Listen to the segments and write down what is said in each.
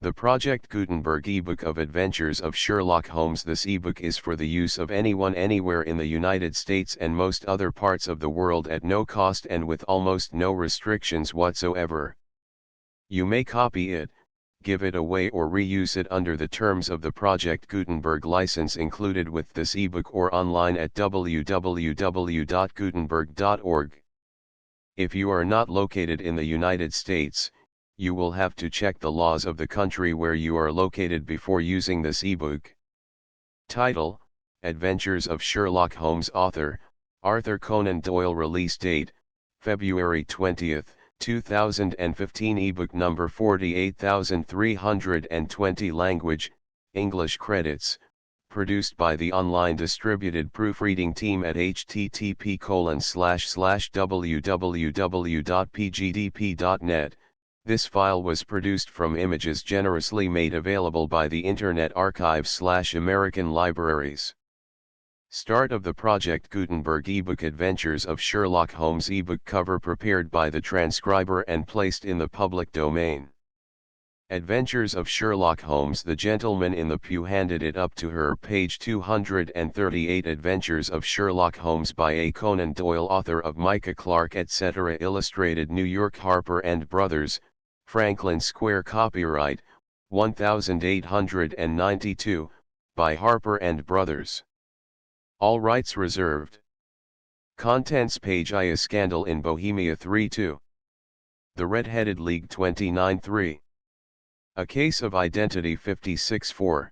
The Project Gutenberg ebook of Adventures of Sherlock Holmes. This ebook is for the use of anyone anywhere in the United States and most other parts of the world at no cost and with almost no restrictions whatsoever. You may copy it, give it away or reuse it under the terms of the Project Gutenberg license included with this ebook or online at www.gutenberg.org. If you are not located in the United States, you will have to check the laws of the country where you are located before using this ebook. Title: Adventures of Sherlock Holmes. Author: Arthur Conan Doyle. Release date: February 20, 2015. Ebook number 48320. Language: English. Credits: produced by the online distributed proofreading team at http://www.pgdp.net. This file was produced from images generously made available by the Internet Archive/American Libraries. Start of the Project Gutenberg ebook. Adventures of Sherlock Holmes ebook cover prepared by the transcriber and placed in the public domain. Adventures of Sherlock Holmes. The gentleman in the pew handed it up to her. Page 238. Adventures of Sherlock Holmes by A. Conan Doyle, author of Micah Clark, etc. Illustrated, New York, Harper & Brothers, Franklin Square. Copyright 1892, by Harper & Brothers. All rights reserved. Contents page: A Scandal in Bohemia 3-2. The Red-Headed League 29-3. A Case of Identity 56-4.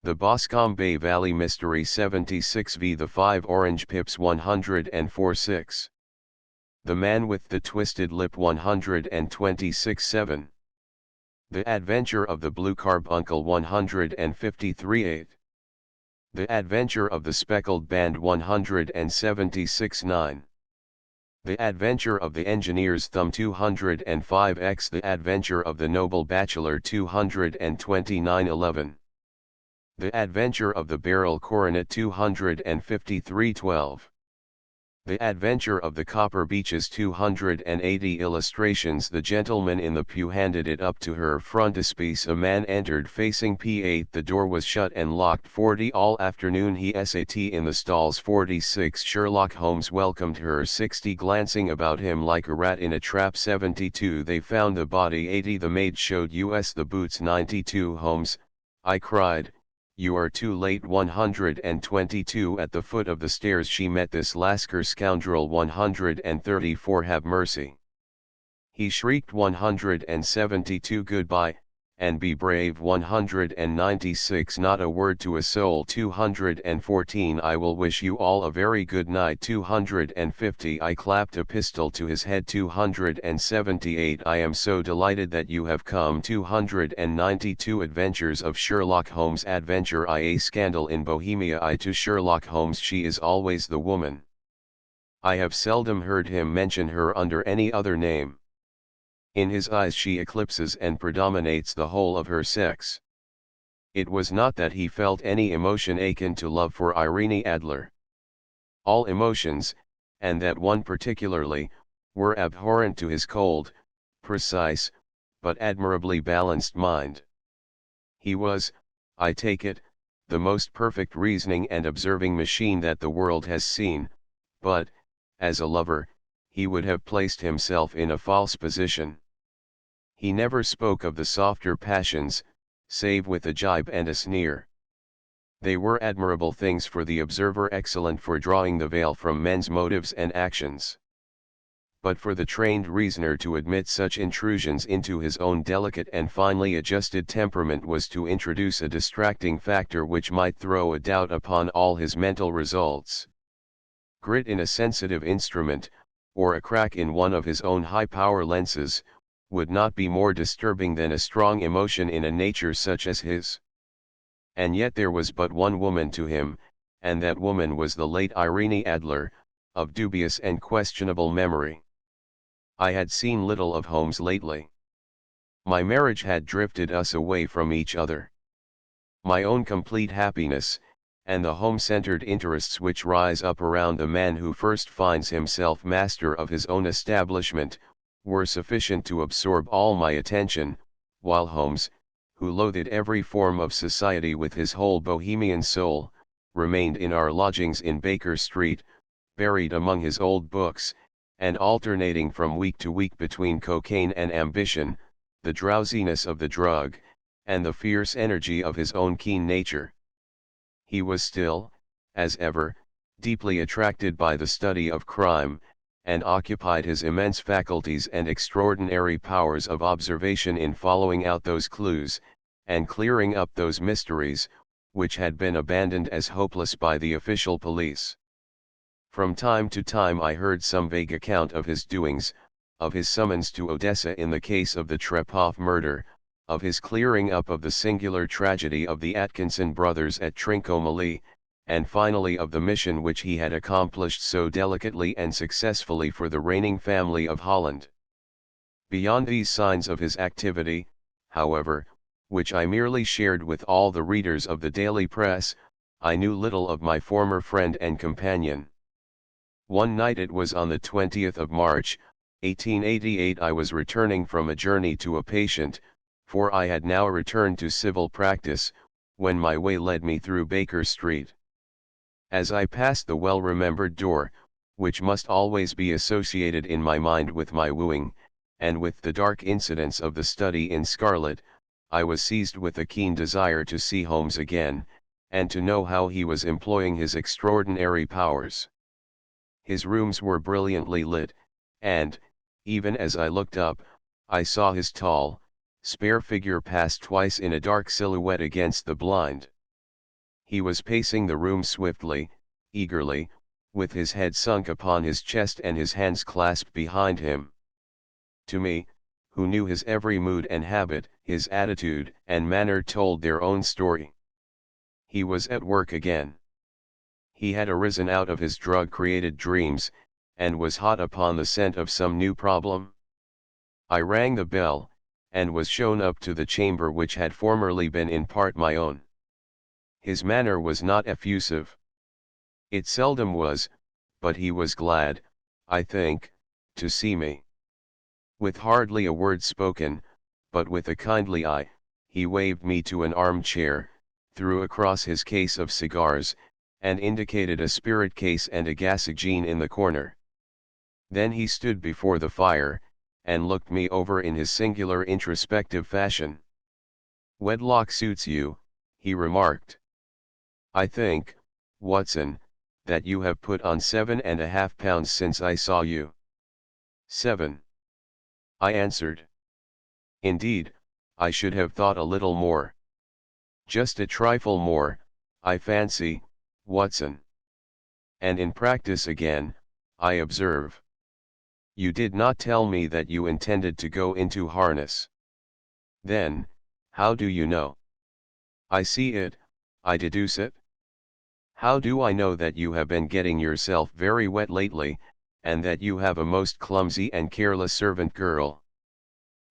The Boscombe Bay Valley Mystery 76v. The Five Orange Pips 104-6. The Man with the Twisted Lip 126-7. The Adventure of the Blue Carbuncle 153-8. The Adventure of the Speckled Band 176-9. The Adventure of the Engineer's Thumb 205x. The Adventure of the Noble Bachelor 229-11. The Adventure of the Beryl Coronet 253-12. The Adventure of the Copper Beeches 280. Illustrations. The gentleman in the pew handed it up to her. Frontispiece: a man entered facing P8. The door was shut and locked. 40. All afternoon he sat in the stalls. 46. Sherlock Holmes welcomed her. 60. Glancing about him like a rat in a trap. 72. They found the body. 80. The maid showed us the boots. 92. Holmes, I cried, you are too late. 122. At the foot of the stairs she met this Lascar scoundrel. 134. Have mercy, he shrieked. 172. Goodbye, and be brave. 196. Not a word to a soul. 214. I will wish you all a very good night. 250. I clapped a pistol to his head. 278. I am so delighted that you have come. 292. Adventures of Sherlock Holmes. Adventure I. A Scandal in Bohemia I. To Sherlock Holmes she is always the woman. I have seldom heard him mention her under any other name. In his eyes she eclipses and predominates the whole of her sex. It was not that he felt any emotion akin to love for Irene Adler. All emotions, and that one particularly, were abhorrent to his cold, precise, but admirably balanced mind. He was, I take it, the most perfect reasoning and observing machine that the world has seen, but, as a lover, he would have placed himself in a false position. He never spoke of the softer passions, save with a jibe and a sneer. They were admirable things for the observer, excellent for drawing the veil from men's motives and actions. But for the trained reasoner to admit such intrusions into his own delicate and finely adjusted temperament was to introduce a distracting factor which might throw a doubt upon all his mental results. Grit in a sensitive instrument, or a crack in one of his own high-power lenses, would not be more disturbing than a strong emotion in a nature such as his. And yet there was but one woman to him, and that woman was the late Irene Adler, of dubious and questionable memory. I had seen little of Holmes lately. My marriage had drifted us away from each other. My own complete happiness, and the home-centered interests which rise up around the man who first finds himself master of his own establishment, were sufficient to absorb all my attention, while Holmes, who loathed every form of society with his whole bohemian soul, remained in our lodgings in Baker Street, buried among his old books, and alternating from week to week between cocaine and ambition, the drowsiness of the drug, and the fierce energy of his own keen nature. He was still, as ever, deeply attracted by the study of crime, and occupied his immense faculties and extraordinary powers of observation in following out those clues, and clearing up those mysteries, which had been abandoned as hopeless by the official police. From time to time I heard some vague account of his doings, of his summons to Odessa in the case of the Trepov murder, of his clearing up of the singular tragedy of the Atkinson brothers at Trincomalee, and finally of the mission which he had accomplished so delicately and successfully for the reigning family of Holland. Beyond these signs of his activity, however, which I merely shared with all the readers of the daily press, I knew little of my former friend and companion. One night, it was on the 20th of March, 1888, I was returning from a journey to a patient, for I had now returned to civil practice, when my way led me through Baker Street. As I passed the well-remembered door, which must always be associated in my mind with my wooing, and with the dark incidents of the study in scarlet, I was seized with a keen desire to see Holmes again, and to know how he was employing his extraordinary powers. His rooms were brilliantly lit, and, even as I looked up, I saw his tall, spare figure pass twice in a dark silhouette against the blind. He was pacing the room swiftly, eagerly, with his head sunk upon his chest and his hands clasped behind him. To me, who knew his every mood and habit, his attitude and manner told their own story. He was at work again. He had arisen out of his drug-created dreams, and was hot upon the scent of some new problem. I rang the bell, and was shown up to the chamber which had formerly been in part my own. His manner was not effusive. It seldom was, but he was glad, I think, to see me. With hardly a word spoken, but with a kindly eye, he waved me to an armchair, threw across his case of cigars, and indicated a spirit case and a gasogene in the corner. Then he stood before the fire, and looked me over in his singular introspective fashion. "Wedlock suits you," he remarked. "I think, Watson, that you have put on 7.5 pounds since I saw you." "7," I answered. "Indeed, I should have thought a little more." "Just a trifle more, I fancy, Watson." "And in practice again, I observe. You did not tell me that you intended to go into harness." "Then, how do you know?" "I see it, I deduce it." "How do I know that you have been getting yourself very wet lately, and that you have a most clumsy and careless servant girl?"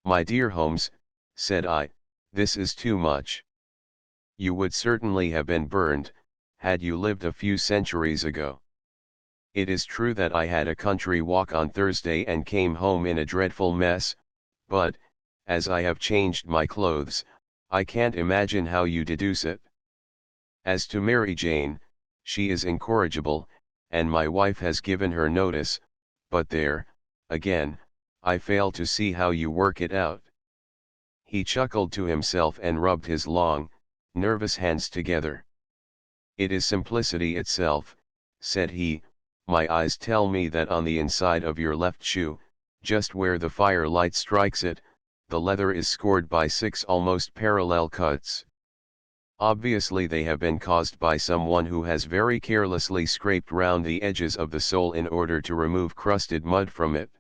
"My dear Holmes," said I, "this is too much. You would certainly have been burned, had you lived a few centuries ago. It is true that I had a country walk on Thursday and came home in a dreadful mess, but, as I have changed my clothes, I can't imagine how you deduce it. As to Mary Jane, she is incorrigible, and my wife has given her notice, but there, again, I fail to see how you work it out." He chuckled to himself and rubbed his long, nervous hands together. "It is simplicity itself," said he. "My eyes tell me that on the inside of your left shoe, just where the firelight strikes it, the leather is scored by 6 almost parallel cuts. Obviously they have been caused by someone who has very carelessly scraped round the edges of the sole in order to remove crusted mud from it.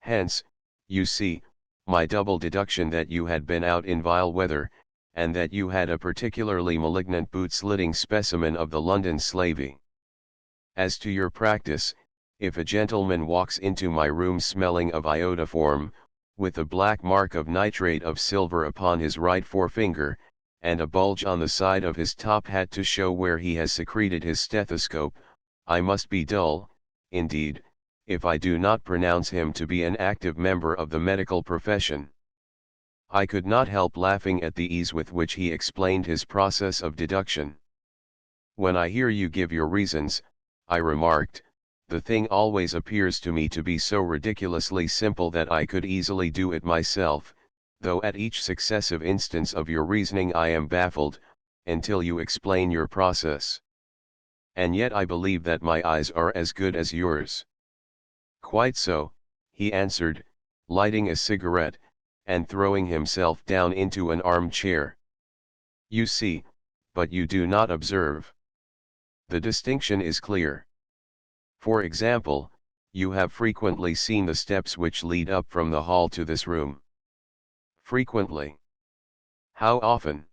Hence, you see, my double deduction that you had been out in vile weather, and that you had a particularly malignant boot-slitting specimen of the London slavey. As to your practice, if a gentleman walks into my room smelling of iodoform, with a black mark of nitrate of silver upon his right forefinger, and a bulge on the side of his top hat to show where he has secreted his stethoscope, I must be dull, indeed, if I do not pronounce him to be an active member of the medical profession. I could not help laughing at the ease with which he explained his process of deduction. When I hear you give your reasons, I remarked, the thing always appears to me to be so ridiculously simple that I could easily do it myself, though at each successive instance of your reasoning I am baffled, until you explain your process. And yet I believe that my eyes are as good as yours. Quite so, he answered, lighting a cigarette, and throwing himself down into an armchair. You see, but you do not observe. The distinction is clear. For example, you have frequently seen the steps which lead up from the hall to this room. Frequently. How often?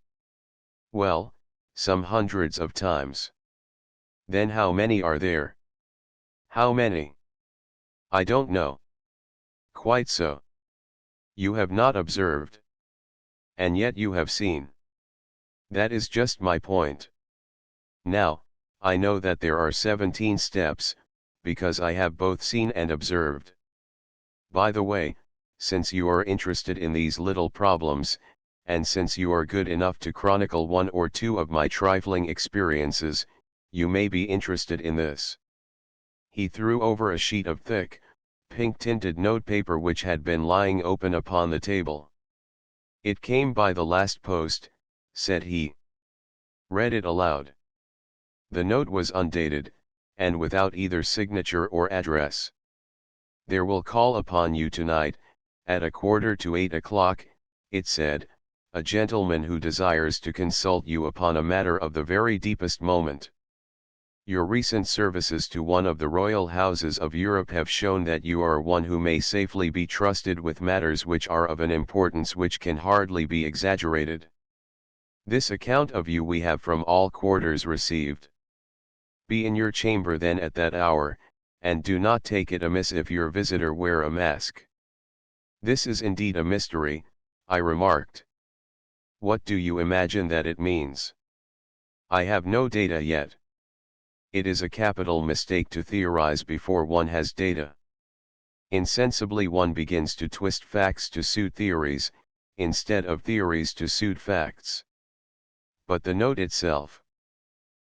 Well, some hundreds of times. Then how many are there? How many? I don't know. Quite so. You have not observed. And yet you have seen. That is just my point. Now, I know that there are 17 steps, because I have both seen and observed. By the way, since you are interested in these little problems, and since you are good enough to chronicle one or two of my trifling experiences, you may be interested in this. He threw over a sheet of thick, pink-tinted notepaper which had been lying open upon the table. It came by the last post, said he. Read it aloud. The note was undated, and without either signature or address. There will call upon you tonight, at 7:45, it said, a gentleman who desires to consult you upon a matter of the very deepest moment. Your recent services to one of the royal houses of Europe have shown that you are one who may safely be trusted with matters which are of an importance which can hardly be exaggerated. This account of you we have from all quarters received. Be in your chamber then at that hour, and do not take it amiss if your visitor wear a mask. This is indeed a mystery, I remarked. What do you imagine that it means? I have no data yet. It is a capital mistake to theorize before one has data. Insensibly one begins to twist facts to suit theories, instead of theories to suit facts. But the note itself.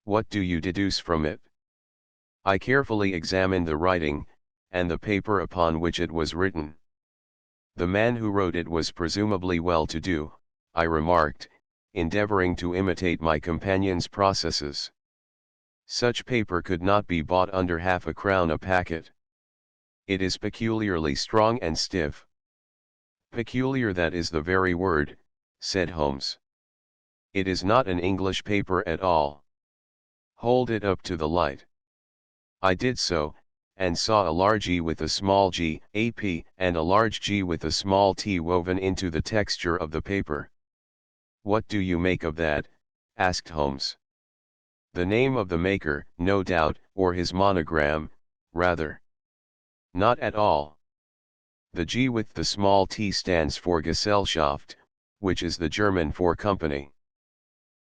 What do you deduce from it? I carefully examined the writing, and the paper upon which it was written. The man who wrote it was presumably well-to-do, I remarked, endeavoring to imitate my companion's processes. Such paper could not be bought under half a crown a packet. It is peculiarly strong and stiff. Peculiar, that is the very word, said Holmes. It is not an English paper at all. Hold it up to the light. I did so, and saw a large E with a small g, AP, and a large G with a small t woven into the texture of the paper. What do you make of that? Asked Holmes. The name of the maker, no doubt, or his monogram, rather. Not at all. The G with the small t stands for Gesellschaft, which is the German for company.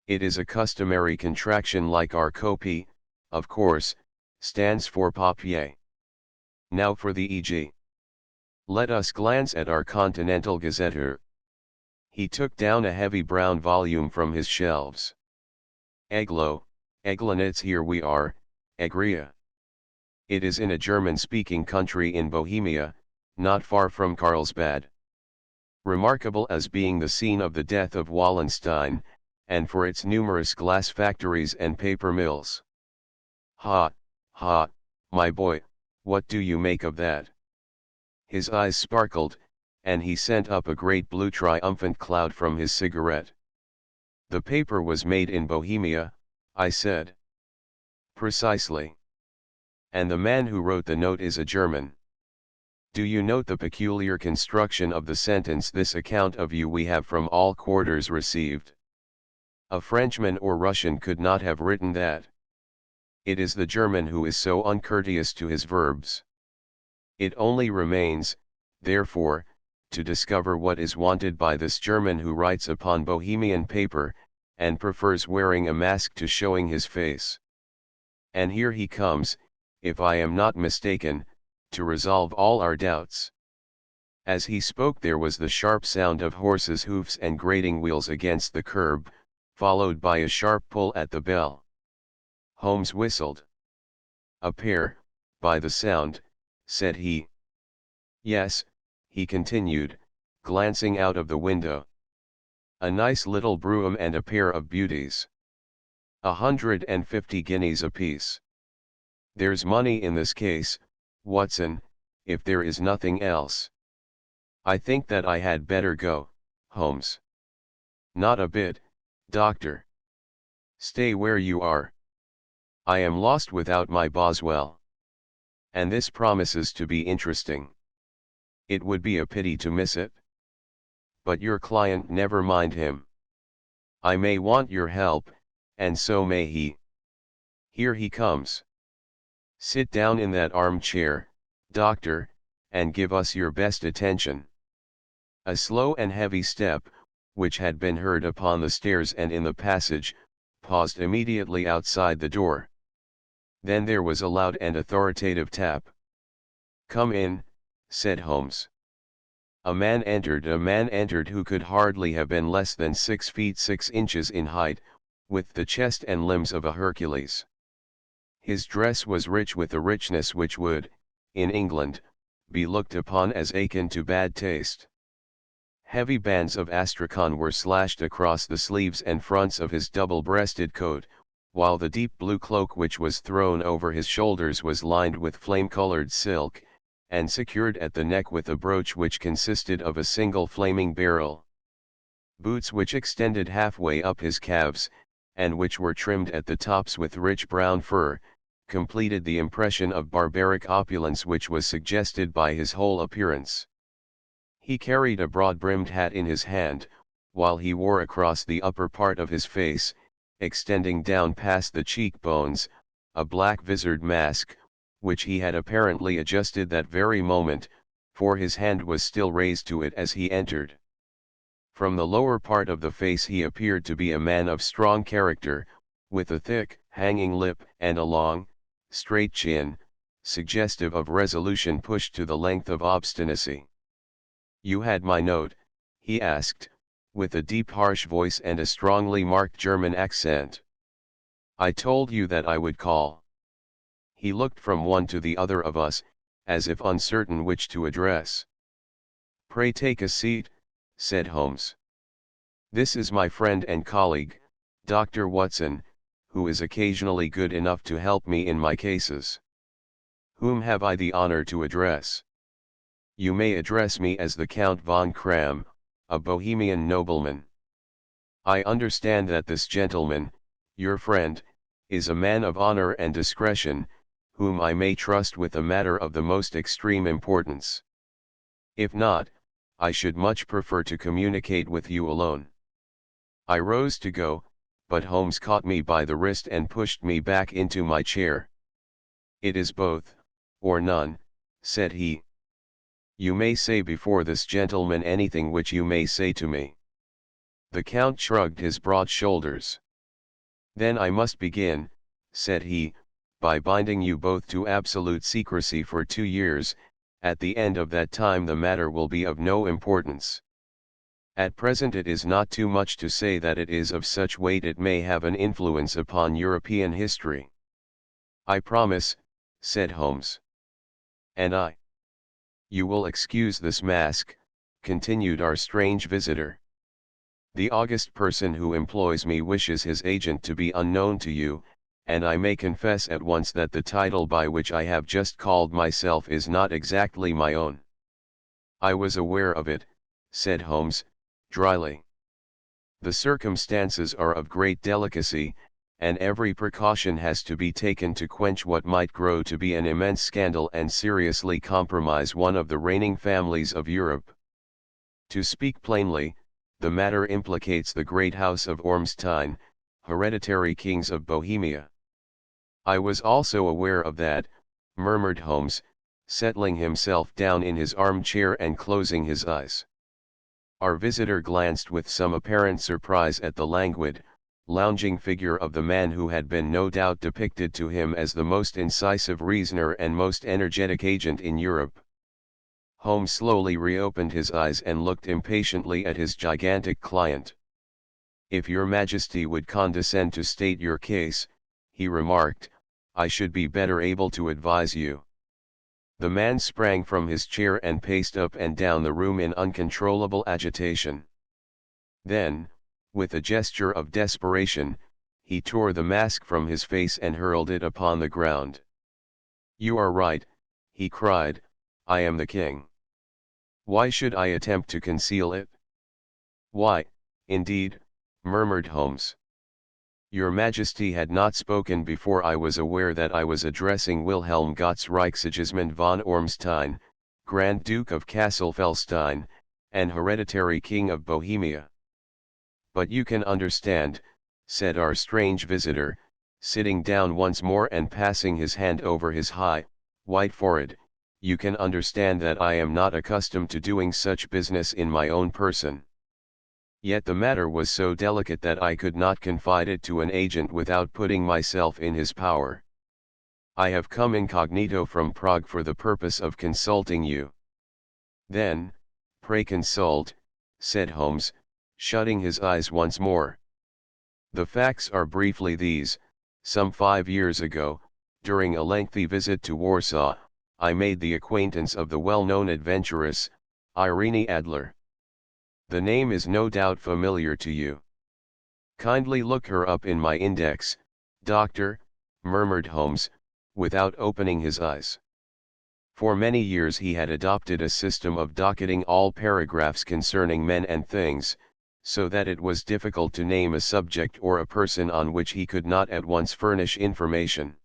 It is a customary contraction like our copy, of course, stands for papier. Now for the EG. Let us glance at our Continental Gazetteer. He took down a heavy brown volume from his shelves. Eglo, Eglanitz, here we are, Egria. It is in a German-speaking country in Bohemia, not far from Carlsbad. Remarkable as being the scene of the death of Wallenstein, and for its numerous glass factories and paper mills. Ha, ha, my boy, what do you make of that? His eyes sparkled, and he sent up a great blue triumphant cloud from his cigarette. The paper was made in Bohemia, I said. Precisely. And the man who wrote the note is a German. Do you note the peculiar construction of the sentence, this account of you we have from all quarters received? A Frenchman or Russian could not have written that. It is the German who is so uncourteous to his verbs. It only remains, therefore, to discover what is wanted by this German who writes upon Bohemian paper, and prefers wearing a mask to showing his face. And here he comes, if I am not mistaken, to resolve all our doubts. As he spoke there was the sharp sound of horses' hoofs and grating wheels against the curb, followed by a sharp pull at the bell. Holmes whistled. "A pair, by the sound," said he. "Yes," he continued, glancing out of the window. "A nice little brougham and a pair of beauties. 150 guineas apiece. There's money in this case, Watson, if there is nothing else. I think that I had better go, Holmes." "Not a bit, doctor. Stay where you are. I am lost without my Boswell. And this promises to be interesting. It would be a pity to miss it. But your client, never mind him. I may want your help, and so may he. Here he comes. Sit down in that armchair, doctor, and give us your best attention." A slow and heavy step, which had been heard upon the stairs and in the passage, paused immediately outside the door. Then there was a loud and authoritative tap. "Come in," said Holmes. A man entered who could hardly have been less than 6 feet 6 inches in height, with the chest and limbs of a Hercules. His dress was rich with a richness which would, in England, be looked upon as akin to bad taste. Heavy bands of astrakhan were slashed across the sleeves and fronts of his double-breasted coat, while the deep blue cloak which was thrown over his shoulders was lined with flame-colored silk, and secured at the neck with a brooch which consisted of a single flaming beryl. Boots which extended halfway up his calves, and which were trimmed at the tops with rich brown fur, completed the impression of barbaric opulence which was suggested by his whole appearance. He carried a broad-brimmed hat in his hand, while he wore across the upper part of his face, extending down past the cheekbones, a black visored mask, which he had apparently adjusted that very moment, for his hand was still raised to it as he entered. From the lower part of the face he appeared to be a man of strong character, with a thick, hanging lip and a long, straight chin, suggestive of resolution pushed to the length of obstinacy. "You had my note?" he asked, with a deep harsh voice and a strongly marked German accent. "I told you that I would call." He looked from one to the other of us, as if uncertain which to address. "Pray take a seat," said Holmes. "This is my friend and colleague, Dr. Watson, who is occasionally good enough to help me in my cases. Whom have I the honor to address?" "You may address me as the Count von Kram, a Bohemian nobleman. I understand that this gentleman, your friend, is a man of honor and discretion, whom I may trust with a matter of the most extreme importance. If not, I should much prefer to communicate with you alone." I rose to go, but Holmes caught me by the wrist and pushed me back into my chair. "It is both, or none," said he. "You may say before this gentleman anything which you may say to me." The Count shrugged his broad shoulders. "Then I must begin," said he, "by binding you both to absolute secrecy for 2 years, at the end of that time the matter will be of no importance. At present it is not too much to say that it is of such weight it may have an influence upon European history." "I promise," said Holmes. "And I." "You will excuse this mask," continued our strange visitor. "The august person who employs me wishes his agent to be unknown to you, and I may confess at once that the title by which I have just called myself is not exactly my own." "I was aware of it," said Holmes, dryly. "The circumstances are of great delicacy, and every precaution has to be taken to quench what might grow to be an immense scandal and seriously compromise one of the reigning families of Europe. To speak plainly, the matter implicates the great house of Ormstein, hereditary kings of Bohemia." "I was also aware of that," murmured Holmes, settling himself down in his armchair and closing his eyes. Our visitor glanced with some apparent surprise at the languid, lounging figure of the man who had been no doubt depicted to him as the most incisive reasoner and most energetic agent in Europe. Holmes slowly reopened his eyes and looked impatiently at his gigantic client. "If your Majesty would condescend to state your case," he remarked, "I should be better able to advise you." The man sprang from his chair and paced up and down the room in uncontrollable agitation. Then, with a gesture of desperation, he tore the mask from his face and hurled it upon the ground. "You are right," he cried, "I am the king. Why should I attempt to conceal it?" "Why, indeed," murmured Holmes. "Your Majesty had not spoken before I was aware that I was addressing Wilhelm Gotz Reichssigismund von Ormstein, Grand Duke of Kassel-Felstein, and hereditary King of Bohemia." "But you can understand," said our strange visitor, sitting down once more and passing his hand over his high, white forehead, "you can understand that I am not accustomed to doing such business in my own person. Yet the matter was so delicate that I could not confide it to an agent without putting myself in his power. I have come incognito from Prague for the purpose of consulting you." "Then, pray consult," said Holmes, shutting his eyes once more. "The facts are briefly these: some 5 years ago, during a lengthy visit to Warsaw, I made the acquaintance of the well-known adventuress, Irene Adler. The name is no doubt familiar to you. Kindly look her up in my index, doctor," murmured Holmes, without opening his eyes. For many years he had adopted a system of docketing all paragraphs concerning men and things, so that it was difficult to name a subject or a person on which he could not at once furnish information.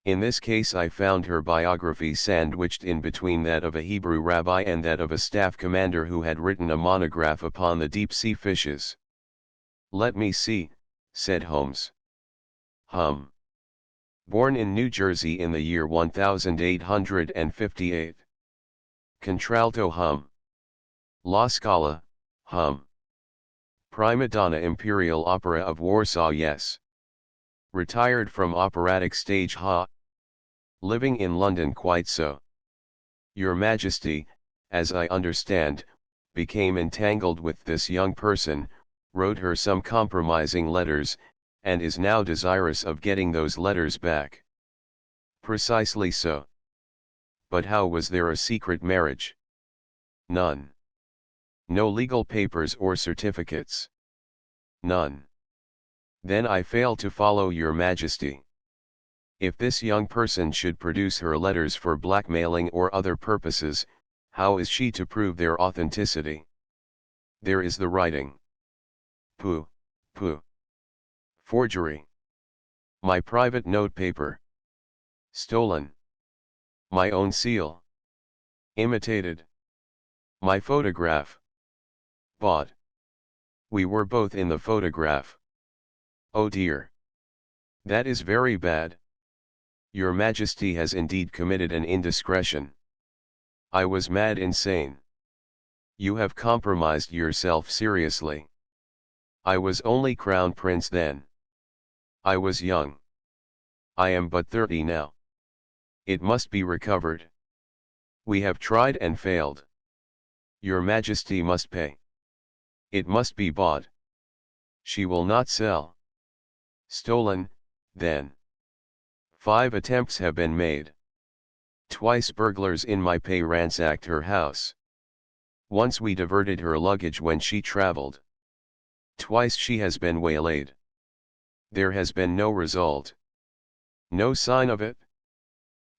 In this case I found her biography sandwiched in between that of a Hebrew rabbi and that of a staff commander who had written a monograph upon the deep-sea fishes. "Let me see," said Holmes. Born in New Jersey in the year 1858. Contralto La Scala, Prima donna Imperial Opera of Warsaw, yes. Retired from operatic stage, Living in London, quite so. Your Majesty, as I understand, became entangled with this young person, wrote her some compromising letters, and is now desirous of getting those letters back." "Precisely so. But how was there a secret marriage?" "None. No legal papers or certificates?" "None." "Then I fail to follow your Majesty. If this young person should produce her letters for blackmailing or other purposes, how is she to prove their authenticity?" "There is the writing." "Pooh, pooh. Forgery." "My private notepaper." "Stolen." "My own seal." "Imitated." "My photograph." "Bought." "We were both in the photograph." "Oh dear. That is very bad. Your Majesty has indeed committed an indiscretion." "I was mad insane." "You have compromised yourself seriously." "I was only Crown Prince then. I was young. I am but 30 now. It must be recovered. We have tried and failed. Your Majesty must pay. It must be bought." "She will not sell." "Stolen, then." 5 attempts have been made. Twice burglars in my pay ransacked her house. Once we diverted her luggage when she traveled. Twice she has been waylaid. There has been no result. "No sign of it?"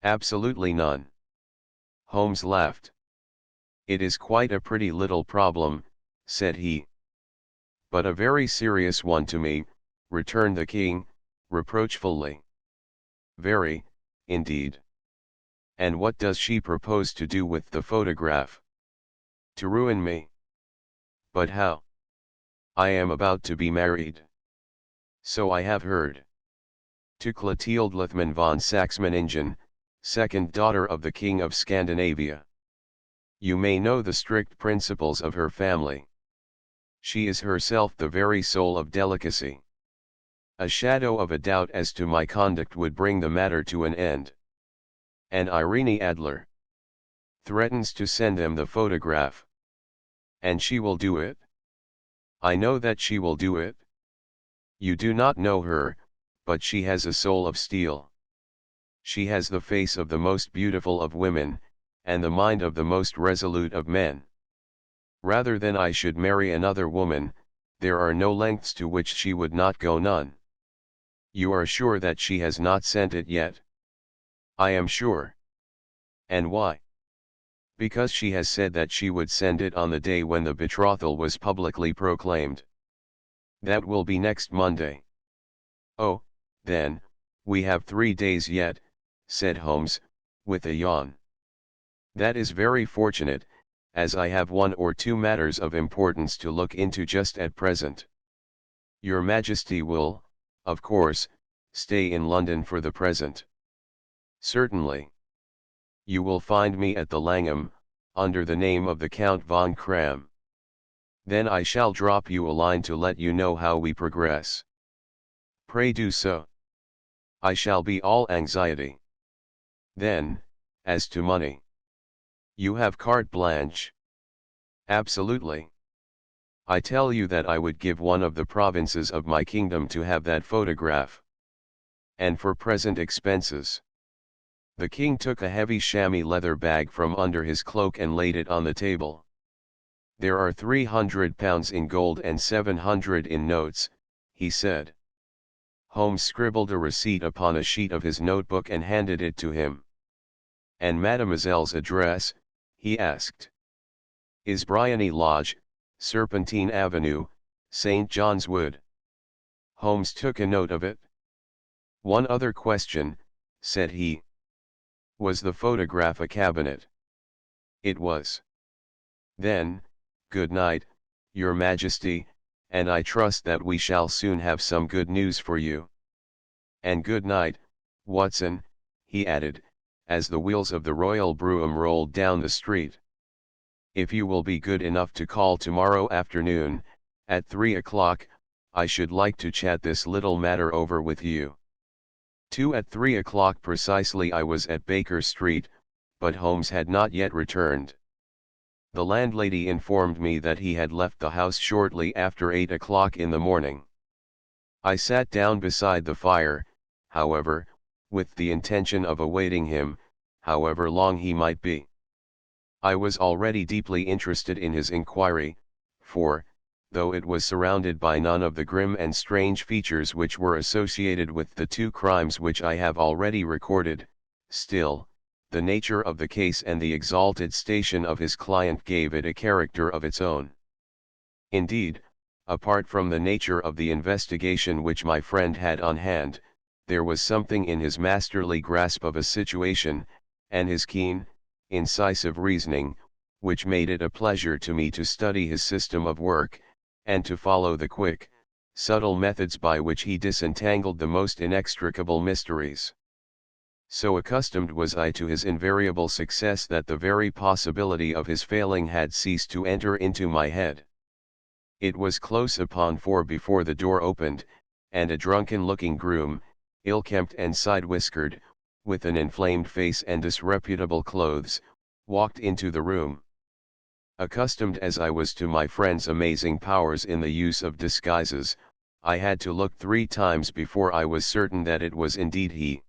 "Absolutely none." Holmes laughed. "It is quite a pretty little problem," said he. "But a very serious one to me," returned the king, reproachfully. "Very, indeed. And what does she propose to do with the photograph?" "To ruin me." "But how?" "I am about to be married." "So I have heard. To Clotilde Lethmann von Saxe-Meiningen, second daughter of the King of Scandinavia. You may know the strict principles of her family. She is herself the very soul of delicacy. A shadow of a doubt as to my conduct would bring the matter to an end. And Irene Adler. threatens to send them the photograph. And she will do it? I know that she will do it. You do not know her, but she has a soul of steel. She has the face of the most beautiful of women, and the mind of the most resolute of men. Rather than I should marry another woman, there are no lengths to which she would not go, none. You are sure that she has not sent it yet? I am sure. And why? Because she has said that she would send it on the day when the betrothal was publicly proclaimed. That will be next Monday. Oh, then, we have 3 days yet, said Holmes, with a yawn. That is very fortunate, as I have 1 or 2 matters of importance to look into just at present. Your Majesty will, of course, stay in London for the present. Certainly. You will find me at the Langham, under the name of the Count von Kram. Then I shall drop you a line to let you know how we progress. Pray do so. I shall be all anxiety. Then, as to money. You have carte blanche. Absolutely. I tell you that I would give one of the provinces of my kingdom to have that photograph. And for present expenses. The king took a heavy chamois leather bag from under his cloak and laid it on the table. There are £300 in gold and 700 in notes, he said. Holmes scribbled a receipt upon a sheet of his notebook and handed it to him. And mademoiselle's address, he asked. Is Briony Lodge, Serpentine Avenue, St. John's Wood. Holmes took a note of it. One other question, said he. Was the photograph a cabinet? It was. Then, good night, Your Majesty, and I trust that we shall soon have some good news for you. And good night, Watson, he added, as the wheels of the royal brougham rolled down the street. If you will be good enough to call tomorrow afternoon, at 3 o'clock, I should like to chat this little matter over with you. 2 at 3 o'clock precisely I was at Baker Street, but Holmes had not yet returned. The landlady informed me that he had left the house shortly after 8 o'clock in the morning. I sat down beside the fire, however, with the intention of awaiting him, however long he might be. I was already deeply interested in his inquiry, for, though it was surrounded by none of the grim and strange features which were associated with the 2 crimes which I have already recorded, still, the nature of the case and the exalted station of his client gave it a character of its own. Indeed, apart from the nature of the investigation which my friend had on hand, there was something in his masterly grasp of a situation, and his keen, incisive reasoning, which made it a pleasure to me to study his system of work, and to follow the quick, subtle methods by which he disentangled the most inextricable mysteries. So accustomed was I to his invariable success that the very possibility of his failing had ceased to enter into my head. It was close upon 4 before the door opened, and a drunken-looking groom, ill-kempt and side-whiskered, with an inflamed face and disreputable clothes, walked into the room. Accustomed as I was to my friend's amazing powers in the use of disguises, I had to look 3 times before I was certain that it was indeed he.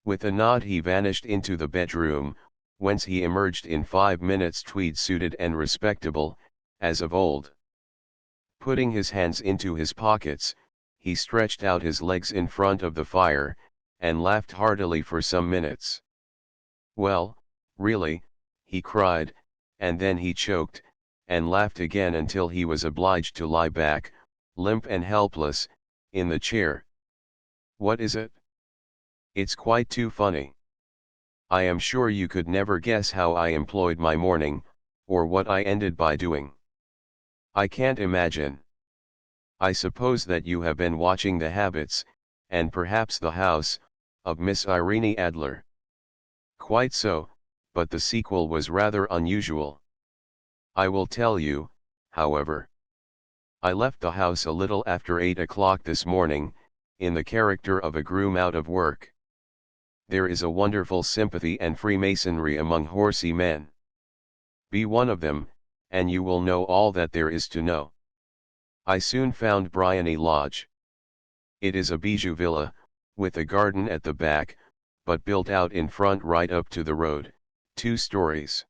With a nod he vanished into the bedroom, whence he emerged in 5 minutes tweed-suited and respectable, as of old. Putting his hands into his pockets, he stretched out his legs in front of the fire, and laughed heartily for some minutes. Well, really, he cried, and then he choked, and laughed again until he was obliged to lie back, limp and helpless, in the chair. What is it? It's quite too funny. I am sure you could never guess how I employed my morning, or what I ended by doing. I can't imagine. I suppose that you have been watching the habits, and perhaps the house, of Miss Irene Adler. Quite so, but the sequel was rather unusual. I will tell you, however. I left the house a little after 8 o'clock this morning, in the character of a groom out of work. there is a wonderful sympathy and freemasonry among horsey men. Be one of them, and you will know all that there is to know. I soon found Briony Lodge. It is a bijou villa, with a garden at the back, but built out in front right up to the road, 2 stories.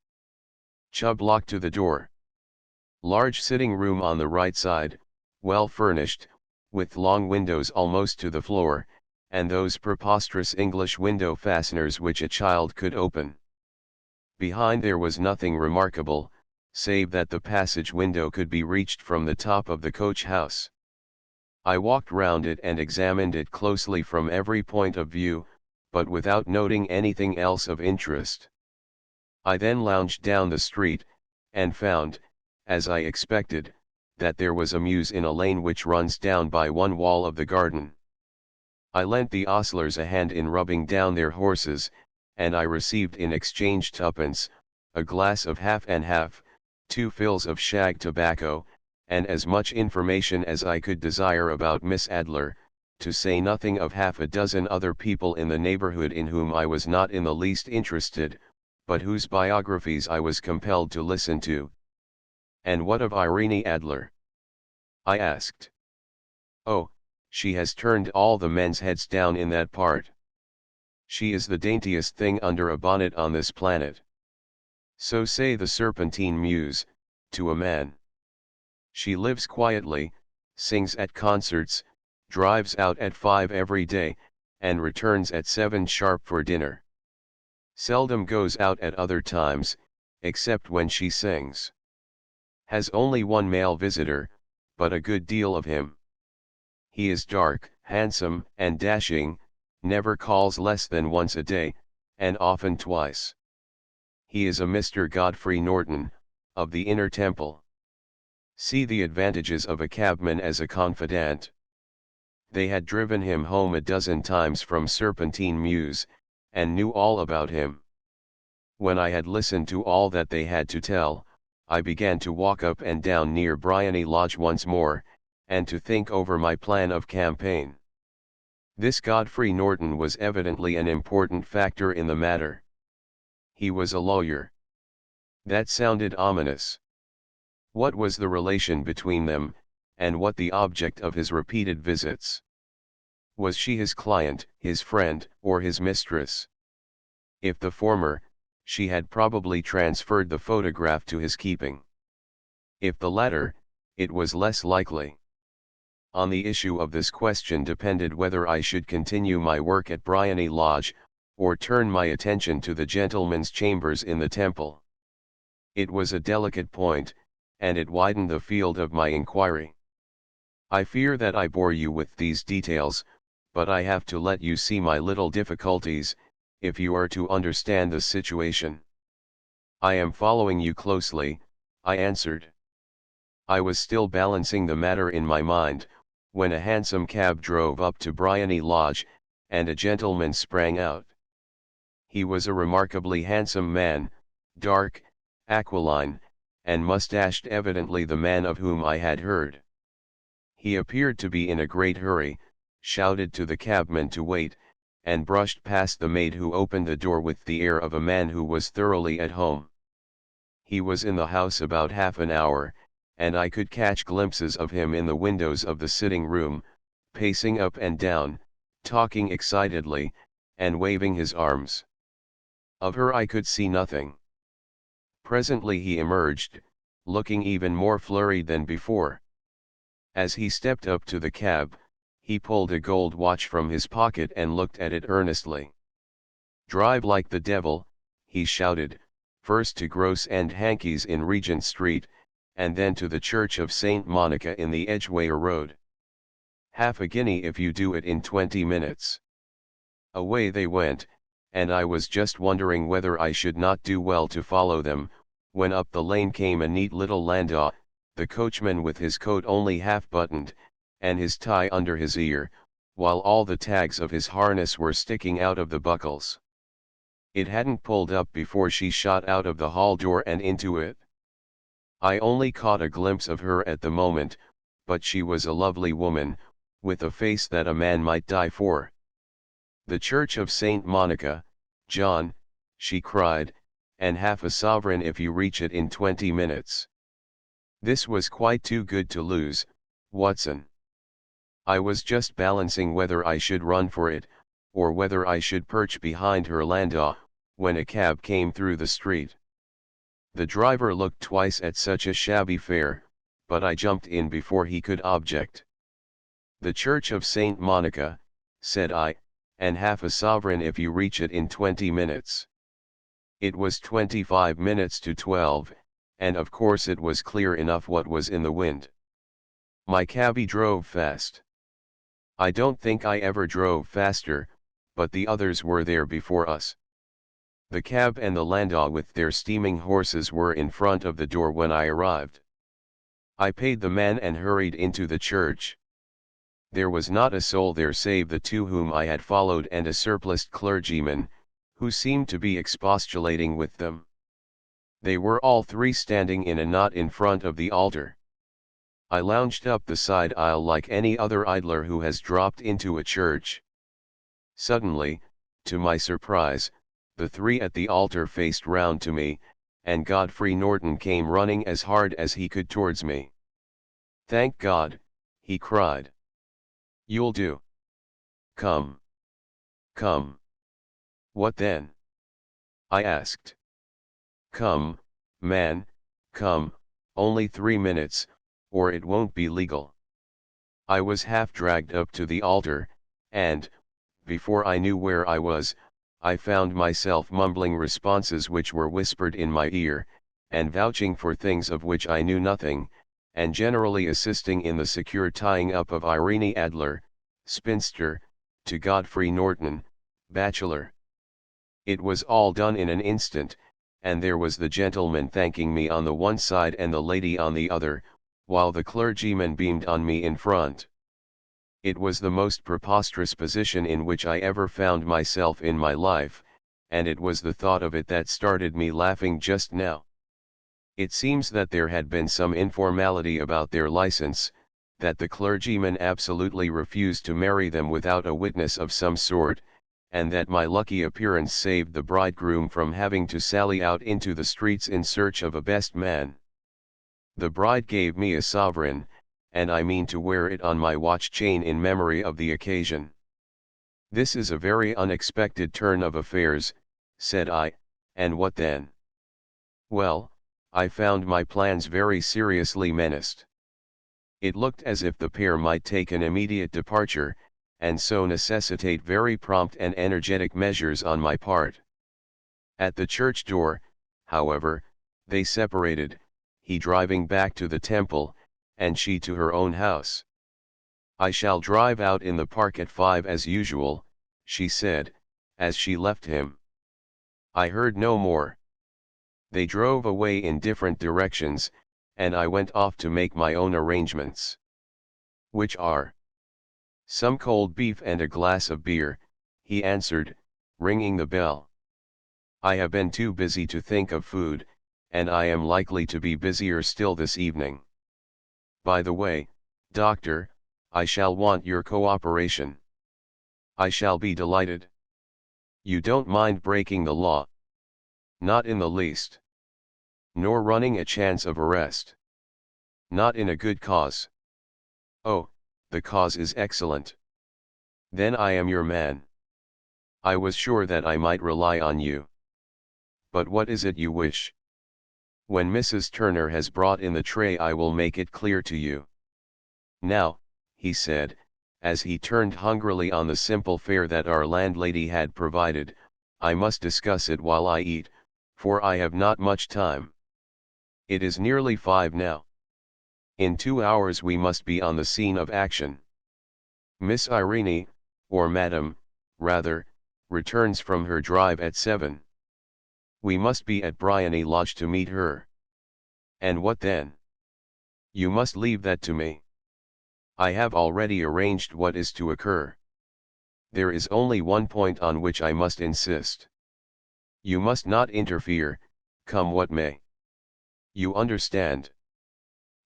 Chubb lock to the door. Large sitting room on the right side, well furnished, with long windows almost to the floor, and those preposterous English window fasteners which a child could open. Behind there was nothing remarkable, save that the passage window could be reached from the top of the coach house. I walked round it and examined it closely from every point of view, but without noting anything else of interest. I then lounged down the street, and found, as I expected, that there was a mews in a lane which runs down by one wall of the garden. I lent the ostlers a hand in rubbing down their horses, and I received in exchange 2d, a glass of half and half, 2 fills of shag tobacco, and as much information as I could desire about Miss Adler, to say nothing of half a dozen other people in the neighborhood in whom I was not in the least interested, but whose biographies I was compelled to listen to. "And what of Irene Adler?" I asked. "Oh, she has turned all the men's heads down in that part. She is the daintiest thing under a bonnet on this planet. So say the Serpentine Mews, to a man. She lives quietly, sings at concerts, drives out at 5 every day, and returns at 7 sharp for dinner. Seldom goes out at other times, except when she sings. Has only one male visitor, but a good deal of him. He is dark, handsome, and dashing, never calls less than once a day, and often twice. He is a Mr. Godfrey Norton, of the Inner Temple. See the advantages of a cabman as a confidant. They had driven him home a dozen times from Serpentine Mews, and knew all about him. When I had listened to all that they had to tell, I began to walk up and down near Briony Lodge once more, and to think over my plan of campaign. This Godfrey Norton was evidently an important factor in the matter. He was a lawyer. That sounded ominous. What was the relation between them, and what the object of his repeated visits? Was she his client, his friend, or his mistress? If the former, she had probably transferred the photograph to his keeping. If the latter, it was less likely. On the issue of this question depended whether I should continue my work at Briony Lodge, or turn my attention to the gentlemen's chambers in the Temple. It was a delicate point, and it widened the field of my inquiry. I fear that I bore you with these details, but I have to let you see my little difficulties, if you are to understand the situation. "I am following you closely," I answered. I was still balancing the matter in my mind, when a hansom cab drove up to Briony Lodge, and a gentleman sprang out. He was a remarkably handsome man, dark, aquiline, and mustached, evidently the man of whom I had heard. He appeared to be in a great hurry, shouted to the cabman to wait, and brushed past the maid who opened the door with the air of a man who was thoroughly at home. He was in the house about half an hour, and I could catch glimpses of him in the windows of the sitting room, pacing up and down, talking excitedly, and waving his arms. Of her I could see nothing. Presently he emerged, looking even more flurried than before. As he stepped up to the cab, he pulled a gold watch from his pocket and looked at it earnestly. "Drive like the devil," he shouted, "first to Gross and Hankey's in Regent Street, and then to the Church of St. Monica in the Edgware Road. Half a guinea if you do it in 20 minutes. Away they went, and I was just wondering whether I should not do well to follow them, when up the lane came a neat little landau, the coachman with his coat only half buttoned, and his tie under his ear, while all the tags of his harness were sticking out of the buckles. It hadn't pulled up before she shot out of the hall door and into it. I only caught a glimpse of her at the moment, but she was a lovely woman, with a face that a man might die for. "The Church of Saint Monica, John," she cried, "and half a sovereign if you reach it in 20 minutes. This was quite too good to lose, Watson. I was just balancing whether I should run for it, or whether I should perch behind her landau, when a cab came through the street. The driver looked twice at such a shabby fare, but I jumped in before he could object. "The Church of Saint Monica," said I, "and half a sovereign if you reach it in 20 minutes. It was 25 minutes to 12, and of course it was clear enough what was in the wind. My cabby drove fast. I don't think I ever drove faster, but the others were there before us. The cab and the landau with their steaming horses were in front of the door when I arrived. I paid the man and hurried into the church. There was not a soul there save the two whom I had followed and a surpliced clergyman, who seemed to be expostulating with them. They were all three standing in a knot in front of the altar. I lounged up the side aisle like any other idler who has dropped into a church. Suddenly, to my surprise, the three at the altar faced round to me, and Godfrey Norton came running as hard as he could towards me. "Thank God," he cried. "You'll do. Come. Come." "What then?" I asked. "Come, man, come, only 3 minutes, or it won't be legal." I was half dragged up to the altar, and, before I knew where I was, I found myself mumbling responses which were whispered in my ear, and vouching for things of which I knew nothing, and generally assisting in the secure tying up of Irene Adler, spinster, to Godfrey Norton, bachelor. It was all done in an instant, and there was the gentleman thanking me on the one side and the lady on the other, while the clergyman beamed on me in front. It was the most preposterous position in which I ever found myself in my life, and it was the thought of it that started me laughing just now. It seems that there had been some informality about their license, that the clergyman absolutely refused to marry them without a witness of some sort, and that my lucky appearance saved the bridegroom from having to sally out into the streets in search of a best man. The bride gave me a sovereign, and I mean to wear it on my watch chain in memory of the occasion. "This is a very unexpected turn of affairs," said I, "and what then?" "Well, I found my plans very seriously menaced. It looked as if the pair might take an immediate departure, and so necessitate very prompt and energetic measures on my part. At the church door, however, they separated, he driving back to the temple, and she to her own house. "I shall drive out in the park at 5 as usual," she said, as she left him. I heard no more. They drove away in different directions, and I went off to make my own arrangements. "Which are?" "Some cold beef and a glass of beer," he answered, ringing the bell. "I have been too busy to think of food, and I am likely to be busier still this evening. By the way, doctor, I shall want your cooperation." "I shall be delighted." "You don't mind breaking the law?" "Not in the least." "Nor running a chance of arrest?" "Not in a good cause." "Oh, the cause is excellent. Then I am your man. I was sure that I might rely on you. But what is it you wish?" "When Mrs. Turner has brought in the tray I will make it clear to you. Now," he said, as he turned hungrily on the simple fare that our landlady had provided, "I must discuss it while I eat, for I have not much time. It is nearly 5 now. In 2 hours we must be on the scene of action. Miss Irene, or Madam, rather, returns from her drive at 7. We must be at Bryony Lodge to meet her. And what then? You must leave that to me. I have already arranged what is to occur. There is only one point on which I must insist. You must not interfere, come what may. You understand?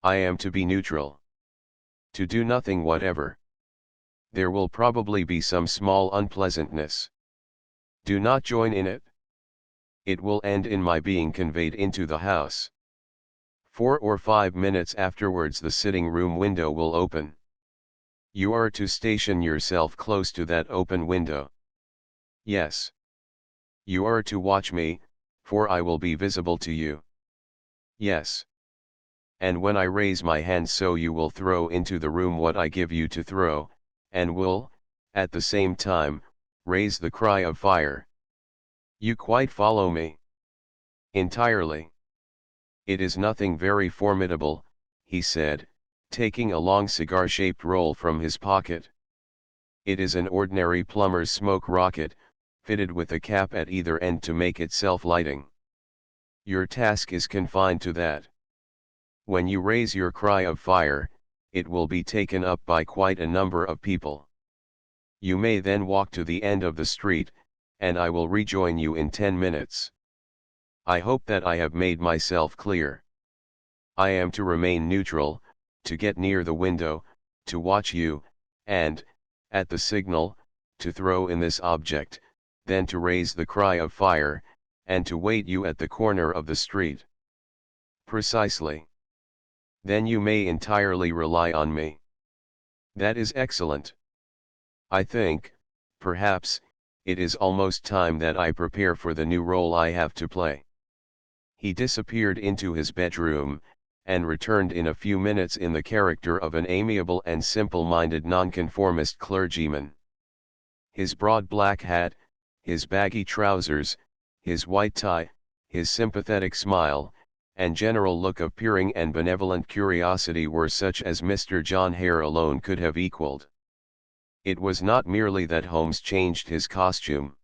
I am to be neutral. To do nothing whatever. There will probably be some small unpleasantness. Do not join in it. It will end in my being conveyed into the house. 4 or 5 minutes afterwards the sitting room window will open. You are to station yourself close to that open window. Yes. You are to watch me, for I will be visible to you. Yes. And when I raise my hand so you will throw into the room what I give you to throw, and will, at the same time, raise the cry of fire. You quite follow me? Entirely. It is nothing very formidable, he said, taking a long cigar-shaped roll from his pocket. It is an ordinary plumber's smoke rocket, fitted with a cap at either end to make it self-lighting. Your task is confined to that. When you raise your cry of fire, it will be taken up by quite a number of people. You may then walk to the end of the street, and I will rejoin you in 10 minutes. I hope that I have made myself clear. I am to remain neutral, to get near the window, to watch you, and, at the signal, to throw in this object, then to raise the cry of fire, and to wait you at the corner of the street. Precisely. Then you may entirely rely on me. That is excellent. I think, perhaps, it is almost time that I prepare for the new role I have to play. He disappeared into his bedroom, and returned in a few minutes in the character of an amiable and simple-minded nonconformist clergyman. His broad black hat, his baggy trousers, his white tie, his sympathetic smile, and general look of peering and benevolent curiosity were such as Mr. John Hare alone could have equalled. It was not merely that Holmes changed his costume.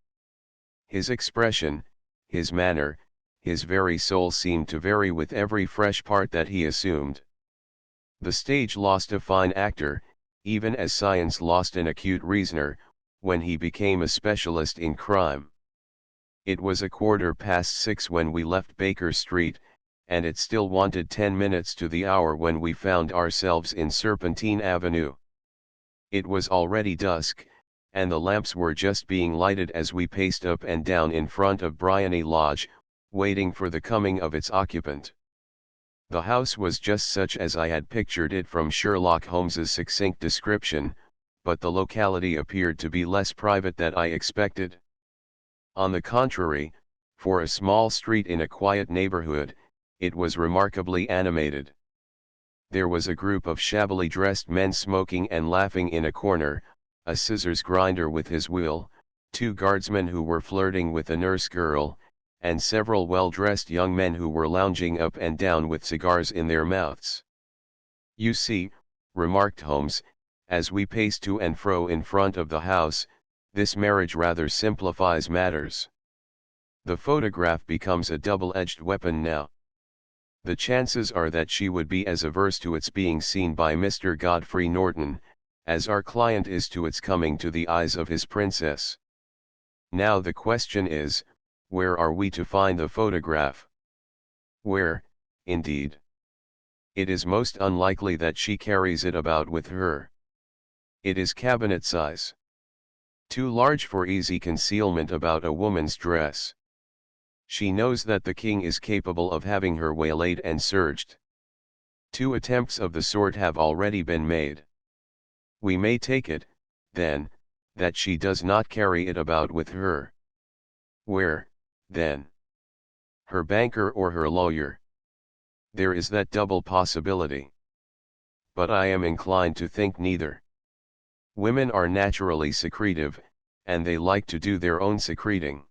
His expression, his manner, his very soul seemed to vary with every fresh part that he assumed. The stage lost a fine actor, even as science lost an acute reasoner, when he became a specialist in crime. It was 6:15 when we left Baker Street, and it still wanted 10 minutes to the hour when we found ourselves in Serpentine Avenue. It was already dusk, and the lamps were just being lighted as we paced up and down in front of Briony Lodge, waiting for the coming of its occupant. The house was just such as I had pictured it from Sherlock Holmes's succinct description, but the locality appeared to be less private than I expected. On the contrary, for a small street in a quiet neighborhood, it was remarkably animated. There was a group of shabbily dressed men smoking and laughing in a corner, a scissors grinder with his wheel, 2 guardsmen who were flirting with a nurse girl, and several well-dressed young men who were lounging up and down with cigars in their mouths. You see, remarked Holmes, as we paced to and fro in front of the house, this marriage rather simplifies matters. The photograph becomes a double-edged weapon now. The chances are that she would be as averse to its being seen by Mr. Godfrey Norton, as our client is to its coming to the eyes of his princess. Now the question is, where are we to find the photograph? Where, indeed? It is most unlikely that she carries it about with her. It is cabinet size. Too large for easy concealment about a woman's dress. She knows that the king is capable of having her waylaid and searched. 2 attempts of the sort have already been made. We may take it, then, that she does not carry it about with her. Where, then? Her banker or her lawyer. There is that double possibility. But I am inclined to think neither. Women are naturally secretive, and they like to do their own secreting.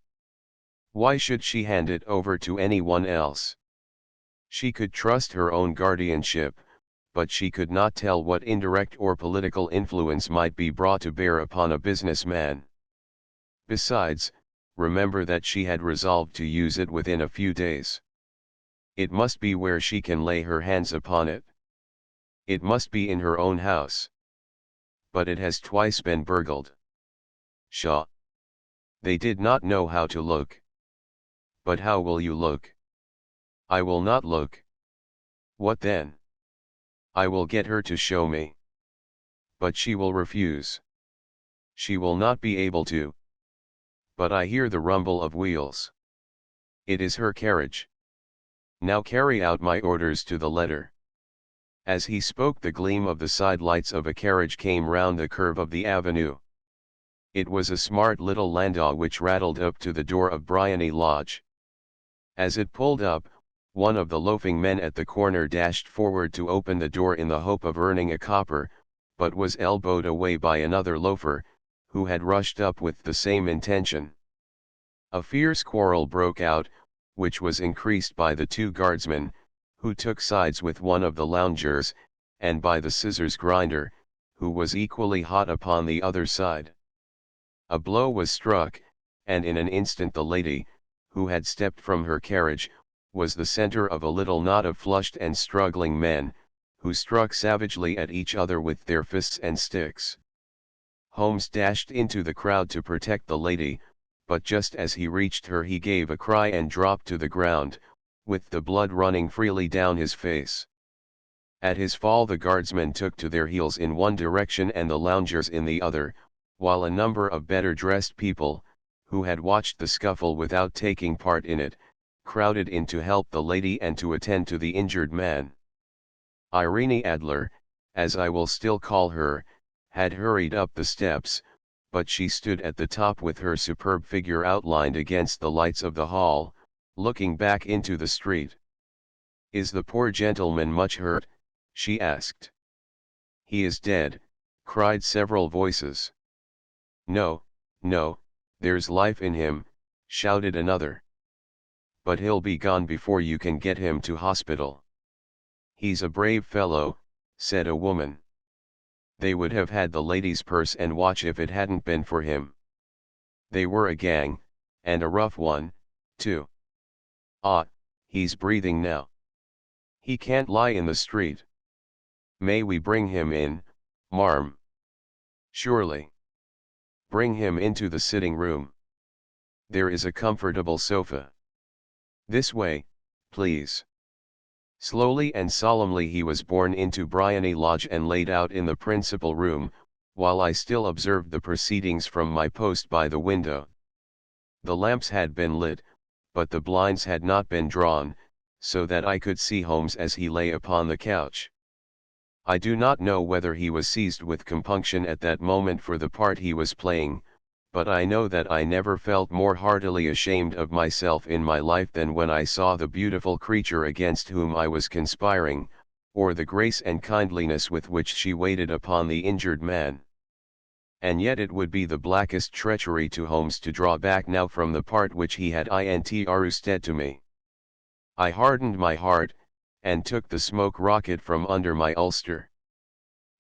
Why should she hand it over to anyone else? She could trust her own guardianship, but she could not tell what indirect or political influence might be brought to bear upon a businessman. Besides, remember that she had resolved to use it within a few days. It must be where she can lay her hands upon it. It must be in her own house. But it has twice been burgled. Pshaw! They did not know how to look. But how will you look? I will not look. What then? I will get her to show me. But she will refuse. She will not be able to. But I hear the rumble of wheels. It is her carriage. Now carry out my orders to the letter." As he spoke, the gleam of the side lights of a carriage came round the curve of the avenue. It was a smart little landau which rattled up to the door of Bryony Lodge. As it pulled up, one of the loafing men at the corner dashed forward to open the door in the hope of earning a copper, but was elbowed away by another loafer, who had rushed up with the same intention. A fierce quarrel broke out, which was increased by the two guardsmen, who took sides with one of the loungers, and by the scissors grinder, who was equally hot upon the other side. A blow was struck, and in an instant the lady, who had stepped from her carriage, was the center of a little knot of flushed and struggling men, who struck savagely at each other with their fists and sticks. Holmes dashed into the crowd to protect the lady, but just as he reached her he gave a cry and dropped to the ground, with the blood running freely down his face. At his fall the guardsmen took to their heels in one direction and the loungers in the other, while a number of better dressed people, who had watched the scuffle without taking part in it, crowded in to help the lady and to attend to the injured man. Irene Adler, as I will still call her, had hurried up the steps, but she stood at the top with her superb figure outlined against the lights of the hall, looking back into the street. "Is the poor gentleman much hurt?" she asked. "He is dead," cried several voices. "No, no, there's life in him," shouted another. "But he'll be gone before you can get him to hospital." "He's a brave fellow," said a woman. "They would have had the lady's purse and watch if it hadn't been for him. They were a gang, and a rough one, too. Ah, he's breathing now. He can't lie in the street. May we bring him in, marm?" "Surely. Bring him into the sitting room. There is a comfortable sofa. This way, please." Slowly and solemnly he was borne into Bryony Lodge and laid out in the principal room, while I still observed the proceedings from my post by the window. The lamps had been lit, but the blinds had not been drawn, so that I could see Holmes as he lay upon the couch. I do not know whether he was seized with compunction at that moment for the part he was playing, but I know that I never felt more heartily ashamed of myself in my life than when I saw the beautiful creature against whom I was conspiring, or the grace and kindliness with which she waited upon the injured man. And yet it would be the blackest treachery to Holmes to draw back now from the part which he had intrusted to me. I hardened my heart, and took the smoke rocket from under my ulster.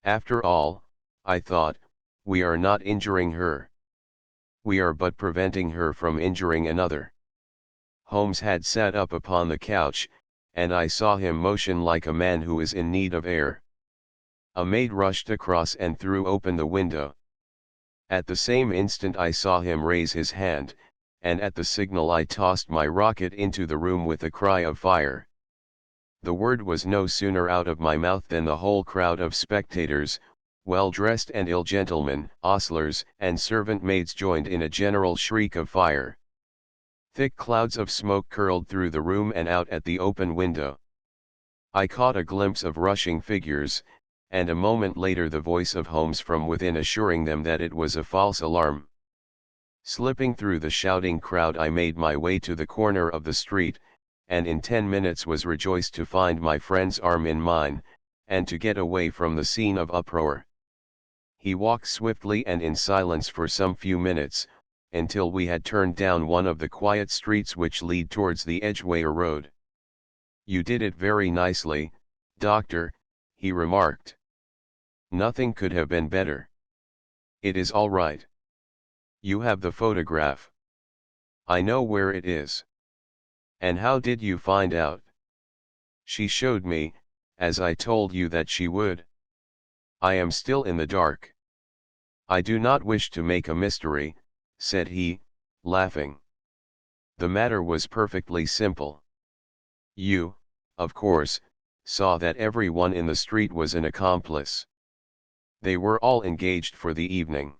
After all, I thought, we are not injuring her. We are but preventing her from injuring another. Holmes had sat up upon the couch, and I saw him motion like a man who is in need of air. A maid rushed across and threw open the window. At the same instant I saw him raise his hand, and at the signal I tossed my rocket into the room with a cry of fire. The word was no sooner out of my mouth than the whole crowd of spectators, well-dressed and ill gentlemen, ostlers, and servant maids joined in a general shriek of fire. Thick clouds of smoke curled through the room and out at the open window. I caught a glimpse of rushing figures, and a moment later the voice of Holmes from within assuring them that it was a false alarm. Slipping through the shouting crowd I made my way to the corner of the street, and in 10 minutes was rejoiced to find my friend's arm in mine, and to get away from the scene of uproar. He walked swiftly and in silence for some few minutes, until we had turned down one of the quiet streets which lead towards the Edgware Road. "You did it very nicely, Doctor," he remarked. "Nothing could have been better. It is all right. You have the photograph. I know where it is." "And how did you find out?" "She showed me, as I told you that she would. I am still in the dark." "I do not wish to make a mystery," said he, laughing. "The matter was perfectly simple. You, of course, saw that every one in the street was an accomplice. They were all engaged for the evening.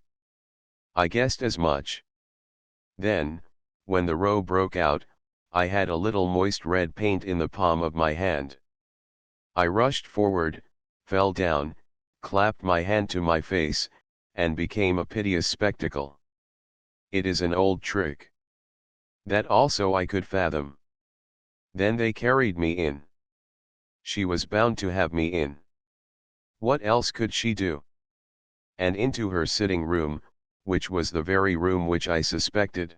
I guessed as much. Then, when the row broke out, I had a little moist red paint in the palm of my hand. I rushed forward, fell down, clapped my hand to my face, and became a piteous spectacle. It is an old trick. That also I could fathom. Then they carried me in. She was bound to have me in. What else could she do? And into her sitting room, which was the very room which I suspected.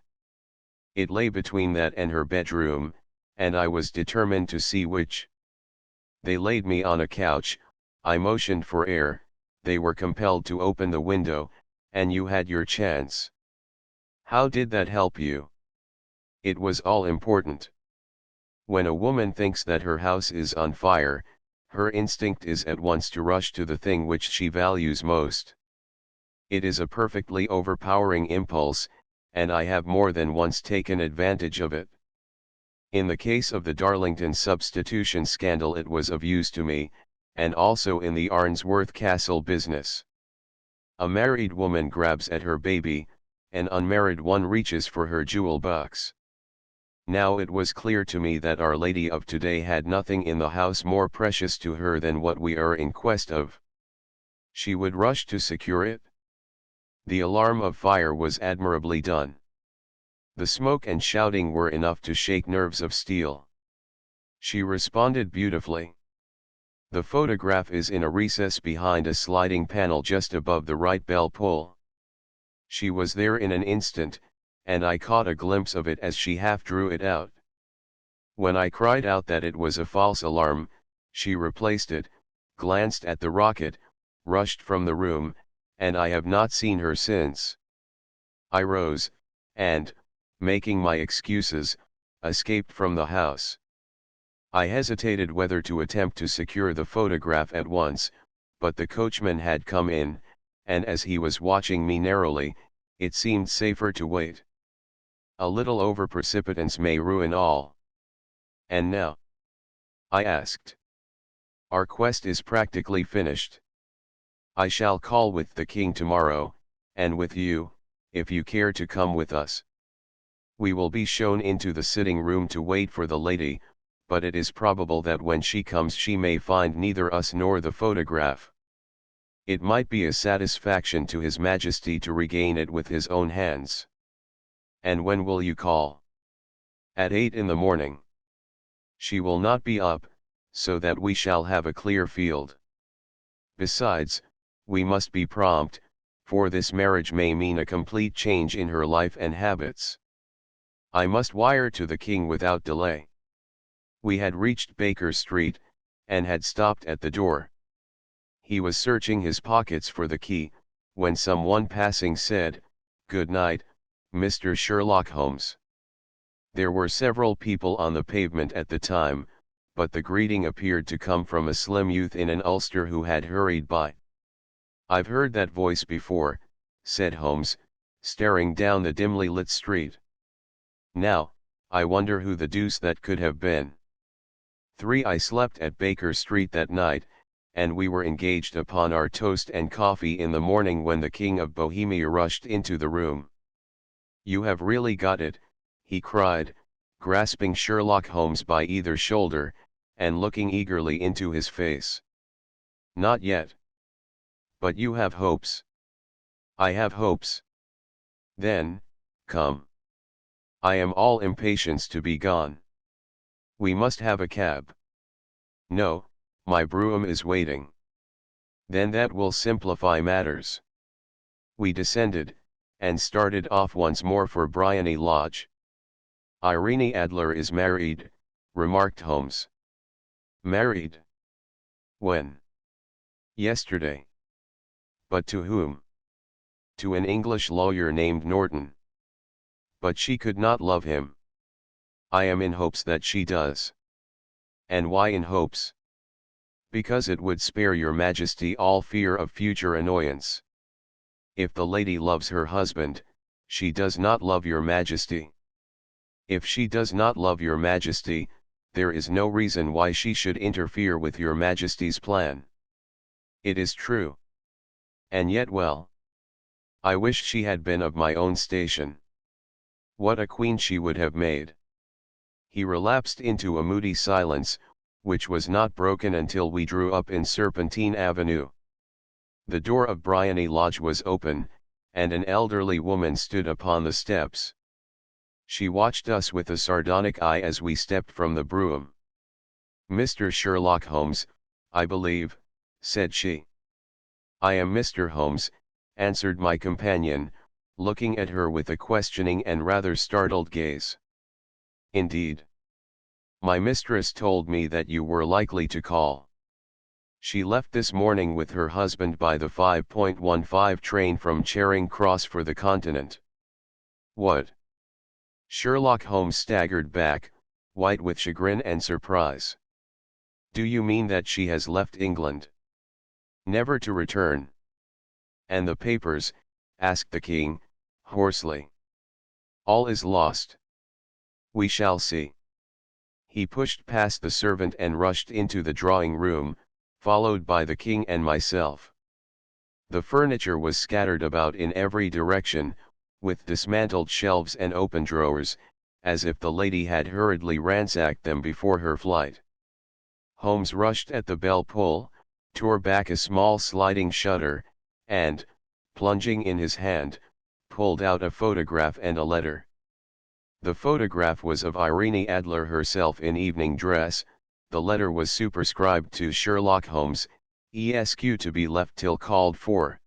It lay between that and her bedroom, and I was determined to see which. They laid me on a couch, I motioned for air, they were compelled to open the window, and you had your chance. How did that help you? It was all important. When a woman thinks that her house is on fire, her instinct is at once to rush to the thing which she values most. It is a perfectly overpowering impulse, and I have more than once taken advantage of it. In the case of the Darlington substitution scandal it was of use to me, and also in the Arnsworth Castle business. A married woman grabs at her baby, an unmarried one reaches for her jewel box. Now it was clear to me that Our Lady of today had nothing in the house more precious to her than what we are in quest of. She would rush to secure it. The alarm of fire was admirably done. The smoke and shouting were enough to shake nerves of steel. She responded beautifully. The photograph is in a recess behind a sliding panel just above the right bell pull. She was there in an instant, and I caught a glimpse of it as she half drew it out. When I cried out that it was a false alarm, she replaced it, glanced at the rocket, rushed from the room, and I have not seen her since. I rose, and, making my excuses, escaped from the house. I hesitated whether to attempt to secure the photograph at once, but the coachman had come in, and as he was watching me narrowly, it seemed safer to wait. A little over-precipitance may ruin all. And now? I asked. Our quest is practically finished. I shall call with the king tomorrow, and with you, if you care to come with us. We will be shown into the sitting room to wait for the lady, but it is probable that when she comes she may find neither us nor the photograph. It might be a satisfaction to His Majesty to regain it with his own hands. And when will you call? At 8 in the morning. She will not be up, so that we shall have a clear field. Besides, we must be prompt, for this marriage may mean a complete change in her life and habits. I must wire to the king without delay. We had reached Baker Street, and had stopped at the door. He was searching his pockets for the key, when someone passing said, "Good night, Mr. Sherlock Holmes." There were several people on the pavement at the time, but the greeting appeared to come from a slim youth in an ulster who had hurried by. "I've heard that voice before," said Holmes, staring down the dimly lit street. "Now, I wonder who the deuce that could have been." I slept at Baker Street that night, and we were engaged upon our toast and coffee in the morning when the King of Bohemia rushed into the room. "You have really got it," he cried, grasping Sherlock Holmes by either shoulder, and looking eagerly into his face. "Not yet. But you have hopes." "I have hopes." "Then, come. I am all impatience to be gone." "We must have a cab." "No, my brougham is waiting." "Then that will simplify matters." We descended, and started off once more for Briony Lodge. "Irene Adler is married," remarked Holmes. "Married? When?" "Yesterday." "But to whom?" "To an English lawyer named Norton." "But she could not love him." "I am in hopes that she does." "And why in hopes?" "Because it would spare your Majesty all fear of future annoyance. If the lady loves her husband, she does not love your Majesty. If she does not love your Majesty, there is no reason why she should interfere with your Majesty's plan." "It is true. And yet well. I wish she had been of my own station. What a queen she would have made. He relapsed into a moody silence, which was not broken until we drew up in Serpentine Avenue. The door of Bryony Lodge was open, and an elderly woman stood upon the steps. She watched us with a sardonic eye as we stepped from the brougham. "Mr. Sherlock Holmes, I believe," said she. "I am Mr. Holmes," answered my companion, looking at her with a questioning and rather startled gaze. "Indeed. My mistress told me that you were likely to call. She left this morning with her husband by the 5:15 train from Charing Cross for the Continent." "What?" Sherlock Holmes staggered back, white with chagrin and surprise. "Do you mean that she has left England? Never to return?" "And the papers?" asked the king, hoarsely. "All is lost." "We shall see." He pushed past the servant and rushed into the drawing room, followed by the king and myself. The furniture was scattered about in every direction, with dismantled shelves and open drawers, as if the lady had hurriedly ransacked them before her flight. Holmes rushed at the bell pull, tore back a small sliding shutter, and, plunging in his hand, pulled out a photograph and a letter. The photograph was of Irene Adler herself in evening dress. The letter was superscribed to Sherlock Holmes, Esq, to be left till called for.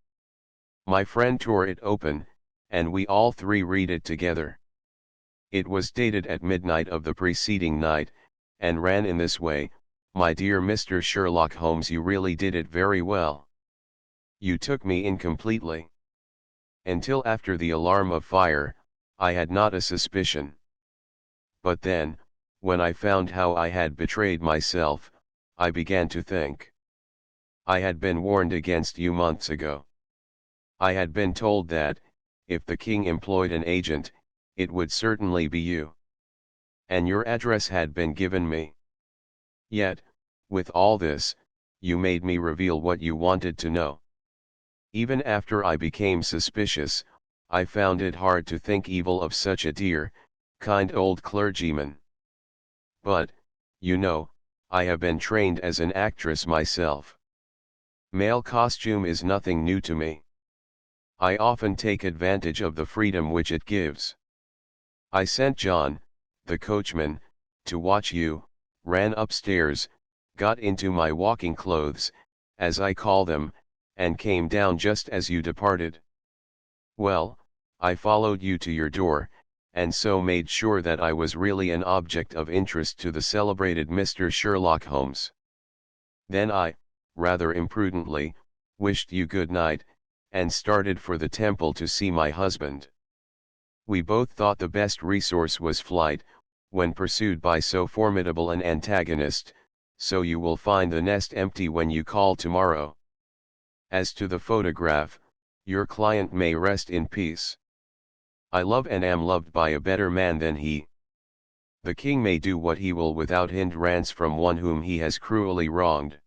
My friend tore it open, and we all three read it together. It was dated at midnight of the preceding night, and ran in this way: "My dear Mr. Sherlock Holmes, you really did it very well. You took me in completely. Until after the alarm of fire, I had not a suspicion. But then, when I found how I had betrayed myself, I began to think. I had been warned against you months ago. I had been told that, if the king employed an agent, it would certainly be you. And your address had been given me. Yet, with all this, you made me reveal what you wanted to know. Even after I became suspicious, I found it hard to think evil of such a dear, kind old clergyman. But, you know, I have been trained as an actress myself. Male costume is nothing new to me. I often take advantage of the freedom which it gives. I sent John, the coachman, to watch you, ran upstairs, got into my walking clothes, as I call them, and came down just as you departed. Well, I followed you to your door, and so made sure that I was really an object of interest to the celebrated Mr. Sherlock Holmes. Then I, rather imprudently, wished you good night, and started for the temple to see my husband. We both thought the best resource was flight, when pursued by so formidable an antagonist, so you will find the nest empty when you call tomorrow. As to the photograph, your client may rest in peace. I love and am loved by a better man than he. The king may do what he will without hindrance from one whom he has cruelly wronged.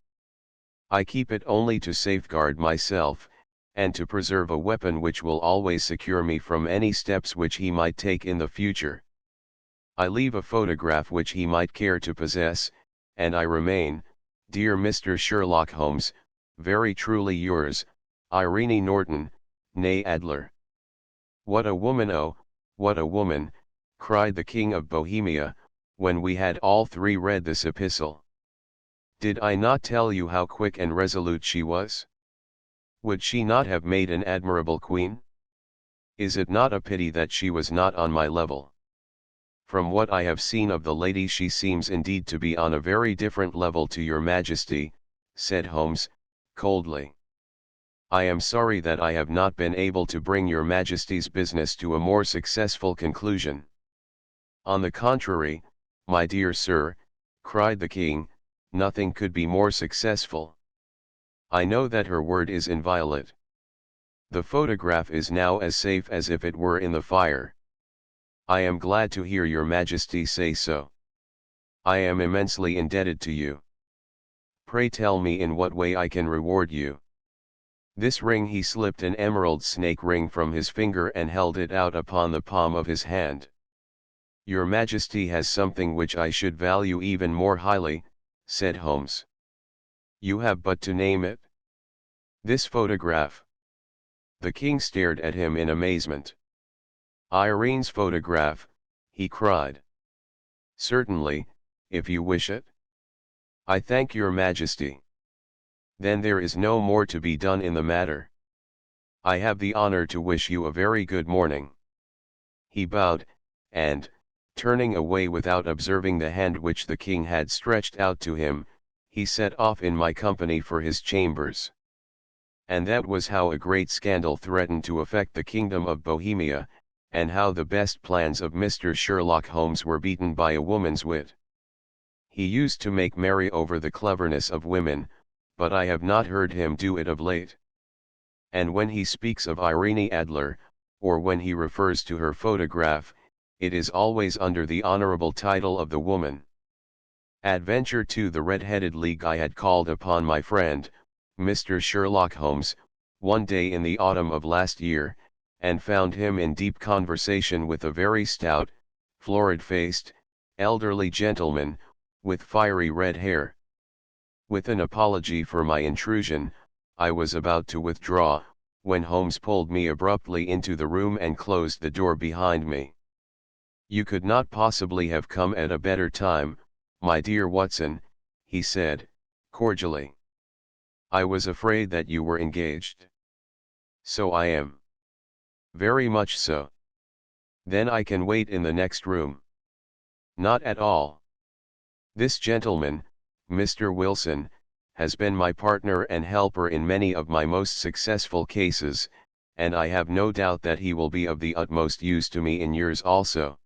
I keep it only to safeguard myself, and to preserve a weapon which will always secure me from any steps which he might take in the future. I leave a photograph which he might care to possess, and I remain, dear Mr. Sherlock Holmes, very truly yours, Irene Norton, née Adler." "What a woman, oh, what a woman," cried the King of Bohemia, when we had all three read this epistle. "Did I not tell you how quick and resolute she was? Would she not have made an admirable queen? Is it not a pity that she was not on my level? From what I have seen of the lady, she seems indeed to be on a very different level to your Majesty," said Holmes, coldly. "I am sorry that I have not been able to bring your Majesty's business to a more successful conclusion." "On the contrary, my dear sir," cried the king, "nothing could be more successful. I know that her word is inviolate. The photograph is now as safe as if it were in the fire. I am glad to hear your Majesty say so. I am immensely indebted to you. Pray tell me in what way I can reward you." This ring he slipped an emerald snake ring from his finger and held it out upon the palm of his hand. "Your Majesty has something which I should value even more highly," said Holmes. "You have but to name it." "This photograph." The king stared at him in amazement. "Irene's photograph," he cried. "Certainly, if you wish it." "I thank your Majesty." "Then there is no more to be done in the matter. I have the honor to wish you a very good morning." He bowed, and, turning away without observing the hand which the king had stretched out to him, he set off in my company for his chambers. And that was how a great scandal threatened to affect the kingdom of Bohemia, and how the best plans of Mr. Sherlock Holmes were beaten by a woman's wit. He used to make merry over the cleverness of women, but I have not heard him do it of late. And when he speaks of Irene Adler, or when he refers to her photograph, it is always under the honorable title of the woman. Adventure to the Red-Headed League. I had called upon my friend, Mr. Sherlock Holmes, one day in the autumn of last year, and found him in deep conversation with a very stout, florid-faced, elderly gentleman, with fiery red hair. With an apology for my intrusion, I was about to withdraw, when Holmes pulled me abruptly into the room and closed the door behind me. "You could not possibly have come at a better time, my dear Watson," he said, cordially. "I was afraid that you were engaged." "So I am." "Very much so." "Then I can wait in the next room." "Not at all. This gentleman, Mr. Wilson, has been my partner and helper in many of my most successful cases, and I have no doubt that he will be of the utmost use to me in yours also."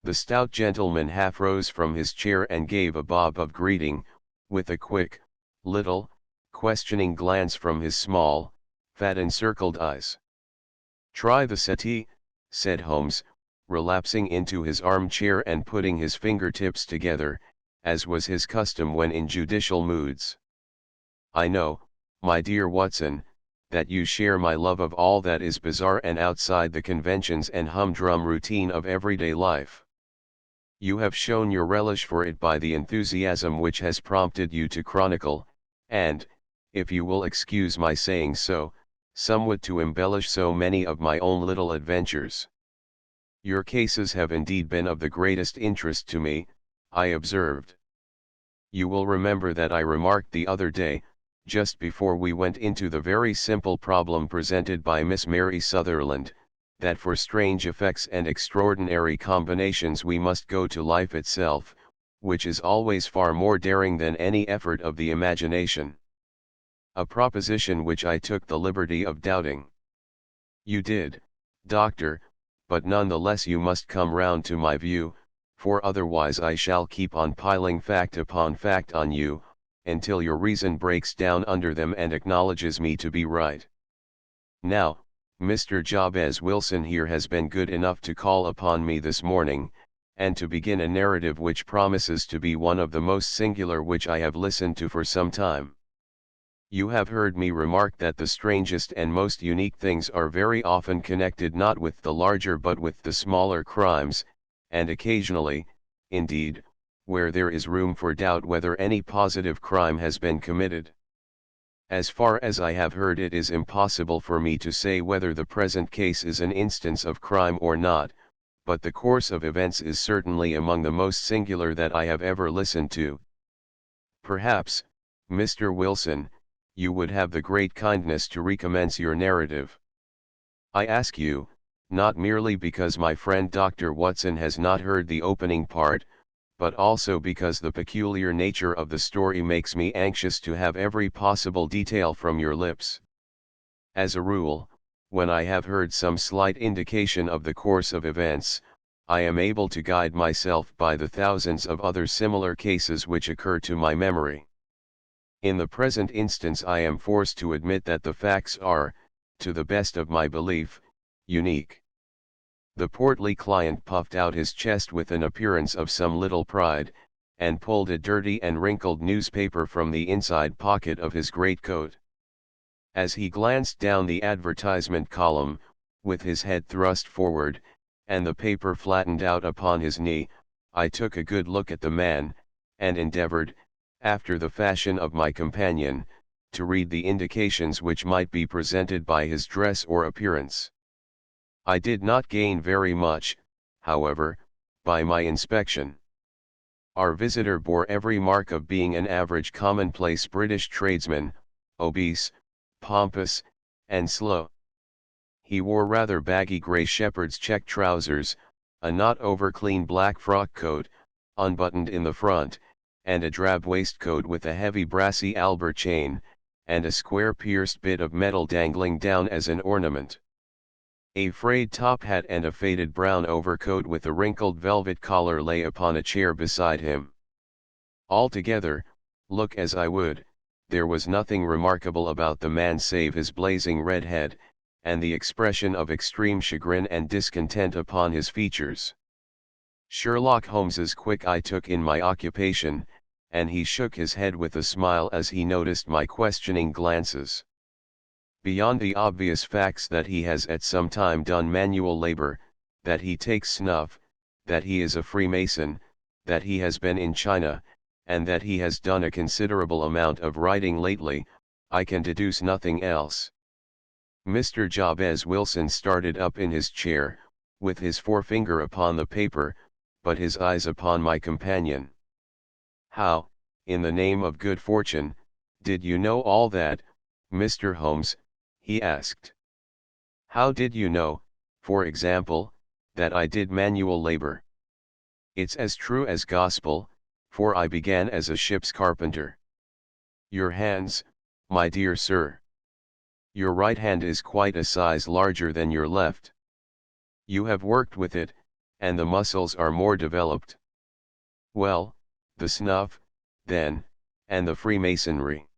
The stout gentleman half rose from his chair and gave a bob of greeting, with a quick, little, questioning glance from his small, fat encircled eyes. "Try the settee," said Holmes, relapsing into his armchair and putting his fingertips together, as was his custom when in judicial moods. "I know, my dear Watson, that you share my love of all that is bizarre and outside the conventions and humdrum routine of everyday life. You have shown your relish for it by the enthusiasm which has prompted you to chronicle, and, if you will excuse my saying so, somewhat to embellish so many of my own little adventures. Your cases have indeed been of the greatest interest to me," I observed. "You will remember that I remarked the other day, just before we went into the very simple problem presented by Miss Mary Sutherland, that for strange effects and extraordinary combinations we must go to life itself, which is always far more daring than any effort of the imagination. A proposition which I took the liberty of doubting." "You did, Doctor, but none the less you must come round to my view, for otherwise I shall keep on piling fact upon fact on you, until your reason breaks down under them and acknowledges me to be right. Now, Mr. Jabez Wilson here has been good enough to call upon me this morning, and to begin a narrative which promises to be one of the most singular which I have listened to for some time. You have heard me remark that the strangest and most unique things are very often connected not with the larger but with the smaller crimes, and occasionally, indeed, where there is room for doubt whether any positive crime has been committed. As far as I have heard, it is impossible for me to say whether the present case is an instance of crime or not, but the course of events is certainly among the most singular that I have ever listened to. Perhaps, Mr. Wilson, you would have the great kindness to recommence your narrative. I ask you, not merely because my friend Dr. Watson has not heard the opening part, but also because the peculiar nature of the story makes me anxious to have every possible detail from your lips. As a rule, when I have heard some slight indication of the course of events, I am able to guide myself by the thousands of other similar cases which occur to my memory. In the present instance I am forced to admit that the facts are, to the best of my belief, unique." The portly client puffed out his chest with an appearance of some little pride, and pulled a dirty and wrinkled newspaper from the inside pocket of his greatcoat. As he glanced down the advertisement column, with his head thrust forward, and the paper flattened out upon his knee, I took a good look at the man, and endeavored, after the fashion of my companion, to read the indications which might be presented by his dress or appearance. I did not gain very much, however, by my inspection. Our visitor bore every mark of being an average commonplace British tradesman, obese, pompous, and slow. He wore rather baggy grey shepherd's check trousers, a not over-clean black frock coat, unbuttoned in the front, and a drab waistcoat with a heavy brassy Albert chain, and a square pierced bit of metal dangling down as an ornament. A frayed top hat and a faded brown overcoat with a wrinkled velvet collar lay upon a chair beside him. Altogether, look as I would, there was nothing remarkable about the man save his blazing red head, and the expression of extreme chagrin and discontent upon his features. Sherlock Holmes's quick eye took in my occupation, and he shook his head with a smile as he noticed my questioning glances. Beyond the obvious facts that he has at some time done manual labor, that he takes snuff, that he is a Freemason, that he has been in China, and that he has done a considerable amount of writing lately, I can deduce nothing else. Mr. Jabez Wilson started up in his chair, with his forefinger upon the paper, but his eyes upon my companion. "How, in the name of good fortune, did you know all that, Mr. Holmes?" he asked. "How did you know, for example, that I did manual labor?" "It's as true as gospel, for I began as a ship's carpenter." "Your hands, my dear sir. Your right hand is quite a size larger than your left. You have worked with it, and the muscles are more developed. Well, the snuff, then, and the Freemasonry.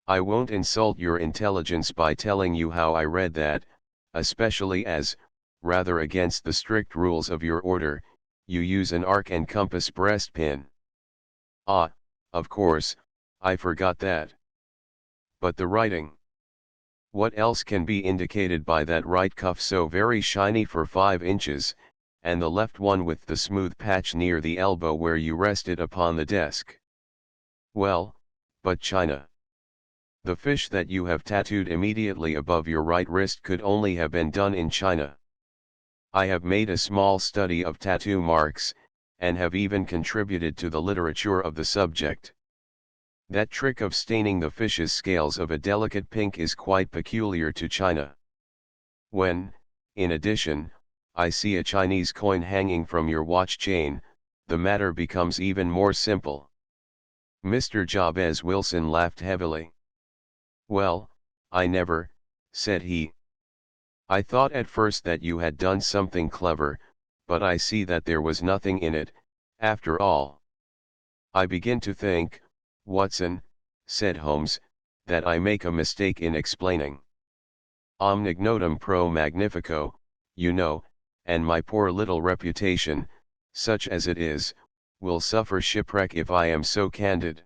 I won't insult your intelligence by telling you how I read that, especially as, rather against the strict rules of your order, you use an arc and compass breastpin." "Ah, of course, I forgot that. But the writing. What else can be indicated by that right cuff so very shiny for 5 inches, and the left one with the smooth patch near the elbow where you rested upon the desk?" "Well, but China. The fish that you have tattooed immediately above your right wrist could only have been done in China. I have made a small study of tattoo marks, and have even contributed to the literature of the subject. That trick of staining the fish's scales of a delicate pink is quite peculiar to China. When, in addition, I see a Chinese coin hanging from your watch chain, the matter becomes even more simple." Mr. Jabez Wilson laughed heavily. "Well, I never," said he. "I thought at first that you had done something clever, but I see that there was nothing in it, after all." "I begin to think, Watson," said Holmes, "that I make a mistake in explaining. Omnignotum pro magnifico, you know, and my poor little reputation, such as it is, will suffer shipwreck if I am so candid.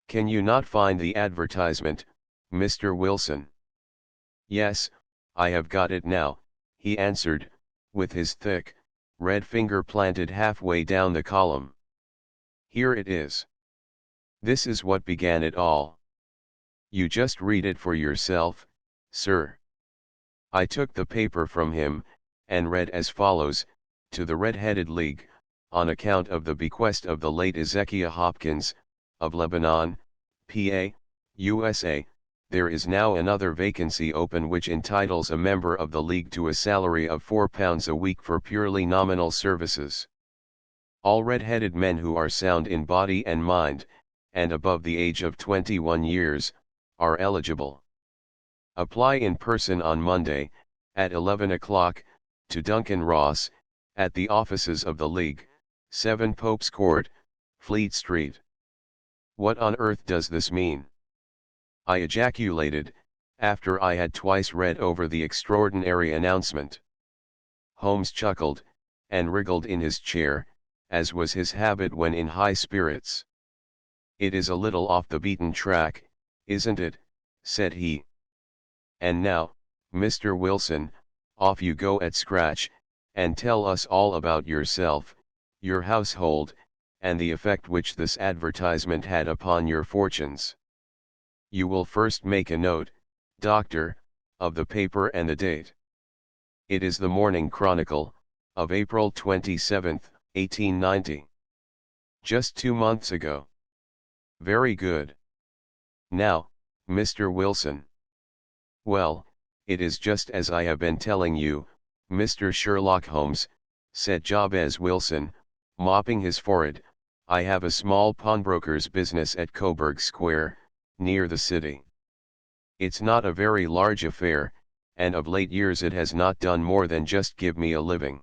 Can you not find the advertisement, Mr. Wilson?" "Yes, I have got it now," he answered, with his thick, red finger planted halfway down the column. "Here it is. This is what began it all. You just read it for yourself, sir." I took the paper from him, and read as follows: "To the Red-Headed League, on account of the bequest of the late Ezekiah Hopkins, of Lebanon, PA, USA, there is now another vacancy open which entitles a member of the League to a salary of £4 a week for purely nominal services. All red-headed men who are sound in body and mind, and above the age of 21 years, are eligible. Apply in person on Monday, at 11 o'clock, to Duncan Ross, at the offices of the League, 7 Pope's Court, Fleet Street." "What on earth does this mean?" I ejaculated, after I had twice read over the extraordinary announcement. Holmes chuckled, and wriggled in his chair, as was his habit when in high spirits. "It is a little off the beaten track, isn't it?" said he. And now, Mr. Wilson, off you go at scratch, and tell us all about yourself, your household, and the effect which this advertisement had upon your fortunes. You will first make a note, Doctor, of the paper and the date. It is the Morning Chronicle, of April 27, 1890. Just 2 months ago. Very good. Now, Mr. Wilson. Well, it is just as I have been telling you, Mr. Sherlock Holmes, said Jabez Wilson, mopping his forehead. I have a small pawnbroker's business at Coburg Square, near the city. It's not a very large affair, and of late years it has not done more than just give me a living.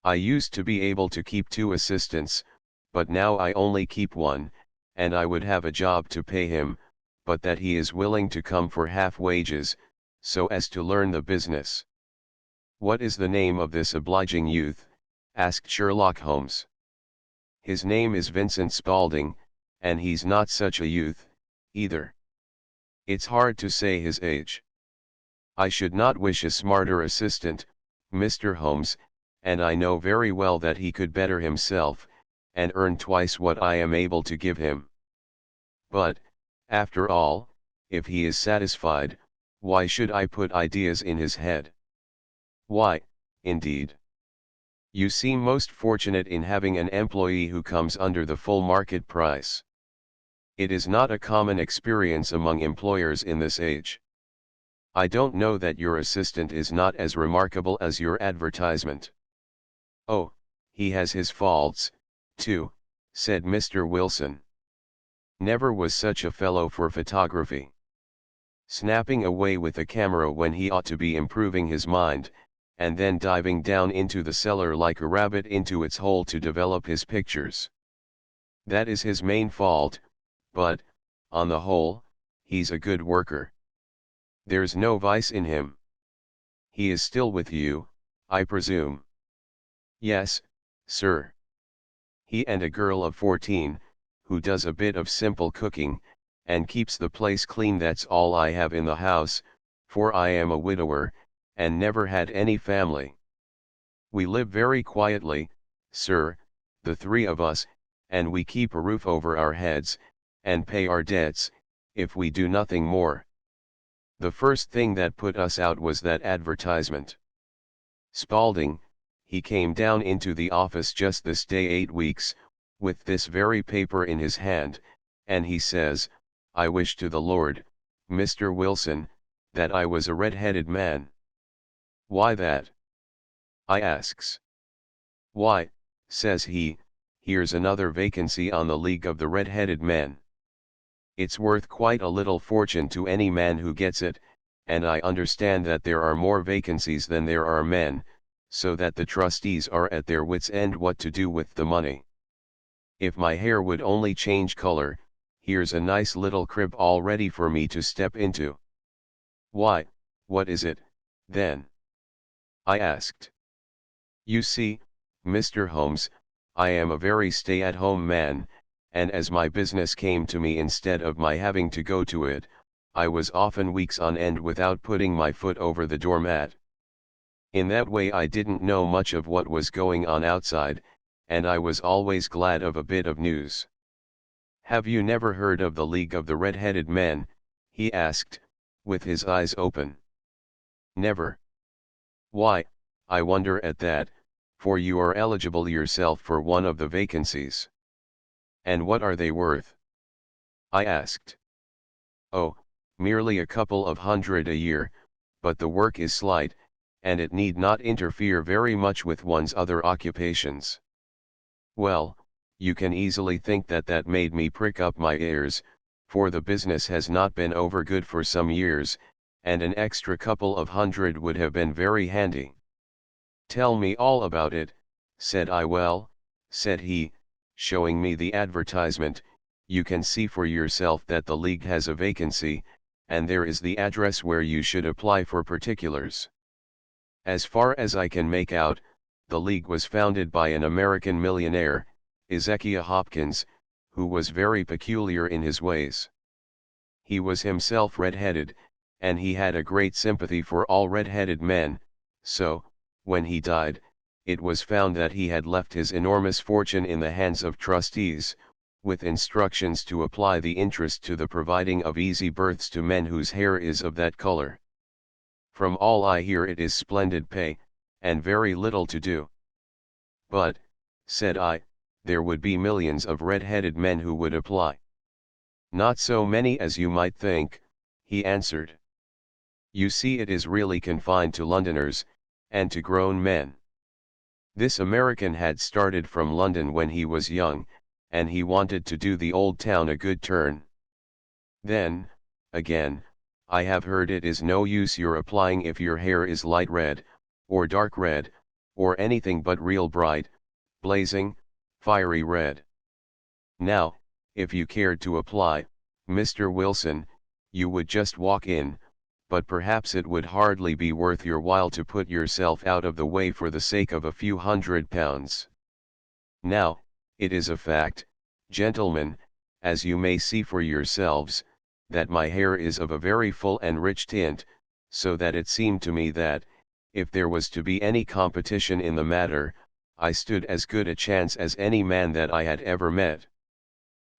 I used to be able to keep 2 assistants, but now I only keep 1, and I would have a job to pay him, but that he is willing to come for half wages, so as to learn the business. What is the name of this obliging youth? Asked Sherlock Holmes. His name is Vincent Spaulding, and he's not such a youth, either. It's hard to say his age. I should not wish a smarter assistant, Mr. Holmes, and I know very well that he could better himself, and earn twice what I am able to give him. But, after all, if he is satisfied, why should I put ideas in his head? Why, indeed. You seem most fortunate in having an employee who comes under the full market price. It is not a common experience among employers in this age. I don't know that your assistant is not as remarkable as your advertisement. Oh, he has his faults, too, said Mr. Wilson. Never was such a fellow for photography. Snapping away with the camera when he ought to be improving his mind, and then diving down into the cellar like a rabbit into its hole to develop his pictures. That is his main fault, but, on the whole, he's a good worker. There's no vice in him. He is still with you, I presume. Yes, sir. He and a girl of 14, who does a bit of simple cooking, and keeps the place clean. That's all I have in the house, for I am a widower, and never had any family. We live very quietly, sir, the 3 of us, and we keep a roof over our heads, and pay our debts, if we do nothing more. The first thing that put us out was that advertisement. Spaulding, he came down into the office just this day 8 weeks, with this very paper in his hand, and he says, I wish to the Lord, Mr. Wilson, that I was a red-headed man. Why that? I asks. Why, says he, here's another vacancy on the League of the Red-Headed Men. It's worth quite a little fortune to any man who gets it, and I understand that there are more vacancies than there are men, so that the trustees are at their wits' end what to do with the money. If my hair would only change color, here's a nice little crib all ready for me to step into. Why, what is it, then? I asked. You see, Mr. Holmes, I am a very stay-at-home man, and as my business came to me instead of my having to go to it, I was often weeks on end without putting my foot over the doormat. In that way I didn't know much of what was going on outside, and I was always glad of a bit of news. Have you never heard of the League of the Red-Headed Men? He asked, with his eyes open. Never. Why, I wonder at that, for you are eligible yourself for one of the vacancies. And what are they worth? I asked. Oh, merely a couple of hundred a year, but the work is slight, and it need not interfere very much with one's other occupations. Well, you can easily think that that made me prick up my ears, for the business has not been over good for some years, and an extra couple of hundred would have been very handy. Tell me all about it, said I. Well, said he, showing me the advertisement, you can see for yourself that the League has a vacancy, and there is the address where you should apply for particulars. As far as I can make out, the League was founded by an American millionaire, Ezekiah Hopkins, who was very peculiar in his ways. He was himself red-headed, and he had a great sympathy for all red-headed men, so, when he died, it was found that he had left his enormous fortune in the hands of trustees, with instructions to apply the interest to the providing of easy berths to men whose hair is of that color. From all I hear it is splendid pay, and very little to do. But, said I, there would be millions of red-headed men who would apply. Not so many as you might think, he answered. You see, it is really confined to Londoners, and to grown men. This American had started from London when he was young, and he wanted to do the old town a good turn. Then, again, I have heard it is no use your applying if your hair is light red, or dark red, or anything but real bright, blazing, fiery red. Now, if you cared to apply, Mr. Wilson, you would just walk in, but perhaps it would hardly be worth your while to put yourself out of the way for the sake of a few £100. Now, it is a fact, gentlemen, as you may see for yourselves, that my hair is of a very full and rich tint, so that it seemed to me that, if there was to be any competition in the matter, I stood as good a chance as any man that I had ever met.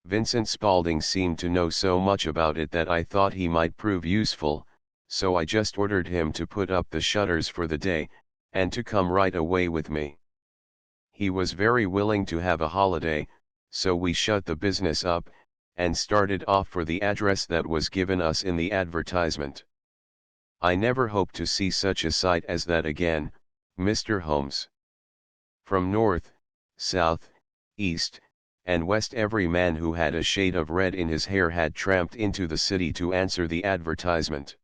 Vincent Spaulding seemed to know so much about it that I thought he might prove useful, so I just ordered him to put up the shutters for the day, and to come right away with me. He was very willing to have a holiday, so we shut the business up, and started off for the address that was given us in the advertisement. I never hope to see such a sight as that again, Mr. Holmes. From north, south, east, and west every man who had a shade of red in his hair had tramped into the city to answer the advertisement.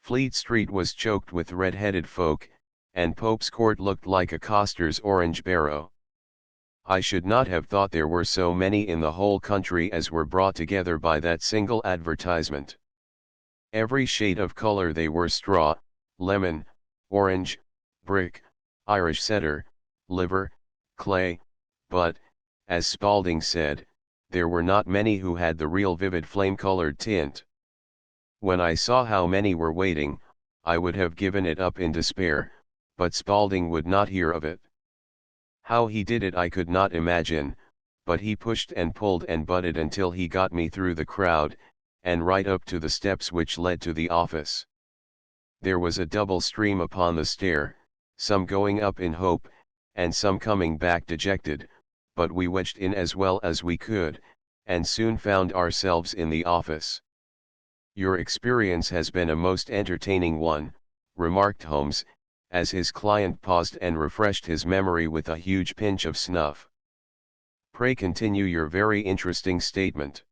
Fleet Street was choked with red-headed folk, and Pope's Court looked like a coster's orange barrow. I should not have thought there were so many in the whole country as were brought together by that single advertisement. Every shade of color they were: straw, lemon, orange, brick, Irish setter, liver, clay, but, as Spaulding said, there were not many who had the real vivid flame-colored tint. When I saw how many were waiting, I would have given it up in despair, but Spaulding would not hear of it. How he did it I could not imagine, but he pushed and pulled and butted until he got me through the crowd, and right up to the steps which led to the office. There was a double stream upon the stair, some going up in hope, and some coming back dejected, but we wedged in as well as we could, and soon found ourselves in the office. Your experience has been a most entertaining one, remarked Holmes, as his client paused and refreshed his memory with a huge pinch of snuff. Pray continue your very interesting statement.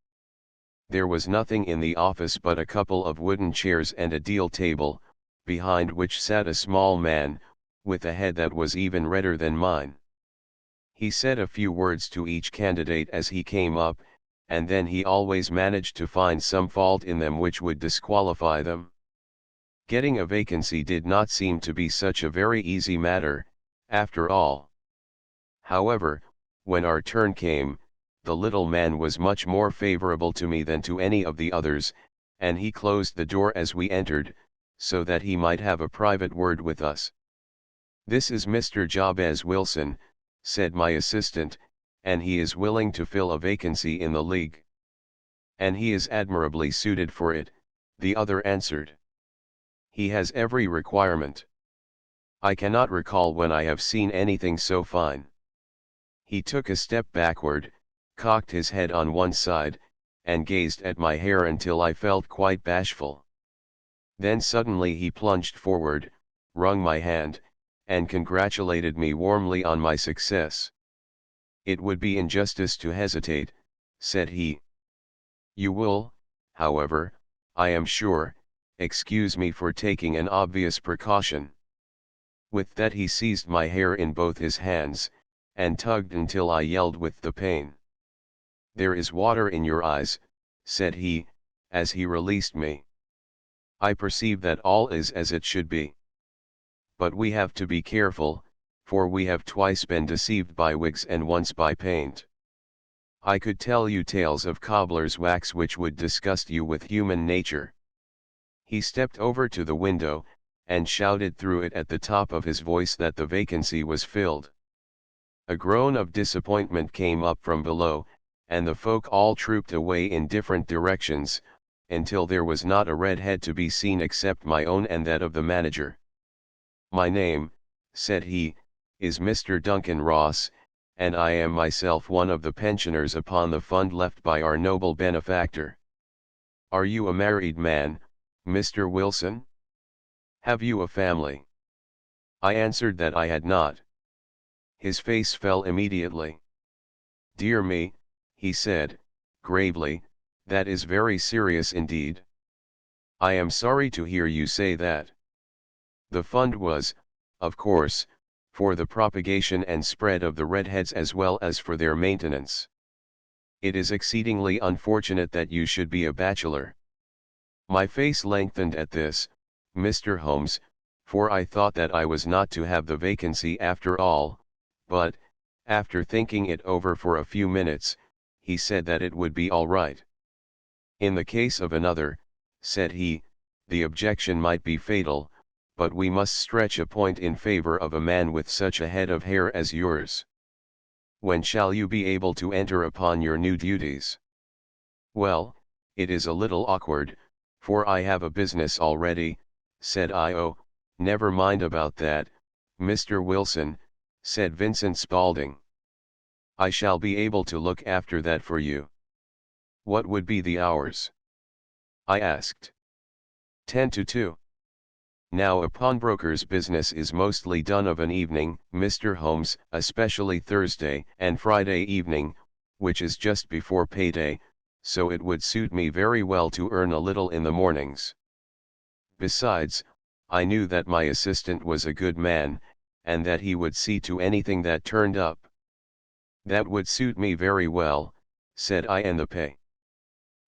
There was nothing in the office but a couple of wooden chairs and a deal table, behind which sat a small man, with a head that was even redder than mine. He said a few words to each candidate as he came up, and then he always managed to find some fault in them which would disqualify them. Getting a vacancy did not seem to be such a very easy matter, after all. However, when our turn came, the little man was much more favorable to me than to any of the others, and he closed the door as we entered, so that he might have a private word with us. "This is Mr. Jabez Wilson," said my assistant, "and he is willing to fill a vacancy in the League." "And he is admirably suited for it," the other answered. "He has every requirement. I cannot recall when I have seen anything so fine." He took a step backward, cocked his head on one side, and gazed at my hair until I felt quite bashful. Then suddenly he plunged forward, wrung my hand, and congratulated me warmly on my success. "It would be injustice to hesitate," said he. "You will, however, I am sure, excuse me for taking an obvious precaution." With that he seized my hair in both his hands, and tugged until I yelled with the pain. "There is water in your eyes," said he, as he released me. "I perceive that all is as it should be. But we have to be careful, for we have twice been deceived by wigs and once by paint. I could tell you tales of cobbler's wax which would disgust you with human nature." He stepped over to the window, and shouted through it at the top of his voice that the vacancy was filled. A groan of disappointment came up from below, and the folk all trooped away in different directions, until there was not a red head to be seen except my own and that of the manager. "My name," said he, "is Mr. Duncan Ross, and I am myself one of the pensioners upon the fund left by our noble benefactor. Are you a married man, Mr. Wilson? Have you a family?" I answered that I had not. His face fell immediately. "Dear me," he said, gravely, "that is very serious indeed. I am sorry to hear you say that. The fund was, of course, for the propagation and spread of the redheads as well as for their maintenance. It is exceedingly unfortunate that you should be a bachelor." My face lengthened at this, Mr. Holmes, for I thought that I was not to have the vacancy after all, but, after thinking it over for a few minutes, he said that it would be all right. "In the case of another," said he, "the objection might be fatal, but we must stretch a point in favor of a man with such a head of hair as yours. When shall you be able to enter upon your new duties?" "Well, it is a little awkward, for I have a business already," said I. "Oh, never mind about that, Mr. Wilson," said Vincent Spaulding. "I shall be able to look after that for you." "What would be the hours?" I asked. 10 to 2. "Now a pawnbroker's business is mostly done of an evening, Mr. Holmes, especially Thursday and Friday evening, which is just before payday, so it would suit me very well to earn a little in the mornings. Besides, I knew that my assistant was a good man, and that he would see to anything that turned up." "That would suit me very well," said I. "And the pay?"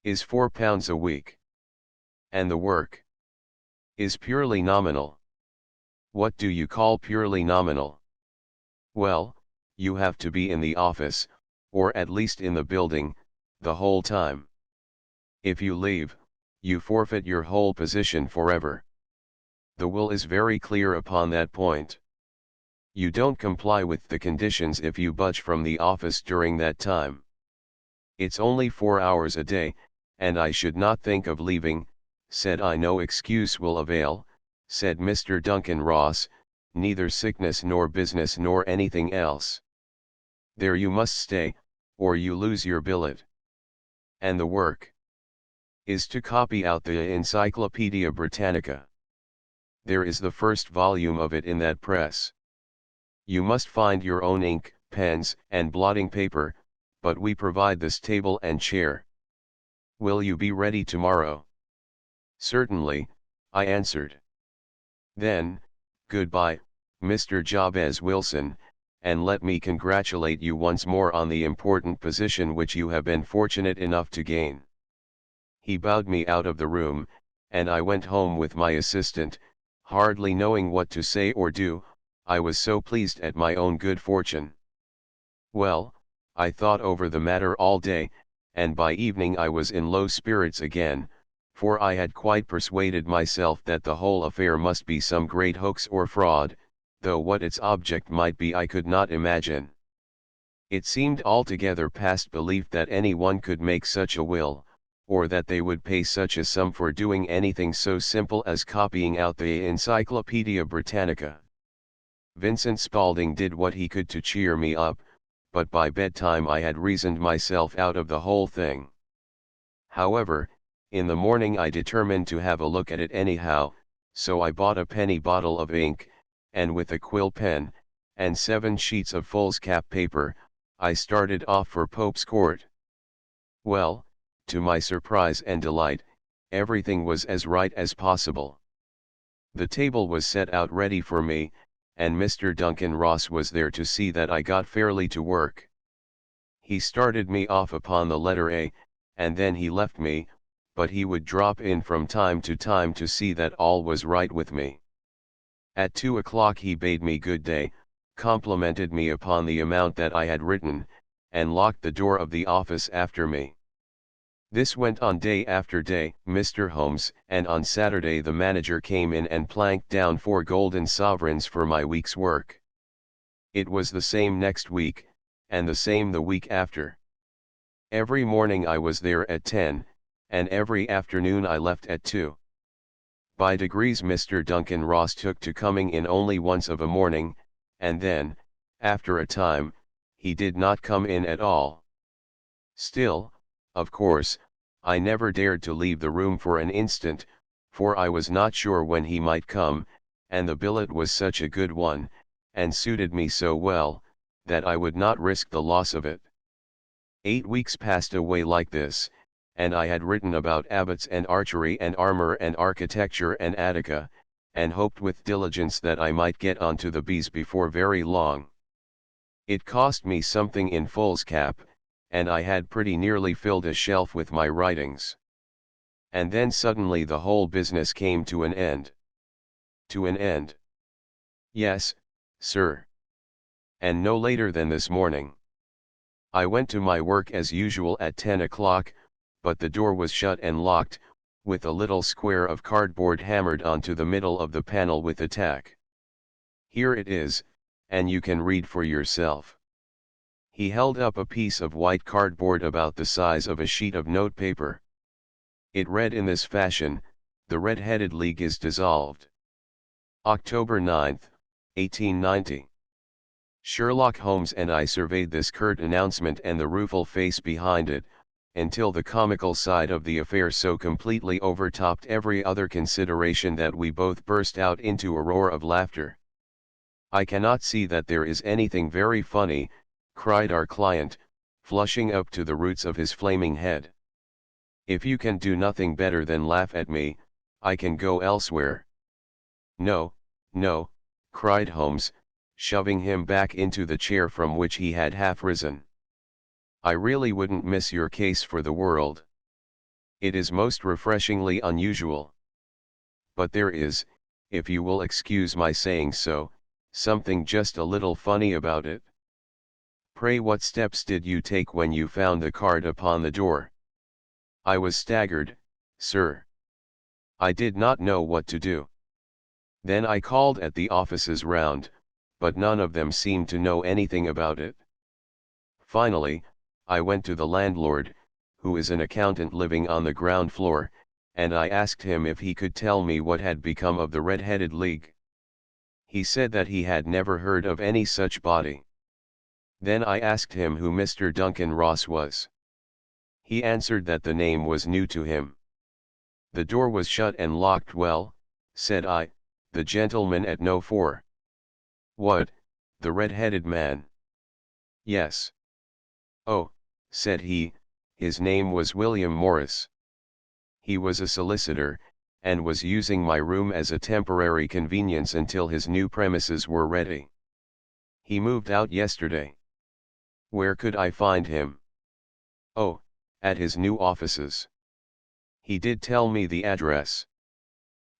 "Is £4 a week." "And the work?" "Is purely nominal." "What do you call purely nominal?" "Well, you have to be in the office, or at least in the building, the whole time. If you leave, you forfeit your whole position forever. The will is very clear upon that point. You don't comply with the conditions if you budge from the office during that time. It's only 4 hours a day, and I should not think of leaving," said I. "No excuse will avail," said Mr. Duncan Ross, "neither sickness nor business nor anything else. There you must stay, or you lose your billet." "And the work?" "Is to copy out the Encyclopedia Britannica. There is the first volume of it in that press. You must find your own ink, pens, and blotting paper, but we provide this table and chair. Will you be ready tomorrow?" "Certainly," I answered. "Then, goodbye, Mr. Jabez Wilson, and let me congratulate you once more on the important position which you have been fortunate enough to gain." He bowed me out of the room, and I went home with my assistant, hardly knowing what to say or do, I was so pleased at my own good fortune. Well, I thought over the matter all day, and by evening I was in low spirits again, for I had quite persuaded myself that the whole affair must be some great hoax or fraud, though what its object might be I could not imagine. It seemed altogether past belief that any one could make such a will, or that they would pay such a sum for doing anything so simple as copying out the Encyclopedia Britannica. Vincent Spaulding did what he could to cheer me up, but by bedtime I had reasoned myself out of the whole thing. However, in the morning I determined to have a look at it anyhow, so I bought a penny bottle of ink, and with a quill pen, and 7 sheets of foolscap paper, I started off for Pope's Court. Well, to my surprise and delight, everything was as right as possible. The table was set out ready for me, and Mr. Duncan Ross was there to see that I got fairly to work. He started me off upon the letter A, and then he left me, but he would drop in from time to time to see that all was right with me. At 2 o'clock he bade me good day, complimented me upon the amount that I had written, and locked the door of the office after me. This went on day after day, Mr. Holmes, and on Saturday the manager came in and planked down 4 golden sovereigns for my week's work. It was the same next week, and the same the week after. Every morning I was there at 10, and every afternoon I left at 2. By degrees Mr. Duncan Ross took to coming in only once of a morning, and then, after a time, he did not come in at all. Still, of course, I never dared to leave the room for an instant, for I was not sure when he might come, and the billet was such a good one, and suited me so well, that I would not risk the loss of it. 8 weeks passed away like this, and I had written about abbots and archery and armor and architecture and Attica, and hoped with diligence that I might get on to the bees before very long. It cost me something in foolscap, and I had pretty nearly filled a shelf with my writings. And then suddenly the whole business came to an end. To an end? Yes, sir. And no later than this morning. I went to my work as usual at 10 o'clock, but the door was shut and locked, with a little square of cardboard hammered onto the middle of the panel with a tack. Here it is, and you can read for yourself. He held up a piece of white cardboard about the size of a sheet of notepaper. It read in this fashion: "The Red-Headed League is dissolved. October 9, 1890. Sherlock Holmes and I surveyed this curt announcement and the rueful face behind it, until the comical side of the affair so completely overtopped every other consideration that we both burst out into a roar of laughter. I cannot see that there is anything very funny," cried our client, flushing up to the roots of his flaming head. "If you can do nothing better than laugh at me, I can go elsewhere." "No, no," cried Holmes, shoving him back into the chair from which he had half risen. "I really wouldn't miss your case for the world. It is most refreshingly unusual. But there is, if you will excuse my saying so, something just a little funny about it. Pray what steps did you take when you found the card upon the door?" "I was staggered, sir. I did not know what to do. Then I called at the offices round, but none of them seemed to know anything about it. Finally, I went to the landlord, who is an accountant living on the ground floor, and I asked him if he could tell me what had become of the Red-Headed League. He said that he had never heard of any such body. Then I asked him who Mr. Duncan Ross was. He answered that the name was new to him. The door was shut and locked. "Well," said I, "the gentleman at No. 4. "What, the red-headed man?" "Yes." "Oh," said he, "his name was William Morris. He was a solicitor, and was using my room as a temporary convenience until his new premises were ready. He moved out yesterday." "Where could I find him?" "Oh, at his new offices. He did tell me the address."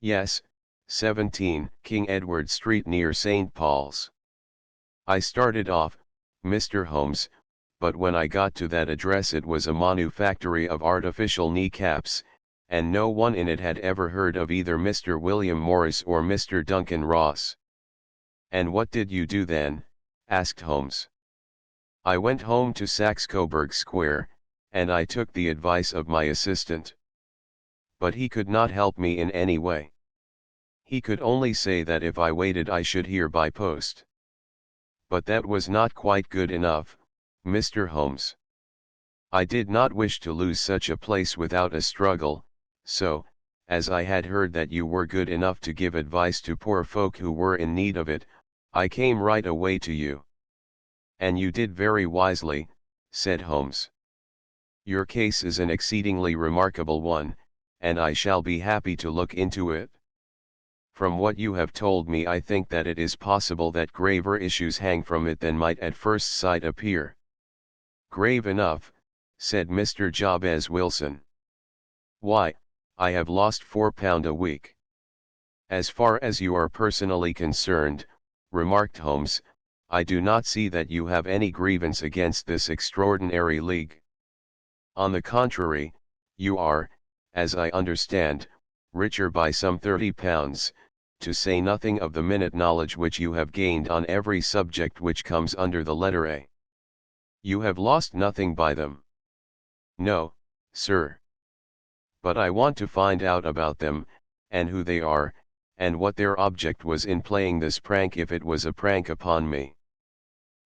"Yes, 17 King Edward Street near St. Paul's." I started off, Mr. Holmes, but when I got to that address it was a manufactory of artificial kneecaps, and no one in it had ever heard of either Mr. William Morris or Mr. Duncan Ross. "And what did you do then?" asked Holmes. "I went home to Saxe-Coburg Square, and I took the advice of my assistant. But he could not help me in any way. He could only say that if I waited I should hear by post. But that was not quite good enough, Mr. Holmes. I did not wish to lose such a place without a struggle, so, as I had heard that you were good enough to give advice to poor folk who were in need of it, I came right away to you." "And you did very wisely," said Holmes. "Your case is an exceedingly remarkable one, and I shall be happy to look into it. From what you have told me I think that it is possible that graver issues hang from it than might at first sight appear." "Grave enough," said Mr. Jabez Wilson. "Why, I have lost £4 a week." "As far as you are personally concerned," remarked Holmes, "I do not see that you have any grievance against this extraordinary league. On the contrary, You are, as I understand, richer by some 30 pounds, to say nothing of the minute knowledge which you have gained on every subject which comes under the letter A. You have lost nothing by them. No, sir. But I want to find out about them, and who they are, and what their object was in playing this prank, if it was a prank upon me.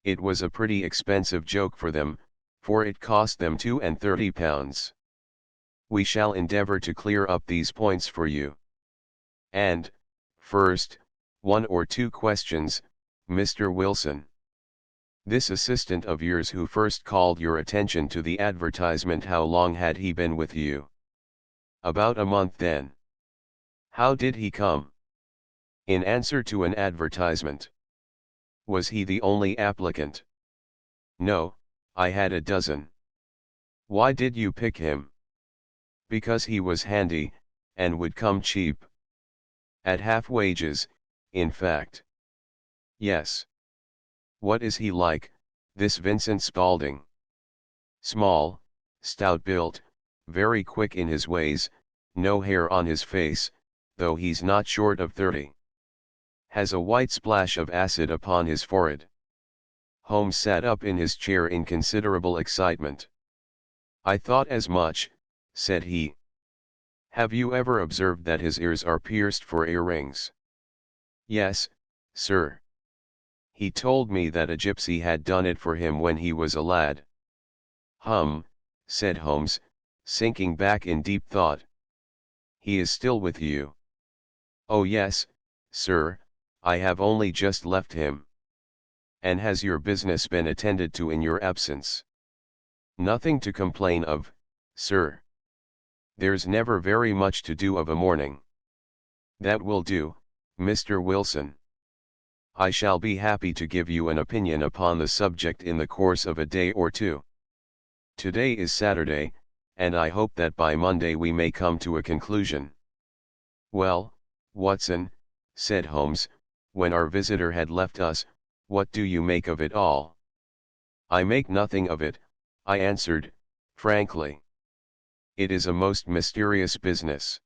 It was a pretty expensive joke for them, for it cost them £32. We shall endeavour to clear up these points for you. And, first, one or two questions, Mr. Wilson. This assistant of yours who first called your attention to the advertisement, how long had he been with you? About a month then. How did he come? In answer to an advertisement. Was he the only applicant? No, I had a dozen. Why did you pick him? Because he was handy, and would come cheap. At half wages, in fact. Yes. What is he like, this Vincent Spaulding? Small, stout-built, very quick in his ways, no hair on his face, though he's not short of 30. Has a white splash of acid upon his forehead. Holmes sat up in his chair in considerable excitement. I thought as much, said he. Have you ever observed that his ears are pierced for earrings? Yes, sir. He told me that a gypsy had done it for him when he was a lad. Said Holmes, sinking back in deep thought. He is still with you? Oh yes, sir, I have only just left him. And has your business been attended to in your absence? Nothing to complain of, sir. There's never very much to do of a morning. That will do, Mr. Wilson. I shall be happy to give you an opinion upon the subject in the course of a day or two. Today is Saturday, and I hope that by Monday we may come to a conclusion. Well, Watson, said Holmes, when our visitor had left us, what do you make of it all? I make nothing of it, I answered, frankly. It is a most mysterious business.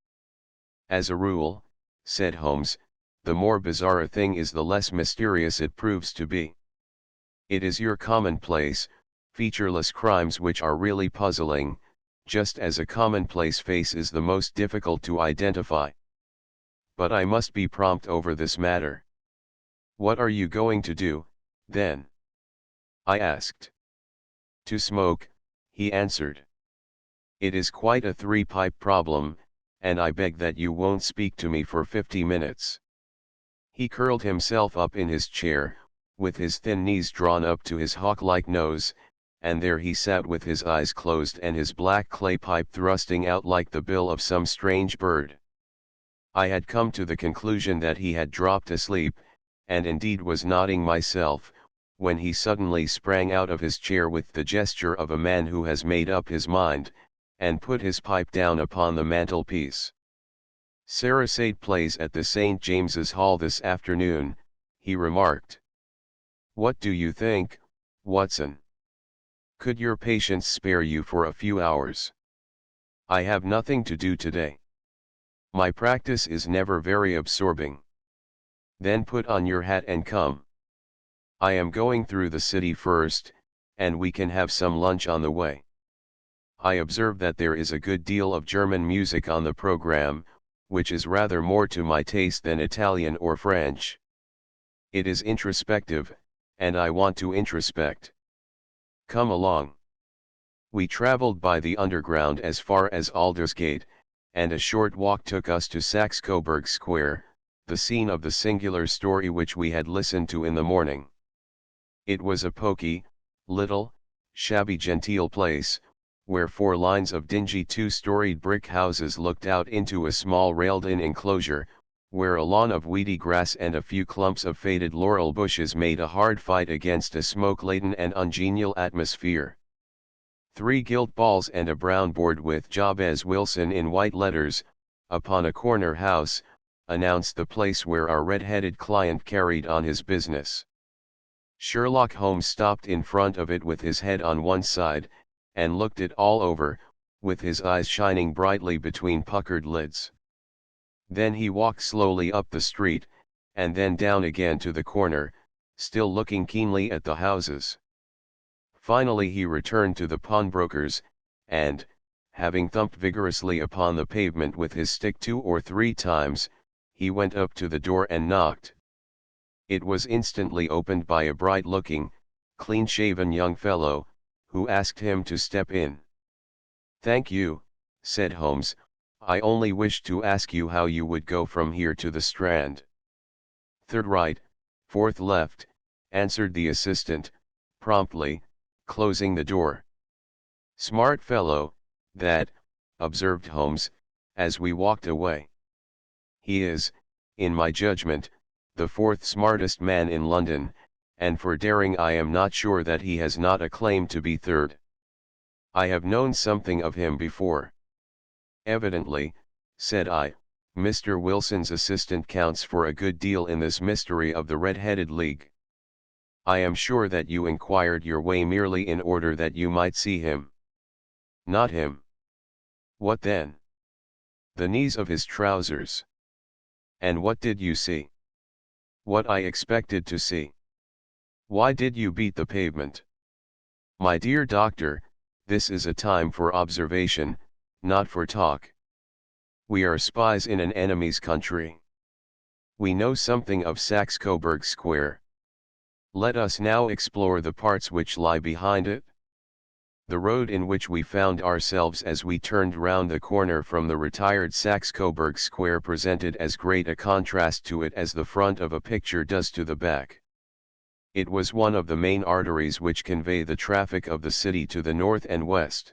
As a rule, said Holmes, the more bizarre a thing is the less mysterious it proves to be. It is your commonplace, featureless crimes which are really puzzling, just as a commonplace face is the most difficult to identify. But I must be prompt over this matter. What are you going to do, then? I asked. To smoke, he answered. It is quite a three-pipe problem, and I beg that you won't speak to me for 50 minutes. He curled himself up in his chair, with his thin knees drawn up to his hawk-like nose, and there he sat with his eyes closed and his black clay pipe thrusting out like the bill of some strange bird. I had come to the conclusion that he had dropped asleep, and indeed was nodding myself, when he suddenly sprang out of his chair with the gesture of a man who has made up his mind, and put his pipe down upon the mantelpiece. Sarasate plays at the St. James's Hall this afternoon, he remarked. What do you think, Watson? Could your patients spare you for a few hours? I have nothing to do today. My practice is never very absorbing. Then put on your hat and come. I am going through the city first, and we can have some lunch on the way. I observe that there is a good deal of German music on the program, which is rather more to my taste than Italian or French. It is introspective, and I want to introspect. Come along. We traveled by the underground as far as Aldersgate, and a short walk took us to Saxe-Coburg Square, the scene of the singular story which we had listened to in the morning. It was a poky, little, shabby genteel place, where 4 lines of dingy 2-storied brick houses looked out into a small railed-in enclosure, where a lawn of weedy grass and a few clumps of faded laurel bushes made a hard fight against a smoke-laden and ungenial atmosphere. 3 gilt balls and a brown board with Jabez Wilson in white letters, upon a corner house, announced the place where our red-headed client carried on his business. Sherlock Holmes stopped in front of it with his head on one side, and looked it all over, with his eyes shining brightly between puckered lids. Then he walked slowly up the street, and then down again to the corner, still looking keenly at the houses. Finally he returned to the pawnbroker's, and, having thumped vigorously upon the pavement with his stick 2 or 3 times, he went up to the door and knocked. It was instantly opened by a bright-looking, clean-shaven young fellow, who asked him to step in. "Thank you," said Holmes, "I only wished to ask you how you would go from here to the Strand." "Third right, fourth left," answered the assistant, promptly, closing the door. "Smart fellow, that," observed Holmes, as we walked away. "He is, in my judgment, the 4th smartest man in London, and for daring I am not sure that he has not a claim to be third. I have known something of him before." "Evidently," said I, "Mr. Wilson's assistant counts for a good deal in this mystery of the Red-Headed League. I am sure that you inquired your way merely in order that you might see him." "Not him." "What then?" "The knees of his trousers." "And what did you see?" "What I expected to see." "Why did you beat the pavement?" "My dear doctor, this is a time for observation, not for talk. We are spies in an enemy's country. We know something of Saxe-Coburg Square. Let us now explore the parts which lie behind it. The road in which we found ourselves as we turned round the corner from the retired Saxe-Coburg Square presented as great a contrast to it as the front of a picture does to the back. It was one of the main arteries which convey the traffic of the city to the north and west.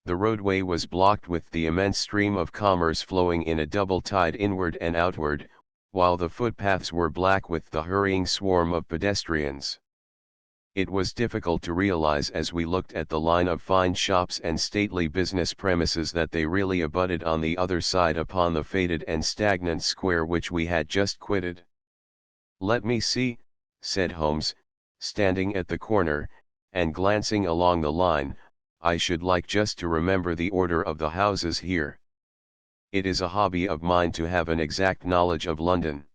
The roadway was blocked with the immense stream of commerce flowing in a double tide inward and outward, while the footpaths were black with the hurrying swarm of pedestrians. It was difficult to realize as we looked at the line of fine shops and stately business premises that they really abutted on the other side upon the faded and stagnant square which we had just quitted. "Let me see," said Holmes, standing at the corner, and glancing along the line, "I should like just to remember the order of the houses here. It is a hobby of mine to have an exact knowledge of London.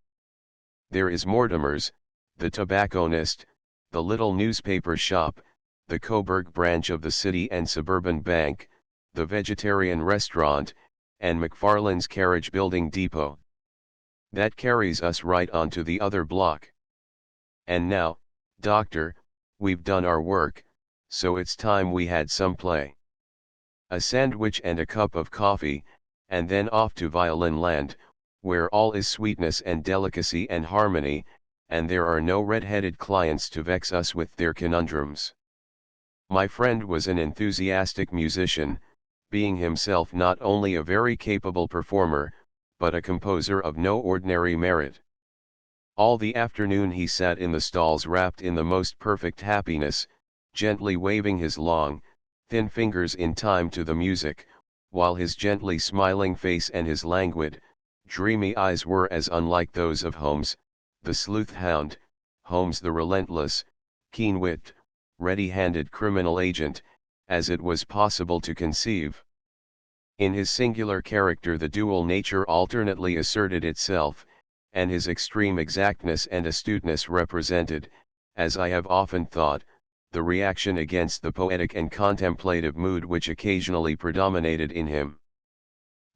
There is Mortimer's, the tobacconist, the little newspaper shop, the Coburg branch of the City and Suburban Bank, the vegetarian restaurant, and McFarlane's carriage building depot. That carries us right on to the other block. And now, doctor, we've done our work, so it's time we had some play. A sandwich and a cup of coffee, and then off to Violin Land, where all is sweetness and delicacy and harmony, and there are no red-headed clients to vex us with their conundrums." My friend was an enthusiastic musician, being himself not only a very capable performer, but a composer of no ordinary merit. All the afternoon he sat in the stalls wrapped in the most perfect happiness, gently waving his long, thin fingers in time to the music, while his gently smiling face and his languid, dreamy eyes were as unlike those of Holmes, the sleuth hound, Holmes the relentless, keen-witted, ready-handed criminal agent, as it was possible to conceive. In his singular character the dual nature alternately asserted itself, and his extreme exactness and astuteness represented, as I have often thought, the reaction against the poetic and contemplative mood which occasionally predominated in him.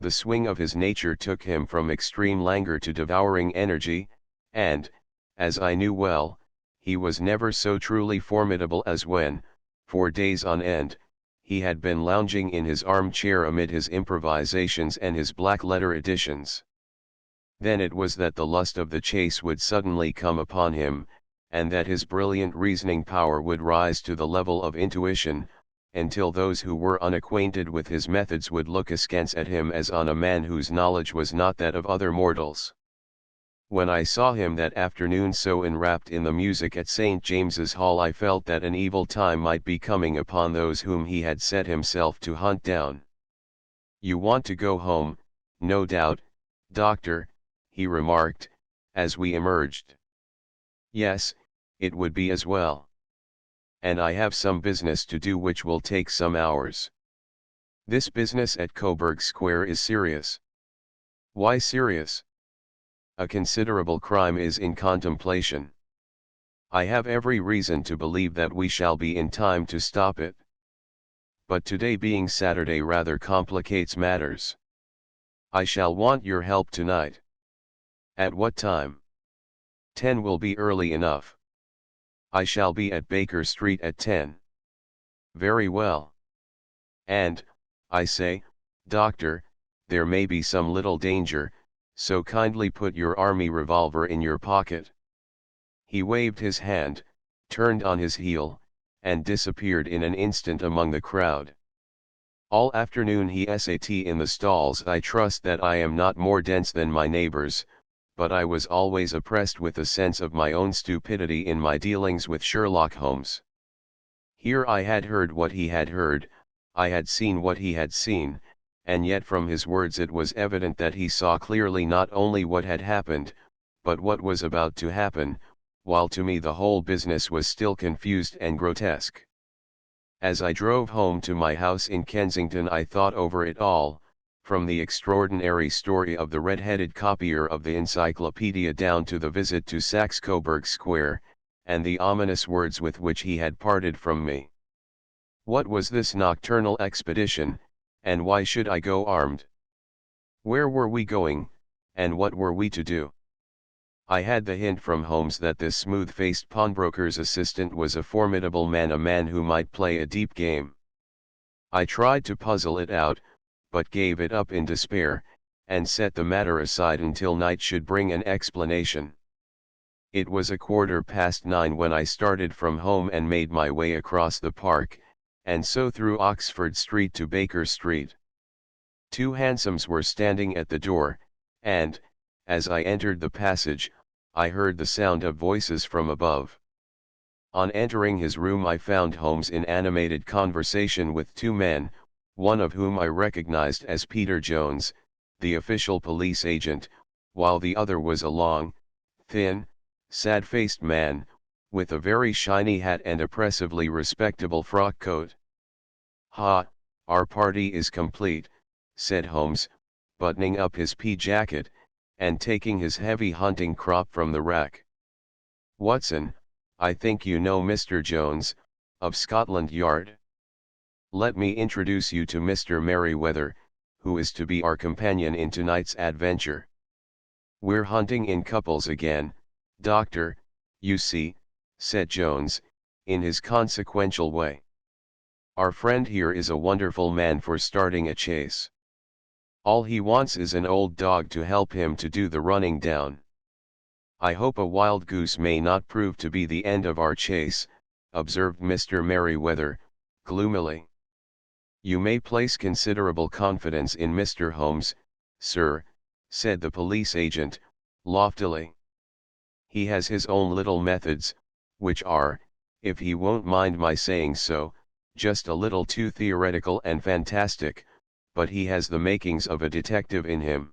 The swing of his nature took him from extreme languor to devouring energy, and, as I knew well, he was never so truly formidable as when, for days on end, he had been lounging in his armchair amid his improvisations and his black-letter editions. Then it was that the lust of the chase would suddenly come upon him, and that his brilliant reasoning power would rise to the level of intuition, until those who were unacquainted with his methods would look askance at him as on a man whose knowledge was not that of other mortals. When I saw him that afternoon so enwrapped in the music at St. James's Hall, I felt that an evil time might be coming upon those whom he had set himself to hunt down. "You want to go home, no doubt, doctor," he remarked, as we emerged. "Yes, it would be as well. And I have some business to do which will take some hours." This business at Coburg Square is serious. Why serious? A considerable crime is in contemplation. I have every reason to believe that we shall be in time to stop it. But today being Saturday rather complicates matters. I shall want your help tonight. At what time? 10 will be early enough. I shall be at Baker Street at 10. Very well. And, I say, Doctor, there may be some little danger, so kindly put your army revolver in your pocket. He waved his hand, turned on his heel, and disappeared in an instant among the crowd. All afternoon he sat in the stalls. I trust that I am not more dense than my neighbors, but I was always oppressed with a sense of my own stupidity in my dealings with Sherlock Holmes. Here I had heard what he had heard, I had seen what he had seen, and yet from his words it was evident that he saw clearly not only what had happened, but what was about to happen, while to me the whole business was still confused and grotesque. As I drove home to my house in Kensington I thought over it all, from the extraordinary story of the red-headed copier of the encyclopedia down to the visit to Saxe-Coburg Square, and the ominous words with which he had parted from me. What was this nocturnal expedition, and why should I go armed? Where were we going, and what were we to do? I had the hint from Holmes that this smooth-faced pawnbroker's assistant was a formidable man, a man who might play a deep game. I tried to puzzle it out, but gave it up in despair, and set the matter aside until night should bring an explanation. It was 9:15 when I started from home and made my way across the park, and so through Oxford Street to Baker Street. Two hansoms were standing at the door, and, as I entered the passage, I heard the sound of voices from above. On entering his room I found Holmes in animated conversation with two men, one of whom I recognized as Peter Jones, the official police agent, while the other was a long, thin, sad-faced man, with a very shiny hat and oppressively respectable frock coat. "Ha, our party is complete," said Holmes, buttoning up his pea jacket, and taking his heavy hunting crop from the rack. "Watson, I think you know Mr. Jones, of Scotland Yard. Let me introduce you to Mr. Merryweather, who is to be our companion in tonight's adventure. We're hunting in couples again, Doctor, you see," said Jones, in his consequential way. "Our friend here is a wonderful man for starting a chase. All he wants is an old dog to help him to do the running down. I hope a wild goose may not prove to be the end of our chase," observed Mr. Merryweather, gloomily. "You may place considerable confidence in Mr. Holmes, sir," said the police agent, loftily. "He has his own little methods, which are, if he won't mind my saying so, just a little too theoretical and fantastic, but he has the makings of a detective in him.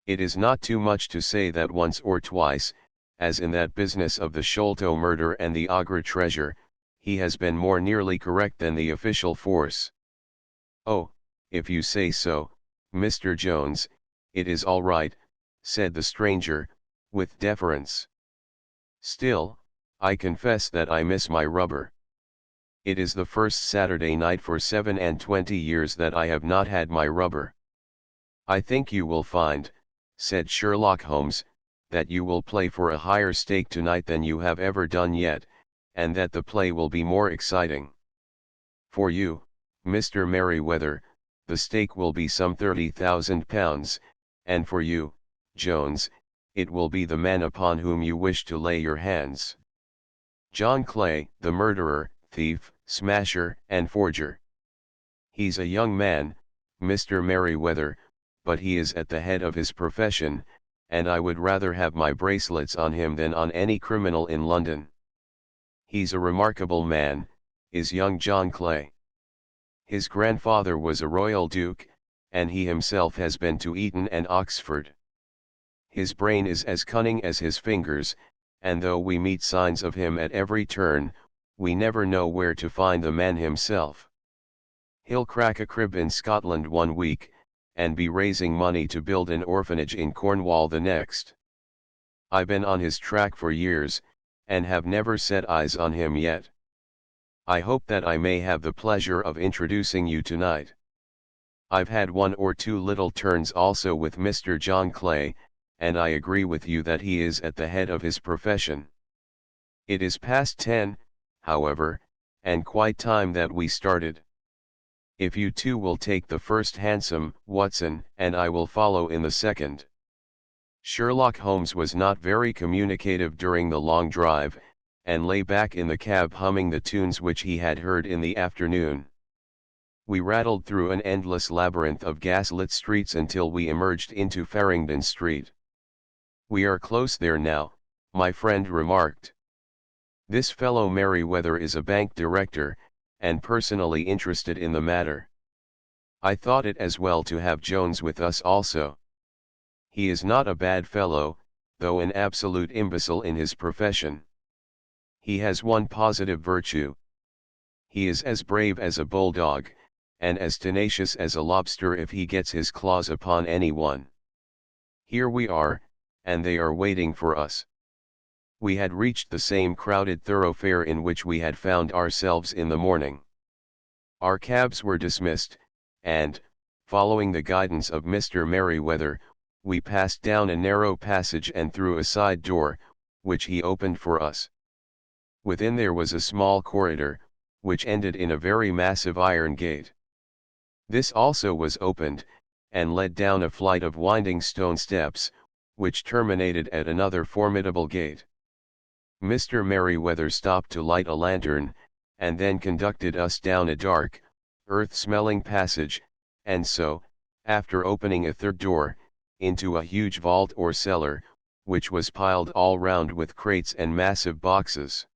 It is not too much to say that once or twice, as in that business of the Sholto murder and the Agra treasure, he has been more nearly correct than the official force." "Oh, if you say so, Mr. Jones, it is all right," said the stranger, with deference. "Still, I confess that I miss my rubber. It is the first Saturday night for 27 years that I have not had my rubber." "I think you will find," said Sherlock Holmes, "that you will play for a higher stake tonight than you have ever done yet, and that the play will be more exciting. For you, Mr. Merryweather, the stake will be some £30,000, and for you, Jones, it will be the man upon whom you wish to lay your hands. John Clay, the murderer, thief, smasher, and forger. He's a young man, Mr. Merryweather, but he is at the head of his profession, and I would rather have my bracelets on him than on any criminal in London. He's a remarkable man, is young John Clay. His grandfather was a royal duke, and he himself has been to Eton and Oxford. His brain is as cunning as his fingers, and though we meet signs of him at every turn, we never know where to find the man himself. He'll crack a crib in Scotland one week, and be raising money to build an orphanage in Cornwall the next. I've been on his track for years, and have never set eyes on him yet. I hope that I may have the pleasure of introducing you tonight. I've had one or two little turns also with Mr. John Clay, and I agree with you that he is at the head of his profession. It is past 10, however, and quite time that we started. If you two will take the first hansom, Watson, and I will follow in the second. Sherlock Holmes was not very communicative during the long drive, and lay back in the cab humming the tunes which he had heard in the afternoon. We rattled through an endless labyrinth of gas-lit streets until we emerged into Farringdon Street. "We are close there now," my friend remarked. "This fellow Merryweather is a bank director, and personally interested in the matter. I thought it as well to have Jones with us also. He is not a bad fellow, though an absolute imbecile in his profession. He has one positive virtue. He is as brave as a bulldog, and as tenacious as a lobster if he gets his claws upon anyone. Here we are, and they are waiting for us." We had reached the same crowded thoroughfare in which we had found ourselves in the morning. Our cabs were dismissed, and, following the guidance of Mr. Merryweather, we passed down a narrow passage and through a side door, which he opened for us. Within there was a small corridor, which ended in a very massive iron gate. This also was opened, and led down a flight of winding stone steps, which terminated at another formidable gate. Mr. Merryweather stopped to light a lantern, and then conducted us down a dark, earth-smelling passage, and so, after opening a third door, into a huge vault or cellar, which was piled all round with crates and massive boxes.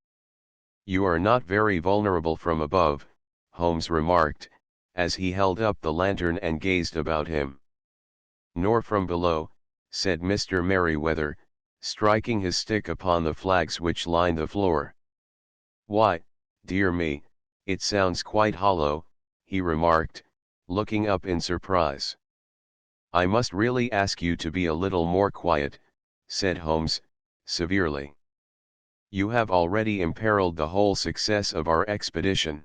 "You are not very vulnerable from above," Holmes remarked, as he held up the lantern and gazed about him. "Nor from below," said Mr. Merryweather, striking his stick upon the flags which lined the floor. "Why, dear me, it sounds quite hollow," he remarked, looking up in surprise. "I must really ask you to be a little more quiet," said Holmes, severely. "You have already imperiled the whole success of our expedition.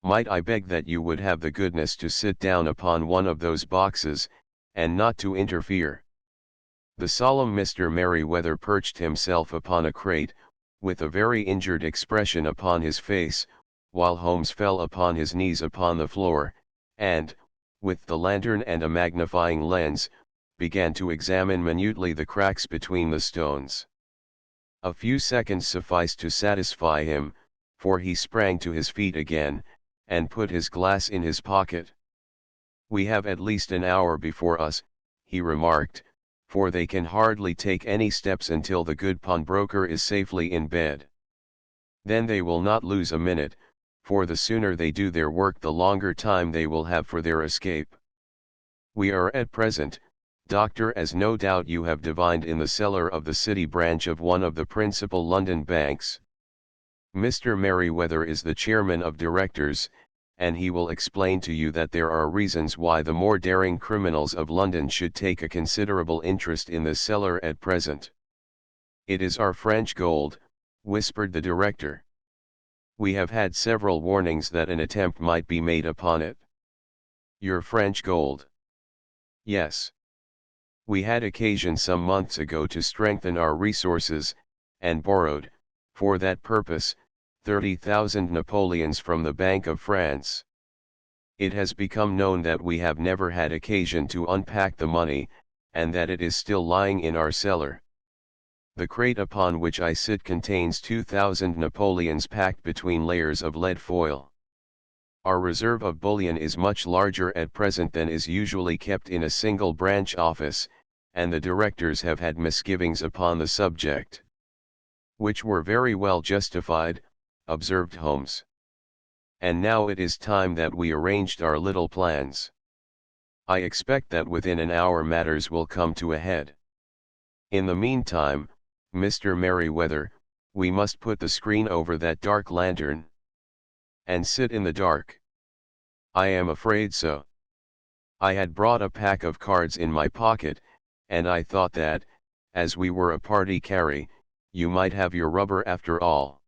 Might I beg that you would have the goodness to sit down upon one of those boxes, and not to interfere?" The solemn Mr. Merryweather perched himself upon a crate, with a very injured expression upon his face, while Holmes fell upon his knees upon the floor, and, with the lantern and a magnifying lens, began to examine minutely the cracks between the stones. A few seconds sufficed to satisfy him, for he sprang to his feet again, and put his glass in his pocket. "We have at least an hour before us," he remarked, "for they can hardly take any steps until the good pawnbroker is safely in bed. Then they will not lose a minute, for the sooner they do their work the longer time they will have for their escape. We are at present, Doctor, as no doubt you have divined, in the cellar of the City branch of one of the principal London banks. Mr. Merryweather is the chairman of directors, and he will explain to you that there are reasons why the more daring criminals of London should take a considerable interest in this cellar at present." "It is our French gold," whispered the director. "We have had several warnings that an attempt might be made upon it." "Your French gold?" "Yes. We had occasion some months ago to strengthen our resources, and borrowed, for that purpose, 30,000 Napoleons from the Bank of France. It has become known that we have never had occasion to unpack the money, and that it is still lying in our cellar. The crate upon which I sit contains 2,000 Napoleons packed between layers of lead foil. Our reserve of bullion is much larger at present than is usually kept in a single branch office, and the directors have had misgivings upon the subject." "Which were very well justified," observed Holmes. "And now it is time that we arranged our little plans. I expect that within an hour matters will come to a head. In the meantime, Mr. Merryweather, we must put the screen over that dark lantern. And sit in the dark. I am afraid so. I had brought a pack of cards in my pocket, and I thought that, as we were a party carry, you might have your rubber after all.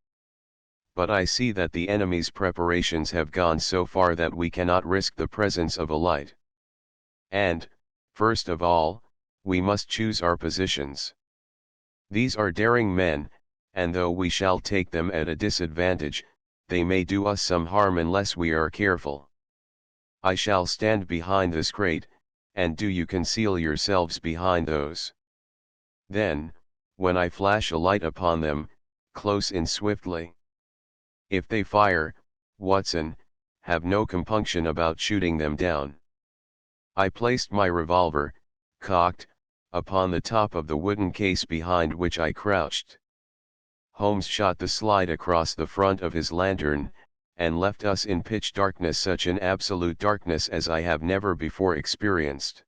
But I see that the enemy's preparations have gone so far that we cannot risk the presence of a light. And, first of all, we must choose our positions. These are daring men, and though we shall take them at a disadvantage, they may do us some harm unless we are careful. I shall stand behind this crate, and do you conceal yourselves behind those. Then, when I flash a light upon them, close in swiftly. If they fire, Watson, have no compunction about shooting them down. I placed my revolver, cocked, upon the top of the wooden case behind which I crouched. Holmes shot the slide across the front of his lantern, and left us in pitch darkness, such an absolute darkness as I have never before experienced.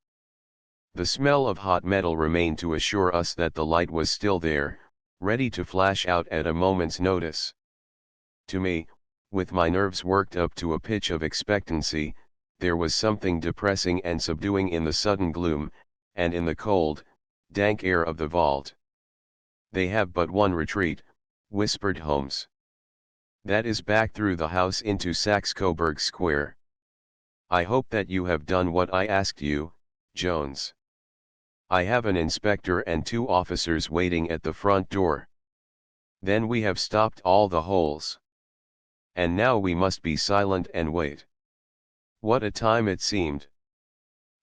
The smell of hot metal remained to assure us that the light was still there, ready to flash out at a moment's notice. To me, with my nerves worked up to a pitch of expectancy, there was something depressing and subduing in the sudden gloom, and in the cold, dank air of the vault. "They have but one retreat," whispered Holmes. "That is back through the house into Saxe-Coburg Square. I hope that you have done what I asked you, Jones. I have an inspector and 2 officers waiting at the front door. Then we have stopped all the holes. And now we must be silent and wait." What a time it seemed!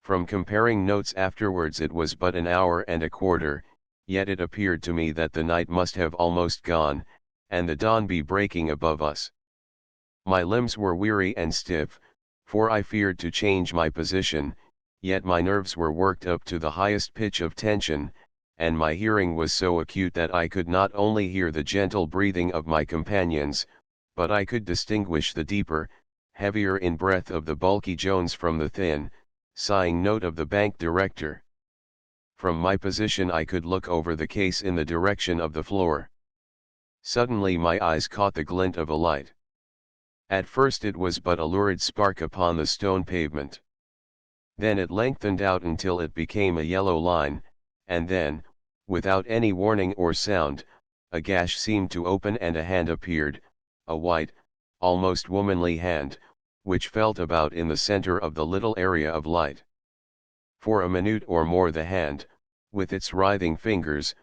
From comparing notes afterwards, it was but an hour and a quarter, yet it appeared to me that the night must have almost gone, and the dawn be breaking above us. My limbs were weary and stiff, for I feared to change my position, yet my nerves were worked up to the highest pitch of tension, and my hearing was so acute that I could not only hear the gentle breathing of my companions, but I could distinguish the deeper, heavier in breath of the bulky Jones from the thin, sighing note of the bank director. From my position I could look over the case in the direction of the floor. Suddenly my eyes caught the glint of a light. At first it was but a lurid spark upon the stone pavement. Then it lengthened out until it became a yellow line, and then, without any warning or sound, a gash seemed to open and a hand appeared, a white, almost womanly hand, which felt about in the center of the little area of light. For a minute or more the hand, with its writhing fingers,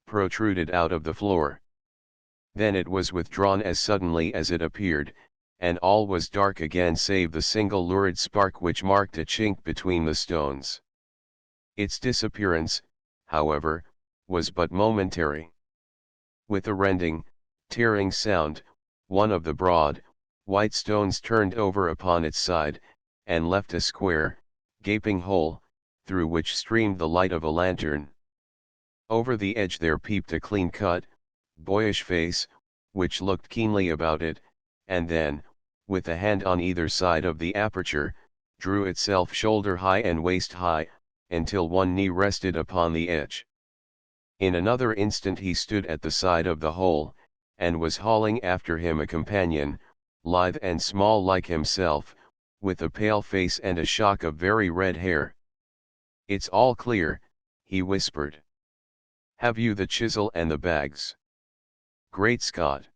protruded out of the floor. Then it was withdrawn as suddenly as it appeared, and all was dark again save the single lurid spark which marked a chink between the stones. Its disappearance, however, was but momentary. With a rending, tearing sound, one of the broad, white stones turned over upon its side, and left a square, gaping hole, through which streamed the light of a lantern. Over the edge there peeped a clean-cut, boyish face, which looked keenly about it, and then, with a hand on either side of the aperture, drew itself shoulder-high and waist-high, until one knee rested upon the edge. In another instant he stood at the side of the hole, and was hauling after him a companion, lithe and small like himself, with a pale face and a shock of very red hair. "It's all clear," he whispered. "Have you the chisel and the bags?" "Great Scott!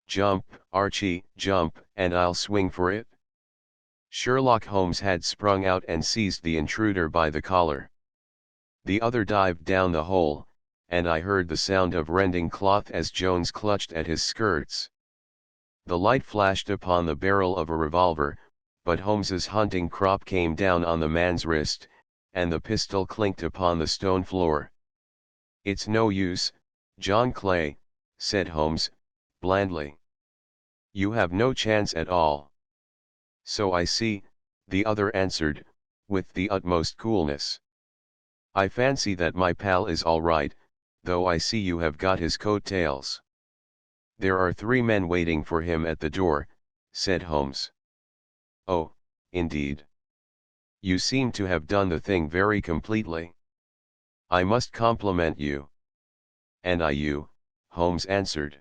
Jump, Archie, jump, and I'll swing for it." Sherlock Holmes had sprung out and seized the intruder by the collar. The other dived down the hole, and I heard the sound of rending cloth as Jones clutched at his skirts. The light flashed upon the barrel of a revolver, but Holmes's hunting crop came down on the man's wrist, and the pistol clinked upon the stone floor. "It's no use, John Clay," said Holmes, blandly. "You have no chance at all." "So I see," the other answered, with the utmost coolness. "I fancy that my pal is all right, though I see you have got his coat-tails." "There are 3 men waiting for him at the door," said Holmes. "Oh, indeed. You seem to have done the thing very completely. I must compliment you." "And I you," Holmes answered.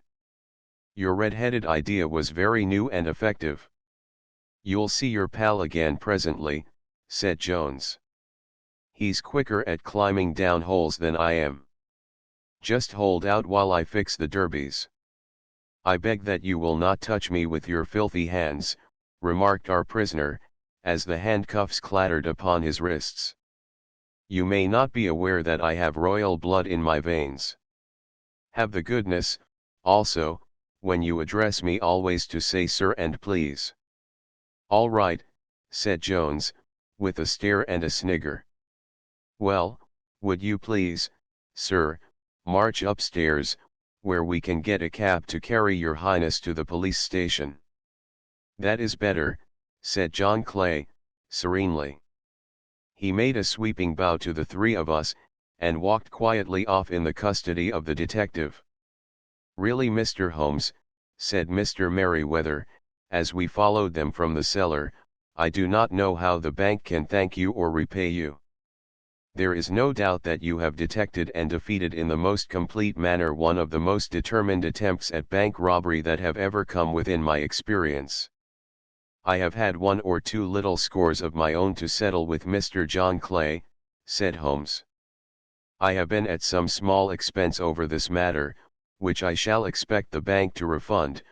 "Your red-headed idea was very new and effective. "You'll see your pal again presently," said Jones. "He's quicker at climbing down holes than I am. Just hold out while I fix the derbies." "I beg that you will not touch me with your filthy hands," remarked our prisoner, as the handcuffs clattered upon his wrists. "You may not be aware that I have royal blood in my veins. Have the goodness, also, when you address me always to say sir and please." "All right," said Jones, with a stare and a snigger. "Well, would you please, sir, march upstairs, where we can get a cab to carry your highness to the police station." "That is better," said John Clay, serenely. He made a sweeping bow to the three of us, and walked quietly off in the custody of the detective. "Really, Mr. Holmes," said Mr. Merryweather, as we followed them from the cellar, "I do not know how the bank can thank you or repay you. There is no doubt that you have detected and defeated in the most complete manner one of the most determined attempts at bank robbery that have ever come within my experience. I have had one or two little scores of my own to settle with Mr. John Clay," said Holmes. "I have been at some small expense over this matter, which I shall expect the bank to refund,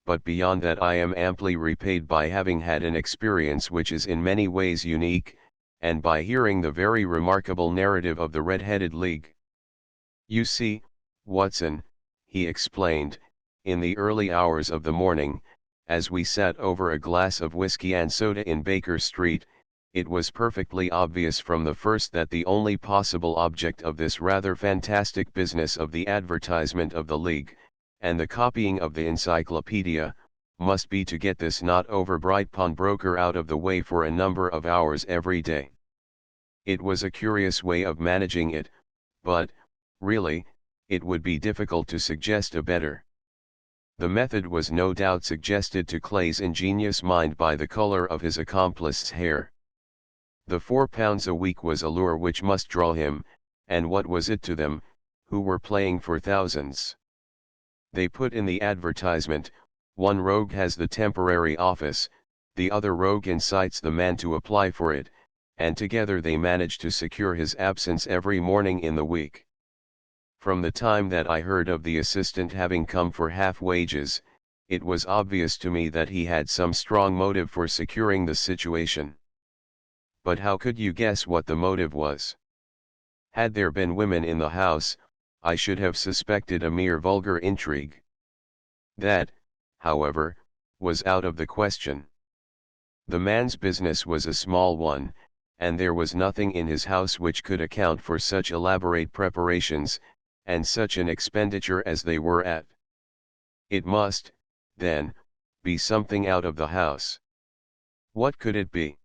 but beyond that I am amply repaid by having had an experience which is in many ways unique, and by hearing the very remarkable narrative of the Red-Headed League. You see, Watson," he explained, in the early hours of the morning, as we sat over a glass of whiskey and soda in Baker Street, "it was perfectly obvious from the first that the only possible object of this rather fantastic business of the advertisement of the League, and the copying of the encyclopedia, must be to get this not over-bright pawnbroker out of the way for a number of hours every day. It was a curious way of managing it, but, really, it would be difficult to suggest a better. The method was no doubt suggested to Clay's ingenious mind by the color of his accomplice's hair. The £4 a week was a lure which must draw him, and what was it to them, who were playing for thousands? They put in the advertisement, one rogue has the temporary office, the other rogue incites the man to apply for it, and together they manage to secure his absence every morning in the week. From the time that I heard of the assistant having come for half wages, it was obvious to me that he had some strong motive for securing the situation. But how could you guess what the motive was? Had there been women in the house, I should have suspected a mere vulgar intrigue. That, however, was out of the question. The man's business was a small one, and there was nothing in his house which could account for such elaborate preparations, and such an expenditure as they were at. It must, then, be something out of the house. What could it be?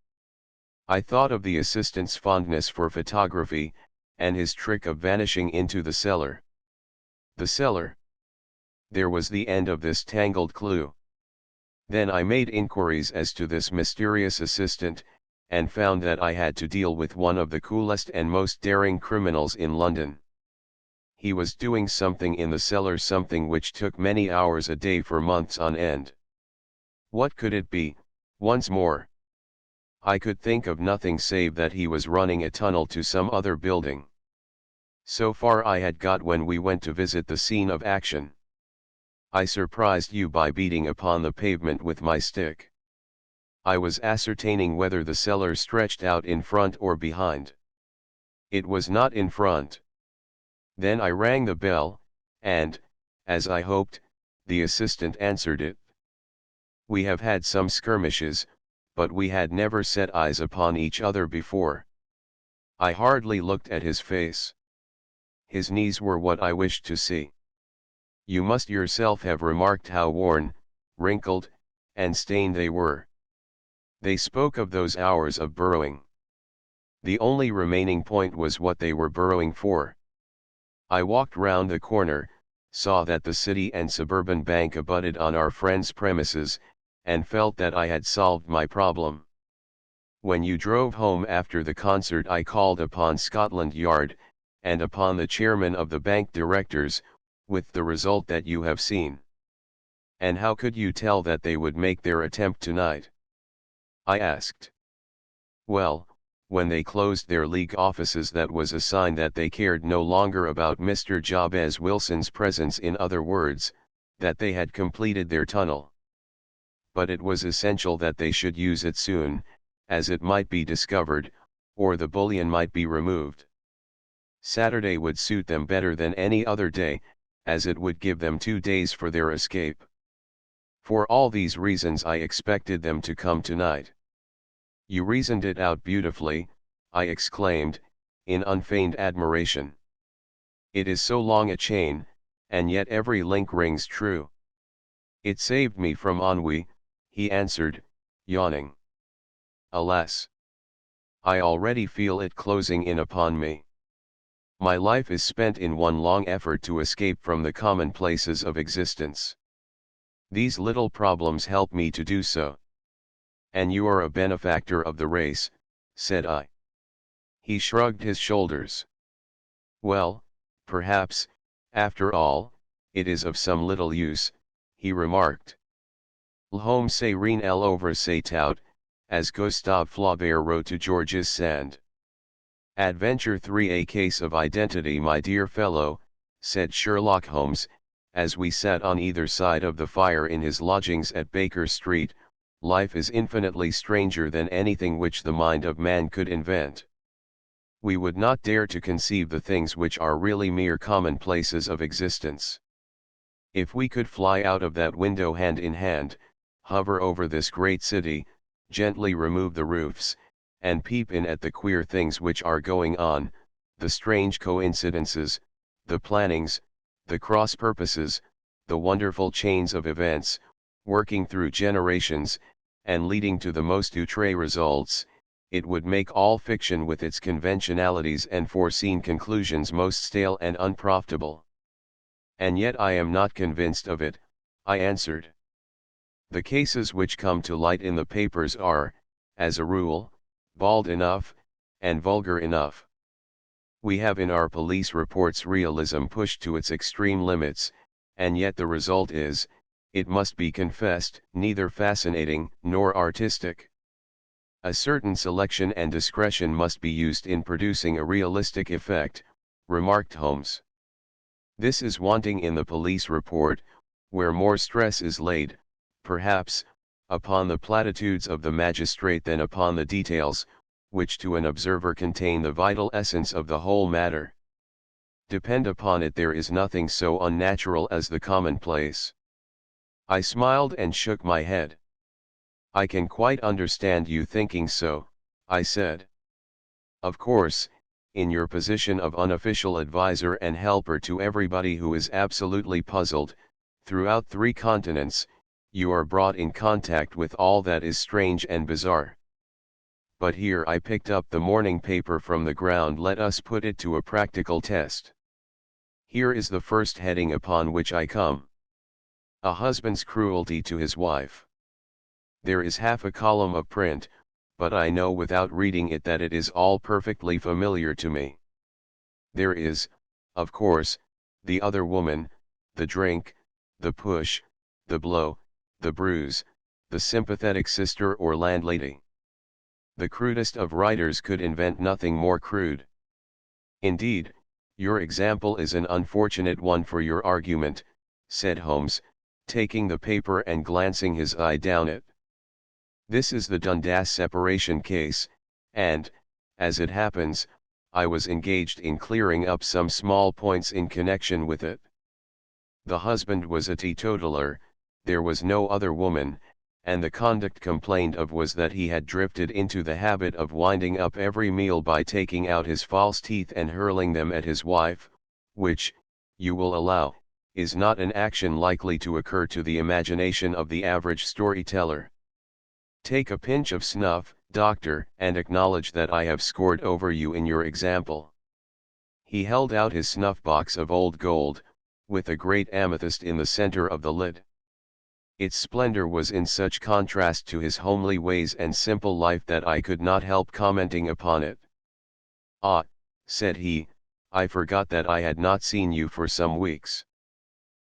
I thought of the assistant's fondness for photography, and his trick of vanishing into the cellar. The cellar. There was the end of this tangled clue. Then I made inquiries as to this mysterious assistant, and found that I had to deal with one of the coolest and most daring criminals in London. He was doing something in the cellar, something which took many hours a day for months on end. What could it be, once more? I could think of nothing save that he was running a tunnel to some other building. So far I had got when we went to visit the scene of action. I surprised you by beating upon the pavement with my stick. I was ascertaining whether the cellar stretched out in front or behind. It was not in front. Then I rang the bell, and, as I hoped, the assistant answered it. We have had some skirmishes, but we had never set eyes upon each other before. I hardly looked at his face. His knees were what I wished to see. You must yourself have remarked how worn, wrinkled, and stained they were. They spoke of those hours of burrowing. The only remaining point was what they were burrowing for. I walked round the corner, saw that the City and Suburban Bank abutted on our friend's premises, and felt that I had solved my problem. When you drove home after the concert I called upon Scotland Yard, and upon the chairman of the bank directors, with the result that you have seen. And how could you tell that they would make their attempt tonight? I asked. Well, when they closed their league offices, that was a sign that they cared no longer about Mr. Jabez Wilson's presence, in other words, that they had completed their tunnel. But it was essential that they should use it soon, as it might be discovered, or the bullion might be removed. Saturday would suit them better than any other day, as it would give them 2 days for their escape. For all these reasons I expected them to come tonight. You reasoned it out beautifully, I exclaimed, in unfeigned admiration. It is so long a chain, and yet every link rings true. It saved me from ennui, he answered, yawning. Alas! I already feel it closing in upon me. My life is spent in one long effort to escape from the commonplaces of existence. These little problems help me to do so. And you are a benefactor of the race, said I. He shrugged his shoulders. Well, perhaps, after all, it is of some little use, he remarked. L'homme c'est rien l'ouvre c'est tout, as Gustave Flaubert wrote to Georges Sand. Adventure 3: A case of identity, my dear fellow, said Sherlock Holmes, as we sat on either side of the fire in his lodgings at Baker Street. Life is infinitely stranger than anything which the mind of man could invent. We would not dare to conceive the things which are really mere commonplaces of existence. If we could fly out of that window hand in hand, hover over this great city, gently remove the roofs, and peep in at the queer things which are going on, the strange coincidences, the plannings, the cross purposes, the wonderful chains of events, working through generations, and leading to the most outre results, it would make all fiction with its conventionalities and foreseen conclusions most stale and unprofitable. And yet I am not convinced of it, I answered. The cases which come to light in the papers are, as a rule, bald enough, and vulgar enough. We have in our police reports realism pushed to its extreme limits, and yet the result is, it must be confessed, neither fascinating nor artistic. A certain selection and discretion must be used in producing a realistic effect, remarked Holmes. This is wanting in the police report, where more stress is laid, perhaps, upon the platitudes of the magistrate than upon the details, which to an observer contain the vital essence of the whole matter. Depend upon it, there is nothing so unnatural as the commonplace. I smiled and shook my head. I can quite understand you thinking so, I said. Of course, in your position of unofficial advisor and helper to everybody who is absolutely puzzled, throughout 3 continents, you are brought in contact with all that is strange and bizarre. But here I picked up the morning paper from the ground. Let us put it to a practical test. Here is the first heading upon which I come. A husband's cruelty to his wife. There is half a column of print, but I know without reading it that it is all perfectly familiar to me. There is, of course, the other woman, the drink, the push, the blow, the bruise, the sympathetic sister or landlady. The crudest of writers could invent nothing more crude. Indeed, your example is an unfortunate one for your argument, said Holmes, taking the paper and glancing his eye down it. This is the Dundas separation case, and, as it happens, I was engaged in clearing up some small points in connection with it. The husband was a teetotaler, there was no other woman, and the conduct complained of was that he had drifted into the habit of winding up every meal by taking out his false teeth and hurling them at his wife, which, you will allow, is not an action likely to occur to the imagination of the average storyteller. Take a pinch of snuff, doctor, and acknowledge that I have scored over you in your example. He held out his snuff-box of old gold, with a great amethyst in the center of the lid. Its splendor was in such contrast to his homely ways and simple life that I could not help commenting upon it. Ah, said he, I forgot that I had not seen you for some weeks.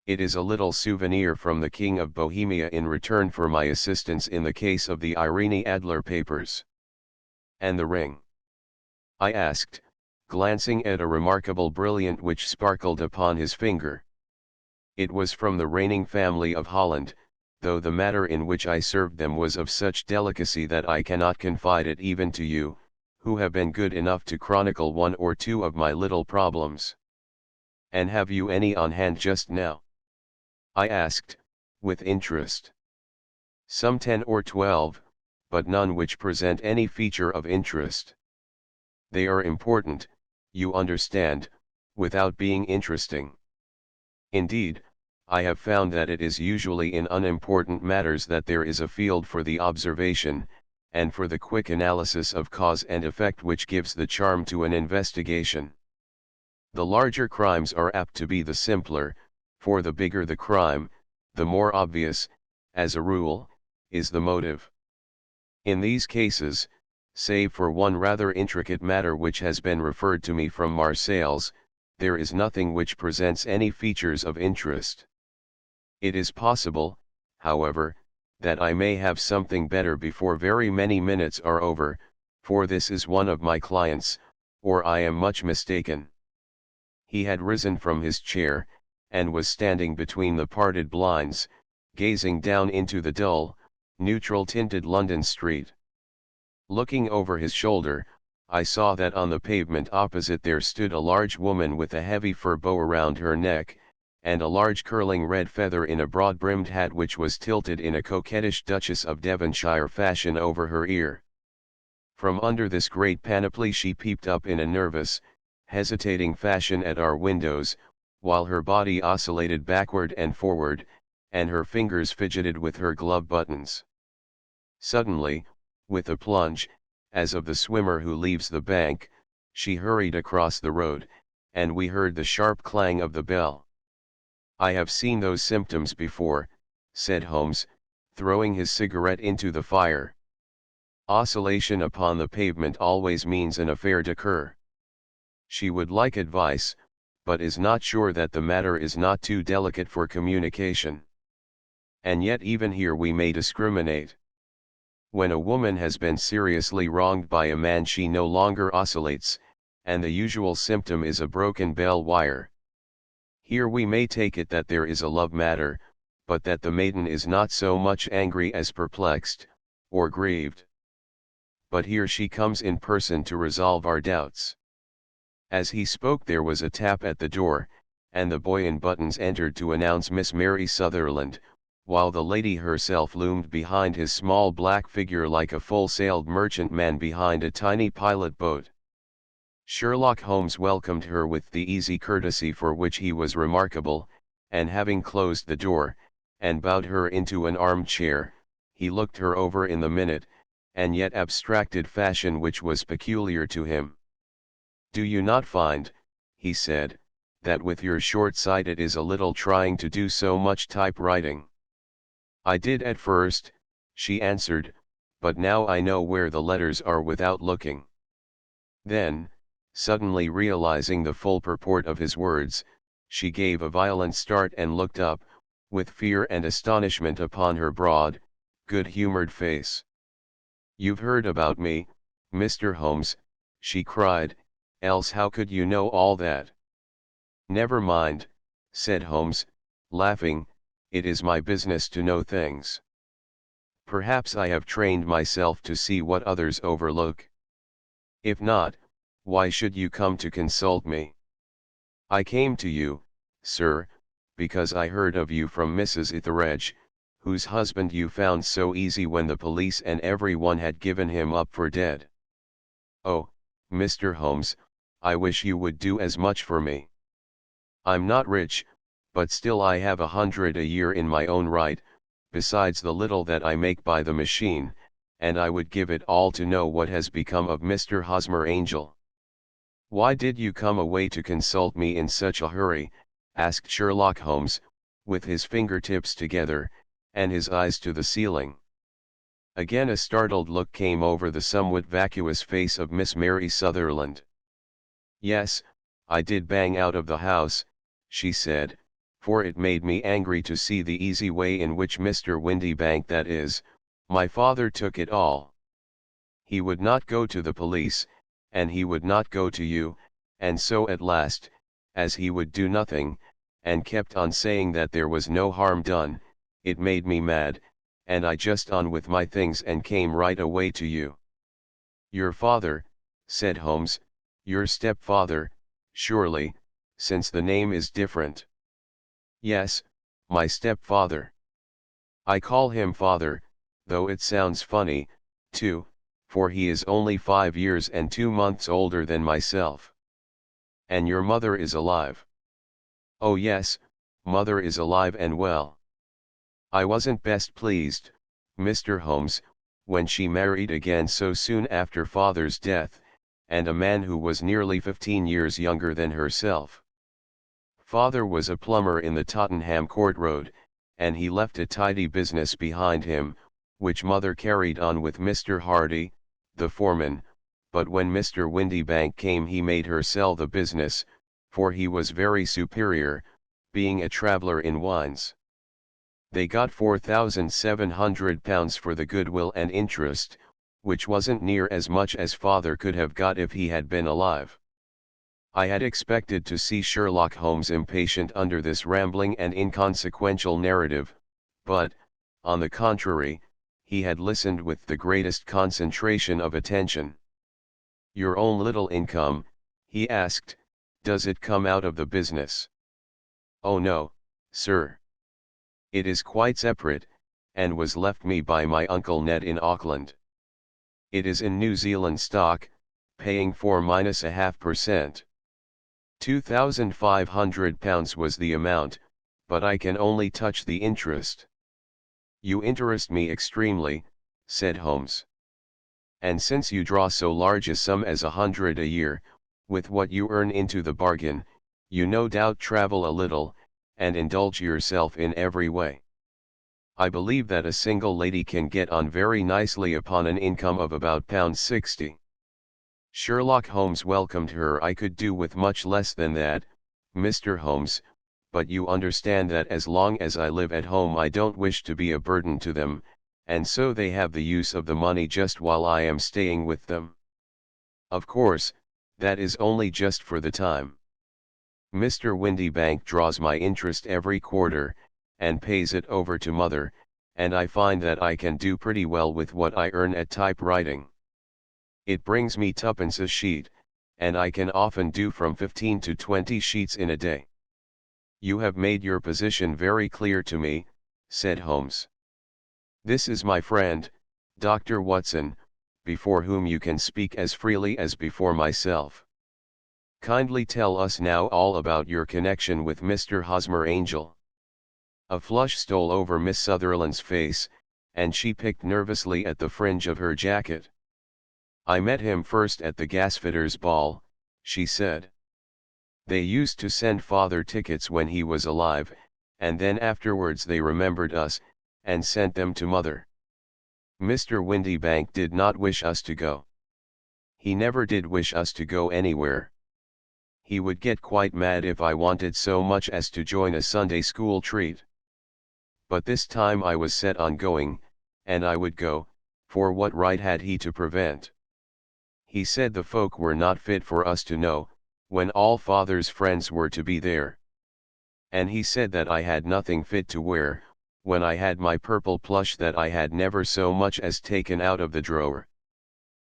It is a little souvenir from the King of Bohemia in return for my assistance in the case of the Irene Adler papers. And the ring? I asked, glancing at a remarkable brilliant which sparkled upon his finger. It was from the reigning family of Holland, though the matter in which I served them was of such delicacy that I cannot confide it even to you, who have been good enough to chronicle one or two of my little problems. And have you any on hand just now? I asked, with interest. Some 10 or 12, but none which present any feature of interest. They are important, you understand, without being interesting. Indeed, I have found that it is usually in unimportant matters that there is a field for the observation, and for the quick analysis of cause and effect which gives the charm to an investigation. The larger crimes are apt to be the simpler, for the bigger the crime, the more obvious, as a rule, is the motive. In these cases, save for one rather intricate matter which has been referred to me from Marseilles, there is nothing which presents any features of interest. It is possible, however, that I may have something better before very many minutes are over, for this is one of my clients, or I am much mistaken. He had risen from his chair, and was standing between the parted blinds, gazing down into the dull, neutral-tinted London street. Looking over his shoulder, I saw that on the pavement opposite there stood a large woman with a heavy fur bow around her neck, and a large curling red feather in a broad-brimmed hat which was tilted in a coquettish Duchess of Devonshire fashion over her ear. From under this great panoply she peeped up in a nervous, hesitating fashion at our windows, while her body oscillated backward and forward, and her fingers fidgeted with her glove buttons. Suddenly, with a plunge, as of the swimmer who leaves the bank, she hurried across the road, and we heard the sharp clang of the bell. I have seen those symptoms before, said Holmes, throwing his cigarette into the fire. Oscillation upon the pavement always means an affaire de cœur. She would like advice, but is not sure that the matter is not too delicate for communication. And yet even here we may discriminate. When a woman has been seriously wronged by a man she no longer oscillates, and the usual symptom is a broken bell wire. Here we may take it that there is a love matter, but that the maiden is not so much angry as perplexed, or grieved. But here she comes in person to resolve our doubts. As he spoke there was a tap at the door, and the boy in buttons entered to announce Miss Mary Sutherland, while the lady herself loomed behind his small black figure like a full-sailed merchantman behind a tiny pilot boat. Sherlock Holmes welcomed her with the easy courtesy for which he was remarkable, and having closed the door, and bowed her into an armchair, he looked her over in the minute, and yet abstracted fashion which was peculiar to him. "Do you not find," he said, "that with your short sight it is a little trying to do so much typewriting?" "I did at first," she answered, "but now I know where the letters are without looking." Then, suddenly realizing the full purport of his words, she gave a violent start and looked up, with fear and astonishment upon her broad, good-humored face. "You've heard about me, Mr. Holmes," she cried, "else how could you know all that?" "Never mind," said Holmes, laughing, "it is my business to know things. Perhaps I have trained myself to see what others overlook. If not, why should you come to consult me? I came to you, sir, because I heard of you from Mrs. Etheredge, whose husband you found so easy when the police and everyone had given him up for dead. Oh, Mr. Holmes, I wish you would do as much for me. I'm not rich, but still I have 100 a year in my own right, besides the little that I make by the machine, and I would give it all to know what has become of Mr. Hosmer Angel." "Why did you come away to consult me in such a hurry?" asked Sherlock Holmes, with his fingertips together, and his eyes to the ceiling. Again a startled look came over the somewhat vacuous face of Miss Mary Sutherland. "Yes, I did bang out of the house," she said, for it made me angry to see the easy way in which Mr. Windybank, that is, my father, took it all. He would not go to the police, and he would not go to you, and so at last, as he would do nothing, and kept on saying that there was no harm done, it made me mad, and I just on with my things and came right away to you. Your father, said Holmes, your stepfather, surely, since the name is different. Yes, my stepfather. I call him father, though it sounds funny, too, for he is only 5 years and 2 months older than myself. And your mother is alive? Oh yes, mother is alive and well. I wasn't best pleased, Mr. Holmes, when she married again so soon after father's death, and a man who was nearly 15 years younger than herself. Father was a plumber in the Tottenham Court Road, and he left a tidy business behind him, which mother carried on with Mr. Hardy, the foreman, but when Mr. Windybank came he made her sell the business, for he was very superior, being a traveller in wines. They got £4,700 for the goodwill and interest, which wasn't near as much as father could have got if he had been alive. I had expected to see Sherlock Holmes impatient under this rambling and inconsequential narrative, but, on the contrary, he had listened with the greatest concentration of attention. Your own little income, he asked, does it come out of the business? Oh no, sir. It is quite separate, and was left me by my Uncle Ned in Auckland. It is in New Zealand stock, paying 4.5%. £2,500 was the amount, but I can only touch the interest. You interest me extremely, said Holmes. And since you draw so large a sum as 100 a year, with what you earn into the bargain, you no doubt travel a little, and indulge yourself in every way. I believe that a single lady can get on very nicely upon an income of about £60. Sherlock Holmes welcomed her. I could do with much less than that, Mr. Holmes, but you understand that as long as I live at home I don't wish to be a burden to them, and so they have the use of the money just while I am staying with them. Of course, that is only just for the time. Mr. Windybank draws my interest every quarter, and pays it over to mother, and I find that I can do pretty well with what I earn at typewriting. It brings me twopence a sheet, and I can often do from 15 to 20 sheets in a day. You have made your position very clear to me, said Holmes. This is my friend, Dr. Watson, before whom you can speak as freely as before myself. Kindly tell us now all about your connection with Mr. Hosmer Angel. A flush stole over Miss Sutherland's face, and she picked nervously at the fringe of her jacket. I met him first at the gasfitters' ball, she said. They used to send father tickets when he was alive, and then afterwards they remembered us, and sent them to mother. Mr. Windybank did not wish us to go. He never did wish us to go anywhere. He would get quite mad if I wanted so much as to join a Sunday school treat. But this time I was set on going, and I would go, for what right had he to prevent? He said the folk were not fit for us to know, when all father's friends were to be there. And he said that I had nothing fit to wear, when I had my purple plush that I had never so much as taken out of the drawer.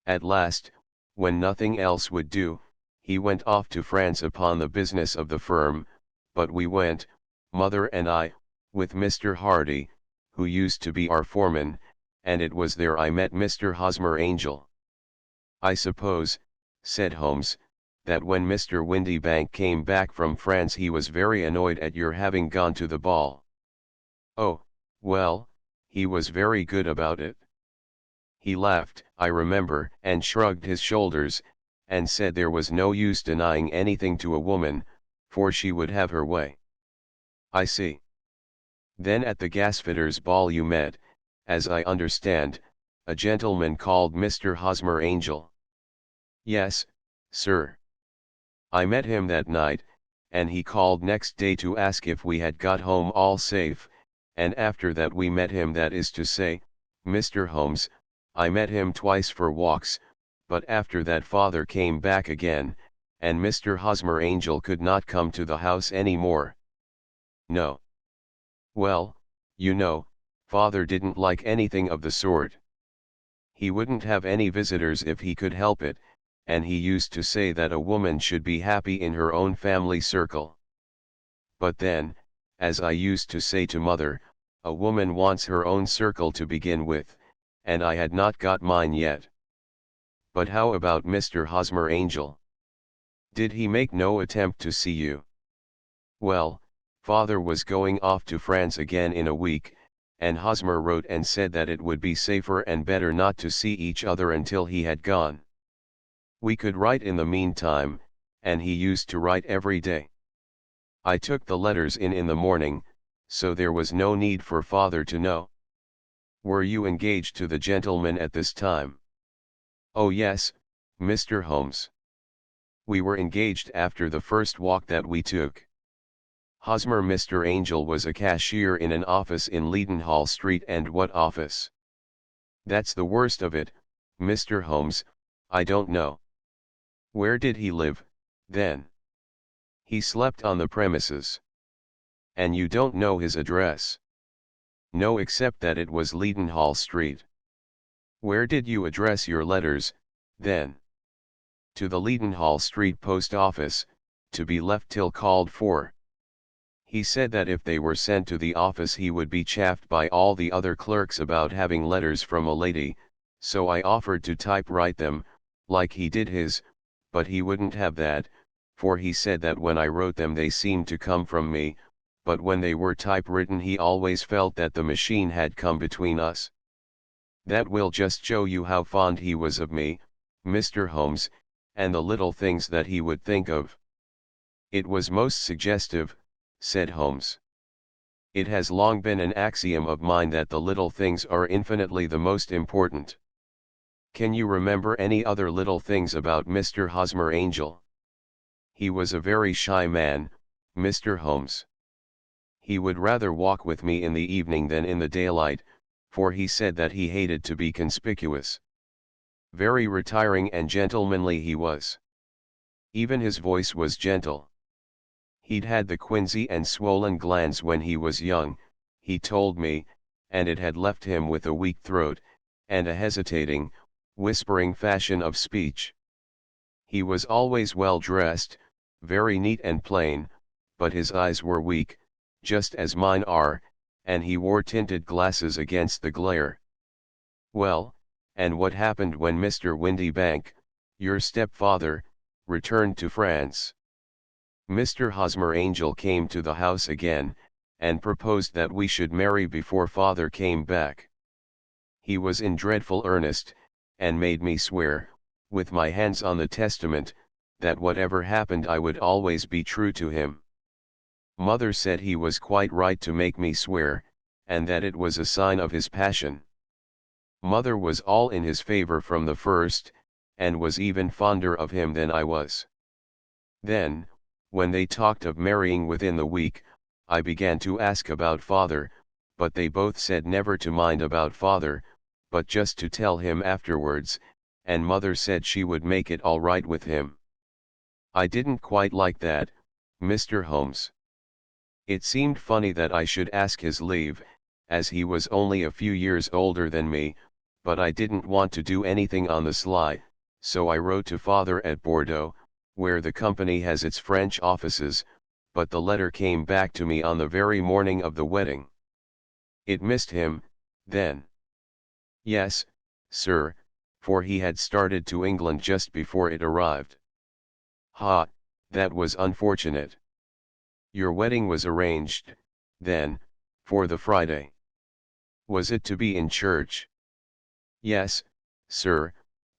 At last, when nothing else would do, he went off to France upon the business of the firm, but we went, mother and I, with Mr. Hardy, who used to be our foreman, and it was there I met Mr. Hosmer Angel. I suppose, said Holmes, that when Mr. Windybank came back from France he was very annoyed at your having gone to the ball. Oh, well, he was very good about it. He laughed, I remember, and shrugged his shoulders, and said there was no use denying anything to a woman, for she would have her way. I see. Then at the gasfitters' ball you met, as I understand, a gentleman called Mr. Hosmer Angel. Yes, sir. I met him that night, and he called next day to ask if we had got home all safe, and after that we met him, that is to say, Mr. Holmes, I met him twice for walks, but after that father came back again, and Mr. Hosmer Angel could not come to the house any more. No. Well, you know, father didn't like anything of the sort. He wouldn't have any visitors if he could help it, and he used to say that a woman should be happy in her own family circle. But then, as I used to say to mother, a woman wants her own circle to begin with, and I had not got mine yet. But how about Mr. Hosmer Angel? Did he make no attempt to see you? Well, father was going off to France again in a week, and Hosmer wrote and said that it would be safer and better not to see each other until he had gone. We could write in the meantime, and he used to write every day. I took the letters in the morning, so there was no need for father to know. Were you engaged to the gentleman at this time? Oh yes, Mr. Holmes. We were engaged after the first walk that we took. Hosmer Mr. Angel was a cashier in an office in Leadenhall Street. And what office? That's the worst of it, Mr. Holmes, I don't know. Where did he live, then? He slept on the premises. And you don't know his address? No, except that it was Leadenhall Street. Where did you address your letters, then? To the Leadenhall Street post office, to be left till called for. He said that if they were sent to the office he would be chaffed by all the other clerks about having letters from a lady, so I offered to typewrite them, like he did his, but he wouldn't have that, for he said that when I wrote them they seemed to come from me, but when they were typewritten he always felt that the machine had come between us. That will just show you how fond he was of me, Mr. Holmes, and the little things that he would think of. It was most suggestive, said Holmes. It has long been an axiom of mine that the little things are infinitely the most important. Can you remember any other little things about Mr. Hosmer Angel? He was a very shy man, Mr. Holmes. He would rather walk with me in the evening than in the daylight, for he said that he hated to be conspicuous. Very retiring and gentlemanly he was. Even his voice was gentle. He'd had the quinsy and swollen glands when he was young, he told me, and it had left him with a weak throat, and a hesitating, whispering fashion of speech. He was always well dressed, very neat and plain, but his eyes were weak, just as mine are, and he wore tinted glasses against the glare. Well, and what happened when Mr. Windybank, your stepfather, returned to France? Mr. Hosmer Angel came to the house again, and proposed that we should marry before father came back. He was in dreadful earnest, and made me swear, with my hands on the testament, that whatever happened I would always be true to him. Mother said he was quite right to make me swear, and that it was a sign of his passion. Mother was all in his favor from the first, and was even fonder of him than I was. Then, when they talked of marrying within the week, I began to ask about father, but they both said never to mind about father, but just to tell him afterwards, and mother said she would make it all right with him. I didn't quite like that, Mr. Holmes. It seemed funny that I should ask his leave, as he was only a few years older than me, but I didn't want to do anything on the sly, so I wrote to father at Bordeaux, where the company has its French offices, but the letter came back to me on the very morning of the wedding. It missed him, then? Yes, sir, for he had started to England just before it arrived. Ha, that was unfortunate. Your wedding was arranged, then, for the Friday. Was it to be in church? Yes, sir,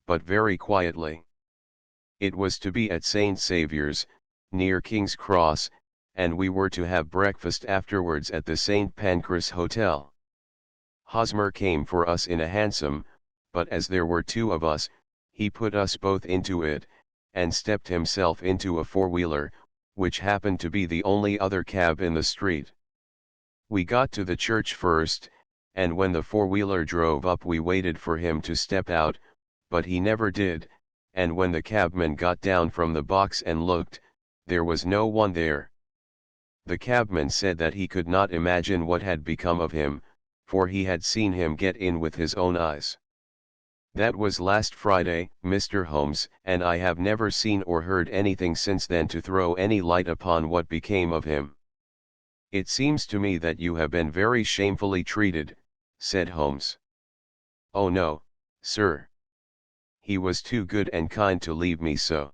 but very quietly. It was to be at St. Saviour's, near King's Cross, and we were to have breakfast afterwards at the St. Pancras Hotel. Hosmer came for us in a hansom, but as there were two of us, he put us both into it, and stepped himself into a four-wheeler, which happened to be the only other cab in the street. We got to the church first, and when the four-wheeler drove up we waited for him to step out, but he never did, and when the cabman got down from the box and looked, there was no one there. The cabman said that he could not imagine what had become of him, for he had seen him get in with his own eyes. That was last Friday, Mr. Holmes, and I have never seen or heard anything since then to throw any light upon what became of him. It seems to me that you have been very shamefully treated, said Holmes. Oh no, sir. He was too good and kind to leave me so.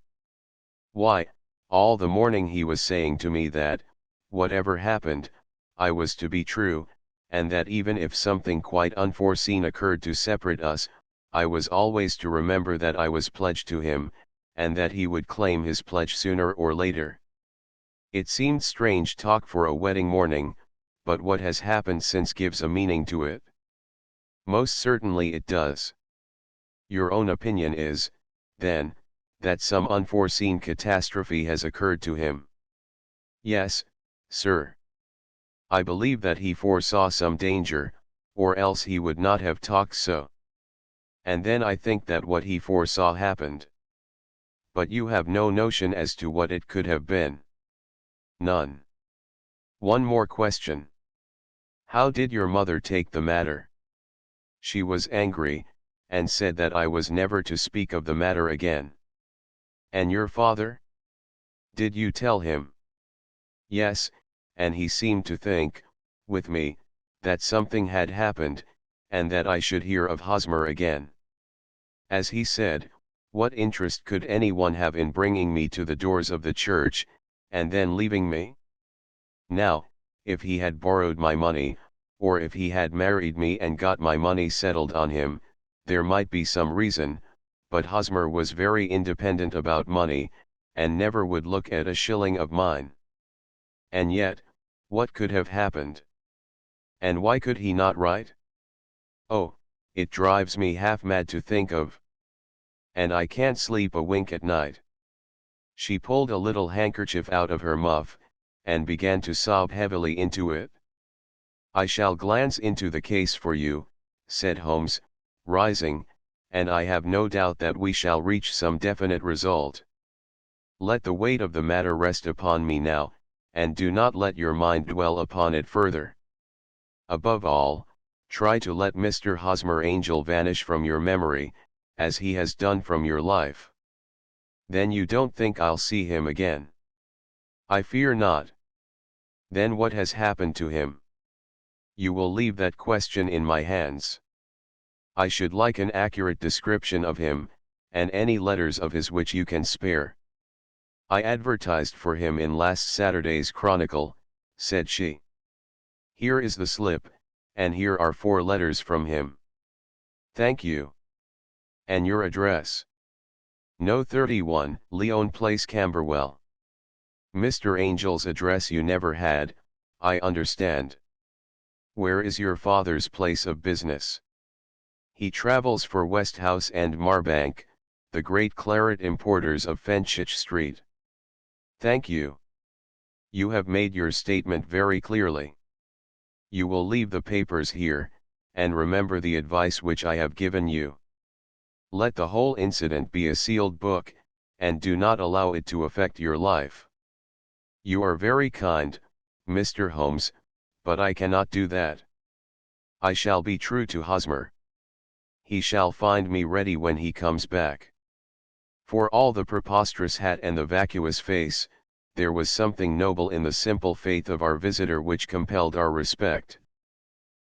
Why, all the morning he was saying to me that, whatever happened, I was to be true, and that even if something quite unforeseen occurred to separate us, I was always to remember that I was pledged to him, and that he would claim his pledge sooner or later. It seemed strange talk for a wedding morning, but what has happened since gives a meaning to it. Most certainly it does. Your own opinion is, then, that some unforeseen catastrophe has occurred to him. Yes, sir. I believe that he foresaw some danger, or else he would not have talked so. And then I think that what he foresaw happened. But you have no notion as to what it could have been. None. One more question. How did your mother take the matter? She was angry, and said that I was never to speak of the matter again. And your father? Did you tell him? Yes, and he seemed to think, with me, that something had happened, and that I should hear of Hosmer again. As he said, what interest could anyone have in bringing me to the doors of the church, and then leaving me? Now, if he had borrowed my money, or if he had married me and got my money settled on him, there might be some reason, but Hosmer was very independent about money, and never would look at a shilling of mine. And yet, what could have happened? And why could he not write? Oh, it drives me half mad to think of. And I can't sleep a wink at night. She pulled a little handkerchief out of her muff, and began to sob heavily into it. I shall glance into the case for you, said Holmes, rising, and I have no doubt that we shall reach some definite result. Let the weight of the matter rest upon me now, and do not let your mind dwell upon it further. Above all, try to let Mr. Hosmer Angel vanish from your memory, as he has done from your life. Then you don't think I'll see him again? I fear not. Then what has happened to him? You will leave that question in my hands. I should like an accurate description of him, and any letters of his which you can spare. I advertised for him in last Saturday's Chronicle, said she. Here is the slip, and here are 4 letters from him. Thank you. And your address? No 31, Leon Place, Camberwell. Mr. Angel's address you never had, I understand. Where is your father's place of business? He travels for Westhouse and Marbank, the great claret importers of Fenchurch Street. Thank you. You have made your statement very clearly. You will leave the papers here, and remember the advice which I have given you. Let the whole incident be a sealed book, and do not allow it to affect your life. You are very kind, Mr. Holmes, but I cannot do that. I shall be true to Hosmer. He shall find me ready when he comes back. For all the preposterous hat and the vacuous face, there was something noble in the simple faith of our visitor which compelled our respect.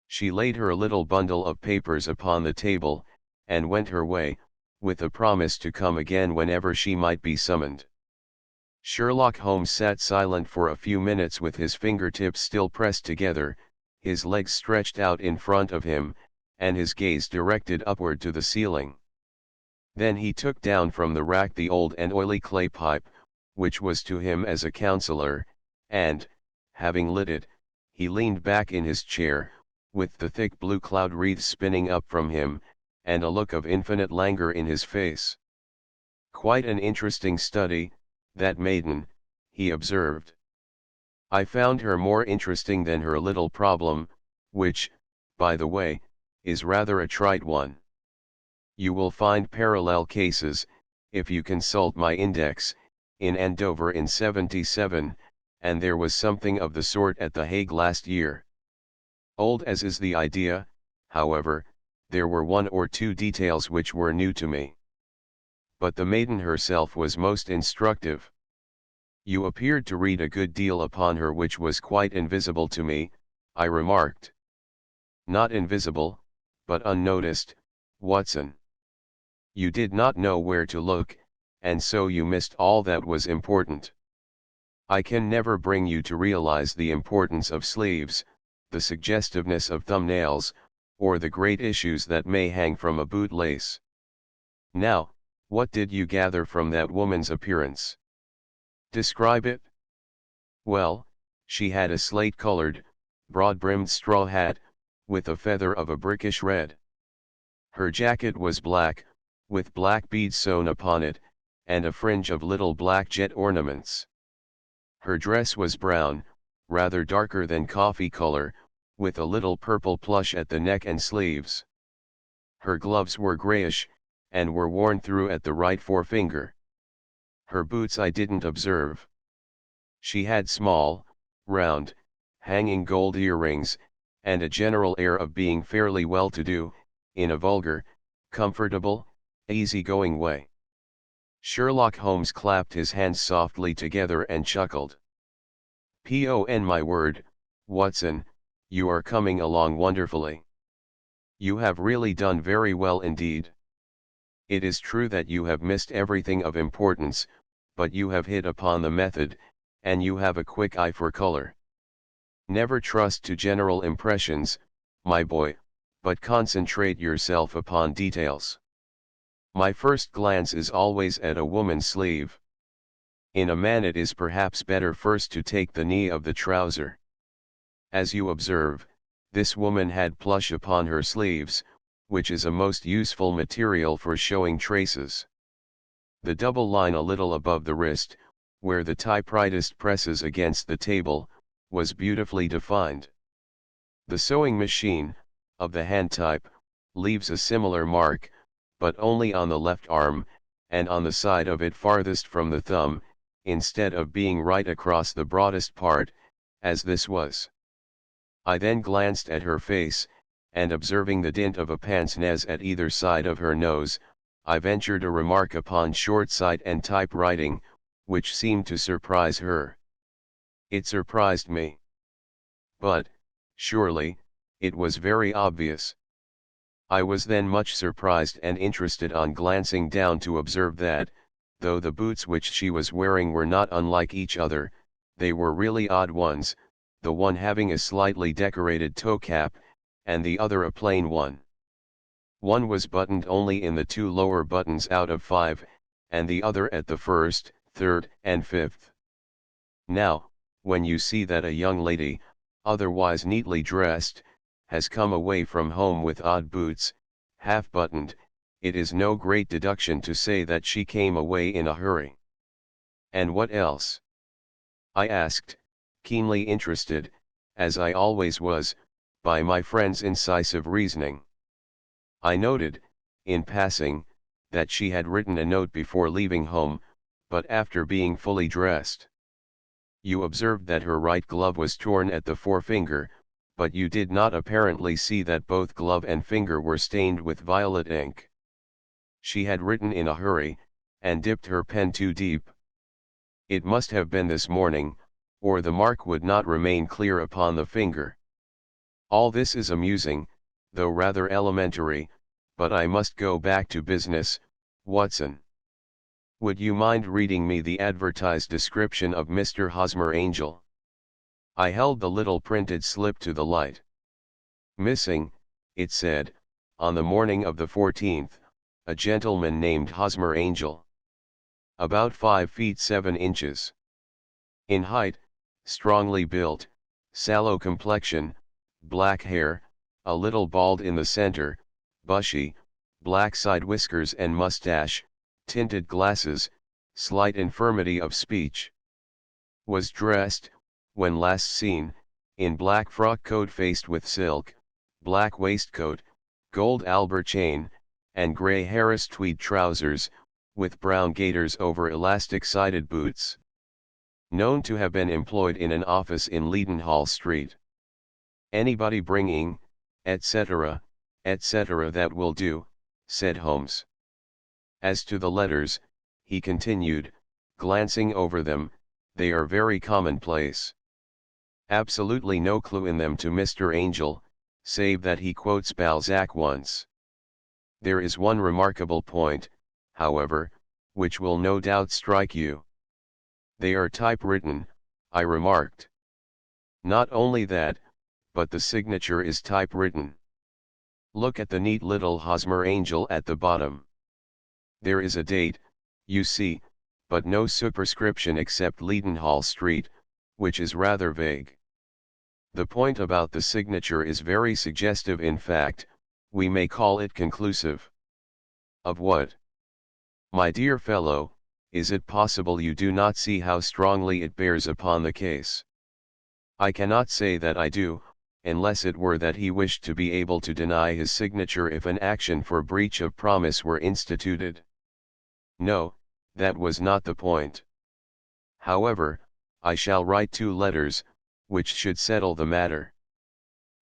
She laid her little bundle of papers upon the table, and went her way, with a promise to come again whenever she might be summoned. Sherlock Holmes sat silent for a few minutes with his fingertips still pressed together, his legs stretched out in front of him, and his gaze directed upward to the ceiling. Then he took down from the rack the old and oily clay pipe, which was to him as a counselor, and, having lit it, he leaned back in his chair, with the thick blue cloud wreath spinning up from him, and a look of infinite languor in his face. Quite an interesting study, that maiden, he observed. I found her more interesting than her little problem, which, by the way, is rather a trite one. You will find parallel cases, if you consult my index, in Andover in '77, and there was something of the sort at The Hague last year. Old as is the idea, however, there were one or two details which were new to me. But the maiden herself was most instructive. You appeared to read a good deal upon her which was quite invisible to me, I remarked. Not invisible, but unnoticed, Watson. You did not know where to look, and so you missed all that was important. I can never bring you to realize the importance of sleeves, the suggestiveness of thumbnails, or the great issues that may hang from a bootlace. Now, what did you gather from that woman's appearance? Describe it. Well, she had a slate-colored, broad-brimmed straw hat, with a feather of a brickish red. Her jacket was black, with black beads sewn upon it, and a fringe of little black jet ornaments. Her dress was brown, rather darker than coffee color, with a little purple plush at the neck and sleeves. Her gloves were grayish, and were worn through at the right forefinger. Her boots I didn't observe. She had small, round, hanging gold earrings, and a general air of being fairly well-to-do, in a vulgar, comfortable, easy-going way. Sherlock Holmes clapped his hands softly together and chuckled. "Pon my word, Watson, you are coming along wonderfully. You have really done very well indeed. It is true that you have missed everything of importance, but you have hit upon the method, and you have a quick eye for color. Never trust to general impressions, my boy, but concentrate yourself upon details. My first glance is always at a woman's sleeve. In a man it is perhaps better first to take the knee of the trouser. As you observe, this woman had plush upon her sleeves, which is a most useful material for showing traces. The double line a little above the wrist, where the typewriter presses against the table, was beautifully defined. The sewing machine, of the hand type, leaves a similar mark, but only on the left arm, and on the side of it farthest from the thumb, instead of being right across the broadest part, as this was. I then glanced at her face, and observing the dint of a pince-nez at either side of her nose, I ventured a remark upon short sight and typewriting, which seemed to surprise her. It surprised me. But, surely, it was very obvious. I was then much surprised and interested on glancing down to observe that, though the boots which she was wearing were not unlike each other, they were really odd ones, the one having a slightly decorated toe cap, and the other a plain one. One was buttoned only in the 2 lower buttons out of 5, and the other at the 1st, 3rd, and 5th. Now, when you see that a young lady, otherwise neatly dressed, has come away from home with odd boots, half-buttoned, it is no great deduction to say that she came away in a hurry. And what else? I asked, keenly interested, as I always was, by my friend's incisive reasoning. I noted, in passing, that she had written a note before leaving home, but after being fully dressed. You observed that her right glove was torn at the forefinger, but you did not apparently see that both glove and finger were stained with violet ink. She had written in a hurry, and dipped her pen too deep. It must have been this morning, or the mark would not remain clear upon the finger. All this is amusing, though rather elementary, but I must go back to business, Watson. Would you mind reading me the advertised description of Mr. Hosmer Angel? I held the little printed slip to the light. Missing, it said, on the morning of the 14th, a gentleman named Hosmer Angel. About 5 feet 7 inches. In height, strongly built, sallow complexion, black hair, a little bald in the center, bushy, black side whiskers and mustache, tinted glasses, slight infirmity of speech. Was dressed, when last seen, in black frock coat faced with silk, black waistcoat, gold Albert chain, and grey Harris tweed trousers, with brown gaiters over elastic-sided boots. Known to have been employed in an office in Leadenhall Street. Anybody bringing, etc., etc. That will do, said Holmes. As to the letters, he continued, glancing over them, they are very commonplace. Absolutely no clue in them to Mr. Angel, save that he quotes Balzac once. There is one remarkable point, however, which will no doubt strike you. They are typewritten, I remarked. Not only that, but the signature is typewritten. Look at the neat little Hosmer Angel at the bottom. There is a date, you see, but no superscription except Leadenhall Street, which is rather vague. The point about the signature is very suggestive. In fact, we may call it conclusive. Of what? My dear fellow, is it possible you do not see how strongly it bears upon the case? I cannot say that I do, unless it were that he wished to be able to deny his signature if an action for breach of promise were instituted. No, that was not the point. However, I shall write 2 letters, which should settle the matter.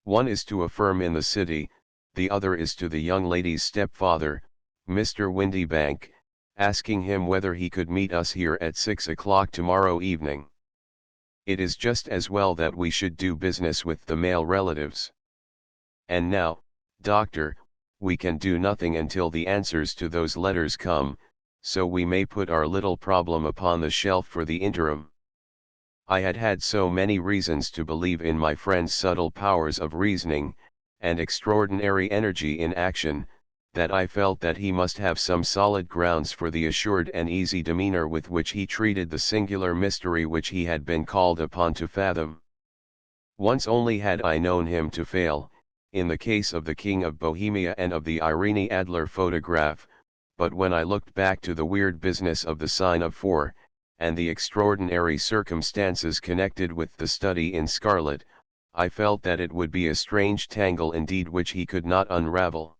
One is to a firm in the city, the other is to the young lady's stepfather, Mr. Windybank, asking him whether he could meet us here at 6 o'clock tomorrow evening. It is just as well that we should do business with the male relatives. And now, Doctor, we can do nothing until the answers to those letters come, so we may put our little problem upon the shelf for the interim. I had had so many reasons to believe in my friend's subtle powers of reasoning, and extraordinary energy in action, that I felt that he must have some solid grounds for the assured and easy demeanor with which he treated the singular mystery which he had been called upon to fathom. Once only had I known him to fail, in the case of the King of Bohemia and of the Irene Adler photograph, but when I looked back to the weird business of the sign of 4, and the extraordinary circumstances connected with the study in scarlet, I felt that it would be a strange tangle indeed which he could not unravel.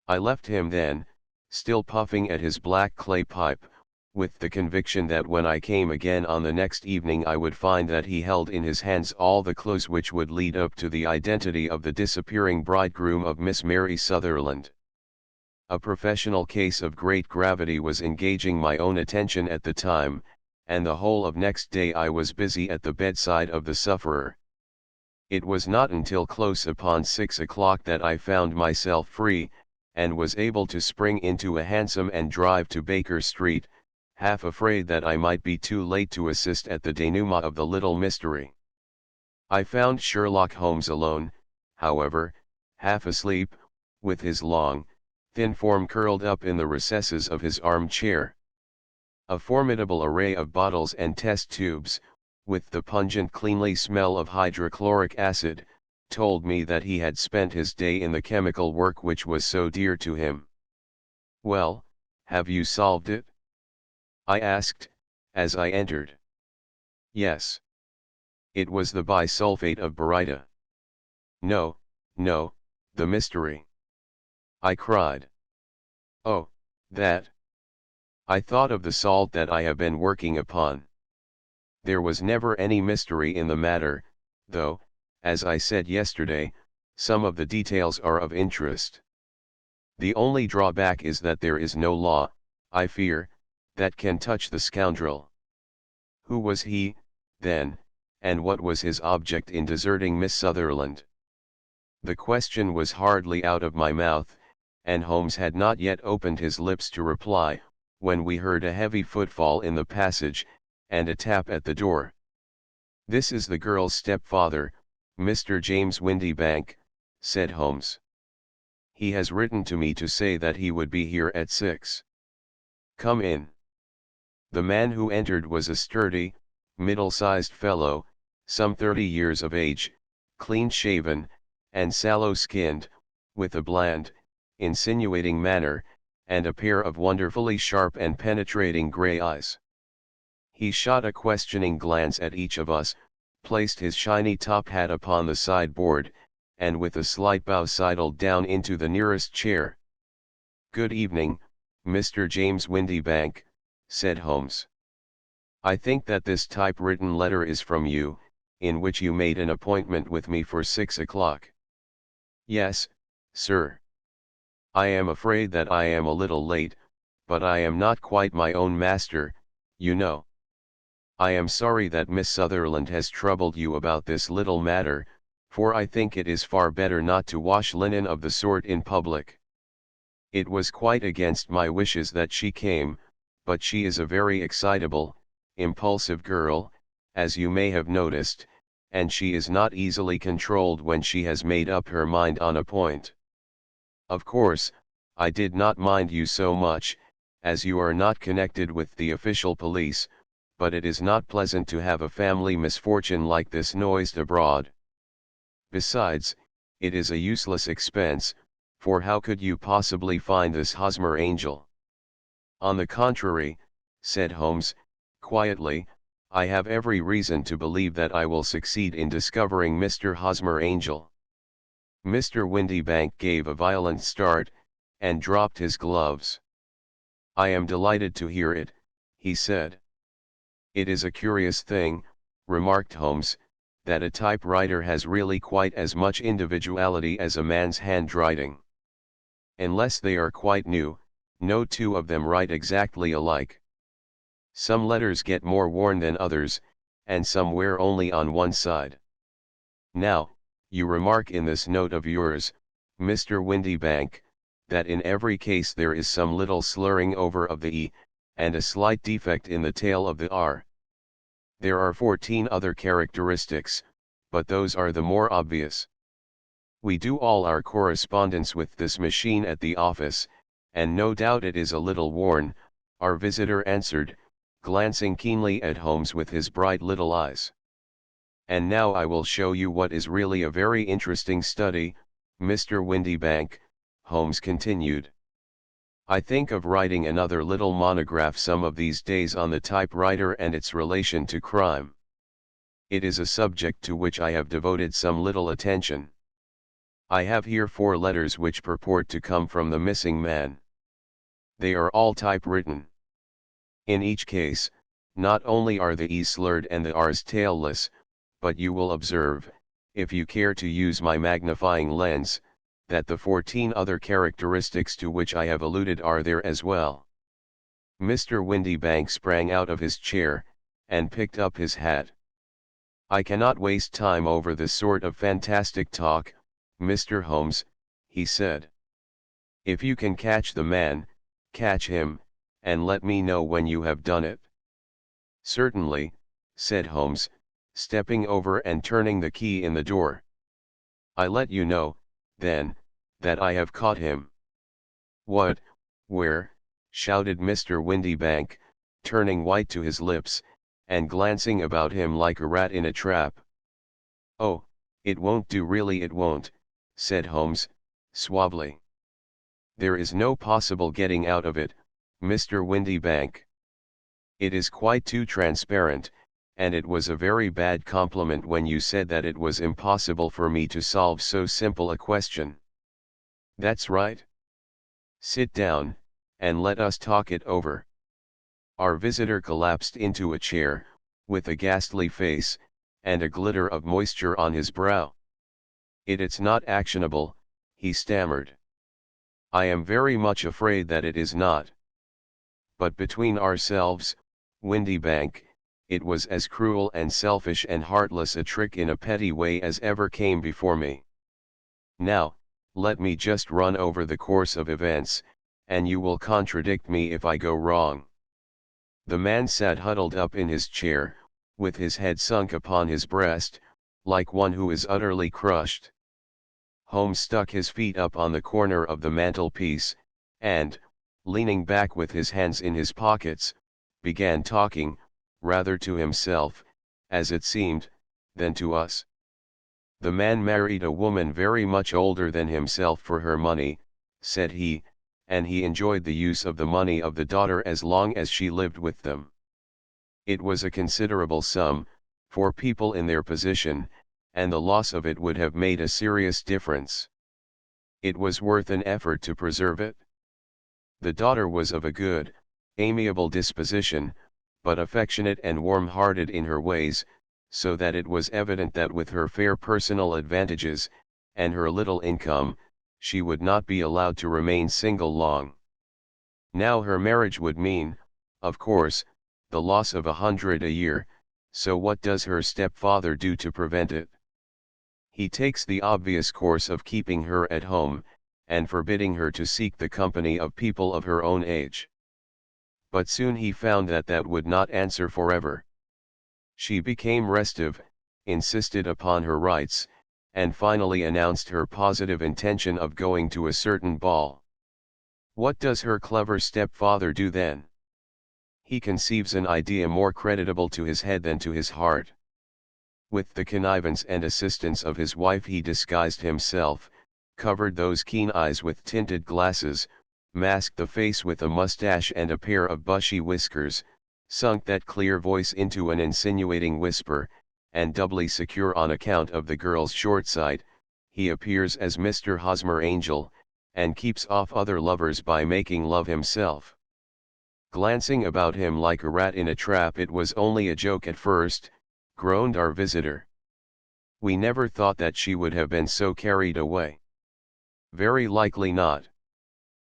I left him then, still puffing at his black clay pipe, with the conviction that when I came again on the next evening I would find that he held in his hands all the clues which would lead up to the identity of the disappearing bridegroom of Miss Mary Sutherland. A professional case of great gravity was engaging my own attention at the time, and the whole of next day I was busy at the bedside of the sufferer. It was not until close upon 6 o'clock that I found myself free, and was able to spring into a hansom and drive to Baker Street, half afraid that I might be too late to assist at the denouement of the little mystery. I found Sherlock Holmes alone, however, half asleep, with his long, thin form curled up in the recesses of his armchair. A formidable array of bottles and test tubes, with the pungent cleanly smell of hydrochloric acid, told me that he had spent his day in the chemical work which was so dear to him. "Well, have you solved it?" I asked, as I entered. "Yes. It was the bisulfate of baryta." "No, no, the mystery," I cried. "Oh, that. I thought of the salt that I have been working upon. There was never any mystery in the matter, though, as I said yesterday, some of the details are of interest. The only drawback is that there is no law, I fear, that can touch the scoundrel. Who was he, then, and what was his object in deserting Miss Sutherland?" The question was hardly out of my mouth, and Holmes had not yet opened his lips to reply, when we heard a heavy footfall in the passage, and a tap at the door. "This is the girl's stepfather, Mr. James Windybank," said Holmes. "He has written to me to say that he would be here at 6. Come in." The man who entered was a sturdy, middle-sized fellow, some 30 years of age, clean-shaven, and sallow-skinned, with a bland, insinuating manner, and a pair of wonderfully sharp and penetrating grey eyes. He shot a questioning glance at each of us, placed his shiny top hat upon the sideboard, and with a slight bow sidled down into the nearest chair. "Good evening, Mr. James Windybank," said Holmes. "I think that this typewritten letter is from you, in which you made an appointment with me for 6 o'clock. "Yes, sir. I am afraid that I am a little late, but I am not quite my own master, you know. I am sorry that Miss Sutherland has troubled you about this little matter, for I think it is far better not to wash linen of the sort in public. It was quite against my wishes that she came, but she is a very excitable, impulsive girl, as you may have noticed, and she is not easily controlled when she has made up her mind on a point. Of course, I did not mind you so much, as you are not connected with the official police, but it is not pleasant to have a family misfortune like this noised abroad. Besides, it is a useless expense, for how could you possibly find this Hosmer Angel?" "On the contrary," said Holmes, quietly, "I have every reason to believe that I will succeed in discovering Mr. Hosmer Angel." Mr. Windybank gave a violent start, and dropped his gloves. "I am delighted to hear it," he said. "It is a curious thing," remarked Holmes, "that a typewriter has really quite as much individuality as a man's handwriting. Unless they are quite new, no two of them write exactly alike. Some letters get more worn than others, and some wear only on one side. Now, you remark in this note of yours, Mr. Windybank, that in every case there is some little slurring over of the E, and a slight defect in the tail of the R. There are 14 other characteristics, but those are the more obvious. We do all our correspondence with this machine at the office, and no doubt it is a little worn," our visitor answered, glancing keenly at Holmes with his bright little eyes. "And now I will show you what is really a very interesting study, Mr. Windybank," Holmes continued. "I think of writing another little monograph some of these days on the typewriter and its relation to crime. It is a subject to which I have devoted some little attention. I have here 4 letters which purport to come from the missing man. They are all typewritten. In each case, not only are the E's slurred and the R's tailless, but you will observe, if you care to use my magnifying lens, that the 14 other characteristics to which I have alluded are there as well." Mr. Windybank sprang out of his chair, and picked up his hat. "I cannot waste time over this sort of fantastic talk, Mr. Holmes," he said. "If you can catch the man, catch him, and let me know when you have done it." "Certainly," said Holmes, stepping over and turning the key in the door. "I let you know, then, that I have caught him." "What, where?" shouted Mr. Windybank, turning white to his lips, and glancing about him like a rat in a trap. "Oh, it won't do, really it won't," said Holmes, suavely. "There is no possible getting out of it, Mr. Windybank. It is quite too transparent, and it was a very bad compliment when you said that it was impossible for me to solve so simple a question." "That's right. Sit down, and let us talk it over." Our visitor collapsed into a chair, with a ghastly face, and a glitter of moisture on his brow. "It's not actionable," he stammered. "I am very much afraid that it is not. But between ourselves, Windybank, it was as cruel and selfish and heartless a trick in a petty way as ever came before me. Now, let me just run over the course of events, and you will contradict me if I go wrong." The man sat huddled up in his chair, with his head sunk upon his breast, like one who is utterly crushed. Holmes stuck his feet up on the corner of the mantelpiece, and, leaning back with his hands in his pockets, began talking, rather to himself, as it seemed, than to us. "The man married a woman very much older than himself for her money," said he, "and he enjoyed the use of the money of the daughter as long as she lived with them. It was a considerable sum, for people in their position, and the loss of it would have made a serious difference. It was worth an effort to preserve it. The daughter was of a good, amiable disposition, but affectionate and warm-hearted in her ways, so that it was evident that with her fair personal advantages, and her little income, she would not be allowed to remain single long. Now her marriage would mean, of course, the loss of 100 a year, so what does her stepfather do to prevent it? He takes the obvious course of keeping her at home, and forbidding her to seek the company of people of her own age. But soon he found that that would not answer forever. She became restive, insisted upon her rights, and finally announced her positive intention of going to a certain ball. What does her clever stepfather do then? He conceives an idea more creditable to his head than to his heart. With the connivance and assistance of his wife he disguised himself, covered those keen eyes with tinted glasses, masked the face with a mustache and a pair of bushy whiskers, sunk that clear voice into an insinuating whisper, and doubly secure on account of the girl's short sight, he appears as Mr. Hosmer Angel, and keeps off other lovers by making love himself. Glancing about him like a rat in a trap. It was only a joke at first, groaned our visitor. We never thought that she would have been so carried away. Very likely not.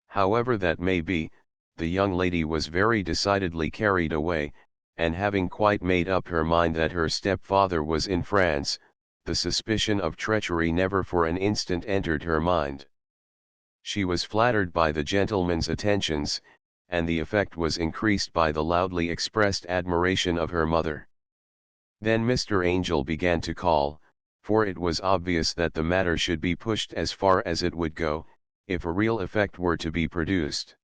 However that may be, the young lady was very decidedly carried away, and having quite made up her mind that her stepfather was in France, the suspicion of treachery never for an instant entered her mind. She was flattered by the gentleman's attentions, and the effect was increased by the loudly expressed admiration of her mother. Then Mr. Angel began to call, for it was obvious that the matter should be pushed as far as it would go, if a real effect were to be produced.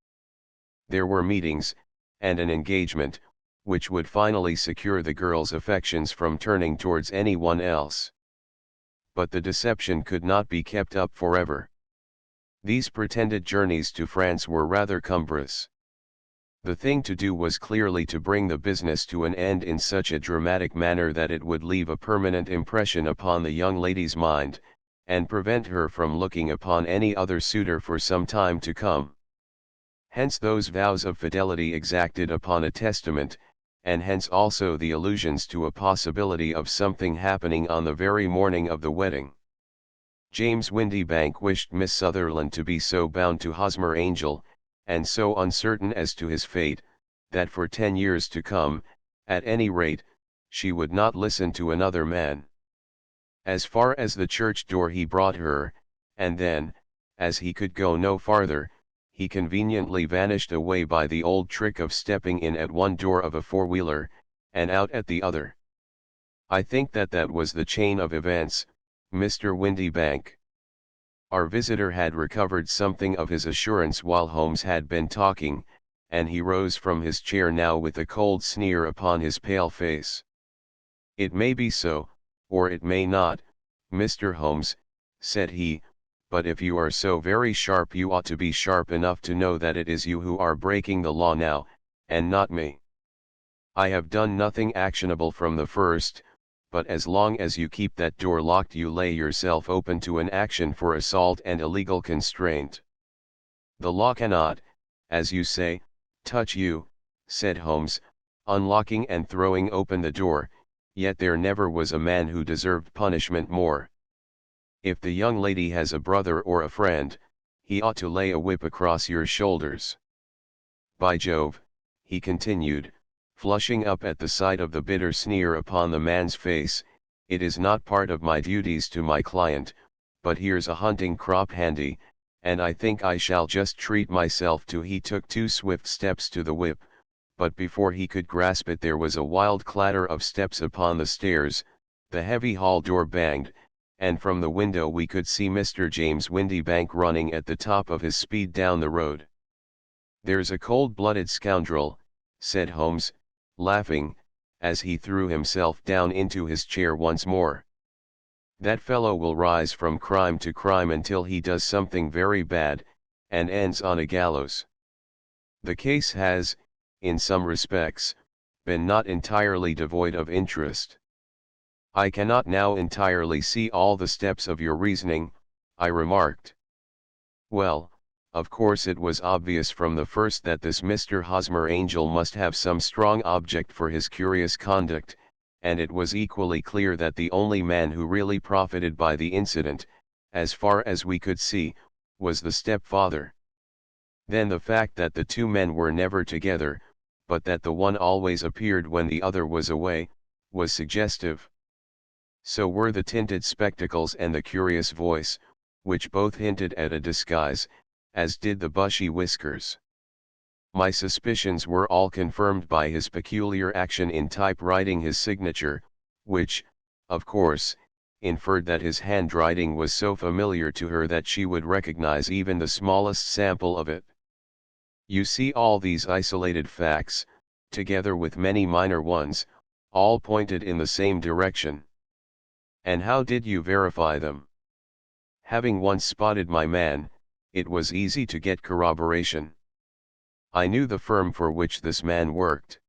There were meetings, and an engagement, which would finally secure the girl's affections from turning towards anyone else. But the deception could not be kept up forever. These pretended journeys to France were rather cumbrous. The thing to do was clearly to bring the business to an end in such a dramatic manner that it would leave a permanent impression upon the young lady's mind, and prevent her from looking upon any other suitor for some time to come. Hence those vows of fidelity exacted upon a testament, and hence also the allusions to a possibility of something happening on the very morning of the wedding. James Windybank wished Miss Sutherland to be so bound to Hosmer Angel, and so uncertain as to his fate, that for 10 years to come, at any rate, she would not listen to another man. As far as the church door he brought her, and then, as he could go no farther, he conveniently vanished away by the old trick of stepping in at one door of a four-wheeler, and out at the other. I think that that was the chain of events, Mr. Windybank. Our visitor had recovered something of his assurance while Holmes had been talking, and he rose from his chair now with a cold sneer upon his pale face. "It may be so, or it may not, Mr. Holmes," said he, "but if you are so very sharp you ought to be sharp enough to know that it is you who are breaking the law now, and not me. I have done nothing actionable from the first, but as long as you keep that door locked you lay yourself open to an action for assault and illegal constraint. The law cannot, as you say, touch you," said Holmes, unlocking and throwing open the door, "yet there never was a man who deserved punishment more. If the young lady has a brother or a friend, he ought to lay a whip across your shoulders. By Jove," he continued, flushing up at the sight of the bitter sneer upon the man's face, "it is not part of my duties to my client, but here's a hunting crop handy, and I think I shall just treat myself to." He took 2 swift steps to the whip, but before he could grasp it there was a wild clatter of steps upon the stairs, the heavy hall door banged, and from the window we could see Mr. James Windybank running at the top of his speed down the road. "There's a cold-blooded scoundrel," said Holmes, laughing, as he threw himself down into his chair once more. "That fellow will rise from crime to crime until he does something very bad, and ends on a gallows. The case has, in some respects, been not entirely devoid of interest. I cannot now entirely see all the steps of your reasoning, I remarked. Well, of course it was obvious from the first that this Mr. Hosmer Angel must have some strong object for his curious conduct, and it was equally clear that the only man who really profited by the incident, as far as we could see, was the stepfather. Then the fact that the two men were never together, but that the one always appeared when the other was away, was suggestive. So were the tinted spectacles and the curious voice, which both hinted at a disguise, as did the bushy whiskers. My suspicions were all confirmed by his peculiar action in typewriting his signature, which, of course, inferred that his handwriting was so familiar to her that she would recognize even the smallest sample of it. You see, all these isolated facts, together with many minor ones, all pointed in the same direction. And how did you verify them? Having once spotted my man, it was easy to get corroboration. I knew the firm for which this man worked.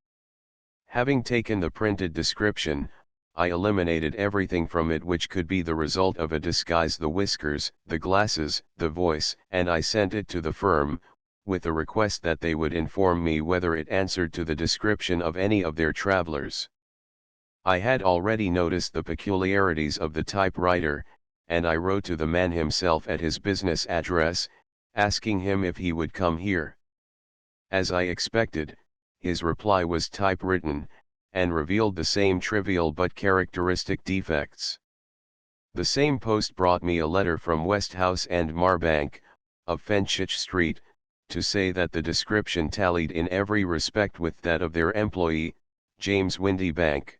Having taken the printed description, I eliminated everything from it which could be the result of a disguise: the whiskers, the glasses, the voice, and I sent it to the firm, with a request that they would inform me whether it answered to the description of any of their travelers. I had already noticed the peculiarities of the typewriter, and I wrote to the man himself at his business address, asking him if he would come here. As I expected, his reply was typewritten, and revealed the same trivial but characteristic defects. The same post brought me a letter from Westhouse and Marbank, of Fenchurch Street, to say that the description tallied in every respect with that of their employee, James Windybank.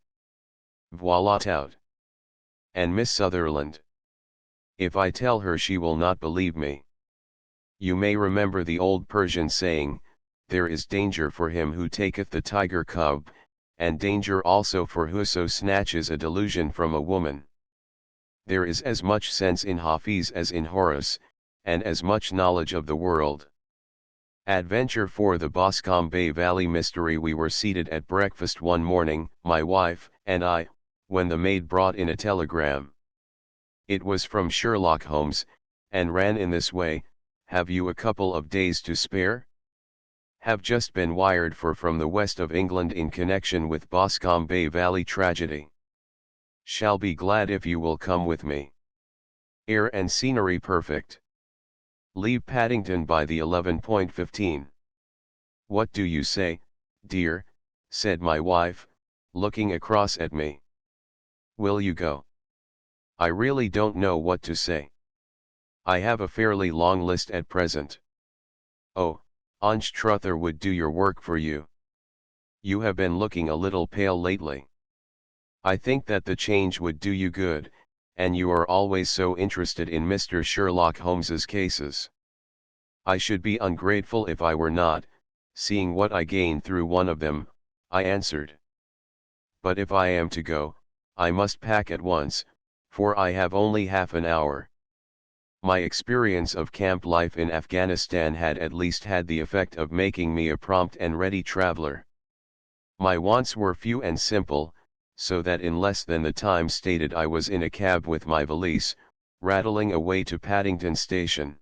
Voila tout. And Miss Sutherland. If I tell her, she will not believe me. You may remember the old Persian saying, there is danger for him who taketh the tiger cub, and danger also for whoso snatches a delusion from a woman. There is as much sense in Hafiz as in Horace, and as much knowledge of the world. Adventure for the Boscombe Valley Mystery. We were seated at breakfast one morning, my wife and I, when the maid brought in a telegram. It was from Sherlock Holmes, and ran in this way: have you a couple of days to spare? Have just been wired for from the west of England in connection with Boscombe Valley tragedy. Shall be glad if you will come with me. Air and scenery perfect. Leave Paddington by the 11:15. What do you say, dear? Said my wife, looking across at me. Will you go? I really don't know what to say. I have a fairly long list at present. Oh, Anstruther would do your work for you. You have been looking a little pale lately. I think that the change would do you good, and you are always so interested in Mr. Sherlock Holmes's cases. I should be ungrateful if I were not, seeing what I gain through one of them, I answered. But if I am to go, I must pack at once, for I have only half an hour. My experience of camp life in Afghanistan had at least had the effect of making me a prompt and ready traveler. My wants were few and simple, so that in less than the time stated I was in a cab with my valise, rattling away to Paddington Station.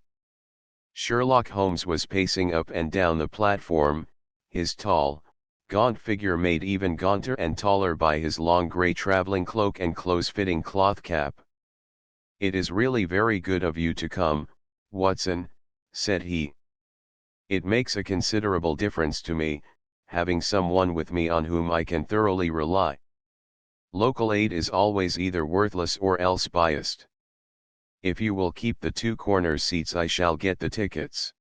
Sherlock Holmes was pacing up and down the platform, his tall, gaunt figure made even gaunter and taller by his long grey travelling cloak and close-fitting cloth cap. It is really very good of you to come, Watson, said he. It makes a considerable difference to me, having someone with me on whom I can thoroughly rely. Local aid is always either worthless or else biased. If you will keep the two corner seats, I shall get the tickets.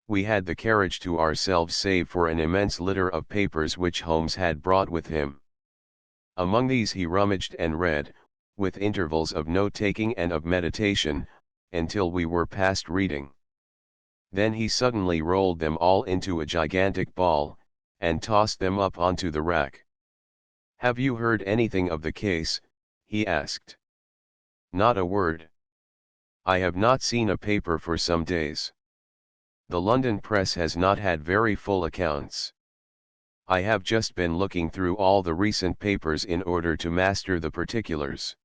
We had the carriage to ourselves save for an immense litter of papers which Holmes had brought with him. Among these he rummaged and read, with intervals of note-taking and of meditation, until we were past reading. Then he suddenly rolled them all into a gigantic ball, and tossed them up onto the rack. Have you heard anything of the case? He asked. Not a word. I have not seen a paper for some days. The London press has not had very full accounts. I have just been looking through all the recent papers in order to master the particulars.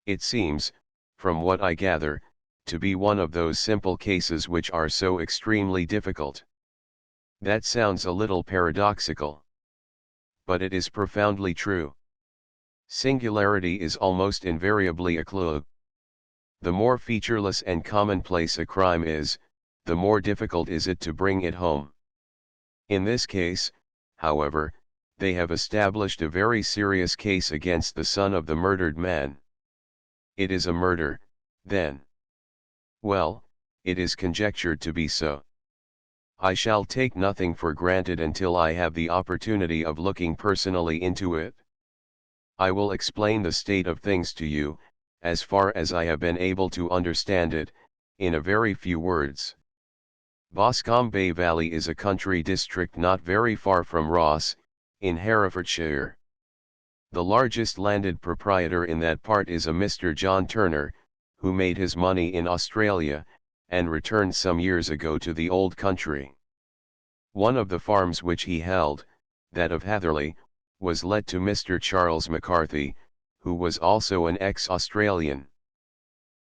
It seems, from what I gather, to be one of those simple cases which are so extremely difficult. That sounds a little paradoxical. But it is profoundly true. Singularity is almost invariably a clue. The more featureless and commonplace a crime is, the more difficult is it to bring it home. In this case, however, they have established a very serious case against the son of the murdered man. It is a murder, then. Well, it is conjectured to be so. I shall take nothing for granted until I have the opportunity of looking personally into it. I will explain the state of things to you, as far as I have been able to understand it, in a very few words. Boscombe Valley is a country district not very far from Ross, in Herefordshire. The largest landed proprietor in that part is a Mr. John Turner, who made his money in Australia, and returned some years ago to the old country. One of the farms which he held, that of Hatherley, was let to Mr. Charles McCarthy, who was also an ex-Australian.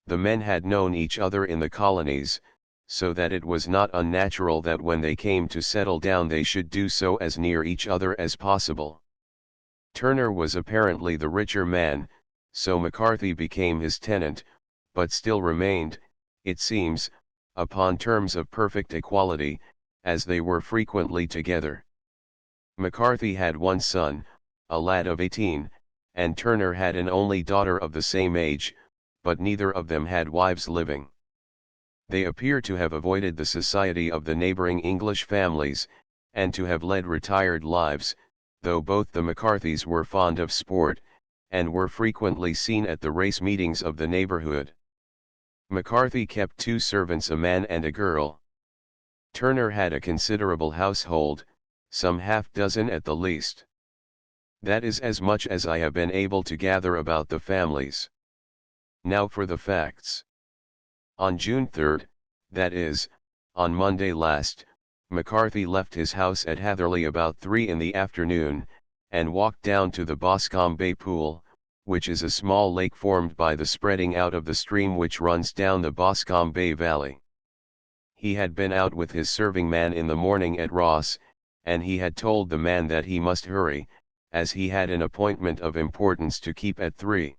The men had known each other in the colonies, so that it was not unnatural that when they came to settle down they should do so as near each other as possible. Turner was apparently the richer man, so McCarthy became his tenant, but still remained, it seems, upon terms of perfect equality, as they were frequently together. McCarthy had one son, a lad of 18, and Turner had an only daughter of the same age, but neither of them had wives living. They appear to have avoided the society of the neighboring English families, and to have led retired lives, though both the McCarthys were fond of sport, and were frequently seen at the race meetings of the neighborhood. McCarthy kept 2 servants, a man and a girl. Turner had a considerable household, some half-dozen at the least. That is as much as I have been able to gather about the families. Now for the facts. On June 3, that is, on Monday last, McCarthy left his house at Hatherley about 3 in the afternoon, and walked down to the Boscombe Pool, which is a small lake formed by the spreading out of the stream which runs down the Boscombe Valley. He had been out with his serving man in the morning at Ross, and he had told the man that he must hurry, as he had an appointment of importance to keep at 3.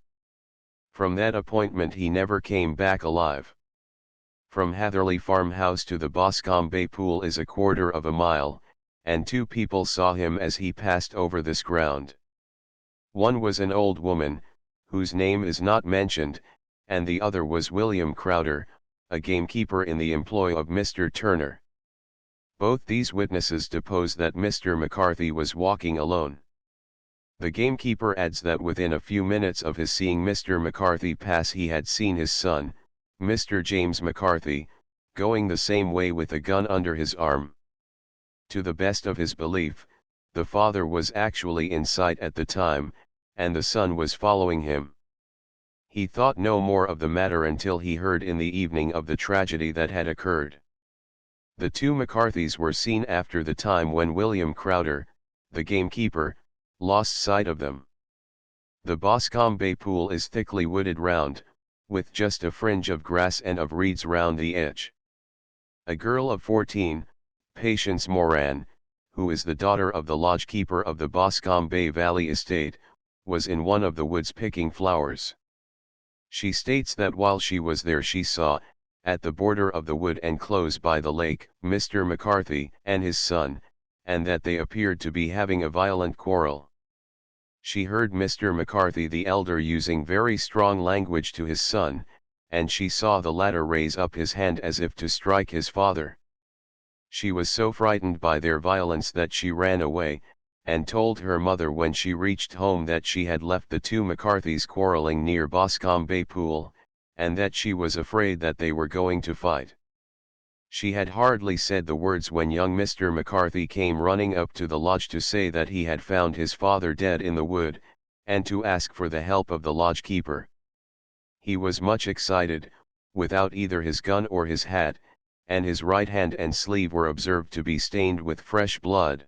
From that appointment he never came back alive. From Hatherley farmhouse to the Boscombe Pool is 1/4 of a mile, and 2 people saw him as he passed over this ground. One was an old woman, whose name is not mentioned, and the other was William Crowder, a gamekeeper in the employ of Mr. Turner. Both these witnesses depose that Mr. McCarthy was walking alone. The gamekeeper adds that within a few minutes of his seeing Mr. McCarthy pass he had seen his son, Mr. James McCarthy, going the same way with a gun under his arm. To the best of his belief, the father was actually in sight at the time, and the son was following him. He thought no more of the matter until he heard in the evening of the tragedy that had occurred. The 2 McCarthys were seen after the time when William Crowder, the gamekeeper, lost sight of them. The Boscombe Pool is thickly wooded round, with just a fringe of grass and of reeds round the edge. A girl of 14, Patience Moran, who is the daughter of the lodgekeeper of the Boscombe Valley estate, was in one of the woods picking flowers. She states that while she was there she saw, at the border of the wood and close by the lake, Mr. McCarthy and his son, and that they appeared to be having a violent quarrel. She heard Mr. McCarthy the elder using very strong language to his son, and she saw the latter raise up his hand as if to strike his father. She was so frightened by their violence that she ran away, and told her mother when she reached home that she had left the 2 McCarthys quarreling near Boscombe Pool, and that she was afraid that they were going to fight. She had hardly said the words when young Mr. McCarthy came running up to the lodge to say that he had found his father dead in the wood, and to ask for the help of the lodgekeeper. He was much excited, without either his gun or his hat, and his right hand and sleeve were observed to be stained with fresh blood.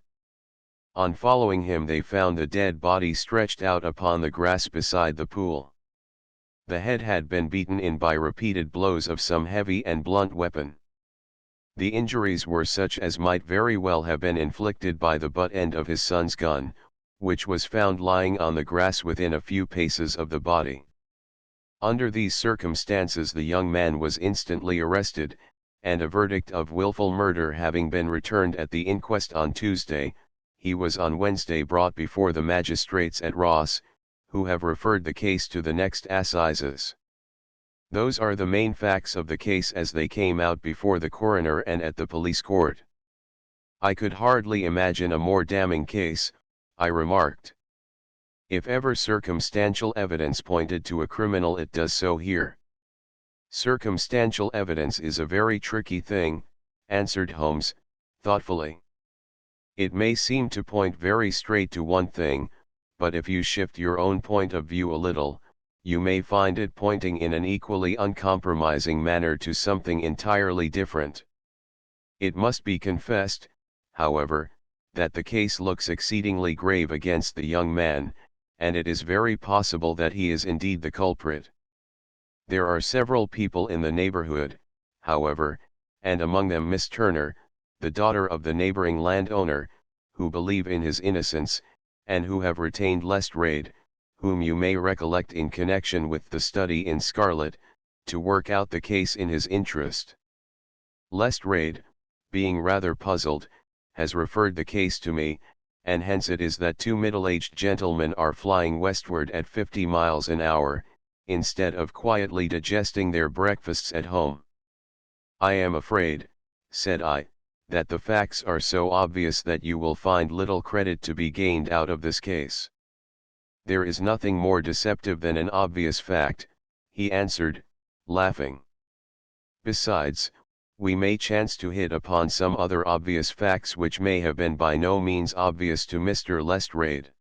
On following him they found the dead body stretched out upon the grass beside the pool. The head had been beaten in by repeated blows of some heavy and blunt weapon. The injuries were such as might very well have been inflicted by the butt end of his son's gun, which was found lying on the grass within a few paces of the body. Under these circumstances the young man was instantly arrested, and a verdict of willful murder having been returned at the inquest on Tuesday, he was on Wednesday brought before the magistrates at Ross, who have referred the case to the next assizes. Those are the main facts of the case as they came out before the coroner and at the police court. I could hardly imagine a more damning case, I remarked. If ever circumstantial evidence pointed to a criminal, it does so here. Circumstantial evidence is a very tricky thing, answered Holmes, thoughtfully. It may seem to point very straight to one thing, but if you shift your own point of view a little, you may find it pointing in an equally uncompromising manner to something entirely different. It must be confessed, however, that the case looks exceedingly grave against the young man, and it is very possible that he is indeed the culprit. There are several people in the neighborhood, however, and among them Miss Turner, the daughter of the neighboring landowner, who believe in his innocence, and who have retained Lestrade, whom you may recollect in connection with the study in Scarlet, to work out the case in his interest. Lestrade, being rather puzzled, has referred the case to me, and hence it is that two middle-aged gentlemen are flying westward at 50 miles an hour, instead of quietly digesting their breakfasts at home. I am afraid, said I, that the facts are so obvious that you will find little credit to be gained out of this case. There is nothing more deceptive than an obvious fact, he answered, laughing. Besides, we may chance to hit upon some other obvious facts which may have been by no means obvious to Mr. Lestrade.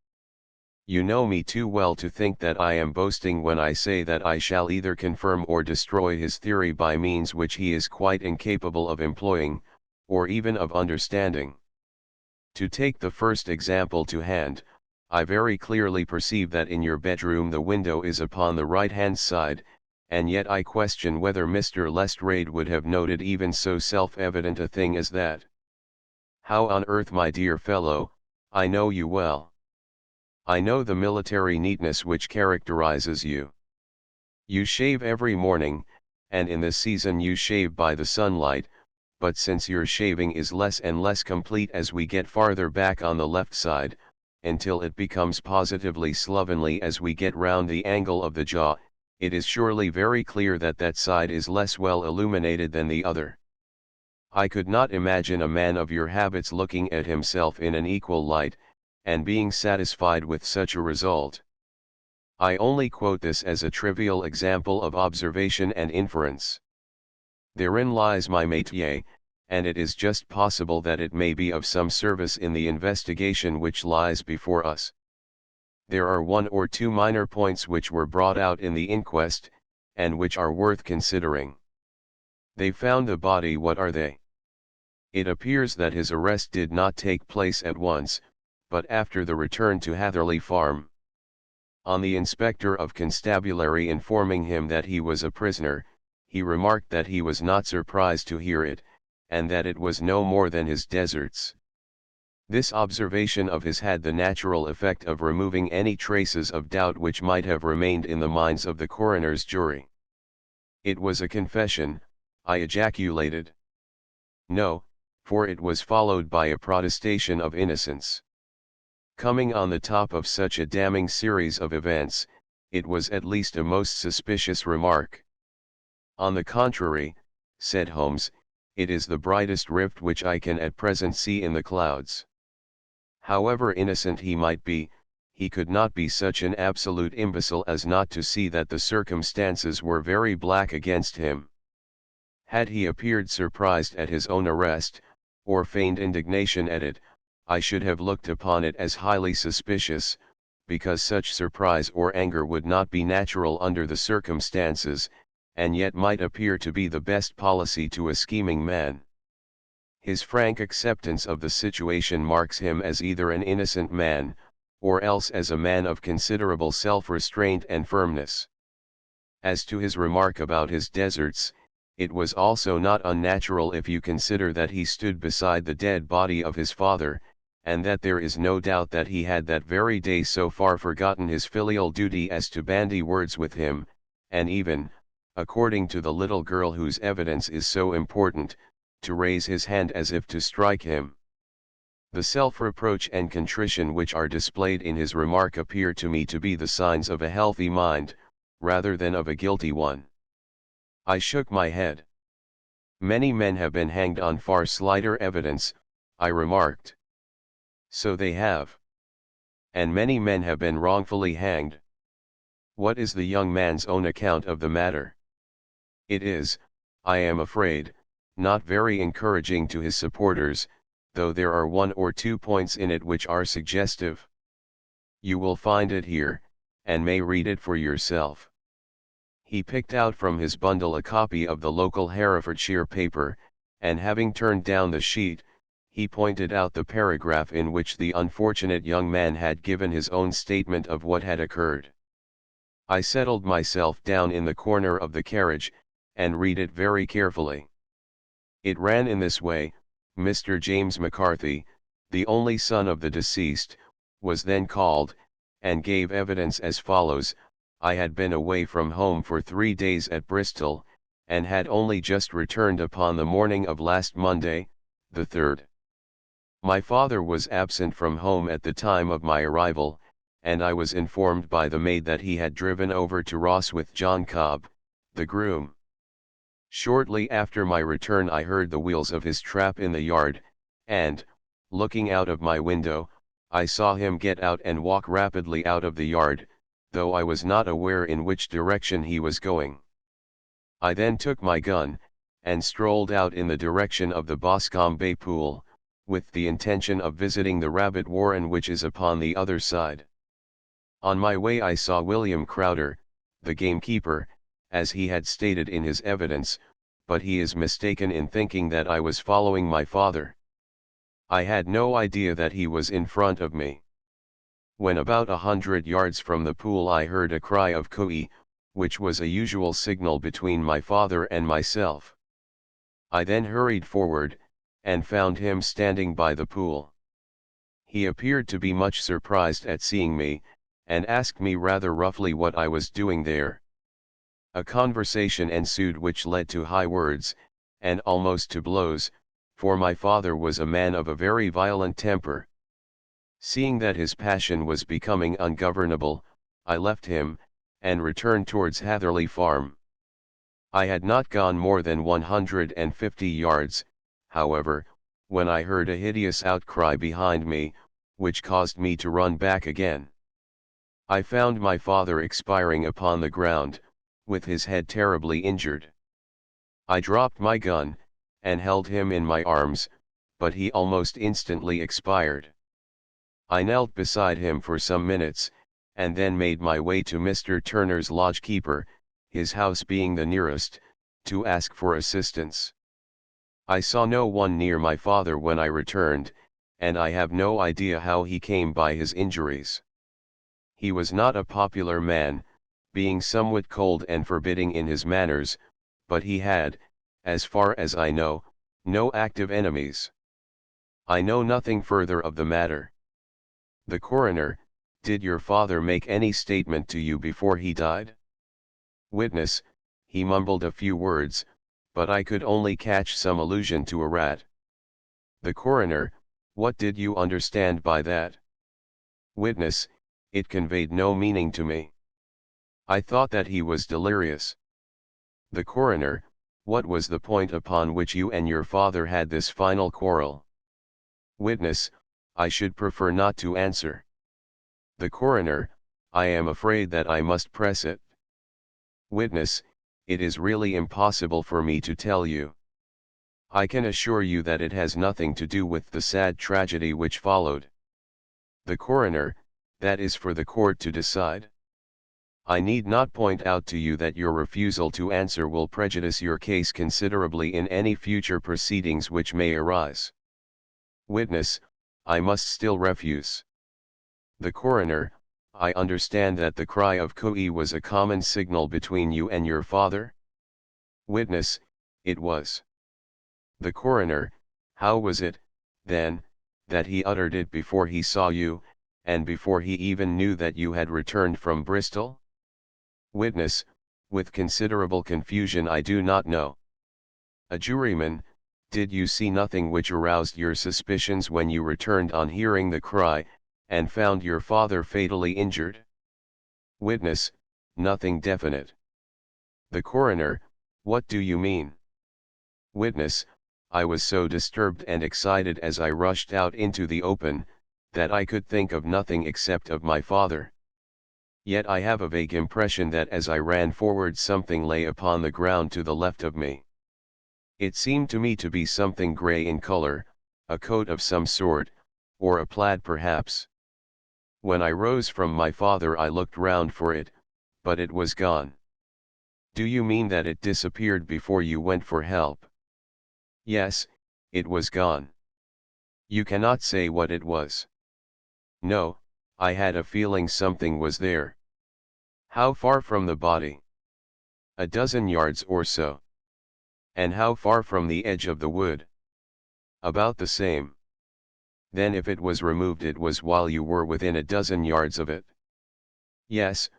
You know me too well to think that I am boasting when I say that I shall either confirm or destroy his theory by means which he is quite incapable of employing, or even of understanding. To take the first example to hand, I very clearly perceive that in your bedroom the window is upon the right-hand side, and yet I question whether Mr. Lestrade would have noted even so self-evident a thing as that. How on earth, my dear fellow, I know you well. I know the military neatness which characterizes you. You shave every morning, and in this season you shave by the sunlight, but since your shaving is less and less complete as we get farther back on the left side, until it becomes positively slovenly as we get round the angle of the jaw, it is surely very clear that that side is less well illuminated than the other. I could not imagine a man of your habits looking at himself in an equal light, and being satisfied with such a result. I only quote this as a trivial example of observation and inference. Therein lies my métier, and it is just possible that it may be of some service in the investigation which lies before us. There are one or two minor points which were brought out in the inquest, and which are worth considering. They found the body. What are they? It appears that his arrest did not take place at once, but after the return to Hatherley Farm. On the inspector of constabulary informing him that he was a prisoner, he remarked that he was not surprised to hear it, and that it was no more than his deserts. This observation of his had the natural effect of removing any traces of doubt which might have remained in the minds of the coroner's jury. It was a confession, I ejaculated. No, for it was followed by a protestation of innocence. Coming on the top of such a damning series of events, it was at least a most suspicious remark. On the contrary, said Holmes, it is the brightest rift which I can at present see in the clouds. However innocent he might be, he could not be such an absolute imbecile as not to see that the circumstances were very black against him. Had he appeared surprised at his own arrest, or feigned indignation at it, I should have looked upon it as highly suspicious, because such surprise or anger would not be natural under the circumstances, and yet might appear to be the best policy to a scheming man. His frank acceptance of the situation marks him as either an innocent man, or else as a man of considerable self-restraint and firmness. As to his remark about his deserts, it was also not unnatural if you consider that he stood beside the dead body of his father, and that there is no doubt that he had that very day so far forgotten his filial duty as to bandy words with him, and even, according to the little girl whose evidence is so important, to raise his hand as if to strike him. The self-reproach and contrition which are displayed in his remark appear to me to be the signs of a healthy mind, rather than of a guilty one. I shook my head. Many men have been hanged on far slighter evidence, I remarked. So they have. And many men have been wrongfully hanged. What is the young man's own account of the matter? It is, I am afraid, not very encouraging to his supporters, though there are one or two points in it which are suggestive. You will find it here, and may read it for yourself. He picked out from his bundle a copy of the local Herefordshire paper, and having turned down the sheet, he pointed out the paragraph in which the unfortunate young man had given his own statement of what had occurred. I settled myself down in the corner of the carriage, and read it very carefully. It ran in this way: Mr. James McCarthy, the only son of the deceased, was then called, and gave evidence as follows: I had been away from home for 3 days at Bristol, and had only just returned upon the morning of last Monday, the 3rd. My father was absent from home at the time of my arrival, and I was informed by the maid that he had driven over to Ross with John Cobb, the groom. Shortly after my return I heard the wheels of his trap in the yard, and, looking out of my window, I saw him get out and walk rapidly out of the yard, though I was not aware in which direction he was going. I then took my gun, and strolled out in the direction of the Boscombe Bay Pool, with the intention of visiting the rabbit warren which is upon the other side. On my way I saw William Crowder, the gamekeeper, as he had stated in his evidence, but he is mistaken in thinking that I was following my father. I had no idea that he was in front of me. When about 100 yards from the pool I heard a cry of "Cooey," which was a usual signal between my father and myself. I then hurried forward, and found him standing by the pool. He appeared to be much surprised at seeing me, and asked me rather roughly what I was doing there. A conversation ensued which led to high words, and almost to blows, for my father was a man of a very violent temper. Seeing that his passion was becoming ungovernable, I left him, and returned towards Hatherley Farm. I had not gone more than 150 yards, however, when I heard a hideous outcry behind me, which caused me to run back again. I found my father expiring upon the ground, with his head terribly injured. I dropped my gun, and held him in my arms, but he almost instantly expired. I knelt beside him for some minutes, and then made my way to Mr. Turner's lodgekeeper, his house being the nearest, to ask for assistance. I saw no one near my father when I returned, and I have no idea how he came by his injuries. He was not a popular man, being somewhat cold and forbidding in his manners, but he had, as far as I know, no active enemies. I know nothing further of the matter. The coroner: did your father make any statement to you before he died? Witness: he mumbled a few words, but I could only catch some allusion to a rat. The coroner: what did you understand by that? Witness: it conveyed no meaning to me. I thought that he was delirious. The coroner: what was the point upon which you and your father had this final quarrel? Witness: I should prefer not to answer. The coroner: I am afraid that I must press it. Witness: it is really impossible for me to tell you. I can assure you that it has nothing to do with the sad tragedy which followed. The coroner: that is for the court to decide. I need not point out to you that your refusal to answer will prejudice your case considerably in any future proceedings which may arise. Witness, I must still refuse. The coroner, I understand that the cry of "Cooey" was a common signal between you and your father? Witness, it was. The coroner, how was it, then, that he uttered it before he saw you, and before he even knew that you had returned from Bristol? Witness, with considerable confusion, I do not know. A juryman, did you see nothing which aroused your suspicions when you returned on hearing the cry, and found your father fatally injured? Witness, nothing definite. The coroner, what do you mean? Witness, I was so disturbed and excited as I rushed out into the open, that I could think of nothing except of my father. Yet I have a vague impression that as I ran forward something lay upon the ground to the left of me. It seemed to me to be something grey in color, a coat of some sort, or a plaid perhaps. When I rose from my father I looked round for it, but it was gone. Do you mean that it disappeared before you went for help? Yes, it was gone. You cannot say what it was? No, I had a feeling something was there. How far from the body? A dozen yards or so. And how far from the edge of the wood? About the same. Then if it was removed it was while you were within a dozen yards of it? Yes,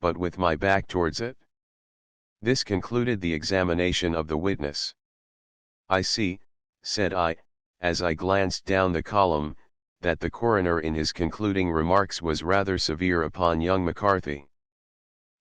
but with my back towards it? This concluded the examination of the witness. I see, said I, as I glanced down the column, that the coroner in his concluding remarks was rather severe upon young McCarthy.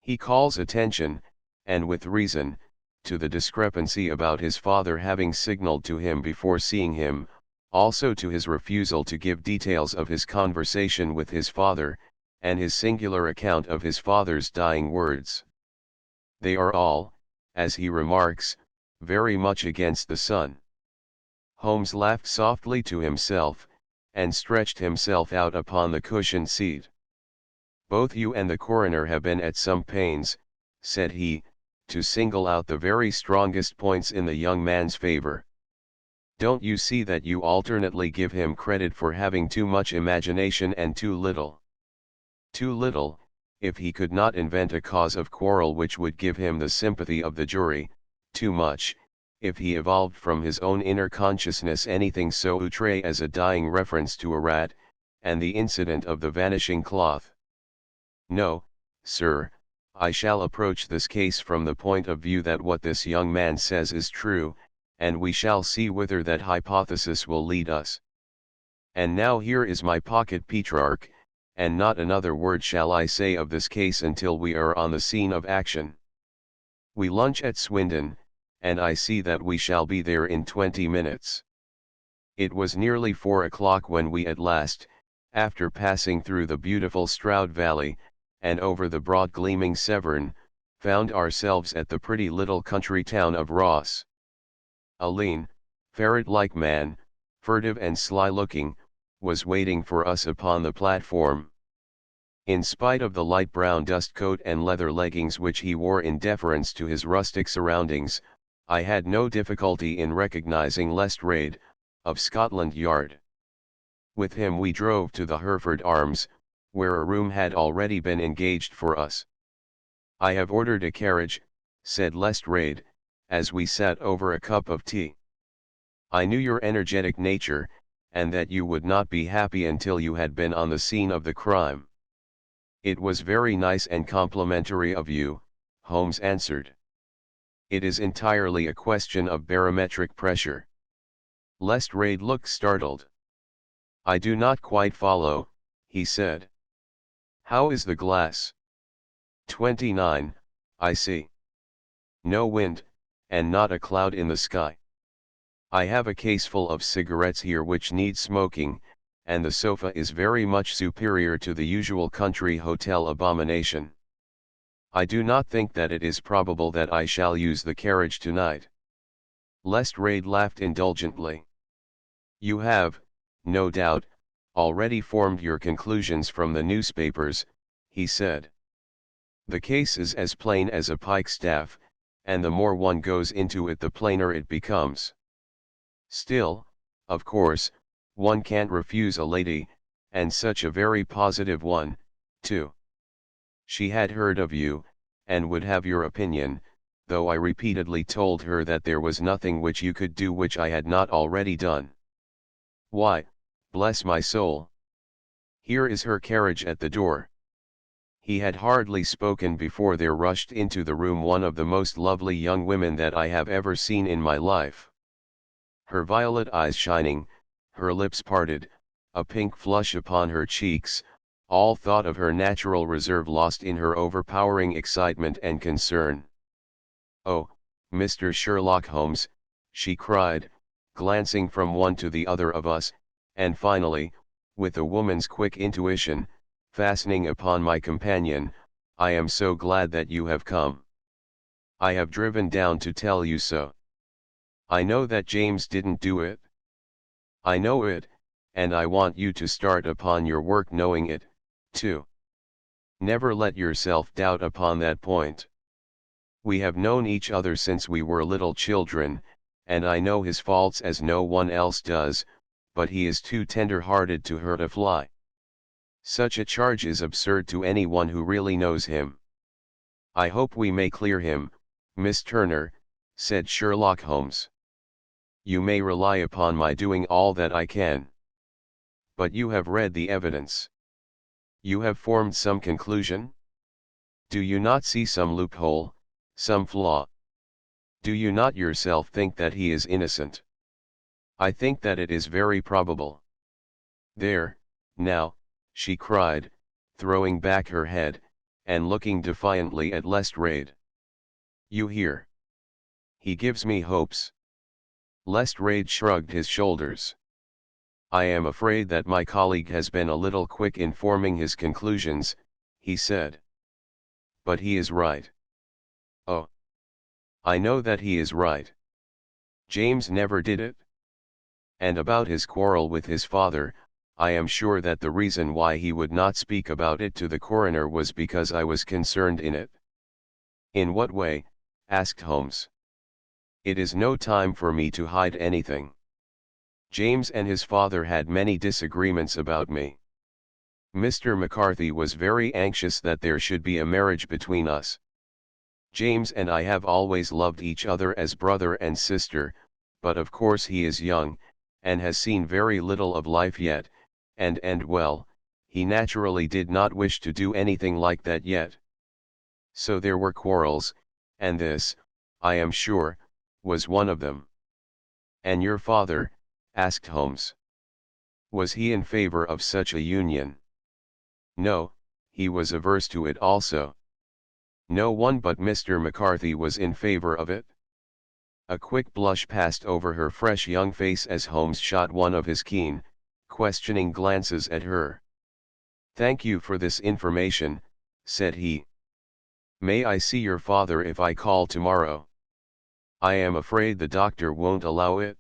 He calls attention, and with reason, to the discrepancy about his father having signaled to him before seeing him, also to his refusal to give details of his conversation with his father, and his singular account of his father's dying words. They are all, as he remarks, very much against the son. Holmes laughed softly to himself, and stretched himself out upon the cushioned seat. Both you and the coroner have been at some pains, said he, to single out the very strongest points in the young man's favor. Don't you see that you alternately give him credit for having too much imagination and too little? Too little, if he could not invent a cause of quarrel which would give him the sympathy of the jury; too much, if he evolved from his own inner consciousness anything so outré as a dying reference to a rat, and the incident of the vanishing cloth. No, sir, I shall approach this case from the point of view that what this young man says is true, and we shall see whither that hypothesis will lead us. And now here is my pocket Petrarch, and not another word shall I say of this case until we are on the scene of action. We lunch at Swindon, and I see that we shall be there in 20 minutes. It was nearly 4 o'clock when we at last, after passing through the beautiful Stroud Valley, and over the broad gleaming Severn, found ourselves at the pretty little country town of Ross. A lean, ferret-like man, furtive and sly-looking, was waiting for us upon the platform. In spite of the light brown dust coat and leather leggings which he wore in deference to his rustic surroundings, I had no difficulty in recognizing Lestrade, of Scotland Yard. With him we drove to the Hereford Arms, where a room had already been engaged for us. "I have ordered a carriage," said Lestrade, as we sat over a cup of tea. "I knew your energetic nature, and that you would not be happy until you had been on the scene of the crime." "It was very nice and complimentary of you," Holmes answered. "It is entirely a question of barometric pressure." Lestrade looked startled. "I do not quite follow," he said. "How is the glass?" 29, I see. No wind, and not a cloud in the sky. I have a caseful of cigarettes here which need smoking, and the sofa is very much superior to the usual country hotel abomination. I do not think that it is probable that I shall use the carriage tonight." Lestrade laughed indulgently. "You have, no doubt, already formed your conclusions from the newspapers," he said. The case is as plain as a pikestaff, and the more one goes into it the plainer it becomes. Still, of course, one can't refuse a lady, and such a very positive one, too. She had heard of you, and would have your opinion, though I repeatedly told her that there was nothing which you could do which I had not already done. Why, bless my soul! Here is her carriage at the door. He had hardly spoken before there rushed into the room one of the most lovely young women that I have ever seen in my life. Her violet eyes shining, her lips parted, a pink flush upon her cheeks, all thought of her natural reserve lost in her overpowering excitement and concern. "Oh, Mr. Sherlock Holmes," she cried, glancing from one to the other of us, and finally, with a woman's quick intuition, fastening upon my companion, "I am so glad that you have come. I have driven down to tell you so. I know that James didn't do it. I know it, and I want you to start upon your work knowing it, too. Never let yourself doubt upon that point. We have known each other since we were little children, and I know his faults as no one else does, but he is too tender-hearted to hurt a fly. Such a charge is absurd to anyone who really knows him. I hope we may clear him, Miss Turner," said Sherlock Holmes. "You may rely upon my doing all that I can. But you have read the evidence. You have formed some conclusion? Do you not see some loophole, some flaw? Do you not yourself think that he is innocent? I think that it is very probable. There, now," she cried, throwing back her head, and looking defiantly at Lestrade. "You hear? He gives me hopes." Lestrade shrugged his shoulders. "I am afraid that my colleague has been a little quick in forming his conclusions," he said. "But he is right. Oh, I know that he is right. James never did it. And about his quarrel with his father, I am sure that the reason why he would not speak about it to the coroner was because I was concerned in it." "In what way?" asked Holmes. "It is no time for me to hide anything. James and his father had many disagreements about me. Mr. McCarthy was very anxious that there should be a marriage between us. James and I have always loved each other as brother and sister, but of course he is young, and has seen very little of life yet, and well, he naturally did not wish to do anything like that yet. So there were quarrels, and this, I am sure, was one of them." "And your father," asked Holmes. "Was he in favor of such a union?" "No, he was averse to it also." "No one but Mr. McCarthy was in favor of it?" A quick blush passed over her fresh young face as Holmes shot one of his keen, questioning glances at her. "Thank you for this information," said he. "May I see your father if I call tomorrow?" "I am afraid the doctor won't allow it."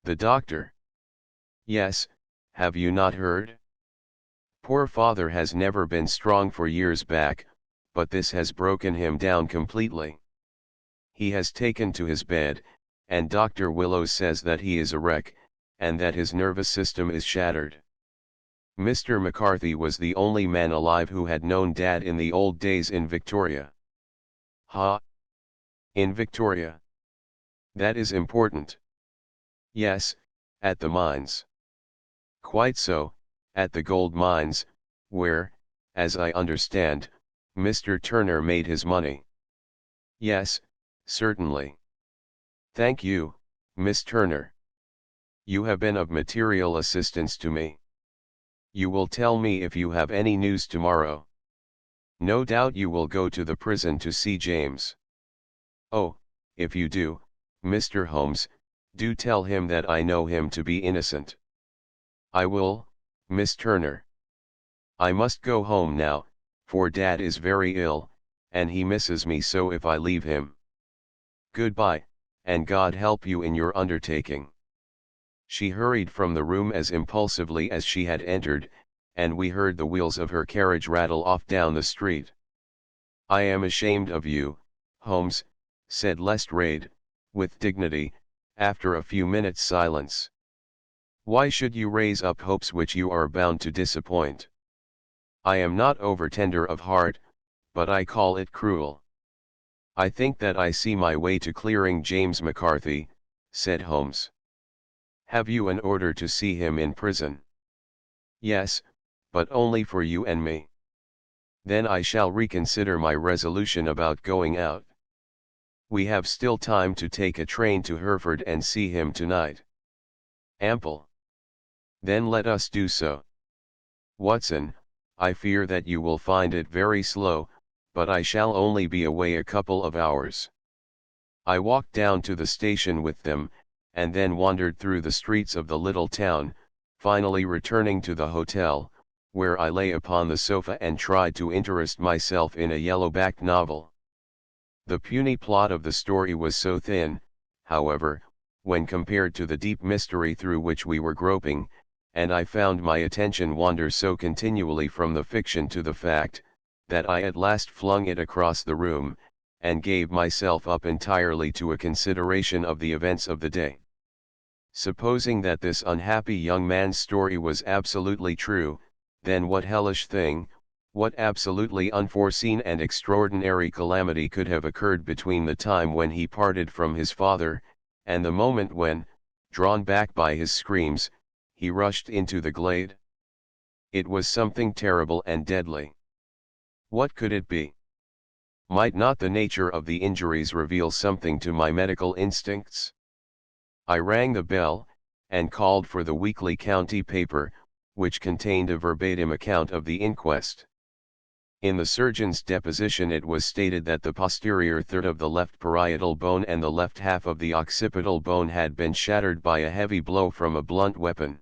"The doctor?" "Yes, have you not heard? Poor father has never been strong for years back, but this has broken him down completely. He has taken to his bed, and Dr. Willows says that he is a wreck, and that his nervous system is shattered. Mr. McCarthy was the only man alive who had known Dad in the old days in Victoria." "Ha! In Victoria? That is important." "Yes, at the mines." "Quite so, at the gold mines, where, as I understand, Mr. Turner made his money." "Yes, certainly. Thank you, Miss Turner. You have been of material assistance to me. You will tell me if you have any news tomorrow. No doubt you will go to the prison to see James. Oh, if you do, Mr. Holmes, do tell him that I know him to be innocent." "I will, Miss Turner. I must go home now, for Dad is very ill, and he misses me so if I leave him. Goodbye, and God help you in your undertaking." She hurried from the room as impulsively as she had entered, and we heard the wheels of her carriage rattle off down the street. "I am ashamed of you, Holmes," said Lestrade, with dignity, after a few minutes' silence. "Why should you raise up hopes which you are bound to disappoint? I am not over-tender of heart, but I call it cruel." "I think that I see my way to clearing James McCarthy," said Holmes. "Have you an order to see him in prison?" "Yes, but only for you and me." "Then I shall reconsider my resolution about going out. We have still time to take a train to Hereford and see him tonight." "Ample. Then let us do so. Watson, I fear that you will find it very slow, but I shall only be away a couple of hours." I walked down to the station with them, and then wandered through the streets of the little town, finally returning to the hotel, where I lay upon the sofa and tried to interest myself in a yellow-backed novel. The puny plot of the story was so thin, however, when compared to the deep mystery through which we were groping, and I found my attention wander so continually from the fiction to the fact, that I at last flung it across the room, and gave myself up entirely to a consideration of the events of the day. Supposing that this unhappy young man's story was absolutely true, then what hellish thing, what absolutely unforeseen and extraordinary calamity could have occurred between the time when he parted from his father, and the moment when, drawn back by his screams, he rushed into the glade? It was something terrible and deadly. What could it be? Might not the nature of the injuries reveal something to my medical instincts? I rang the bell, and called for the weekly county paper, which contained a verbatim account of the inquest. In the surgeon's deposition it was stated that the posterior third of the left parietal bone and the left half of the occipital bone had been shattered by a heavy blow from a blunt weapon.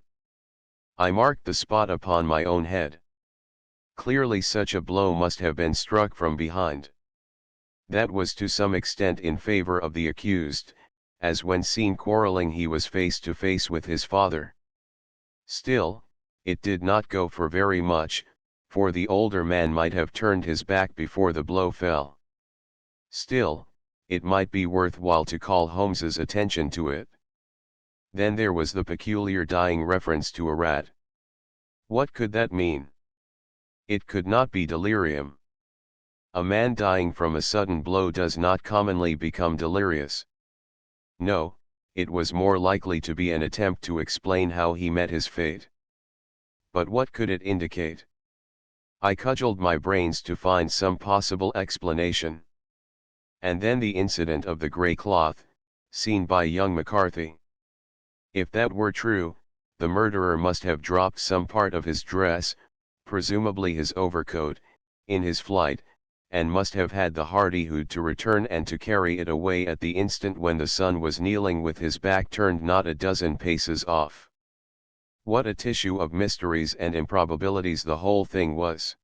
I marked the spot upon my own head. Clearly such a blow must have been struck from behind. That was to some extent in favor of the accused, as when seen quarreling he was face to face with his father. Still, it did not go for very much, for the older man might have turned his back before the blow fell. Still, it might be worthwhile to call Holmes's attention to it. Then there was the peculiar dying reference to a rat. What could that mean? It could not be delirium. A man dying from a sudden blow does not commonly become delirious. No, it was more likely to be an attempt to explain how he met his fate. But what could it indicate? I cudgeled my brains to find some possible explanation. And then the incident of the grey cloth, seen by young McCarthy. If that were true, the murderer must have dropped some part of his dress, presumably his overcoat, in his flight, and must have had the hardihood to return and to carry it away at the instant when the son was kneeling with his back turned not a dozen paces off. What a tissue of mysteries and improbabilities the whole thing was!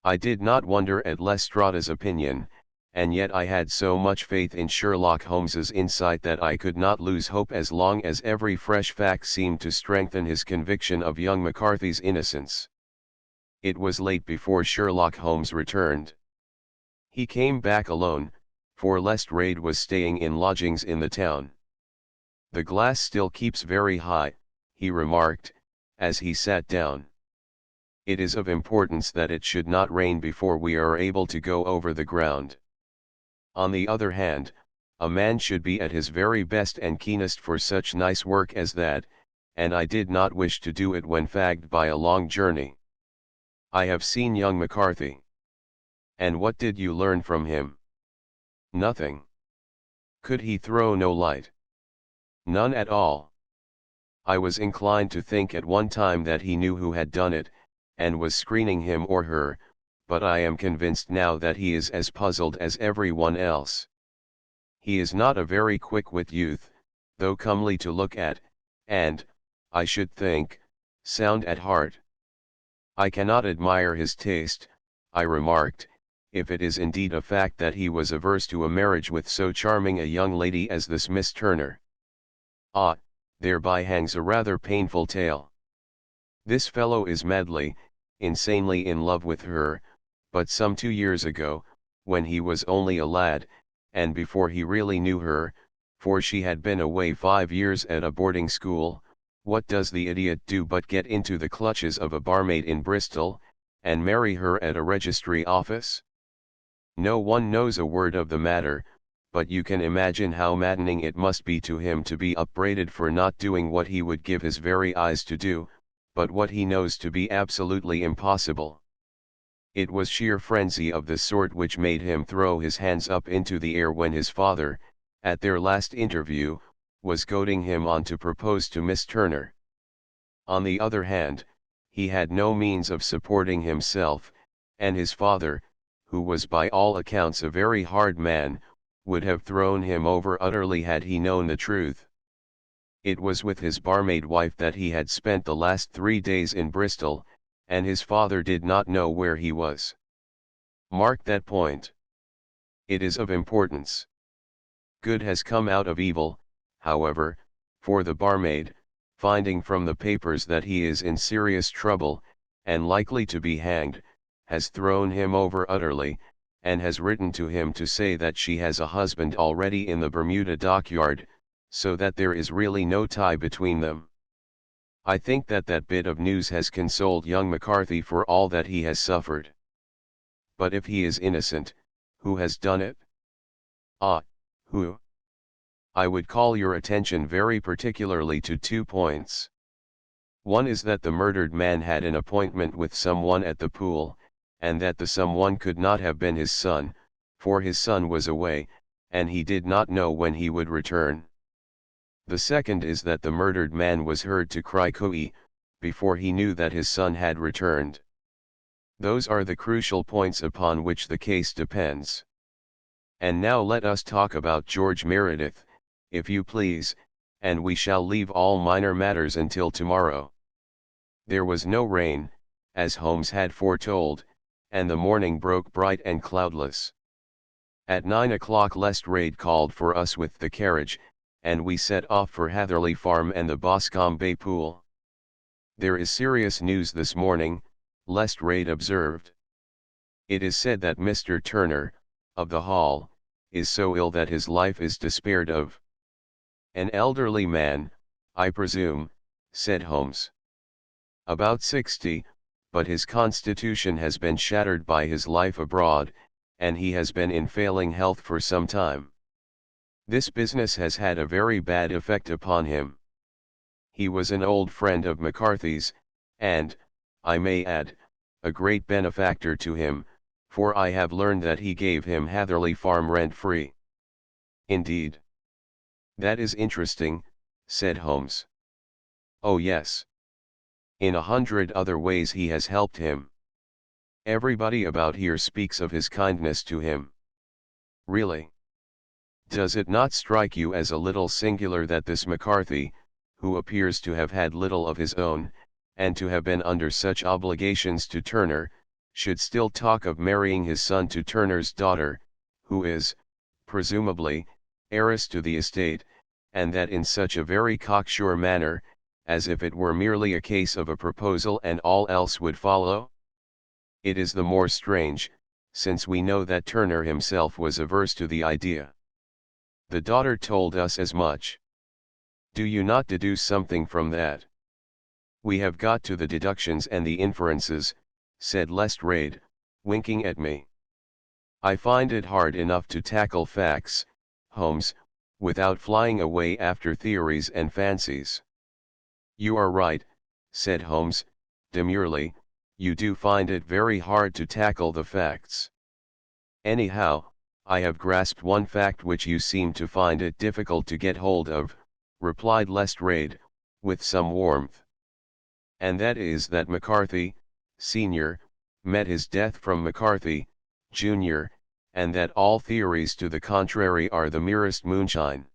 I did not wonder at Lestrade's opinion, and yet I had so much faith in Sherlock Holmes's insight that I could not lose hope as long as every fresh fact seemed to strengthen his conviction of young McCarthy's innocence. It was late before Sherlock Holmes returned. He came back alone, for Lestrade was staying in lodgings in the town. "The glass still keeps very high," he remarked, as he sat down. "It is of importance that it should not rain before we are able to go over the ground. On the other hand, a man should be at his very best and keenest for such nice work as that, and I did not wish to do it when fagged by a long journey. I have seen young McCarthy." "And what did you learn from him?" "Nothing." "Could he throw no light?" "None at all. I was inclined to think at one time that he knew who had done it, and was screening him or her, but I am convinced now that he is as puzzled as everyone else. He is not a very quick-wit youth, though comely to look at, and, I should think, sound at heart." "I cannot admire his taste," I remarked, "if it is indeed a fact that he was averse to a marriage with so charming a young lady as this Miss Turner. Ah, thereby hangs a rather painful tale. This fellow is madly, insanely in love with her, but some 2 years ago, when he was only a lad, and before he really knew her, for she had been away 5 years at a boarding school. What does the idiot do but get into the clutches of a barmaid in Bristol, and marry her at a registry office? No one knows a word of the matter, but you can imagine how maddening it must be to him to be upbraided for not doing what he would give his very eyes to do, but what he knows to be absolutely impossible. It was sheer frenzy of the sort which made him throw his hands up into the air when his father, at their last interview, was goading him on to propose to Miss Turner. On the other hand, he had no means of supporting himself, and his father, who was by all accounts a very hard man, would have thrown him over utterly had he known the truth. It was with his barmaid wife that he had spent the last 3 days in Bristol, and his father did not know where he was. Mark that point. It is of importance. Good has come out of evil, however, for the barmaid, finding from the papers that he is in serious trouble, and likely to be hanged, has thrown him over utterly, and has written to him to say that she has a husband already in the Bermuda dockyard, so that there is really no tie between them. I think that that bit of news has consoled young McCarthy for all that he has suffered. But if he is innocent, who has done it? Ah, who? I would call your attention very particularly to 2 points. One is that the murdered man had an appointment with someone at the pool, and that the someone could not have been his son, for his son was away, and he did not know when he would return. The second is that the murdered man was heard to cry "Cooey," before he knew that his son had returned. Those are the crucial points upon which the case depends. And now let us talk about George Meredith, if you please, and we shall leave all minor matters until tomorrow. There was no rain, as Holmes had foretold, and the morning broke bright and cloudless. At 9 o'clock Lestrade called for us with the carriage, and we set off for Hatherley Farm and the Boscombe Bay Pool. "There is serious news this morning," Lestrade observed. "It is said that Mr. Turner, of the Hall, is so ill that his life is despaired of." "An elderly man, I presume," said Holmes. "About 60, but his constitution has been shattered by his life abroad, and he has been in failing health for some time. This business has had a very bad effect upon him. He was an old friend of McCarthy's, and, I may add, a great benefactor to him, for I have learned that he gave him Hatherley Farm rent-free." "Indeed. That is interesting," said Holmes. "Oh yes. In 100 other ways he has helped him. Everybody about here speaks of his kindness to him." "Really? Does it not strike you as a little singular that this McCarthy, who appears to have had little of his own, and to have been under such obligations to Turner, should still talk of marrying his son to Turner's daughter, who is, presumably, heiress to the estate, and that in such a very cocksure manner, as if it were merely a case of a proposal and all else would follow? It is the more strange, since we know that Turner himself was averse to the idea. The daughter told us as much. Do you not deduce something from that?" "We have got to the deductions and the inferences," said Lestrade, winking at me. "I find it hard enough to tackle facts, Holmes, without flying away after theories and fancies." "You are right," said Holmes, demurely, "you do find it very hard to tackle the facts." "Anyhow, I have grasped one fact which you seem to find it difficult to get hold of," replied Lestrade, with some warmth. "And that is that McCarthy, Sr., met his death from McCarthy, Jr., and that all theories to the contrary are the merest moonshine."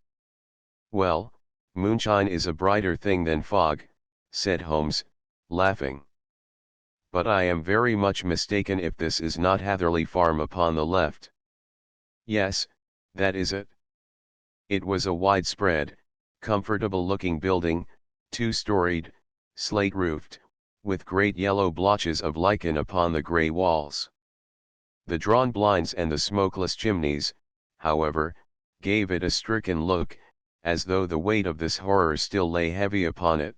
"Well, moonshine is a brighter thing than fog," said Holmes, laughing. "But I am very much mistaken if this is not Hatherley Farm upon the left." "Yes, that is it." It was a widespread, comfortable-looking building, 2-storied, slate-roofed, with great yellow blotches of lichen upon the grey walls. The drawn blinds and the smokeless chimneys, however, gave it a stricken look, as though the weight of this horror still lay heavy upon it.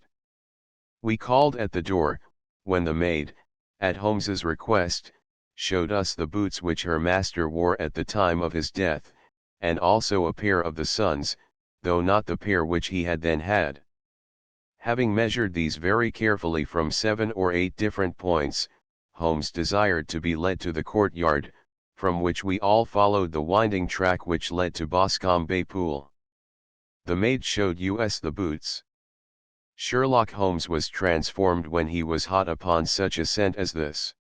We called at the door, when the maid, at Holmes's request, showed us the boots which her master wore at the time of his death, and also a pair of the son's, though not the pair which he had then had. Having measured these very carefully from 7 or 8 different points, Holmes desired to be led to the courtyard, from which we all followed the winding track which led to Boscombe Bay Pool. The maid showed us the boots. Sherlock Holmes was transformed when he was hot upon such a scent as this.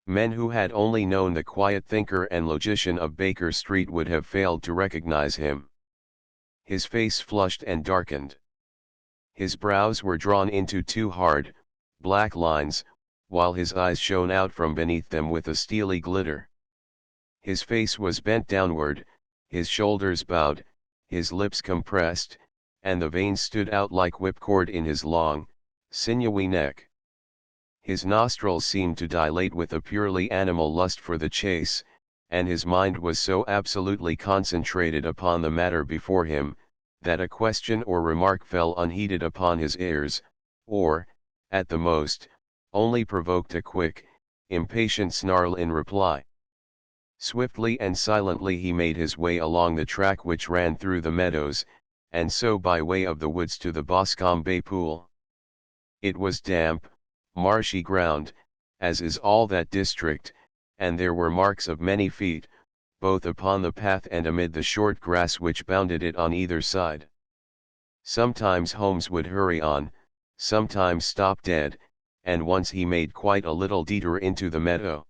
Men who had only known the quiet thinker and logician of Baker Street would have failed to recognize him. His face flushed and darkened. His brows were drawn into 2 hard, black lines, while his eyes shone out from beneath them with a steely glitter. His face was bent downward, his shoulders bowed, his lips compressed, and the veins stood out like whipcord in his long, sinewy neck. His nostrils seemed to dilate with a purely animal lust for the chase, and his mind was so absolutely concentrated upon the matter before him, that a question or remark fell unheeded upon his ears, or, at the most, only provoked a quick, impatient snarl in reply. Swiftly and silently he made his way along the track which ran through the meadows, and so by way of the woods to the Boscombe Bay Pool. It was damp, marshy ground, as is all that district, and there were marks of many feet, both upon the path and amid the short grass which bounded it on either side. Sometimes Holmes would hurry on, sometimes stop dead, and once he made quite a little detour into the meadow.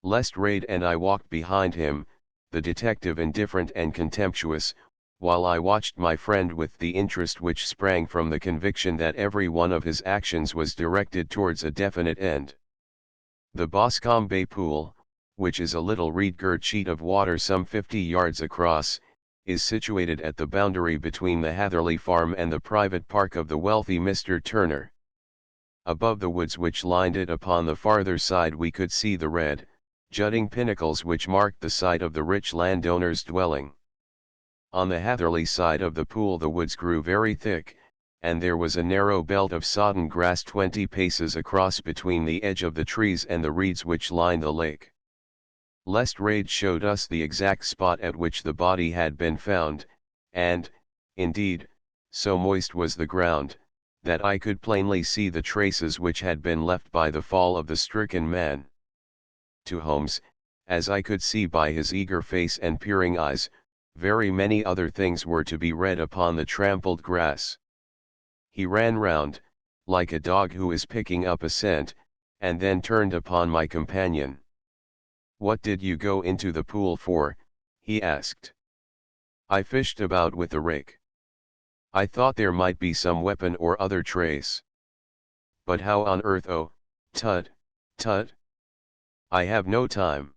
Lestrade and I walked behind him, the detective indifferent and contemptuous, while I watched my friend with the interest which sprang from the conviction that every one of his actions was directed towards a definite end. The Boscombe Bay Pool, which is a little reed-girt sheet of water some 50 yards across, is situated at the boundary between the Hatherley farm and the private park of the wealthy Mr. Turner. Above the woods which lined it upon the farther side we could see the red, jutting pinnacles which marked the site of the rich landowner's dwelling. On the Hatherley side of the pool the woods grew very thick, and there was a narrow belt of sodden grass 20 paces across between the edge of the trees and the reeds which lined the lake. Lestrade showed us the exact spot at which the body had been found, and, indeed, so moist was the ground, that I could plainly see the traces which had been left by the fall of the stricken man. To Holmes, as I could see by his eager face and peering eyes, very many other things were to be read upon the trampled grass. He ran round, like a dog who is picking up a scent, and then turned upon my companion. "What did you go into the pool for?" he asked. "I fished about with the rake. I thought there might be some weapon or other trace. But how on earth? Oh, tut, tut! I have no time.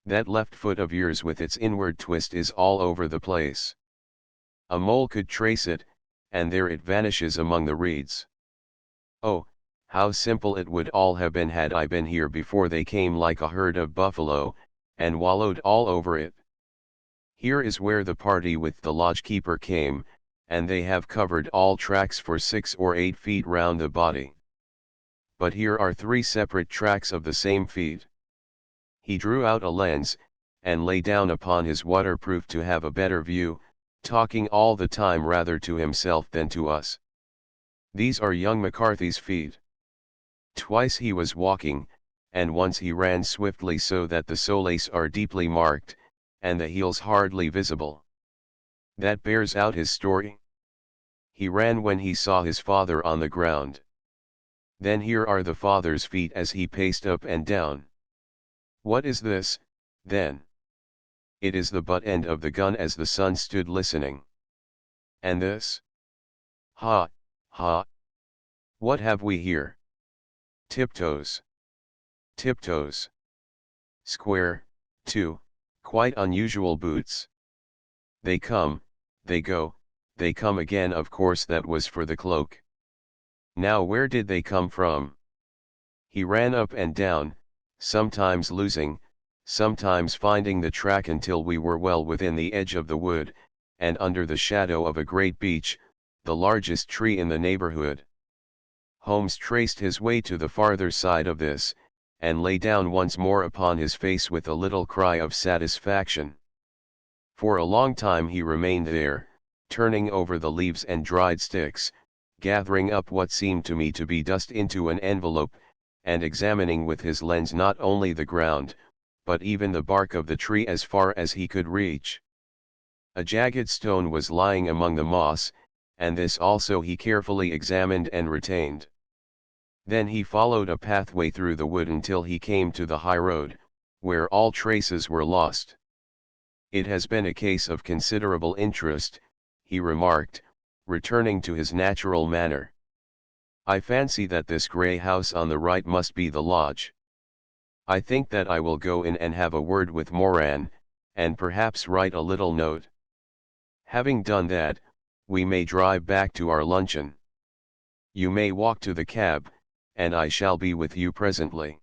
That left foot of yours with its inward twist is all over the place. A mole could trace it, and there it vanishes among the reeds. Oh, how simple it would all have been had I been here before they came like a herd of buffalo, and wallowed all over it. Here is where the party with the lodge-keeper came, and they have covered all tracks for 6 or 8 feet round the body. But here are 3 separate tracks of the same feet." He drew out a lens, and lay down upon his waterproof to have a better view, talking all the time rather to himself than to us. "These are young McCarthy's feet. Twice he was walking, and once he ran swiftly so that the soles are deeply marked, and the heels hardly visible. That bears out his story. He ran when he saw his father on the ground. Then here are the father's feet as he paced up and down. What is this, then? It is the butt end of the gun as the son stood listening. And this? Ha, ha! What have we here? Tiptoes. Tiptoes. Square, too, quite unusual boots. They come, they go, they come again. Of course that was for the cloak. Now where did they come from?" He ran up and down, sometimes losing, sometimes finding the track until we were well within the edge of the wood, and under the shadow of a great beech, the largest tree in the neighborhood. Holmes traced his way to the farther side of this, and lay down once more upon his face with a little cry of satisfaction. For a long time he remained there, turning over the leaves and dried sticks, gathering up what seemed to me to be dust into an envelope, and examining with his lens not only the ground, but even the bark of the tree as far as he could reach. A jagged stone was lying among the moss, and this also he carefully examined and retained. Then he followed a pathway through the wood until he came to the high road, where all traces were lost. "It has been a case of considerable interest," he remarked, returning to his natural manner. "I fancy that this grey house on the right must be the lodge. I think that I will go in and have a word with Moran, and perhaps write a little note. Having done that, we may drive back to our luncheon. You may walk to the cab, and I shall be with you presently."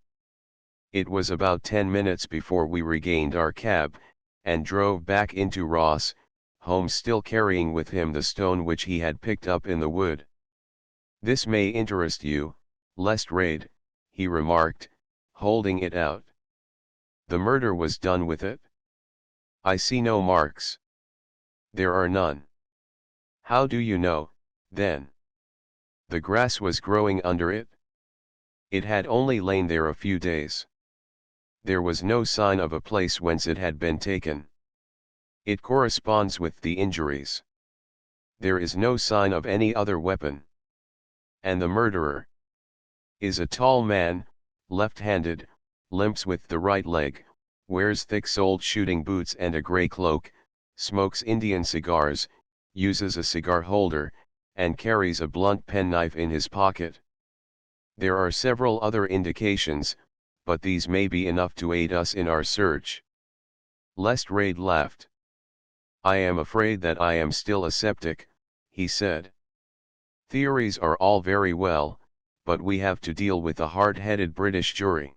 It was about 10 minutes before we regained our cab, and drove back into Ross, Holmes still carrying with him the stone which he had picked up in the wood. "This may interest you, Lestrade," he remarked, holding it out. "The murder was done with it?" "I see no marks." "There are none." "How do you know, then?" "The grass was growing under it." "It had only lain there a few days." "There was no sign of a place whence it had been taken." "It corresponds with the injuries." "There is no sign of any other weapon." "And the murderer?" "Is a tall man, left-handed, limps with the right leg, wears thick-soled shooting boots and a grey cloak, smokes Indian cigars, uses a cigar holder, and carries a blunt penknife in his pocket. There are several other indications, but these may be enough to aid us in our search." Lestrade laughed. "I am afraid that I am still a sceptic," he said. "Theories are all very well, but we have to deal with a hard-headed British jury."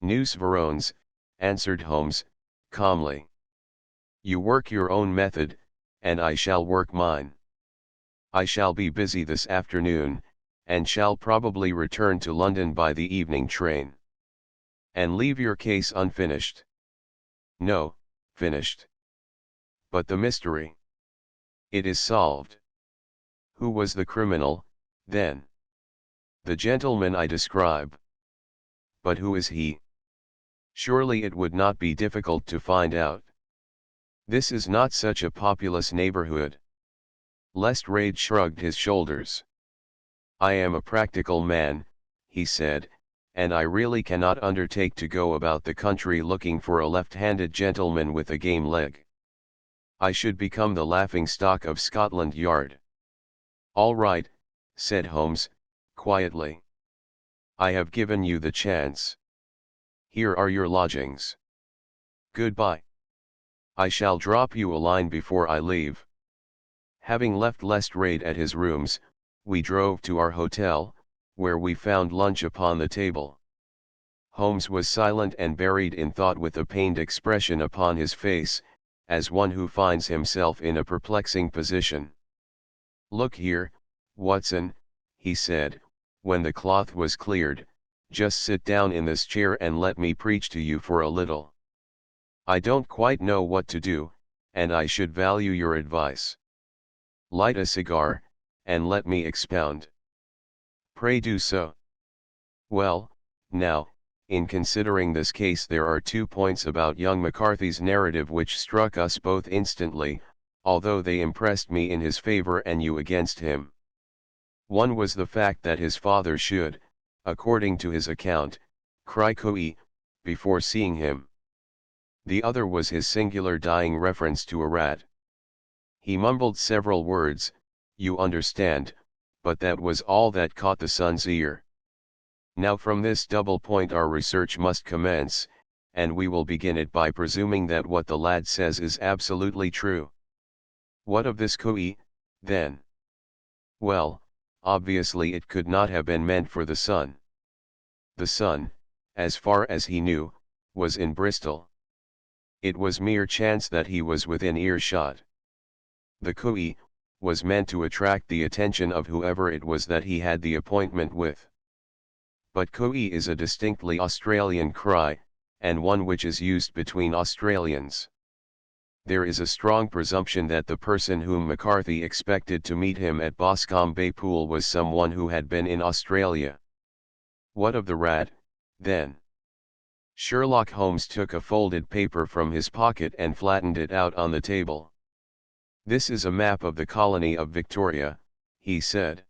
"Nous verrons," answered Holmes, calmly. "You work your own method, and I shall work mine. I shall be busy this afternoon, and shall probably return to London by the evening train." "And leave your case unfinished?" "No, finished." "But the mystery?" "It is solved." "Who was the criminal, then?" "The gentleman I describe." "But who is he?" "Surely it would not be difficult to find out." "This is not such a populous neighborhood." Lestrade shrugged his shoulders. "I am a practical man," he said, "and I really cannot undertake to go about the country looking for a left-handed gentleman with a game leg. I should become the laughing-stock of Scotland Yard." "All right," said Holmes, quietly. "I have given you the chance. Here are your lodgings. Goodbye. I shall drop you a line before I leave." Having left Lestrade at his rooms, we drove to our hotel, where we found lunch upon the table. Holmes was silent and buried in thought with a pained expression upon his face, as one who finds himself in a perplexing position. "Look here, Watson," he said, when the cloth was cleared, "just sit down in this chair and let me preach to you for a little. I don't quite know what to do, and I should value your advice. Light a cigar, and let me expound." "Pray do so." "Well, now, in considering this case there are 2 points about young McCarthy's narrative which struck us both instantly, although they impressed me in his favor and you against him. One was the fact that his father should, according to his account, cry "Cooey," before seeing him. The other was his singular dying reference to a rat. He mumbled several words, you understand, but that was all that caught the son's ear. Now from this double point our research must commence, and we will begin it by presuming that what the lad says is absolutely true. What of this Cooey, then? Well, obviously it could not have been meant for the son. The son, as far as he knew, was in Bristol. It was mere chance that he was within earshot. The cooee was meant to attract the attention of whoever it was that he had the appointment with. But cooee is a distinctly Australian cry, and one which is used between Australians. There is a strong presumption that the person whom McCarthy expected to meet him at Boscombe Bay Pool was someone who had been in Australia. What of the rat, then? Sherlock Holmes took a folded paper from his pocket and flattened it out on the table. "This is a map of the colony of Victoria," he said.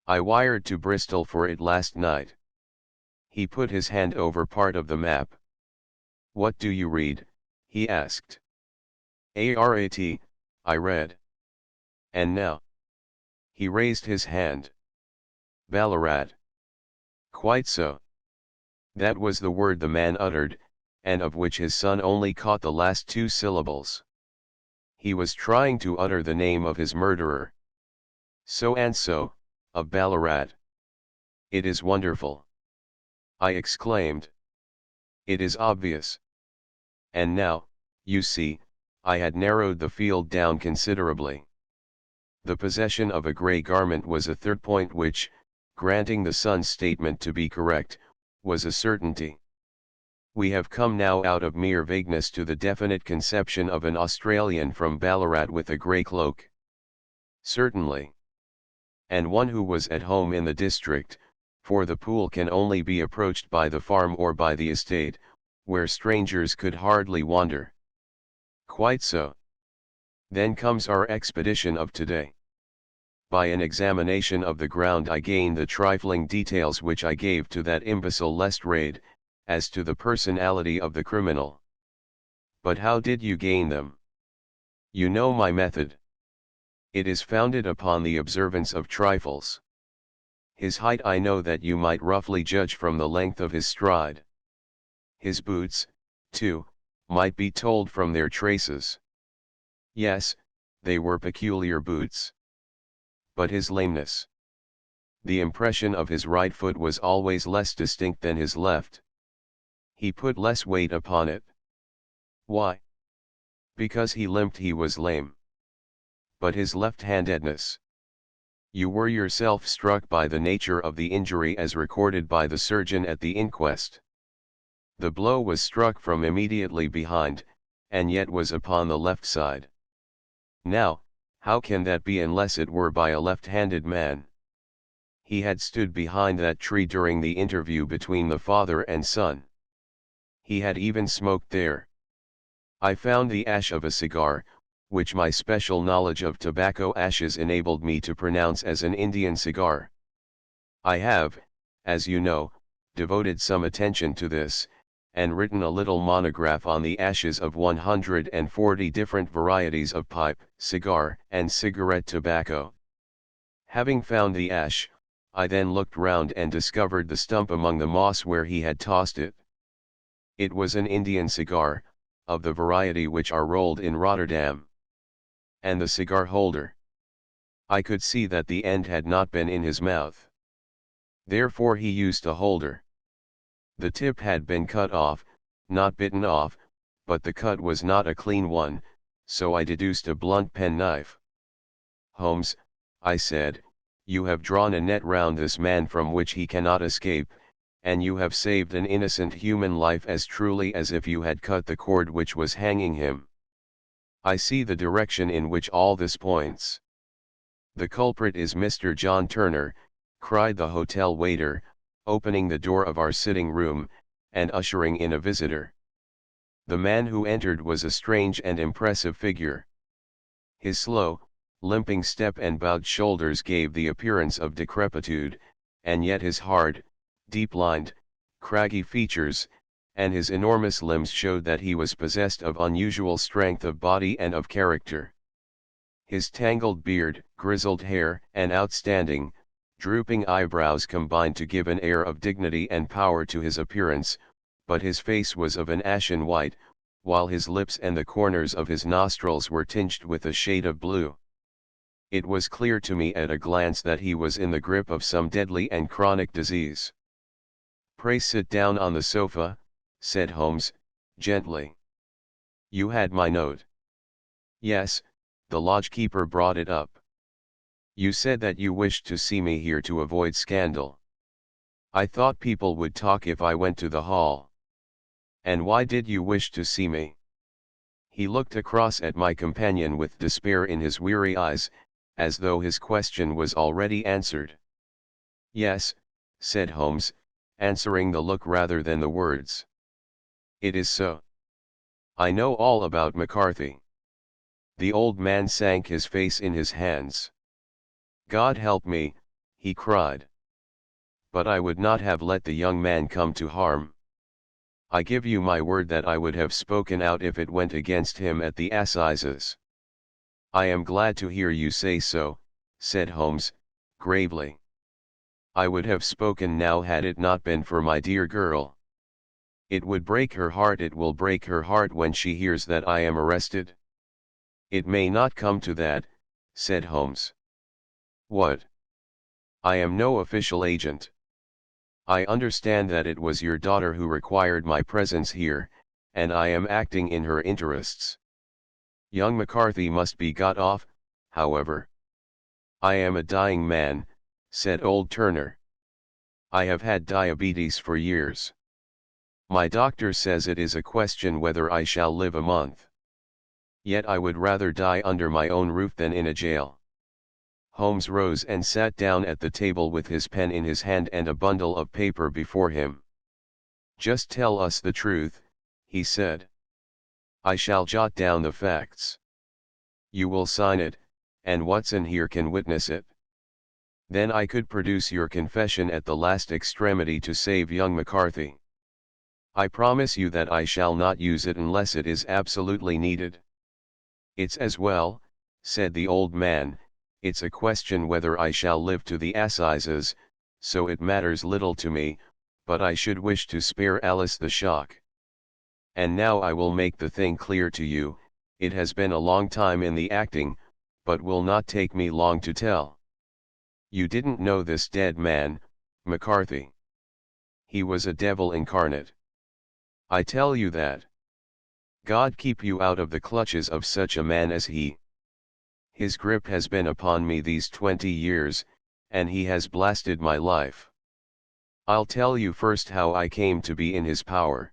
"I wired to Bristol for it last night." He put his hand over part of the map. "What do you read?" he asked. "ARAT, I read." "And now?" He raised his hand. "Ballarat." "Quite so." That was the word the man uttered, and of which his son only caught the last two syllables. He was trying to utter the name of his murderer. "So and so, of Ballarat." "It is wonderful!" I exclaimed. "It is obvious." And now, you see, I had narrowed the field down considerably. The possession of a grey garment was a third point which, granting the son's statement to be correct, was a certainty. We have come now out of mere vagueness to the definite conception of an Australian from Ballarat with a grey cloak. Certainly. And one who was at home in the district, for the pool can only be approached by the farm or by the estate, where strangers could hardly wander. Quite so. Then comes our expedition of today. By an examination of the ground I gain the trifling details which I gave to that imbecile Lestrade, as to the personality of the criminal. But how did you gain them? You know my method. It is founded upon the observance of trifles. His height I know that you might roughly judge from the length of his stride. His boots, too, might be told from their traces. Yes, they were peculiar boots. But his lameness. The impression of his right foot was always less distinct than his left. He put less weight upon it. Why? Because he limped he was lame. But his left-handedness. You were yourself struck by the nature of the injury as recorded by the surgeon at the inquest. The blow was struck from immediately behind, and yet was upon the left side. Now, how can that be unless it were by a left-handed man? He had stood behind that tree during the interview between the father and son. He had even smoked there. I found the ash of a cigar, which my special knowledge of tobacco ashes enabled me to pronounce as an Indian cigar. I have, as you know, devoted some attention to this, and written a little monograph on the ashes of 140 different varieties of pipe, cigar, and cigarette tobacco. Having found the ash, I then looked round and discovered the stump among the moss where he had tossed it. It was an Indian cigar, of the variety which are rolled in Rotterdam. And the cigar holder. I could see that the end had not been in his mouth. Therefore he used a holder. The tip had been cut off, not bitten off, but the cut was not a clean one, so I deduced a blunt penknife. "Holmes," I said, "you have drawn a net round this man from which he cannot escape, and you have saved an innocent human life as truly as if you had cut the cord which was hanging him. I see the direction in which all this points." "The culprit is Mr. John Turner," cried the hotel waiter, opening the door of our sitting room, and ushering in a visitor. The man who entered was a strange and impressive figure. His slow, limping step and bowed shoulders gave the appearance of decrepitude, and yet his hard, deep-lined, craggy features, and his enormous limbs showed that he was possessed of unusual strength of body and of character. His tangled beard, grizzled hair, and outstanding, drooping eyebrows combined to give an air of dignity and power to his appearance, but his face was of an ashen white, while his lips and the corners of his nostrils were tinged with a shade of blue. It was clear to me at a glance that he was in the grip of some deadly and chronic disease. "Pray sit down on the sofa," said Holmes, gently. You had my note. Yes, the lodgekeeper brought it up. You said that you wished to see me here to avoid scandal. I thought people would talk if I went to the hall. And why did you wish to see me? He looked across at my companion with despair in his weary eyes, as though his question was already answered. Yes, said Holmes, answering the look rather than the words. It is so. I know all about McCarthy. The old man sank his face in his hands. God help me, he cried. But I would not have let the young man come to harm. I give you my word that I would have spoken out if it went against him at the assizes. I am glad to hear you say so, said Holmes, gravely. I would have spoken now had it not been for my dear girl. It would break her heart, it will break her heart when she hears that I am arrested. It may not come to that, said Holmes. What? I am no official agent. I understand that it was your daughter who required my presence here, and I am acting in her interests. Young McCarthy must be got off, however. I am a dying man, said old Turner. I have had diabetes for years. My doctor says it is a question whether I shall live a month. Yet I would rather die under my own roof than in a jail. Holmes rose and sat down at the table with his pen in his hand and a bundle of paper before him. Just tell us the truth, he said. I shall jot down the facts. You will sign it, and Watson here can witness it. Then I could produce your confession at the last extremity to save young McCarthy. I promise you that I shall not use it unless it is absolutely needed. It's as well, said the old man, it's a question whether I shall live to the assizes, so it matters little to me, but I should wish to spare Alice the shock. And now I will make the thing clear to you, it has been a long time in the acting, but will not take me long to tell. You didn't know this dead man, McCarthy. He was a devil incarnate. I tell you that. God keep you out of the clutches of such a man as he. His grip has been upon me these 20 years, and he has blasted my life. I'll tell you first how I came to be in his power.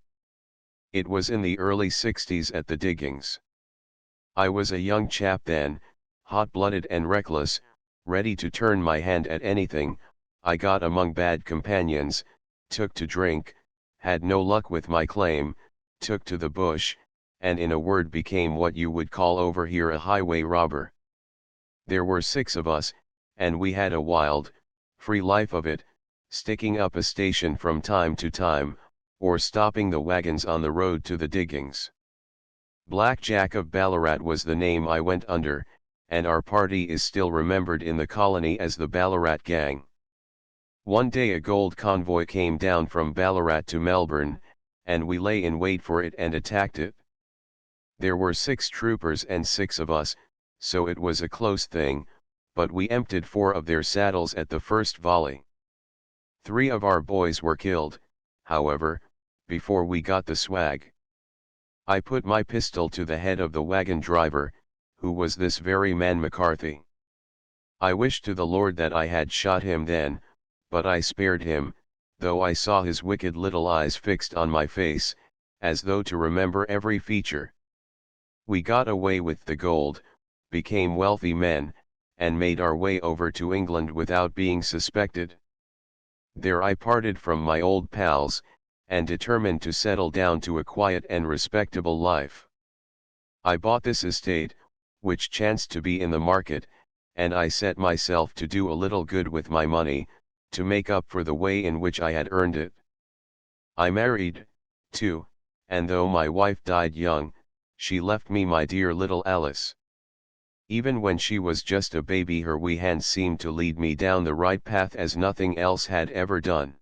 It was in the early 60s at the diggings. I was a young chap then, hot-blooded and reckless, ready to turn my hand at anything. I got among bad companions, took to drink, had no luck with my claim, took to the bush, and in a word became what you would call over here a highway robber. There were 6 of us, and we had a wild, free life of it, sticking up a station from time to time, or stopping the wagons on the road to the diggings. Black Jack of Ballarat was the name I went under, and our party is still remembered in the colony as the Ballarat Gang. One day a gold convoy came down from Ballarat to Melbourne, and we lay in wait for it and attacked it. There were 6 troopers and 6 of us, so it was a close thing, but we emptied 4 of their saddles at the first volley. 3 of our boys were killed, however, before we got the swag. I put my pistol to the head of the wagon driver, who was this very man McCarthy. I wished to the Lord that I had shot him then, but I spared him, though I saw his wicked little eyes fixed on my face, as though to remember every feature. We got away with the gold, became wealthy men, and made our way over to England without being suspected. There I parted from my old pals, and determined to settle down to a quiet and respectable life. I bought this estate, which chanced to be in the market, and I set myself to do a little good with my money, to make up for the way in which I had earned it. I married, too, and though my wife died young, she left me my dear little Alice. Even when she was just a baby her wee hands seemed to lead me down the right path as nothing else had ever done.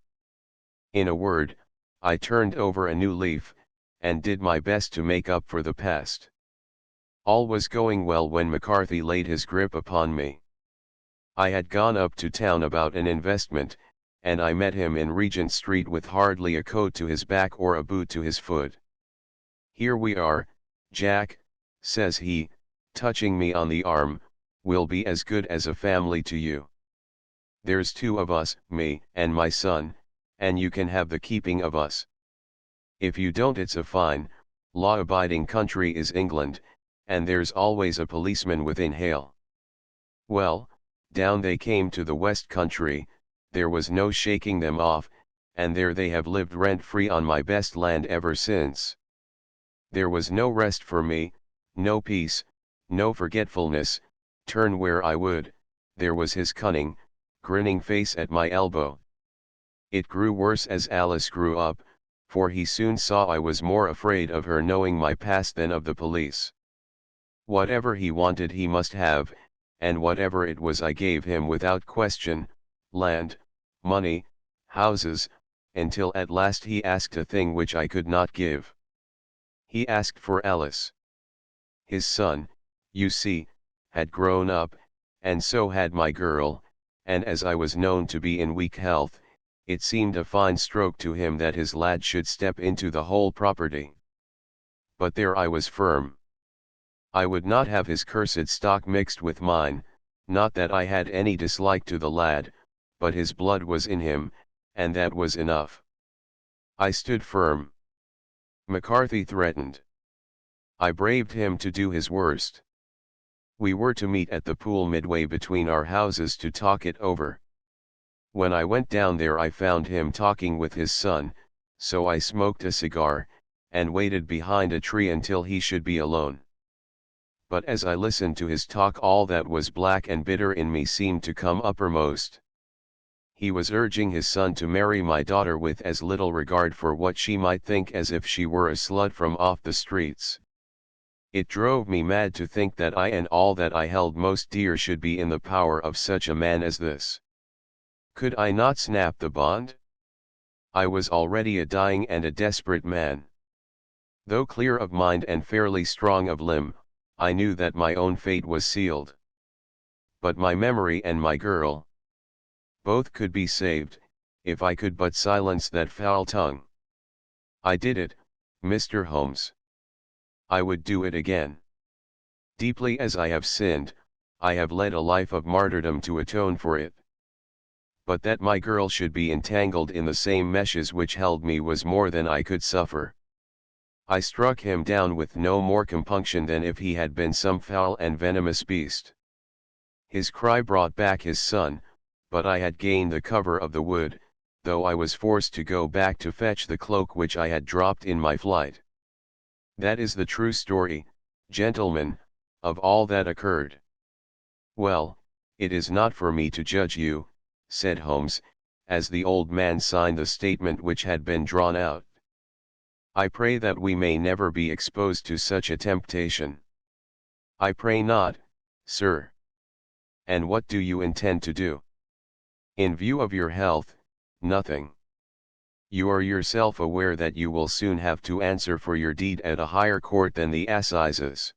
In a word, I turned over a new leaf, and did my best to make up for the past. All was going well when McCarthy laid his grip upon me. I had gone up to town about an investment, and I met him in Regent Street with hardly a coat to his back or a boot to his foot. "Here we are, Jack," says he, touching me on the arm, "we'll be as good as a family to you. There's two of us, me and my son, and you can have the keeping of us. If you don't, it's a fine, law-abiding country is England, and there's always a policeman within hail." Well, down they came to the West Country, there was no shaking them off, and there they have lived rent-free on my best land ever since. There was no rest for me, no peace, no forgetfulness, turn where I would, there was his cunning, grinning face at my elbow. It grew worse as Alice grew up, for he soon saw I was more afraid of her knowing my past than of the police. Whatever he wanted he must have, and whatever it was I gave him without question, land, money, houses, until at last he asked a thing which I could not give. He asked for Alice. His son, you see, had grown up, and so had my girl, and as I was known to be in weak health, it seemed a fine stroke to him that his lad should step into the whole property. But there I was firm. I would not have his cursed stock mixed with mine, not that I had any dislike to the lad, but his blood was in him, and that was enough. I stood firm. McCarthy threatened. I braved him to do his worst. We were to meet at the pool midway between our houses to talk it over. When I went down there I found him talking with his son, so I smoked a cigar, and waited behind a tree until he should be alone. But as I listened to his talk all that was black and bitter in me seemed to come uppermost. He was urging his son to marry my daughter with as little regard for what she might think as if she were a slut from off the streets. It drove me mad to think that I and all that I held most dear should be in the power of such a man as this. Could I not snap the bond? I was already a dying and a desperate man. Though clear of mind and fairly strong of limb, I knew that my own fate was sealed. But my memory and my girl, both could be saved, if I could but silence that foul tongue. I did it, Mr. Holmes. I would do it again. Deeply as I have sinned, I have led a life of martyrdom to atone for it. But that my girl should be entangled in the same meshes which held me was more than I could suffer. I struck him down with no more compunction than if he had been some foul and venomous beast. His cry brought back his son, but I had gained the cover of the wood, though I was forced to go back to fetch the cloak which I had dropped in my flight. That is the true story, gentlemen, of all that occurred. Well, it is not for me to judge you, said Holmes, as the old man signed the statement which had been drawn out. I pray that we may never be exposed to such a temptation. I pray not, sir. And what do you intend to do? In view of your health, nothing. You are yourself aware that you will soon have to answer for your deed at a higher court than the assizes.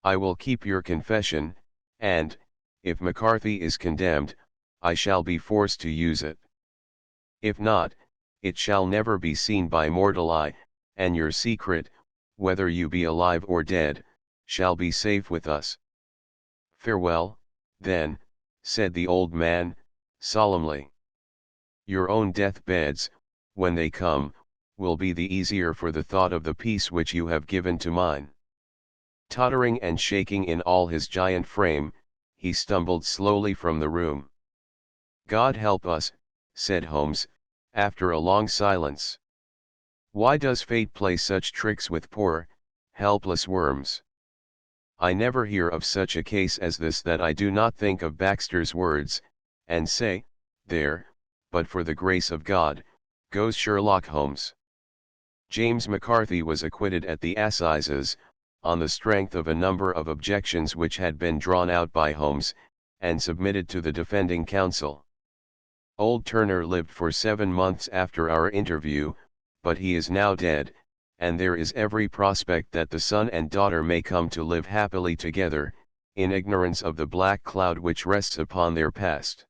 I will keep your confession, and, if McCarthy is condemned, I shall be forced to use it. If not, it shall never be seen by mortal eye, and your secret, whether you be alive or dead, shall be safe with us. Farewell, then, said the old man, solemnly. Your own deathbeds, when they come, will be the easier for the thought of the peace which you have given to mine. Tottering and shaking in all his giant frame, he stumbled slowly from the room. God help us, said Holmes, after a long silence. Why does fate play such tricks with poor, helpless worms? I never hear of such a case as this that I do not think of Baxter's words, and say, there, but for the grace of God, goes Sherlock Holmes. James McCarthy was acquitted at the assizes, on the strength of a number of objections which had been drawn out by Holmes, and submitted to the defending counsel. Old Turner lived for 7 months after our interview, but he is now dead, and there is every prospect that the son and daughter may come to live happily together, in ignorance of the black cloud which rests upon their past.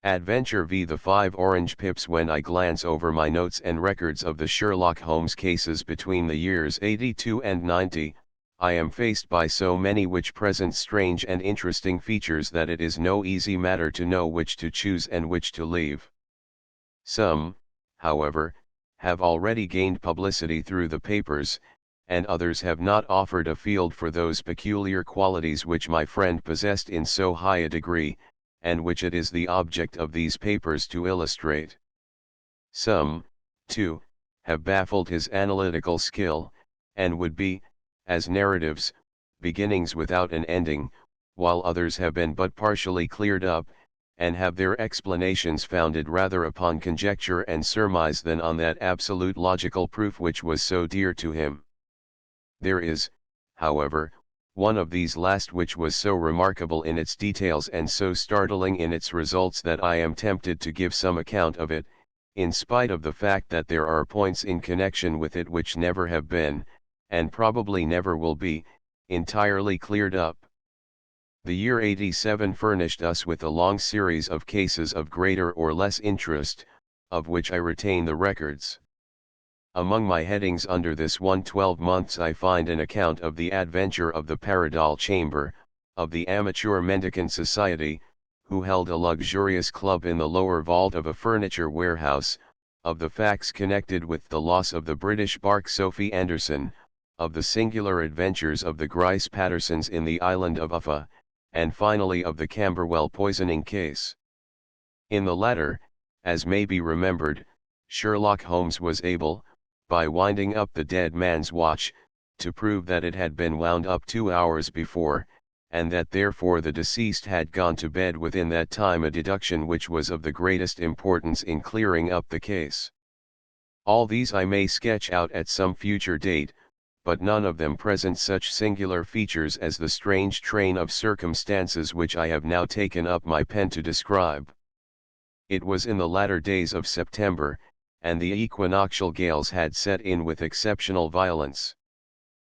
Adventure v. The 5 Orange Pips. When I glance over my notes and records of the Sherlock Holmes cases between the years 82 and 90, I am faced by so many which present strange and interesting features that it is no easy matter to know which to choose and which to leave. Some, however, have already gained publicity through the papers, and others have not offered a field for those peculiar qualities which my friend possessed in so high a degree, and which it is the object of these papers to illustrate. Some, too, have baffled his analytical skill, and would be, as narratives, beginnings without an ending, while others have been but partially cleared up, and have their explanations founded rather upon conjecture and surmise than on that absolute logical proof which was so dear to him. There is, however, one of these last which was so remarkable in its details and so startling in its results that I am tempted to give some account of it, in spite of the fact that there are points in connection with it which never have been, and probably never will be, entirely cleared up. The year 87 furnished us with a long series of cases of greater or less interest, of which I retain the records. Among my headings under this 112 months I find an account of the adventure of the Paradol Chamber, of the Amateur Mendicant Society, who held a luxurious club in the lower vault of a furniture warehouse, of the facts connected with the loss of the British bark Sophie Anderson, of the singular adventures of the Grice Pattersons in the island of Uffa, and finally of the Camberwell poisoning case. In the latter, as may be remembered, Sherlock Holmes was able, by winding up the dead man's watch, to prove that it had been wound up 2 hours before, and that therefore the deceased had gone to bed within that time, a deduction which was of the greatest importance in clearing up the case. All these I may sketch out at some future date, but none of them present such singular features as the strange train of circumstances which I have now taken up my pen to describe. It was in the latter days of September, and the equinoctial gales had set in with exceptional violence.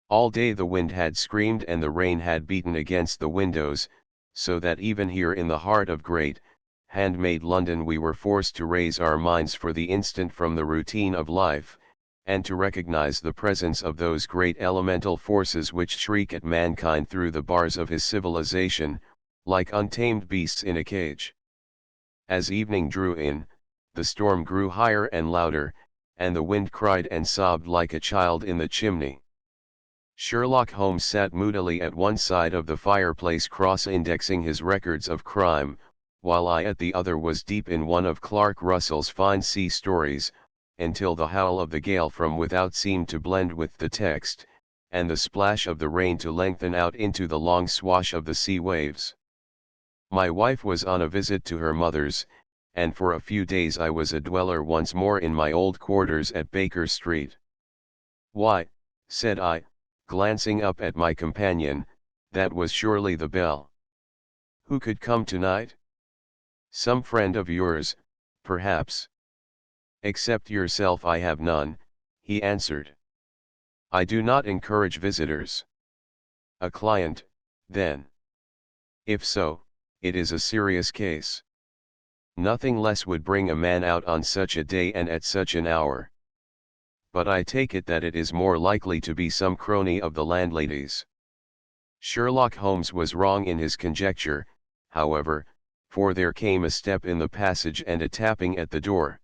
All day the wind had screamed and the rain had beaten against the windows, so that even here in the heart of great, handmade London we were forced to raise our minds for the instant from the routine of life, and to recognize the presence of those great elemental forces which shriek at mankind through the bars of his civilization, like untamed beasts in a cage. As evening drew in, the storm grew higher and louder, and the wind cried and sobbed like a child in the chimney. Sherlock Holmes sat moodily at one side of the fireplace cross-indexing his records of crime, while I at the other was deep in one of Clark Russell's fine sea stories, until the howl of the gale from without seemed to blend with the text, and the splash of the rain to lengthen out into the long swash of the sea waves. My wife was on a visit to her mother's, and for a few days I was a dweller once more in my old quarters at Baker Street. "Why," said I, glancing up at my companion, "that was surely the bell. Who could come tonight?" "Some friend of yours, perhaps." "Except yourself I have none," he answered. "I do not encourage visitors." "A client, then?" "If so, it is a serious case. Nothing less would bring a man out on such a day and at such an hour. But I take it that it is more likely to be some crony of the landlady's." Sherlock Holmes was wrong in his conjecture, however, for there came a step in the passage and a tapping at the door.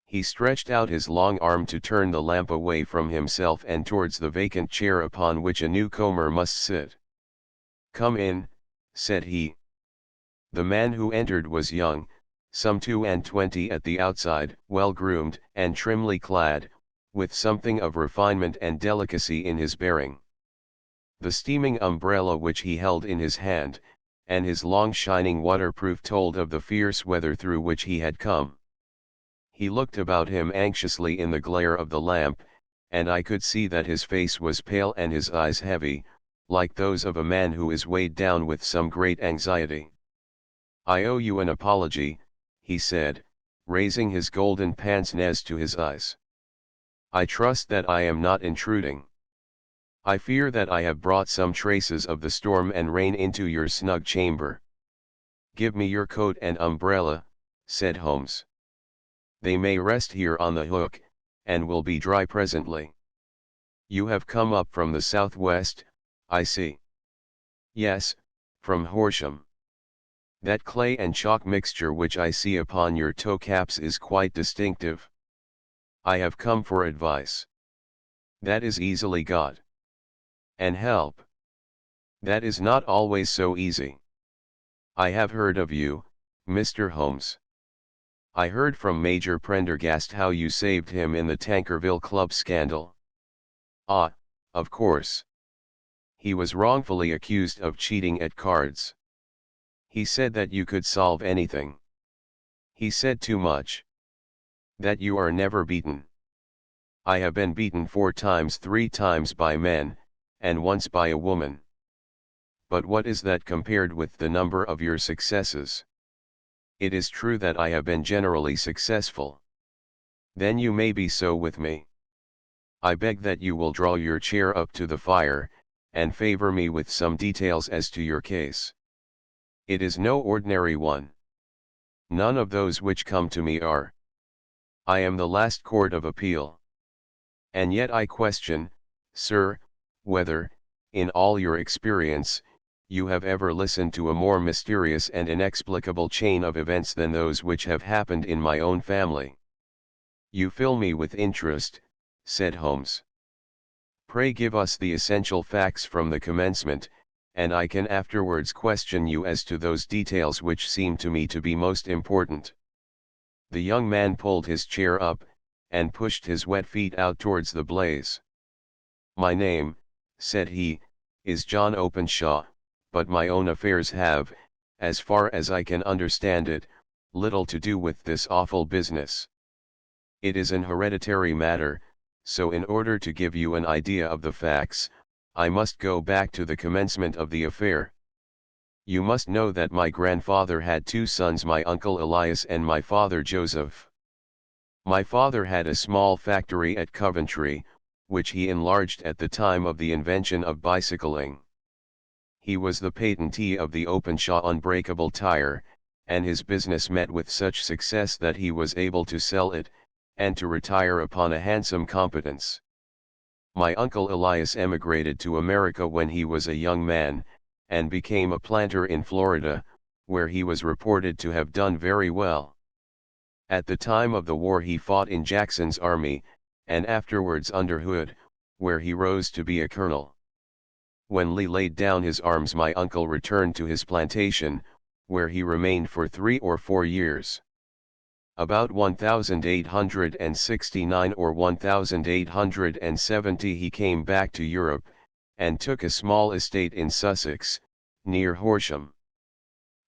He stretched out his long arm to turn the lamp away from himself and towards the vacant chair upon which a newcomer must sit. "Come in," said he. The man who entered was young, some 22 at the outside, well-groomed and trimly clad, with something of refinement and delicacy in his bearing. The steaming umbrella which he held in his hand, and his long shining waterproof told of the fierce weather through which he had come. He looked about him anxiously in the glare of the lamp, and I could see that his face was pale and his eyes heavy, like those of a man who is weighed down with some great anxiety. "I owe you an apology," he said, raising his golden pince-nez to his eyes. "I trust that I am not intruding. I fear that I have brought some traces of the storm and rain into your snug chamber. Give me your coat and umbrella, said Holmes. They may rest here on the hook, and will be dry presently. You have come up from the southwest, I see. Yes, from Horsham. That clay and chalk mixture which I see upon your toe caps is quite distinctive. I have come for advice. That is easily got. And help. That is not always so easy. I have heard of you, Mr. Holmes. I heard from Major Prendergast how you saved him in the Tankerville Club scandal. Ah, of course. He was wrongfully accused of cheating at cards. He said that you could solve anything. He said too much. That you are never beaten. I have been beaten 4 times, 3 times by men, and once by a woman. But what is that compared with the number of your successes? It is true that I have been generally successful. Then you may be so with me. I beg that you will draw your chair up to the fire, and favor me with some details as to your case. It is no ordinary one. None of those which come to me are. I am the last court of appeal. And yet I question, sir, whether, in all your experience, you have ever listened to a more mysterious and inexplicable chain of events than those which have happened in my own family. You fill me with interest, said Holmes. Pray give us the essential facts from the commencement, and I can afterwards question you as to those details which seem to me to be most important. The young man pulled his chair up, and pushed his wet feet out towards the blaze. My name, said he, is John Openshaw, but my own affairs have, as far as I can understand it, little to do with this awful business. It is an hereditary matter, so in order to give you an idea of the facts, I must go back to the commencement of the affair. You must know that my grandfather had 2 sons, my uncle Elias and my father Joseph. My father had a small factory at Coventry, which he enlarged at the time of the invention of bicycling. He was the patentee of the Openshaw unbreakable tire, and his business met with such success that he was able to sell it, and to retire upon a handsome competence. My uncle Elias emigrated to America when he was a young man, and became a planter in Florida, where he was reported to have done very well. At the time of the war he fought in Jackson's army, and afterwards under Hood, where he rose to be a colonel. When Lee laid down his arms, my uncle returned to his plantation, where he remained for 3 or 4 years. About 1869 or 1870 he came back to Europe, and took a small estate in Sussex, near Horsham.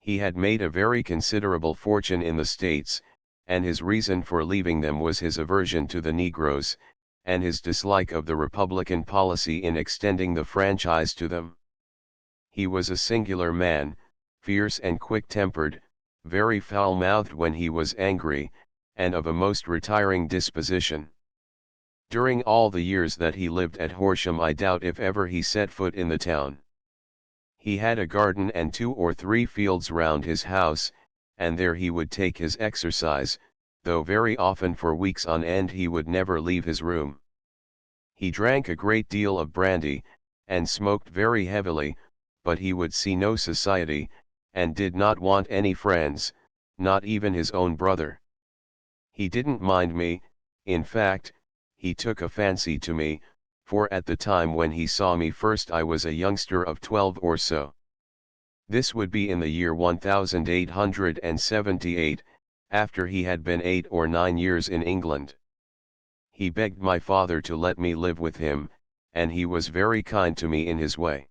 He had made a very considerable fortune in the States, and his reason for leaving them was his aversion to the Negroes, and his dislike of the Republican policy in extending the franchise to them. He was a singular man, fierce and quick-tempered, very foul-mouthed when he was angry, and of a most retiring disposition. During all the years that he lived at Horsham I doubt if ever he set foot in the town. He had a garden and 2 or 3 fields round his house, and there he would take his exercise, though very often for weeks on end he would never leave his room. He drank a great deal of brandy, and smoked very heavily, but he would see no society, and did not want any friends, not even his own brother. He didn't mind me, in fact, he took a fancy to me, for at the time when he saw me first I was a youngster of 12 or so. This would be in the year 1878, after he had been 8 or 9 years in England. He begged my father to let me live with him, and he was very kind to me in his way.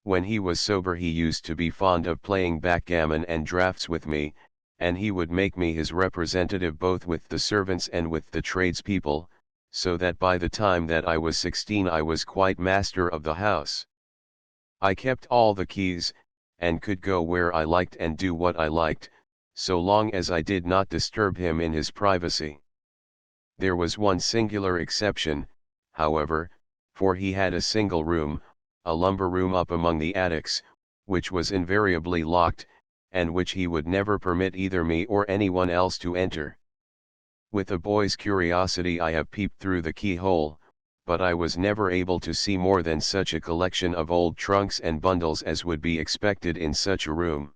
When he was sober he used to be fond of playing backgammon and draughts with me, and he would make me his representative both with the servants and with the tradespeople, so that by the time that I was 16 I was quite master of the house. I kept all the keys, and could go where I liked and do what I liked, so long as I did not disturb him in his privacy. There was one singular exception, however, for he had a single room, a lumber room up among the attics, which was invariably locked, and which he would never permit either me or anyone else to enter. With a boy's curiosity I have peeped through the keyhole, but I was never able to see more than such a collection of old trunks and bundles as would be expected in such a room.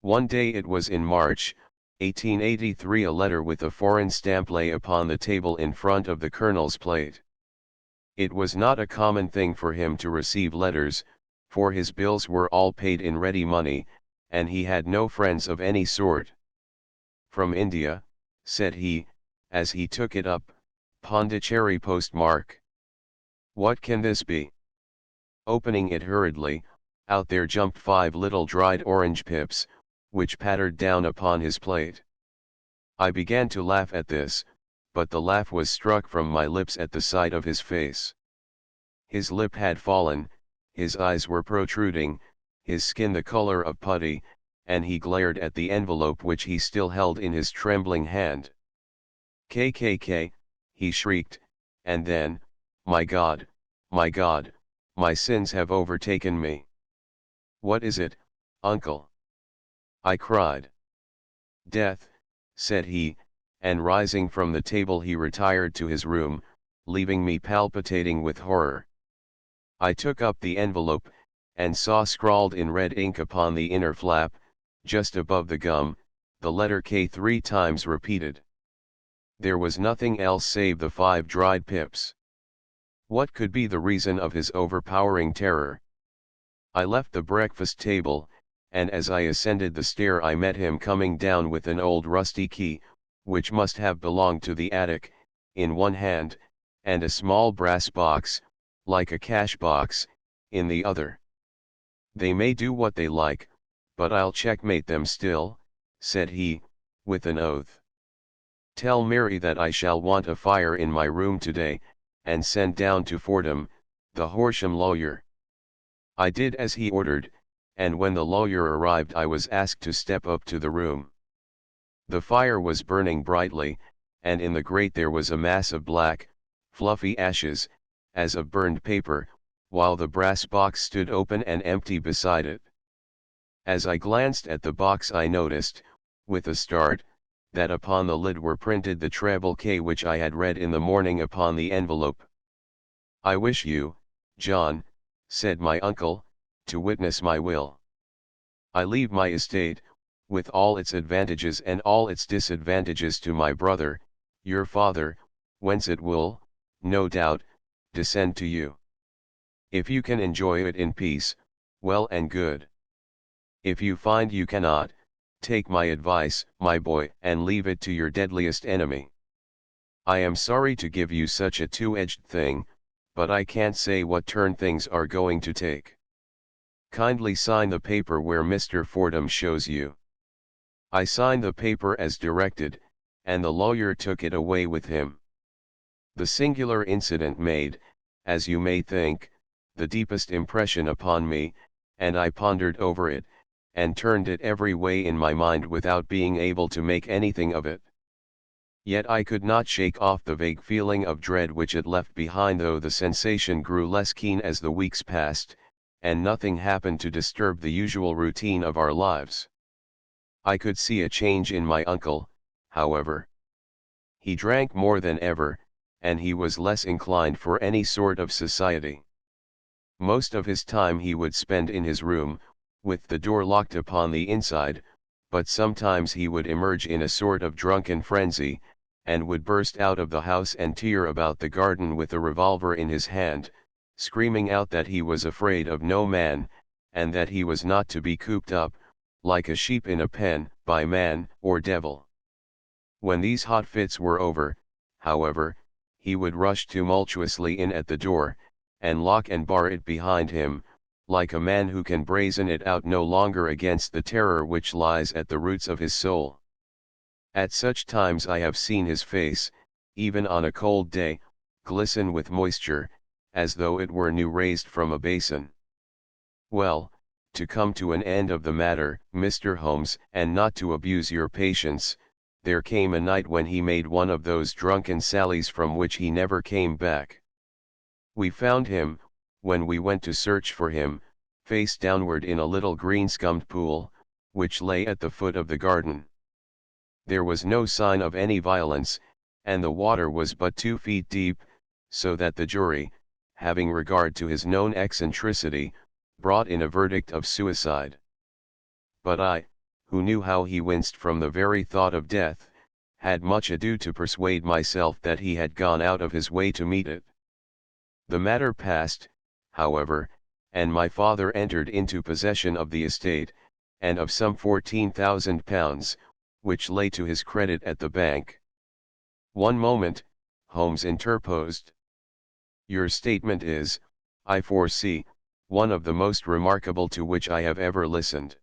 One day, it was in March, 1883, a letter with a foreign stamp lay upon the table in front of the colonel's plate. It was not a common thing for him to receive letters, for his bills were all paid in ready money, and he had no friends of any sort. "From India," said he, as he took it up, "Pondicherry postmark. What can this be?" Opening it hurriedly, out there jumped 5 little dried orange pips, which pattered down upon his plate. I began to laugh at this, but the laugh was struck from my lips at the sight of his face. His lip had fallen, his eyes were protruding, his skin the color of putty, and he glared at the envelope which he still held in his trembling hand. "KKK," he shrieked, and then, my God, my sins have overtaken me." "What is it, uncle?" I cried. "Death," said he, and rising from the table he retired to his room, leaving me palpitating with horror. I took up the envelope, and saw scrawled in red ink upon the inner flap, just above the gum, the letter K 3 times repeated. There was nothing else save the 5 dried pips. What could be the reason of his overpowering terror? I left the breakfast table, and as I ascended the stair I met him coming down with an old rusty key, which must have belonged to the attic, in one hand, and a small brass box, like a cash box, in the other. "They may do what they like, but I'll checkmate them still," said he, with an oath. "Tell Mary that I shall want a fire in my room today, and send down to Fordham, the Horsham lawyer." I did as he ordered, and when the lawyer arrived I was asked to step up to the room. The fire was burning brightly, and in the grate there was a mass of black, fluffy ashes, as of burned paper, while the brass box stood open and empty beside it. As I glanced at the box I noticed, with a start, that upon the lid were printed the treble K which I had read in the morning upon the envelope. "I wish you, John," said my uncle, "to witness my will. I leave my estate, with all its advantages and all its disadvantages, to my brother, your father, whence it will, no doubt, descend to you. If you can enjoy it in peace, well and good. If you find you cannot, take my advice, my boy, and leave it to your deadliest enemy. I am sorry to give you such a two-edged thing, but I can't say what turn things are going to take. Kindly sign the paper where Mr. Fordham shows you." I signed the paper as directed, and the lawyer took it away with him. The singular incident made, as you may think, the deepest impression upon me, and I pondered over it, and turned it every way in my mind without being able to make anything of it. Yet I could not shake off the vague feeling of dread which it left behind, though the sensation grew less keen as the weeks passed, and nothing happened to disturb the usual routine of our lives. I could see a change in my uncle, however. He drank more than ever, and he was less inclined for any sort of society. Most of his time he would spend in his room, with the door locked upon the inside, but sometimes he would emerge in a sort of drunken frenzy, and would burst out of the house and tear about the garden with a revolver in his hand, screaming out that he was afraid of no man, and that he was not to be cooped up, like a sheep in a pen, by man or devil. When these hot fits were over, however, he would rush tumultuously in at the door, and lock and bar it behind him, like a man who can brazen it out no longer against the terror which lies at the roots of his soul. At such times I have seen his face, even on a cold day, glisten with moisture, as though it were new raised from a basin. Well, to come to an end of the matter, Mr. Holmes, and not to abuse your patience, there came a night when he made one of those drunken sallies from which he never came back. We found him, when we went to search for him, face downward in a little green-scummed pool, which lay at the foot of the garden. There was no sign of any violence, and the water was but 2 feet deep, so that the jury, having regard to his known eccentricity, brought in a verdict of suicide. But I, who knew how he winced from the very thought of death, had much ado to persuade myself that he had gone out of his way to meet it. The matter passed, however, and my father entered into possession of the estate, and of some £14,000, which lay to his credit at the bank. "One moment," Holmes interposed. "Your statement is, I foresee, one of the most remarkable to which I have ever listened.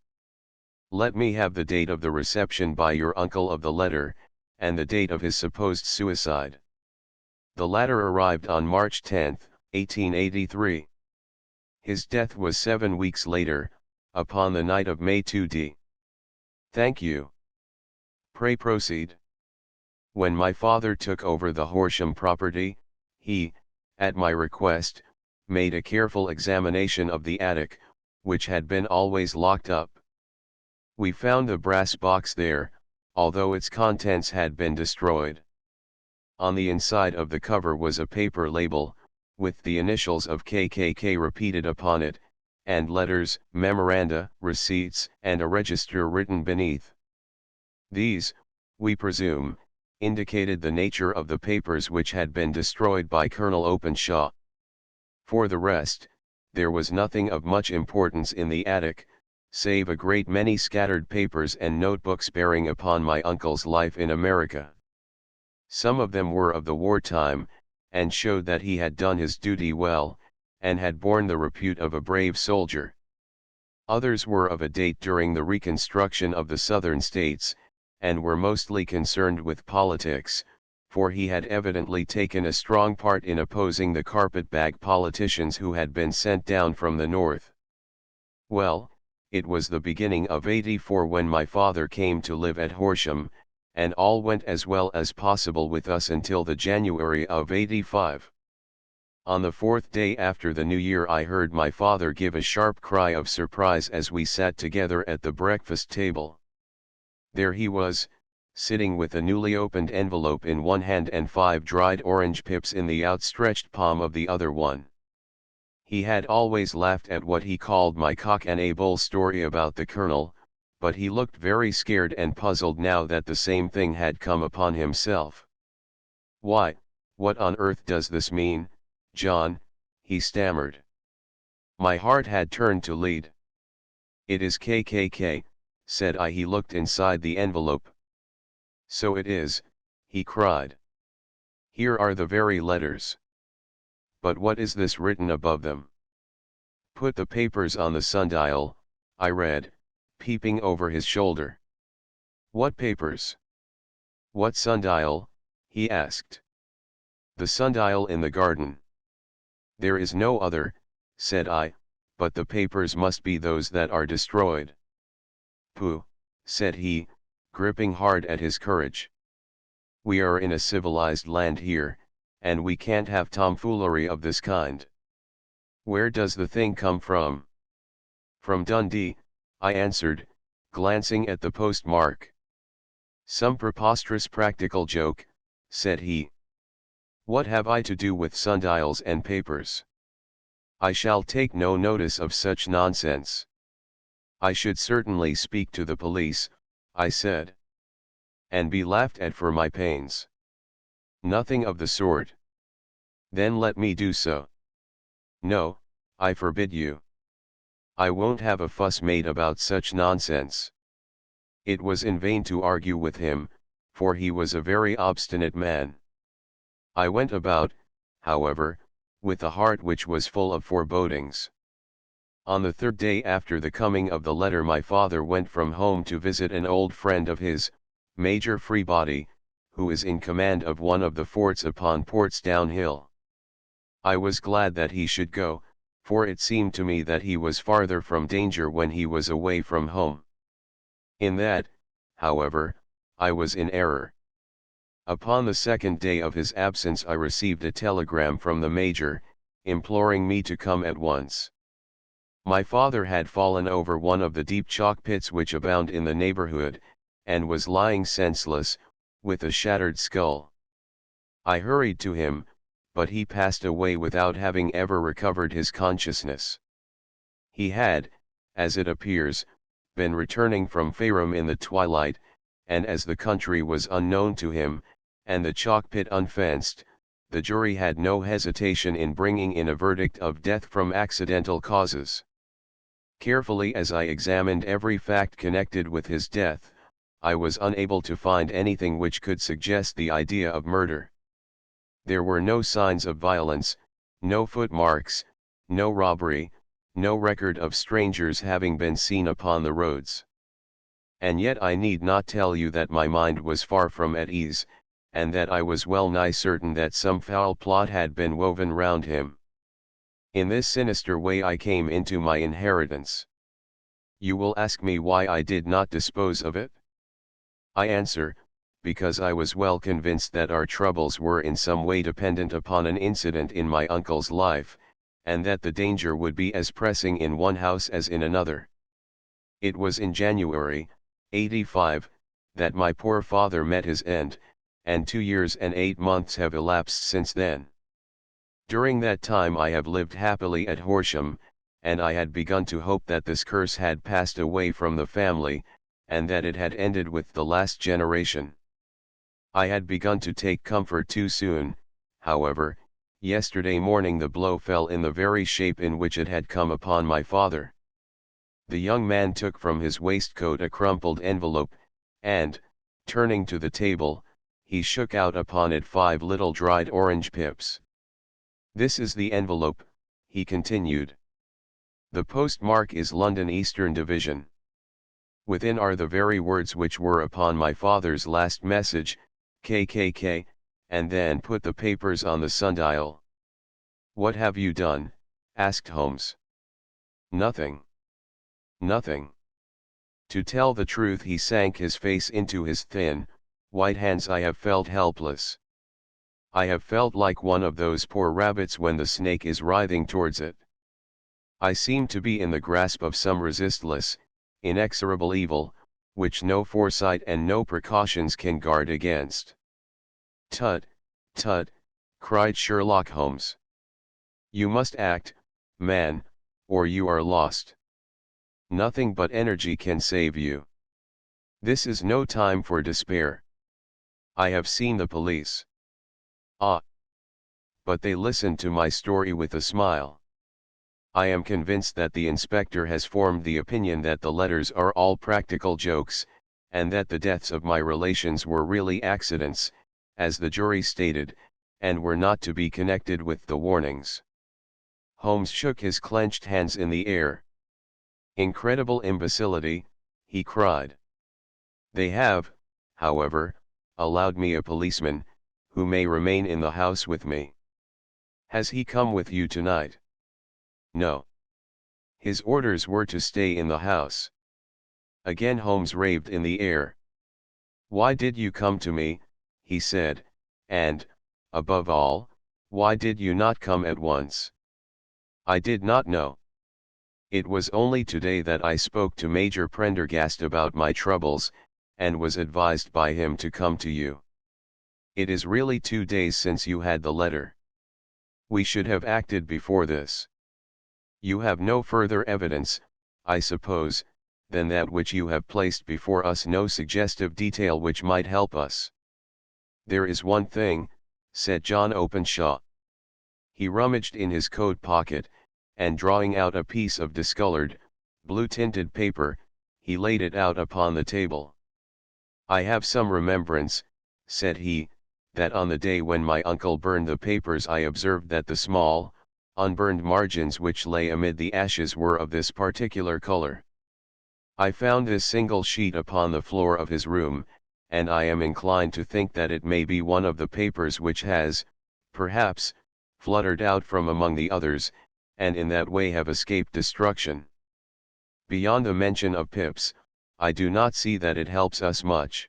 Let me have the date of the reception by your uncle of the letter, and the date of his supposed suicide." "The latter arrived on March 10, 1883. His death was 7 weeks later, upon the night of May 2d. "Thank you. Pray proceed." "When my father took over the Horsham property, he, at my request, made a careful examination of the attic, which had been always locked up. We found the brass box there, although its contents had been destroyed. On the inside of the cover was a paper label, with the initials of KKK repeated upon it, and letters, memoranda, receipts, and a register written beneath. These, we presume, indicated the nature of the papers which had been destroyed by Colonel Openshaw. For the rest, there was nothing of much importance in the attic, save a great many scattered papers and notebooks bearing upon my uncle's life in America. Some of them were of the wartime, and showed that he had done his duty well, and had borne the repute of a brave soldier. Others were of a date during the reconstruction of the Southern states, and were mostly concerned with politics, for he had evidently taken a strong part in opposing the carpetbag politicians who had been sent down from the north. Well, it was the beginning of '84 when my father came to live at Horsham, and all went as well as possible with us until the January of '85. On the 4th day after the New Year I heard my father give a sharp cry of surprise as we sat together at the breakfast table. There he was, sitting with a newly opened envelope in one hand and 5 dried orange pips in the outstretched palm of the other one. He had always laughed at what he called my cock and a bull story about the colonel, but he looked very scared and puzzled now that the same thing had come upon himself. "Why, what on earth does this mean, John?" he stammered. My heart had turned to lead. "It is KKK, said I. He looked inside the envelope. "So it is," he cried. "Here are the very letters. But what is this written above them?" "Put the papers on the sundial," I read, peeping over his shoulder. "What papers? What sundial?" he asked. "The sundial in the garden." "There is no other," said I, "but the papers must be those that are destroyed." "Pooh," said he, gripping hard at his courage. "We are in a civilized land here, and we can't have tomfoolery of this kind. Where does the thing come from?" "From Dundee," I answered, glancing at the postmark. "Some preposterous practical joke," said he. "What have I to do with sundials and papers? I shall take no notice of such nonsense." "I should certainly speak to the police," I said. "And be laughed at for my pains." "Nothing of the sort." "Then let me do so." "No, I forbid you. I won't have a fuss made about such nonsense." It was in vain to argue with him, for he was a very obstinate man. I went about, however, with a heart which was full of forebodings. On the 3rd day after the coming of the letter my father went from home to visit an old friend of his, Major Freebody, who is in command of one of the forts upon Portsdown Hill. I was glad that he should go, for it seemed to me that he was farther from danger when he was away from home. In that, however, I was in error. Upon the 2nd day of his absence I received a telegram from the Major, imploring me to come at once. My father had fallen over one of the deep chalk pits which abound in the neighborhood, and was lying senseless, with a shattered skull. I hurried to him, but he passed away without having ever recovered his consciousness. He had, as it appears, been returning from Farum in the twilight, and as the country was unknown to him, and the chalk pit unfenced, the jury had no hesitation in bringing in a verdict of death from accidental causes. Carefully as I examined every fact connected with his death, I was unable to find anything which could suggest the idea of murder. There were no signs of violence, no footmarks, no robbery, no record of strangers having been seen upon the roads. And yet I need not tell you that my mind was far from at ease, and that I was well nigh certain that some foul plot had been woven round him. In this sinister way I came into my inheritance. You will ask me why I did not dispose of it? I answer, because I was well convinced that our troubles were in some way dependent upon an incident in my uncle's life, and that the danger would be as pressing in one house as in another. It was in January, '85, that my poor father met his end, and 2 years and 8 months have elapsed since then. During that time I have lived happily at Horsham, and I had begun to hope that this curse had passed away from the family, and that it had ended with the last generation. I had begun to take comfort too soon, however. Yesterday morning the blow fell in the very shape in which it had come upon my father. The young man took from his waistcoat a crumpled envelope, and, turning to the table, he shook out upon it 5 little dried orange pips. "This is the envelope," he continued. "The postmark is London Eastern Division. Within are the very words which were upon my father's last message, KKK, and then put the papers on the sundial." "What have you done?" asked Holmes. "Nothing. Nothing." To tell the truth, he sank his face into his thin, white hands. "I have felt helpless. I have felt like one of those poor rabbits when the snake is writhing towards it. I seem to be in the grasp of some resistless, inexorable evil, which no foresight and no precautions can guard against." "Tut, tut," cried Sherlock Holmes. "You must act, man, or you are lost. Nothing but energy can save you. This is no time for despair. I have seen the police. Ah! But they listened to my story with a smile. I am convinced that the inspector has formed the opinion that the letters are all practical jokes, and that the deaths of my relations were really accidents, as the jury stated, and were not to be connected with the warnings." Holmes shook his clenched hands in the air. "Incredible imbecility," he cried. "They have, however, allowed me a policeman, who may remain in the house with me. Has he come with you tonight?" "No. His orders were to stay in the house." Again Holmes raved in the air. "Why did you come to me?" he said, "and, above all, why did you not come at once?" "I did not know. It was only today that I spoke to Major Prendergast about my troubles, and was advised by him to come to you. It is really 2 days since you had the letter. We should have acted before this. You have no further evidence, I suppose, than that which you have placed before us, no suggestive detail which might help us." "There is one thing," said John Openshaw. He rummaged in his coat pocket, and drawing out a piece of discolored, blue-tinted paper, he laid it out upon the table. "I have some remembrance," said he, "that on the day when my uncle burned the papers I observed that the small, unburned margins which lay amid the ashes were of this particular color. I found this single sheet upon the floor of his room, and I am inclined to think that it may be one of the papers which has, perhaps, fluttered out from among the others, and in that way have escaped destruction. Beyond the mention of pips, I do not see that it helps us much.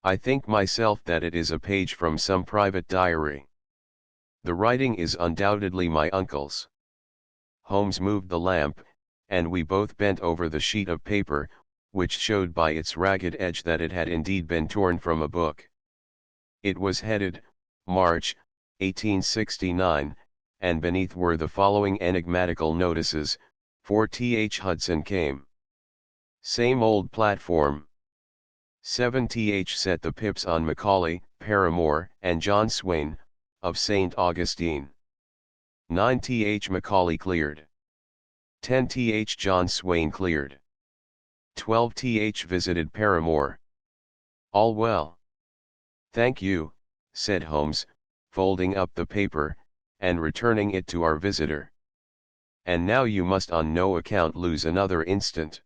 I think myself that it is a page from some private diary. The writing is undoubtedly my uncle's." Holmes moved the lamp, and we both bent over the sheet of paper, which showed by its ragged edge that it had indeed been torn from a book. It was headed, March, 1869, and beneath were the following enigmatical notices: for Th Hudson came. Same old platform. 7th set the pips on Macaulay, Paramore, and John Swain, of St. Augustine. 9th Macaulay cleared. 10th John Swain cleared. 12th visited Paramore. All well. Thank you, said Holmes, folding up the paper, and returning it to our visitor. And now you must on no account lose another instant.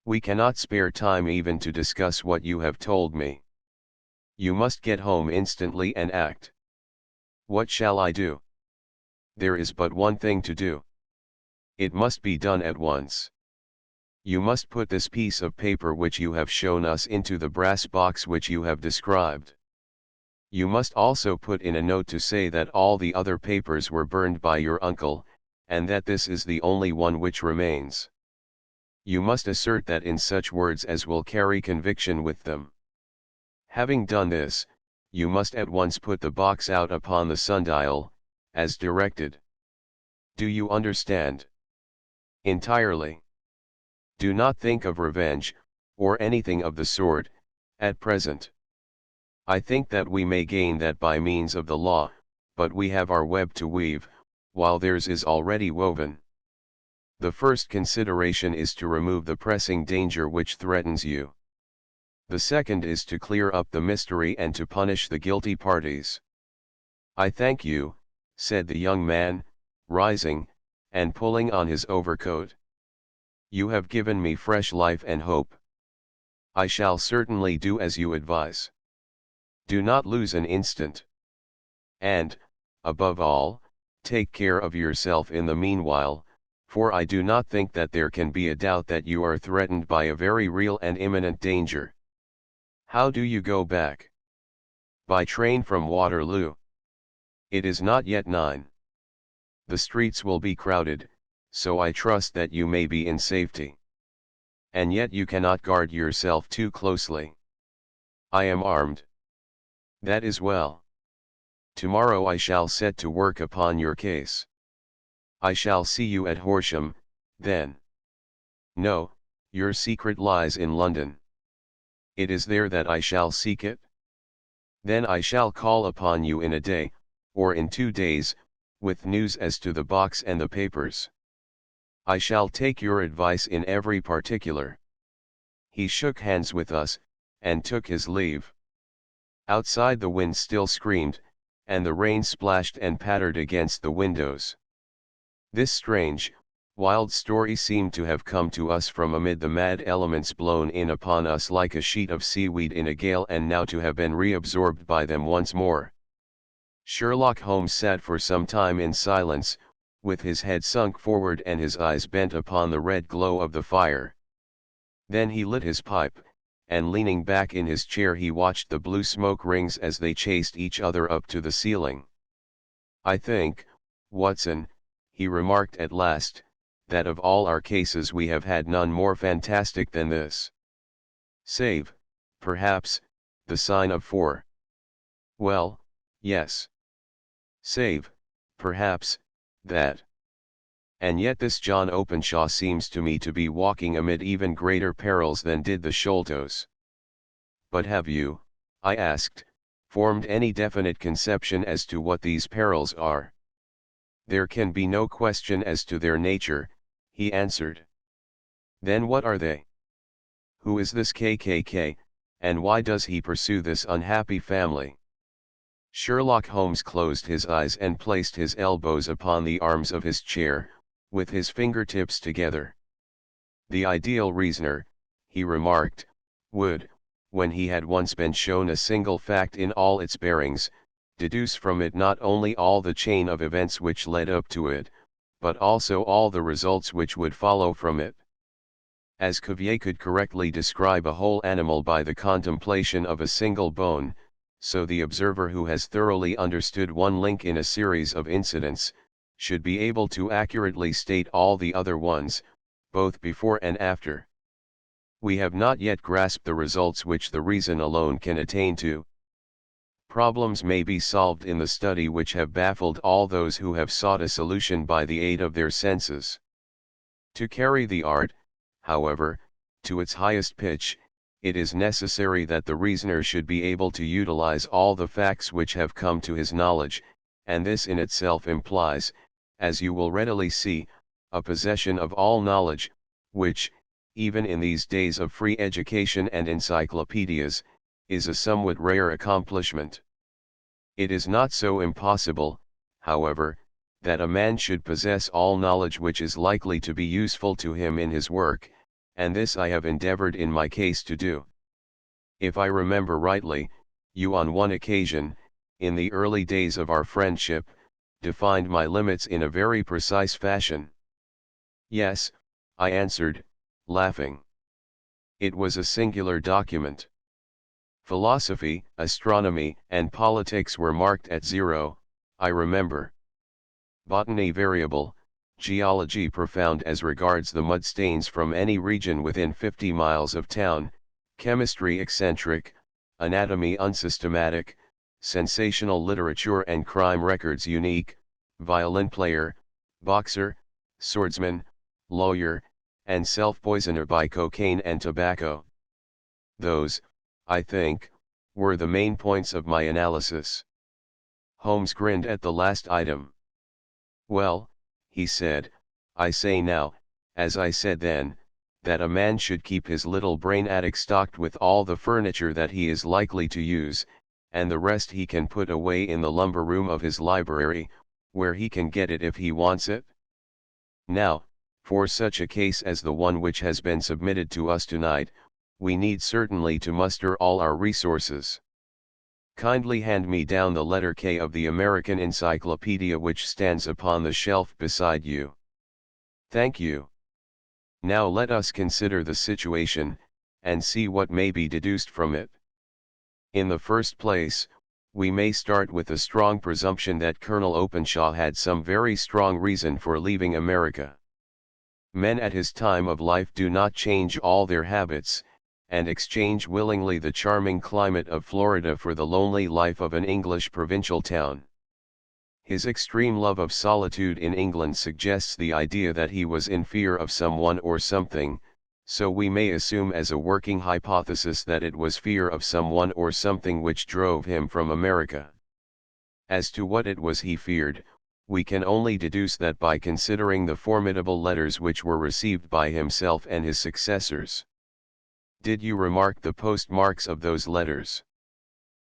We cannot spare time even to discuss what you have told me. You must get home instantly and act. What shall I do? There is but one thing to do. It must be done at once. You must put this piece of paper which you have shown us into the brass box which you have described. You must also put in a note to say that all the other papers were burned by your uncle, and that this is the only one which remains. You must assert that in such words as will carry conviction with them. Having done this, you must at once put the box out upon the sundial, as directed. Do you understand? Entirely. Do not think of revenge, or anything of the sort, at present. I think that we may gain that by means of the law, but we have our web to weave, while theirs is already woven. The first consideration is to remove the pressing danger which threatens you. The second is to clear up the mystery and to punish the guilty parties. I thank you, said the young man, rising, and pulling on his overcoat. You have given me fresh life and hope. I shall certainly do as you advise. Do not lose an instant. And, above all, take care of yourself in the meanwhile, for I do not think that there can be a doubt that you are threatened by a very real and imminent danger. How do you go back? By train from Waterloo. It is not yet 9. The streets will be crowded, so I trust that you may be in safety. And yet you cannot guard yourself too closely. I am armed. That is well. Tomorrow I shall set to work upon your case. I shall see you at Horsham, then. No, your secret lies in London. It is there that I shall seek it. Then I shall call upon you in a day, or in 2 days, with news as to the box and the papers. I shall take your advice in every particular. He shook hands with us, and took his leave. Outside the wind still screamed, and the rain splashed and pattered against the windows. This strange, wild story seemed to have come to us from amid the mad elements blown in upon us like a sheet of seaweed in a gale, and now to have been reabsorbed by them once more. Sherlock Holmes sat for some time in silence, with his head sunk forward and his eyes bent upon the red glow of the fire. Then he lit his pipe, and leaning back in his chair he watched the blue smoke rings as they chased each other up to the ceiling. I think, Watson, he remarked at last, that of all our cases we have had none more fantastic than this. Save, perhaps, the sign of 4. Well, yes. Save, perhaps, that. And yet this John Openshaw seems to me to be walking amid even greater perils than did the Sholtos. But have you, I asked, formed any definite conception as to what these perils are? There can be no question as to their nature, he answered. Then what are they? Who is this KKK, and why does he pursue this unhappy family? Sherlock Holmes closed his eyes and placed his elbows upon the arms of his chair, with his fingertips together. The ideal reasoner, he remarked, would, when he had once been shown a single fact in all its bearings, deduce from it not only all the chain of events which led up to it, but also all the results which would follow from it. As Cuvier could correctly describe a whole animal by the contemplation of a single bone, so the observer who has thoroughly understood one link in a series of incidents, should be able to accurately state all the other ones, both before and after. We have not yet grasped the results which the reason alone can attain to. Problems may be solved in the study which have baffled all those who have sought a solution by the aid of their senses. To carry the art, however, to its highest pitch, it is necessary that the reasoner should be able to utilize all the facts which have come to his knowledge, and this in itself implies, as you will readily see, a possession of all knowledge, which, even in these days of free education and encyclopedias, is a somewhat rare accomplishment. It is not so impossible, however, that a man should possess all knowledge which is likely to be useful to him in his work, and this I have endeavored in my case to do. If I remember rightly, you on one occasion, in the early days of our friendship, defined my limits in a very precise fashion. Yes, I answered, laughing. It was a singular document. Philosophy, astronomy, and politics were marked at 0, I remember. Botany variable, geology profound as regards the mud stains from any region within 50 miles of town, chemistry eccentric, anatomy unsystematic, sensational literature and crime records unique, violin player, boxer, swordsman, lawyer, and self-poisoner by cocaine and tobacco. Those, I think, were the main points of my analysis. Holmes grinned at the last item. Well, he said, I say now, as I said then, that a man should keep his little brain attic stocked with all the furniture that he is likely to use, and the rest he can put away in the lumber room of his library, where he can get it if he wants it. Now, for such a case as the one which has been submitted to us tonight, we need certainly to muster all our resources. Kindly hand me down the letter K of the American Encyclopedia which stands upon the shelf beside you. Thank you. Now let us consider the situation, and see what may be deduced from it. In the first place, we may start with the strong presumption that Colonel Openshaw had some very strong reason for leaving America. Men at his time of life do not change all their habits, and exchange willingly the charming climate of Florida for the lonely life of an English provincial town. His extreme love of solitude in England suggests the idea that he was in fear of someone or something, so we may assume as a working hypothesis that it was fear of someone or something which drove him from America. As to what it was he feared, we can only deduce that by considering the formidable letters which were received by himself and his successors. Did you remark the postmarks of those letters?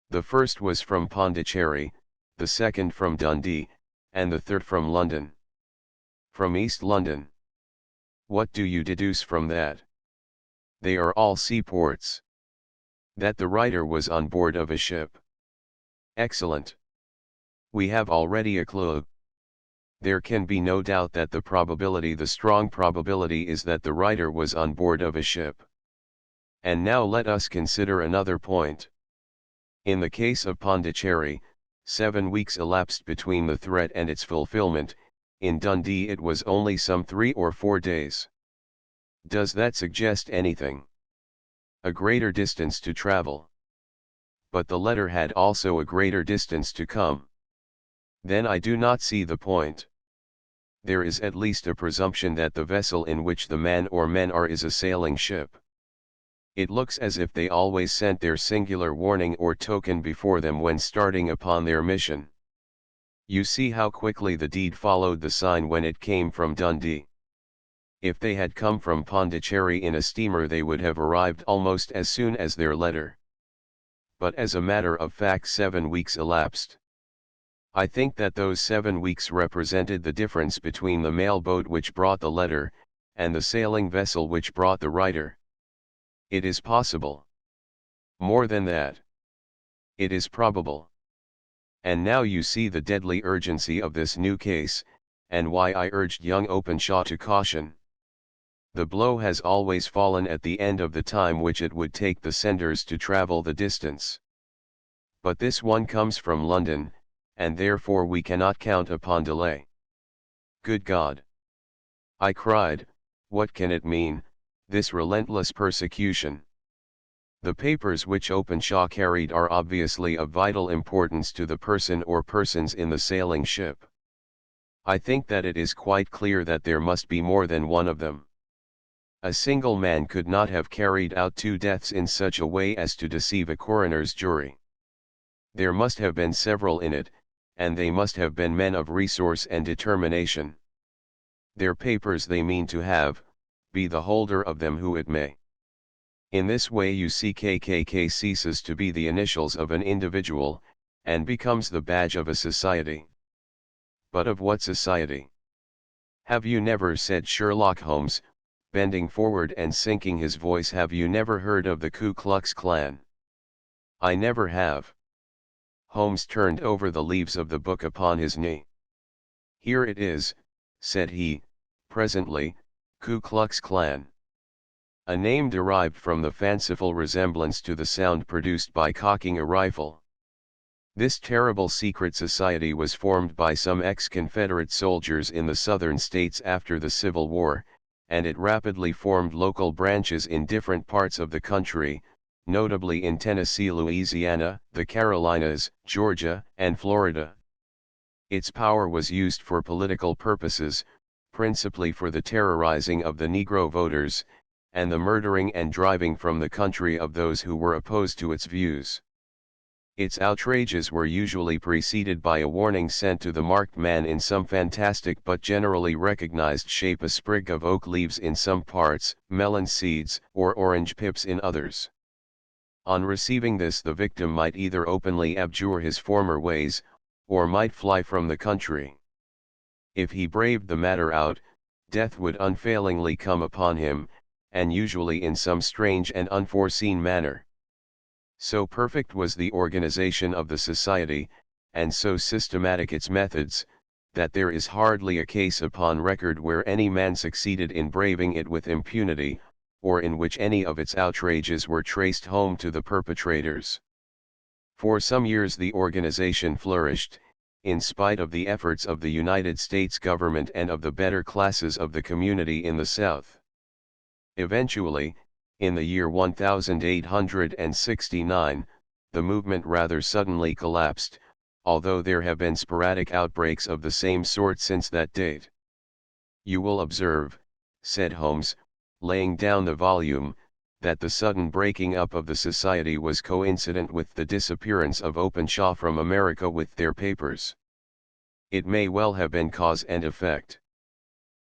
The first was from Pondicherry, the second from Dundee, and the third from London. From East London. What do you deduce from that? They are all seaports. That the writer was on board of a ship. Excellent. We have already a clue. There can be no doubt that the strong probability is that the writer was on board of a ship. And now let us consider another point. In the case of Pondicherry, 7 weeks elapsed between the threat and its fulfillment. In Dundee it was only some 3 or 4 days. Does that suggest anything? A greater distance to travel. But the letter had also a greater distance to come. Then I do not see the point. There is at least a presumption that the vessel in which the man or men are is a sailing ship. It looks as if they always sent their singular warning or token before them when starting upon their mission. You see how quickly the deed followed the sign when it came from Dundee. If they had come from Pondicherry in a steamer they would have arrived almost as soon as their letter. But as a matter of fact 7 weeks elapsed. I think that those 7 weeks represented the difference between the mail boat which brought the letter, and the sailing vessel which brought the writer. It is possible. More than that. It is probable. And now you see the deadly urgency of this new case, and why I urged young Openshaw to caution. The blow has always fallen at the end of the time which it would take the senders to travel the distance. But this one comes from London, and therefore we cannot count upon delay. Good God! I cried, What can it mean, this relentless persecution? The papers which Openshaw carried are obviously of vital importance to the person or persons in the sailing ship. I think that it is quite clear that there must be more than one of them. A single man could not have carried out 2 deaths in such a way as to deceive a coroner's jury. There must have been several in it, and they must have been men of resource and determination. Their papers they mean to have, be the holder of them who it may. In this way you see KKK ceases to be the initials of an individual, and becomes the badge of a society. But of what society? Have you never, said Sherlock Holmes, bending forward and sinking his voice, have you never heard of the Ku Klux Klan? I never have. Holmes turned over the leaves of the book upon his knee. Here it is, said he, presently, Ku Klux Klan. A name derived from the fanciful resemblance to the sound produced by cocking a rifle. This terrible secret society was formed by some ex-Confederate soldiers in the southern states after the Civil War, and it rapidly formed local branches in different parts of the country, notably in Tennessee, Louisiana, the Carolinas, Georgia, and Florida. Its power was used for political purposes, principally for the terrorizing of the Negro voters, and the murdering and driving from the country of those who were opposed to its views. Its outrages were usually preceded by a warning sent to the marked man in some fantastic but generally recognized shape, a sprig of oak leaves in some parts, melon seeds, or orange pips in others. On receiving this, the victim might either openly abjure his former ways, or might fly from the country. If he braved the matter out, death would unfailingly come upon him, and usually in some strange and unforeseen manner. So perfect was the organization of the society, and so systematic its methods, that there is hardly a case upon record where any man succeeded in braving it with impunity, or in which any of its outrages were traced home to the perpetrators. For some years the organization flourished, in spite of the efforts of the United States government and of the better classes of the community in the South. Eventually, in the year 1869, the movement rather suddenly collapsed, although there have been sporadic outbreaks of the same sort since that date. You will observe, said Holmes, laying down the volume, that the sudden breaking up of the society was coincident with the disappearance of Openshaw from America with their papers. It may well have been cause and effect.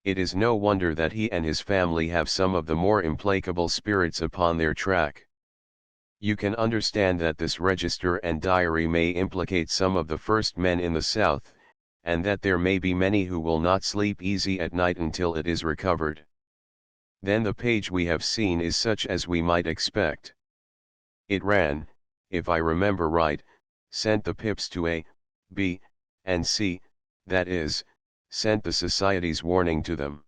It is no wonder that he and his family have some of the more implacable spirits upon their track. You can understand that this register and diary may implicate some of the first men in the South, and that there may be many who will not sleep easy at night until it is recovered. Then the page we have seen is such as we might expect. It ran, if I remember right, sent the pips to A, B, and C, that is, sent the society's warning to them.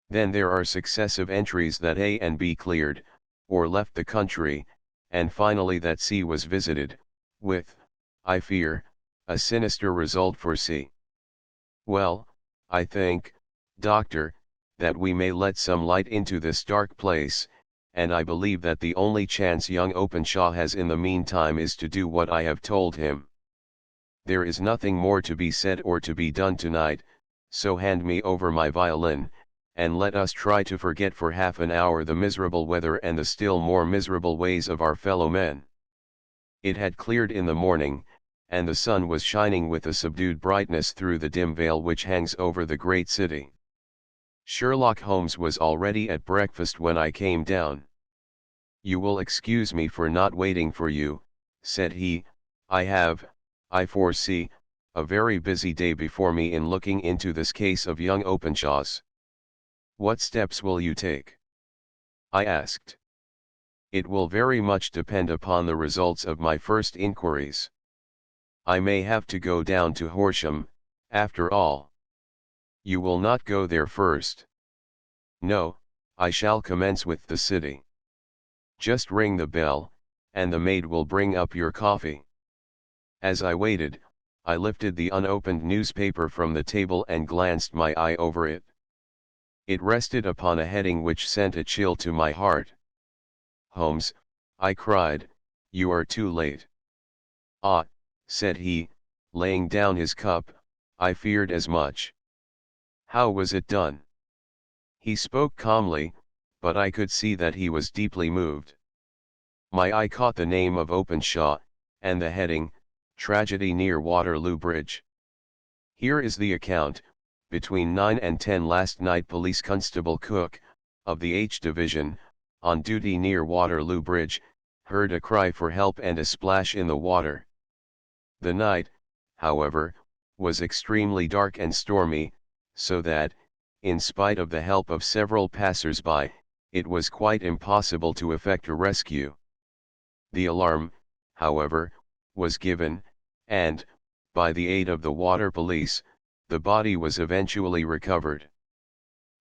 Then there are successive entries that A and B cleared, or left the country, and finally that C was visited, with, I fear, a sinister result for C. Well, I think, Doctor, that we may let some light into this dark place, and I believe that the only chance young Openshaw has in the meantime is to do what I have told him. There is nothing more to be said or to be done tonight, so hand me over my violin, and let us try to forget for half an hour the miserable weather and the still more miserable ways of our fellow men. It had cleared in the morning, and the sun was shining with a subdued brightness through the dim veil which hangs over the great city. Sherlock Holmes was already at breakfast when I came down. You will excuse me for not waiting for you, said he. I foresee, a very busy day before me in looking into this case of young Openshaw's. What steps will you take? I asked. It will very much depend upon the results of my first inquiries. I may have to go down to Horsham, after all. You will not go there first. No, I shall commence with the city. Just ring the bell, and the maid will bring up your coffee. As I waited, I lifted the unopened newspaper from the table and glanced my eye over it. It rested upon a heading which sent a chill to my heart. "Holmes," I cried, "you are too late." "Ah," said he, laying down his cup, "I feared as much. How was it done?" He spoke calmly, but I could see that he was deeply moved. My eye caught the name of Openshaw, and the heading, "Tragedy near Waterloo Bridge." Here is the account: between 9 and 10 last night Police Constable Cook, of the H Division, on duty near Waterloo Bridge, heard a cry for help and a splash in the water. The night, however, was extremely dark and stormy, so that, in spite of the help of several passers-by, it was quite impossible to effect a rescue. The alarm, however, was given, and, by the aid of the water police, the body was eventually recovered.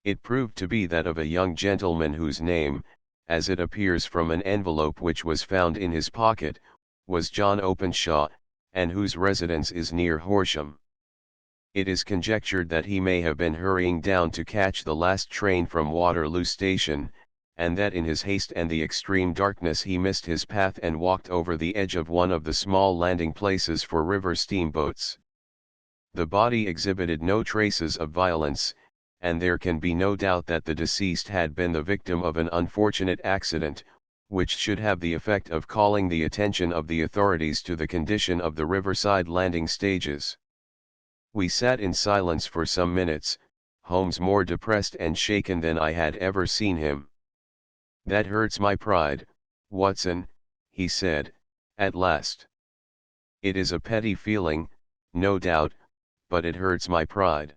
It proved to be that of a young gentleman whose name, as it appears from an envelope which was found in his pocket, was John Openshaw, and whose residence is near Horsham. It is conjectured that he may have been hurrying down to catch the last train from Waterloo Station, and that in his haste and the extreme darkness he missed his path and walked over the edge of one of the small landing places for river steamboats. The body exhibited no traces of violence, and there can be no doubt that the deceased had been the victim of an unfortunate accident, which should have the effect of calling the attention of the authorities to the condition of the riverside landing stages. We sat in silence for some minutes, Holmes more depressed and shaken than I had ever seen him. "That hurts my pride, Watson," he said, at last. "It is a petty feeling, no doubt, but it hurts my pride.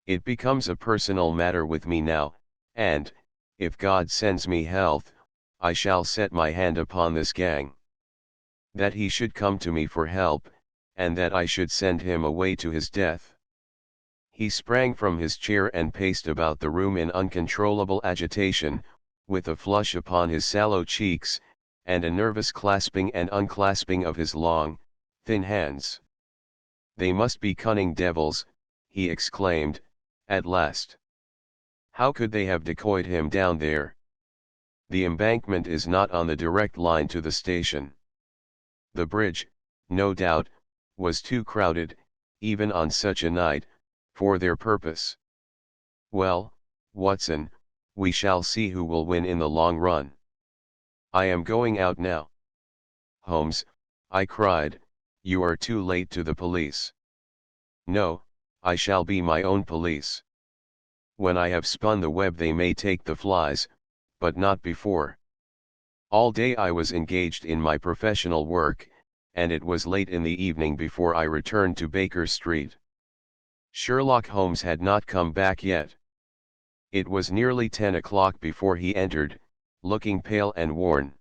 It becomes a personal matter with me now, and, if God sends me health, I shall set my hand upon this gang. That he should come to me for help, and that I should send him away to his death." He sprang from his chair and paced about the room in uncontrollable agitation, with a flush upon his sallow cheeks, and a nervous clasping and unclasping of his long, thin hands. "They must be cunning devils," he exclaimed, at last. "How could they have decoyed him down there? The embankment is not on the direct line to the station. The bridge, no doubt, was too crowded, even on such a night, for their purpose. Well, Watson, we shall see who will win in the long run. I am going out now." "Holmes," I cried, "you are too late to the police." "No, I shall be my own police. When I have spun the web they may take the flies, but not before. All day I was engaged in my professional work, and it was late in the evening before I returned to Baker Street. Sherlock Holmes had not come back yet. It was nearly 10 o'clock before he entered, looking pale and worn.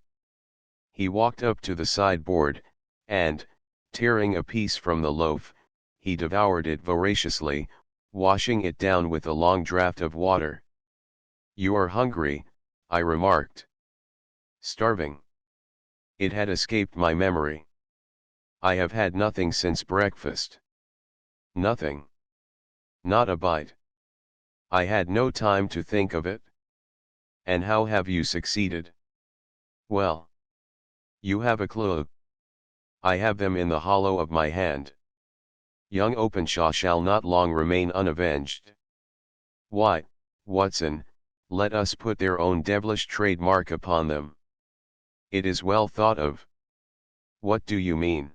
He walked up to the sideboard, and, tearing a piece from the loaf, he devoured it voraciously, washing it down with a long draught of water. "You are hungry," I remarked. "Starving." It had escaped my memory. "I have had nothing since breakfast." "Nothing?" "Not a bite." "I had no time to think of it." "And how have you succeeded?" "Well, you have a clue." "I have them in the hollow of my hand. Young Openshaw shall not long remain unavenged. Why, Watson, let us put their own devilish trademark upon them. It is well thought of." "What do you mean?"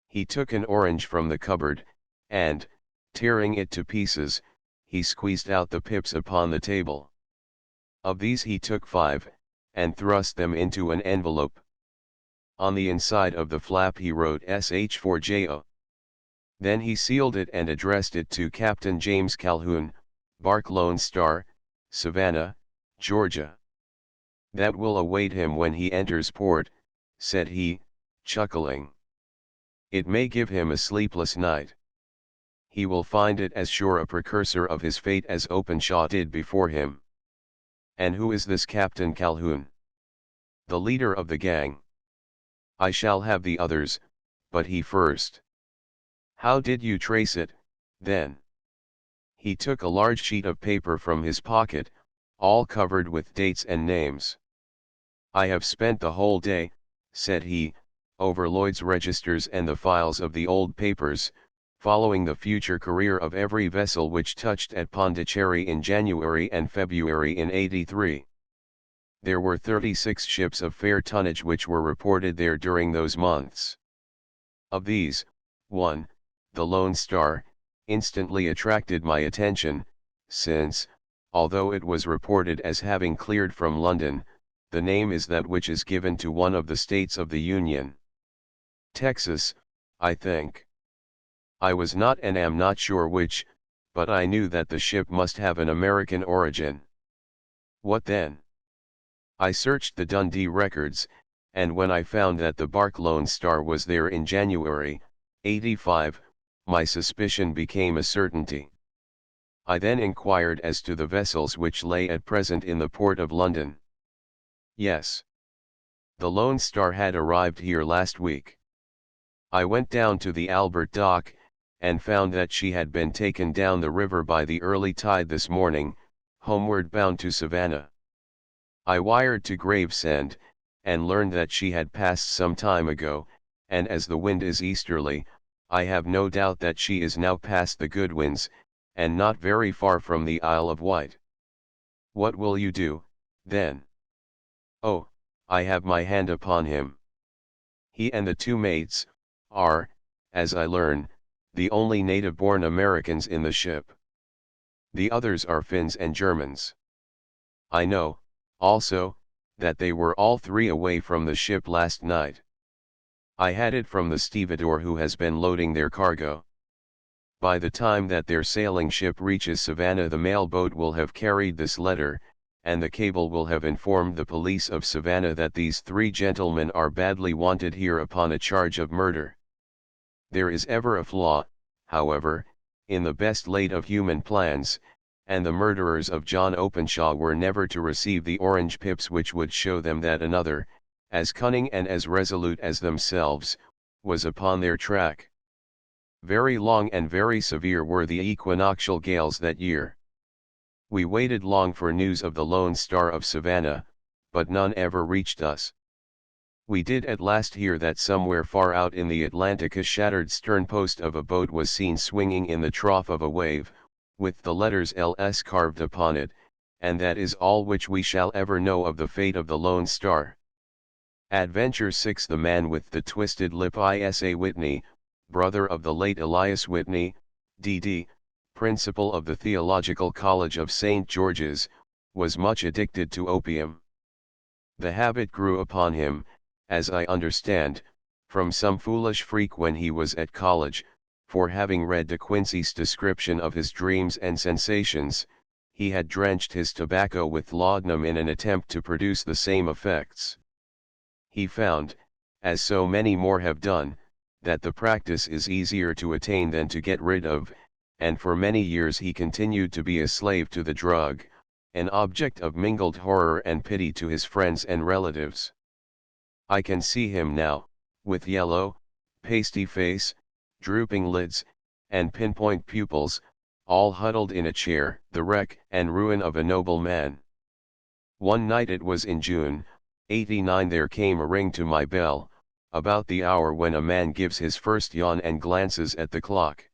He took an orange from the cupboard, and, tearing it to pieces, he squeezed out the pips upon the table. Of these he took 5, and thrust them into an envelope. On the inside of the flap he wrote SH4JO. Then he sealed it and addressed it to Captain James Calhoun, Bark Lone Star, Savannah, Georgia. "That will await him when he enters port," said he, chuckling. "It may give him a sleepless night. He will find it as sure a precursor of his fate as Openshaw did before him." "And who is this Captain Calhoun?" "The leader of the gang. I shall have the others, but he first." "How did you trace it, then?" He took a large sheet of paper from his pocket, all covered with dates and names. "I have spent the whole day," said he, "over Lloyd's registers and the files of the old papers, following the future career of every vessel which touched at Pondicherry in January and February in '83. There were 36 ships of fair tonnage which were reported there during those months. Of these, one, the Lone Star, instantly attracted my attention, since, although it was reported as having cleared from London, the name is that which is given to one of the states of the Union. Texas, I think. I was not and am not sure which, but I knew that the ship must have an American origin. What then? I searched the Dundee records, and when I found that the bark Lone Star was there in January, '85, my suspicion became a certainty. I then inquired as to the vessels which lay at present in the port of London. Yes. The Lone Star had arrived here last week. I went down to the Albert Dock, and found that she had been taken down the river by the early tide this morning, homeward bound to Savannah. I wired to Gravesend, and learned that she had passed some time ago, and as the wind is easterly, I have no doubt that she is now past the Goodwins, and not very far from the Isle of Wight. What will you do, then? Oh, I have my hand upon him. He and the two mates are, as I learn, the only native-born Americans in the ship. The others are Finns and Germans. I know, also, that they were all three away from the ship last night. I had it from the stevedore who has been loading their cargo. By the time that their sailing ship reaches Savannah, the mail boat will have carried this letter, and the cable will have informed the police of Savannah that these three gentlemen are badly wanted here upon a charge of murder. There is ever a flaw, however, in the best laid of human plans, and the murderers of John Openshaw were never to receive the orange pips which would show them that another, as cunning and as resolute as themselves, was upon their track. Very long and very severe were the equinoctial gales that year. We waited long for news of the Lone Star of Savannah, but none ever reached us. We did at last hear that somewhere far out in the Atlantic a shattered sternpost of a boat was seen swinging in the trough of a wave, with the letters LS carved upon it, and that is all which we shall ever know of the fate of the Lone Star. Adventure 6. The man with the twisted lip. Isa Whitney, brother of the late Elias Whitney, D.D., principal of the Theological College of St. George's, was much addicted to opium. The habit grew upon him, as I understand, from some foolish freak when he was at college, for having read De Quincey's description of his dreams and sensations, he had drenched his tobacco with laudanum in an attempt to produce the same effects. He found, as so many more have done, that the practice is easier to attain than to get rid of, and for many years he continued to be a slave to the drug, an object of mingled horror and pity to his friends and relatives. I can see him now, with yellow, pasty face, drooping lids, and pinpoint pupils, all huddled in a chair, the wreck and ruin of a noble man. One night, it was in June, '89, there came a ring to my bell, about the hour when a man gives his first yawn and glances at the clock.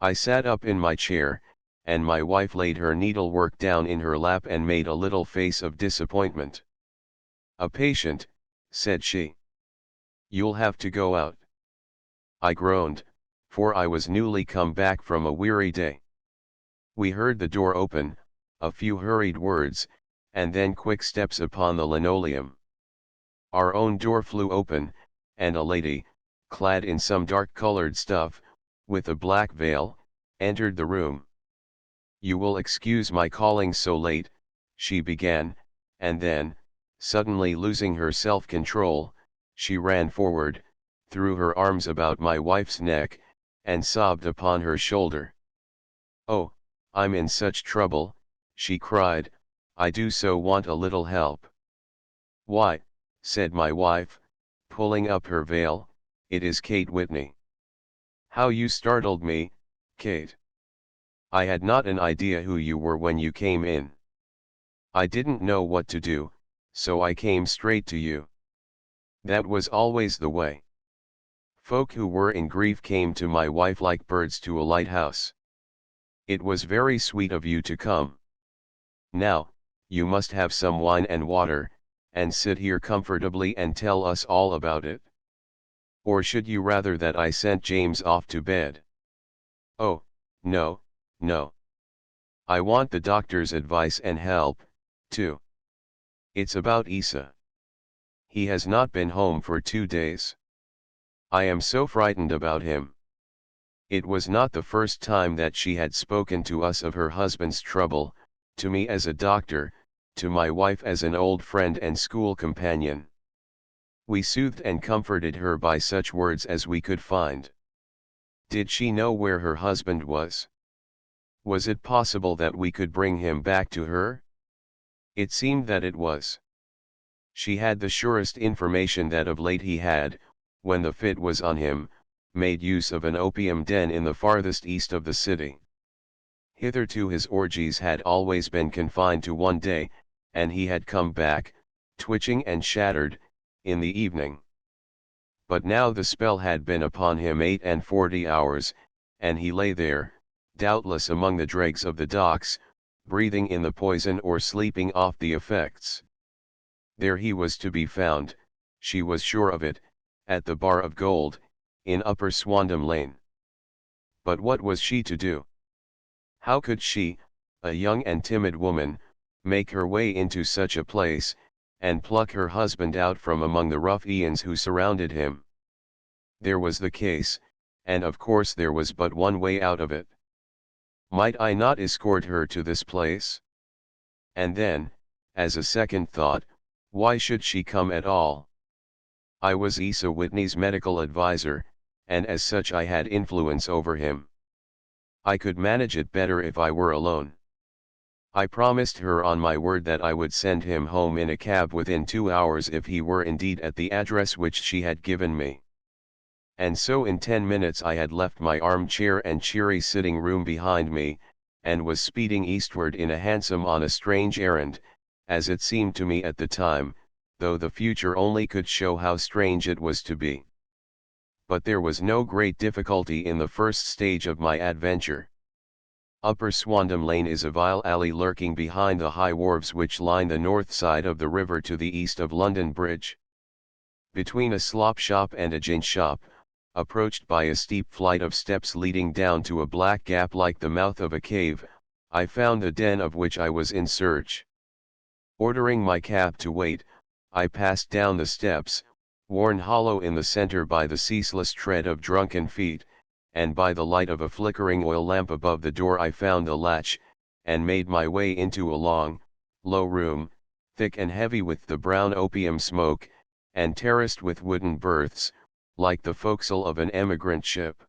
I sat up in my chair, and my wife laid her needlework down in her lap and made a little face of disappointment. "A patient," said she. "You'll have to go out." I groaned, for I was newly come back from a weary day. We heard the door open, a few hurried words, and then quick steps upon the linoleum. Our own door flew open, and a lady, clad in some dark-colored stuff, with a black veil, entered the room. "You will excuse my calling so late," she began, and then, suddenly losing her self-control, she ran forward, threw her arms about my wife's neck, and sobbed upon her shoulder. "Oh, I'm in such trouble," she cried, "I do so want a little help." "Why," said my wife, pulling up her veil, "it is Kate Whitney." "How you startled me, Kate." I had not an idea who you were when you came in. I didn't know what to do, so I came straight to you. That was always the way. Folk who were in grief came to my wife like birds to a lighthouse. It was very sweet of you to come. Now, you must have some wine and water, and sit here comfortably and tell us all about it. Or should you rather that I sent James off to bed? Oh, no, no. I want the doctor's advice and help, too. It's about Isa. He has not been home for 2 days. I am so frightened about him. It was not the first time that she had spoken to us of her husband's trouble, to me as a doctor, to my wife as an old friend and school companion. We soothed and comforted her by such words as we could find. Did she know where her husband was? Was it possible that we could bring him back to her? It seemed that it was. She had the surest information that of late he had, when the fit was on him, made use of an opium den in the farthest east of the city. Hitherto his orgies had always been confined to one day, and he had come back, twitching and shattered, in the evening. But now the spell had been upon him 48 hours, and he lay there, doubtless among the dregs of the docks, breathing in the poison or sleeping off the effects. There he was to be found, she was sure of it, at the Bar of Gold, in Upper Swandam Lane. But what was she to do? How could she, a young and timid woman, make her way into such a place, and pluck her husband out from among the ruffians who surrounded him? There was the case, and of course there was but one way out of it. Might I not escort her to this place? And then, as a second thought, why should she come at all? I was Isa Whitney's medical adviser, and as such I had influence over him. I could manage it better if I were alone. I promised her on my word that I would send him home in a cab within 2 hours if he were indeed at the address which she had given me. And so in 10 minutes I had left my armchair and cheery sitting room behind me, and was speeding eastward in a hansom on a strange errand, as it seemed to me at the time, though the future only could show how strange it was to be. But there was no great difficulty in the first stage of my adventure. Upper Swandam Lane is a vile alley lurking behind the high wharves which line the north side of the river to the east of London Bridge. Between a slop shop and a gin shop, approached by a steep flight of steps leading down to a black gap like the mouth of a cave, I found the den of which I was in search. Ordering my cab to wait, I passed down the steps, worn hollow in the center by the ceaseless tread of drunken feet, and by the light of a flickering oil lamp above the door I found the latch, and made my way into a long, low room, thick and heavy with the brown opium smoke, and terraced with wooden berths, like the forecastle of an emigrant ship.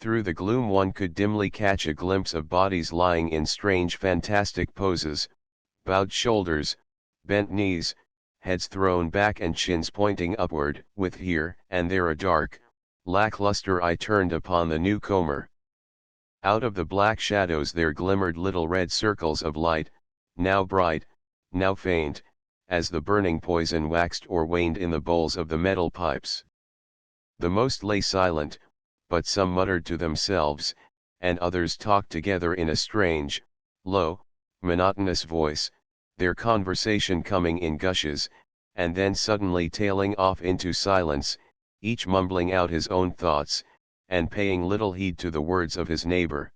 Through the gloom one could dimly catch a glimpse of bodies lying in strange fantastic poses, bowed shoulders, bent knees, heads thrown back and chins pointing upward, with here and there a dark, lackluster eye turned upon the newcomer. Out of the black shadows there glimmered little red circles of light, now bright, now faint, as the burning poison waxed or waned in the bowls of the metal pipes. The most lay silent, but some muttered to themselves, and others talked together in a strange, low, monotonous voice, their conversation coming in gushes, and then suddenly tailing off into silence, each mumbling out his own thoughts, and paying little heed to the words of his neighbor.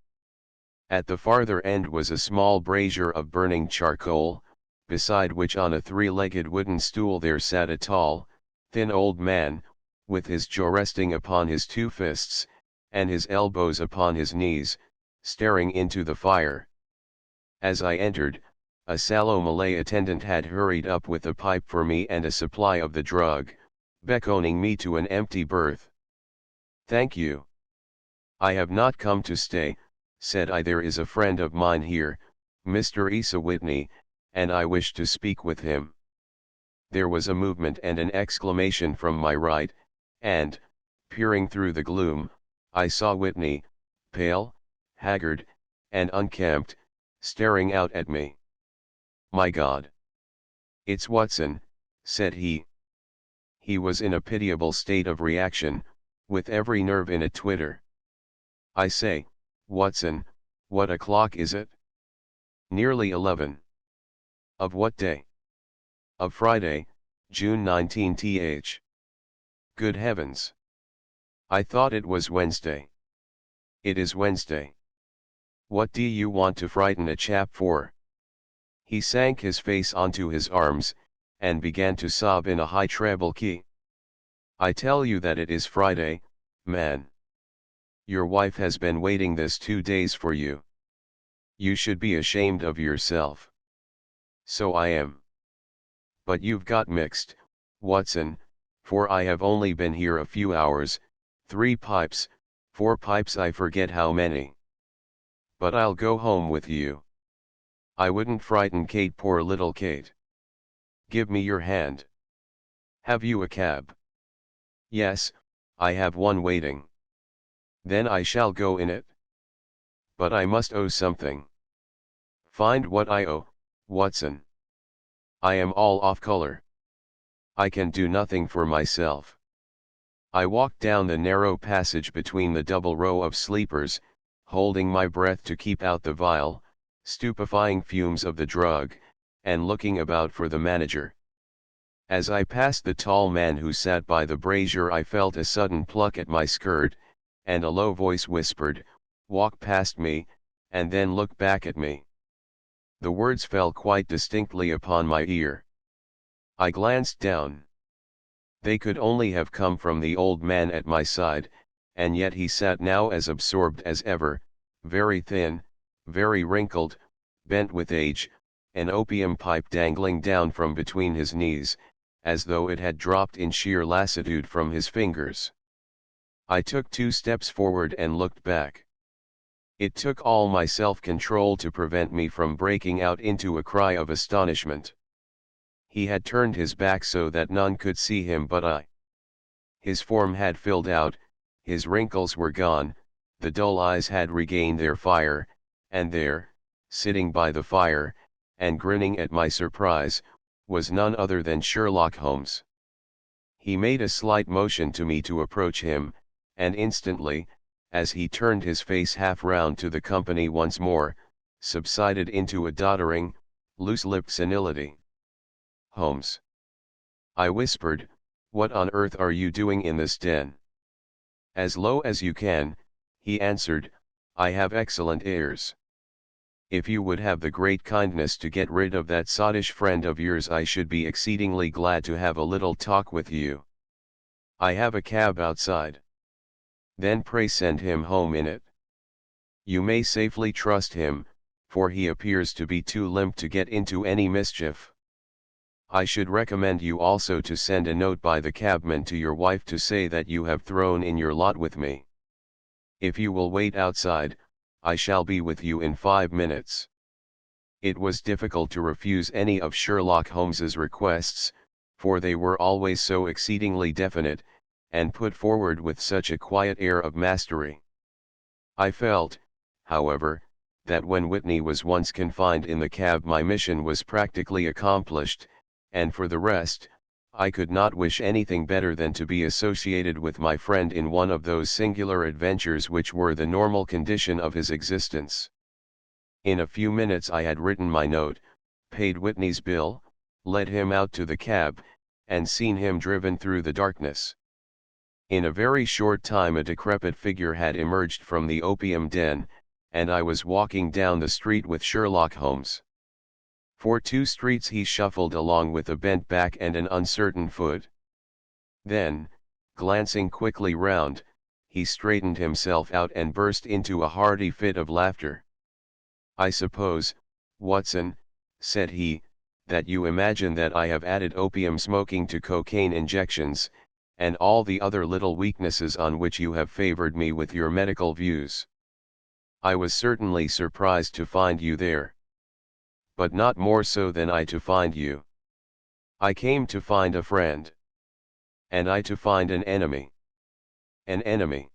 At the farther end was a small brazier of burning charcoal, beside which on a three-legged wooden stool there sat a tall, thin old man, with his jaw resting upon his two fists, and his elbows upon his knees, staring into the fire. As I entered, a sallow Malay attendant had hurried up with a pipe for me and a supply of the drug, beckoning me to an empty berth. "Thank you. I have not come to stay," said I. "There is a friend of mine here, Mr. Isa Whitney, and I wish to speak with him." There was a movement and an exclamation from my right, and, peering through the gloom, I saw Whitney, pale, haggard, and unkempt, staring out at me. "My God! It's Watson," said he. He was in a pitiable state of reaction, with every nerve in a twitter. "I say, Watson, what o'clock is it?" "Nearly 11. "Of what day?" "Of Friday, June 19th. "Good heavens! I thought it was Wednesday." "It is Wednesday. What do you want to frighten a chap for?" He sank his face onto his arms, and began to sob in a high treble key. "I tell you that it is Friday, man. Your wife has been waiting this 2 days for you. You should be ashamed of yourself." "So I am. But you've got mixed, Watson, for I have only been here a few hours, 3 pipes, 4 pipes, I forget how many. But I'll go home with you. I wouldn't frighten Kate, poor little Kate. Give me your hand." "Have you a cab?" "Yes, I have one waiting." "Then I shall go in it." "But I must owe something." "Find what I owe, Watson." "I am all off color. I can do nothing for myself." I walked down the narrow passage between the double row of sleepers, holding my breath to keep out the vile, stupefying fumes of the drug, and looking about for the manager. As I passed the tall man who sat by the brazier, I felt a sudden pluck at my skirt, and a low voice whispered, "Walk past me, and then look back at me." The words fell quite distinctly upon my ear. I glanced down. They could only have come from the old man at my side, and yet he sat now as absorbed as ever, very thin, very wrinkled, bent with age, an opium pipe dangling down from between his knees, as though it had dropped in sheer lassitude from his fingers. I took 2 steps forward and looked back. It took all my self-control to prevent me from breaking out into a cry of astonishment. He had turned his back so that none could see him but I. His form had filled out, his wrinkles were gone, the dull eyes had regained their fire, and there, sitting by the fire, and grinning at my surprise, was none other than Sherlock Holmes. He made a slight motion to me to approach him, and instantly, as he turned his face half round to the company once more, subsided into a doddering, loose-lipped senility. "Holmes," I whispered, "what on earth are you doing in this den?" "As low as you can," he answered, "I have excellent ears. If you would have the great kindness to get rid of that sottish friend of yours, I should be exceedingly glad to have a little talk with you. I have a cab outside." "Then pray send him home in it." "You may safely trust him, for he appears to be too limp to get into any mischief. I should recommend you also to send a note by the cabman to your wife to say that you have thrown in your lot with me. If you will wait outside, I shall be with you in 5 minutes." It was difficult to refuse any of Sherlock Holmes's requests, for they were always so exceedingly definite, and put forward with such a quiet air of mastery. I felt, however, that when Whitney was once confined in the cab my mission was practically accomplished, and for the rest, I could not wish anything better than to be associated with my friend in one of those singular adventures which were the normal condition of his existence. In a few minutes I had written my note, paid Whitney's bill, led him out to the cab, and seen him driven through the darkness. In a very short time a decrepit figure had emerged from the opium den, and I was walking down the street with Sherlock Holmes. For 2 streets he shuffled along with a bent back and an uncertain foot. Then, glancing quickly round, he straightened himself out and burst into a hearty fit of laughter. "I suppose, Watson," said he, "that you imagine that I have added opium smoking to cocaine injections, and all the other little weaknesses on which you have favored me with your medical views. I was certainly surprised to find you there. But not more so than I to find you. I came to find a friend. And I to find an enemy." "An enemy?"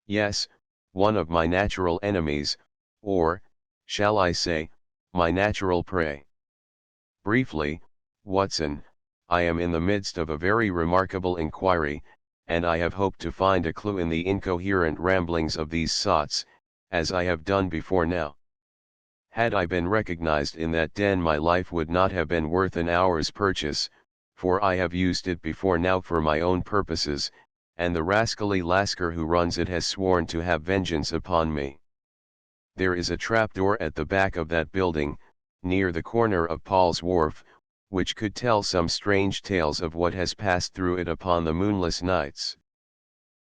"Yes, one of my natural enemies, or, shall I say, my natural prey. Briefly, Watson, I am in the midst of a very remarkable inquiry, and I have hoped to find a clue in the incoherent ramblings of these sots, as I have done before now. Had I been recognized in that den, my life would not have been worth an hour's purchase, for I have used it before now for my own purposes, and the rascally Lascar who runs it has sworn to have vengeance upon me. There is a trapdoor at the back of that building, near the corner of Paul's Wharf, which could tell some strange tales of what has passed through it upon the moonless nights.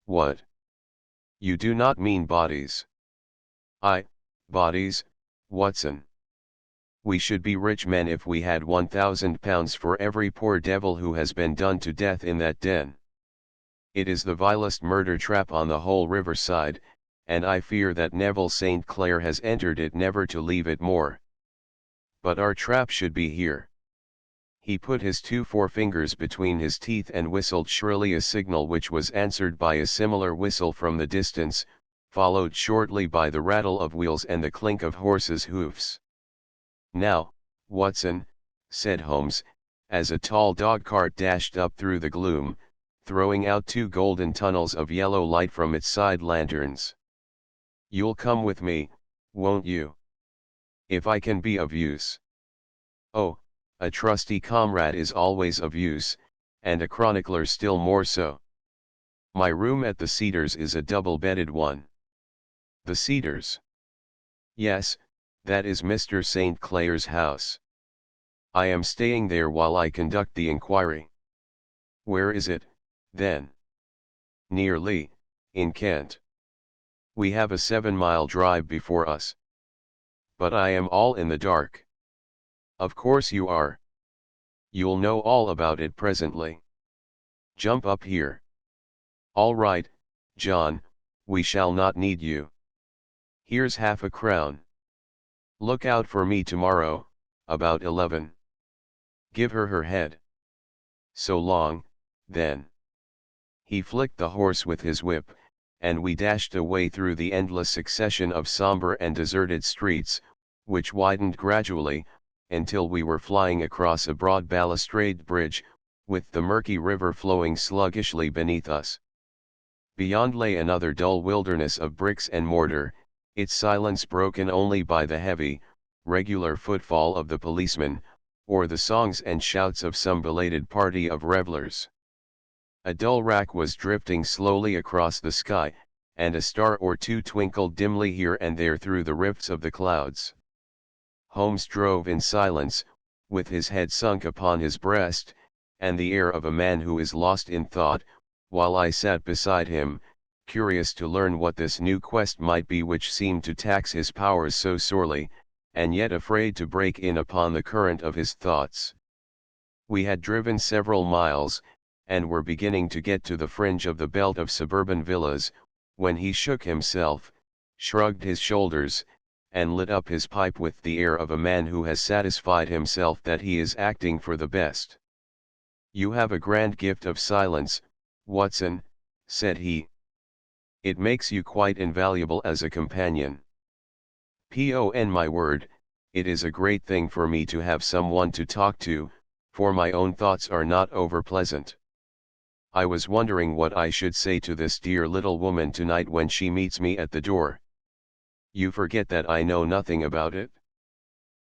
What? You do not mean bodies? Bodies, Watson. We should be rich men if we had £1,000 for every poor devil who has been done to death in that den. It is the vilest murder trap on the whole riverside, and I fear that Neville St. Clair has entered it never to leave it more. But our trap should be here. He put his 2 forefingers between his teeth and whistled shrilly, a signal which was answered by a similar whistle from the distance, followed shortly by the rattle of wheels and the clink of horses' hoofs. "Now, Watson," said Holmes, as a tall dog-cart dashed up through the gloom, throwing out 2 golden tunnels of yellow light from its side lanterns. "You'll come with me, won't you? If I can be of use." "Oh, a trusty comrade is always of use, and a chronicler still more so. My room at the Cedars is a double-bedded one." "The Cedars?" "Yes, that is Mr. St. Clair's house. I am staying there while I conduct the inquiry." "Where is it, then?" "Near Lee, in Kent. We have a 7-mile drive before us." "But I am all in the dark." "Of course you are. You'll know all about it presently. Jump up here." "All right, John, we shall not need you. Here's half a crown. Look out for me tomorrow, about 11. Give her head. So long, then." He flicked the horse with his whip, and we dashed away through the endless succession of somber and deserted streets, which widened gradually, until we were flying across a broad balustrade bridge, with the murky river flowing sluggishly beneath us. Beyond lay another dull wilderness of bricks and mortar, its silence broken only by the heavy, regular footfall of the policeman, or the songs and shouts of some belated party of revellers. A dull rack was drifting slowly across the sky, and a star or 2 twinkled dimly here and there through the rifts of the clouds. Holmes drove in silence, with his head sunk upon his breast, and the air of a man who is lost in thought, while I sat beside him, curious to learn what this new quest might be which seemed to tax his powers so sorely, and yet afraid to break in upon the current of his thoughts. We had driven several miles, and were beginning to get to the fringe of the belt of suburban villas, when he shook himself, shrugged his shoulders, and lit up his pipe with the air of a man who has satisfied himself that he is acting for the best. "You have a grand gift of silence, Watson," said he. "It makes you quite invaluable as a companion. Pon my word, it is a great thing for me to have someone to talk to, for my own thoughts are not over pleasant. I was wondering what I should say to this dear little woman tonight when she meets me at the door. You forget that I know nothing about it?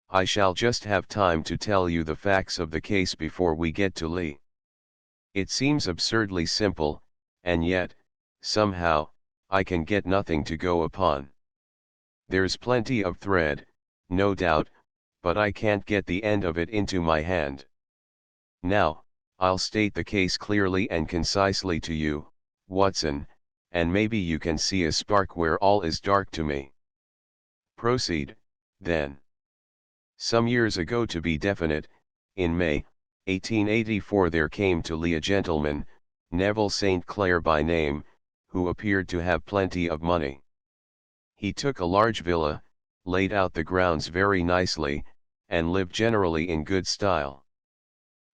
I shall just have time to tell you the facts of the case before we get to Lee. It seems absurdly simple, and yet, somehow, I can get nothing to go upon. There's plenty of thread, no doubt, but I can't get the end of it into my hand. Now, I'll state the case clearly and concisely to you, Watson, and maybe you can see a spark where all is dark to me." "Proceed, then." "Some years ago, to be definite, in May, 1884, there came to Lee a gentleman, Neville St. Clair by name, who appeared to have plenty of money. He took a large villa, laid out the grounds very nicely, and lived generally in good style.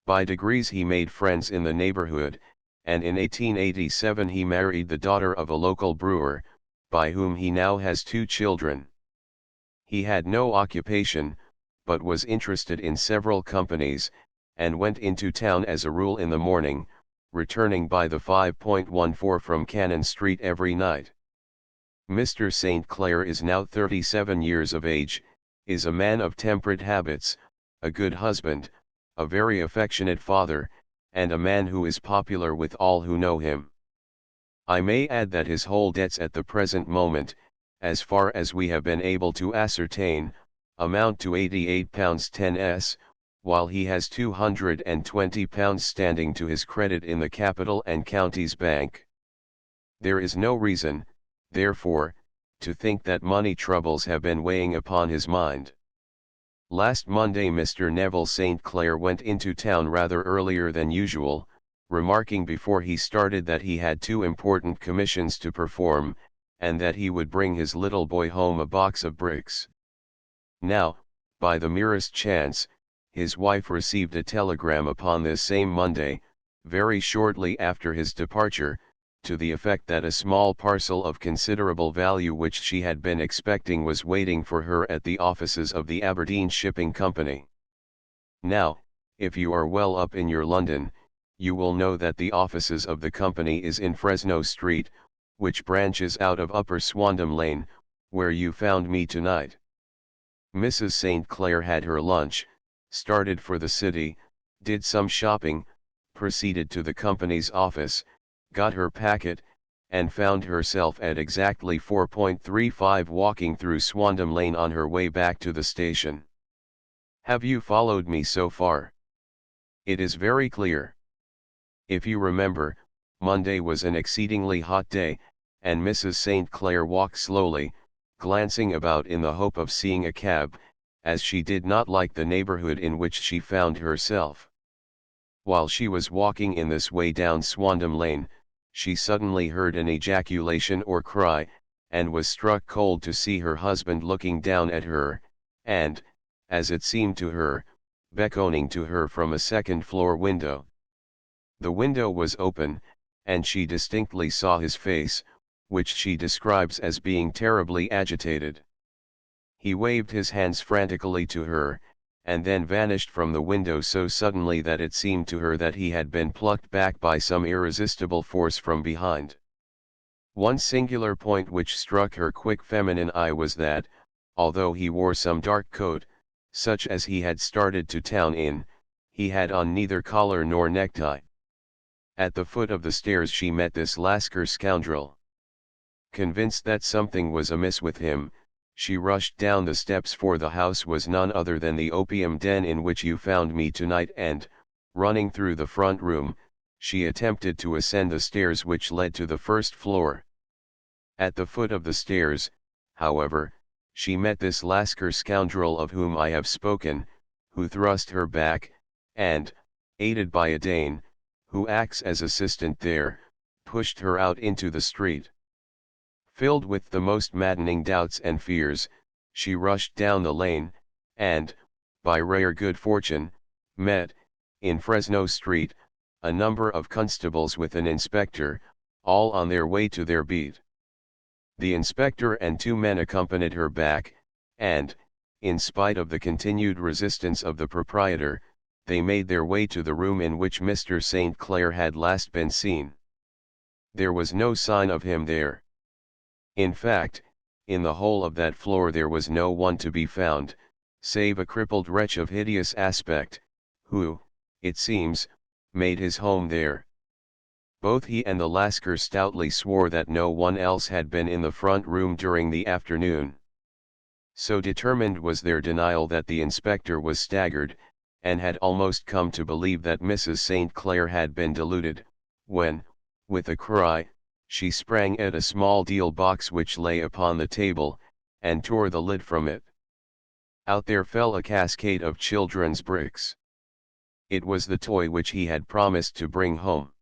By degrees he made friends in the neighborhood, and in 1887 he married the daughter of a local brewer, by whom he now has 2 children. He had no occupation, but was interested in several companies, and went into town as a rule in the morning, returning by the 5.14 from Cannon Street every night. Mr. St. Clair is now 37 years of age, is a man of temperate habits, a good husband, a very affectionate father, and a man who is popular with all who know him. I may add that his whole debts at the present moment, as far as we have been able to ascertain, amount to £88 10s, while he has £220 standing to his credit in the Capital and Counties Bank. There is no reason, therefore, to think that money troubles have been weighing upon his mind. Last Monday Mr. Neville St. Clair went into town rather earlier than usual, remarking before he started that he had 2 important commissions to perform, and that he would bring his little boy home a box of bricks. Now, by the merest chance, his wife received a telegram upon this same Monday, very shortly after his departure, to the effect that a small parcel of considerable value which she had been expecting was waiting for her at the offices of the Aberdeen Shipping Company. Now, if you are well up in your London, you will know that the offices of the company is in Fresno Street, which branches out of Upper Swandam Lane, where you found me tonight. Mrs. St. Clair had her lunch, started for the city, did some shopping, proceeded to the company's office, got her packet, and found herself at exactly 4.35 walking through Swandam Lane on her way back to the station. Have you followed me so far? It is very clear. If you remember, Monday was an exceedingly hot day, and Mrs. St. Clair walked slowly, glancing about in the hope of seeing a cab, as she did not like the neighborhood in which she found herself. While she was walking in this way down Swandam Lane, she suddenly heard an ejaculation or cry, and was struck cold to see her husband looking down at her, and, as it seemed to her, beckoning to her from a second-floor window. The window was open, and she distinctly saw his face, which she describes as being terribly agitated. He waved his hands frantically to her, and then vanished from the window so suddenly that it seemed to her that he had been plucked back by some irresistible force from behind. One singular point which struck her quick feminine eye was that, although he wore some dark coat, such as he had started to town in, he had on neither collar nor necktie. At the foot of the stairs she met this Lascar scoundrel. Convinced that something was amiss with him, she rushed down the steps, for the house was none other than the opium den in which you found me tonight, and, running through the front room, she attempted to ascend the stairs which led to the first floor. At the foot of the stairs, however, she met this Lascar scoundrel of whom I have spoken, who thrust her back, and, aided by a Dane, who acts as assistant there, pushed her out into the street. Filled with the most maddening doubts and fears, she rushed down the lane, and, by rare good fortune, met, in Fresno Street, a number of constables with an inspector, all on their way to their beat. The inspector and 2 men accompanied her back, and, in spite of the continued resistance of the proprietor, they made their way to the room in which Mr. St. Clair had last been seen. There was no sign of him there. In fact, in the whole of that floor there was no one to be found, save a crippled wretch of hideous aspect, who, it seems, made his home there. Both he and the Lascar stoutly swore that no one else had been in the front room during the afternoon. So determined was their denial that the inspector was staggered, and had almost come to believe that Mrs. St. Clair had been deluded, when, with a cry, she sprang at a small deal box which lay upon the table, and tore the lid from it. Out there fell a cascade of children's bricks. It was the toy which he had promised to bring home.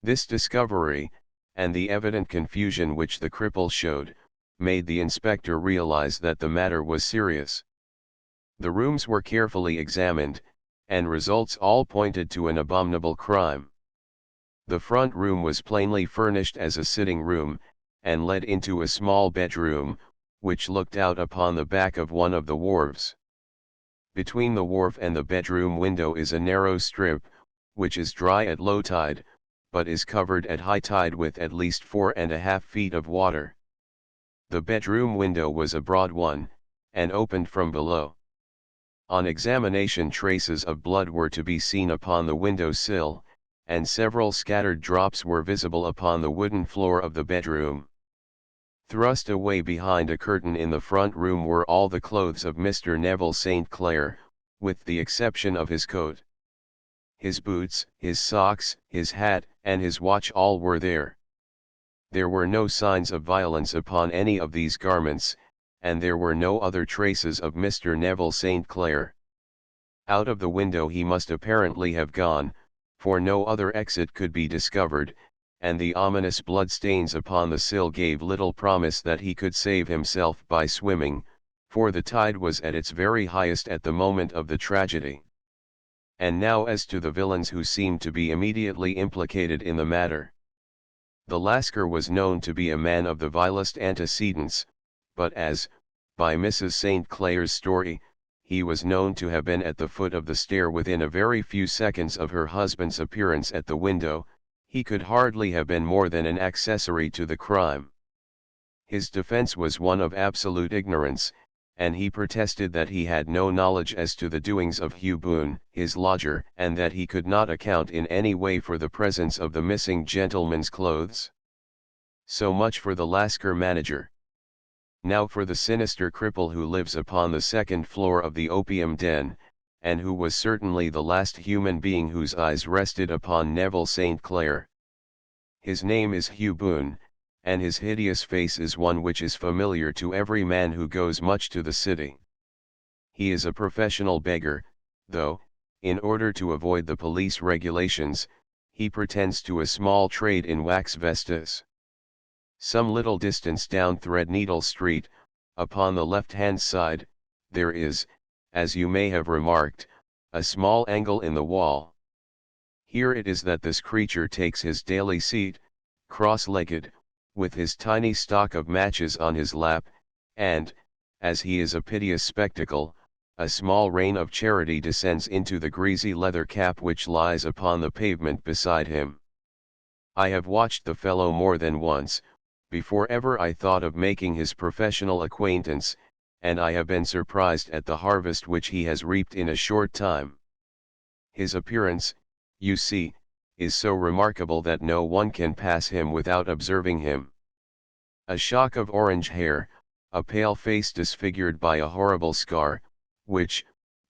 This discovery, and the evident confusion which the cripple showed, made the inspector realize that the matter was serious. The rooms were carefully examined, and results all pointed to an abominable crime. The front room was plainly furnished as a sitting room, and led into a small bedroom, which looked out upon the back of one of the wharves. Between the wharf and the bedroom window is a narrow strip, which is dry at low tide, but is covered at high tide with at least 4.5 feet of water. The bedroom window was a broad one, and opened from below. On examination, traces of blood were to be seen upon the window sill, and several scattered drops were visible upon the wooden floor of the bedroom. Thrust away behind a curtain in the front room were all the clothes of Mr. Neville St. Clair, with the exception of his coat. His boots, his socks, his hat, and his watch, all were there. There were no signs of violence upon any of these garments, and there were no other traces of Mr. Neville St. Clair. Out of the window he must apparently have gone, for no other exit could be discovered, and the ominous blood stains upon the sill gave little promise that he could save himself by swimming, for the tide was at its very highest at the moment of the tragedy. And now as to the villains who seemed to be immediately implicated in the matter. The Lascar was known to be a man of the vilest antecedents, but as, by Mrs. St. Clair's story, he was known to have been at the foot of the stair within a very few seconds of her husband's appearance at the window, he could hardly have been more than an accessory to the crime. His defense was one of absolute ignorance, and he protested that he had no knowledge as to the doings of Hugh Boone, his lodger, and that he could not account in any way for the presence of the missing gentleman's clothes. So much for the Lascar manager. Now for the sinister cripple who lives upon the second floor of the opium den, and who was certainly the last human being whose eyes rested upon Neville St. Clair. His name is Hugh Boone, and his hideous face is one which is familiar to every man who goes much to the city. He is a professional beggar, though, in order to avoid the police regulations, he pretends to a small trade in wax vestas. Some little distance down Threadneedle Street, upon the left-hand side, there is, as you may have remarked, a small angle in the wall. Here it is that this creature takes his daily seat, cross-legged, with his tiny stock of matches on his lap, and, as he is a piteous spectacle, a small rain of charity descends into the greasy leather cap which lies upon the pavement beside him. I have watched the fellow more than once, before ever I thought of making his professional acquaintance, and I have been surprised at the harvest which he has reaped in a short time. His appearance, you see, is so remarkable that no one can pass him without observing him. A shock of orange hair, a pale face disfigured by a horrible scar, which,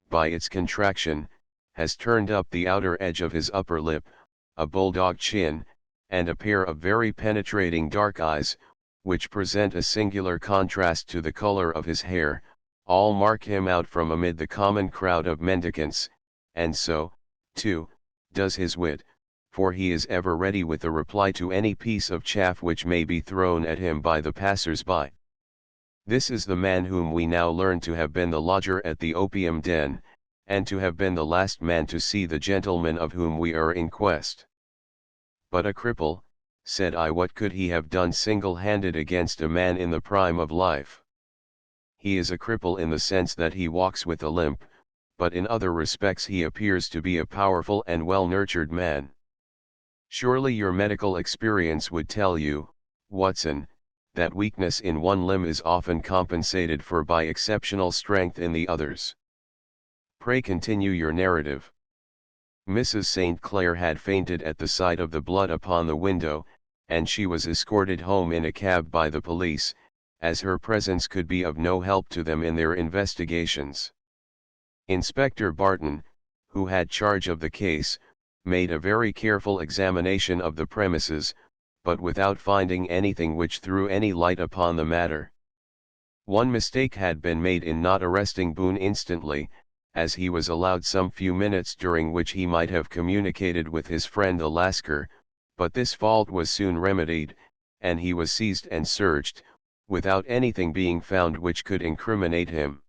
by its contraction, has turned up the outer edge of his upper lip, a bulldog chin, and a pair of very penetrating dark eyes, which present a singular contrast to the color of his hair, all mark him out from amid the common crowd of mendicants, and so, too, does his wit, for he is ever ready with a reply to any piece of chaff which may be thrown at him by the passers-by. This is the man whom we now learn to have been the lodger at the opium den, and to have been the last man to see the gentleman of whom we are in quest. But a cripple, said I, what could he have done single-handed against a man in the prime of life? He is a cripple in the sense that he walks with a limp, but in other respects he appears to be a powerful and well-nurtured man. Surely your medical experience would tell you, Watson, that weakness in one limb is often compensated for by exceptional strength in the others. Pray continue your narrative. Mrs. St. Clair had fainted at the sight of the blood upon the window, and she was escorted home in a cab by the police, as her presence could be of no help to them in their investigations. Inspector Barton, who had charge of the case, made a very careful examination of the premises, but without finding anything which threw any light upon the matter. One mistake had been made in not arresting Boone instantly, as he was allowed some few minutes during which he might have communicated with his friend the Lascar, but this fault was soon remedied, and he was seized and searched, without anything being found which could incriminate him.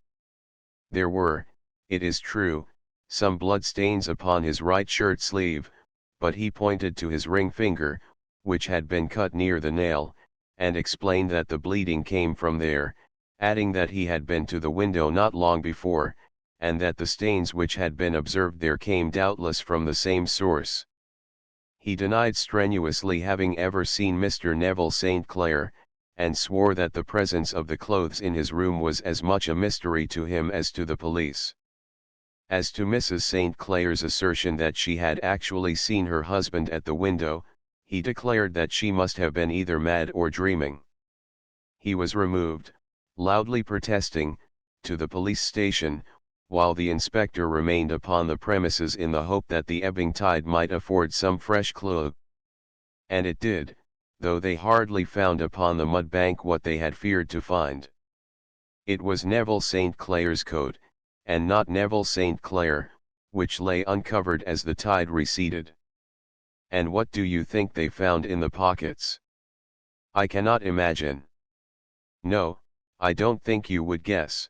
There were, it is true, some blood stains upon his right shirt sleeve, but he pointed to his ring finger, which had been cut near the nail, and explained that the bleeding came from there, adding that he had been to the window not long before, and that the stains which had been observed there came doubtless from the same source. He denied strenuously having ever seen Mr. Neville St. Clair, and swore that the presence of the clothes in his room was as much a mystery to him as to the police. As to Mrs. St. Clair's assertion that she had actually seen her husband at the window, he declared that she must have been either mad or dreaming. He was removed, loudly protesting, to the police station, while the inspector remained upon the premises in the hope that the ebbing tide might afford some fresh clue. And it did, though they hardly found upon the mud bank what they had feared to find. It was Neville St. Clair's coat, and not Neville St. Clair, which lay uncovered as the tide receded. And what do you think they found in the pockets? I cannot imagine. No, I don't think you would guess.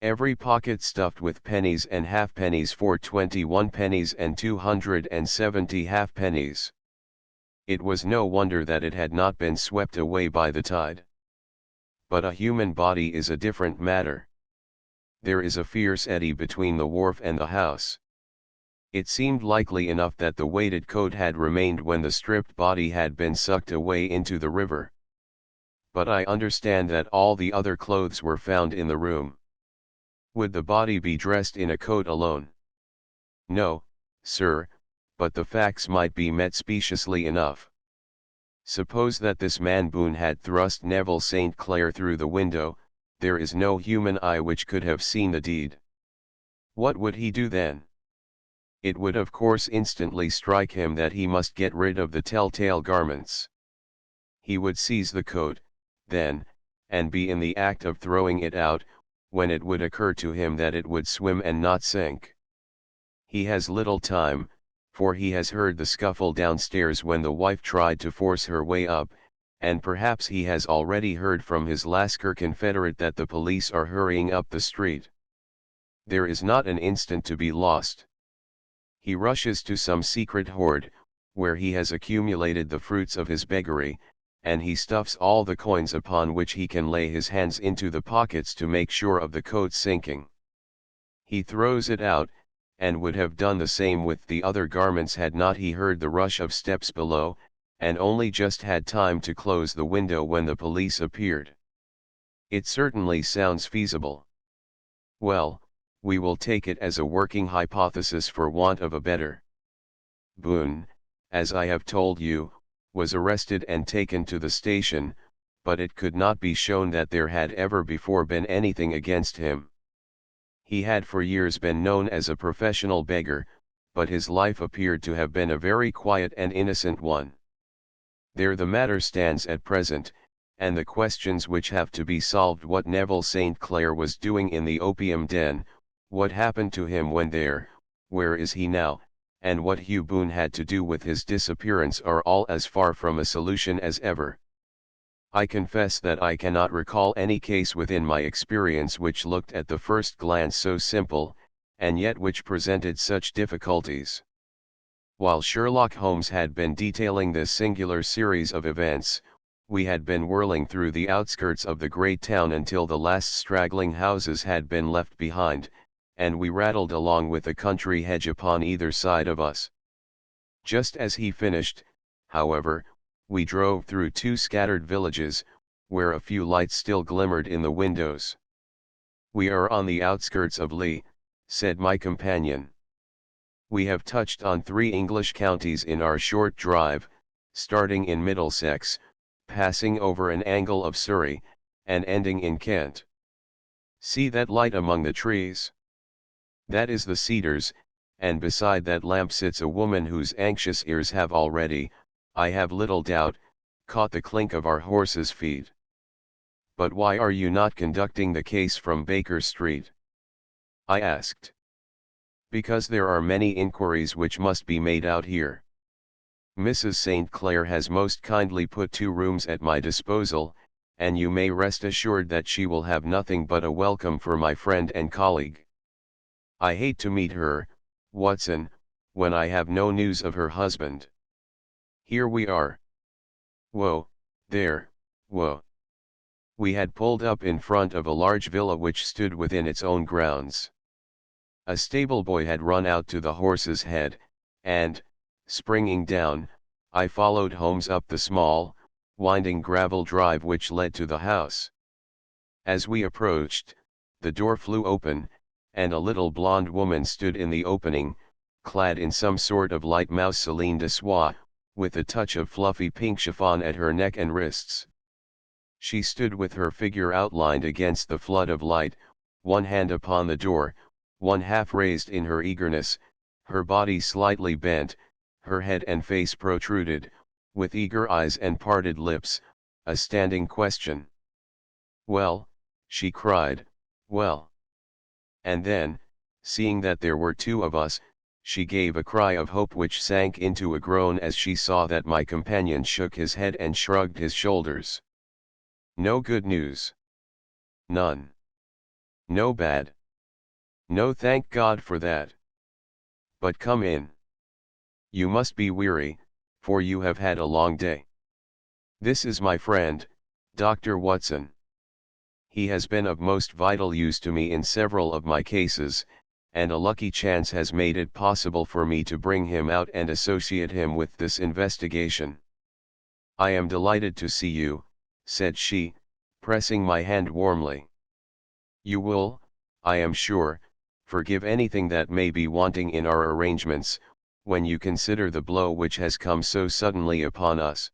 Every pocket stuffed with pennies and halfpennies for 21 pennies and 270 halfpennies. It was no wonder that it had not been swept away by the tide. But a human body is a different matter. There is a fierce eddy between the wharf and the house. It seemed likely enough that the weighted coat had remained when the stripped body had been sucked away into the river. But I understand that all the other clothes were found in the room. Would the body be dressed in a coat alone? No, sir, but the facts might be met speciously enough. Suppose that this man Boone had thrust Neville St. Clair through the window, there is no human eye which could have seen the deed. What would he do then? It would of course instantly strike him that he must get rid of the telltale garments. He would seize the coat, then, and be in the act of throwing it out, when it would occur to him that it would swim and not sink. He has little time, for he has heard the scuffle downstairs when the wife tried to force her way up, and perhaps he has already heard from his Lascar confederate that the police are hurrying up the street. There is not an instant to be lost. He rushes to some secret hoard, where he has accumulated the fruits of his beggary, and he stuffs all the coins upon which he can lay his hands into the pockets to make sure of the coat sinking. He throws it out, and would have done the same with the other garments had not he heard the rush of steps below, and only just had time to close the window when the police appeared. It certainly sounds feasible. Well, we will take it as a working hypothesis for want of a better. Boone, as I have told you, was arrested and taken to the station, but it could not be shown that there had ever before been anything against him. He had for years been known as a professional beggar, but his life appeared to have been a very quiet and innocent one. There the matter stands at present, and the questions which have to be solved: what Neville St. Clair was doing in the opium den, what happened to him when there, where is he now, and what Hugh Boone had to do with his disappearance, are all as far from a solution as ever. I confess that I cannot recall any case within my experience which looked at the first glance so simple, and yet which presented such difficulties. While Sherlock Holmes had been detailing this singular series of events, we had been whirling through the outskirts of the great town until the last straggling houses had been left behind, and we rattled along with the country hedge upon either side of us. Just as he finished, however, we drove through two scattered villages, where a few lights still glimmered in the windows. "We are on the outskirts of Lee," said my companion. "We have touched on 3 English counties in our short drive, starting in Middlesex, passing over an angle of Surrey, and ending in Kent. See that light among the trees? That is the Cedars, and beside that lamp sits a woman whose anxious ears have already, I have little doubt, caught the clink of our horses' feet. But why are you not conducting the case from Baker Street?" I asked. "Because there are many inquiries which must be made out here. Mrs. St. Clair has most kindly put 2 rooms at my disposal, and you may rest assured that she will have nothing but a welcome for my friend and colleague. I hate to meet her, Watson, when I have no news of her husband. Here we are. Whoa, there, whoa. We had pulled up in front of a large villa which stood within its own grounds. A stable boy had run out to the horse's head, and, springing down, I followed Holmes up the small, winding gravel drive which led to the house. As we approached, the door flew open, and a little blonde woman stood in the opening, clad in some sort of light mousseline de soie, with a touch of fluffy pink chiffon at her neck and wrists. She stood with her figure outlined against the flood of light, one hand upon the door, one half raised in her eagerness, her body slightly bent, her head and face protruded, with eager eyes and parted lips, a standing question. "Well," she cried, "well." And then, seeing that there were two of us, she gave a cry of hope which sank into a groan as she saw that my companion shook his head and shrugged his shoulders. "No good news." "None." "No bad." "No, thank God for that." "But come in. You must be weary, for you have had a long day. This is my friend, Dr. Watson. He has been of most vital use to me in several of my cases, and a lucky chance has made it possible for me to bring him out and associate him with this investigation." "I am delighted to see you," said she, pressing my hand warmly. "You will, I am sure, forgive anything that may be wanting in our arrangements, when you consider the blow which has come so suddenly upon us."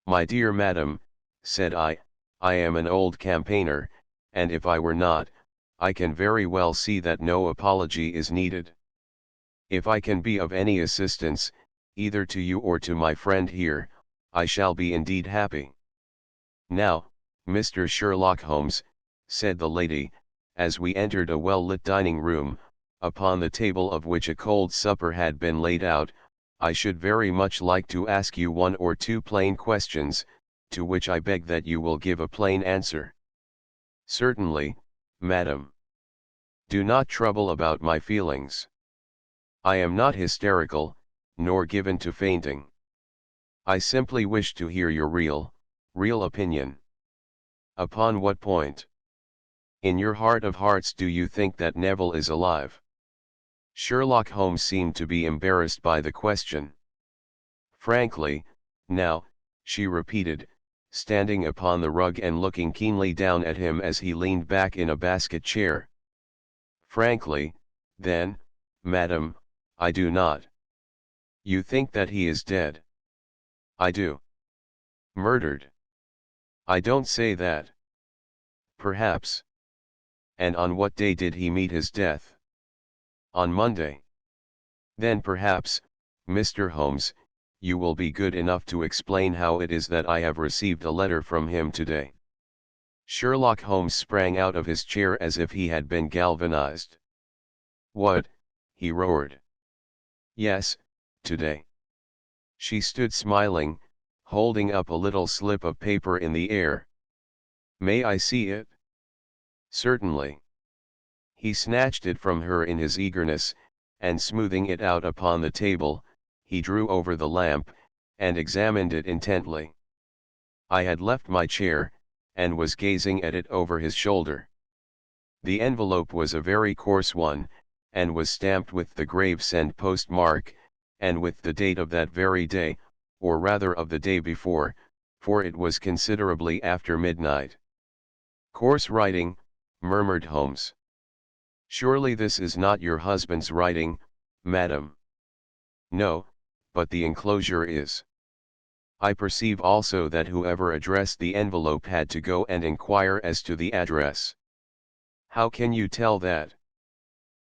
"My dear madam," said I am an old campaigner, and if I were not, I can very well see that no apology is needed. If I can be of any assistance, either to you or to my friend here, I shall be indeed happy." "Now, Mr. Sherlock Holmes," said the lady, as we entered a well-lit dining room, upon the table of which a cold supper had been laid out, "I should very much like to ask you one or two plain questions, to which I beg that you will give a plain answer." "Certainly, madam. Do not trouble about my feelings. I am not hysterical, nor given to fainting. I simply wish to hear your real opinion." "Upon what point? In your heart of hearts, do you think that Neville is alive?" Sherlock Holmes seemed to be embarrassed by the question. "Frankly, now," she repeated, standing upon the rug and looking keenly down at him as he leaned back in a basket chair. "Frankly, then, madam, I do not." "You think that he is dead?" "I do." "Murdered?" "I don't say that." "Perhaps." "And on what day did he meet his death?" "On Monday." "Then perhaps, Mr. Holmes, you will be good enough to explain how it is that I have received a letter from him today." Sherlock Holmes sprang out of his chair as if he had been galvanized. "What?" he roared. "Yes, today." She stood smiling, holding up a little slip of paper in the air. "May I see it?" "Certainly." He snatched it from her in his eagerness, and smoothing it out upon the table, he drew over the lamp, and examined it intently. I had left my chair, and was gazing at it over his shoulder. The envelope was a very coarse one, and was stamped with the Gravesend postmark, and with the date of that very day, or rather of the day before, for it was considerably after midnight. "Coarse writing," murmured Holmes. "Surely this is not your husband's writing, madam?" "No, but the enclosure is." I perceive also that whoever addressed the envelope had to go and inquire as to the address. "How can you tell that?"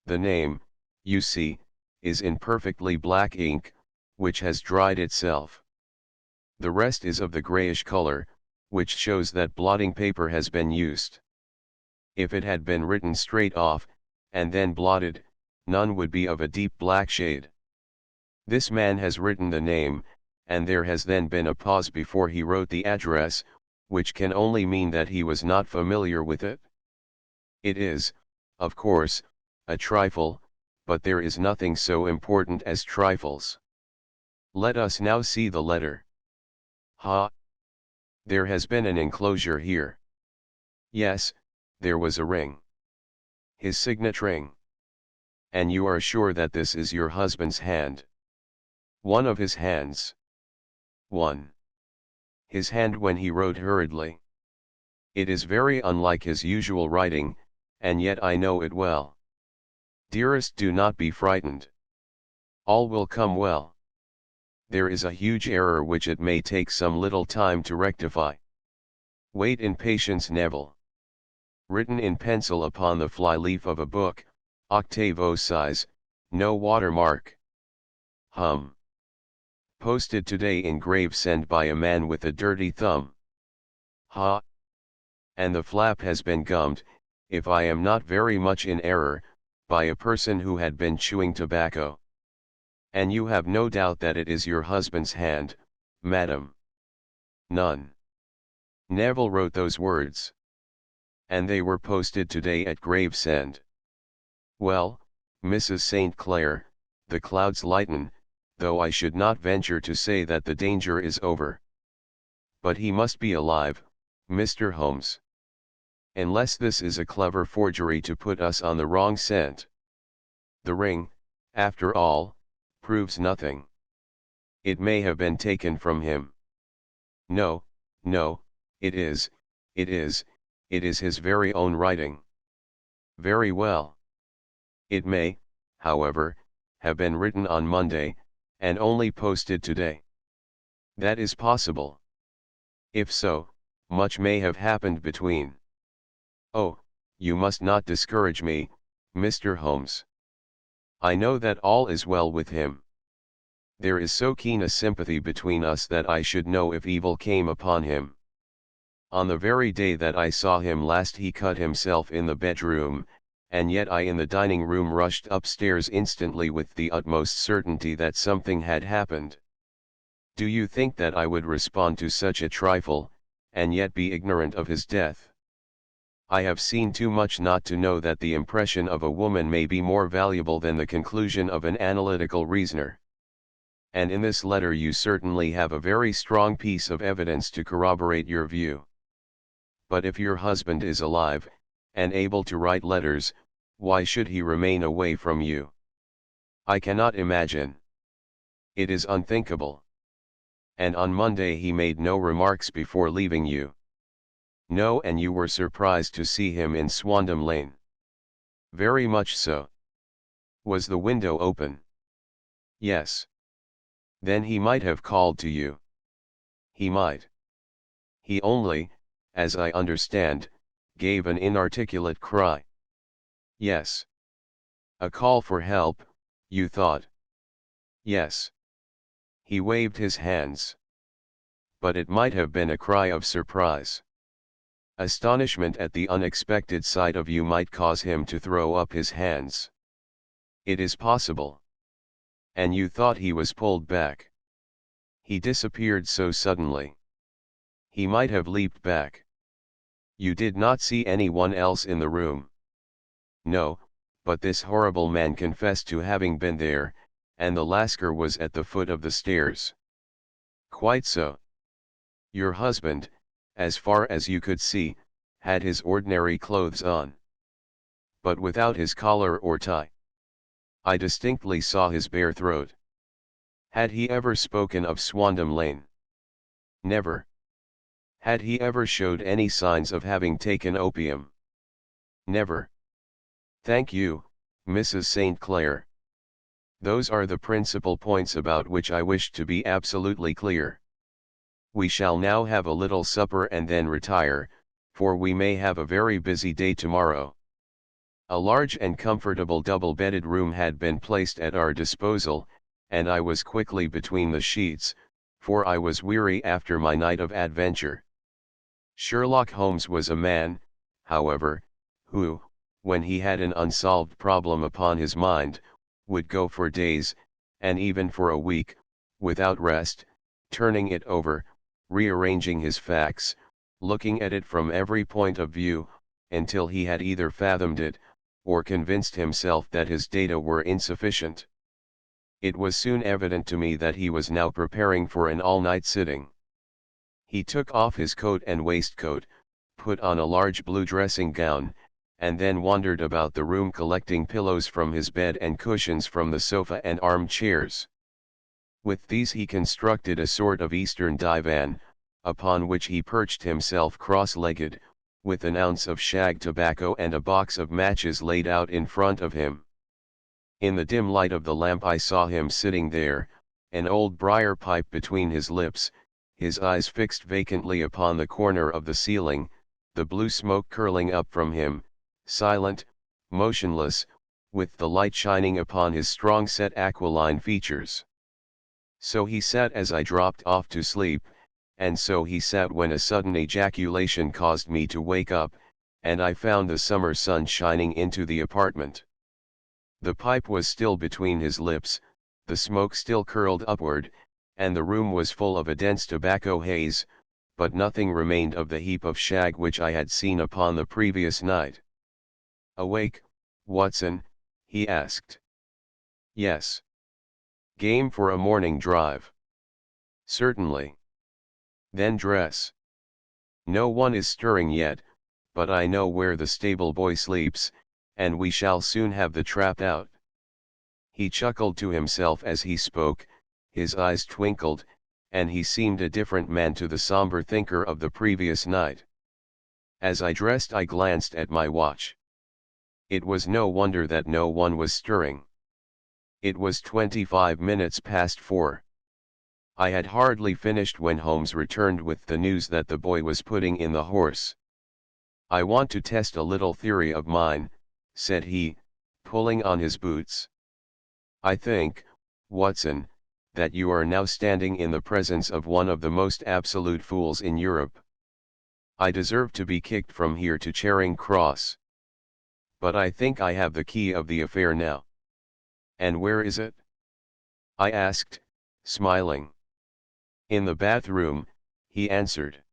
"The name, you see, is in perfectly black ink, which has dried itself. The rest is of the grayish color, which shows that blotting paper has been used. If it had been written straight off, and then blotted, none would be of a deep black shade. This man has written the name, and there has then been a pause before he wrote the address, which can only mean that he was not familiar with it. It is, of course, a trifle, but there is nothing so important as trifles. Let us now see the letter. Ha! There has been an enclosure here. Yes, there was a ring. His signet ring. And you are sure that this is your husband's hand? One of his hands. One. His hand when he wrote hurriedly. It is very unlike his usual writing, and yet I know it well. Dearest, do not be frightened. All will come well. There is a huge error which it may take some little time to rectify. Wait in patience, Neville. Written in pencil upon the fly-leaf of a book, octavo size, no watermark. Posted today in Gravesend by a man with a dirty thumb. Ha! And the flap has been gummed, if I am not very much in error, by a person who had been chewing tobacco. And you have no doubt that it is your husband's hand, madam? None. Neville wrote those words. And they were posted today at Gravesend. Well, Mrs. St. Clair, the clouds lighten, though I should not venture to say that the danger is over. But he must be alive, Mr. Holmes. Unless this is a clever forgery to put us on the wrong scent. The ring, after all, proves nothing. It may have been taken from him. No, no, it is his very own writing. Very well. It may, however, have been written on Monday, and only posted today. That is possible. If so, much may have happened between. Oh, you must not discourage me, Mr. Holmes. I know that all is well with him. There is so keen a sympathy between us that I should know if evil came upon him. On the very day that I saw him last he cut himself in the bedroom, and yet I in the dining room rushed upstairs instantly with the utmost certainty that something had happened. Do you think that I would respond to such a trifle, and yet be ignorant of his death? I have seen too much not to know that the impression of a woman may be more valuable than the conclusion of an analytical reasoner. And in this letter you certainly have a very strong piece of evidence to corroborate your view. But if your husband is alive, and able to write letters, why should he remain away from you? I cannot imagine. It is unthinkable. And on Monday he made no remarks before leaving you. No, and you were surprised to see him in Swandam Lane. Very much so. Was the window open? Yes. Then he might have called to you. He might. He only, as I understand, gave an inarticulate cry. Yes. A call for help, you thought? Yes. He waved his hands. But it might have been a cry of surprise. Astonishment at the unexpected sight of you might cause him to throw up his hands. It is possible. And you thought he was pulled back. He disappeared so suddenly. He might have leaped back. You did not see anyone else in the room. No, but this horrible man confessed to having been there, and the Lascar was at the foot of the stairs. Quite so. Your husband, as far as you could see, had his ordinary clothes on. But without his collar or tie. I distinctly saw his bare throat. Had he ever spoken of Swandam Lane? Never. Had he ever showed any signs of having taken opium? Never. Thank you, Mrs. St. Clair. Those are the principal points about which I wished to be absolutely clear. We shall now have a little supper and then retire, for we may have a very busy day tomorrow. A large and comfortable double-bedded room had been placed at our disposal, and I was quickly between the sheets, for I was weary after my night of adventure. Sherlock Holmes was a man, however, who, when he had an unsolved problem upon his mind, would go for days, and even for a week, without rest, turning it over, rearranging his facts, looking at it from every point of view, until he had either fathomed it, or convinced himself that his data were insufficient. It was soon evident to me that he was now preparing for an all-night sitting. He took off his coat and waistcoat, put on a large blue dressing gown, and then wandered about the room collecting pillows from his bed and cushions from the sofa and armchairs. With these he constructed a sort of Eastern divan, upon which he perched himself cross-legged, with an ounce of shag tobacco and a box of matches laid out in front of him. In the dim light of the lamp I saw him sitting there, an old briar pipe between his lips, his eyes fixed vacantly upon the corner of the ceiling, the blue smoke curling up from him, silent, motionless, with the light shining upon his strong-set aquiline features. So he sat as I dropped off to sleep, and so he sat when a sudden ejaculation caused me to wake up, and I found the summer sun shining into the apartment. The pipe was still between his lips, the smoke still curled upward, and the room was full of a dense tobacco haze, but nothing remained of the heap of shag which I had seen upon the previous night. "Awake, Watson?" he asked. "Yes." "Game for a morning drive?" "Certainly." "Then dress." "No one is stirring yet, but I know where the stable boy sleeps, and we shall soon have the trap out." He chuckled to himself as he spoke, his eyes twinkled, and he seemed a different man to the somber thinker of the previous night. As I dressed I glanced at my watch. It was no wonder that no one was stirring. It was 25 minutes past 4. I had hardly finished when Holmes returned with the news that the boy was putting in the horse. "I want to test a little theory of mine," said he, pulling on his boots. "I think, Watson, that you are now standing in the presence of one of the most absolute fools in Europe. I deserve to be kicked from here to Charing Cross. But I think I have the key of the affair now." "And where is it?" I asked, smiling. "In the bathroom," he answered.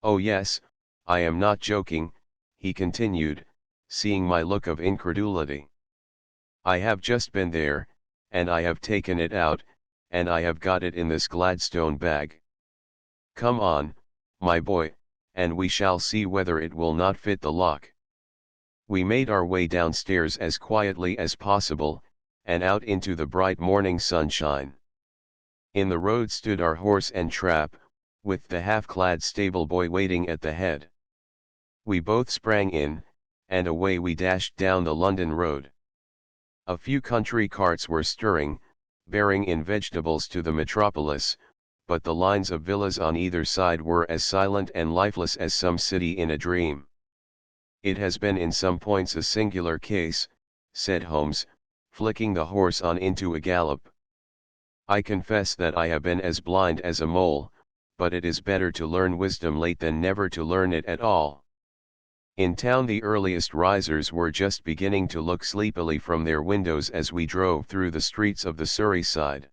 "Oh yes, I am not joking," he continued, seeing my look of incredulity. "I have just been there, and I have taken it out, and I have got it in this Gladstone bag. Come on, my boy, and we shall see whether it will not fit the lock." We made our way downstairs as quietly as possible, and out into the bright morning sunshine. In the road stood our horse and trap, with the half-clad stable boy waiting at the head. We both sprang in, and away we dashed down the London road. A few country carts were stirring, bearing in vegetables to the metropolis, but the lines of villas on either side were as silent and lifeless as some city in a dream. "It has been in some points a singular case," said Holmes, flicking the horse on into a gallop. "I confess that I have been as blind as a mole, but it is better to learn wisdom late than never to learn it at all." In town the earliest risers were just beginning to look sleepily from their windows as we drove through the streets of the Surrey side.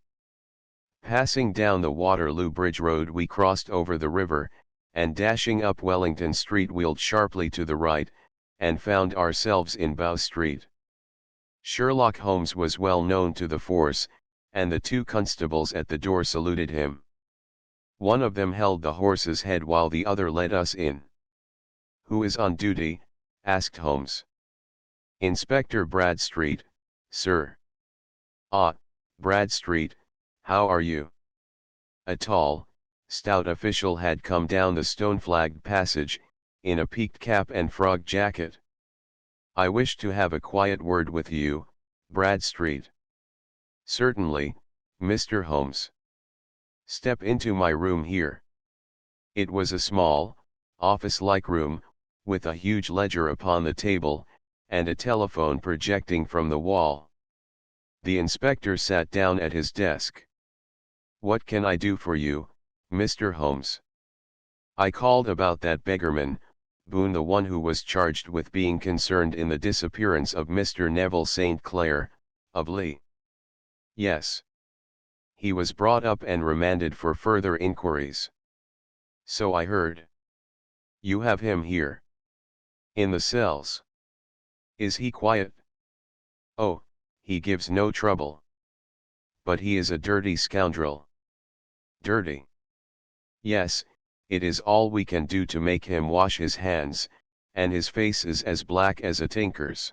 Passing down the Waterloo Bridge Road we crossed over the river, and dashing up Wellington Street wheeled sharply to the right, and found ourselves in Bow Street. Sherlock Holmes was well known to the force, and the two constables at the door saluted him. One of them held the horse's head while the other led us in. "Who is on duty?" asked Holmes. "Inspector Bradstreet, sir." "Ah, Bradstreet, how are you?" A tall, stout official had come down the stone-flagged passage, in a peaked cap and frog jacket. "I wish to have a quiet word with you, Bradstreet." "Certainly, Mr. Holmes. Step into my room here." It was a small, office-like room, with a huge ledger upon the table, and a telephone projecting from the wall. The inspector sat down at his desk. "What can I do for you, Mr. Holmes?" "I called about that beggarman, Boone, the one who was charged with being concerned in the disappearance of Mr. Neville St. Clair, of Lee." "Yes. He was brought up and remanded for further inquiries." "So I heard." "You have him here?" "In the cells." "Is he quiet?" "Oh, he gives no trouble." "But he is a dirty scoundrel." "Dirty?" "Yes, it is all we can do to make him wash his hands, and his face is as black as a tinker's.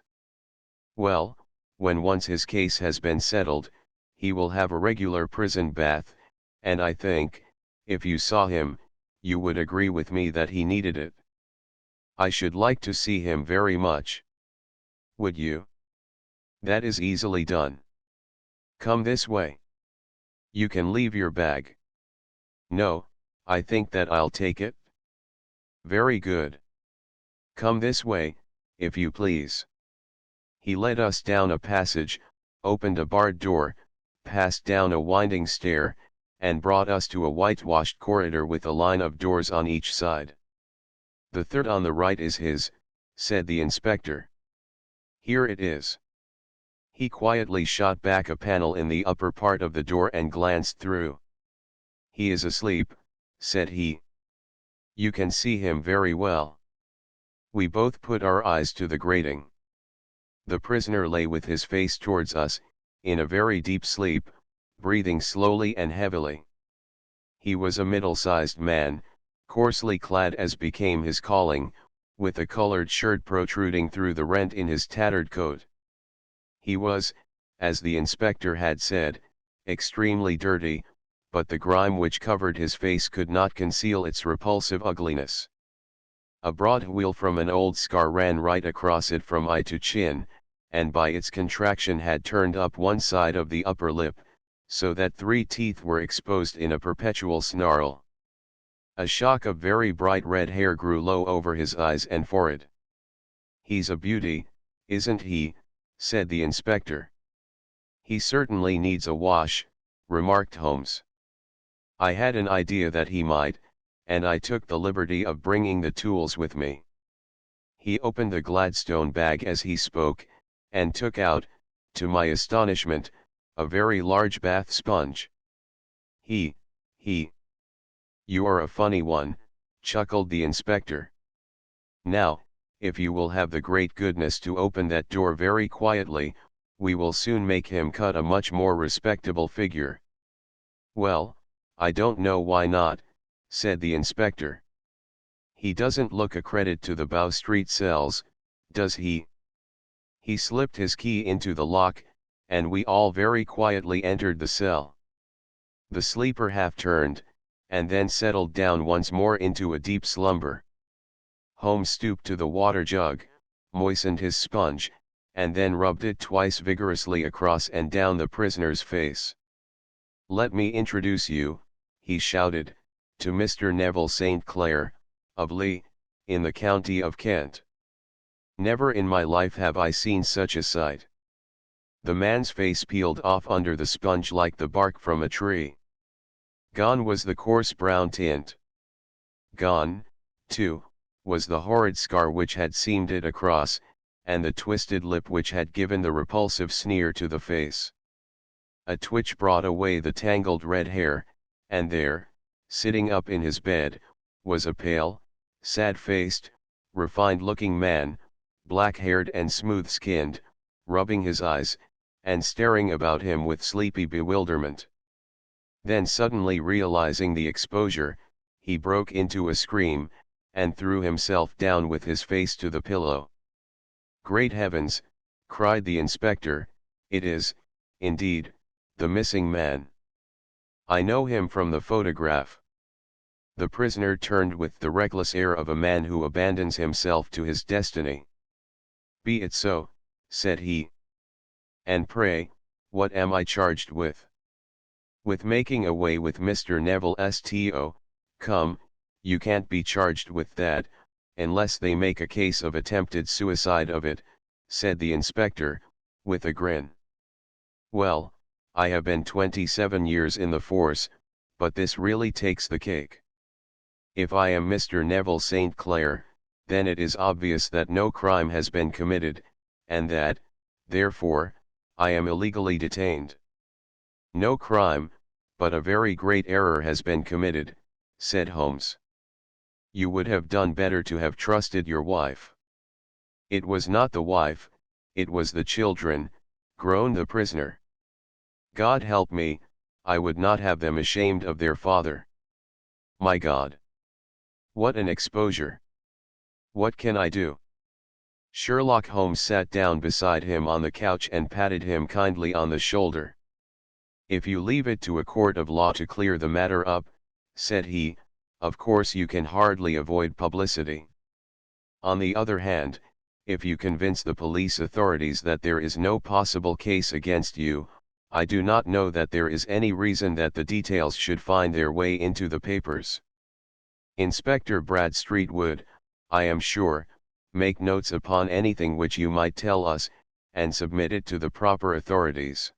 Well, when once his case has been settled, he will have a regular prison bath, and I think, if you saw him, you would agree with me that he needed it. I should like to see him very much. Would you? That is easily done. Come this way. You can leave your bag. No, I think that I'll take it. Very good. Come this way, if you please. He led us down a passage, opened a barred door, passed down a winding stair, and brought us to a whitewashed corridor with a line of doors on each side. The third on the right is his, said the inspector. Here it is. He quietly shot back a panel in the upper part of the door and glanced through. He is asleep, said he. You can see him very well. We both put our eyes to the grating. The prisoner lay with his face towards us, in a very deep sleep, breathing slowly and heavily. He was a middle-sized man, coarsely clad as became his calling, with a colored shirt protruding through the rent in his tattered coat. He was, as the inspector had said, extremely dirty, but the grime which covered his face could not conceal its repulsive ugliness. A broad wheal from an old scar ran right across it from eye to chin, and by its contraction had turned up one side of the upper lip, so that 3 teeth were exposed in a perpetual snarl. A shock of very bright red hair grew low over his eyes and forehead. He's a beauty, isn't he? Said the inspector. He certainly needs a wash, remarked Holmes. I had an idea that he might, and I took the liberty of bringing the tools with me. He opened the Gladstone bag as he spoke, and took out, to my astonishment, a very large bath sponge. You are a funny one, chuckled the inspector. Now, if you will have the great goodness to open that door very quietly, we will soon make him cut a much more respectable figure. Well, I don't know why not, said the inspector. He doesn't look a credit to the Bow Street cells, does he? He slipped his key into the lock, and we all very quietly entered the cell. The sleeper half turned, and then settled down once more into a deep slumber. Holmes stooped to the water jug, moistened his sponge, and then rubbed it twice vigorously across and down the prisoner's face. Let me introduce you, he shouted, to Mr. Neville St. Clair, of Lee, in the county of Kent. Never in my life have I seen such a sight. The man's face peeled off under the sponge like the bark from a tree. Gone was the coarse brown tint. Gone, too, was the horrid scar which had seamed it across, and the twisted lip which had given the repulsive sneer to the face. A twitch brought away the tangled red hair, and there, sitting up in his bed, was a pale, sad-faced, refined-looking man, black-haired and smooth-skinned, rubbing his eyes, and staring about him with sleepy bewilderment. Then suddenly realizing the exposure, he broke into a scream, and threw himself down with his face to the pillow. Great heavens, cried the inspector, it is, indeed, the missing man. I know him from the photograph. The prisoner turned with the reckless air of a man who abandons himself to his destiny. Be it so, said he. And pray, what am I charged with? With making away with Mr. Neville Sto. Come, you can't be charged with that, unless they make a case of attempted suicide of it, said the inspector, with a grin. Well, I have been 27 years in the force, but this really takes the cake. If I am Mr. Neville St. Clair, then it is obvious that no crime has been committed, and that, therefore, I am illegally detained. No crime, but a very great error has been committed, said Holmes. You would have done better to have trusted your wife. It was not the wife, it was the children, groaned the prisoner. God help me, I would not have them ashamed of their father. My God! What an exposure! What can I do? Sherlock Holmes sat down beside him on the couch and patted him kindly on the shoulder. "If you leave it to a court of law to clear the matter up," said he, "of course you can hardly avoid publicity. On the other hand, if you convince the police authorities that there is no possible case against you, I do not know that there is any reason that the details should find their way into the papers. Inspector Bradstreet would, I am sure, make notes upon anything which you might tell us, and submit it to the proper authorities.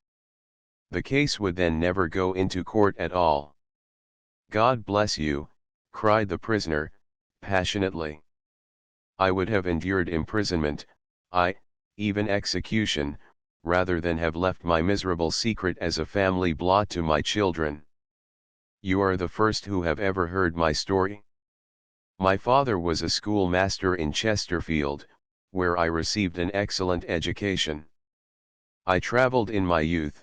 The case would then never go into court at all." "God bless you," cried the prisoner, passionately. "I would have endured imprisonment, even execution, rather than have left my miserable secret as a family blot to my children. You are the first who have ever heard my story. My father was a schoolmaster in Chesterfield, where I received an excellent education. I traveled in my youth,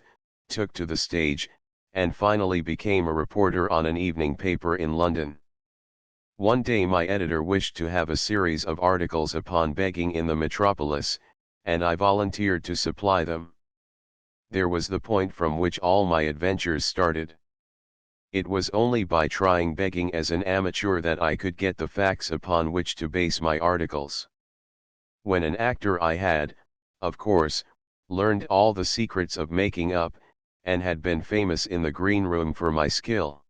took to the stage, and finally became a reporter on an evening paper in London. One day my editor wished to have a series of articles upon begging in the metropolis, and I volunteered to supply them. There was the point from which all my adventures started. It was only by trying begging as an amateur that I could get the facts upon which to base my articles. When an actor I had, of course, learned all the secrets of making up, and had been famous in the green room for my skill.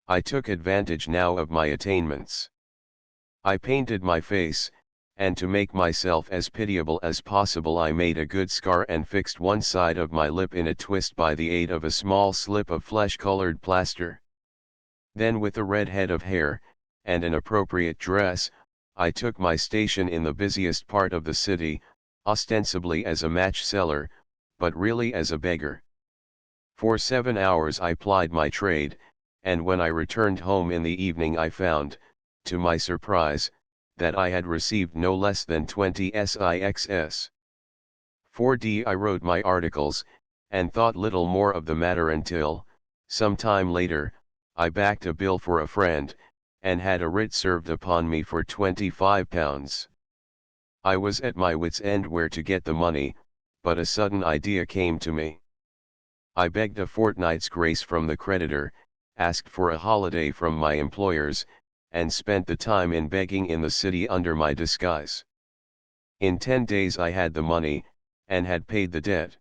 I took advantage now of my attainments. I painted my face, and to make myself as pitiable as possible I made a good scar and fixed one side of my lip in a twist by the aid of a small slip of flesh-colored plaster. Then with a red head of hair, and an appropriate dress, I took my station in the busiest part of the city, ostensibly as a match seller, but really as a beggar. For 7 hours I plied my trade, and when I returned home in the evening I found, to my surprise, that I had received no less than 20 sixs. 4d I wrote my articles, and thought little more of the matter until, some time later, I backed a bill for a friend, and had a writ served upon me for £25. I was at my wits' end where to get the money, but a sudden idea came to me. I begged a fortnight's grace from the creditor, asked for a holiday from my employers, and spent the time in begging in the city under my disguise. In 10 days I had the money, and had paid the debt.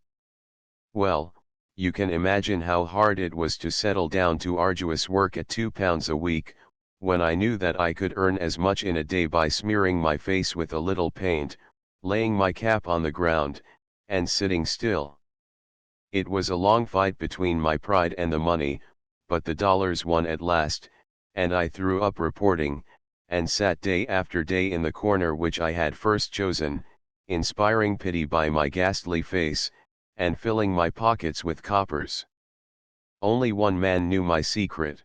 Well, you can imagine how hard it was to settle down to arduous work at £2 a week, when I knew that I could earn as much in a day by smearing my face with a little paint, laying my cap on the ground, and sitting still. It was a long fight between my pride and the money, but the dollars won at last, and I threw up reporting, and sat day after day in the corner which I had first chosen, inspiring pity by my ghastly face, and filling my pockets with coppers. Only one man knew my secret.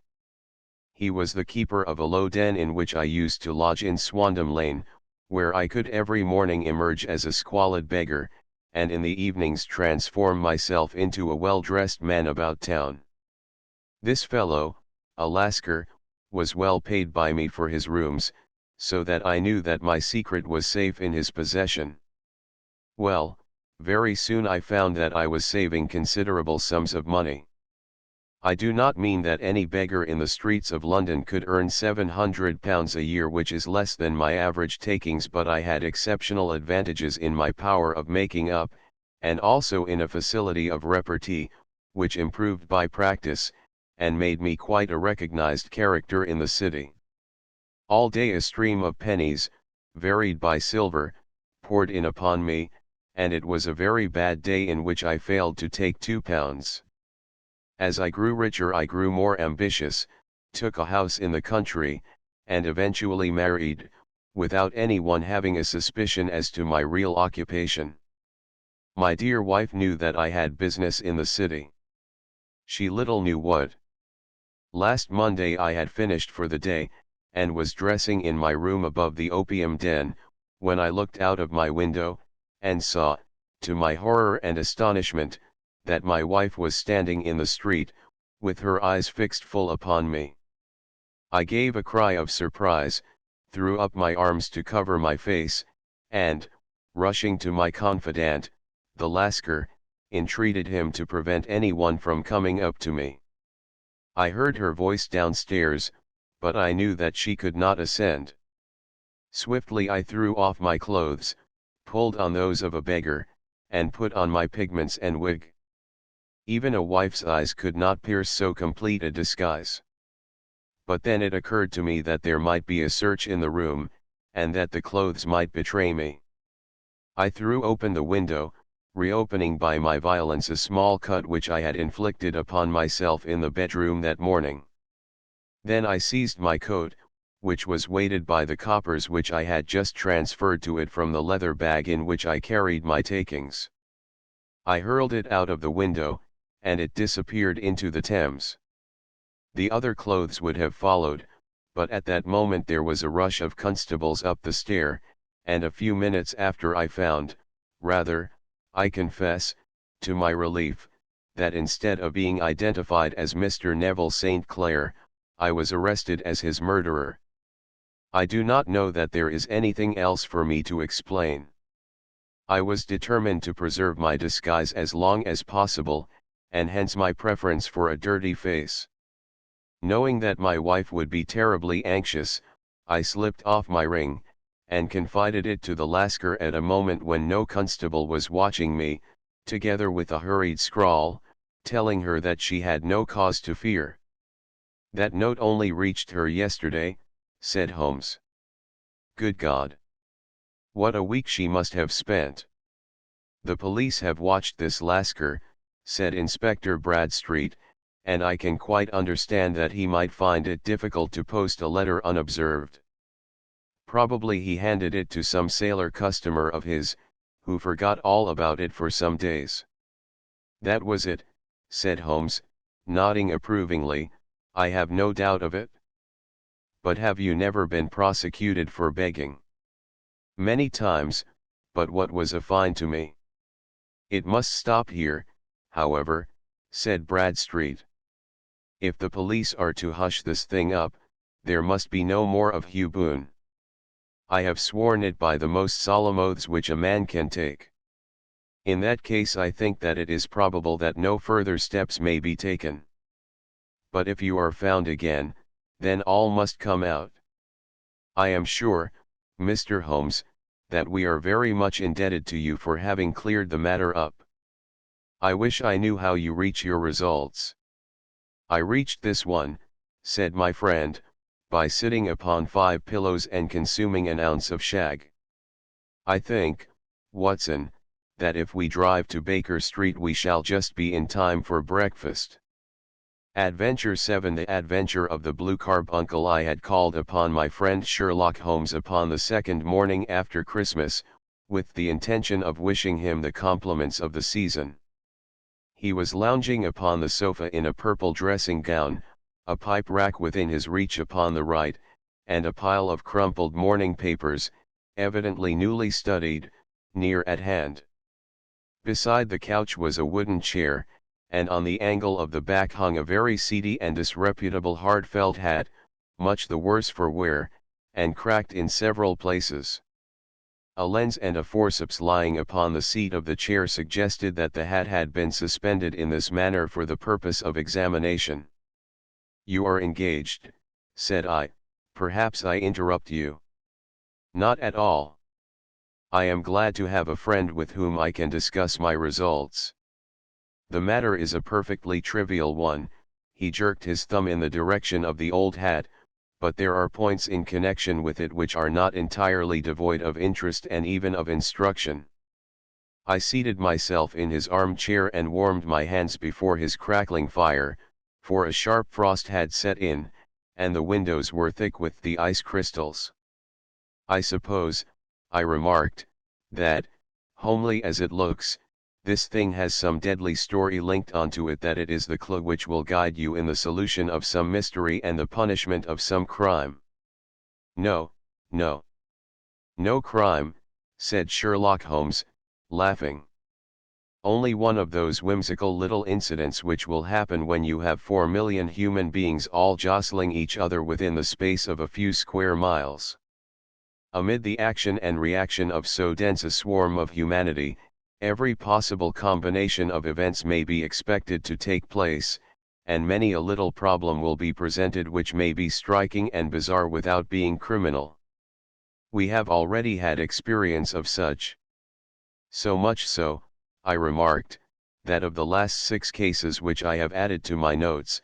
He was the keeper of a low den in which I used to lodge in Swandam Lane, where I could every morning emerge as a squalid beggar, and in the evenings transform myself into a well-dressed man about town. This fellow, a Lascar, was well paid by me for his rooms, so that I knew that my secret was safe in his possession. Well, very soon I found that I was saving considerable sums of money. I do not mean that any beggar in the streets of London could earn £700 a year, which is less than my average takings, but I had exceptional advantages in my power of making up, and also in a facility of repartee, which improved by practice, and made me quite a recognized character in the city. All day a stream of pennies, varied by silver, poured in upon me, and it was a very bad day in which I failed to take £2. As I grew richer I grew more ambitious, took a house in the country, and eventually married, without anyone having a suspicion as to my real occupation. My dear wife knew that I had business in the city. She little knew what. Last Monday I had finished for the day, and was dressing in my room above the opium den, when I looked out of my window, and saw, to my horror and astonishment, that my wife was standing in the street, with her eyes fixed full upon me. I gave a cry of surprise, threw up my arms to cover my face, and, rushing to my confidant, the Lascar, entreated him to prevent anyone from coming up to me. I heard her voice downstairs, but I knew that she could not ascend. Swiftly I threw off my clothes, pulled on those of a beggar, and put on my pigments and wig. Even a wife's eyes could not pierce so complete a disguise. But then it occurred to me that there might be a search in the room, and that the clothes might betray me. I threw open the window, reopening by my violence a small cut which I had inflicted upon myself in the bedroom that morning. Then I seized my coat, which was weighted by the coppers which I had just transferred to it from the leather bag in which I carried my takings. I hurled it out of the window, and it disappeared into the Thames. The other clothes would have followed, but at that moment there was a rush of constables up the stair, and a few minutes after I found, rather, I confess, to my relief, that instead of being identified as Mr. Neville St. Clair, I was arrested as his murderer. I do not know that there is anything else for me to explain. I was determined to preserve my disguise as long as possible, and hence my preference for a dirty face. Knowing that my wife would be terribly anxious, I slipped off my ring, and confided it to the Lascar at a moment when no constable was watching me, together with a hurried scrawl, telling her that she had no cause to fear. "That note only reached her yesterday," said Holmes. "Good God! What a week she must have spent." "The police have watched this Lascar," said Inspector Bradstreet, "and I can quite understand that he might find it difficult to post a letter unobserved. Probably he handed it to some sailor customer of his, who forgot all about it for some days." "That was it," said Holmes, nodding approvingly, "I have no doubt of it." "But have you never been prosecuted for begging?" "Many times, but what was a fine to me?" "It must stop here, however," said Bradstreet. "If the police are to hush this thing up, there must be no more of Hugh Boone. I have sworn it by the most solemn oaths which a man can take. In that case I think that it is probable that no further steps may be taken. But if you are found again, then all must come out. I am sure, Mr. Holmes, that we are very much indebted to you for having cleared the matter up. I wish I knew how you reach your results." "I reached this one," said my friend, "by sitting upon 5 pillows and consuming an ounce of shag. I think, Watson, that if we drive to Baker Street we shall just be in time for breakfast." Adventure 7. The Adventure of the Blue Carbuncle. I had called upon my friend Sherlock Holmes upon the second morning after Christmas, with the intention of wishing him the compliments of the season. He was lounging upon the sofa in a purple dressing gown, a pipe rack within his reach upon the right, and a pile of crumpled morning papers, evidently newly studied, near at hand. Beside the couch was a wooden chair, and on the angle of the back hung a very seedy and disreputable hard felt hat, much the worse for wear, and cracked in several places. A lens and a forceps lying upon the seat of the chair suggested that the hat had been suspended in this manner for the purpose of examination. "You are engaged," said I. "Perhaps I interrupt you." "Not at all. I am glad to have a friend with whom I can discuss my results. The matter is a perfectly trivial one." He jerked his thumb in the direction of the old hat, "but there are points in connection with it which are not entirely devoid of interest and even of instruction." I seated myself in his armchair and warmed my hands before his crackling fire, for a sharp frost had set in, and the windows were thick with the ice crystals. "I suppose," I remarked, "that, homely as it looks, this thing has some deadly story linked onto it, that it is the clue which will guide you in the solution of some mystery and the punishment of some crime." "No, no. No crime," said Sherlock Holmes, laughing. Only one of those whimsical little incidents which will happen when you have 4 million human beings all jostling each other within the space of a few square miles. Amid the action and reaction of so dense a swarm of humanity, every possible combination of events may be expected to take place, and many a little problem will be presented which may be striking and bizarre without being criminal. We have already had experience of such. So much so, I remarked, that of the last 6 cases which I have added to my notes,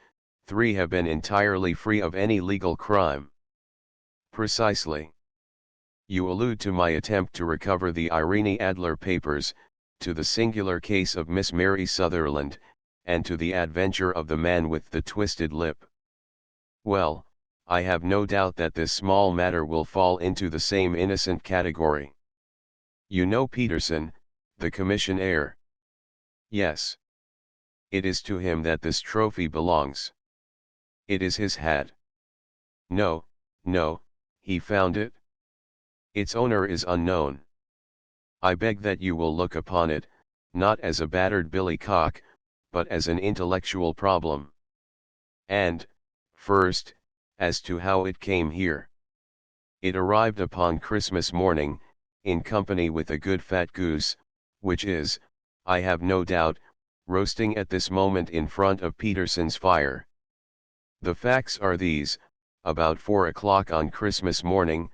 3 have been entirely free of any legal crime. Precisely. You allude to my attempt to recover the Irene Adler papers, to the singular case of Miss Mary Sutherland, and to the adventure of the man with the twisted lip. Well, I have no doubt that this small matter will fall into the same innocent category. You know Peterson, the commissionaire? Yes. It is to him that this trophy belongs. It is his hat. No, no, he found it. Its owner is unknown. I beg that you will look upon it, not as a battered billycock, but as an intellectual problem. And, first, as to how it came here. It arrived upon Christmas morning, in company with a good fat goose, which is, I have no doubt, roasting at this moment in front of Peterson's fire. The facts are these: about 4 o'clock on Christmas morning,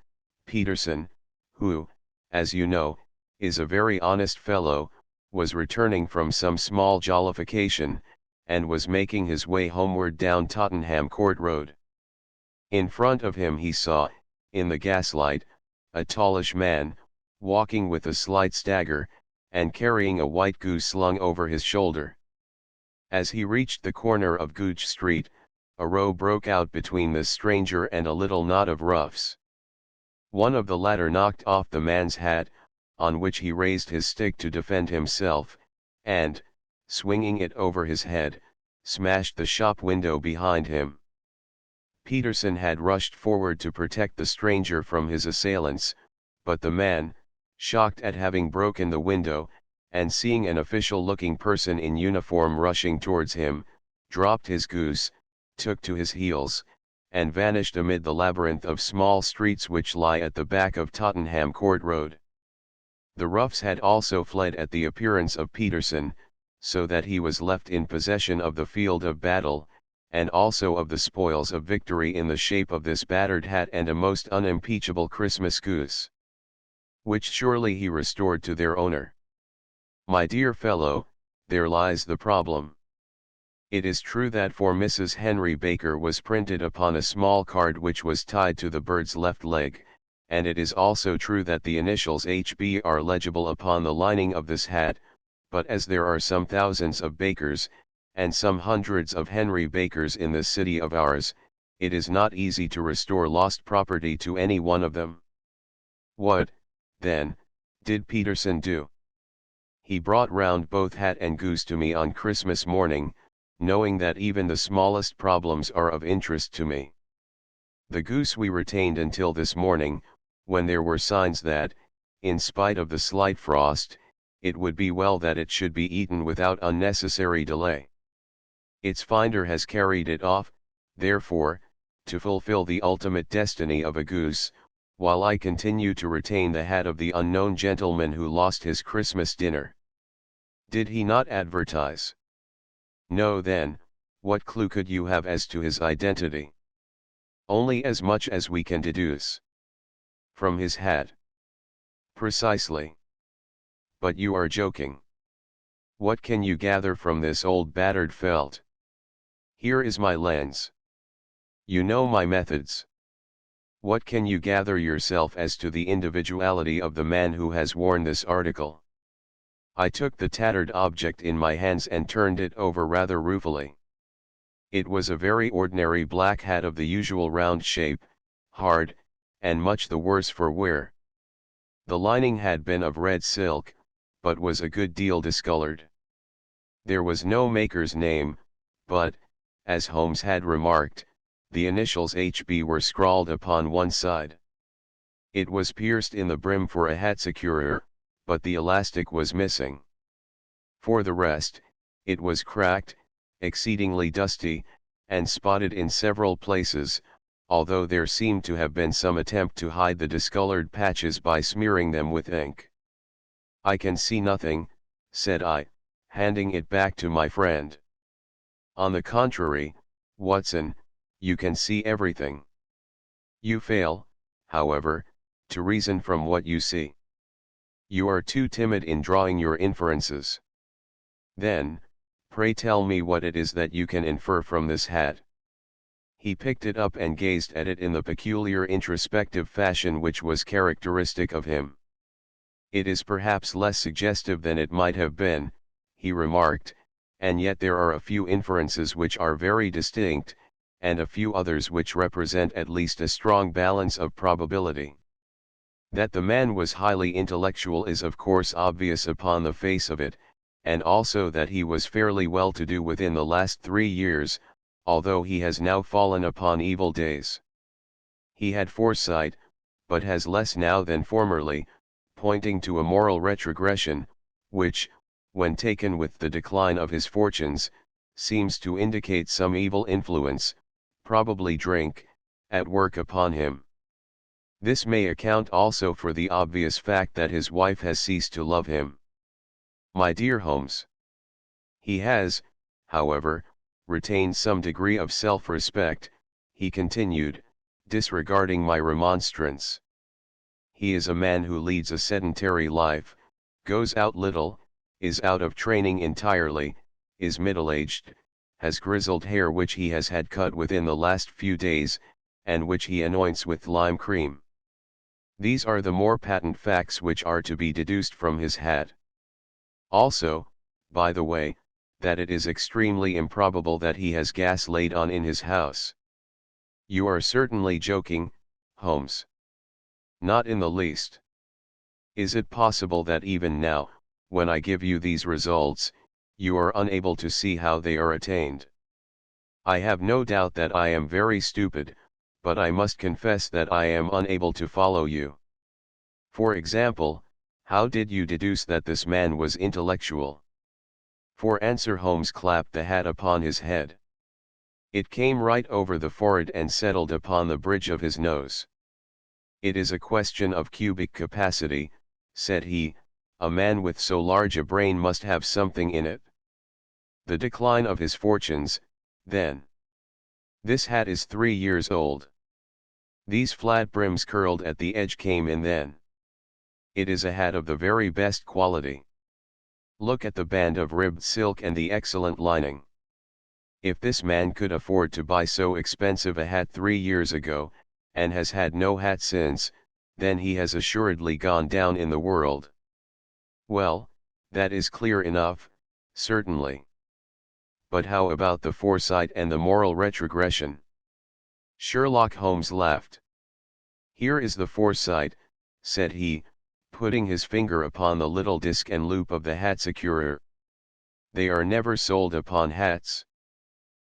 Peterson, who, as you know, is a very honest fellow, was returning from some small jollification, and was making his way homeward down Tottenham Court Road. In front of him he saw, in the gaslight, a tallish man, walking with a slight stagger, and carrying a white goose slung over his shoulder. As he reached the corner of Gooch Street, a row broke out between the stranger and a little knot of roughs. One of the latter knocked off the man's hat, on which he raised his stick to defend himself, and, swinging it over his head, smashed the shop window behind him. Peterson had rushed forward to protect the stranger from his assailants, but the man, shocked at having broken the window, and seeing an official-looking person in uniform rushing towards him, dropped his goose, took to his heels, and vanished amid the labyrinth of small streets which lie at the back of Tottenham Court Road. The roughs had also fled at the appearance of Peterson, so that he was left in possession of the field of battle, and also of the spoils of victory in the shape of this battered hat and a most unimpeachable Christmas goose, which surely he restored to their owner. My dear fellow, there lies the problem. It is true that for Mrs. Henry Baker was printed upon a small card which was tied to the bird's left leg, and it is also true that the initials HB are legible upon the lining of this hat, but as there are some thousands of Bakers, and some hundreds of Henry Bakers in this city of ours, it is not easy to restore lost property to any one of them. What, then, did Peterson do? He brought round both hat and goose to me on Christmas morning, knowing that even the smallest problems are of interest to me. The goose we retained until this morning, when there were signs that, in spite of the slight frost, it would be well that it should be eaten without unnecessary delay. Its finder has carried it off, therefore, to fulfill the ultimate destiny of a goose, while I continue to retain the hat of the unknown gentleman who lost his Christmas dinner. Did he not advertise? No, then, what clue could you have as to his identity? Only as much as we can deduce. From his hat. Precisely. But you are joking. What can you gather from this old battered felt? Here is my lens. You know my methods. What can you gather yourself as to the individuality of the man who has worn this article? I took the tattered object in my hands and turned it over rather ruefully. It was a very ordinary black hat of the usual round shape, hard, and much the worse for wear. The lining had been of red silk, but was a good deal discolored. There was no maker's name, but, as Holmes had remarked, the initials HB were scrawled upon one side. It was pierced in the brim for a hat securer, but the elastic was missing. For the rest, it was cracked, exceedingly dusty, and spotted in several places, although there seemed to have been some attempt to hide the discolored patches by smearing them with ink. "I can see nothing," said I, handing it back to my friend. "On the contrary, Watson, you can see everything. You fail, however, to reason from what you see. You are too timid in drawing your inferences. Then, pray tell me what it is that you can infer from this hat." He picked it up and gazed at it in the peculiar introspective fashion which was characteristic of him. "It is perhaps less suggestive than it might have been," he remarked, "and yet there are a few inferences which are very distinct, and a few others which represent at least a strong balance of probability. That the man was highly intellectual is of course obvious upon the face of it, and also that he was fairly well to do within the last 3 years, although he has now fallen upon evil days. He had foresight, but has less now than formerly, pointing to a moral retrogression, which, when taken with the decline of his fortunes, seems to indicate some evil influence, probably drink, at work upon him. This may account also for the obvious fact that his wife has ceased to love him. My dear Holmes. He has, however, retained some degree of self-respect," he continued, disregarding my remonstrance. "He is a man who leads a sedentary life, goes out little, is out of training entirely, is middle-aged, has grizzled hair which he has had cut within the last few days, and which he anoints with lime cream. These are the more patent facts which are to be deduced from his hat. Also, by the way, that it is extremely improbable that he has gas laid on in his house." "You are certainly joking, Holmes." "Not in the least. Is it possible that even now, when I give you these results, you are unable to see how they are attained?" "I have no doubt that I am very stupid, but I must confess that I am unable to follow you. For example, how did you deduce that this man was intellectual?" For answer Holmes clapped the hat upon his head. It came right over the forehead and settled upon the bridge of his nose. "It is a question of cubic capacity," said he. "A man with so large a brain must have something in it. The decline of his fortunes, then. This hat is 3 years old. These flat brims curled at the edge came in then. It is a hat of the very best quality. Look at the band of ribbed silk and the excellent lining. If this man could afford to buy so expensive a hat 3 years ago, and has had no hat since, then he has assuredly gone down in the world." "Well, that is clear enough, certainly. But how about the foresight and the moral retrogression?" Sherlock Holmes laughed. "Here is the foresight," said he, putting his finger upon the little disc and loop of the hat securer. "They are never sold upon hats.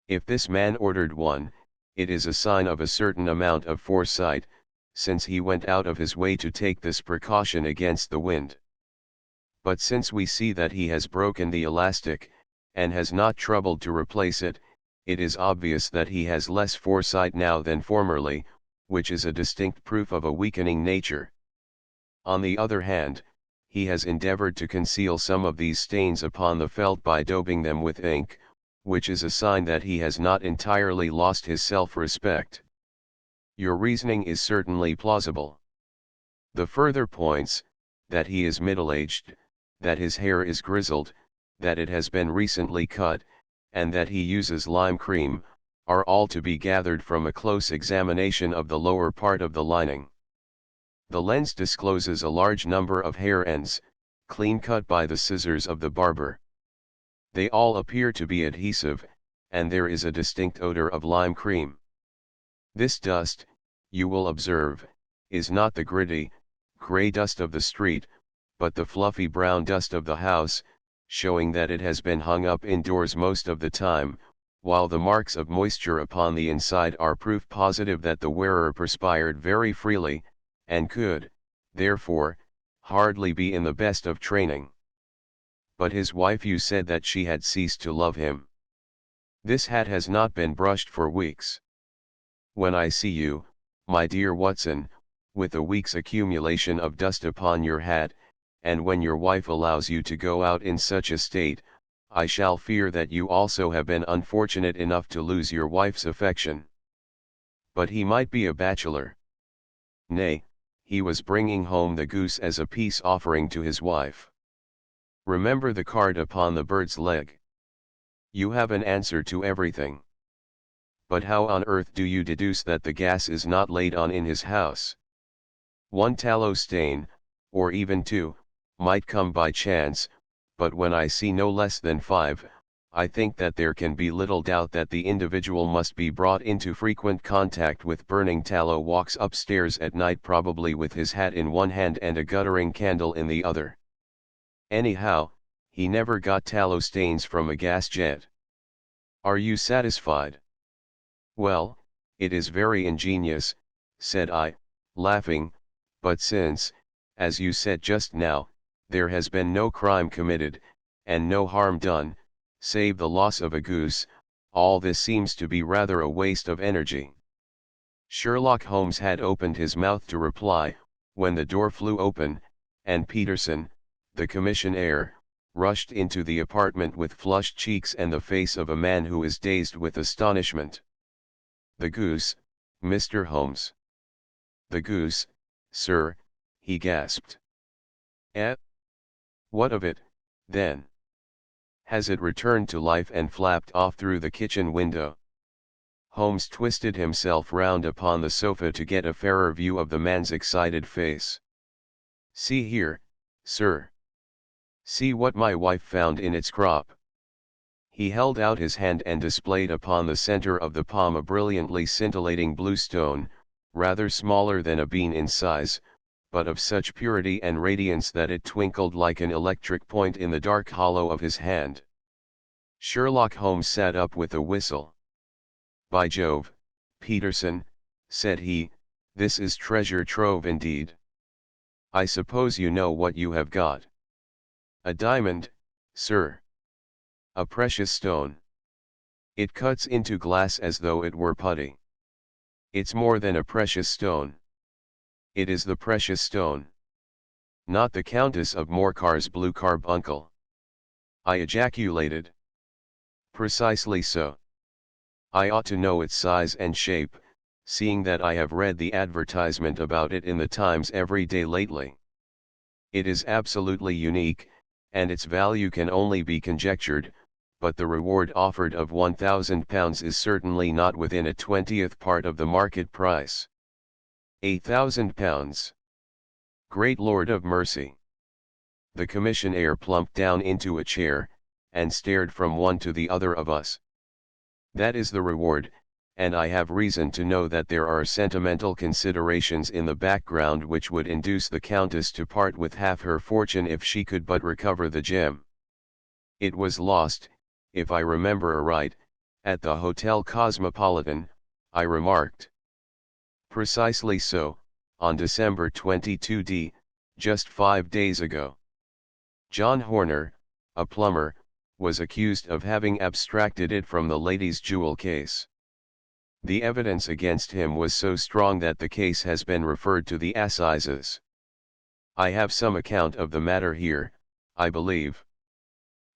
If this man ordered one, it is a sign of a certain amount of foresight, since he went out of his way to take this precaution against the wind. But since we see that he has broken the elastic, and has not troubled to replace it, it is obvious that he has less foresight now than formerly, which is a distinct proof of a weakening nature. On the other hand, he has endeavored to conceal some of these stains upon the felt by daubing them with ink, which is a sign that he has not entirely lost his self-respect. Your reasoning is certainly plausible. The further points, that he is middle-aged, that his hair is grizzled, that it has been recently cut, and that he uses lime cream, are all to be gathered from a close examination of the lower part of the lining. The lens discloses a large number of hair ends, clean cut by the scissors of the barber. They all appear to be adhesive, and there is a distinct odor of lime cream. This dust, you will observe, is not the gritty, gray dust of the street, but the fluffy brown dust of the house, showing that it has been hung up indoors most of the time, while the marks of moisture upon the inside are proof positive that the wearer perspired very freely, and could, therefore, hardly be in the best of training. But his wife, you said that she had ceased to love him. This hat has not been brushed for weeks. When I see you, my dear Watson, with a week's accumulation of dust upon your hat, and when your wife allows you to go out in such a state, I shall fear that you also have been unfortunate enough to lose your wife's affection. But he might be a bachelor. Nay, he was bringing home the goose as a peace offering to his wife. Remember the card upon the bird's leg. You have an answer to everything. But how on earth do you deduce that the gas is not laid on in his house? One tallow stain, or even two, might come by chance, but when I see no less than 5, I think that there can be little doubt that the individual must be brought into frequent contact with burning tallow, walks upstairs at night probably with his hat in one hand and a guttering candle in the other. Anyhow, he never got tallow stains from a gas jet. Are you satisfied? Well, it is very ingenious, said I, laughing, but since, as you said just now, there has been no crime committed, and no harm done, save the loss of a goose, all this seems to be rather a waste of energy. Sherlock Holmes had opened his mouth to reply, when the door flew open, and Peterson, the commissionaire, rushed into the apartment with flushed cheeks and the face of a man who is dazed with astonishment. The goose, Mr. Holmes. The goose, sir, he gasped. Eh? What of it, then? Has it returned to life and flapped off through the kitchen window? Holmes twisted himself round upon the sofa to get a fairer view of the man's excited face. See here, sir. See what my wife found in its crop. He held out his hand and displayed upon the center of the palm a brilliantly scintillating blue stone, rather smaller than a bean in size, but of such purity and radiance that it twinkled like an electric point in the dark hollow of his hand. Sherlock Holmes sat up with a whistle. By Jove, Peterson, said he, this is treasure trove indeed. I suppose you know what you have got. A diamond, sir. A precious stone. It cuts into glass as though it were putty. It's more than a precious stone. It is the precious stone. Not the Countess of Morcar's blue carbuncle. I ejaculated. Precisely so. I ought to know its size and shape, seeing that I have read the advertisement about it in the Times every day lately. It is absolutely unique, and its value can only be conjectured, but the reward offered of £1,000 is certainly not within a 20th part of the market price. £8,000. Great Lord of mercy! The commissionaire plumped down into a chair, and stared from one to the other of us. That is the reward, and I have reason to know that there are sentimental considerations in the background which would induce the Countess to part with half her fortune if she could but recover the gem. It was lost, if I remember aright, at the Hotel Cosmopolitan, I remarked. Precisely so, on December 22d, just 5 days ago. John Horner, a plumber, was accused of having abstracted it from the lady's jewel case. The evidence against him was so strong that the case has been referred to the assizes. I have some account of the matter here, I believe.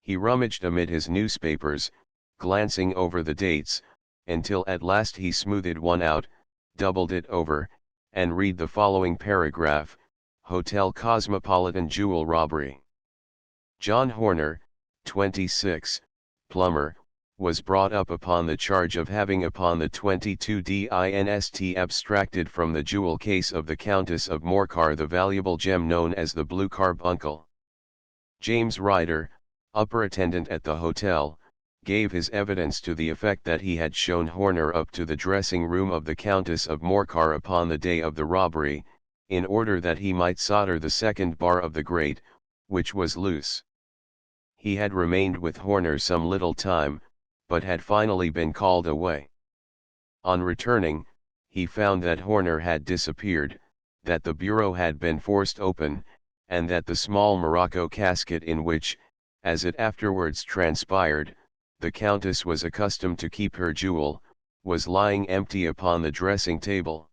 He rummaged amid his newspapers, glancing over the dates, until at last he smoothed one out, doubled it over, and read the following paragraph: Hotel Cosmopolitan jewel robbery. John Horner, 26, plumber, was brought up upon the charge of having upon the 22 Dinst abstracted from the jewel case of the Countess of Morcar the valuable gem known as the blue carbuncle. James Ryder, upper attendant at the hotel, gave his evidence to the effect that he had shown Horner up to the dressing room of the Countess of Morcar upon the day of the robbery, in order that he might solder the second bar of the grate, which was loose. He had remained with Horner some little time, but had finally been called away. On returning, he found that Horner had disappeared, that the bureau had been forced open, and that the small morocco casket in which, As it afterwards transpired, the Countess was accustomed to keep her jewel, was lying empty upon the dressing table.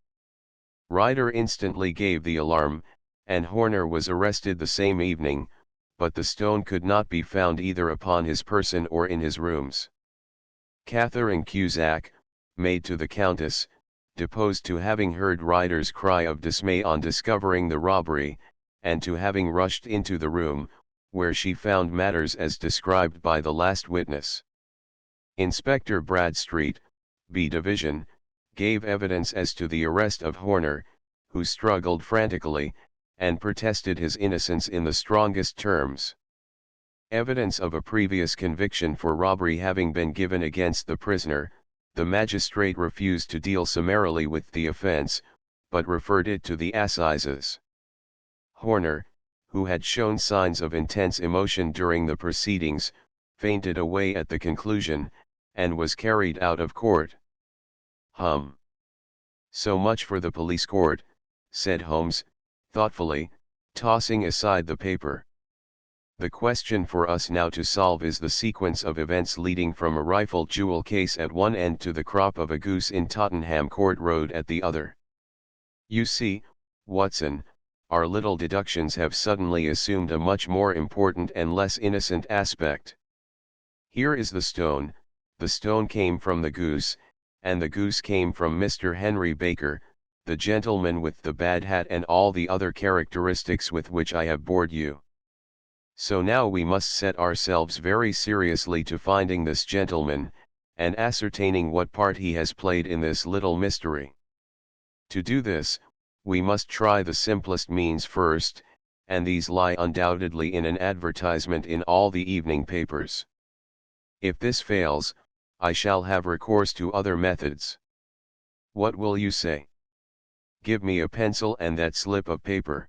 Ryder instantly gave the alarm, and Horner was arrested the same evening, but the stone could not be found either upon his person or in his rooms. Catherine Cusack, maid to the Countess, deposed to having heard Ryder's cry of dismay on discovering the robbery, and to having rushed into the room, where she found matters as described by the last witness. Inspector Bradstreet, B Division, gave evidence as to the arrest of Horner, who struggled frantically, and protested his innocence in the strongest terms. Evidence of a previous conviction for robbery having been given against the prisoner, the magistrate refused to deal summarily with the offence, but referred it to the assizes. Horner, who had shown signs of intense emotion during the proceedings, fainted away at the conclusion, and was carried out of court. So much for the police court, said Holmes, thoughtfully, tossing aside the paper. The question for us now to solve is the sequence of events leading from a rifled jewel case at one end to the crop of a goose in Tottenham Court Road at the other. You see, Watson, our little deductions have suddenly assumed a much more important and less innocent aspect. Here is the stone came from the goose, and the goose came from Mr. Henry Baker, the gentleman with the bad hat and all the other characteristics with which I have bored you. So now we must set ourselves very seriously to finding this gentleman, and ascertaining what part he has played in this little mystery. To do this, we must try the simplest means first, and these lie undoubtedly in an advertisement in all the evening papers. If this fails, I shall have recourse to other methods. What will you say? Give me a pencil and that slip of paper.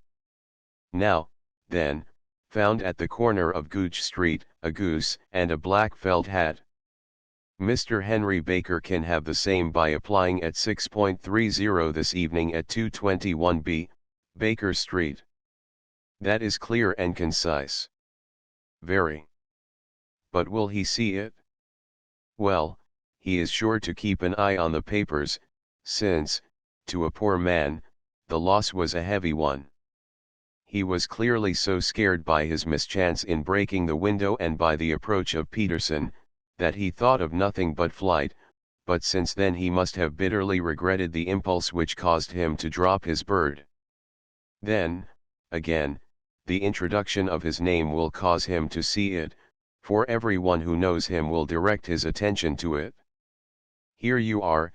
Now, then, found at the corner of Gooch Street, a goose and a black felt hat. Mr. Henry Baker can have the same by applying at 6.30 this evening at 221B, Baker Street. That is clear and concise. Very. But will he see it? Well, he is sure to keep an eye on the papers, since, to a poor man, the loss was a heavy one. He was clearly so scared by his mischance in breaking the window and by the approach of Peterson, that he thought of nothing but flight, but since then he must have bitterly regretted the impulse which caused him to drop his bird. Then, again, the introduction of his name will cause him to see it, for everyone who knows him will direct his attention to it. Here you are,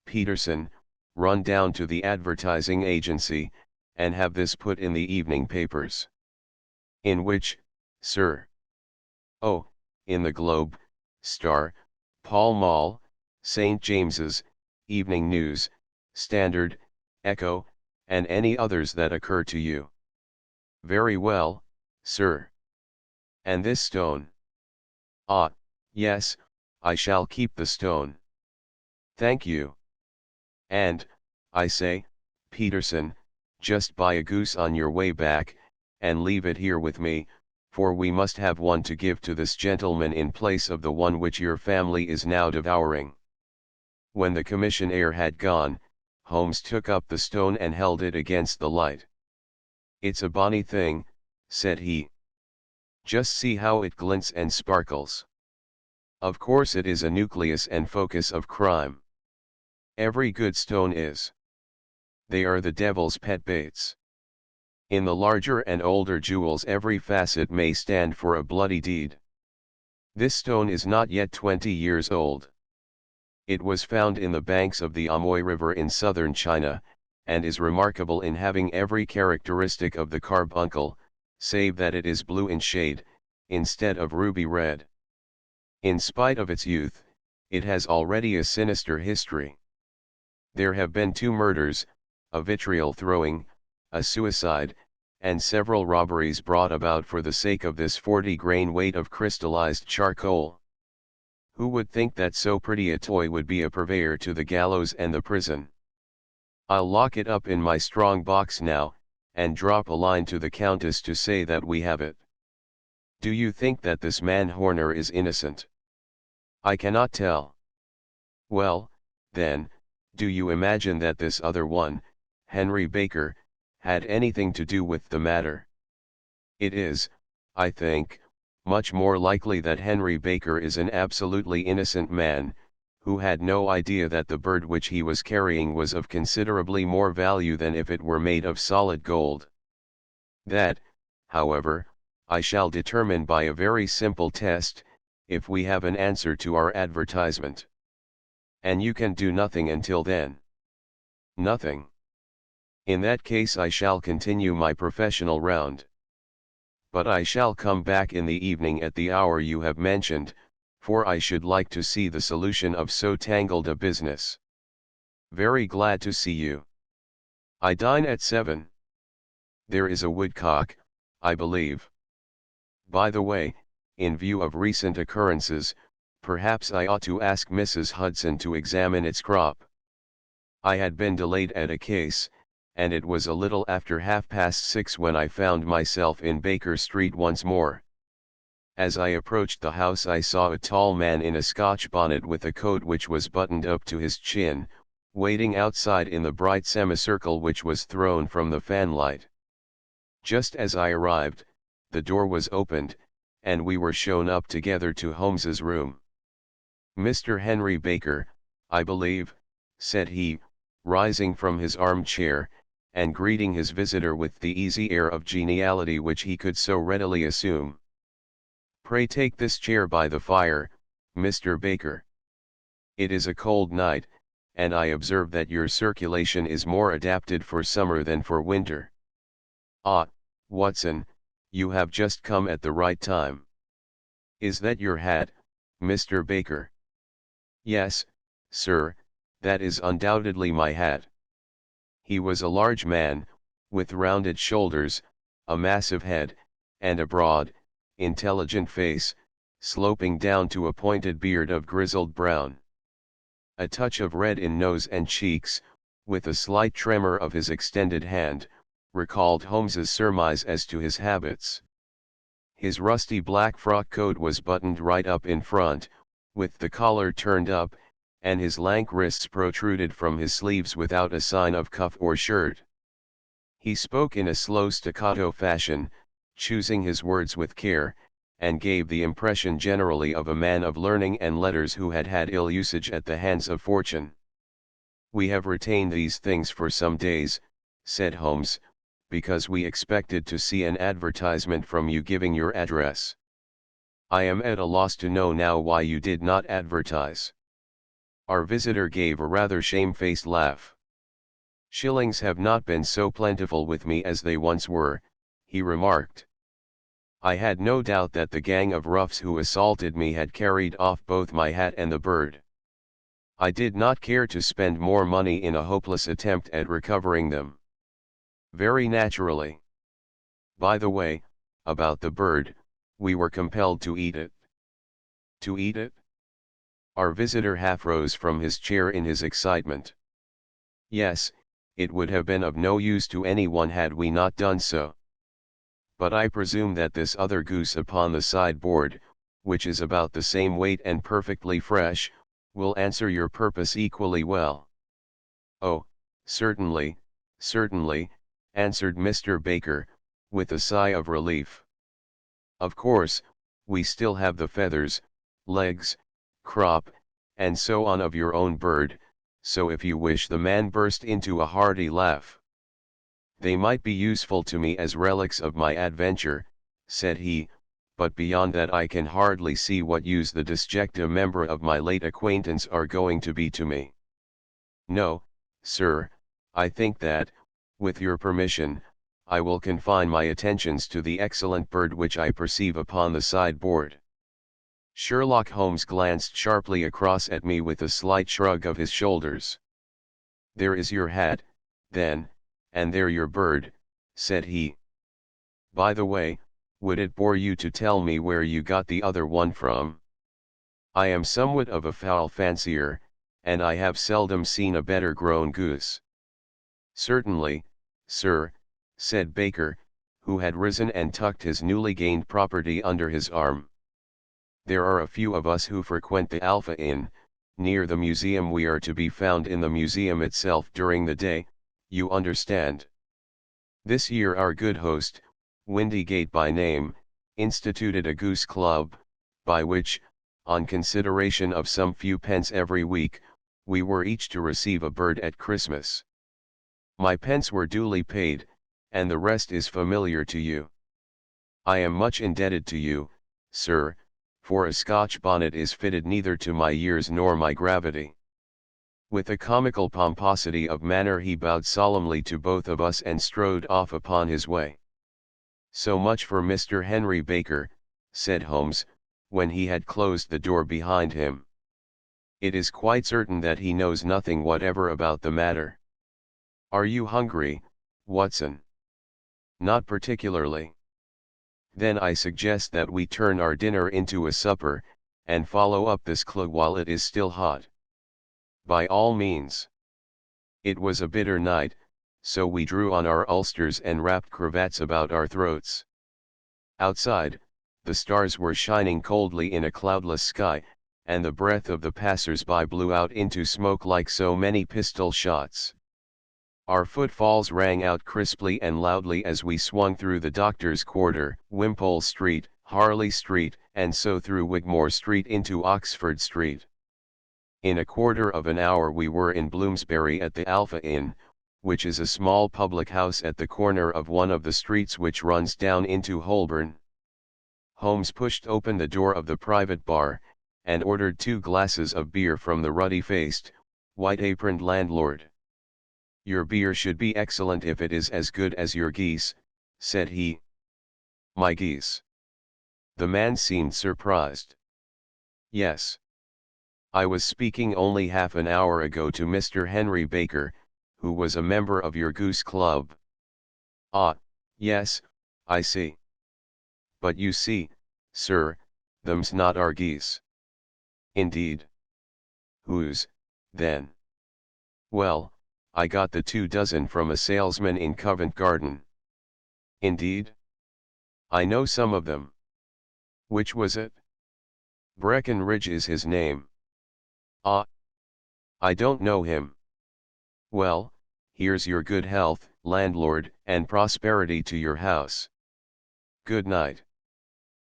Peterson, run down to the advertising agency, and have this put in the evening papers. In which, sir? Oh, in the Globe, Star, Pall Mall, St. James's, Evening News, Standard, Echo, and any others that occur to you. Very well, sir. And this stone? Ah, yes, I shall keep the stone. Thank you. And, I say, Peterson, just buy a goose on your way back, and leave it here with me, for we must have one to give to this gentleman in place of the one which your family is now devouring. When the commissionaire had gone, Holmes took up the stone and held it against the light. It's a bonny thing, said he. Just see how it glints and sparkles. Of course it is a nucleus and focus of crime. Every good stone is. They are the devil's pet baits. In the larger and older jewels every facet may stand for a bloody deed. This stone is not yet 20 years old. It was found in the banks of the Amoy River in southern China, and is remarkable in having every characteristic of the carbuncle, save that it is blue in shade, instead of ruby red. In spite of its youth, it has already a sinister history. There have been 2 murders, a vitriol throwing, a suicide, and several robberies brought about for the sake of this 40-grain weight of crystallized charcoal. Who would think that so pretty a toy would be a purveyor to the gallows and the prison? I'll lock it up in my strong box now, and drop a line to the Countess to say that we have it. Do you think that this man Horner is innocent? I cannot tell. Well, then, do you imagine that this other one, Henry Baker, had anything to do with the matter? It is, I think, much more likely that Henry Baker is an absolutely innocent man, who had no idea that the bird which he was carrying was of considerably more value than if it were made of solid gold. That, however, I shall determine by a very simple test, if we have an answer to our advertisement. And you can do nothing until then. Nothing. In that case I shall continue my professional round. But I shall come back in the evening at the hour you have mentioned, for I should like to see the solution of so tangled a business. Very glad to see you. I dine at 7. There is a woodcock, I believe. By the way, in view of recent occurrences, perhaps I ought to ask Mrs. Hudson to examine its crop. I had been delayed at a case, and it was a little after 6:30 when I found myself in Baker Street once more. As I approached the house I saw a tall man in a Scotch bonnet with a coat which was buttoned up to his chin, waiting outside in the bright semicircle which was thrown from the fanlight. Just as I arrived, the door was opened, and we were shown up together to Holmes's room. "Mr. Henry Baker, I believe," said he, rising from his armchair, and greeting his visitor with the easy air of geniality which he could so readily assume. "Pray take this chair by the fire, Mr. Baker. It is a cold night, and I observe that your circulation is more adapted for summer than for winter. Ah, Watson, you have just come at the right time. Is that your hat, Mr. Baker?" "Yes, sir, that is undoubtedly my hat." He was a large man, with rounded shoulders, a massive head, and a broad, intelligent face, sloping down to a pointed beard of grizzled brown. A touch of red in nose and cheeks, with a slight tremor of his extended hand, recalled Holmes's surmise as to his habits. His rusty black frock coat was buttoned right up in front, with the collar turned up, and his lank wrists protruded from his sleeves without a sign of cuff or shirt. He spoke in a slow staccato fashion, choosing his words with care, and gave the impression generally of a man of learning and letters who had had ill usage at the hands of fortune. "We have retained these things for some days," said Holmes, "because we expected to see an advertisement from you giving your address. I am at a loss to know now why you did not advertise." Our visitor gave a rather shamefaced laugh. "Shillings have not been so plentiful with me as they once were," he remarked. "I had no doubt that the gang of roughs who assaulted me had carried off both my hat and the bird. I did not care to spend more money in a hopeless attempt at recovering them. Very naturally. By the way, about the bird, we were compelled to eat it." "To eat it?" Our visitor half rose from his chair in his excitement. "Yes, it would have been of no use to anyone had we not done so. But I presume that this other goose upon the sideboard, which is about the same weight and perfectly fresh, will answer your purpose equally well." "Oh, certainly, certainly," answered Mr. Baker, with a sigh of relief. "Of course, we still have the feathers, legs, crop, and so on of your own bird, so if you wish—" The man burst into a hearty laugh. "They might be useful to me as relics of my adventure," said he, "but beyond that I can hardly see what use the disjecta membra of my late acquaintance are going to be to me. No, sir, I think that, with your permission, I will confine my attentions to the excellent bird which I perceive upon the sideboard." Sherlock Holmes glanced sharply across at me with a slight shrug of his shoulders. "There is your hat, then, and there your bird," said he. "By the way, would it bore you to tell me where you got the other one from? I am somewhat of a fowl fancier, and I have seldom seen a better grown goose." "Certainly, sir," said Baker, who had risen and tucked his newly gained property under his arm. There are a few of us who frequent the Alpha Inn, near the museum. We are to be found in the museum itself during the day, you understand. This year our good host, Windygate by name, instituted a goose club, by which, on consideration of some few pence every week, we were each to receive a bird at Christmas. My pence were duly paid, and the rest is familiar to you. I am much indebted to you, sir, for a Scotch bonnet is fitted neither to my years nor my gravity. With a comical pomposity of manner he bowed solemnly to both of us and strode off upon his way. So much for Mr. Henry Baker, said Holmes, when he had closed the door behind him. It is quite certain that he knows nothing whatever about the matter. Are you hungry, Watson? Not particularly. Then I suggest that we turn our dinner into a supper, and follow up this clue while it is still hot. By all means. It was a bitter night, so we drew on our ulsters and wrapped cravats about our throats. Outside, the stars were shining coldly in a cloudless sky, and the breath of the passers-by blew out into smoke like so many pistol shots. Our footfalls rang out crisply and loudly as we swung through the Doctor's Quarter, Wimpole Street, Harley Street, and so through Wigmore Street into Oxford Street. In a quarter of an hour we were in Bloomsbury at the Alpha Inn, which is a small public house at the corner of one of the streets which runs down into Holborn. Holmes pushed open the door of the private bar, and ordered 2 glasses of beer from the ruddy-faced, white-aproned landlord. Your beer should be excellent if it is as good as your geese, said he. My geese? The man seemed surprised. Yes. I was speaking only half an hour ago to Mr. Henry Baker, who was a member of your goose club. Ah, yes, I see. But you see, sir, them's not our geese. Indeed. Whose, then? Well, I got the 2 dozen from a salesman in Covent Garden. Indeed? I know some of them. Which was it? Breckenridge is his name. Ah. I don't know him. Well, here's your good health, landlord, and prosperity to your house. Good night.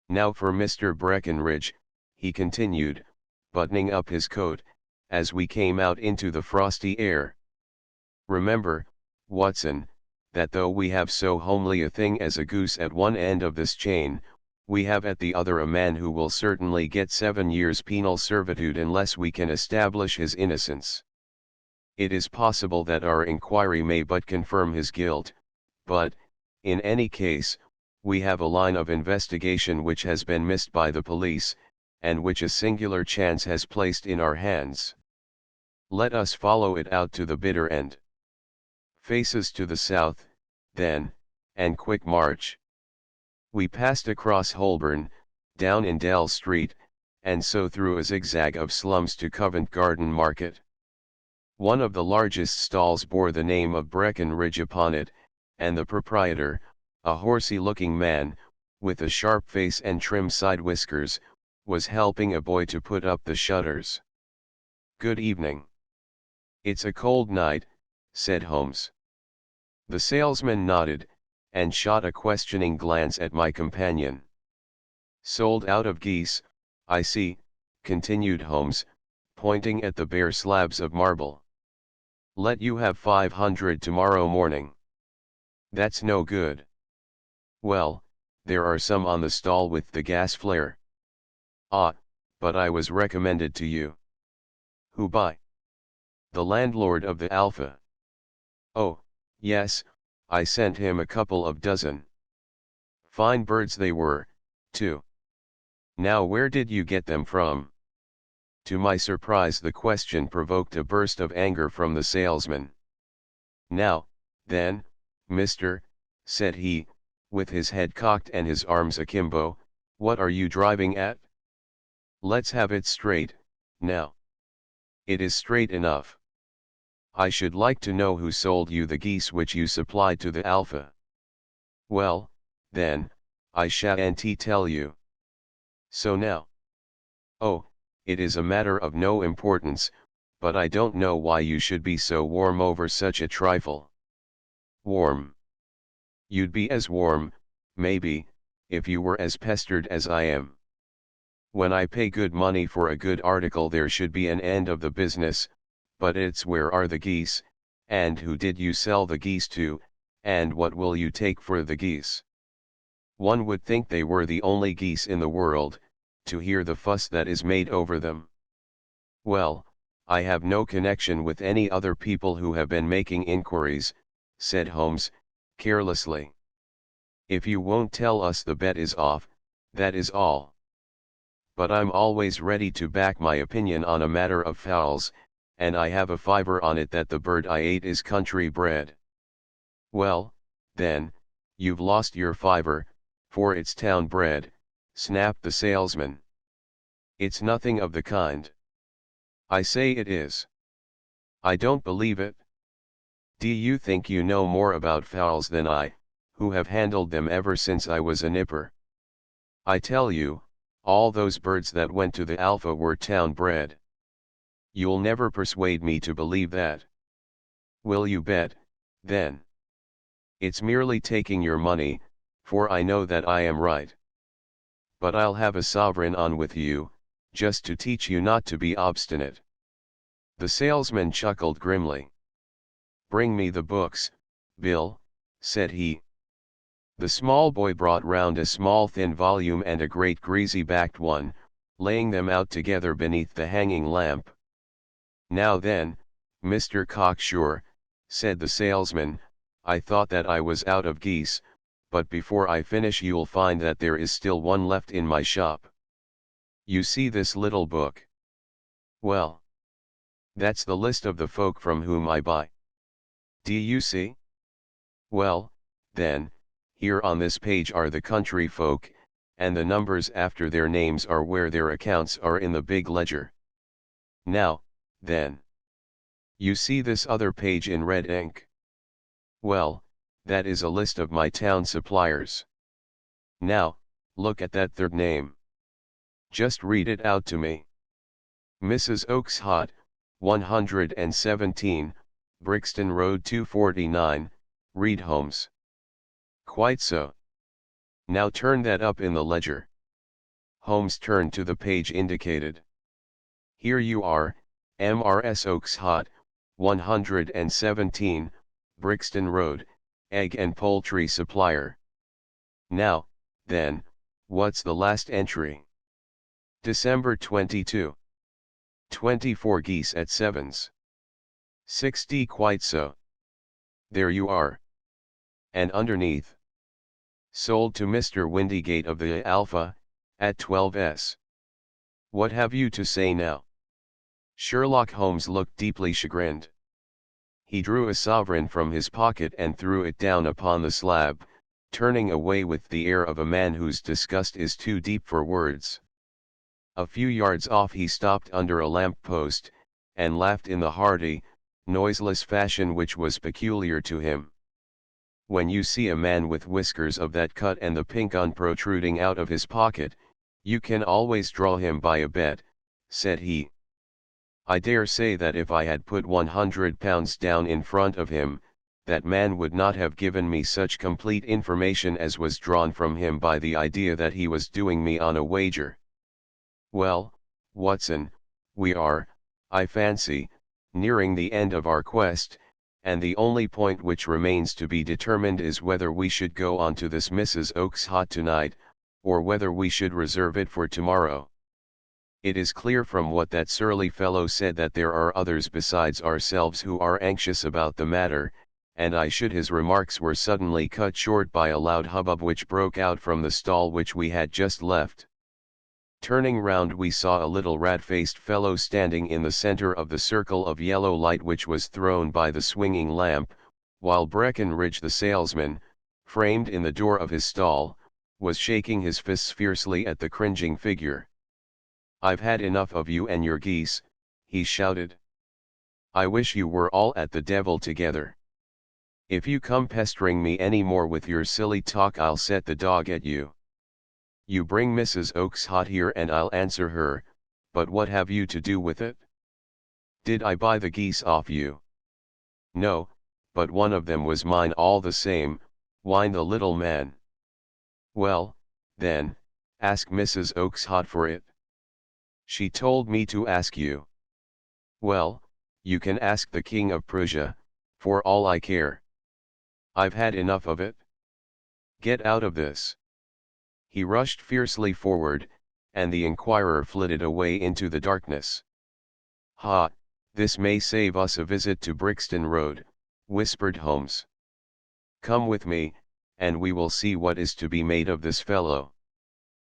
Now for Mr. Breckenridge, he continued, buttoning up his coat, as we came out into the frosty air. Remember, Watson, that though we have so homely a thing as a goose at one end of this chain, we have at the other a man who will certainly get 7 years penal servitude unless we can establish his innocence. It is possible that our inquiry may but confirm his guilt, but, in any case, we have a line of investigation which has been missed by the police, and which a singular chance has placed in our hands. Let us follow it out to the bitter end. Faces to the south, then, and quick march. We passed across Holborn, down Indell Street, and so through a zigzag of slums to Covent Garden Market. One of the largest stalls bore the name of Breckenridge upon it, and the proprietor, a horsey-looking man, with a sharp face and trim side whiskers, was helping a boy to put up the shutters. Good evening. It's a cold night, said Holmes. The salesman nodded, and shot a questioning glance at my companion. Sold out of geese, I see, continued Holmes, pointing at the bare slabs of marble. Let you have 500 tomorrow morning. That's no good. Well, there are some on the stall with the gas flare. Ah, but I was recommended to you. Who by? The landlord of the Alpha. Oh, yes, I sent him a couple of dozen. Fine birds they were, too. Now where did you get them from? To my surprise the question provoked a burst of anger from the salesman. Now, then, mister, said he, with his head cocked and his arms akimbo, what are you driving at? Let's have it straight, now. It is straight enough. I should like to know who sold you the geese which you supplied to the Alpha. Well, then, I shan't tell you. So now. Oh, it is a matter of no importance, but I don't know why you should be so warm over such a trifle. Warm. You'd be as warm, maybe, if you were as pestered as I am. When I pay good money for a good article there should be an end of the business, but it's where are the geese, and who did you sell the geese to, and what will you take for the geese? One would think they were the only geese in the world, to hear the fuss that is made over them. Well, I have no connection with any other people who have been making inquiries, said Holmes, carelessly. If you won't tell us the bet is off, that is all. But I'm always ready to back my opinion on a matter of fowls, and I have a fiver on it that the bird I ate is country bred. Well, then, you've lost your fiver, for it's town bred, snapped the salesman. It's nothing of the kind. I say it is. I don't believe it. Do you think you know more about fowls than I, who have handled them ever since I was a nipper? I tell you, all those birds that went to the Alpha were town bred. You'll never persuade me to believe that. Will you bet, then? It's merely taking your money, for I know that I am right. But I'll have a sovereign on with you, just to teach you not to be obstinate. The salesman chuckled grimly. Bring me the books, Bill, said he. The small boy brought round a small thin volume and a great greasy-backed one, laying them out together beneath the hanging lamp. Now then, Mr. Cocksure, said the salesman, I thought that I was out of geese, but before I finish you'll find that there is still one left in my shop. You see this little book? Well, that's the list of the folk from whom I buy. Do you see? Well, then, here on this page are the country folk, and the numbers after their names are where their accounts are in the big ledger. Now, then. You see this other page in red ink? Well, that is a list of my town suppliers. Now, look at that third name. Just read it out to me. Mrs. Oakes Hot, 117, Brixton Road 249, Reed Holmes. Quite so. Now turn that up in the ledger. Holmes turned to the page indicated. Here you are, Mrs. Oakes Hot, 117, Brixton Road, egg and poultry supplier. Now, then, what's the last entry? December 22. 24 geese at sevens. 60 quite so. There you are. And underneath. Sold to Mr. Windygate of the Alpha, at 12s. What have you to say now? Sherlock Holmes looked deeply chagrined. He drew a sovereign from his pocket and threw it down upon the slab, turning away with the air of a man whose disgust is too deep for words. A few yards off he stopped under a lamp-post, and laughed in the hearty, noiseless fashion which was peculiar to him. When you see a man with whiskers of that cut and the pink un protruding out of his pocket, you can always draw him by a bet, said he. I dare say that if I had put £100 down in front of him, that man would not have given me such complete information as was drawn from him by the idea that he was doing me on a wager. Well, Watson, we are, I fancy, nearing the end of our quest, and the only point which remains to be determined is whether we should go on to this Mrs. Oakes Hot tonight, or whether we should reserve it for tomorrow. It is clear from what that surly fellow said that there are others besides ourselves who are anxious about the matter, and his remarks were suddenly cut short by a loud hubbub which broke out from the stall which we had just left. Turning round we saw a little rat-faced fellow standing in the center of the circle of yellow light which was thrown by the swinging lamp, while Breckenridge the salesman, framed in the door of his stall, was shaking his fists fiercely at the cringing figure. I've had enough of you and your geese, he shouted. I wish you were all at the devil together. If you come pestering me any more with your silly talk, I'll set the dog at you. You bring Mrs. Oakeshott here and I'll answer her, but what have you to do with it? Did I buy the geese off you? No, but one of them was mine all the same, whined the little man. Well, then, ask Mrs. Oakeshott for it. She told me to ask you. Well, you can ask the King of Prussia, for all I care. I've had enough of it. Get out of this. He rushed fiercely forward, and the inquirer flitted away into the darkness. Ha, this may save us a visit to Brixton Road, whispered Holmes. Come with me, and we will see what is to be made of this fellow.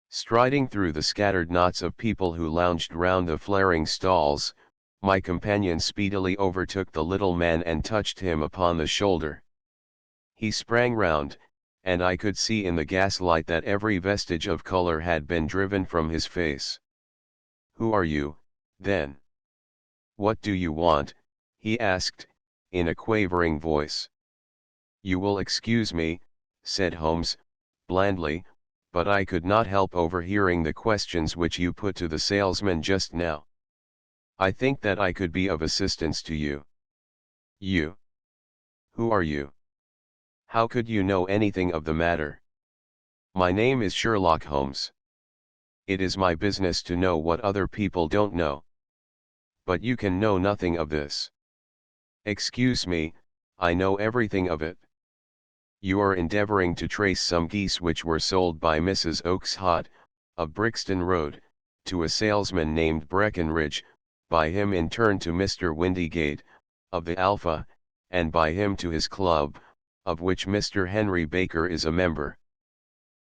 Striding through the scattered knots of people who lounged round the flaring stalls, my companion speedily overtook the little man and touched him upon the shoulder. He sprang round, and I could see in the gaslight that every vestige of color had been driven from his face. Who are you, then? What do you want? He asked, in a quavering voice. You will excuse me, said Holmes, blandly, but I could not help overhearing the questions which you put to the salesman just now. I think that I could be of assistance to you. You? Who are you? How could you know anything of the matter? My name is Sherlock Holmes. It is my business to know what other people don't know. But you can know nothing of this. Excuse me, I know everything of it. You are endeavoring to trace some geese which were sold by Mrs. Oakeshott, of Brixton Road, to a salesman named Breckenridge, by him in turn to Mr. Windygate, of the Alpha, and by him to his club, of which Mr. Henry Baker is a member.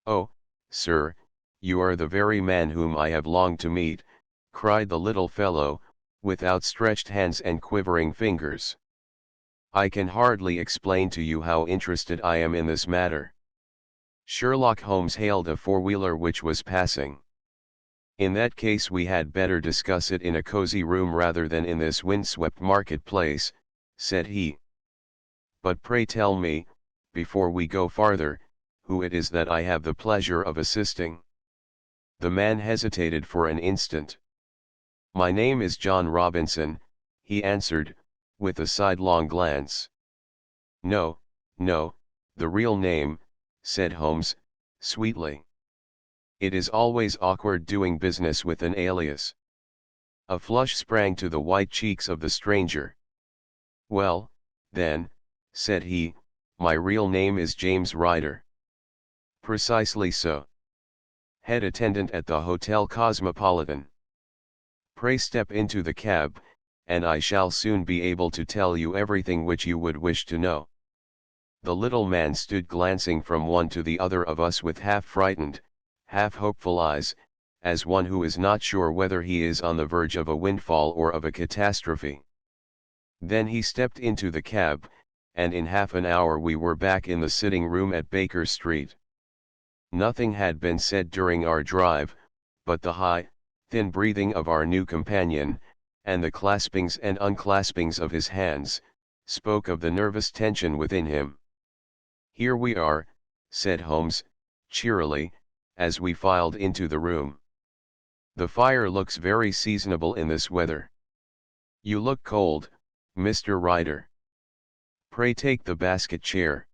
Oh, sir, you are the very man whom I have longed to meet, cried the little fellow, with outstretched hands and quivering fingers. I can hardly explain to you how interested I am in this matter. Sherlock Holmes hailed a four-wheeler which was passing. In that case we had better discuss it in a cozy room rather than in this windswept marketplace, said he. But pray tell me, before we go farther, who it is that I have the pleasure of assisting. The man hesitated for an instant. My name is John Robinson, he answered, with a sidelong glance. No, no, the real name, said Holmes, sweetly. It is always awkward doing business with an alias. A flush sprang to the white cheeks of the stranger. Well, then, said he, my real name is James Ryder. Precisely so. Head attendant at the Hotel Cosmopolitan. Pray step into the cab, and I shall soon be able to tell you everything which you would wish to know. The little man stood glancing from one to the other of us with half-frightened, half-hopeful eyes, as one who is not sure whether he is on the verge of a windfall or of a catastrophe. Then he stepped into the cab, and in half an hour we were back in the sitting room at Baker Street. Nothing had been said during our drive, but the high, thin breathing of our new companion, and the claspings and unclaspings of his hands, spoke of the nervous tension within him. Here we are, said Holmes, cheerily, as we filed into the room. The fire looks very seasonable in this weather. You look cold, Mr. Ryder. Pray take the basket chair.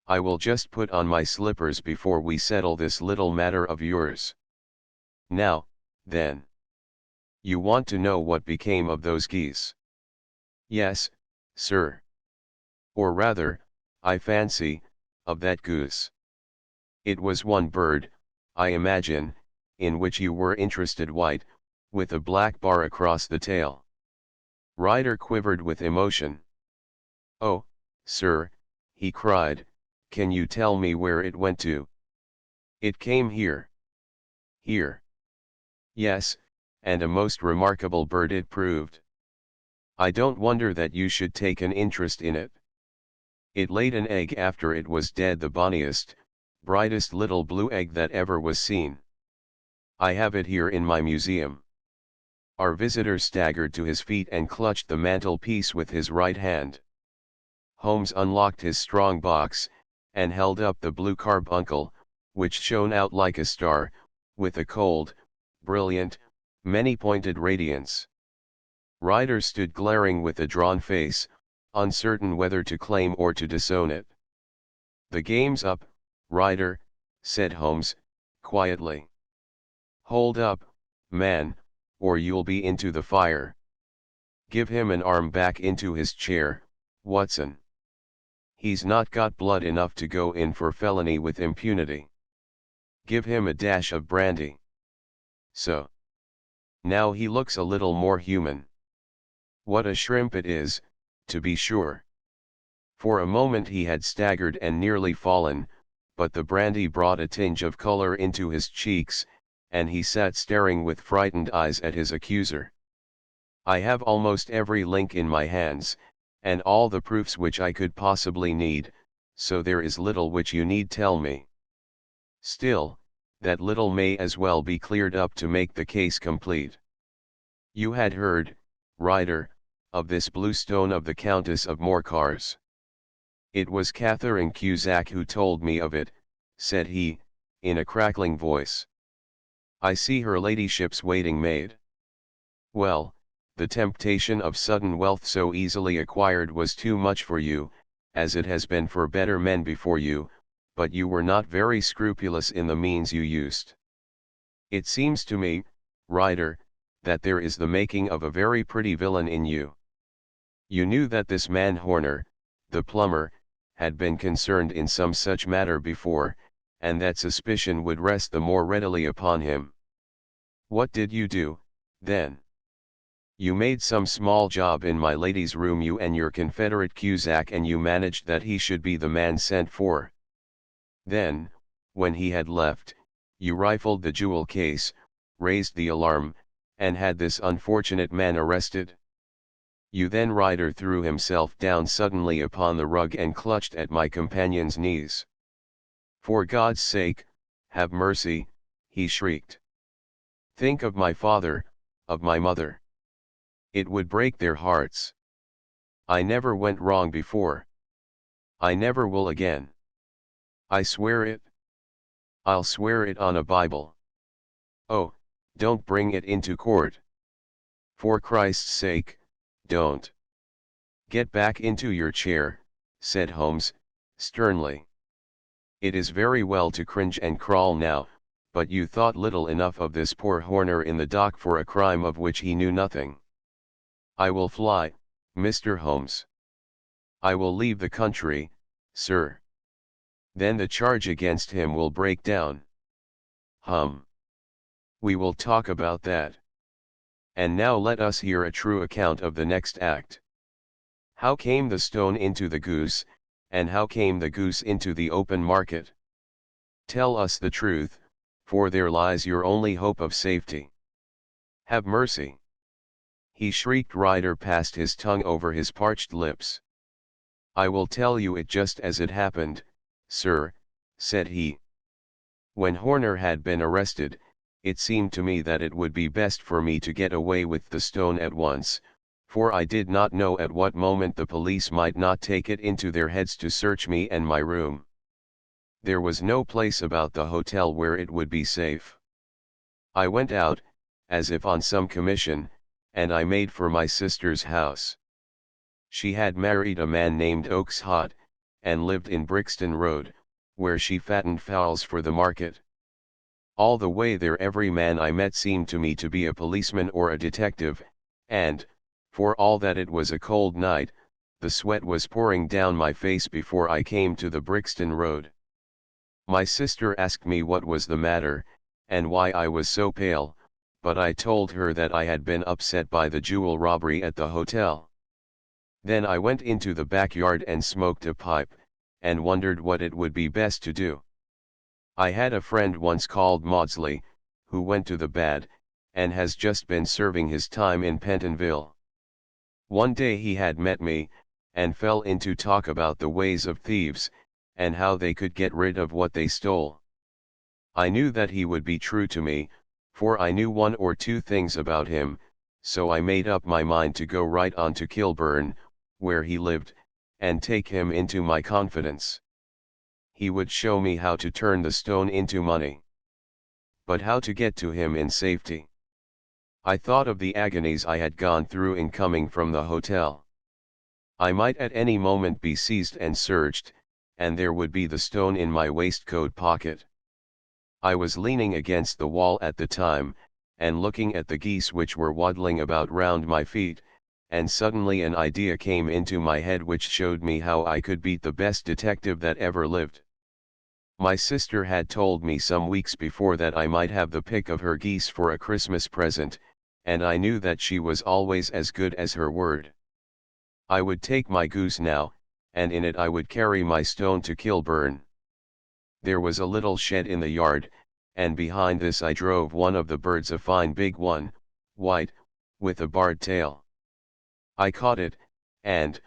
I will just put on my slippers before we settle this little matter of yours. Now, then. You want to know what became of those geese? Yes, sir. Or rather, I fancy, of that goose. It was one bird, I imagine, in which you were interested, white, with a black bar across the tail. Ryder quivered with emotion. Oh, sir, he cried, can you tell me where it went to? It came here. Here. Yes, and a most remarkable bird it proved. I don't wonder that you should take an interest in it. It laid an egg after it was dead, the bonniest, brightest little blue egg that ever was seen. I have it here in my museum. Our visitor staggered to his feet and clutched the mantelpiece with his right hand. Holmes unlocked his strong box, and held up the blue carbuncle, which shone out like a star, with a cold, brilliant, many-pointed radiance. Ryder stood glaring with a drawn face, uncertain whether to claim or to disown it. "The game's up, Ryder," said Holmes, quietly. "Hold up, man, or you'll be into the fire. Give him an arm back into his chair, Watson. He's not got blood enough to go in for felony with impunity. Give him a dash of brandy. So. Now he looks a little more human. What a shrimp it is, to be sure." For a moment he had staggered and nearly fallen, but the brandy brought a tinge of color into his cheeks, and he sat staring with frightened eyes at his accuser. "I have almost every link in my hands, and all the proofs which I could possibly need, so there is little which you need tell me. Still, that little may as well be cleared up to make the case complete. You had heard, Ryder, of this blue stone of the Countess of Morcar's." "It was Catherine Cusack who told me of it," said he, in a crackling voice. "I see her ladyship's waiting maid. Well, the temptation of sudden wealth so easily acquired was too much for you, as it has been for better men before you, but you were not very scrupulous in the means you used. It seems to me, Ryder, that there is the making of a very pretty villain in you. You knew that this man Horner, the plumber, had been concerned in some such matter before, and that suspicion would rest the more readily upon him. What did you do, then? You made some small job in my lady's room, you and your confederate Cusack, and you managed that he should be the man sent for. Then, when he had left, you rifled the jewel case, raised the alarm, and had this unfortunate man arrested. You then Ryder threw himself down suddenly upon the rug and clutched at my companion's knees. "For God's sake, have mercy," he shrieked. "Think of my father, of my mother. It would break their hearts. I never went wrong before. I never will again. I swear it. I'll swear it on a Bible. Oh, don't bring it into court. For Christ's sake, don't." "Get back into your chair," said Holmes, sternly. "It is very well to cringe and crawl now, but you thought little enough of this poor Horner in the dock for a crime of which he knew nothing. I will fly, Mr. Holmes. I will leave the country, sir. Then the charge against him will break down. Hum. We will talk about that. And now let us hear a true account of the next act. How came the stone into the goose, and how came the goose into the open market? Tell us the truth, for there lies your only hope of safety. Have mercy." He shrieked. Ryder passed his tongue over his parched lips. "I will tell you it just as it happened, sir," said he. "When Horner had been arrested, it seemed to me that it would be best for me to get away with the stone at once, for I did not know at what moment the police might not take it into their heads to search me and my room. There was no place about the hotel where it would be safe. I went out, as if on some commission, and I made for my sister's house. She had married a man named Oakes Hot, and lived in Brixton Road, where she fattened fowls for the market. All the way there every man I met seemed to me to be a policeman or a detective, and, for all that it was a cold night, the sweat was pouring down my face before I came to the Brixton Road. My sister asked me what was the matter, and why I was so pale, but I told her that I had been upset by the jewel robbery at the hotel. Then I went into the backyard and smoked a pipe, and wondered what it would be best to do. I had a friend once called Maudsley, who went to the bad, and has just been serving his time in Pentonville. One day he had met me, and fell into talk about the ways of thieves, and how they could get rid of what they stole. I knew that he would be true to me, for I knew one or two things about him, so I made up my mind to go right on to Kilburn, where he lived, and take him into my confidence. He would show me how to turn the stone into money. But how to get to him in safety? I thought of the agonies I had gone through in coming from the hotel. I might at any moment be seized and searched, and there would be the stone in my waistcoat pocket. I was leaning against the wall at the time, and looking at the geese which were waddling about round my feet, and suddenly an idea came into my head which showed me how I could beat the best detective that ever lived. My sister had told me some weeks before that I might have the pick of her geese for a Christmas present, and I knew that she was always as good as her word. I would take my goose now, and in it I would carry my stone to Kilburn. There was a little shed in the yard, and behind this I drove one of the birds, a fine big one, white, with a barred tail. I caught it, and,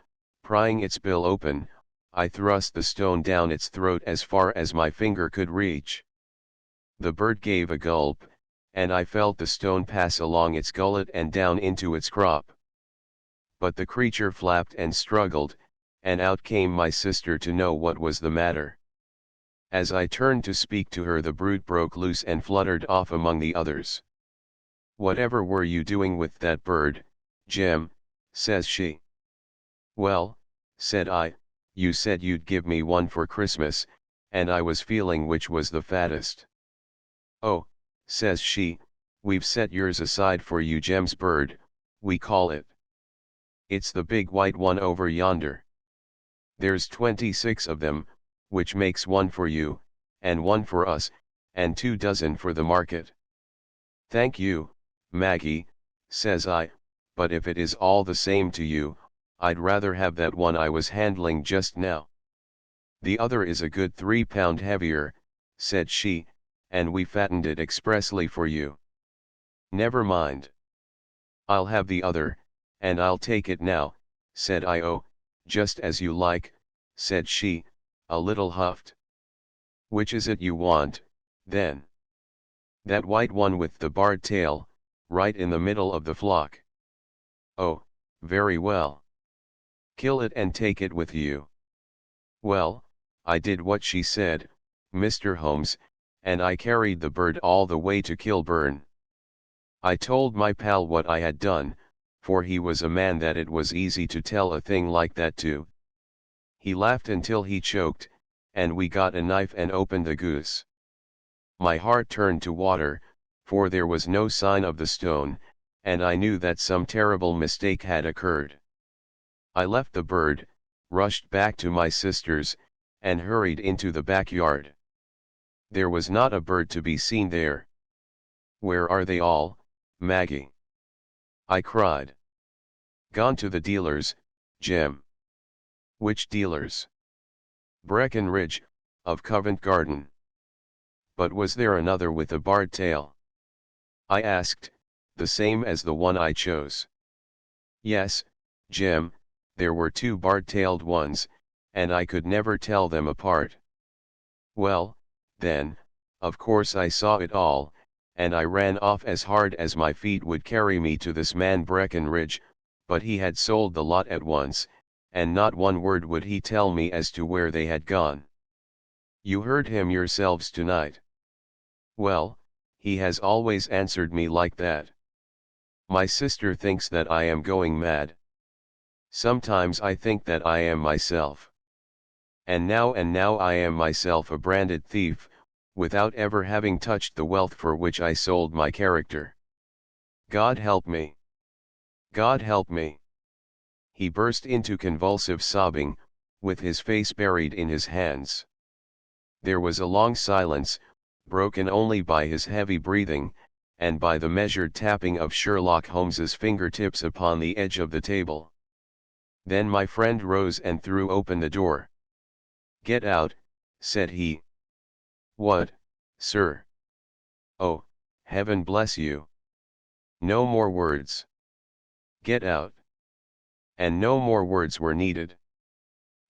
prying its bill open, I thrust the stone down its throat as far as my finger could reach. The bird gave a gulp, and I felt the stone pass along its gullet and down into its crop. But the creature flapped and struggled, and out came my sister to know what was the matter. As I turned to speak to her, the brute broke loose and fluttered off among the others. "Whatever were you doing with that bird, Jim?" says she. "Well," said I, "you said you'd give me one for Christmas, and I was feeling which was the fattest." "Oh," says she, "we've set yours aside for you, Jem's bird, we call it. It's the big white one over yonder. There's 26 of them, which makes one for you, and one for us, and 2 dozen for the market." "Thank you, Maggie," says I, "but if it is all the same to you, I'd rather have that one I was handling just now." "The other is a good 3 pound heavier," said she, "and we fattened it expressly for you." "Never mind. I'll have the other, and I'll take it now," said I. "Oh, just as you like," said she, a little huffed. "Which is it you want, then?" "That white one with the barred tail, right in the middle of the flock." "Oh, very well. Kill it and take it with you." Well, I did what she said, Mr. Holmes, and I carried the bird all the way to Kilburn. I told my pal what I had done, for he was a man that it was easy to tell a thing like that to. He laughed until he choked, and we got a knife and opened the goose. My heart turned to water, for there was no sign of the stone, and I knew that some terrible mistake had occurred. I left the bird, rushed back to my sister's, and hurried into the backyard. There was not a bird to be seen there. "Where are they all, Maggie?" I cried. "Gone to the dealers, Jim." "Which dealers?" "Breckenridge, of Covent Garden." "But was there another with a barred tail?" I asked, "the same as the one I chose?" "Yes, Jim, there were 2 barred-tailed ones, and I could never tell them apart." "Well, then, of course I saw it all, and I ran off as hard as my feet would carry me to this man Breckenridge, but he had sold the lot at once, and not one word would he tell me as to where they had gone." "You heard him yourselves tonight?" "Well, he has always answered me like that. My sister thinks that I am going mad. Sometimes I think that I am myself. And now I am myself a branded thief, without ever having touched the wealth for which I sold my character. God help me! God help me!" He burst into convulsive sobbing, with his face buried in his hands. There was a long silence, broken only by his heavy breathing, and by the measured tapping of Sherlock Holmes's fingertips upon the edge of the table. Then my friend rose and threw open the door. "Get out," said he. "What, sir?" "Oh, heaven bless you! No more words. Get out." And no more words were needed.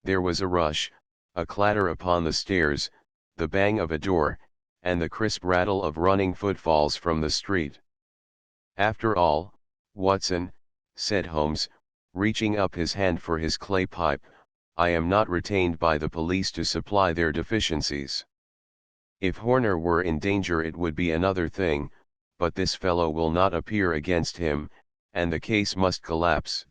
There was a rush, a clatter upon the stairs, the bang of a door, and the crisp rattle of running footfalls from the street. "After all, Watson," said Holmes, reaching up his hand for his clay pipe, I am not retained by the police to supply their deficiencies. If Horner were in danger it would be another thing, but this fellow will not appear against him, and the case must collapse.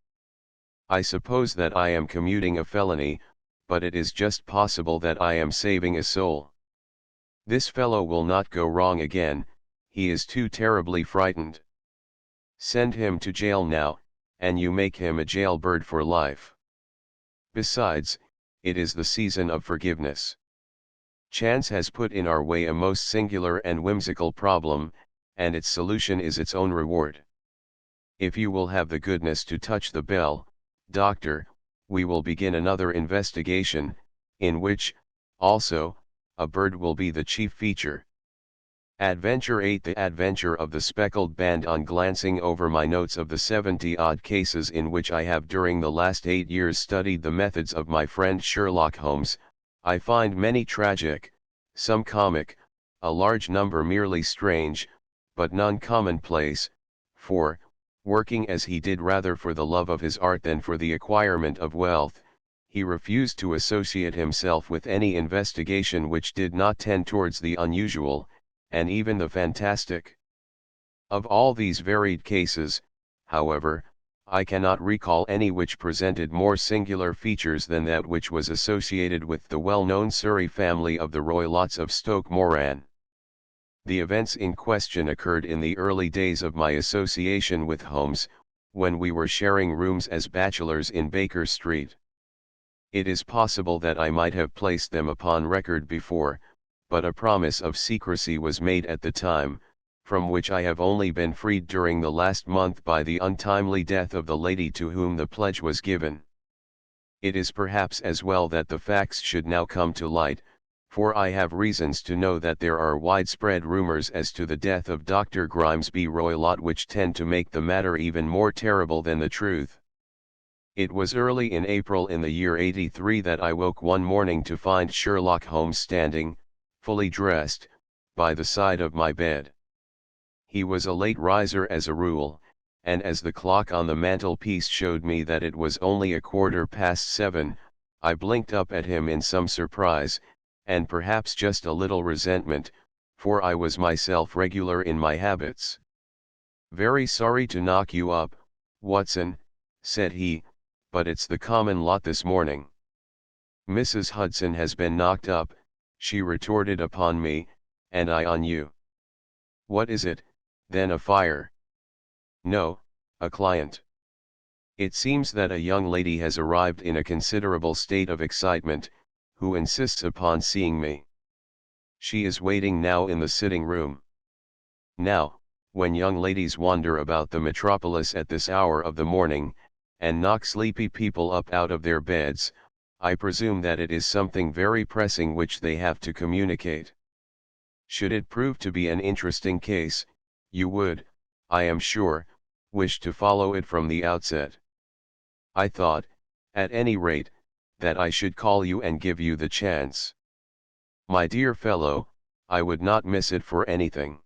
I suppose that I am commuting a felony, but it is just possible that I am saving a soul. This fellow will not go wrong again, he is too terribly frightened. Send him to jail now, and you make him a jailbird for life. Besides, it is the season of forgiveness. Chance has put in our way a most singular and whimsical problem, and its solution is its own reward. If you will have the goodness to touch the bell, doctor, we will begin another investigation, in which, also, a bird will be the chief feature. Adventure 8. The Adventure of the Speckled Band. On glancing over my notes of the 70-odd cases in which I have during the last 8 years studied the methods of my friend Sherlock Holmes, I find many tragic, some comic, a large number merely strange, but none commonplace, for, working as he did rather for the love of his art than for the acquirement of wealth, he refused to associate himself with any investigation which did not tend towards the unusual, and even the fantastic. Of all these varied cases, however, I cannot recall any which presented more singular features than that which was associated with the well-known Surrey family of the Roylotts of Stoke Moran. The events in question occurred in the early days of my association with Holmes, when we were sharing rooms as bachelors in Baker Street. It is possible that I might have placed them upon record before, but a promise of secrecy was made at the time, from which I have only been freed during the last month by the untimely death of the lady to whom the pledge was given. It is perhaps as well that the facts should now come to light, for I have reasons to know that there are widespread rumors as to the death of Dr. Grimesby Roylott which tend to make the matter even more terrible than the truth. It was early in April in the year 83 that I woke one morning to find Sherlock Holmes standing, fully dressed, by the side of my bed. He was a late riser as a rule, and as the clock on the mantelpiece showed me that it was only 7:15, I blinked up at him in some surprise, and perhaps just a little resentment, for I was myself regular in my habits. "Very sorry to knock you up, Watson," said he, "but it's the common lot this morning." "Mrs. Hudson has been knocked up," she retorted upon me, "and I on you." "What is it, then? A fire?" "No, a client. It seems that a young lady has arrived in a considerable state of excitement, who insists upon seeing me. She is waiting now in the sitting room." Now, when young ladies wander about the metropolis at this hour of the morning, and knock sleepy people up out of their beds, I presume that it is something very pressing which they have to communicate. Should it prove to be an interesting case, you would, I am sure, wish to follow it from the outset. I thought, at any rate, that I should call you and give you the chance. My dear fellow, I would not miss it for anything.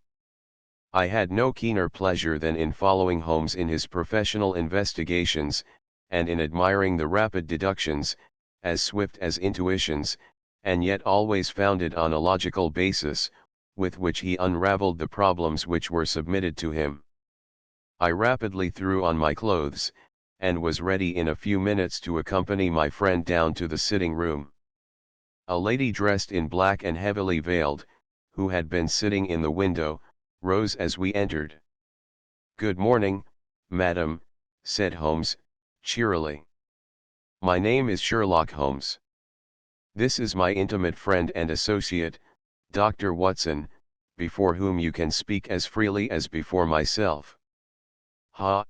I had no keener pleasure than in following Holmes in his professional investigations, and in admiring the rapid deductions, as swift as intuitions, and yet always founded on a logical basis, with which he unraveled the problems which were submitted to him. I rapidly threw on my clothes, and was ready in a few minutes to accompany my friend down to the sitting room. A lady dressed in black and heavily veiled, who had been sitting in the window, rose as we entered. "Good morning, madam," said Holmes, cheerily. "My name is Sherlock Holmes. This is my intimate friend and associate, Dr. Watson, before whom you can speak as freely as before myself." "Ha!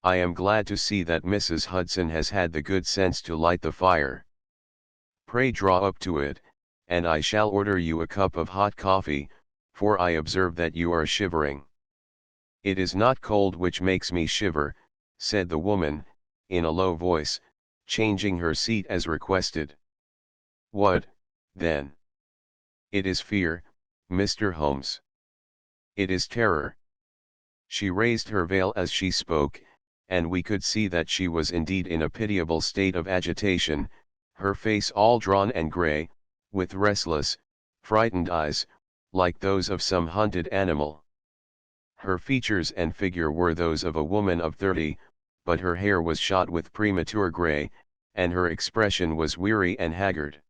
I am glad to see that Mrs. Hudson has had the good sense to light the fire. Pray draw up to it, and I shall order you a cup of hot coffee, for I observe that you are shivering." "It is not cold which makes me shiver," said the woman, in a low voice, changing her seat as requested. "What, then?" "It is fear, Mr. Holmes. It is terror." She raised her veil as she spoke, and we could see that she was indeed in a pitiable state of agitation, her face all drawn and grey, with restless, frightened eyes, like those of some hunted animal. Her features and figure were those of a woman of 30, but her hair was shot with premature grey, and her expression was weary and haggard.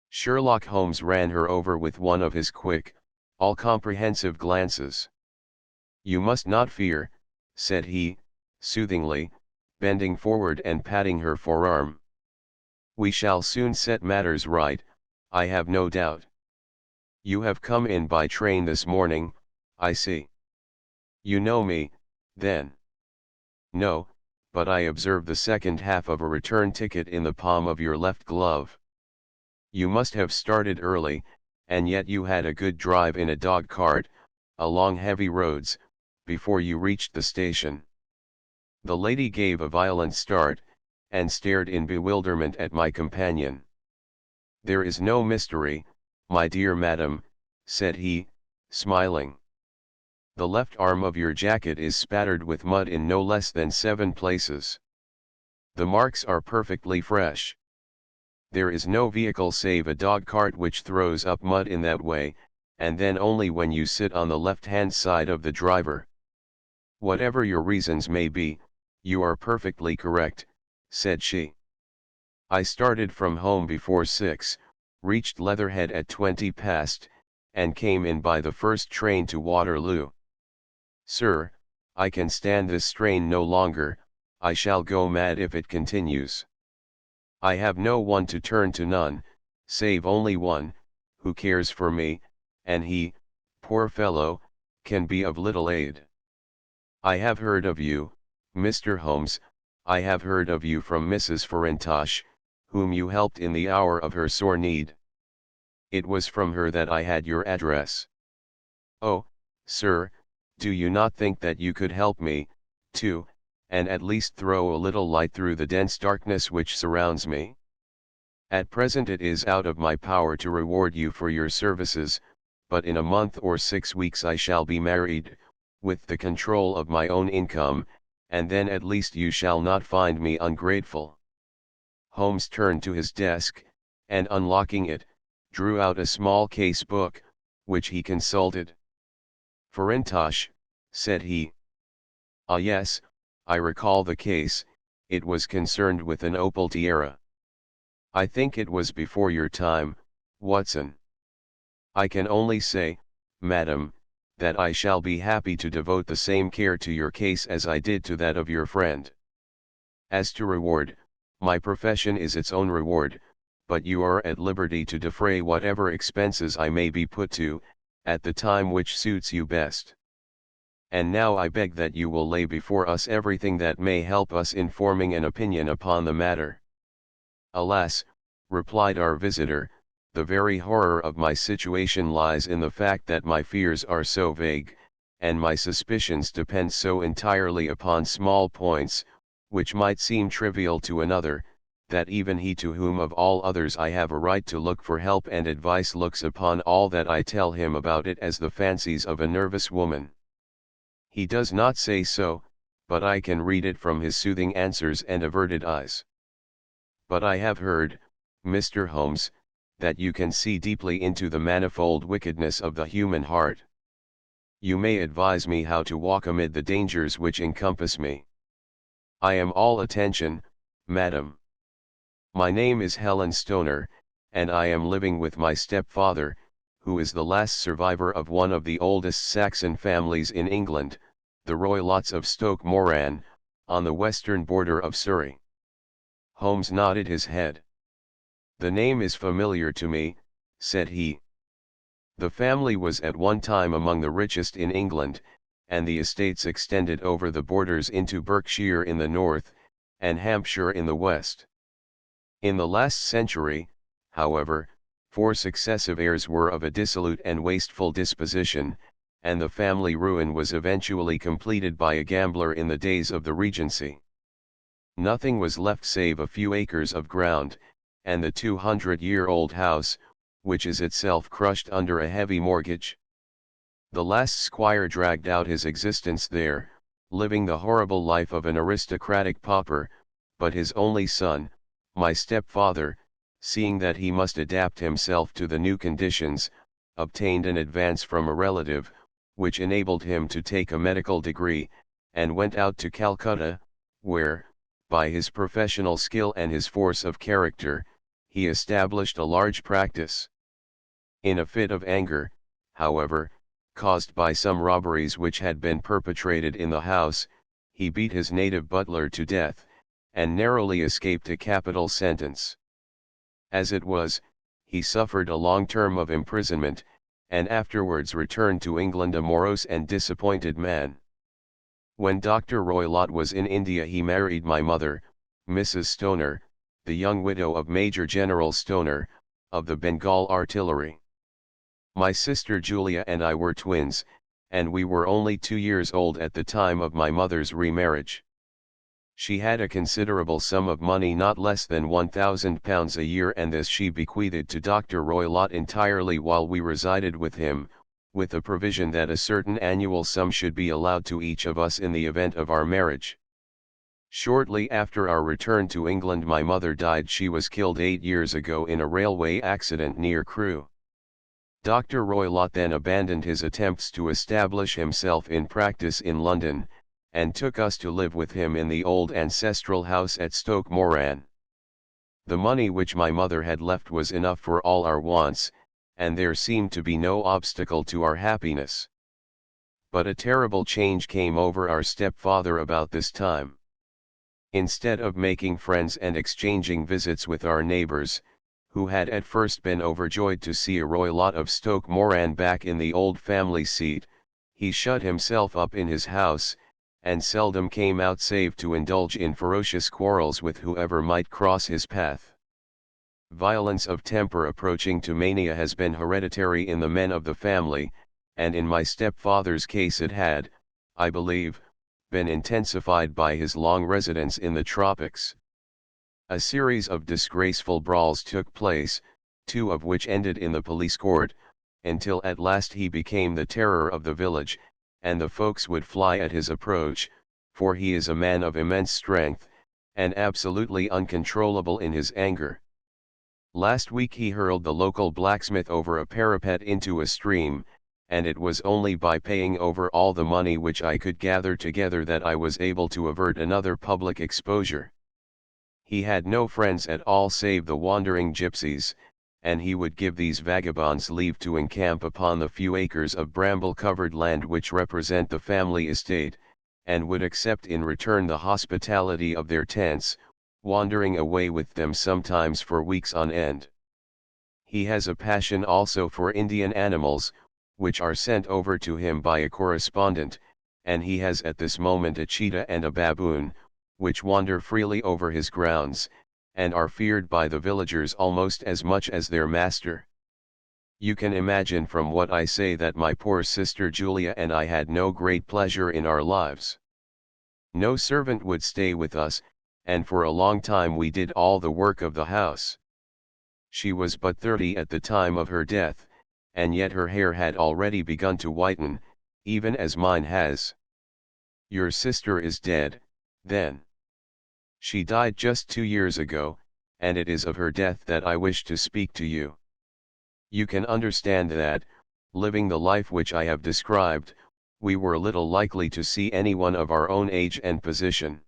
Sherlock Holmes ran her over with one of his quick, all-comprehensive glances. "You must not fear," said he, soothingly, bending forward and patting her forearm. "We shall soon set matters right, I have no doubt. You have come in by train this morning, I see. You know me, then?" "No, but I observe the second half of a return ticket in the palm of your left glove. You must have started early, and yet you had a good drive in a dog cart, along heavy roads, before you reached the station." The lady gave a violent start, and stared in bewilderment at my companion. "There is no mystery, my dear madam," said he, smiling. "The left arm of your jacket is spattered with mud in no less than 7 places. The marks are perfectly fresh. There is no vehicle save a dog cart which throws up mud in that way, and then only when you sit on the left-hand side of the driver. Whatever your reasons may be, you are perfectly correct," said she. "I started from home before 6, reached Leatherhead at 20 past, and came in by the first train to Waterloo. Sir, I can stand this strain no longer, I shall go mad if it continues. I have no one to turn to, none, save only one, who cares for me, and he, poor fellow, can be of little aid. I have heard of you, Mr. Holmes, I have heard of you from Mrs. Farintosh, whom you helped in the hour of her sore need. It was from her that I had your address. Oh, sir, do you not think that you could help me, too, and at least throw a little light through the dense darkness which surrounds me? At present it is out of my power to reward you for your services, but in a month or 6 weeks I shall be married, with the control of my own income, and then at least you shall not find me ungrateful." Holmes turned to his desk, and unlocking it, drew out a small case book, which he consulted. "Farintosh," said he. "Ah yes, I recall the case, it was concerned with an opal tiara. I think it was before your time, Watson. I can only say, madam, that I shall be happy to devote the same care to your case as I did to that of your friend. As to reward, my profession is its own reward, but you are at liberty to defray whatever expenses I may be put to, at the time which suits you best. And now I beg that you will lay before us everything that may help us in forming an opinion upon the matter." "Alas," replied our visitor, "the very horror of my situation lies in the fact that my fears are so vague, and my suspicions depend so entirely upon small points, which might seem trivial to another, that even he to whom of all others I have a right to look for help and advice looks upon all that I tell him about it as the fancies of a nervous woman. He does not say so, but I can read it from his soothing answers and averted eyes. But I have heard, Mr. Holmes, that you can see deeply into the manifold wickedness of the human heart. You may advise me how to walk amid the dangers which encompass me." "I am all attention, madam. My name is Helen Stoner, and I am living with my stepfather, who is the last survivor of one of the oldest Saxon families in England, the Roylotts of Stoke Moran, on the western border of Surrey." Holmes nodded his head. "The name is familiar to me," said he. "The family was at one time among the richest in England, and the estates extended over the borders into Berkshire in the north, and Hampshire in the west. In the last century, however, 4 successive heirs were of a dissolute and wasteful disposition, and the family ruin was eventually completed by a gambler in the days of the Regency. Nothing was left save a few acres of ground, and the 200-year-old house, which is itself crushed under a heavy mortgage. The last squire dragged out his existence there, living the horrible life of an aristocratic pauper, but his only son, my stepfather, seeing that he must adapt himself to the new conditions, obtained an advance from a relative, which enabled him to take a medical degree, and went out to Calcutta, where, by his professional skill and his force of character, he established a large practice. In a fit of anger, however, caused by some robberies which had been perpetrated in the house, he beat his native butler to death, and narrowly escaped a capital sentence. As it was, he suffered a long term of imprisonment, and afterwards returned to England a morose and disappointed man. When Dr. Roylott was in India he married my mother, Mrs. Stoner, the young widow of Major General Stoner, of the Bengal Artillery. My sister Julia and I were twins, and we were only 2 years old at the time of my mother's remarriage. She had a considerable sum of money, not less than £1,000 a year, and this she bequeathed to Dr. Roylott entirely while we resided with him, with a provision that a certain annual sum should be allowed to each of us in the event of our marriage. Shortly after our return to England my mother died. She was killed 8 years ago in a railway accident near Crewe. Dr. Roylott then abandoned his attempts to establish himself in practice in London, and took us to live with him in the old ancestral house at Stoke Moran. The money which my mother had left was enough for all our wants, and there seemed to be no obstacle to our happiness. But a terrible change came over our stepfather about this time. Instead of making friends and exchanging visits with our neighbors, who had at first been overjoyed to see a Roylott of Stoke Moran back in the old family seat, he shut himself up in his house, and seldom came out save to indulge in ferocious quarrels with whoever might cross his path. Violence of temper approaching to mania has been hereditary in the men of the family, and in my stepfather's case it had, I believe, been intensified by his long residence in the tropics. A series of disgraceful brawls took place, 2 of which ended in the police court, until at last he became the terror of the village, and the folks would fly at his approach, for he is a man of immense strength, and absolutely uncontrollable in his anger. Last week he hurled the local blacksmith over a parapet into a stream, and it was only by paying over all the money which I could gather together that I was able to avert another public exposure. He had no friends at all save the wandering gypsies, and he would give these vagabonds leave to encamp upon the few acres of bramble-covered land which represent the family estate, and would accept in return the hospitality of their tents, wandering away with them sometimes for weeks on end. He has a passion also for Indian animals, which are sent over to him by a correspondent, and he has at this moment a cheetah and a baboon, which wander freely over his grounds, and are feared by the villagers almost as much as their master. You can imagine from what I say that my poor sister Julia and I had no great pleasure in our lives. No servant would stay with us, and for a long time we did all the work of the house. She was but 30 at the time of her death, and yet her hair had already begun to whiten, even as mine has. Your sister is dead, then. She died just 2 years ago, and it is of her death that I wish to speak to you. You can understand that, living the life which I have described, we were little likely to see anyone of our own age and position.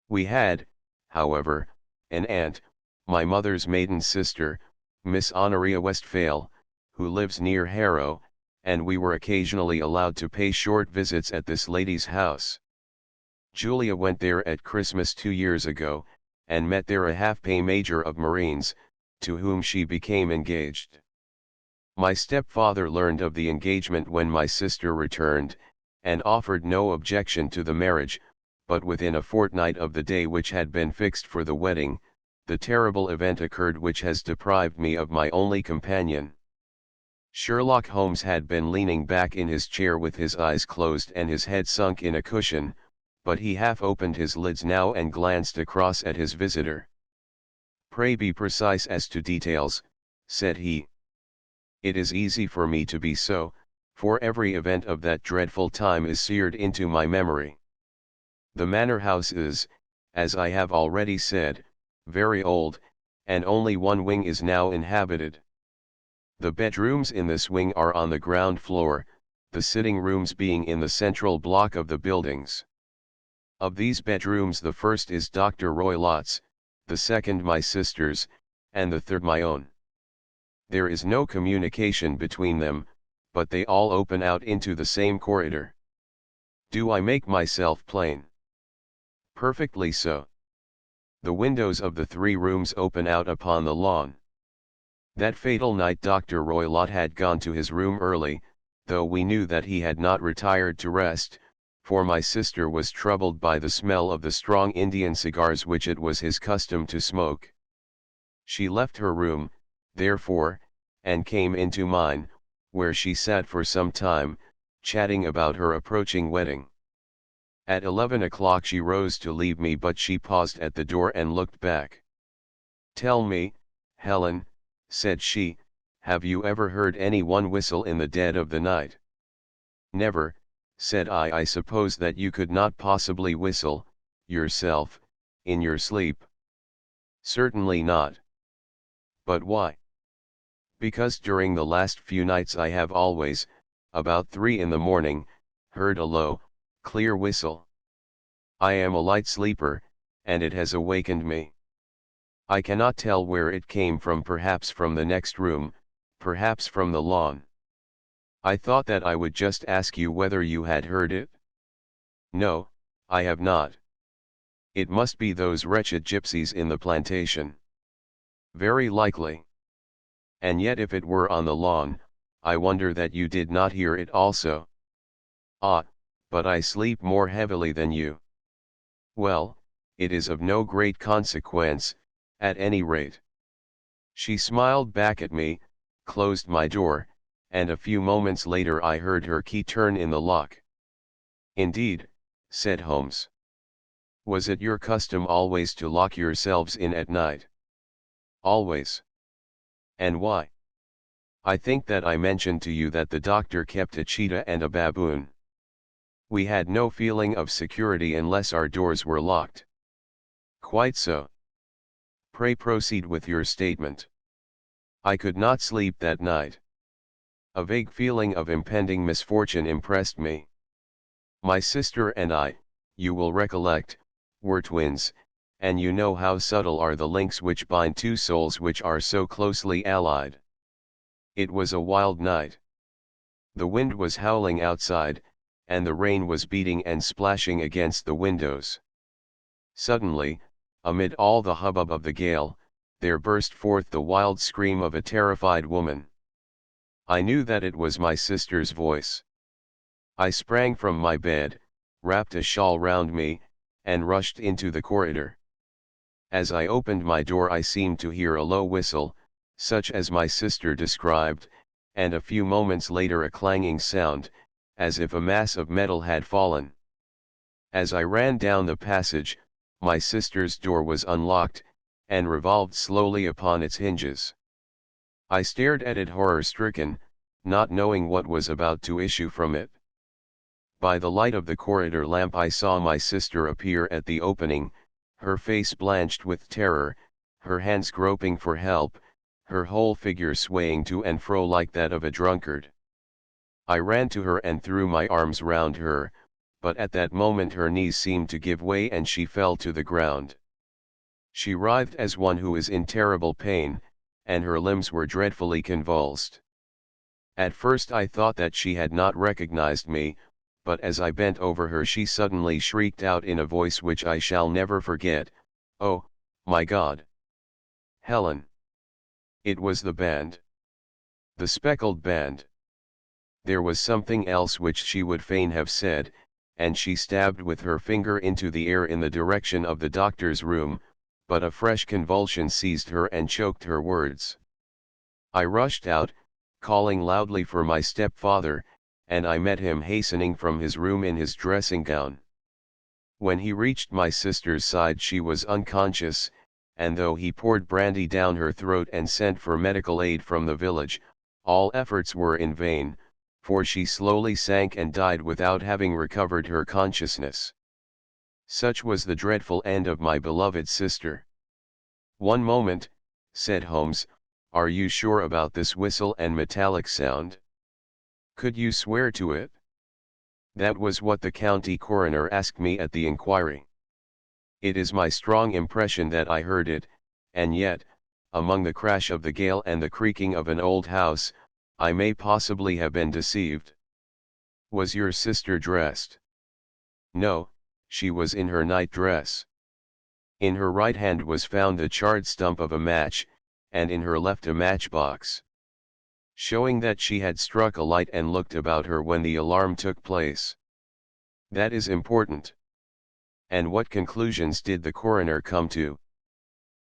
We had, however, an aunt, my mother's maiden sister, Miss Honoria Westphale, who lives near Harrow, and we were occasionally allowed to pay short visits at this lady's house. Julia went there at Christmas 2 years ago, and met there a half-pay major of Marines, to whom she became engaged. My stepfather learned of the engagement when my sister returned, and offered no objection to the marriage, but within a fortnight of the day which had been fixed for the wedding, the terrible event occurred which has deprived me of my only companion. Sherlock Holmes had been leaning back in his chair with his eyes closed and his head sunk in a cushion, but he half opened his lids now and glanced across at his visitor. "Pray be precise as to details," said he. "It is easy for me to be so, for every event of that dreadful time is seared into my memory. The manor house is, as I have already said, very old, and only one wing is now inhabited. The bedrooms in this wing are on the ground floor, the sitting rooms being in the central block of the buildings. Of these bedrooms the first is Dr. Roylott's, the second my sister's, and the third my own. There is no communication between them, but they all open out into the same corridor. Do I make myself plain? Perfectly so. The windows of the three rooms open out upon the lawn. That fatal night Dr. Roylott had gone to his room early, though we knew that he had not retired to rest, for my sister was troubled by the smell of the strong Indian cigars which it was his custom to smoke. She left her room, therefore, and came into mine, where she sat for some time, chatting about her approaching wedding. At 11 o'clock she rose to leave me, but she paused at the door and looked back. "Tell me, Helen," said she, "have you ever heard any one whistle in the dead of the night?" "Never," said I. "I suppose that you could not possibly whistle, yourself, in your sleep?" "Certainly not." "But why?" "Because during the last few nights I have always, about 3 in the morning, heard a low, clear whistle. I am a light sleeper, and it has awakened me. I cannot tell where it came from, perhaps from the next room, perhaps from the lawn. I thought that I would just ask you whether you had heard it." "No, I have not." "It must be those wretched gypsies in the plantation." "Very likely. And yet if it were on the lawn, I wonder that you did not hear it also." "Ah, but I sleep more heavily than you." "Well, it is of no great consequence, at any rate." She smiled back at me, closed my door, and a few moments later I heard her key turn in the lock. "Indeed," said Holmes. "Was it your custom always to lock yourselves in at night?" "Always." "And why?" "I think that I mentioned to you that the doctor kept a cheetah and a baboon. We had no feeling of security unless our doors were locked." "Quite so. Pray proceed with your statement." "I could not sleep that night. A vague feeling of impending misfortune impressed me. My sister and I, you will recollect, were twins, and you know how subtle are the links which bind two souls which are so closely allied. It was a wild night. The wind was howling outside, and the rain was beating and splashing against the windows. Suddenly, amid all the hubbub of the gale, there burst forth the wild scream of a terrified woman. I knew that it was my sister's voice. I sprang from my bed, wrapped a shawl round me, and rushed into the corridor. As I opened my door I seemed to hear a low whistle, such as my sister described, and a few moments later a clanging sound, as if a mass of metal had fallen. As I ran down the passage, my sister's door was unlocked, and revolved slowly upon its hinges. I stared at it horror-stricken, not knowing what was about to issue from it. By the light of the corridor lamp I saw my sister appear at the opening, her face blanched with terror, her hands groping for help, her whole figure swaying to and fro like that of a drunkard. I ran to her and threw my arms round her, but at that moment her knees seemed to give way and she fell to the ground. She writhed as one who is in terrible pain, and her limbs were dreadfully convulsed. At first I thought that she had not recognized me, but as I bent over her she suddenly shrieked out in a voice which I shall never forget, "Oh, my God! Helen!" It was the band. The speckled band. There was something else which she would fain have said, and she stabbed with her finger into the air in the direction of the doctor's room, but a fresh convulsion seized her and choked her words. I rushed out, calling loudly for my stepfather, and I met him hastening from his room in his dressing gown. When he reached my sister's side she was unconscious, and though he poured brandy down her throat and sent for medical aid from the village, all efforts were in vain, for she slowly sank and died without having recovered her consciousness. Such was the dreadful end of my beloved sister. One moment, said Holmes. "Are you sure about this whistle and metallic sound? Could you swear to it?" "That was what the county coroner asked me at the inquiry. It is my strong impression that I heard it, and yet, among the crash of the gale and the creaking of an old house, I may possibly have been deceived." "Was your sister dressed?" "No, she was in her night dress. In her right hand was found the charred stump of a match, and in her left a matchbox, showing that she had struck a light and looked about her when the alarm took place." "That is important. And what conclusions did the coroner come to?"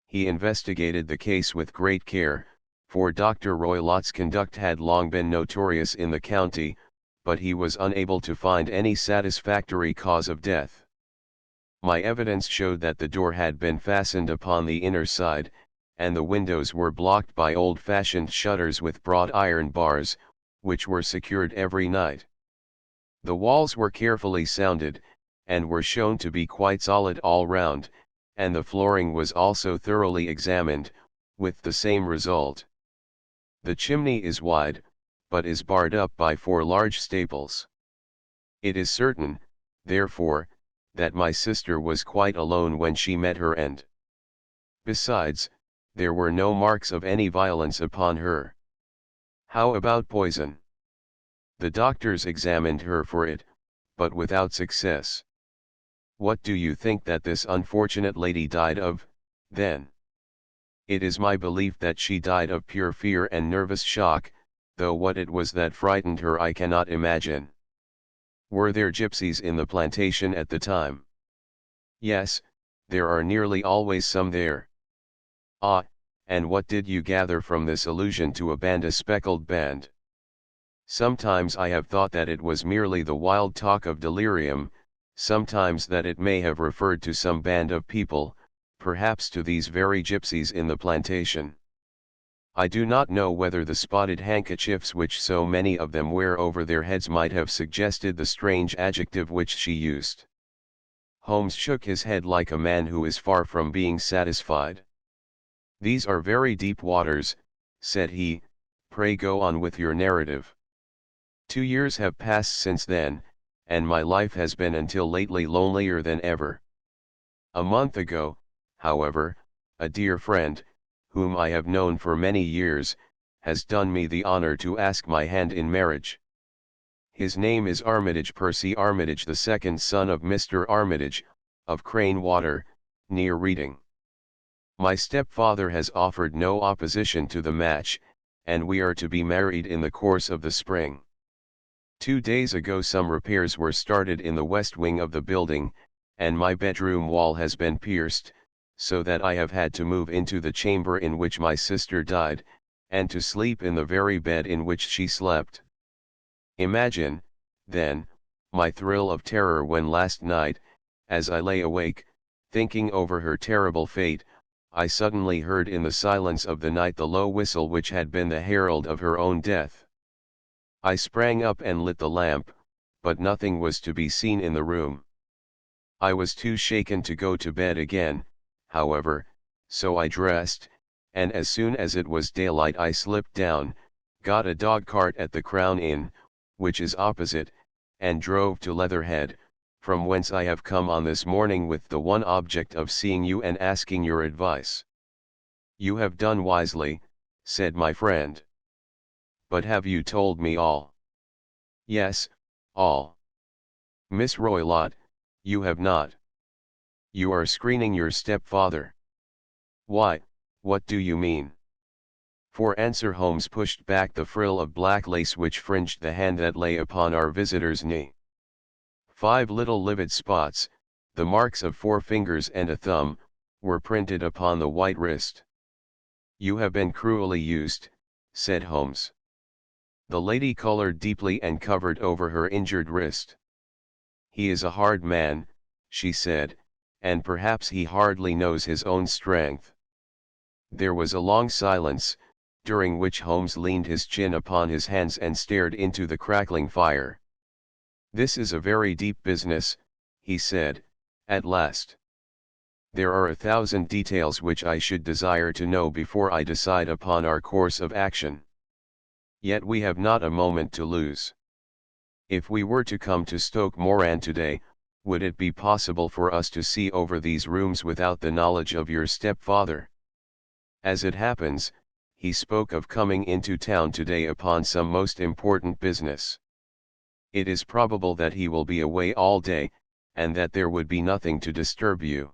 "He investigated the case with great care, for Dr. Roylott's conduct had long been notorious in the county, but he was unable to find any satisfactory cause of death. My evidence showed that the door had been fastened upon the inner side, and the windows were blocked by old-fashioned shutters with broad iron bars, which were secured every night. The walls were carefully sounded, and were shown to be quite solid all round, and the flooring was also thoroughly examined, with the same result. The chimney is wide, but is barred up by 4 large staples. It is certain, therefore, that my sister was quite alone when she met her end. Besides, there were no marks of any violence upon her." "How about poison?" "The doctors examined her for it, but without success." "What do you think that this unfortunate lady died of, then?" "It is my belief that she died of pure fear and nervous shock, though what it was that frightened her I cannot imagine." "Were there gypsies in the plantation at the time?" "Yes, there are nearly always some there." "Ah, and what did you gather from this allusion to a speckled band?" "Sometimes I have thought that it was merely the wild talk of delirium, sometimes that it may have referred to some band of people, perhaps to these very gypsies in the plantation. I do not know whether the spotted handkerchiefs which so many of them wear over their heads might have suggested the strange adjective which she used." Holmes shook his head like a man who is far from being satisfied. "These are very deep waters," said he. "Pray go on with your narrative." "2 years have passed since then, and my life has been until lately lonelier than ever. A month ago, however, a dear friend, whom I have known for many years, has done me the honor to ask my hand in marriage. His name is Armitage, Percy Armitage, the second son of Mr. Armitage, of Crane Water, near Reading. My stepfather has offered no opposition to the match, and we are to be married in the course of the spring. 2 days ago some repairs were started in the west wing of the building, and my bedroom wall has been pierced, so that I have had to move into the chamber in which my sister died, and to sleep in the very bed in which she slept. Imagine, then, my thrill of terror when last night, as I lay awake, thinking over her terrible fate, I suddenly heard in the silence of the night the low whistle which had been the herald of her own death. I sprang up and lit the lamp, but nothing was to be seen in the room. I was too shaken to go to bed again, however, so I dressed, and as soon as it was daylight I slipped down, got a dog cart at the Crown Inn, which is opposite, and drove to Leatherhead, from whence I have come on this morning with the one object of seeing you and asking your advice." "You have done wisely," said my friend. "But have you told me all?" "Yes, all." "Miss Roylott, you have not. You are screening your stepfather." "Why, what do you mean?" For answer Holmes pushed back the frill of black lace which fringed the hand that lay upon our visitor's knee. 5 little livid spots, the marks of 4 fingers and a thumb, were printed upon the white wrist. "You have been cruelly used," said Holmes. The lady colored deeply and covered over her injured wrist. "He is a hard man," she said, "and perhaps he hardly knows his own strength." There was a long silence, during which Holmes leaned his chin upon his hands and stared into the crackling fire. "This is a very deep business," he said, at last. There are 1,000 details which I should desire to know before I decide upon our course of action. Yet we have not a moment to lose. If we were to come to Stoke Moran today, would it be possible for us to see over these rooms without the knowledge of your stepfather? As it happens, he spoke of coming into town today upon some most important business. It is probable that he will be away all day, and that there would be nothing to disturb you.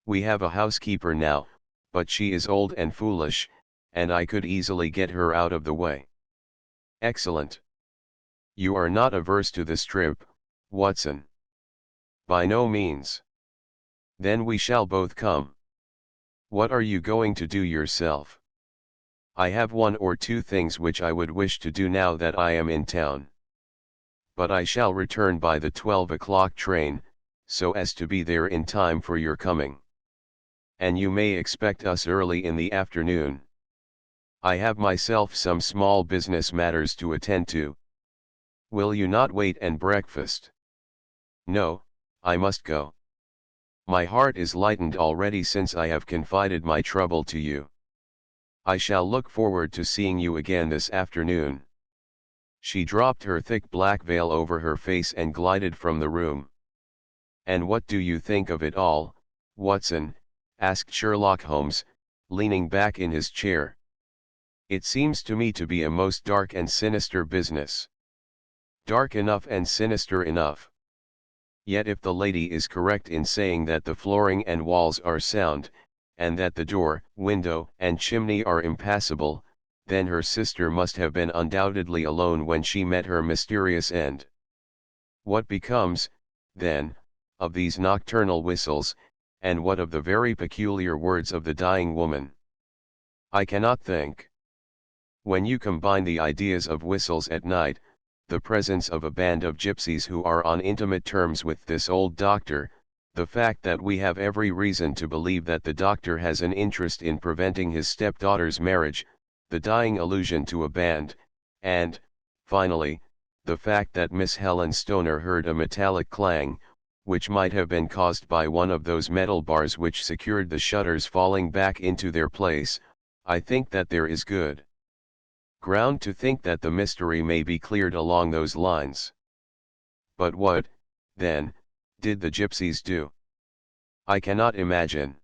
We have a housekeeper now, but she is old and foolish, and I could easily get her out of the way. Excellent. You are not averse to this trip, Watson? By no means. Then we shall both come. What are you going to do yourself? I have 1 or 2 things which I would wish to do now that I am in town. But I shall return by the 12 o'clock train, so as to be there in time for your coming. And you may expect us early in the afternoon. I have myself some small business matters to attend to. Will you not wait and breakfast? No, I must go. My heart is lightened already since I have confided my trouble to you. I shall look forward to seeing you again this afternoon. She dropped her thick black veil over her face and glided from the room. And what do you think of it all, Watson? Asked Sherlock Holmes, leaning back in his chair. It seems to me to be a most dark and sinister business. Dark enough and sinister enough. Yet if the lady is correct in saying that the flooring and walls are sound, and that the door, window, and chimney are impassable, then her sister must have been undoubtedly alone when she met her mysterious end. What becomes, then, of these nocturnal whistles, and what of the very peculiar words of the dying woman? I cannot think. When you combine the ideas of whistles at night, the presence of a band of gypsies who are on intimate terms with this old doctor, the fact that we have every reason to believe that the doctor has an interest in preventing his stepdaughter's marriage, the dying allusion to a band, and, finally, the fact that Miss Helen Stoner heard a metallic clang, which might have been caused by one of those metal bars which secured the shutters falling back into their place, I think that there is good ground to think that the mystery may be cleared along those lines. But what, then, did the gypsies do? I cannot imagine.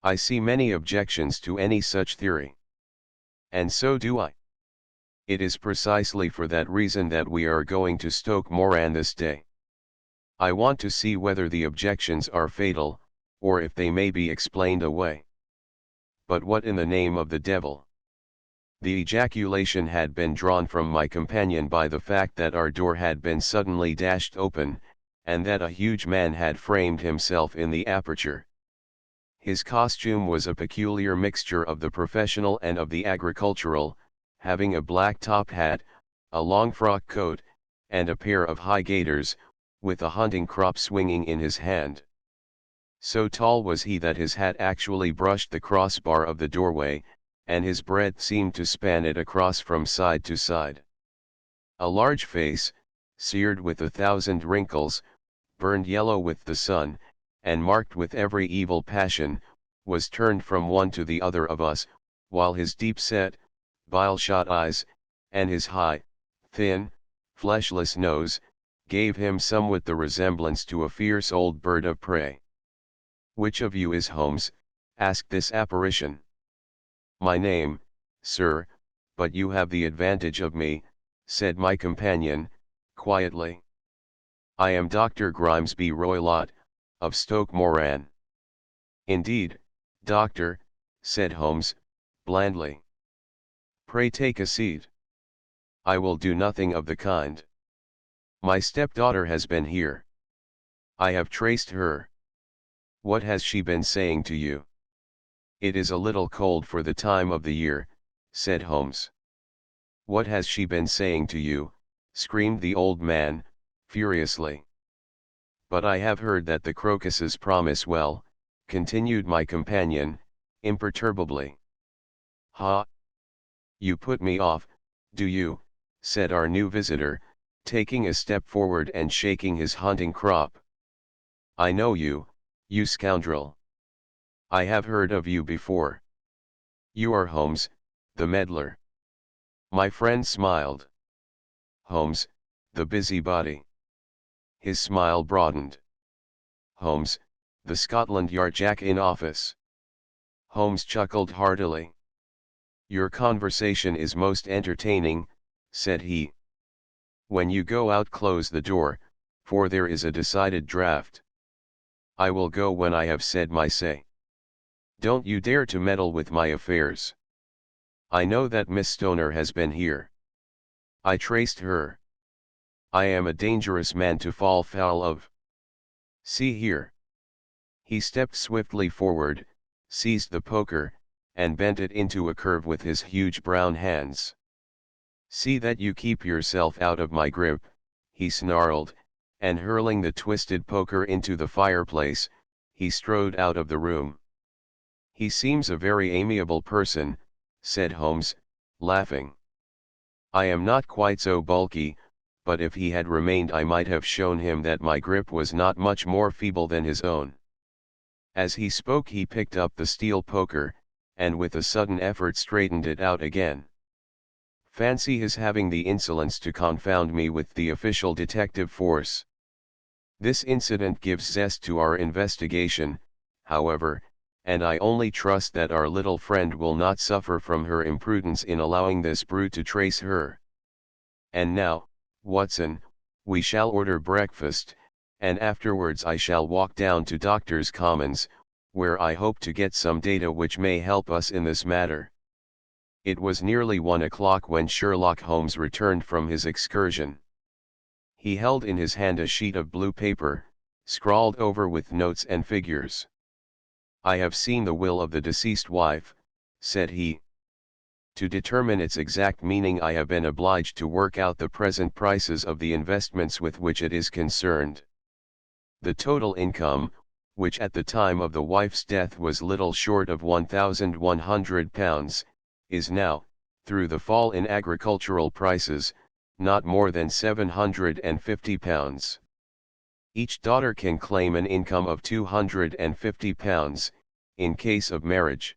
I see many objections to any such theory. And so do I. It is precisely for that reason that we are going to Stoke Moran this day. I want to see whether the objections are fatal, or if they may be explained away. But what in the name of the devil? The ejaculation had been drawn from my companion by the fact that our door had been suddenly dashed open, and that a huge man had framed himself in the aperture. His costume was a peculiar mixture of the professional and of the agricultural, having a black top hat, a long frock coat, and a pair of high gaiters, with a hunting crop swinging in his hand. So tall was he that his hat actually brushed the crossbar of the doorway, and his breadth seemed to span it across from side to side. A large face, seared with 1,000 wrinkles, burned yellow with the sun, and marked with every evil passion, was turned from one to the other of us, while his deep-set, bile-shot eyes, and his high, thin, fleshless nose, gave him somewhat the resemblance to a fierce old bird of prey. "Which of you is Holmes?" asked this apparition. "My name, sir, but you have the advantage of me," said my companion, quietly. "I am Dr. Grimesby Roylott, of Stoke Moran." "Indeed, doctor," said Holmes, blandly. "Pray take a seat." "I will do nothing of the kind. My stepdaughter has been here. I have traced her." "What has she been saying to you?" "It is a little cold for the time of the year," said Holmes. "What has she been saying to you?" screamed the old man, furiously. "But I have heard that the crocuses promise well," continued my companion, imperturbably. "Ha! You put me off, do you?" said our new visitor, taking a step forward and shaking his hunting crop. "I know you, You scoundrel! I have heard of you before. You are Holmes, the meddler. My friend smiled. Holmes, the busybody. His smile broadened. Holmes, the Scotland Yard Jack in office. Holmes chuckled heartily. Your conversation is most entertaining, said he. When you go out, close the door, for there is a decided draft. I will go when I have said my say. Don't you dare to meddle with my affairs. I know that Miss Stoner has been here. I traced her. I am a dangerous man to fall foul of. See here. He stepped swiftly forward, seized the poker, and bent it into a curve with his huge brown hands. See that you keep yourself out of my grip, he snarled, and hurling the twisted poker into the fireplace, he strode out of the room. He seems a very amiable person, said Holmes, laughing. I am not quite so bulky, but if he had remained I might have shown him that my grip was not much more feeble than his own. As he spoke he picked up the steel poker, and with a sudden effort straightened it out again. Fancy his having the insolence to confound me with the official detective force. This incident gives zest to our investigation, however, and I only trust that our little friend will not suffer from her imprudence in allowing this brute to trace her. And now, Watson, we shall order breakfast, and afterwards I shall walk down to Doctors' Commons, where I hope to get some data which may help us in this matter. It was nearly 1 o'clock when Sherlock Holmes returned from his excursion. He held in his hand a sheet of blue paper, scrawled over with notes and figures. I have seen the will of the deceased wife, said he. To determine its exact meaning I have been obliged to work out the present prices of the investments with which it is concerned. The total income, which at the time of the wife's death was little short of £1,100, is now, through the fall in agricultural prices, not more than £750. Each daughter can claim an income of £250, in case of marriage.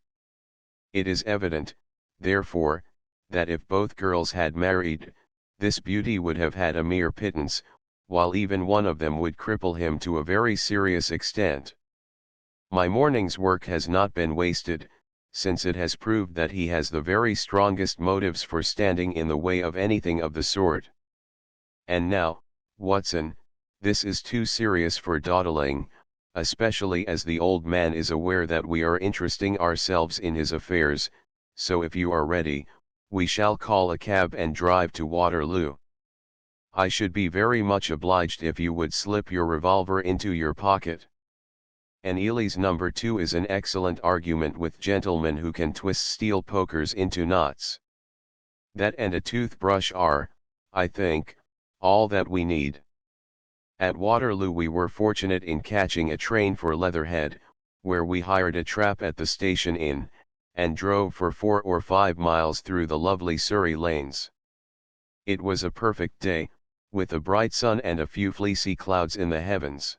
It is evident, therefore, that if both girls had married, this beauty would have had a mere pittance, while even one of them would cripple him to a very serious extent. My morning's work has not been wasted, since it has proved that he has the very strongest motives for standing in the way of anything of the sort. And now, Watson, this is too serious for dawdling, especially as the old man is aware that we are interesting ourselves in his affairs, so if you are ready, we shall call a cab and drive to Waterloo. I should be very much obliged if you would slip your revolver into your pocket. An Ely's number 2 is an excellent argument with gentlemen who can twist steel pokers into knots. That and a toothbrush are, I think, all that we need. At Waterloo we were fortunate in catching a train for Leatherhead, where we hired a trap at the station inn, and drove for 4 or 5 miles through the lovely Surrey lanes. It was a perfect day, with a bright sun and a few fleecy clouds in the heavens.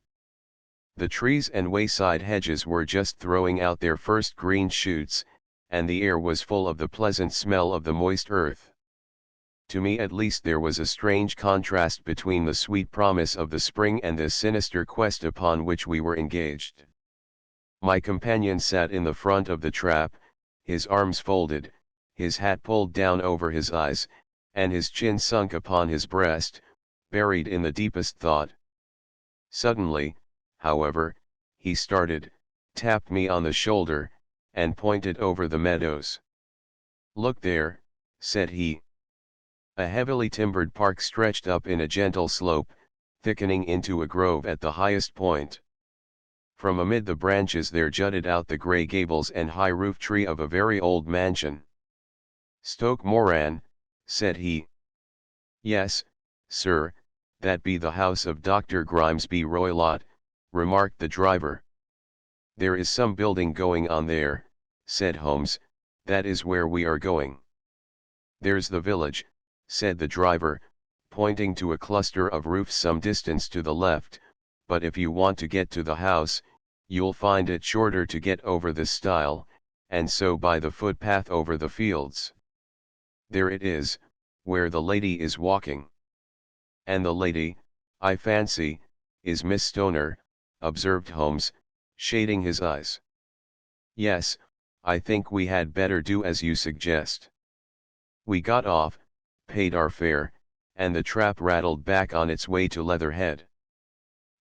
The trees and wayside hedges were just throwing out their first green shoots, and the air was full of the pleasant smell of the moist earth. To me at least there was a strange contrast between the sweet promise of the spring and this sinister quest upon which we were engaged. My companion sat in the front of the trap, his arms folded, his hat pulled down over his eyes, and his chin sunk upon his breast, buried in the deepest thought. Suddenly, however, he started, tapped me on the shoulder, and pointed over the meadows. "Look there," said he. A heavily timbered park stretched up in a gentle slope, thickening into a grove at the highest point. From amid the branches there jutted out the grey gables and high roof tree of a very old mansion. "Stoke Moran," said he. "Yes, sir, that be the house of Dr. Grimesby Roylott," remarked the driver. "There is some building going on there," said Holmes, "that is where we are going." "There's the village," said the driver, pointing to a cluster of roofs some distance to the left, "but if you want to get to the house, you'll find it shorter to get over the stile, and so by the footpath over the fields. There it is, where the lady is walking. And the lady, I fancy, is Miss Stoner, observed Holmes, shading his eyes. Yes, I think we had better do as you suggest. We got off, paid our fare, and the trap rattled back on its way to Leatherhead.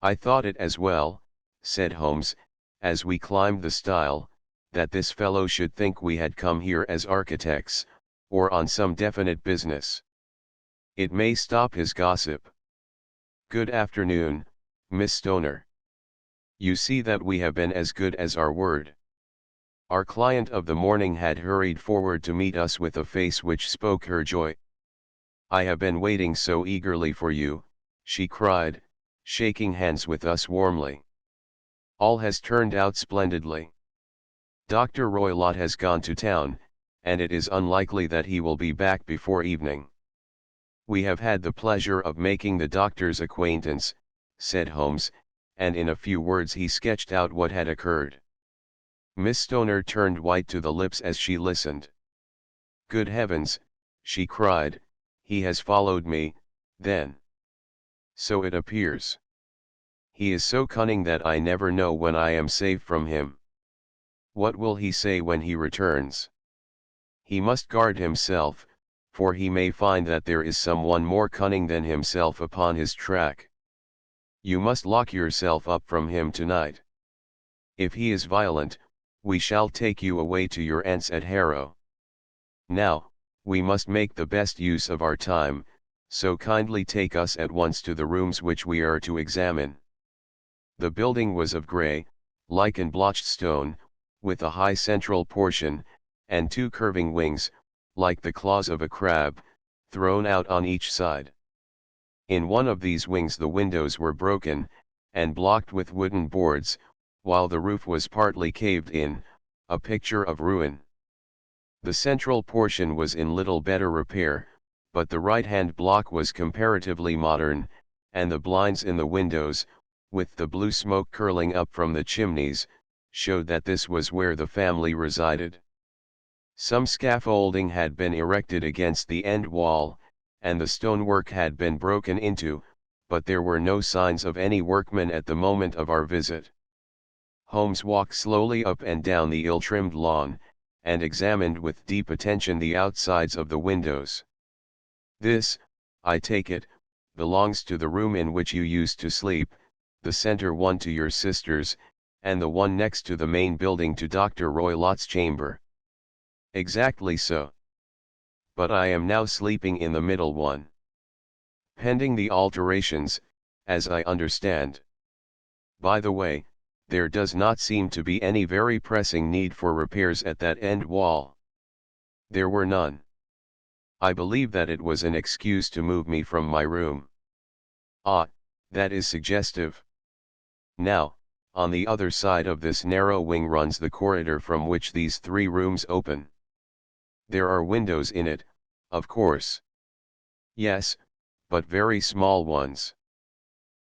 I thought it as well, said Holmes, as we climbed the stile, that this fellow should think we had come here as architects, or on some definite business. It may stop his gossip. Good afternoon, Miss Stoner. You see that we have been as good as our word. Our client of the morning had hurried forward to meet us with a face which spoke her joy. I have been waiting so eagerly for you, she cried, shaking hands with us warmly. All has turned out splendidly. Dr. Roylott has gone to town, and it is unlikely that he will be back before evening. We have had the pleasure of making the doctor's acquaintance, said Holmes, and in a few words he sketched out what had occurred. Miss Stoner turned white to the lips as she listened. Good heavens, she cried, he has followed me, then. So it appears. He is so cunning that I never know when I am safe from him. What will he say when he returns? He must guard himself, for he may find that there is someone more cunning than himself upon his track. You must lock yourself up from him tonight. If he is violent, we shall take you away to your aunts at Harrow. Now, we must make the best use of our time, so kindly take us at once to the rooms which we are to examine. The building was of grey, lichen blotched stone, with a high central portion, and two curving wings, like the claws of a crab, thrown out on each side. In one of these wings the windows were broken, and blocked with wooden boards, while the roof was partly caved in, a picture of ruin. The central portion was in little better repair, but the right-hand block was comparatively modern, and the blinds in the windows, with the blue smoke curling up from the chimneys, showed that this was where the family resided. Some scaffolding had been erected against the end wall, and the stonework had been broken into, but there were no signs of any workmen at the moment of our visit. Holmes walked slowly up and down the ill-trimmed lawn, and examined with deep attention the outsides of the windows. This, I take it, belongs to the room in which you used to sleep, the center one to your sister's, and the one next to the main building to Dr. Roylott's chamber. Exactly so. But I am now sleeping in the middle one. Pending the alterations, as I understand. By the way, there does not seem to be any very pressing need for repairs at that end wall. There were none. I believe that it was an excuse to move me from my room. Ah, that is suggestive. Now, on the other side of this narrow wing runs the corridor from which these three rooms open. There are windows in it, of course. Yes, but very small ones.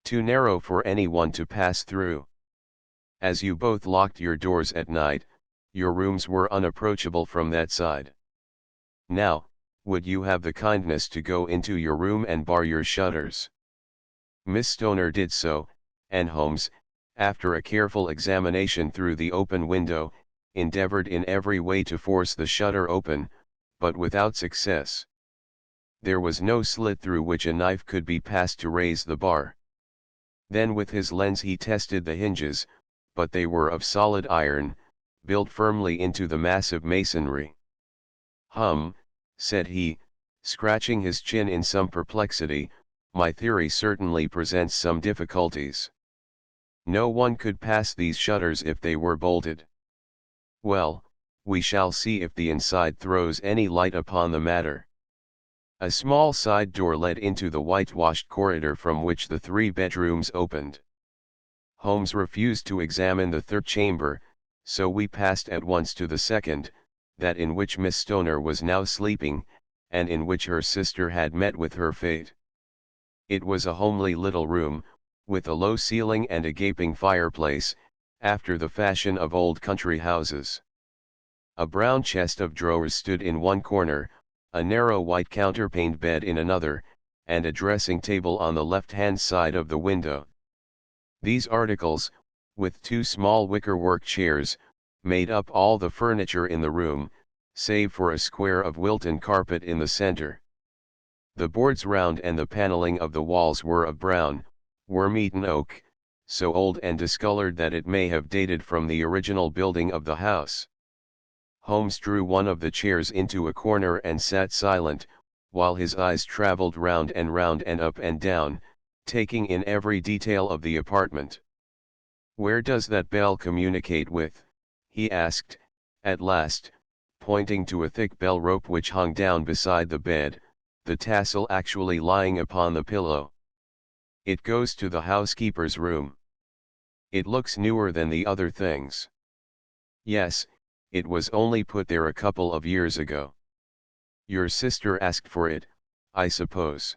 Too narrow for anyone to pass through. As you both locked your doors at night, your rooms were unapproachable from that side. Now, would you have the kindness to go into your room and bar your shutters? Miss Stoner did so, and Holmes, after a careful examination through the open window, endeavored in every way to force the shutter open, but without success. There was no slit through which a knife could be passed to raise the bar. Then with his lens he tested the hinges, but they were of solid iron, built firmly into the massive masonry. Said he, scratching his chin in some perplexity, my theory certainly presents some difficulties. No one could pass these shutters if they were bolted. Well, we shall see if the inside throws any light upon the matter. A small side door led into the whitewashed corridor from which the three bedrooms opened. Holmes refused to examine the third chamber, so we passed at once to the second, that in which Miss Stoner was now sleeping, and in which her sister had met with her fate. It was a homely little room, with a low ceiling and a gaping fireplace, after the fashion of old country houses. A brown chest of drawers stood in one corner, a narrow white counterpaned bed in another, and a dressing table on the left-hand side of the window. These articles, with two small wickerwork chairs, made up all the furniture in the room, save for a square of Wilton carpet in the center. The boards round and the paneling of the walls were of brown, worm-eaten oak, so old and discolored that it may have dated from the original building of the house. Holmes drew one of the chairs into a corner and sat silent, while his eyes traveled round and up and down, taking in every detail of the apartment. "Where does that bell communicate with?" he asked, at last, pointing to a thick bell rope which hung down beside the bed, the tassel actually lying upon the pillow. "It goes to the housekeeper's room. It looks newer than the other things." "Yes, it was only put there a couple of years ago." "Your sister asked for it, I suppose?"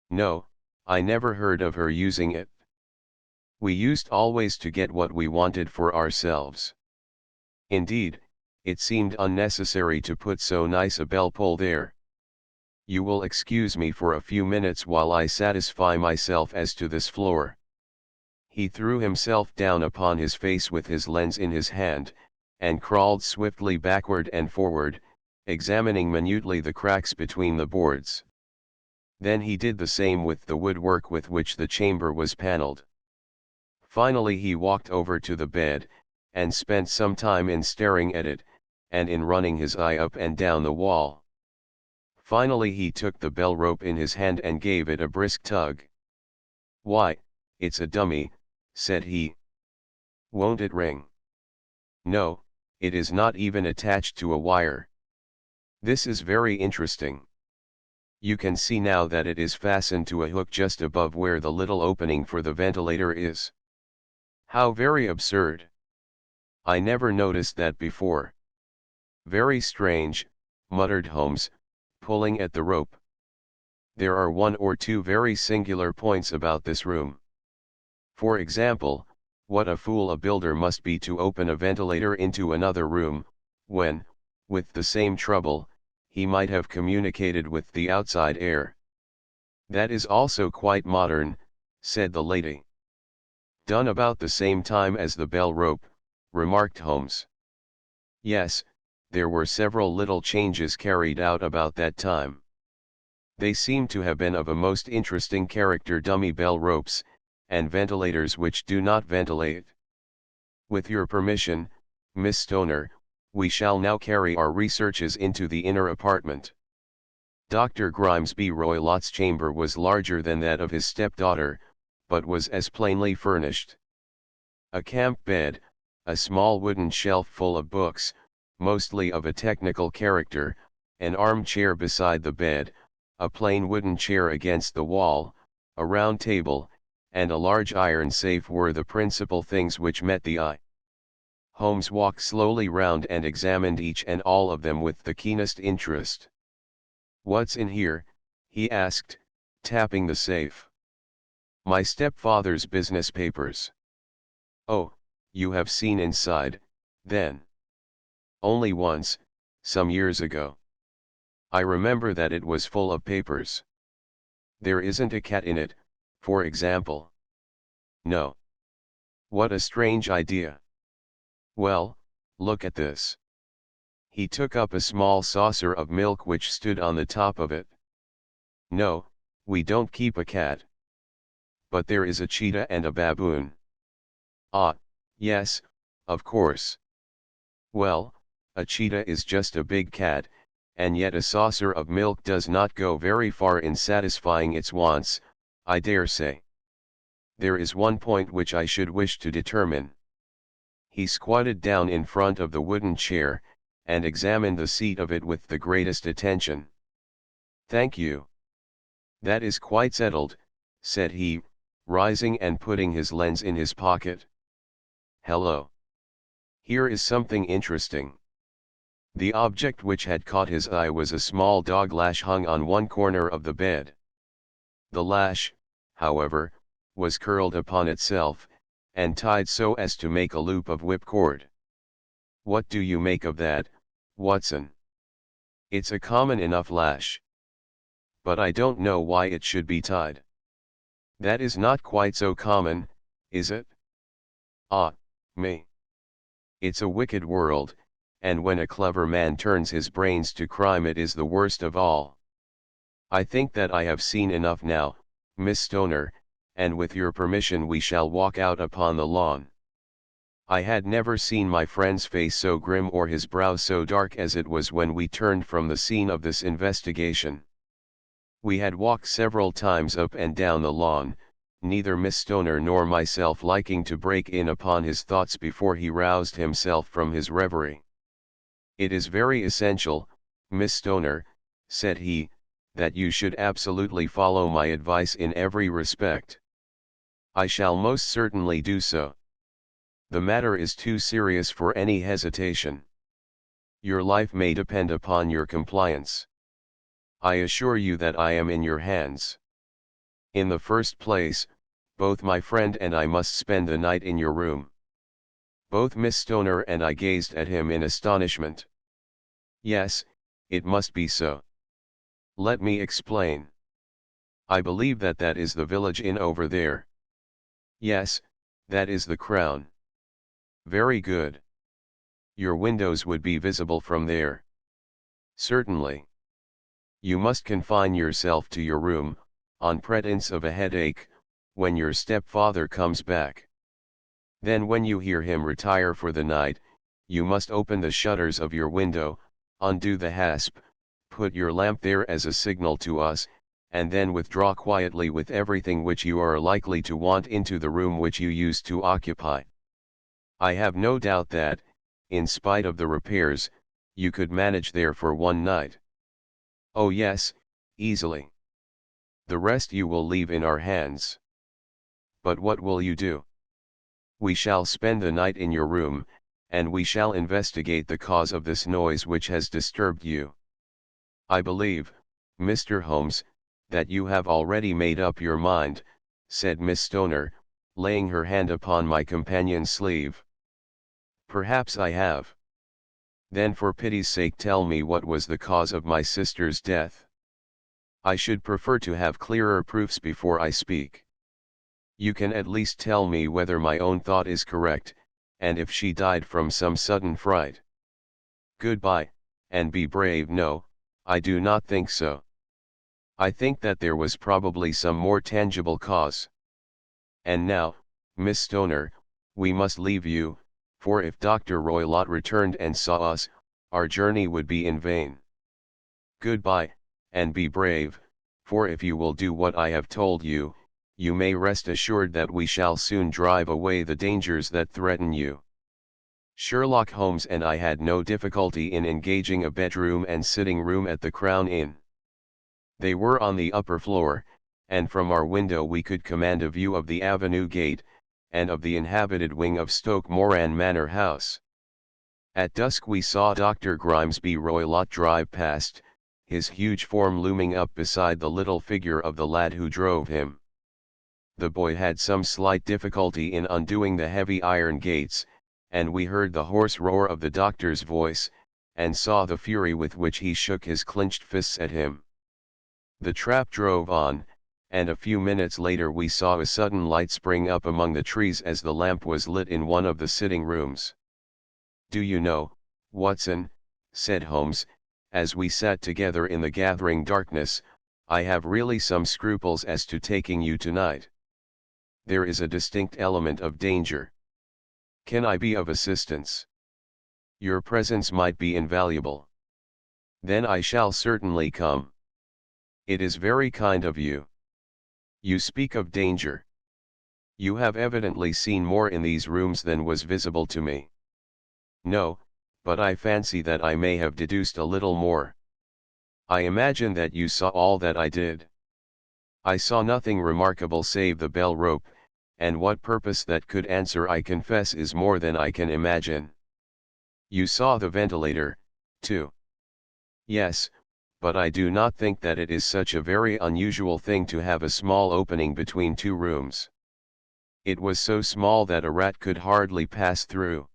"No, I never heard of her using it. We used always to get what we wanted for ourselves. Indeed, it seemed unnecessary to put so nice a bell pull there. You will excuse me for a few minutes while I satisfy myself as to this floor." He threw himself down upon his face with his lens in his hand, and crawled swiftly backward and forward, examining minutely the cracks between the boards. Then he did the same with the woodwork with which the chamber was paneled. Finally he walked over to the bed, and spent some time in staring at it, and in running his eye up and down the wall. Finally he took the bell rope in his hand and gave it a brisk tug. "Why, it's a dummy," said he. "Won't it ring?" "No, it is not even attached to a wire. This is very interesting. You can see now that it is fastened to a hook just above where the little opening for the ventilator is. How very absurd! I never noticed that before." "Very strange," muttered Holmes, pulling at the rope. "There are one or two very singular points about this room. For example, what a fool a builder must be to open a ventilator into another room, when, with the same trouble, he might have communicated with the outside air." "That is also quite modern," said the lady. "Done about the same time as the bell rope," remarked Holmes. "Yes, there were several little changes carried out about that time. They seem to have been of a most interesting character, dummy bell ropes, and ventilators which do not ventilate. With your permission, Miss Stoner, we shall now carry our researches into the inner apartment." Dr. Grimesby Roylott's chamber was larger than that of his stepdaughter, but was as plainly furnished. A camp bed, a small wooden shelf full of books, mostly of a technical character, an armchair beside the bed, a plain wooden chair against the wall, a round table, and a large iron safe were the principal things which met the eye. Holmes walked slowly round and examined each and all of them with the keenest interest. "What's in here?" he asked, tapping the safe. "My stepfather's business papers." "Oh, you have seen inside, then?" "Only once, some years ago. I remember that it was full of papers." "There isn't a cat in it, for example?" "No." "What a strange idea. Well, look at this." He took up a small saucer of milk which stood on the top of it. "No, we don't keep a cat. But there is a cheetah and a baboon." "Ah, yes, of course. Well, a cheetah is just a big cat, and yet a saucer of milk does not go very far in satisfying its wants, I dare say. There is one point which I should wish to determine." He squatted down in front of the wooden chair, and examined the seat of it with the greatest attention. "Thank you. That is quite settled," said he, rising and putting his lens in his pocket. "Hello. Here is something interesting." The object which had caught his eye was a small dog lash hung on one corner of the bed. The lash, however, was curled upon itself, and tied so as to make a loop of whipcord. What do you make of that, Watson? It's a common enough lash. But I don't know why it should be tied. That is not quite so common, is it? Ah, me. It's a wicked world, and when a clever man turns his brains to crime it is the worst of all. I think that I have seen enough now, Miss Stoner, and with your permission we shall walk out upon the lawn. I had never seen my friend's face so grim or his brow so dark as it was when we turned from the scene of this investigation. We had walked several times up and down the lawn, neither Miss Stoner nor myself liking to break in upon his thoughts before he roused himself from his reverie. "It is very essential, Miss Stoner," said he, "that you should absolutely follow my advice in every respect." "I shall most certainly do so. The matter is too serious for any hesitation. Your life may depend upon your compliance. I assure you that I am in your hands. In the first place, both my friend and I must spend the night in your room." Both Miss Stoner and I gazed at him in astonishment. "Yes, it must be so." "Let me explain. I believe that is the village inn over there." "Yes, that is the Crown." "Very good. Your windows would be visible from there." "Certainly. You must confine yourself to your room, on pretence of a headache, when your stepfather comes back. Then when you hear him retire for the night, you must open the shutters of your window, undo the hasp, put your lamp there as a signal to us, and then withdraw quietly with everything which you are likely to want into the room which you used to occupy. I have no doubt that, in spite of the repairs, you could manage there for one night." "Oh yes, easily. The rest you will leave in our hands." "But what will you do?" "We shall spend the night in your room, and we shall investigate the cause of this noise which has disturbed you." "I believe, Mr. Holmes, that you have already made up your mind," said Miss Stoner, laying her hand upon my companion's sleeve. "Perhaps I have." "Then for pity's sake tell me what was the cause of my sister's death." "I should prefer to have clearer proofs before I speak." "You can at least tell me whether my own thought is correct, and if she died from some sudden fright." "Goodbye, and be brave. No, I do not think so. I think that there was probably some more tangible cause. And now, Miss Stoner, we must leave you, for if Dr. Roylott returned and saw us, our journey would be in vain. Goodbye, and be brave, for if you will do what I have told you, you may rest assured that we shall soon drive away the dangers that threaten you." Sherlock Holmes and I had no difficulty in engaging a bedroom and sitting room at the Crown Inn. They were on the upper floor, and from our window we could command a view of the avenue gate, and of the inhabited wing of Stoke Moran Manor House. At dusk we saw Dr. Grimesby Roylott drive past, his huge form looming up beside the little figure of the lad who drove him. The boy had some slight difficulty in undoing the heavy iron gates, and we heard the hoarse roar of the doctor's voice, and saw the fury with which he shook his clenched fists at him. The trap drove on, and a few minutes later we saw a sudden light spring up among the trees as the lamp was lit in one of the sitting rooms. "Do you know, Watson," said Holmes, as we sat together in the gathering darkness, "I have really some scruples as to taking you tonight. There is a distinct element of danger. Can I be of assistance? Your presence might be invaluable." "Then I shall certainly come." "It is very kind of you. You speak of danger. You have evidently seen more in these rooms than was visible to me." "No, but I fancy that I may have deduced a little more." "I imagine that you saw all that I did." "I saw nothing remarkable save the bell rope, and what purpose that could answer I confess is more than I can imagine." "You saw the ventilator, too." "Yes, but I do not think that it is such a very unusual thing to have a small opening between two rooms." It was so small that a rat could hardly pass through.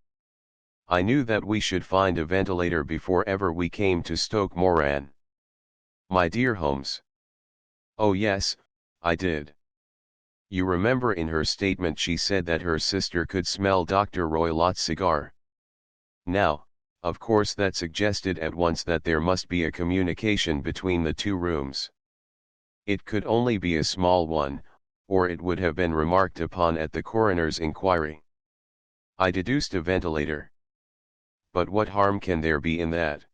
I knew that we should find a ventilator before ever we came to Stoke Moran. My dear Holmes. Oh yes, I did. You remember in her statement she said that her sister could smell Dr. Roylott's cigar. Now, of course that suggested at once that there must be a communication between the two rooms. It could only be a small one, or it would have been remarked upon at the coroner's inquiry. I deduced a ventilator. But what harm can there be in that?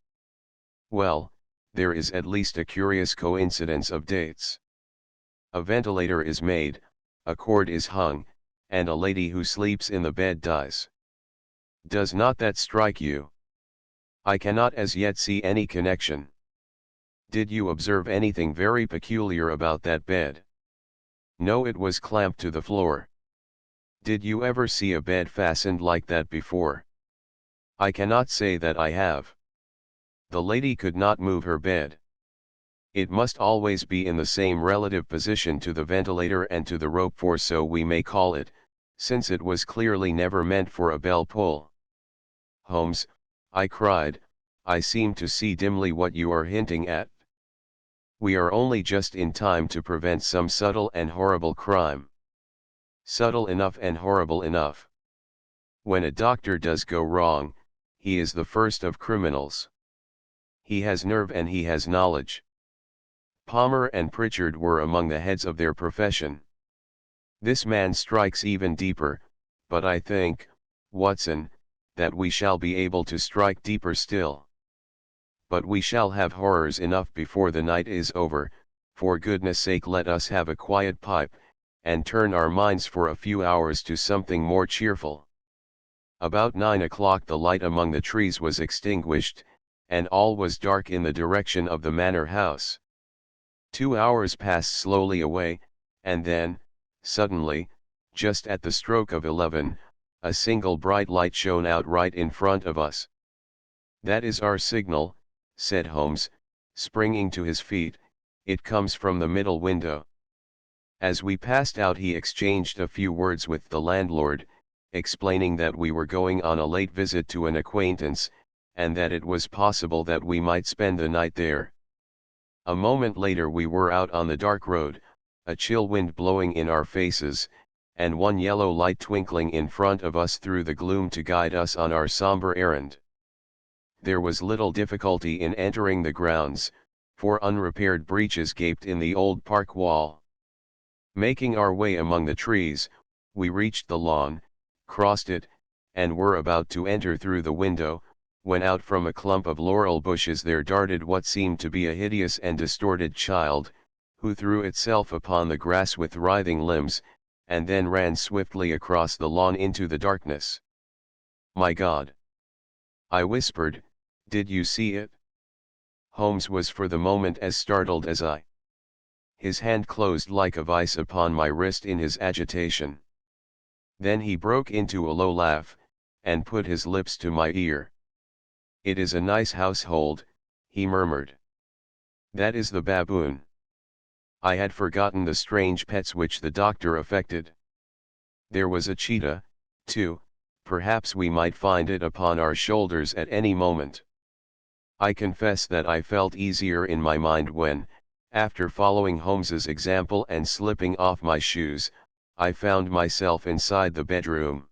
Well, there is at least a curious coincidence of dates. A ventilator is made, a cord is hung, and a lady who sleeps in the bed dies. Does not that strike you? I cannot as yet see any connection. Did you observe anything very peculiar about that bed? No, it was clamped to the floor. Did you ever see a bed fastened like that before? I cannot say that I have. The lady could not move her bed. It must always be in the same relative position to the ventilator and to the rope, for so we may call it, since it was clearly never meant for a bell pull. Holmes, I cried, I seem to see dimly what you are hinting at. We are only just in time to prevent some subtle and horrible crime. Subtle enough and horrible enough. When a doctor does go wrong, he is the first of criminals. He has nerve and he has knowledge. Palmer and Pritchard were among the heads of their profession. This man strikes even deeper, but I think, Watson, that we shall be able to strike deeper still. But we shall have horrors enough before the night is over. For goodness sake let us have a quiet pipe, and turn our minds for a few hours to something more cheerful. About 9 o'clock the light among the trees was extinguished, and all was dark in the direction of the manor house. 2 hours passed slowly away, and then, suddenly, just at the stroke of 11, a single bright light shone out right in front of us. That is our signal, said Holmes, springing to his feet. It comes from the middle window. As we passed out he exchanged a few words with the landlord, explaining that we were going on a late visit to an acquaintance, and that it was possible that we might spend the night there. A moment later we were out on the dark road, a chill wind blowing in our faces, and one yellow light twinkling in front of us through the gloom to guide us on our somber errand. There was little difficulty in entering the grounds, for unrepaired breaches gaped in the old park wall. Making our way among the trees, we reached the lawn, crossed it, and were about to enter through the window, when out from a clump of laurel bushes there darted what seemed to be a hideous and distorted child, who threw itself upon the grass with writhing limbs, and then ran swiftly across the lawn into the darkness. My God! I whispered, did you see it? Holmes was for the moment as startled as I. His hand closed like a vice upon my wrist in his agitation. Then he broke into a low laugh, and put his lips to my ear. It is a nice household, he murmured. That is the baboon. I had forgotten the strange pets which the doctor affected. There was a cheetah, too, perhaps we might find it upon our shoulders at any moment. I confess that I felt easier in my mind when, after following Holmes's example and slipping off my shoes, I found myself inside the bedroom.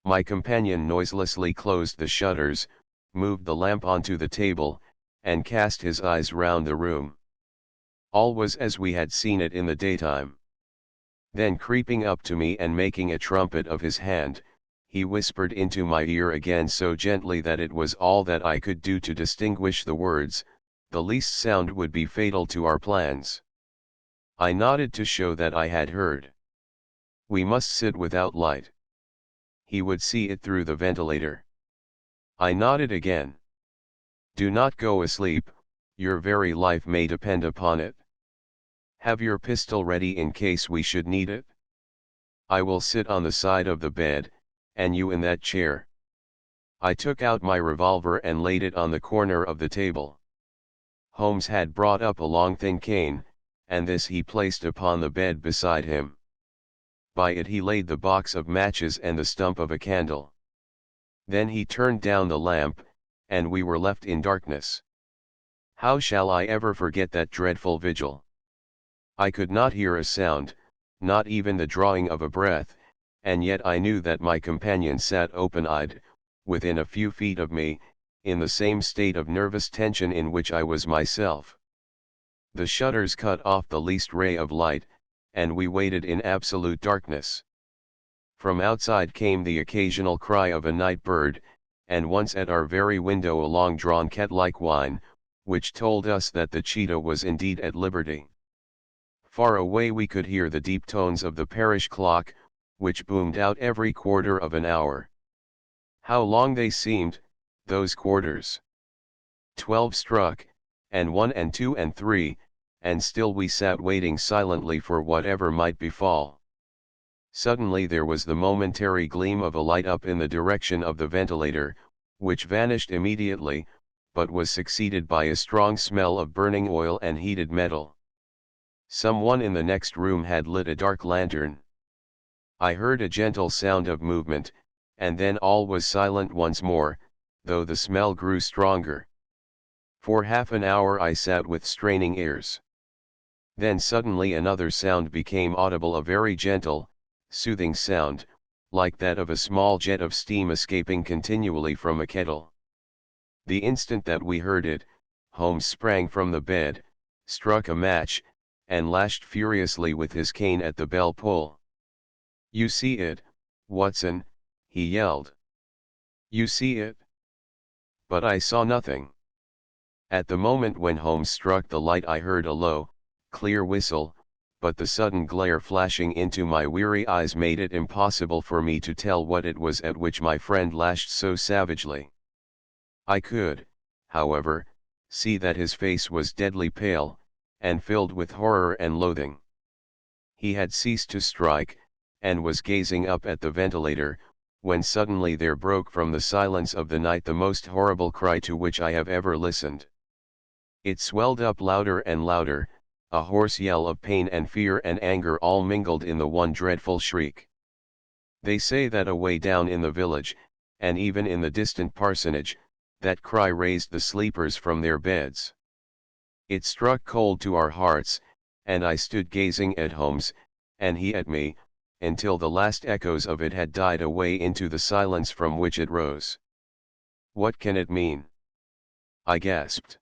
My companion noiselessly closed the shutters, moved the lamp onto the table, and cast his eyes round the room. All was as we had seen it in the daytime. Then creeping up to me and making a trumpet of his hand, he whispered into my ear again so gently that it was all that I could do to distinguish the words, the least sound would be fatal to our plans. I nodded to show that I had heard. We must sit without light. He would see it through the ventilator. I nodded again. Do not go asleep, your very life may depend upon it. Have your pistol ready in case we should need it. I will sit on the side of the bed, and you in that chair. I took out my revolver and laid it on the corner of the table. Holmes had brought up a long thin cane, and this he placed upon the bed beside him. By it he laid the box of matches and the stump of a candle. Then he turned down the lamp, and we were left in darkness. How shall I ever forget that dreadful vigil? I could not hear a sound, not even the drawing of a breath, and yet I knew that my companion sat open-eyed, within a few feet of me, in the same state of nervous tension in which I was myself. The shutters cut off the least ray of light, and we waited in absolute darkness. From outside came the occasional cry of a night bird, and once at our very window a long-drawn cat-like whine, which told us that the cheetah was indeed at liberty. Far away we could hear the deep tones of the parish clock, which boomed out every quarter of an hour. How long they seemed, those quarters! 12 struck, and 1 and 2 and 3, and still we sat waiting silently for whatever might befall. Suddenly there was the momentary gleam of a light up in the direction of the ventilator, which vanished immediately, but was succeeded by a strong smell of burning oil and heated metal. Someone in the next room had lit a dark lantern. I heard a gentle sound of movement, and then all was silent once more, though the smell grew stronger. For half an hour I sat with straining ears. Then suddenly another sound became audible, a very gentle, soothing sound, like that of a small jet of steam escaping continually from a kettle. The instant that we heard it, Holmes sprang from the bed, struck a match, and lashed furiously with his cane at the bell pull. "You see it, Watson," he yelled. "You see it?" But I saw nothing. At the moment when Holmes struck the light I heard a low, clear whistle, but the sudden glare flashing into my weary eyes made it impossible for me to tell what it was at which my friend lashed so savagely. I could, however, see that his face was deadly pale, and filled with horror and loathing. He had ceased to strike, and was gazing up at the ventilator, when suddenly there broke from the silence of the night the most horrible cry to which I have ever listened. It swelled up louder and louder, a hoarse yell of pain and fear and anger all mingled in the one dreadful shriek. They say that away down in the village, and even in the distant parsonage, that cry raised the sleepers from their beds. It struck cold to our hearts, and I stood gazing at Holmes, and he at me, until the last echoes of it had died away into the silence from which it rose. "What can it mean?" I gasped.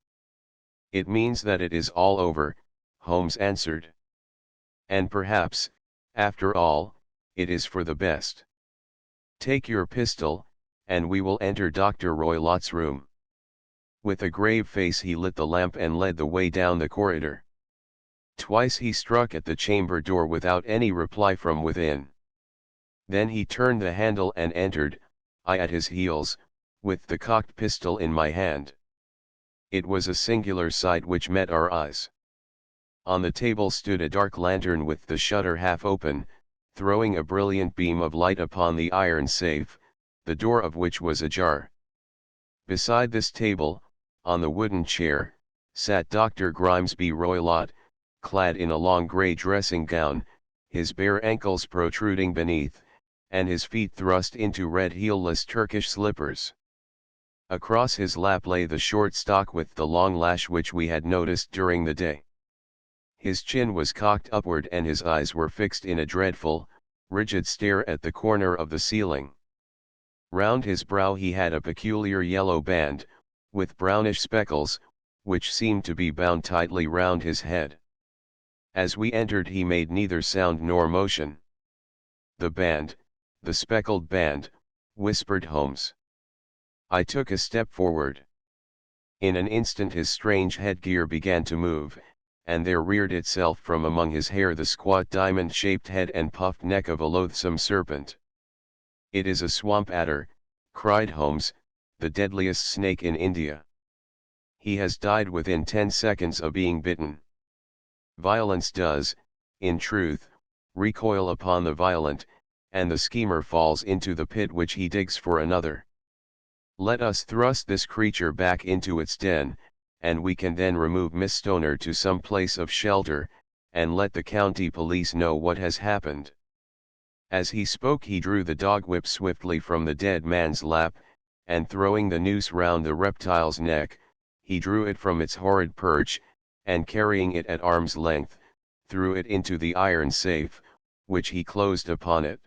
"It means that it is all over," Holmes answered. "And perhaps, after all, it is for the best. Take your pistol, and we will enter Dr. Roylott's room." With a grave face he lit the lamp and led the way down the corridor. Twice he struck at the chamber door without any reply from within. Then he turned the handle and entered, I at his heels, with the cocked pistol in my hand. It was a singular sight which met our eyes. On the table stood a dark lantern with the shutter half open, throwing a brilliant beam of light upon the iron safe, the door of which was ajar. Beside this table, on the wooden chair, sat Dr. Grimesby Roylott, clad in a long grey dressing gown, his bare ankles protruding beneath, and his feet thrust into red heelless Turkish slippers. Across his lap lay the short stock with the long lash which we had noticed during the day. His chin was cocked upward and his eyes were fixed in a dreadful, rigid stare at the corner of the ceiling. Round his brow he had a peculiar yellow band, with brownish speckles, which seemed to be bound tightly round his head. As we entered he made neither sound nor motion. "The band, the speckled band," whispered Holmes. I took a step forward. In an instant his strange headgear began to move, and there reared itself from among his hair the squat diamond-shaped head and puffed neck of a loathsome serpent. "It is a swamp adder," cried Holmes, "the deadliest snake in India. He has died within 10 seconds of being bitten. Violence does, in truth, recoil upon the violent, and the schemer falls into the pit which he digs for another. Let us thrust this creature back into its den, and we can then remove Miss Stoner to some place of shelter, and let the county police know what has happened." As he spoke he drew the dog whip swiftly from the dead man's lap, and throwing the noose round the reptile's neck, he drew it from its horrid perch, and carrying it at arm's length, threw it into the iron safe, which he closed upon it.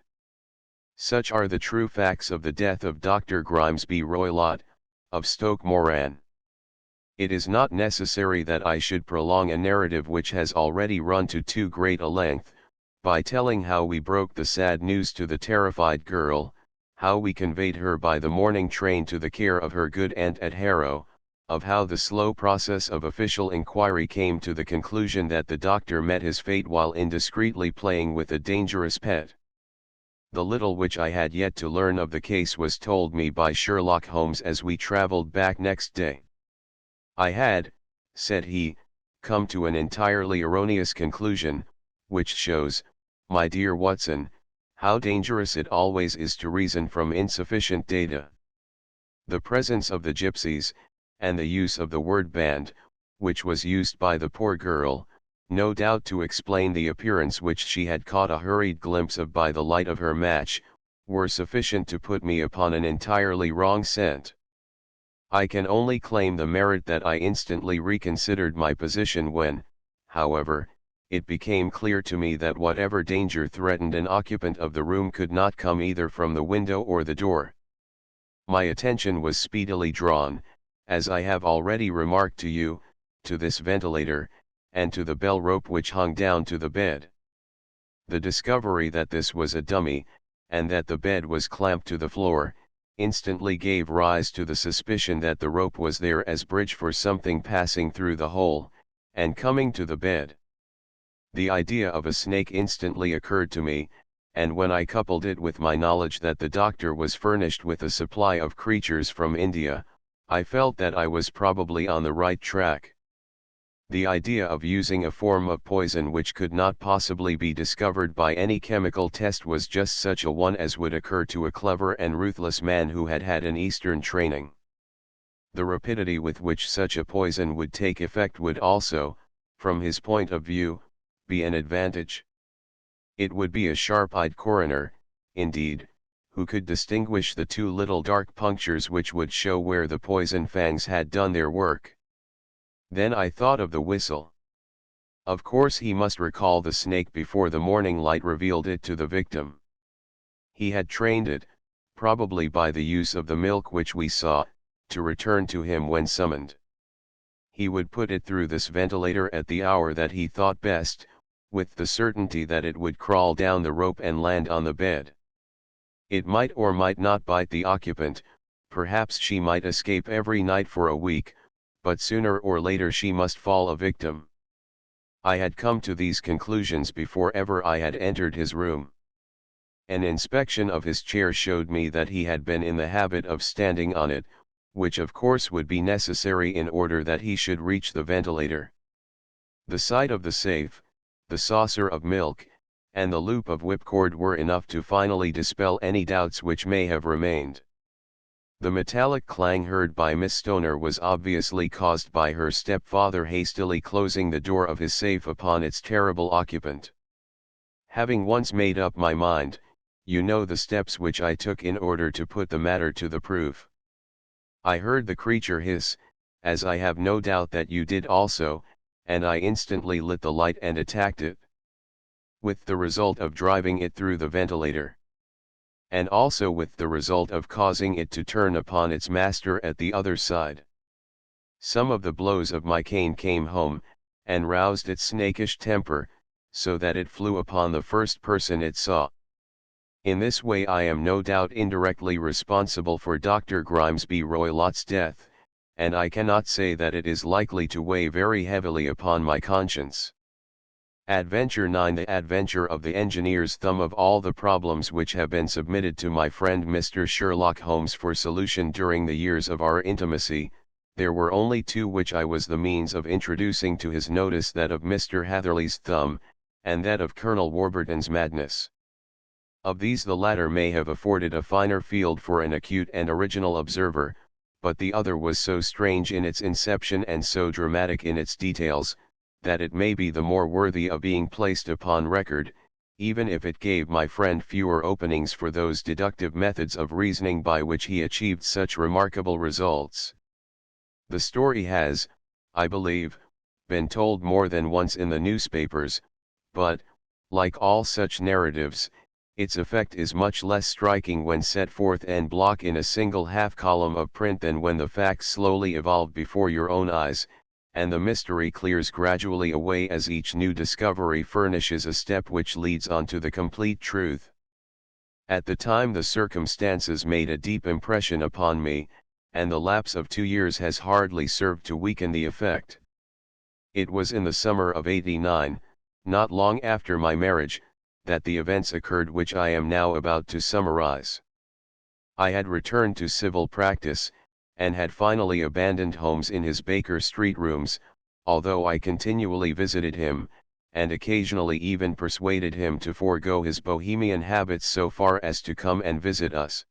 Such are the true facts of the death of Dr. Grimesby Roylott, of Stoke Moran. It is not necessary that I should prolong a narrative which has already run to too great a length, by telling how we broke the sad news to the terrified girl, how we conveyed her by the morning train to the care of her good aunt at Harrow, of how the slow process of official inquiry came to the conclusion that the doctor met his fate while indiscreetly playing with a dangerous pet. The little which I had yet to learn of the case was told me by Sherlock Holmes as we travelled back next day. I had, said he, come to an entirely erroneous conclusion, which shows, my dear Watson, how dangerous it always is to reason from insufficient data. The presence of the gypsies, and the use of the word band, which was used by the poor girl, no doubt to explain the appearance which she had caught a hurried glimpse of by the light of her match, were sufficient to put me upon an entirely wrong scent. I can only claim the merit that I instantly reconsidered my position when, however, it became clear to me that whatever danger threatened an occupant of the room could not come either from the window or the door. My attention was speedily drawn, as I have already remarked to you, to this ventilator, and to the bell rope which hung down to the bed. The discovery that this was a dummy, and that the bed was clamped to the floor, instantly gave rise to the suspicion that the rope was there as bridge for something passing through the hole, and coming to the bed. The idea of a snake instantly occurred to me, and when I coupled it with my knowledge that the doctor was furnished with a supply of creatures from India, I felt that I was probably on the right track. The idea of using a form of poison which could not possibly be discovered by any chemical test was just such a one as would occur to a clever and ruthless man who had had an Eastern training. The rapidity with which such a poison would take effect would also, from his point of view, be an advantage. It would be a sharp-eyed coroner, indeed, who could distinguish the two little dark punctures which would show where the poison fangs had done their work. Then I thought of the whistle. Of course he must recall the snake before the morning light revealed it to the victim. He had trained it, probably by the use of the milk which we saw, to return to him when summoned. He would put it through this ventilator at the hour that he thought best, with the certainty that it would crawl down the rope and land on the bed. It might or might not bite the occupant, perhaps she might escape every night for a week, but sooner or later she must fall a victim. I had come to these conclusions before ever I had entered his room. An inspection of his chair showed me that he had been in the habit of standing on it, which of course would be necessary in order that he should reach the ventilator. The sight of the safe, the saucer of milk, and the loop of whipcord were enough to finally dispel any doubts which may have remained. The metallic clang heard by Miss Stoner was obviously caused by her stepfather hastily closing the door of his safe upon its terrible occupant. Having once made up my mind, you know the steps which I took in order to put the matter to the proof. I heard the creature hiss, as I have no doubt that you did also, and I instantly lit the light and attacked it, with the result of driving it through the ventilator, and also with the result of causing it to turn upon its master at the other side. Some of the blows of my cane came home, and roused its snakish temper, so that it flew upon the first person it saw. In this way I am no doubt indirectly responsible for Dr. Grimesby Roylott's death, and I cannot say that it is likely to weigh very heavily upon my conscience. Adventure 9. The adventure of the engineer's thumb. Of all the problems which have been submitted to my friend Mr. Sherlock Holmes for solution during the years of our intimacy, there were only two which I was the means of introducing to his notice, that of Mr. Hatherley's thumb, and that of Colonel Warburton's madness. Of these the latter may have afforded a finer field for an acute and original observer, but the other was so strange in its inception and so dramatic in its details, that it may be the more worthy of being placed upon record, even if it gave my friend fewer openings for those deductive methods of reasoning by which he achieved such remarkable results. The story has, I believe, been told more than once in the newspapers, but, like all such narratives, its effect is much less striking when set forth en bloc in a single half-column of print than when the facts slowly evolve before your own eyes, and the mystery clears gradually away as each new discovery furnishes a step which leads on to the complete truth. At the time the circumstances made a deep impression upon me, and the lapse of 2 years has hardly served to weaken the effect. It was in the summer of '89, not long after my marriage, that the events occurred which I am now about to summarize. I had returned to civil practice, and had finally abandoned Holmes in his Baker Street rooms, although I continually visited him, and occasionally even persuaded him to forego his bohemian habits so far as to come and visit us.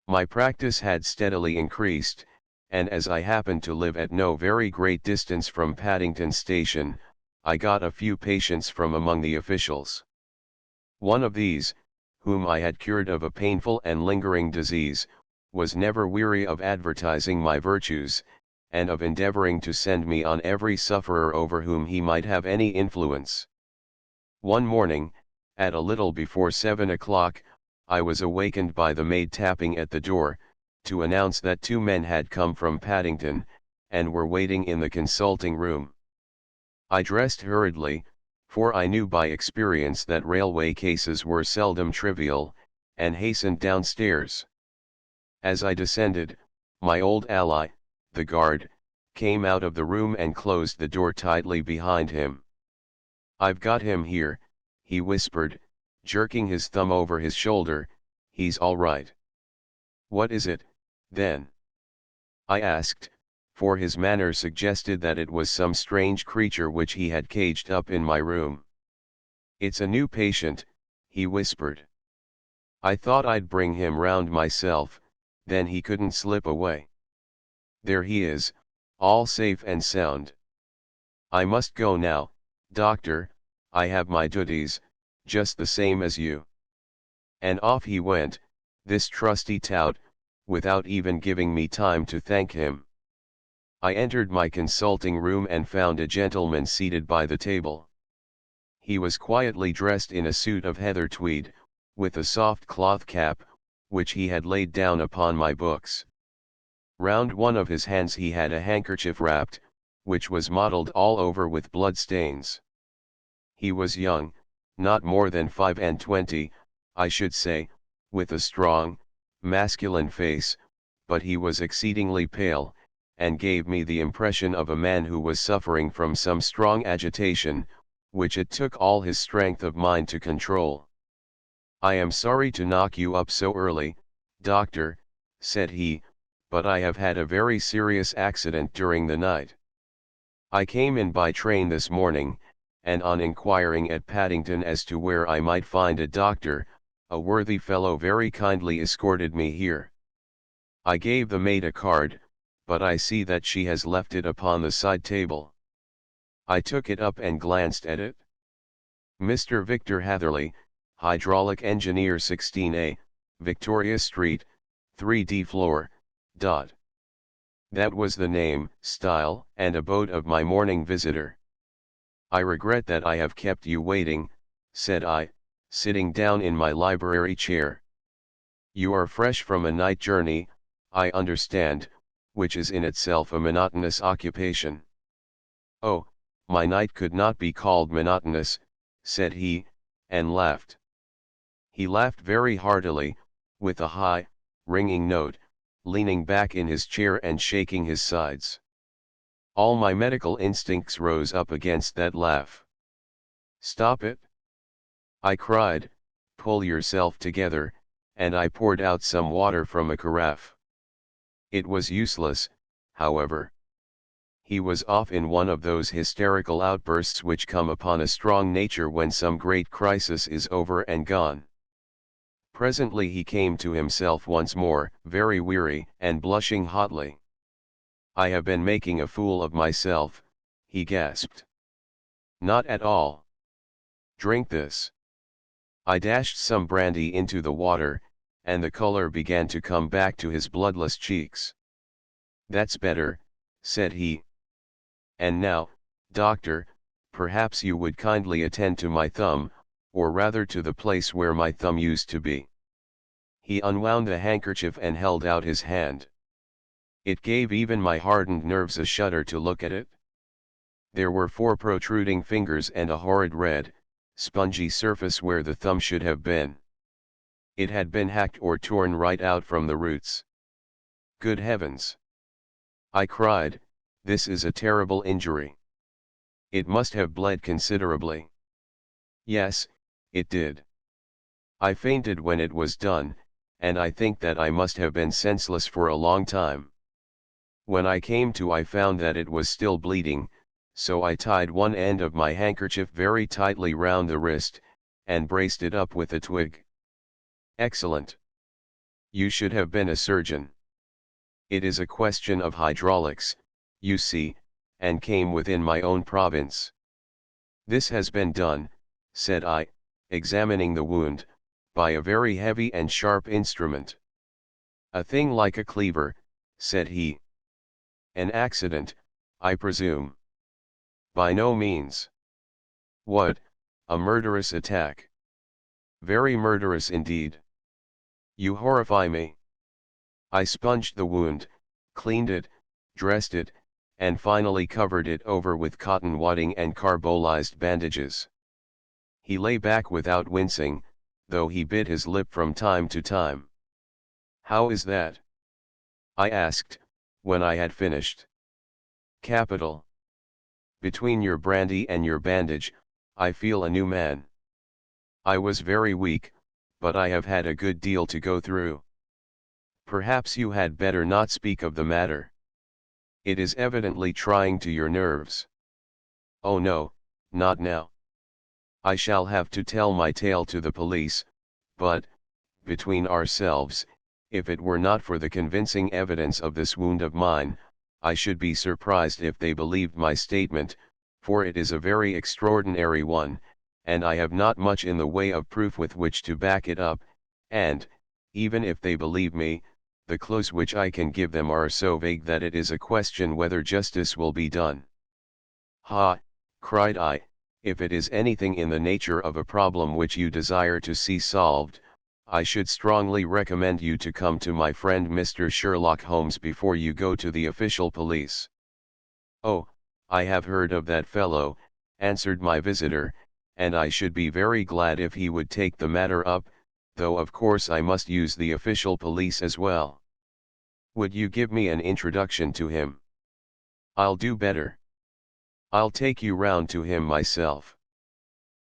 My practice had steadily increased, and as I happened to live at no very great distance from Paddington Station, I got a few patients from among the officials. One of these, whom I had cured of a painful and lingering disease, was never weary of advertising my virtues, and of endeavoring to send me on every sufferer over whom he might have any influence. One morning, at a little before 7 o'clock, I was awakened by the maid tapping at the door, to announce that 2 men had come from Paddington, and were waiting in the consulting room. I dressed hurriedly, for I knew by experience that railway cases were seldom trivial, and hastened downstairs. As I descended, my old ally, the guard, came out of the room and closed the door tightly behind him. "I've got him here," he whispered, jerking his thumb over his shoulder. "He's all right." "What is it, then?" I asked, for his manner suggested that it was some strange creature which he had caged up in my room. "It's a new patient," he whispered. "I thought I'd bring him round myself, then he couldn't slip away. There he is, all safe and sound. I must go now, doctor, I have my duties, just the same as you." And off he went, this trusty tout, without even giving me time to thank him. I entered my consulting room and found a gentleman seated by the table. He was quietly dressed in a suit of heather tweed, with a soft cloth cap, which he had laid down upon my books. Round one of his hands he had a handkerchief wrapped, which was mottled all over with blood stains. He was young, not more than 25, I should say, with a strong, masculine face, but he was exceedingly pale, and gave me the impression of a man who was suffering from some strong agitation, which it took all his strength of mind to control. "I am sorry to knock you up so early, doctor," said he, "but I have had a very serious accident during the night. I came in by train this morning, and on inquiring at Paddington as to where I might find a doctor, a worthy fellow very kindly escorted me here. I gave the maid a card, but I see that she has left it upon the side table." I took it up and glanced at it. "Mr. Victor Hatherley, Hydraulic Engineer 16A, Victoria Street, 3D floor, dot." That was the name, style, and abode of my morning visitor. "I regret that I have kept you waiting," said I, sitting down in my library chair. "You are fresh from a night journey, I understand, which is in itself a monotonous occupation." "Oh, my night could not be called monotonous," said he, and laughed. He laughed very heartily, with a high, ringing note, leaning back in his chair and shaking his sides. All my medical instincts rose up against that laugh. "Stop it!" I cried. "Pull yourself together," and I poured out some water from a carafe. It was useless, however. He was off in one of those hysterical outbursts which come upon a strong nature when some great crisis is over and gone. Presently he came to himself once more, very weary, and blushing hotly. "I have been making a fool of myself," he gasped. "Not at all. Drink this." I dashed some brandy into the water, and the color began to come back to his bloodless cheeks. "That's better," said he. "And now, doctor, perhaps you would kindly attend to my thumb, or rather to the place where my thumb used to be." He unwound the handkerchief and held out his hand. It gave even my hardened nerves a shudder to look at it. There were 4 protruding fingers and a horrid red, spongy surface where the thumb should have been. It had been hacked or torn right out from the roots. "Good heavens!" I cried, "this is a terrible injury. It must have bled considerably." "Yes, it did. I fainted when it was done, and I think that I must have been senseless for a long time. When I came to, I found that it was still bleeding, so I tied one end of my handkerchief very tightly round the wrist, and braced it up with a twig." "Excellent. You should have been a surgeon. It is a question of hydraulics, you see, and came within my own province." "This has been done," said I, examining the wound, "by a very heavy and sharp instrument." "A thing like a cleaver," said he. "An accident, I presume?" "By no means." "What, a murderous attack?" "Very murderous indeed." "You horrify me." I sponged the wound, cleaned it, dressed it, and finally covered it over with cotton wadding and carbolized bandages. He lay back without wincing, though he bit his lip from time to time. "How is that?" I asked, when I had finished. "Capital. Between your brandy and your bandage, I feel a new man. I was very weak, but I have had a good deal to go through." "Perhaps you had better not speak of the matter. It is evidently trying to your nerves." "Oh no, not now. I shall have to tell my tale to the police, but, between ourselves, if it were not for the convincing evidence of this wound of mine, I should be surprised if they believed my statement, for it is a very extraordinary one, and I have not much in the way of proof with which to back it up, and, even if they believe me, the clues which I can give them are so vague that it is a question whether justice will be done." "Ha!" cried I, "if it is anything in the nature of a problem which you desire to see solved, I should strongly recommend you to come to my friend Mr. Sherlock Holmes before you go to the official police." "Oh, I have heard of that fellow," answered my visitor, "and I should be very glad if he would take the matter up, though of course I must use the official police as well." "Would you give me an introduction to him?" "I'll do better. I'll take you round to him myself."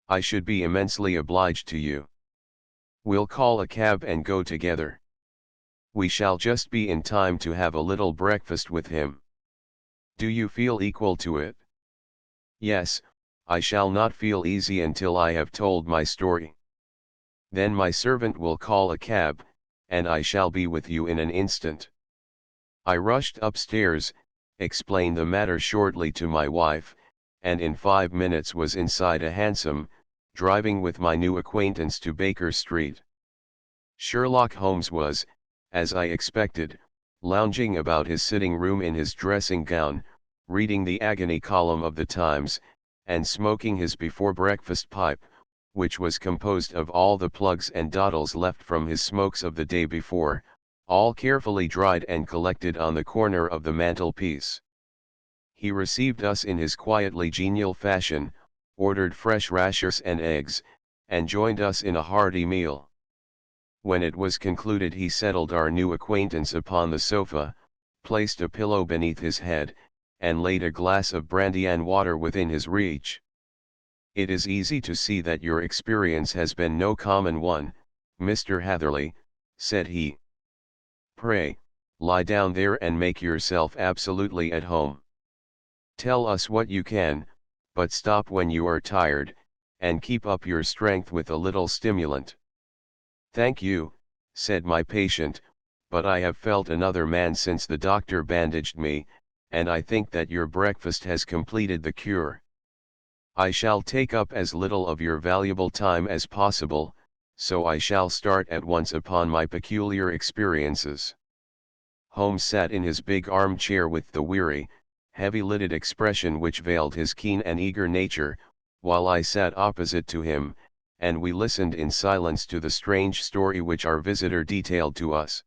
"I should be immensely obliged to you." "We'll call a cab and go together. We shall just be in time to have a little breakfast with him. Do you feel equal to it?" "Yes, I shall not feel easy until I have told my story." "Then my servant will call a cab, and I shall be with you in an instant." I rushed upstairs, explained the matter shortly to my wife, and in 5 minutes was inside a hansom, driving with my new acquaintance to Baker Street. Sherlock Holmes was, as I expected, lounging about his sitting room in his dressing gown, reading the agony column of the Times, and smoking his before-breakfast pipe, which was composed of all the plugs and dottles left from his smokes of the day before, all carefully dried and collected on the corner of the mantelpiece. He received us in his quietly genial fashion, ordered fresh rashers and eggs, and joined us in a hearty meal. When it was concluded, he settled our new acquaintance upon the sofa, placed a pillow beneath his head, and laid a glass of brandy and water within his reach. "It is easy to see that your experience has been no common one, Mr. Hatherley," said he. "Pray, lie down there and make yourself absolutely at home. Tell us what you can, but stop when you are tired, and keep up your strength with a little stimulant." "Thank you," said my patient, "but I have felt another man since the doctor bandaged me, and I think that your breakfast has completed the cure. I shall take up as little of your valuable time as possible, so I shall start at once upon my peculiar experiences. Holmes sat in his big armchair with the weary, heavy-lidded expression which veiled his keen and eager nature, while I sat opposite to him, and we listened in silence to the strange story which our visitor detailed to us.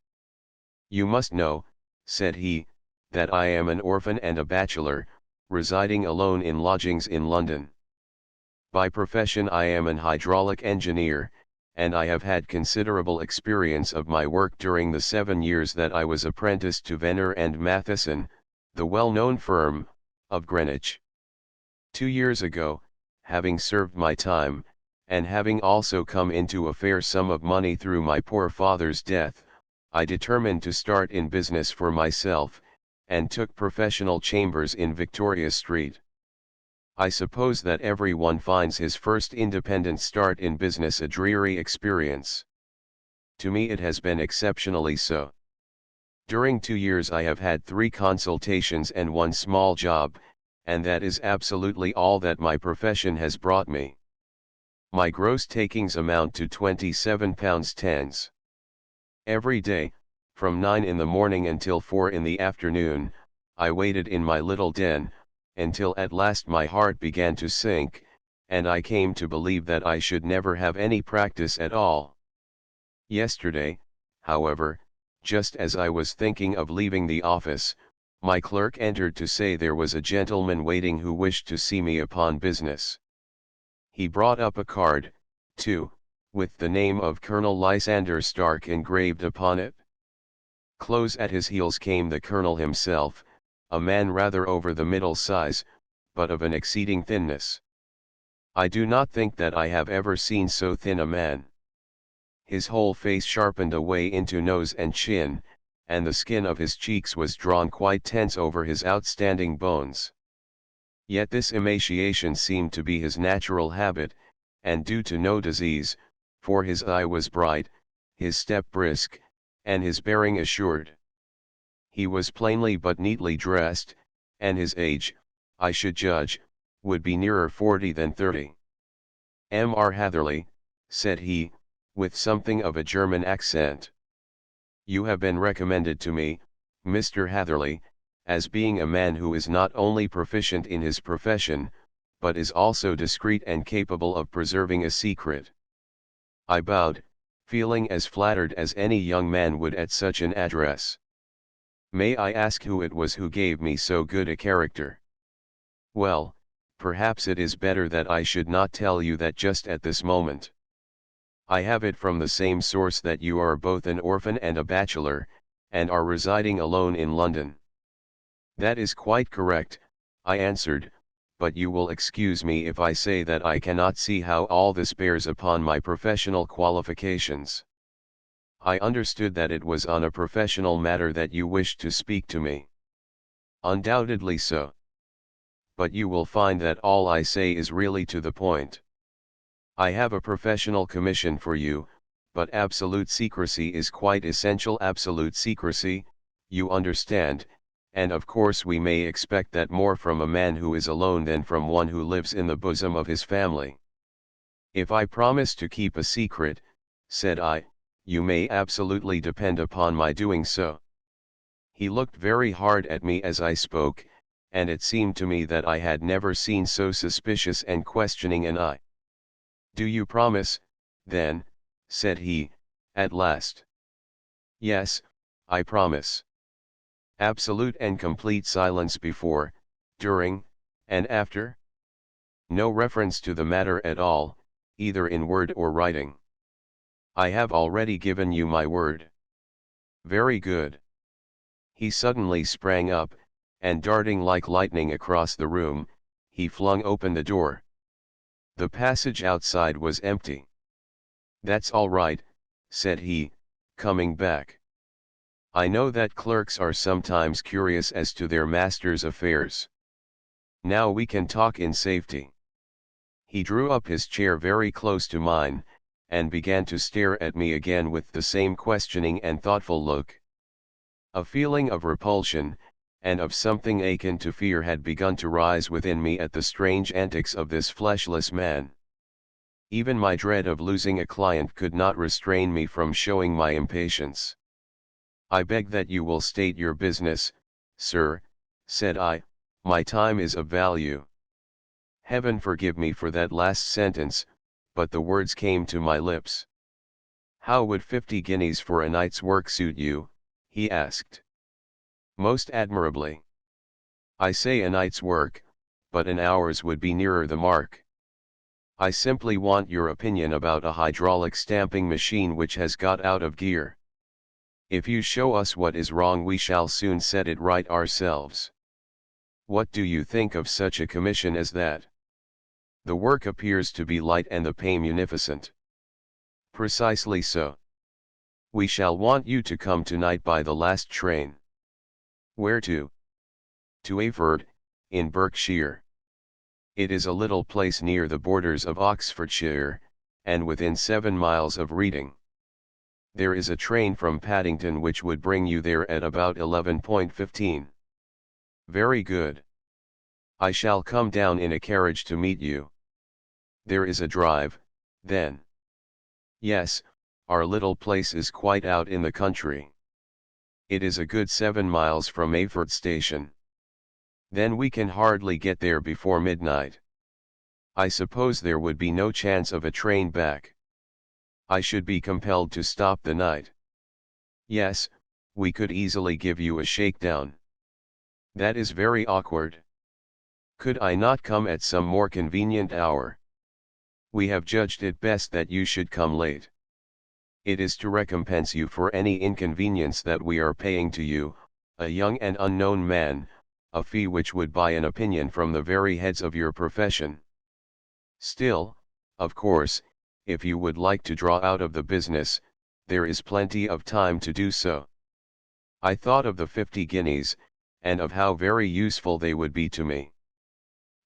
"You must know," said he, "that I am an orphan and a bachelor, residing alone in lodgings in London. By profession I am an hydraulic engineer, and I have had considerable experience of my work during the 7 years that I was apprenticed to Venner and Matheson, the well-known firm, of Greenwich. 2 years ago, having served my time, and having also come into a fair sum of money through my poor father's death, I determined to start in business for myself, and took professional chambers in Victoria Street. I suppose that every one finds his first independent start in business a dreary experience. To me it has been exceptionally so. During 2 years I have had 3 consultations and 1 small job, and that is absolutely all that my profession has brought me. My gross takings amount to £27 10s. Every day, from 9 in the morning until 4 in the afternoon, I waited in my little den, until at last my heart began to sink, and I came to believe that I should never have any practice at all. Yesterday, however, just as I was thinking of leaving the office, my clerk entered to say there was a gentleman waiting who wished to see me upon business. He brought up a card, too, with the name of Colonel Lysander Stark engraved upon it. Close at his heels came the colonel himself, a man rather over the middle size, but of an exceeding thinness. I do not think that I have ever seen so thin a man. His whole face sharpened away into nose and chin, and the skin of his cheeks was drawn quite tense over his outstanding bones. Yet this emaciation seemed to be his natural habit, and due to no disease, for his eye was bright, his step brisk, and his bearing assured. He was plainly but neatly dressed, and his age, I should judge, would be nearer 40 than 30. "M.R. Hatherley," said he, with something of a German accent. "You have been recommended to me, Mr. Hatherley, as being a man who is not only proficient in his profession, but is also discreet and capable of preserving a secret." I bowed, feeling as flattered as any young man would at such an address. "May I ask who it was who gave me so good a character?" "Well, perhaps it is better that I should not tell you that just at this moment. I have it from the same source that you are both an orphan and a bachelor, and are residing alone in London." "That is quite correct," I answered, "but you will excuse me if I say that I cannot see how all this bears upon my professional qualifications. I understood that it was on a professional matter that you wished to speak to me." "Undoubtedly so. But you will find that all I say is really to the point. I have a professional commission for you, but absolute secrecy is quite essential. Absolute secrecy, you understand, and of course we may expect that more from a man who is alone than from one who lives in the bosom of his family." "If I promise to keep a secret," said I, "you may absolutely depend upon my doing so." He looked very hard at me as I spoke, and it seemed to me that I had never seen so suspicious and questioning an eye. "Do you promise, then?" said he, at last. "Yes, I promise." "Absolute and complete silence before, during, and after? No reference to the matter at all, either in word or writing?" "I have already given you my word." "Very good." He suddenly sprang up, and darting like lightning across the room, he flung open the door. The passage outside was empty. "That's all right," said he, coming back. "I know that clerks are sometimes curious as to their master's affairs. Now we can talk in safety." He drew up his chair very close to mine, and began to stare at me again with the same questioning and thoughtful look. A feeling of repulsion, and of something akin to fear had begun to rise within me at the strange antics of this fleshless man. Even my dread of losing a client could not restrain me from showing my impatience. "I beg that you will state your business, sir," said I, "my time is of value." Heaven forgive me for that last sentence, but the words came to my lips. "How would 50 guineas for a night's work suit you?" he asked. "Most admirably. I say a night's work, but an hour's would be nearer the mark. I simply want your opinion about a hydraulic stamping machine which has got out of gear. If you show us what is wrong, we shall soon set it right ourselves. What do you think of such a commission as that? The work appears to be light and the pay munificent." "Precisely so. We shall want you to come tonight by the last train." "Where to?" "To Ayford, in Berkshire. It is a little place near the borders of Oxfordshire, and within 7 miles of Reading. There is a train from Paddington which would bring you there at about 11:15. "Very good. I shall come down in a carriage to meet you." "There is a drive, then?" "Yes, our little place is quite out in the country. It is a good 7 miles from Ayford station." "Then we can hardly get there before midnight." "I suppose there would be no chance of a train back?" "I should be compelled to stop the night." "Yes, we could easily give you a shakedown." "That is very awkward. Could I not come at some more convenient hour?" "We have judged it best that you should come late. It is to recompense you for any inconvenience that we are paying to you, a young and unknown man, a fee which would buy an opinion from the very heads of your profession. Still, of course, if you would like to draw out of the business, there is plenty of time to do so." I thought of the 50 guineas, and of how very useful they would be to me.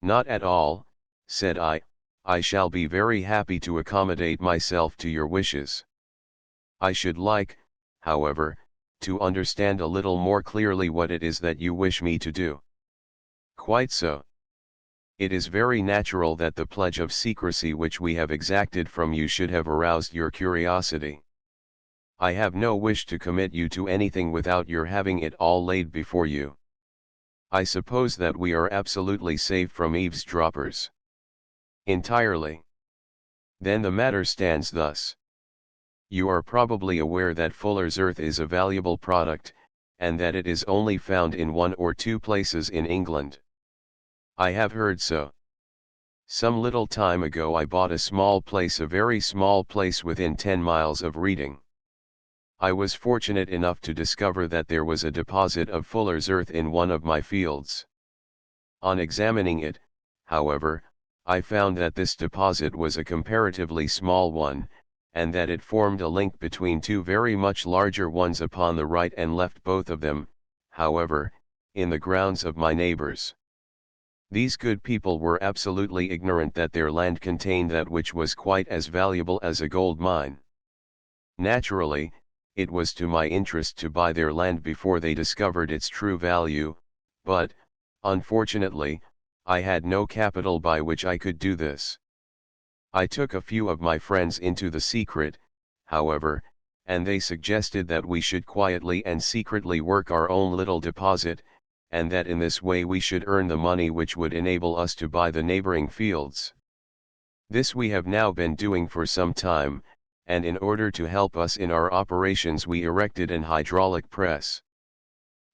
"Not at all," said I shall be very happy to accommodate myself to your wishes. I should like, however, to understand a little more clearly what it is that you wish me to do." "Quite so. It is very natural that the pledge of secrecy which we have exacted from you should have aroused your curiosity. I have no wish to commit you to anything without your having it all laid before you. I suppose that we are absolutely safe from eavesdroppers?" "Entirely." "Then the matter stands thus. You are probably aware that fuller's earth is a valuable product, and that it is only found in 1 or 2 places in England." "I have heard so. Some little time ago I bought a very small place within 10 miles of Reading. I was fortunate enough to discover that there was a deposit of fuller's earth in one of my fields. On examining it, however, I found that this deposit was a comparatively small one, and that it formed a link between 2 very much larger ones upon the right and left, both of them, however, in the grounds of my neighbors. These good people were absolutely ignorant that their land contained that which was quite as valuable as a gold mine. Naturally, it was to my interest to buy their land before they discovered its true value, but, unfortunately, I had no capital by which I could do this. I took a few of my friends into the secret, however, and they suggested that we should quietly and secretly work our own little deposit, and that in this way we should earn the money which would enable us to buy the neighboring fields. This we have now been doing for some time, and in order to help us in our operations we erected an hydraulic press.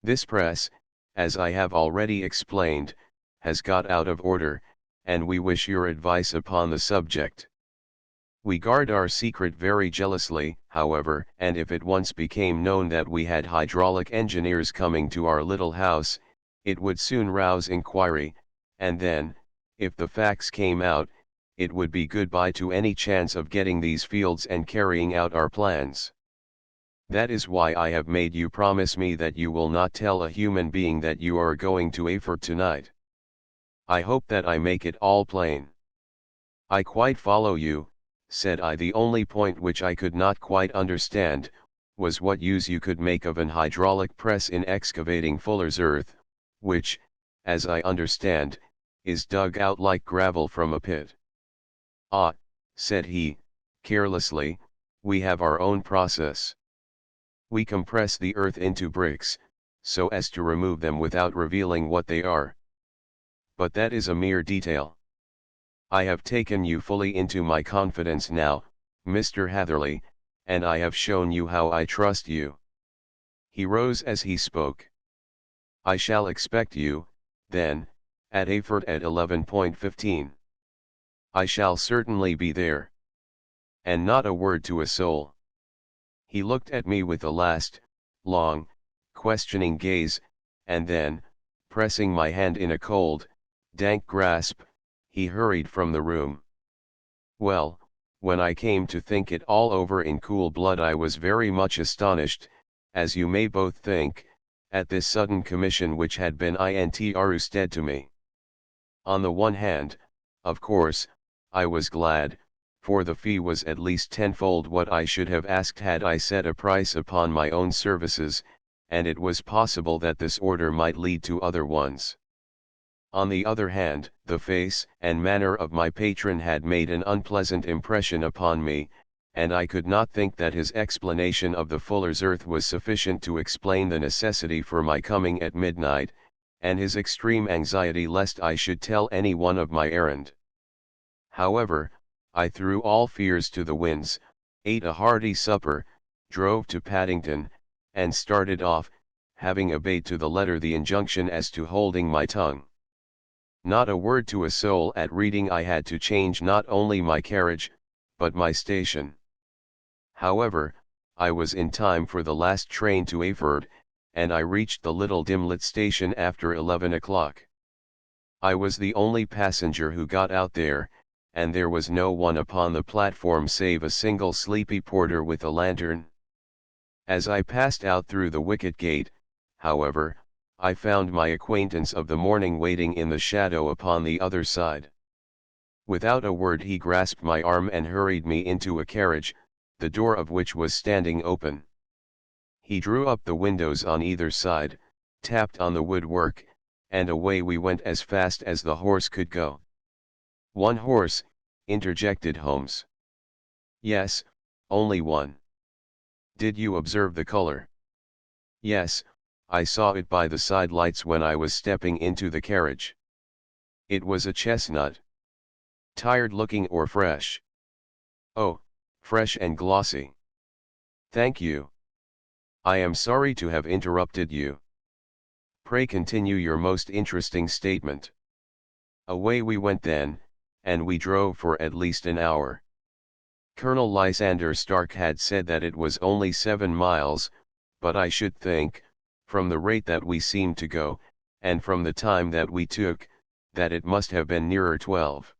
This press, as I have already explained, has got out of order, and we wish your advice upon the subject. We guard our secret very jealously, however, and if it once became known that we had hydraulic engineers coming to our little house, it would soon rouse inquiry, and then, if the facts came out, it would be goodbye to any chance of getting these fields and carrying out our plans. That is why I have made you promise me that you will not tell a human being that you are going to Ayford tonight. I hope that I make it all plain." "I quite follow you," said I. "The only point which I could not quite understand, was what use you could make of an hydraulic press in excavating fuller's earth, which, as I understand, is dug out like gravel from a pit." "Ah," said he, carelessly, "we have our own process. We compress the earth into bricks, so as to remove them without revealing what they are. But that is a mere detail. I have taken you fully into my confidence now, Mr. Hatherley, and I have shown you how I trust you." He rose as he spoke. "I shall expect you, then, at Ayford at 11:15. I shall certainly be there." And not a word to a soul. He looked at me with a last, long, questioning gaze, and then, pressing my hand in a cold, dank grasp, he hurried from the room. Well, when I came to think it all over in cool blood, I was very much astonished, as you may both think, at this sudden commission which had been intrusted to me. On the one hand, of course, I was glad, for the fee was at least tenfold what I should have asked had I set a price upon my own services, and it was possible that this order might lead to other ones. On the other hand, the face and manner of my patron had made an unpleasant impression upon me, and I could not think that his explanation of the fuller's earth was sufficient to explain the necessity for my coming at midnight, and his extreme anxiety lest I should tell any one of my errand. However, I threw all fears to the winds, ate a hearty supper, drove to Paddington, and started off, having obeyed to the letter the injunction as to holding my tongue. Not a word to a soul at Reading. I had to change not only my carriage, but my station. However, I was in time for the last train to Ayford, and I reached the little dim-lit station after 11 o'clock. I was the only passenger who got out there, and there was no one upon the platform save a single sleepy porter with a lantern. As I passed out through the wicket gate, however, I found my acquaintance of the morning waiting in the shadow upon the other side. Without a word he grasped my arm and hurried me into a carriage, the door of which was standing open. He drew up the windows on either side, tapped on the woodwork, and away we went as fast as the horse could go. "One horse," interjected Holmes. "Yes, only one." "Did you observe the color?" "Yes, I saw it by the side lights when I was stepping into the carriage." "It was a chestnut. Tired looking or fresh?" "Oh, fresh and glossy." "Thank you. I am sorry to have interrupted you. Pray continue your most interesting statement." Away we went then, and we drove for at least an hour. Colonel Lysander Stark had said that it was only 7 miles, but I should think, from the rate that we seemed to go, and from the time that we took, that it must have been nearer 12.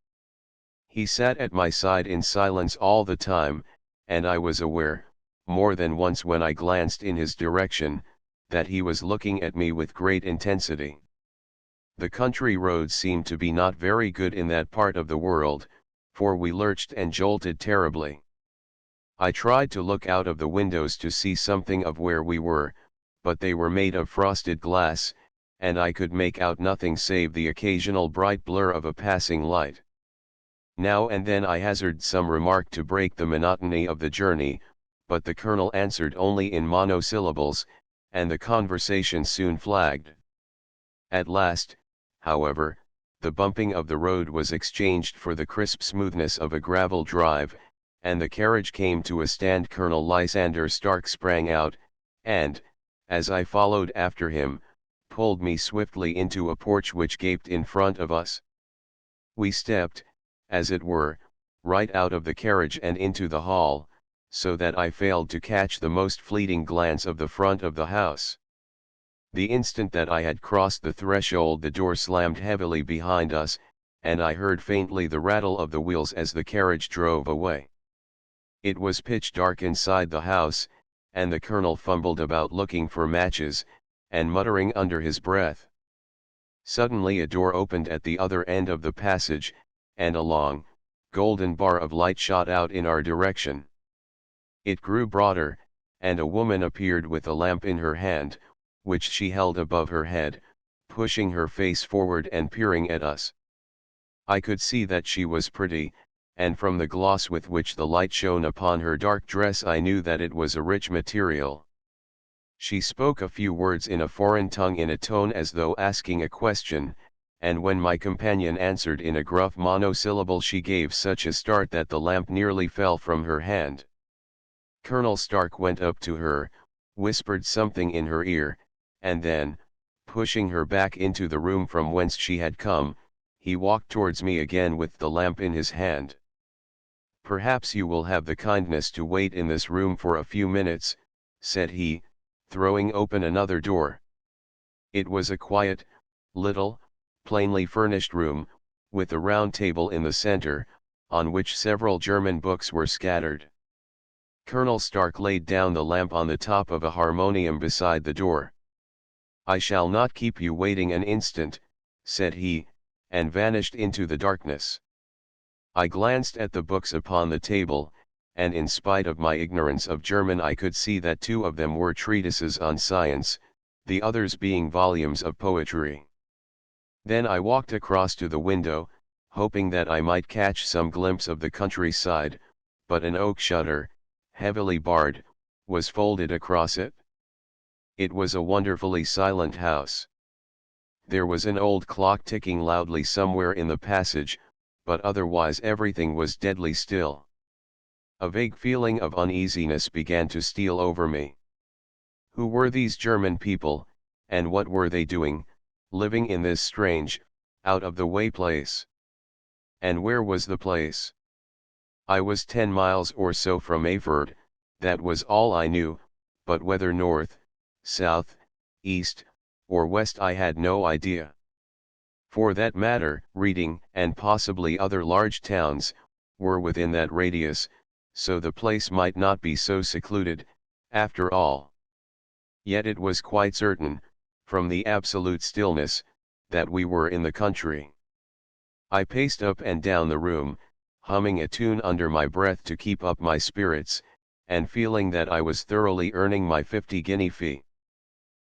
He sat at my side in silence all the time, and I was aware, more than once when I glanced in his direction, that he was looking at me with great intensity. The country roads seemed to be not very good in that part of the world, for we lurched and jolted terribly. I tried to look out of the windows to see something of where we were, but they were made of frosted glass, and I could make out nothing save the occasional bright blur of a passing light. Now and then I hazarded some remark to break the monotony of the journey, but the colonel answered only in monosyllables, and the conversation soon flagged. At last, however, the bumping of the road was exchanged for the crisp smoothness of a gravel drive, and the carriage came to a stand. Colonel Lysander Stark sprang out, and, as I followed after him, pulled me swiftly into a porch which gaped in front of us. We stepped, as it were, right out of the carriage and into the hall, so that I failed to catch the most fleeting glance of the front of the house. The instant that I had crossed the threshold the door slammed heavily behind us, and I heard faintly the rattle of the wheels as the carriage drove away. It was pitch dark inside the house, and the colonel fumbled about looking for matches, and muttering under his breath. Suddenly a door opened at the other end of the passage, and a long, golden bar of light shot out in our direction. It grew broader, and a woman appeared with a lamp in her hand, which she held above her head, pushing her face forward and peering at us. I could see that she was pretty, and from the gloss with which the light shone upon her dark dress I knew that it was a rich material. She spoke a few words in a foreign tongue in a tone as though asking a question, and when my companion answered in a gruff monosyllable she gave such a start that the lamp nearly fell from her hand. Colonel Stark went up to her, whispered something in her ear, and then, pushing her back into the room from whence she had come, he walked towards me again with the lamp in his hand. "Perhaps you will have the kindness to wait in this room for a few minutes," said he, throwing open another door. It was a quiet, little, plainly furnished room, with a round table in the center, on which several German books were scattered. Colonel Stark laid down the lamp on the top of a harmonium beside the door. "I shall not keep you waiting an instant," said he, and vanished into the darkness. I glanced at the books upon the table, and in spite of my ignorance of German I could see that two of them were treatises on science, the others being volumes of poetry. Then I walked across to the window, hoping that I might catch some glimpse of the countryside, but an oak shutter, heavily barred, was folded across it. It was a wonderfully silent house. There was an old clock ticking loudly somewhere in the passage, but otherwise everything was deadly still. A vague feeling of uneasiness began to steal over me. Who were these German people, and what were they doing, living in this strange, out-of-the-way place? And where was the place? I was 10 miles or so from Erfurt, that was all I knew, but whether north, south, east, or west I had no idea. For that matter, Reading, and possibly other large towns, were within that radius, so the place might not be so secluded, after all. Yet it was quite certain, from the absolute stillness, that we were in the country. I paced up and down the room, humming a tune under my breath to keep up my spirits, and feeling that I was thoroughly earning my 50-guinea fee.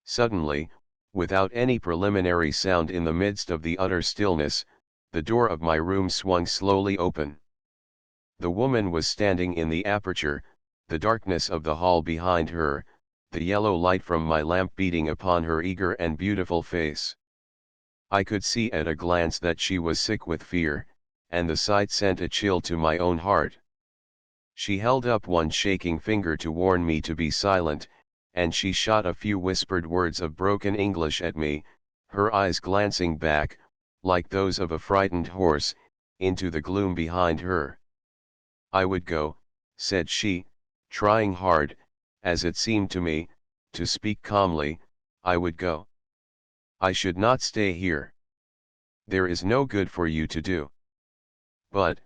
Suddenly, without any preliminary sound in the midst of the utter stillness, the door of my room swung slowly open. The woman was standing in the aperture, the darkness of the hall behind her, the yellow light from my lamp beating upon her eager and beautiful face. I could see at a glance that she was sick with fear, and the sight sent a chill to my own heart. She held up one shaking finger to warn me to be silent, and she shot a few whispered words of broken English at me, her eyes glancing back, like those of a frightened horse, into the gloom behind her. "I would go," said she, trying hard, as it seemed to me, to speak calmly. "I would go. I should not stay here. There is no good for you to do." "But,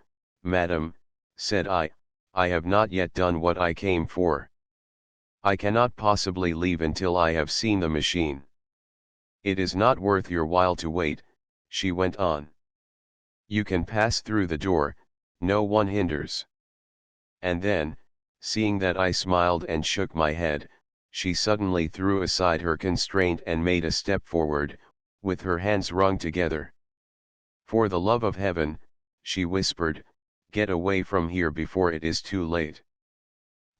madam," said I have not yet done what I came for. I cannot possibly leave until I have seen the machine." "It is not worth your while to wait," she went on. "You can pass through the door, no one hinders." And then, seeing that I smiled and shook my head, she suddenly threw aside her constraint and made a step forward, with her hands wrung together. "For the love of heaven," she whispered, "get away from here before it is too late."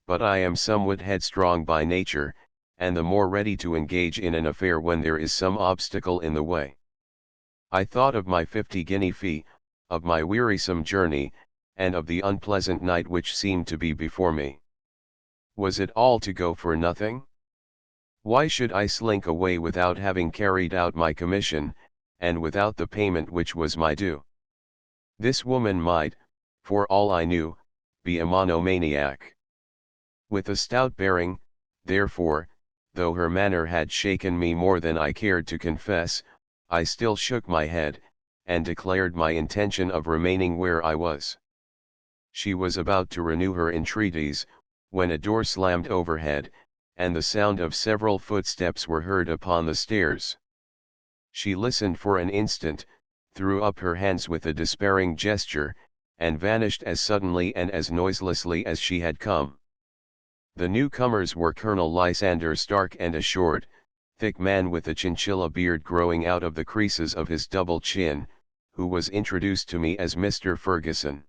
But I am somewhat headstrong by nature, and the more ready to engage in an affair when there is some obstacle in the way. I thought of my 50-guinea fee, of my wearisome journey, and of the unpleasant night which seemed to be before me. Was it all to go for nothing? Why should I slink away without having carried out my commission, and without the payment which was my due? This woman might, for all I knew, be a monomaniac. With a stout bearing, therefore, though her manner had shaken me more than I cared to confess, I still shook my head, and declared my intention of remaining where I was. She was about to renew her entreaties, when a door slammed overhead, and the sound of several footsteps were heard upon the stairs. She listened for an instant, threw up her hands with a despairing gesture, and vanished as suddenly and as noiselessly as she had come. The newcomers were Colonel Lysander Stark and a short, thick man with a chinchilla beard growing out of the creases of his double chin, who was introduced to me as Mr. Ferguson.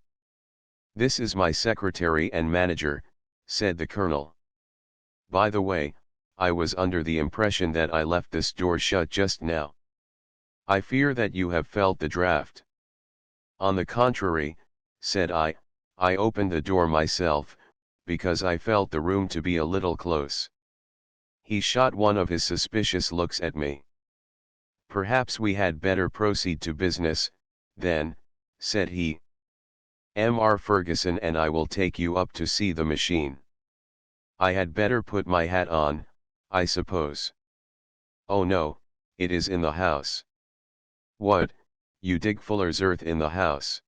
"This is my secretary and manager," said the colonel. "By the way, I was under the impression that I left this door shut just now. I fear that you have felt the draft." "On the contrary," said I opened the door myself, because I felt the room to be a little close." He shot one of his suspicious looks at me. "Perhaps we had better proceed to business, then," said he. "Mr. Ferguson and I will take you up to see the machine. I had better put my hat on, I suppose." "Oh no, it is in the house." "What, you dig fuller's earth in the house?"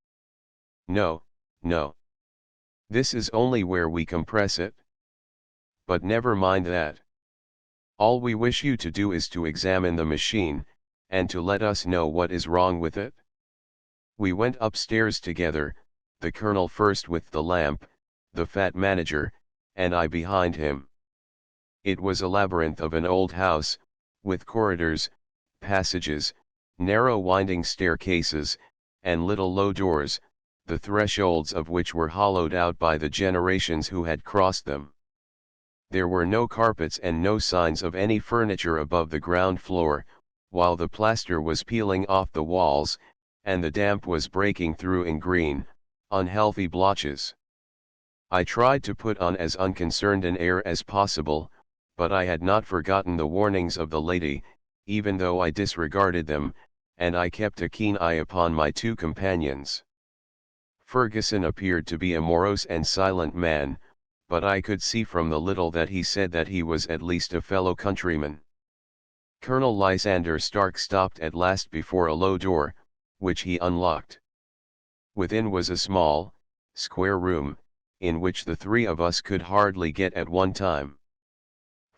"No, no. This is only where we compress it. But never mind that. All we wish you to do is to examine the machine, and to let us know what is wrong with it." We went upstairs together, the colonel first with the lamp, the fat manager, and I behind him. It was a labyrinth of an old house, with corridors, passages, narrow winding staircases, and little low doors, the thresholds of which were hollowed out by the generations who had crossed them. There were no carpets and no signs of any furniture above the ground floor, while the plaster was peeling off the walls, and the damp was breaking through in green, unhealthy blotches. I tried to put on as unconcerned an air as possible, but I had not forgotten the warnings of the lady, even though I disregarded them, and I kept a keen eye upon my two companions. Ferguson appeared to be a morose and silent man, but I could see from the little that he said that he was at least a fellow countryman. Colonel Lysander Stark stopped at last before a low door, which he unlocked. Within was a small, square room, in which the three of us could hardly get at one time.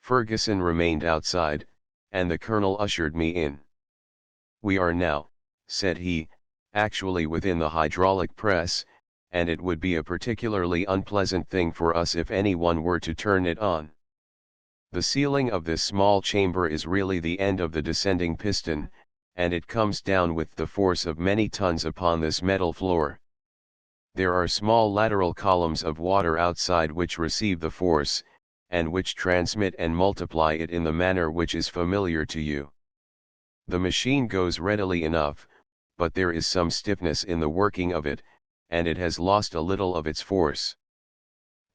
Ferguson remained outside, and the colonel ushered me in. "We are now," said he, "actually within the hydraulic press, and it would be a particularly unpleasant thing for us if anyone were to turn it on. The ceiling of this small chamber is really the end of the descending piston, and it comes down with the force of many tons upon this metal floor. There are small lateral columns of water outside which receive the force, and which transmit and multiply it in the manner which is familiar to you. The machine goes readily enough, but there is some stiffness in the working of it, and it has lost a little of its force.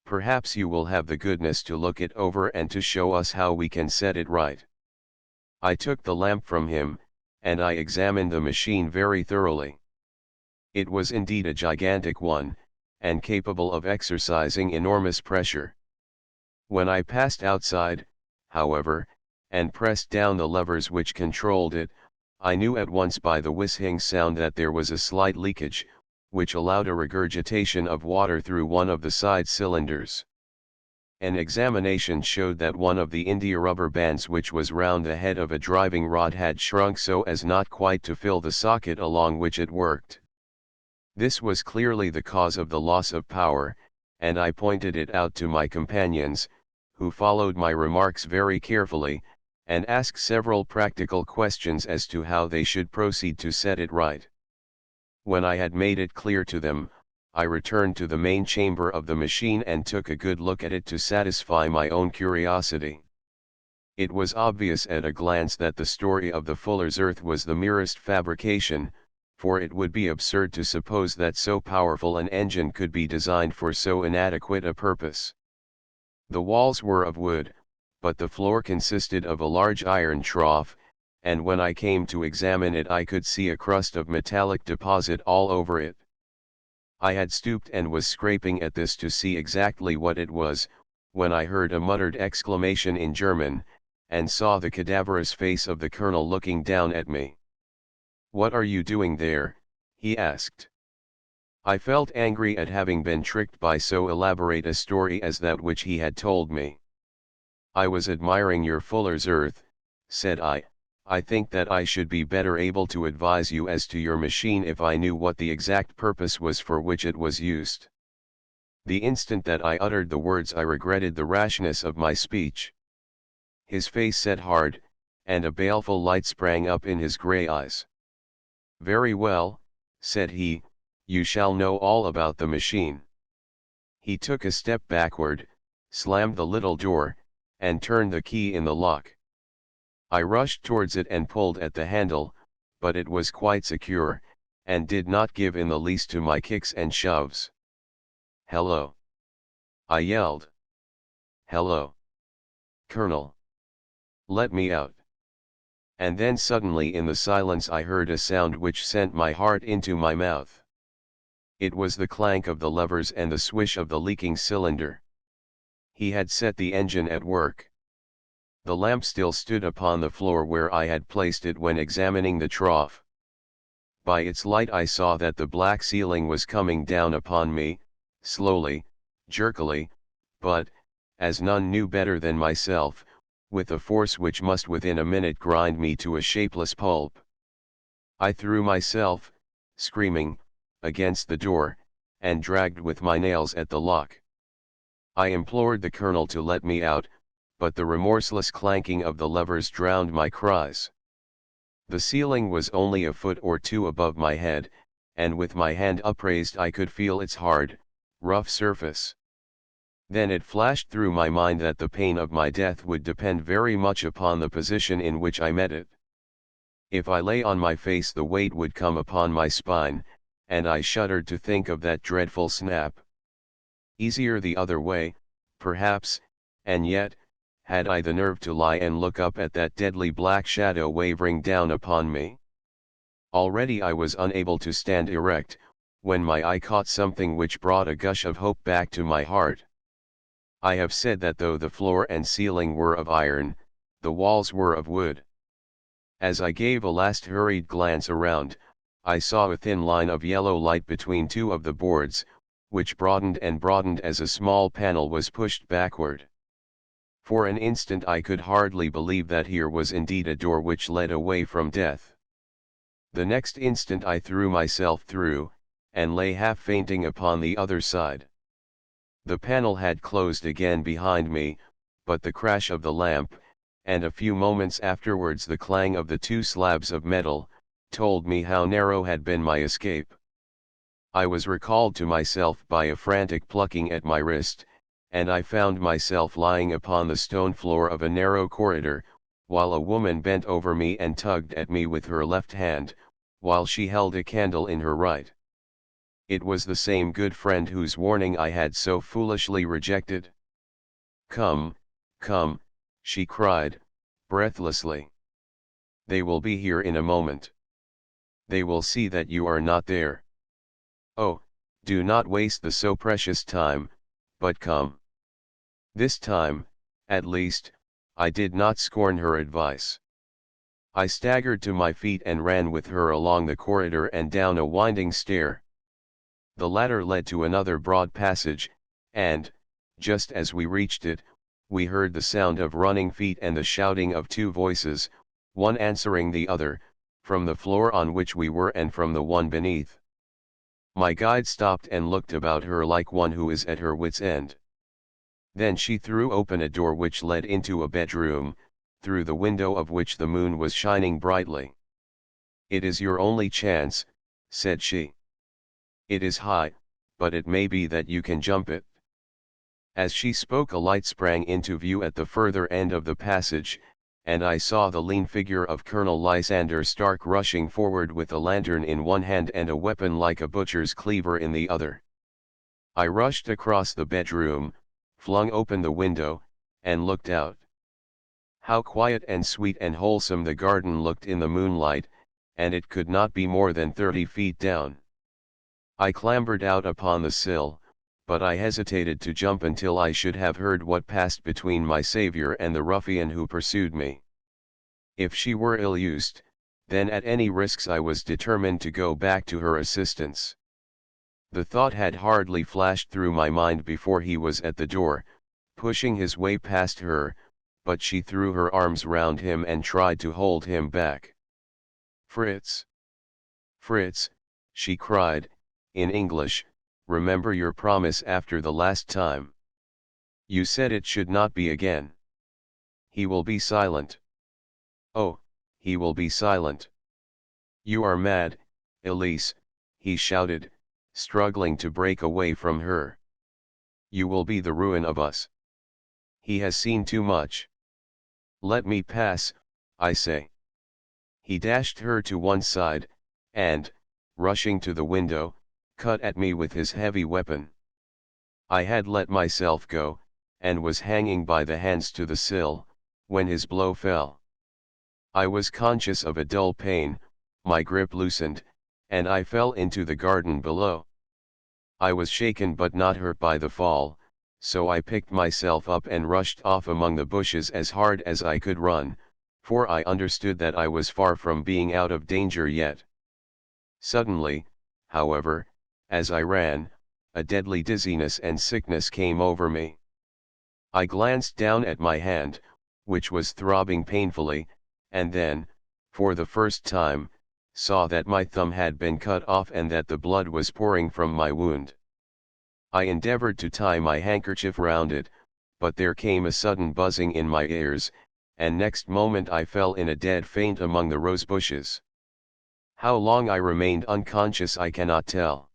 Perhaps you will have the goodness to look it over and to show us how we can set it right." I took the lamp from him, and I examined the machine very thoroughly. It was indeed a gigantic one, and capable of exercising enormous pressure. When I passed outside, however, and pressed down the levers which controlled it, I knew at once by the whistling sound that there was a slight leakage, which allowed a regurgitation of water through one of the side cylinders. An examination showed that one of the india rubber bands which was round the head of a driving rod had shrunk so as not quite to fill the socket along which it worked. This was clearly the cause of the loss of power, and I pointed it out to my companions, who followed my remarks very carefully, and asked several practical questions as to how they should proceed to set it right. When I had made it clear to them, I returned to the main chamber of the machine and took a good look at it to satisfy my own curiosity. It was obvious at a glance that the story of the fuller's earth was the merest fabrication, for it would be absurd to suppose that so powerful an engine could be designed for so inadequate a purpose. The walls were of wood, but the floor consisted of a large iron trough, and when I came to examine it I could see a crust of metallic deposit all over it. I had stooped and was scraping at this to see exactly what it was, when I heard a muttered exclamation in German, and saw the cadaverous face of the colonel looking down at me. "What are you doing there?" he asked. I felt angry at having been tricked by so elaborate a story as that which he had told me. "I was admiring your fuller's earth," said I. "I think that I should be better able to advise you as to your machine if I knew what the exact purpose was for which it was used." The instant that I uttered the words I regretted the rashness of my speech. His face set hard, and a baleful light sprang up in his grey eyes. "Very well," said he, "you shall know all about the machine. He took a step backward, slammed the little door, and turned the key in the lock. I rushed towards it and pulled at the handle, but it was quite secure, and did not give in the least to my kicks and shoves. "Hello!" I yelled. "Hello! Colonel! Let me out!" And then suddenly in the silence I heard a sound which sent my heart into my mouth. It was the clank of the levers and the swish of the leaking cylinder. He had set the engine at work. The lamp still stood upon the floor where I had placed it when examining the trough. By its light I saw that the black ceiling was coming down upon me, slowly, jerkily, but, as none knew better than myself, with a force which must within a minute grind me to a shapeless pulp. I threw myself, screaming, against the door, and dragged with my nails at the lock. I implored the colonel to let me out, but the remorseless clanking of the levers drowned my cries. The ceiling was only a foot or two above my head, and with my hand upraised I could feel its hard, rough surface. Then it flashed through my mind that the pain of my death would depend very much upon the position in which I met it. If I lay on my face the weight would come upon my spine, and I shuddered to think of that dreadful snap. Easier the other way, perhaps, and yet, had I the nerve to lie and look up at that deadly black shadow wavering down upon me? Already I was unable to stand erect, when my eye caught something which brought a gush of hope back to my heart. I have said that though the floor and ceiling were of iron, the walls were of wood. As I gave a last hurried glance around, I saw a thin line of yellow light between two of the boards, which broadened and broadened as a small panel was pushed backward. For an instant I could hardly believe that here was indeed a door which led away from death. The next instant I threw myself through, and lay half fainting upon the other side. The panel had closed again behind me, but the crash of the lamp, and a few moments afterwards the clang of the two slabs of metal, told me how narrow had been my escape. I was recalled to myself by a frantic plucking at my wrist, and I found myself lying upon the stone floor of a narrow corridor, while a woman bent over me and tugged at me with her left hand, while she held a candle in her right. It was the same good friend whose warning I had so foolishly rejected. "Come, come," she cried, breathlessly. "They will be here in a moment. They will see that you are not there. Oh, do not waste the so precious time, but come." This time, at least, I did not scorn her advice. I staggered to my feet and ran with her along the corridor and down a winding stair. The latter led to another broad passage, and, just as we reached it, we heard the sound of running feet and the shouting of two voices, one answering the other, from the floor on which we were and from the one beneath. My guide stopped and looked about her like one who is at her wit's end. Then she threw open a door which led into a bedroom, through the window of which the moon was shining brightly. "It is your only chance," said she. "It is high, but it may be that you can jump it." As she spoke a light sprang into view at the further end of the passage, and I saw the lean figure of Colonel Lysander Stark rushing forward with a lantern in one hand and a weapon like a butcher's cleaver in the other. I rushed across the bedroom, flung open the window, and looked out. How quiet and sweet and wholesome the garden looked in the moonlight, and it could not be more than 30 feet down. I clambered out upon the sill, but I hesitated to jump until I should have heard what passed between my savior and the ruffian who pursued me. If she were ill-used, then at any risks I was determined to go back to her assistance. The thought had hardly flashed through my mind before he was at the door, pushing his way past her, but she threw her arms round him and tried to hold him back. "Fritz! Fritz!" she cried, in English, "remember your promise after the last time. You said it should not be again. He will be silent. Oh, he will be silent. You are mad, Elise," he shouted, struggling to break away from her. You will be the ruin of us. He has seen too much. Let me pass, I say. He dashed her to one side, and, rushing to the window, cut at me with his heavy weapon. I had let myself go, and was hanging by the hands to the sill, when his blow fell. I was conscious of a dull pain, my grip loosened, and I fell into the garden below. I was shaken but not hurt by the fall, so I picked myself up and rushed off among the bushes as hard as I could run, for I understood that I was far from being out of danger yet. Suddenly, however, as I ran, a deadly dizziness and sickness came over me. I glanced down at my hand, which was throbbing painfully, and then, for the first time, saw that my thumb had been cut off and that the blood was pouring from my wound. I endeavored to tie my handkerchief round it, but there came a sudden buzzing in my ears, and next moment I fell in a dead faint among the rose bushes. How long I remained unconscious I cannot tell.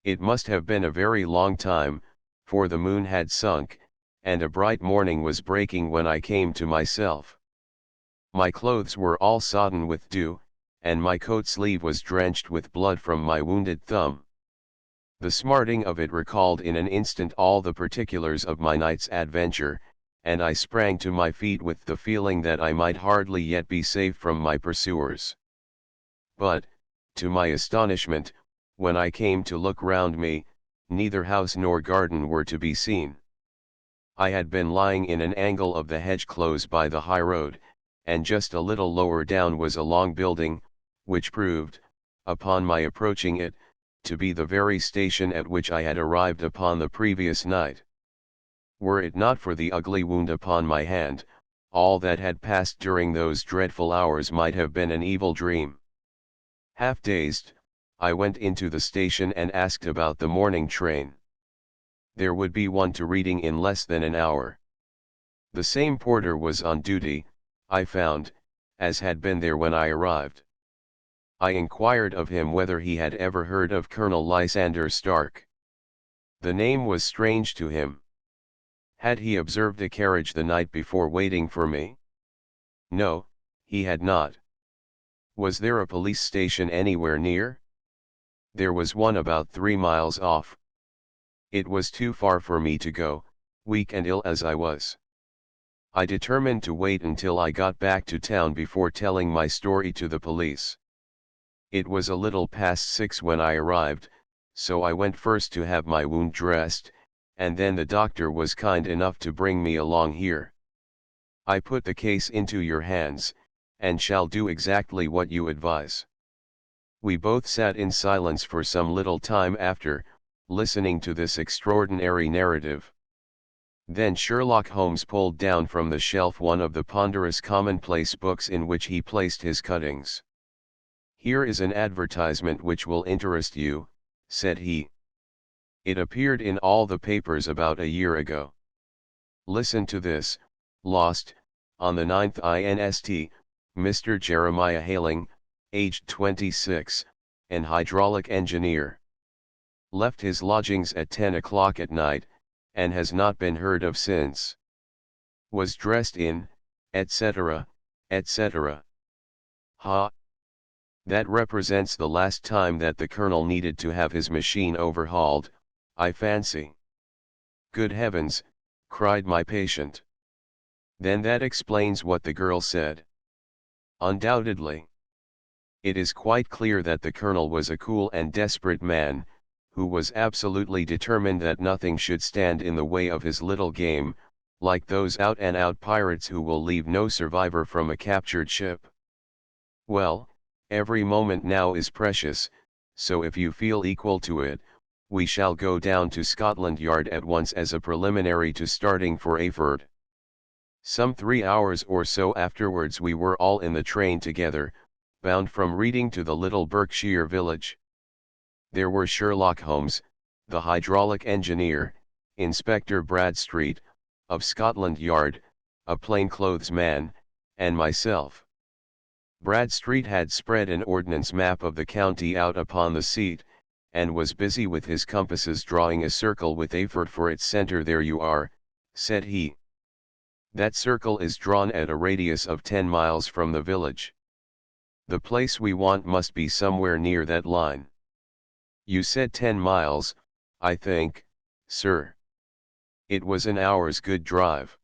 It must have been a very long time, for the moon had sunk, and a bright morning was breaking when I came to myself. My clothes were all sodden with dew, and my coat sleeve was drenched with blood from my wounded thumb. The smarting of it recalled in an instant all the particulars of my night's adventure, and I sprang to my feet with the feeling that I might hardly yet be safe from my pursuers. But, to my astonishment, when I came to look round me, neither house nor garden were to be seen. I had been lying in an angle of the hedge close by the high road, and just a little lower down was a long building, which proved, upon my approaching it, to be the very station at which I had arrived upon the previous night. Were it not for the ugly wound upon my hand, all that had passed during those dreadful hours might have been an evil dream. Half dazed, I went into the station and asked about the morning train. There would be one to Reading in less than an hour. The same porter was on duty, I found, as had been there when I arrived. I inquired of him whether he had ever heard of Colonel Lysander Stark. The name was strange to him. Had he observed a carriage the night before waiting for me? No, he had not. Was there a police station anywhere near? There was one about 3 miles off. It was too far for me to go, weak and ill as I was. I determined to wait until I got back to town before telling my story to the police. It was a little past 6 when I arrived, so I went first to have my wound dressed, and then the doctor was kind enough to bring me along here. I put the case into your hands, and shall do exactly what you advise. We both sat in silence for some little time after, listening to this extraordinary narrative. Then Sherlock Holmes pulled down from the shelf one of the ponderous commonplace books in which he placed his cuttings. "Here is an advertisement which will interest you," said he. "It appeared in all the papers about a year ago. Listen to this: lost, on the 9th inst, Mr. Jeremiah Hailing, aged 26, an hydraulic engineer. Left his lodgings at 10 o'clock at night, and has not been heard of since. Was dressed in, etc., etc. Ha! That represents the last time that the colonel needed to have his machine overhauled, I fancy." "Good heavens," cried my patient. "Then that explains what the girl said." "Undoubtedly. It is quite clear that the colonel was a cool and desperate man, who was absolutely determined that nothing should stand in the way of his little game, like those out-and-out pirates who will leave no survivor from a captured ship. Well, every moment now is precious, so if you feel equal to it, we shall go down to Scotland Yard at once as a preliminary to starting for Ayford." Some 3 hours or so afterwards we were all in the train together, bound from Reading to the little Berkshire village. There were Sherlock Holmes, the hydraulic engineer, Inspector Bradstreet, of Scotland Yard, a plainclothes man, and myself. Bradstreet had spread an ordnance map of the county out upon the seat, and was busy with his compasses drawing a circle with effort for its center. "There you are," said he. "That circle is drawn at a radius of 10 miles from the village. The place we want must be somewhere near that line." "You said 10 miles, I think, sir." "It was an hour's good drive."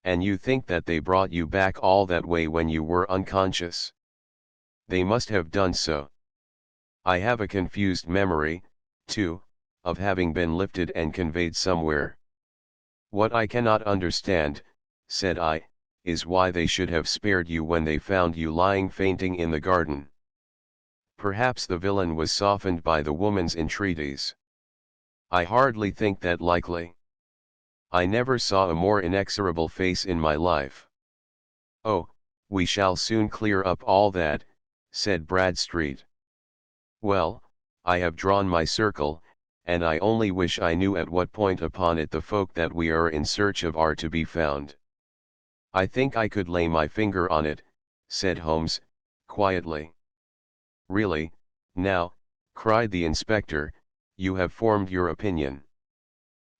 "And you think that they brought you back all that way when you were unconscious?" "They must have done so. I have a confused memory, too, of having been lifted and conveyed somewhere. What I cannot understand," said I, "is why they should have spared you when they found you lying fainting in the garden." "Perhaps the villain was softened by the woman's entreaties." "I hardly think that likely. I never saw a more inexorable face in my life." "Oh, we shall soon clear up all that," said Bradstreet. "Well, I have drawn my circle, and I only wish I knew at what point upon it the folk that we are in search of are to be found." "I think I could lay my finger on it," said Holmes, quietly. "Really, now," cried the inspector, "you have formed your opinion.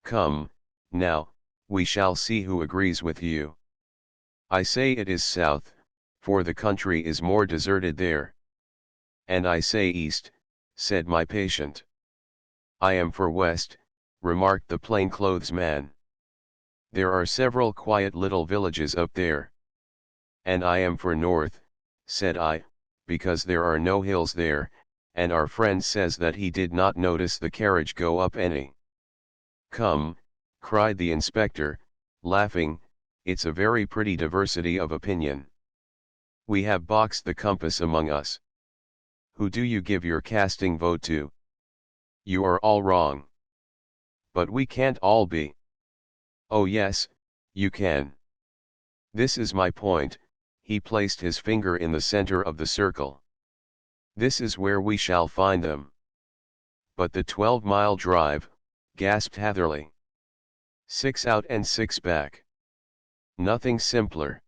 Come, now, we shall see who agrees with you." "I say it is south, for the country is more deserted there." "And I say east," said my patient. "I am for west," remarked the plainclothes man. "There are several quiet little villages up there." "And I am for north," said I, "because there are no hills there, and our friend says that he did not notice the carriage go up any." "Come," cried the inspector, laughing, "it's a very pretty diversity of opinion. We have boxed the compass among us. Who do you give your casting vote to? You are all wrong." "But we can't all be." "Oh yes, you can. This is my point," he placed his finger in the center of the circle. "This is where we shall find them." "But the 12-mile drive," gasped Hatherley. "6 out and 6 back. Nothing simpler.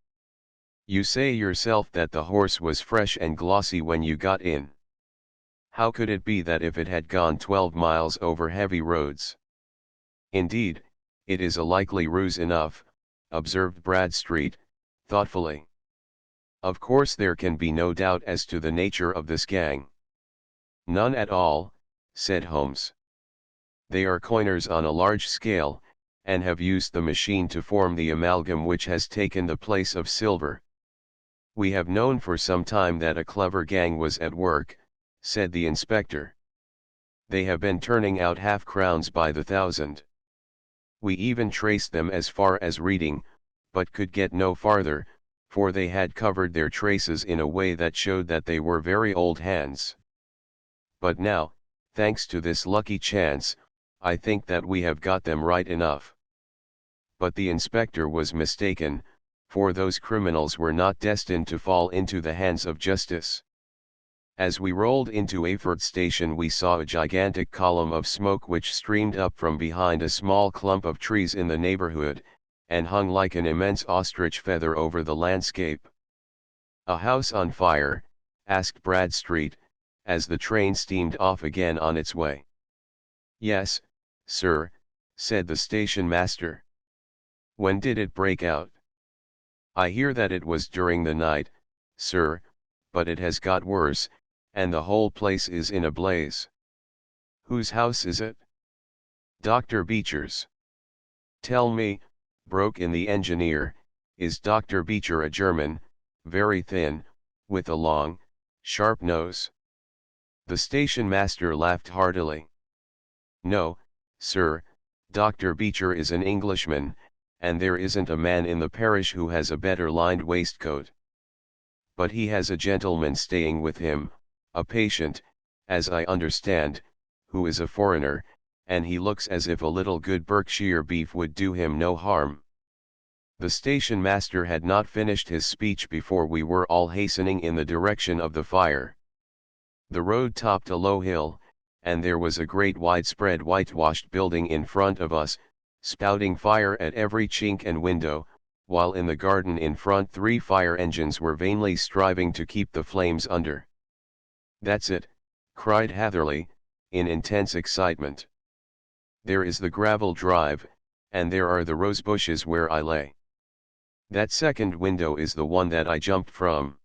You say yourself that the horse was fresh and glossy when you got in. How could it be that if it had gone 12 miles over heavy roads?" "Indeed, it is a likely ruse enough," observed Bradstreet, thoughtfully. "Of course there can be no doubt as to the nature of this gang." "None at all," said Holmes. "They are coiners on a large scale, and have used the machine to form the amalgam which has taken the place of silver." "We have known for some time that a clever gang was at work," said the inspector. "They have been turning out half-crowns by the thousand. We even traced them as far as Reading, but could get no farther, for they had covered their traces in a way that showed that they were very old hands. But now, thanks to this lucky chance, I think that we have got them right enough." But the inspector was mistaken, for those criminals were not destined to fall into the hands of justice. As we rolled into Ayford Station we saw a gigantic column of smoke which streamed up from behind a small clump of trees in the neighborhood, and hung like an immense ostrich feather over the landscape. "A house on fire?" asked Bradstreet, as the train steamed off again on its way. "Yes, sir," said the station master. "When did it break out?" "I hear that it was during the night, sir, but it has got worse, and the whole place is in a blaze." "Whose house is it?" "Dr. Beecher's." "Tell me," broke in the engineer, "is Dr. Beecher a German, very thin, with a long, sharp nose?" The station master laughed heartily. "No, sir, Dr. Beecher is an Englishman, and there isn't a man in the parish who has a better lined waistcoat. But he has a gentleman staying with him, a patient, as I understand, who is a foreigner, and he looks as if a little good Berkshire beef would do him no harm." The station master had not finished his speech before we were all hastening in the direction of the fire. The road topped a low hill, and there was a great widespread whitewashed building in front of us, spouting fire at every chink and window, while in the garden in front 3 fire engines were vainly striving to keep the flames under. "That's it," cried Hatherley, in intense excitement. "There is the gravel drive, and there are the rose bushes where I lay. That second window is the one that I jumped from."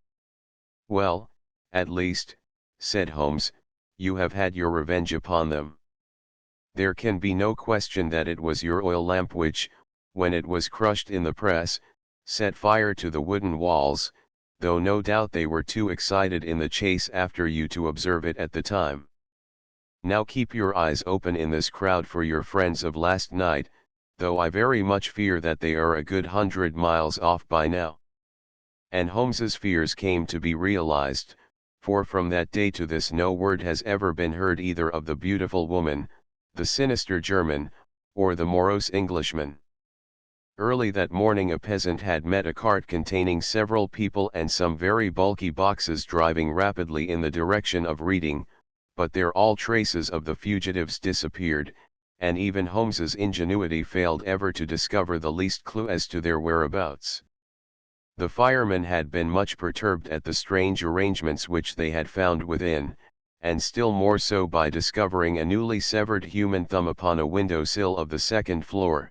"Well, at least," said Holmes, "you have had your revenge upon them. There can be no question that it was your oil lamp which, when it was crushed in the press, set fire to the wooden walls, though no doubt they were too excited in the chase after you to observe it at the time. Now keep your eyes open in this crowd for your friends of last night, though I very much fear that they are a good 100 miles off by now." And Holmes's fears came to be realized, for from that day to this no word has ever been heard either of the beautiful woman, the sinister German, or the morose Englishman. Early that morning a peasant had met a cart containing several people and some very bulky boxes driving rapidly in the direction of Reading, but there all traces of the fugitives disappeared, and even Holmes's ingenuity failed ever to discover the least clue as to their whereabouts. The firemen had been much perturbed at the strange arrangements which they had found within, and still more so by discovering a newly severed human thumb upon a window sill of the second floor.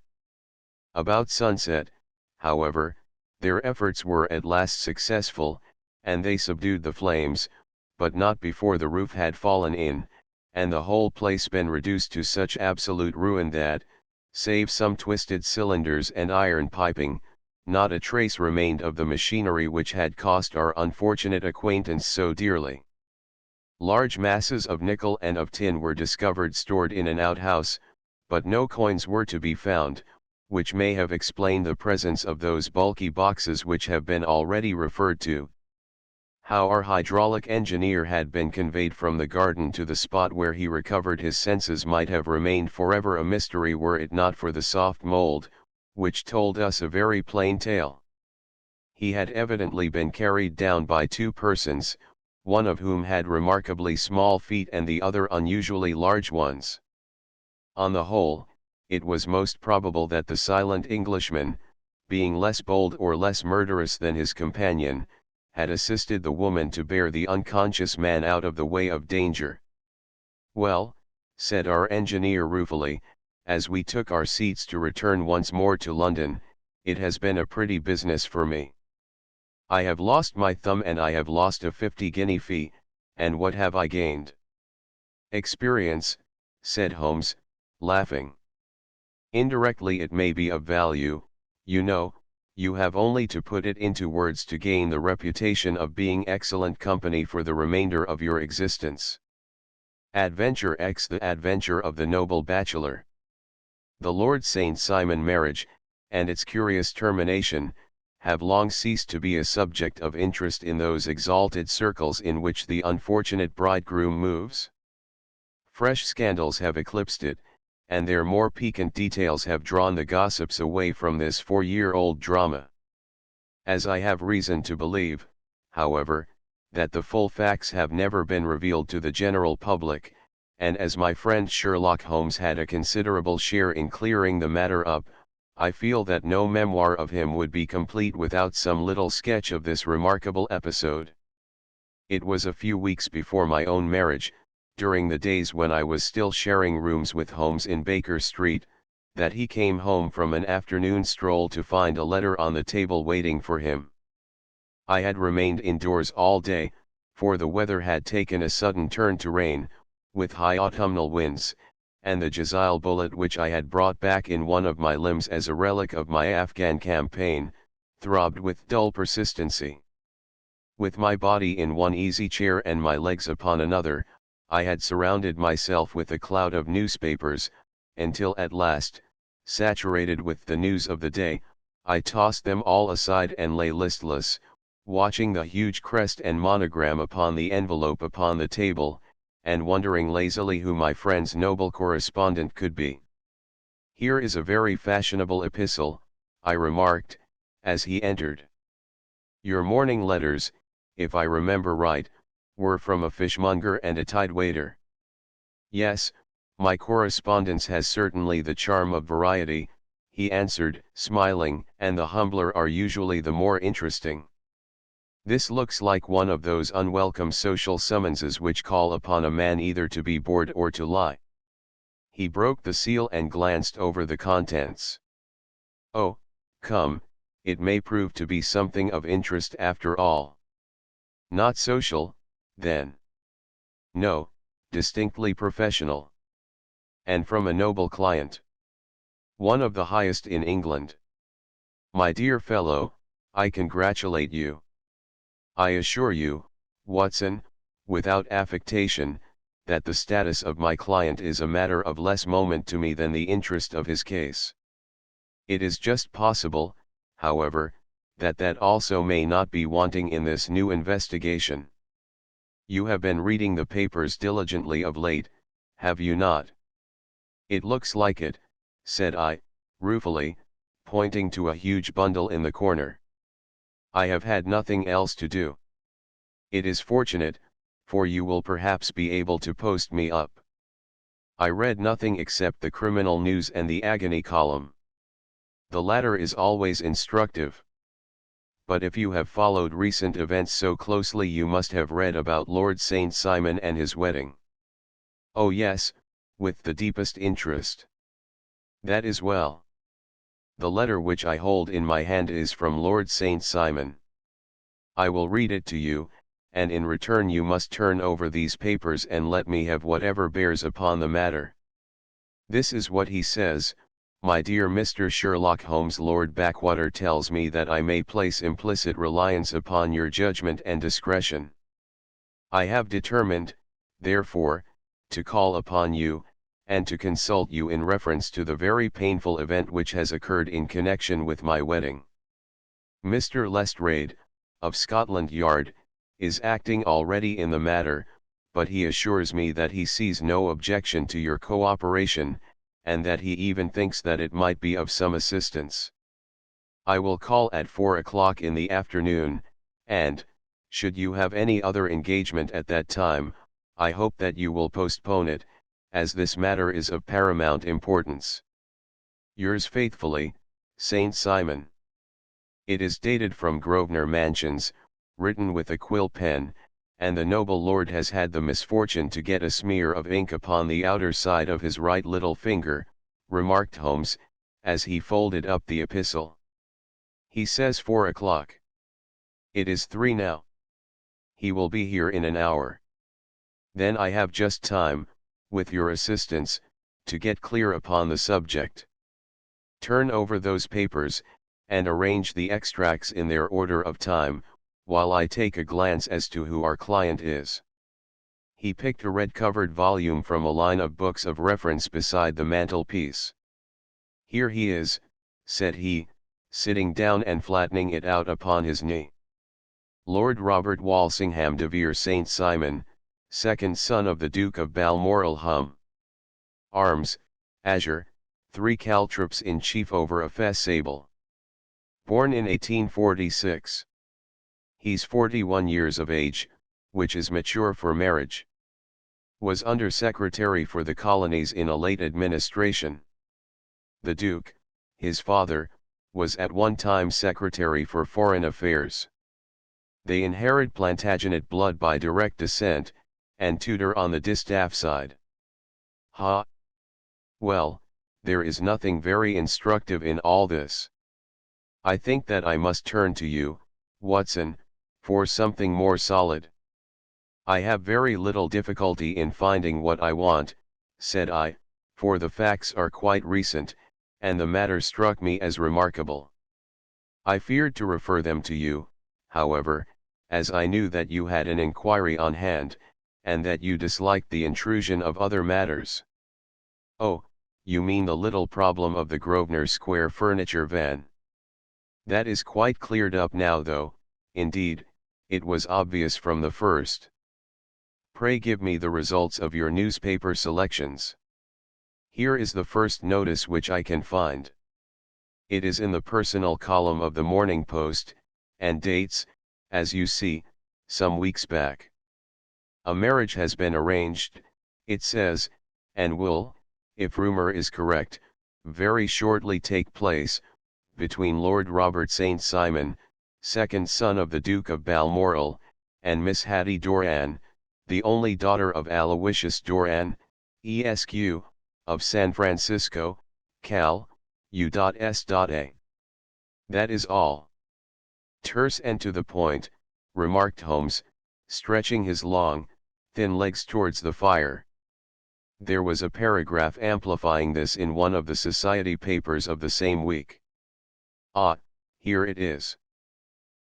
About sunset, however, their efforts were at last successful, and they subdued the flames, but not before the roof had fallen in, and the whole place been reduced to such absolute ruin that, save some twisted cylinders and iron piping, not a trace remained of the machinery which had cost our unfortunate acquaintance so dearly. Large masses of nickel and of tin were discovered stored in an outhouse, but no coins were to be found, which may have explained the presence of those bulky boxes which have been already referred to. How our hydraulic engineer had been conveyed from the garden to the spot where he recovered his senses might have remained forever a mystery were it not for the soft mold, which told us a very plain tale. He had evidently been carried down by two persons, one of whom had remarkably small feet and the other unusually large ones. On the whole, it was most probable that the silent Englishman, being less bold or less murderous than his companion, had assisted the woman to bear the unconscious man out of the way of danger. "Well," said our engineer ruefully, as we took our seats to return once more to London, "it has been a pretty business for me. I have lost my thumb and I have lost a 50-guinea fee, and what have I gained?" "Experience," said Holmes, laughing. "Indirectly it may be of value, you know. You have only to put it into words to gain the reputation of being excellent company for the remainder of your existence. Adventure X, the adventure of the noble bachelor. The Lord St. Simon marriage, and its curious termination, have long ceased to be a subject of interest in those exalted circles in which the unfortunate bridegroom moves. Fresh scandals have eclipsed it, and their more piquant details have drawn the gossips away from this 4-year-old drama. As I have reason to believe, however, that the full facts have never been revealed to the general public, and as my friend Sherlock Holmes had a considerable share in clearing the matter up, I feel that no memoir of him would be complete without some little sketch of this remarkable episode. It was a few weeks before my own marriage, during the days when I was still sharing rooms with Holmes in Baker Street, that he came home from an afternoon stroll to find a letter on the table waiting for him. I had remained indoors all day, for the weather had taken a sudden turn to rain, with high autumnal winds, and the Jezile bullet which I had brought back in one of my limbs as a relic of my Afghan campaign, throbbed with dull persistency. With my body in one easy chair and my legs upon another, I had surrounded myself with a cloud of newspapers, until at last, saturated with the news of the day, I tossed them all aside and lay listless, watching the huge crest and monogram upon the envelope upon the table, and wondering lazily who my friend's noble correspondent could be. "Here is a very fashionable epistle," I remarked, as he entered. "Your morning letters, if I remember right, were from a fishmonger and a tidewaiter." "Yes, my correspondence has certainly the charm of variety," he answered, smiling, "and the humbler are usually the more interesting." This looks like one of those unwelcome social summonses which call upon a man either to be bored or to lie. He broke the seal and glanced over the contents. Oh, come, it may prove to be something of interest after all. Not social, then. No, distinctly professional. And from a noble client. One of the highest in England. My dear fellow, I congratulate you. I assure you, Watson, without affectation, that the status of my client is a matter of less moment to me than the interest of his case. It is just possible, however, that also may not be wanting in this new investigation. You have been reading the papers diligently of late, have you not? It looks like it, said I, ruefully, pointing to a huge bundle in the corner. I have had nothing else to do. It is fortunate, for you will perhaps be able to post me up. I read nothing except the criminal news and the agony column. The latter is always instructive. But if you have followed recent events so closely, you must have read about Lord St. Simon and his wedding. Oh yes, with the deepest interest. That is well. The letter which I hold in my hand is from Lord St. Simon. I will read it to you, and in return you must turn over these papers and let me have whatever bears upon the matter. This is what he says: My dear Mr. Sherlock Holmes, Lord Backwater tells me that I may place implicit reliance upon your judgment and discretion. I have determined, therefore, to call upon you, and to consult you in reference to the very painful event which has occurred in connection with my wedding. Mr. Lestrade, of Scotland Yard, is acting already in the matter, but he assures me that he sees no objection to your cooperation, and that he even thinks that it might be of some assistance. I will call at 4 o'clock in the afternoon, and, should you have any other engagement at that time, I hope that you will postpone it, as this matter is of paramount importance. Yours faithfully, St. Simon. It is dated from Grosvenor Mansions, written with a quill pen, and the noble lord has had the misfortune to get a smear of ink upon the outer side of his right little finger, remarked Holmes, as he folded up the epistle. He says 4 o'clock. It is 3 now. He will be here in an hour. Then I have just time, with your assistance, to get clear upon the subject. Turn over those papers, and arrange the extracts in their order of time, while I take a glance as to who our client is. He picked a red-covered volume from a line of books of reference beside the mantelpiece. Here he is, said he, sitting down and flattening it out upon his knee. Lord Robert Walsingham de Vere St. Simon, second son of the Duke of Balmoral Hum. Arms, azure, 3 caltrops in chief over a fess sable. Born in 1846. He's 41 years of age, which is mature for marriage. Was Under Secretary for the Colonies in a late administration. The Duke, his father, was at one time Secretary for Foreign Affairs. They inherit Plantagenet blood by direct descent, and Tudor on the distaff side. Ha! Well, there is nothing very instructive in all this. I think that I must turn to you, Watson, for something more solid. I have very little difficulty in finding what I want, said I, for the facts are quite recent, and the matter struck me as remarkable. I feared to refer them to you, however, as I knew that you had an inquiry on hand, and that you disliked the intrusion of other matters. Oh, you mean the little problem of the Grosvenor Square furniture van. That is quite cleared up now, though, indeed, it was obvious from the first. Pray give me the results of your newspaper selections. Here is the first notice which I can find. It is in the personal column of the Morning Post, and dates, as you see, some weeks back. A marriage has been arranged, it says, and will, if rumor is correct, very shortly take place, between Lord Robert St. Simon, second son of the Duke of Balmoral, and Miss Hattie Doran, the only daughter of Aloysius Doran, Esq., of San Francisco, Cal. U.S.A. That is all. Terse and to the point, remarked Holmes, stretching his long, thin legs towards the fire. There was a paragraph amplifying this in one of the society papers of the same week. Ah, here it is.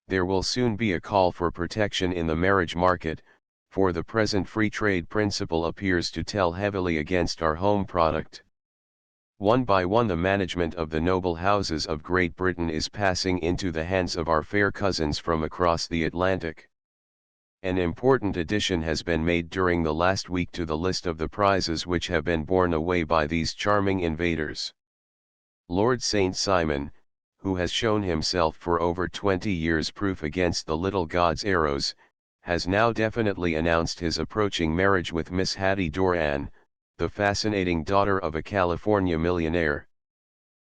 There will soon be a call for protection in the marriage market, for the present free trade principle appears to tell heavily against our home product. One by one the management of the noble houses of Great Britain is passing into the hands of our fair cousins from across the Atlantic. An important addition has been made during the last week to the list of the prizes which have been borne away by these charming invaders. Lord St. Simon, who has shown himself for over 20 years proof against the little god's arrows, has now definitely announced his approaching marriage with Miss Hattie Doran, the fascinating daughter of a California millionaire.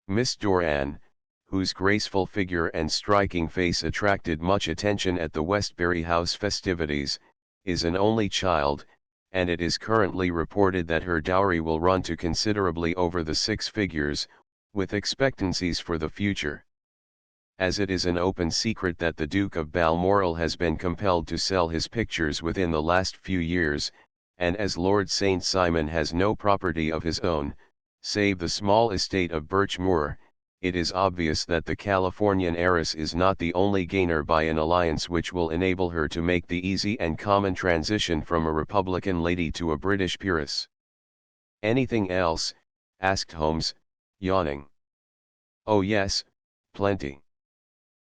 Miss Doran, whose graceful figure and striking face attracted much attention at the Westbury House festivities, is an only child, and it is currently reported that her dowry will run to considerably over the 6 figures, with expectancies for the future. As it is an open secret that the Duke of Balmoral has been compelled to sell his pictures within the last few years, and as Lord St. Simon has no property of his own, save the small estate of Birch Moor, it is obvious that the Californian heiress is not the only gainer by an alliance which will enable her to make the easy and common transition from a Republican lady to a British peeress. Anything else? Asked Holmes, yawning. Oh yes, plenty.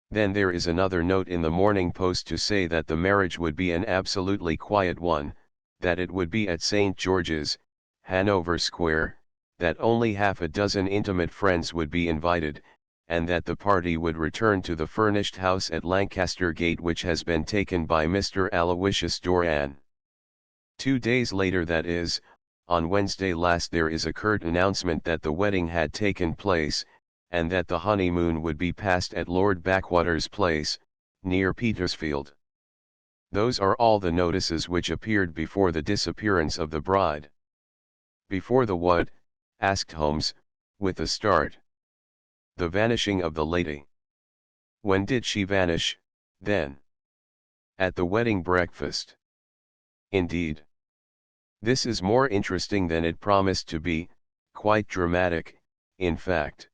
Then there is another note in the Morning Post to say that the marriage would be an absolutely quiet one, that it would be at St. George's, Hanover Square, that only half a dozen intimate friends would be invited, and that the party would return to the furnished house at Lancaster Gate which has been taken by Mr. Aloysius Doran. 2 days later, that is, on Wednesday last, there is a curt announcement that the wedding had taken place, and that the honeymoon would be passed at Lord Backwater's place, near Petersfield. Those are all the notices which appeared before the disappearance of the bride. Before the what? Asked Holmes, with a start. The vanishing of the lady. When did she vanish, then? At the wedding breakfast. Indeed. This is more interesting than it promised to be, quite dramatic, in fact.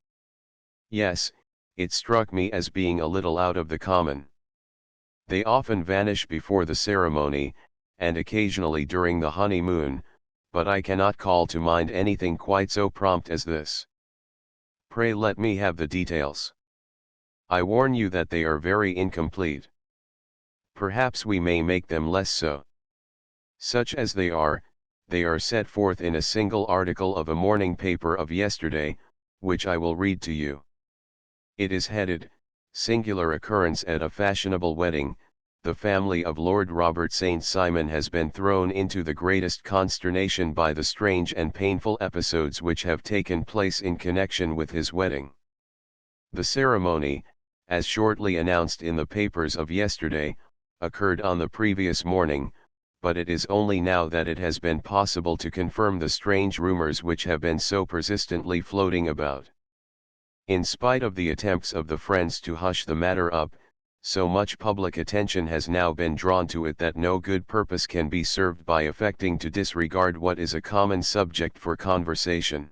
Yes, it struck me as being a little out of the common. They often vanish before the ceremony, and occasionally during the honeymoon, but I cannot call to mind anything quite so prompt as this. Pray let me have the details. I warn you that they are very incomplete. Perhaps we may make them less so. Such as they are set forth in a single article of a morning paper of yesterday, which I will read to you. It is headed, "Singular Occurrence at a Fashionable Wedding. The family of Lord Robert St. Simon has been thrown into the greatest consternation by the strange and painful episodes which have taken place in connection with his wedding. The ceremony, as shortly announced in the papers of yesterday, occurred on the previous morning, but it is only now that it has been possible to confirm the strange rumors which have been so persistently floating about. In spite of the attempts of the friends to hush the matter up, so much public attention has now been drawn to it that no good purpose can be served by affecting to disregard what is a common subject for conversation.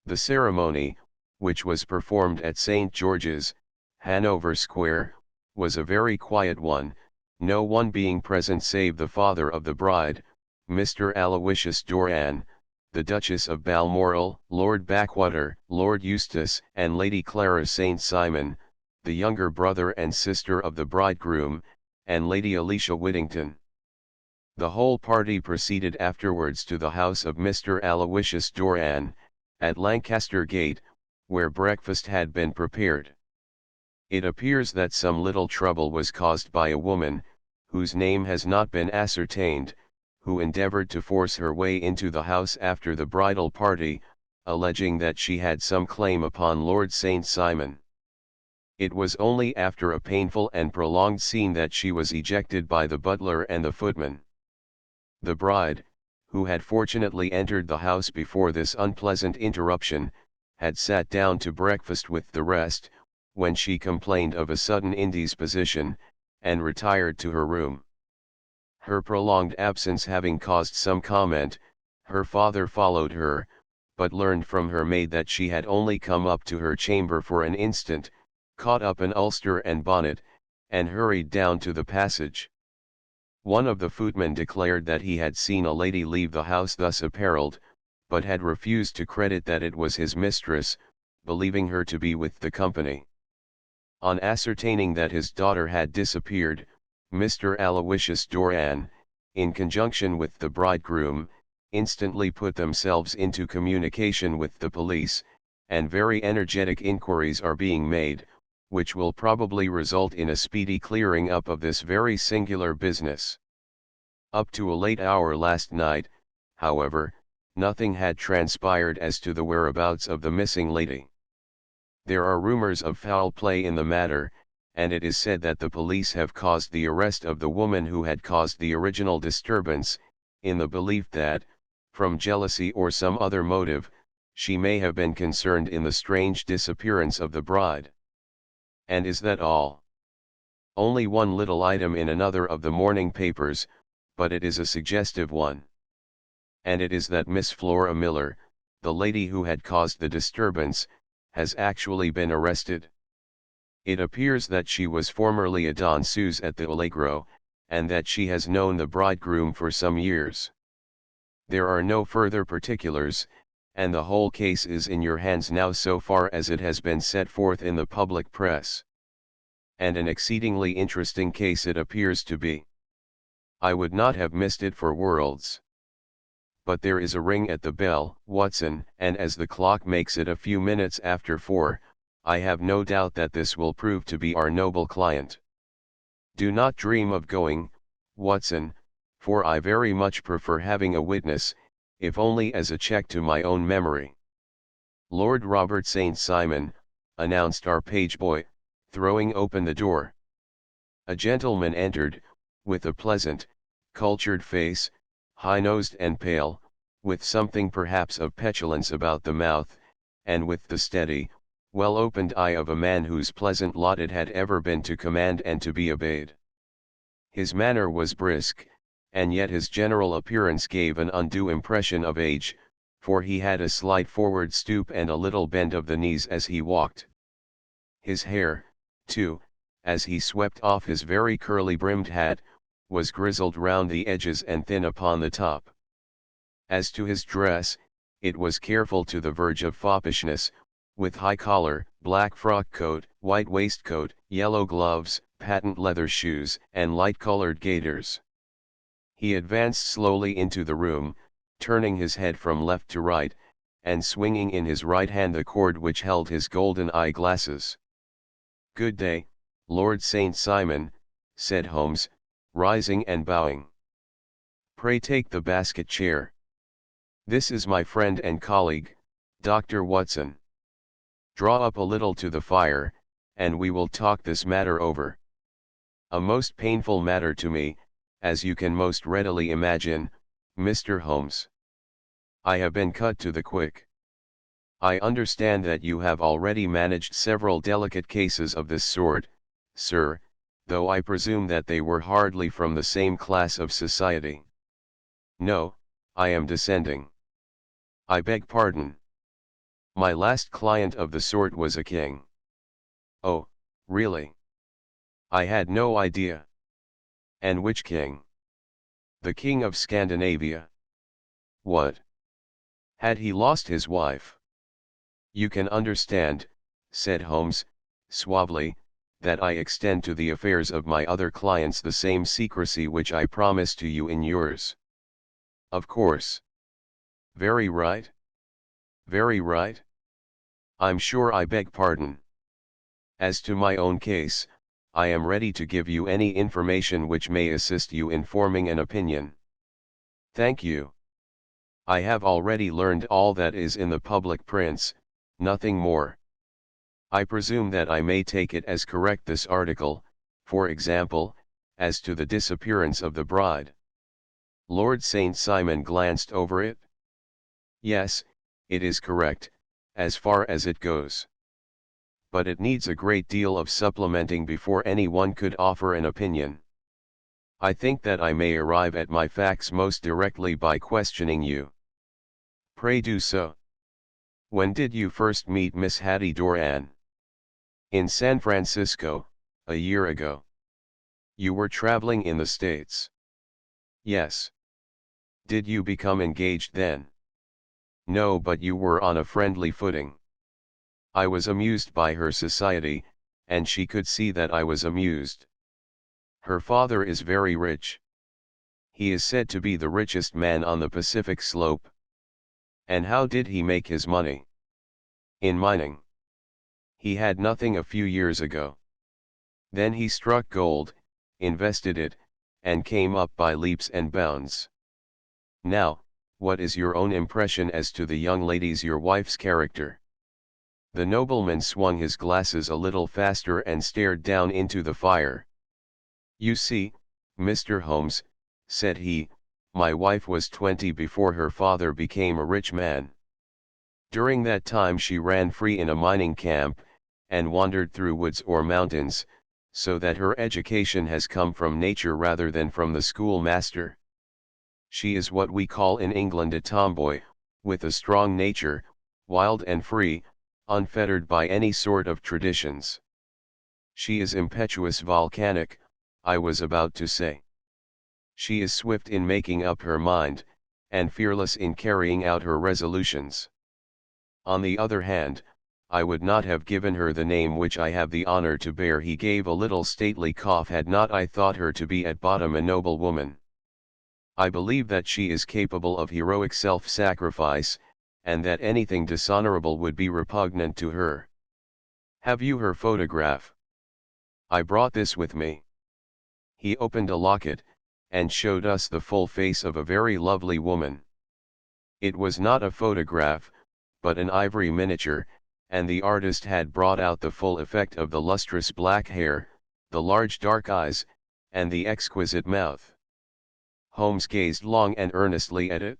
The ceremony, which was performed at St. George's, Hanover Square, was a very quiet one, no one being present save the father of the bride, Mr. Aloysius Doran, the Duchess of Balmoral, Lord Backwater, Lord Eustace, and Lady Clara St. Simon, the younger brother and sister of the bridegroom, and Lady Alicia Whittington. The whole party proceeded afterwards to the house of Mr. Aloysius Doran, at Lancaster Gate, where breakfast had been prepared. It appears that some little trouble was caused by a woman, whose name has not been ascertained, who endeavored to force her way into the house after the bridal party, alleging that she had some claim upon Lord St. Simon. It was only after a painful and prolonged scene that she was ejected by the butler and the footman. The bride, who had fortunately entered the house before this unpleasant interruption, had sat down to breakfast with the rest, when she complained of a sudden indisposition, and retired to her room. Her prolonged absence having caused some comment, her father followed her, but learned from her maid that she had only come up to her chamber for an instant, caught up an ulster and bonnet, and hurried down to the passage. One of the footmen declared that he had seen a lady leave the house thus apparelled, but had refused to credit that it was his mistress, believing her to be with the company. On ascertaining that his daughter had disappeared, Mr. Aloysius Doran, in conjunction with the bridegroom, instantly put themselves into communication with the police, and very energetic inquiries are being made, which will probably result in a speedy clearing up of this very singular business. Up to a late hour last night, however, nothing had transpired as to the whereabouts of the missing lady. There are rumors of foul play in the matter, and it is said that the police have caused the arrest of the woman who had caused the original disturbance, in the belief that, from jealousy or some other motive, she may have been concerned in the strange disappearance of the bride. And is that all? Only one little item in another of the morning papers, but it is a suggestive one. And it is that Miss Flora Miller, the lady who had caused the disturbance, has actually been arrested. It appears that she was formerly a danseuse at the Allegro, and that she has known the bridegroom for some years. There are no further particulars, and the whole case is in your hands now so far as it has been set forth in the public press. And an exceedingly interesting case it appears to be. I would not have missed it for worlds. But there is a ring at the bell, Watson, and as the clock makes it a few minutes after 4, I have no doubt that this will prove to be our noble client. Do not dream of going, Watson, for I very much prefer having a witness, if only as a check to my own memory. Lord Robert St. Simon, announced our page boy, throwing open the door. A gentleman entered, with a pleasant, cultured face, high-nosed and pale, with something perhaps of petulance about the mouth, and with the steady, well-opened eye of a man whose pleasant lot it had ever been to command and to be obeyed. His manner was brisk, and yet his general appearance gave an undue impression of age, for he had a slight forward stoop and a little bend of the knees as he walked. His hair, too, as he swept off his very curly-brimmed hat, was grizzled round the edges and thin upon the top. As to his dress, it was careful to the verge of foppishness, with high collar, black frock coat, white waistcoat, yellow gloves, patent leather shoes, and light-colored gaiters. He advanced slowly into the room, turning his head from left to right, and swinging in his right hand the cord which held his golden eye-glasses. "Good day, Lord St. Simon," said Holmes, rising and bowing. "Pray take the basket chair. This is my friend and colleague, Dr. Watson. Draw up a little to the fire, and we will talk this matter over. A most painful matter to me, as you can most readily imagine, Mr. Holmes. I have been cut to the quick. I understand that you have already managed several delicate cases of this sort, sir, though I presume that they were hardly from the same class of society." "No, I am descending." "I beg pardon. My last client of the sort was a king." "Oh, really? I had no idea." "And which king?" "The king of Scandinavia." "What? Had he lost his wife?" "You can understand," said Holmes, suavely, "that I extend to the affairs of my other clients the same secrecy which I promise to you in yours." "Of course." "Very right. Very right. I'm sure I beg pardon. As to my own case, I am ready to give you any information which may assist you in forming an opinion." "Thank you. I have already learned all that is in the public prints, nothing more. I presume that I may take it as correct this article, for example, as to the disappearance of the bride. Lord St. Simon glanced over it. Yes, it is correct, as far as it goes. But it needs a great deal of supplementing before anyone could offer an opinion. I think that I may arrive at my facts most directly by questioning you. Pray do so. When did you first meet Miss Hattie Doran? In San Francisco, a year ago. You were traveling in the States. Yes. Did you become engaged then? No, but you were on a friendly footing. I was amused by her society, and she could see that I was amused. Her father is very rich. He is said to be the richest man on the Pacific slope. And how did he make his money? In mining. He had nothing a few years ago. Then he struck gold, invested it, and came up by leaps and bounds. Now, what is your own impression as to the young lady's your wife's character? The nobleman swung his glasses a little faster and stared down into the fire. You see, Mr. Holmes, said he, my wife was 20 before her father became a rich man. During that time she ran free in a mining camp, and wandered through woods or mountains, so that her education has come from nature rather than from the schoolmaster. She is what we call in England a tomboy, with a strong nature, wild and free, unfettered by any sort of traditions. She is impetuous, volcanic, I was about to say. She is swift in making up her mind, and fearless in carrying out her resolutions. On the other hand, I would not have given her the name which I have the honor to bear. He gave a little stately cough. Had not I thought her to be at bottom a noble woman. I believe that she is capable of heroic self-sacrifice, and that anything dishonorable would be repugnant to her. Have you her photograph? I brought this with me. He opened a locket, and showed us the full face of a very lovely woman. It was not a photograph, but an ivory miniature, and the artist had brought out the full effect of the lustrous black hair, the large dark eyes, and the exquisite mouth. Holmes gazed long and earnestly at it.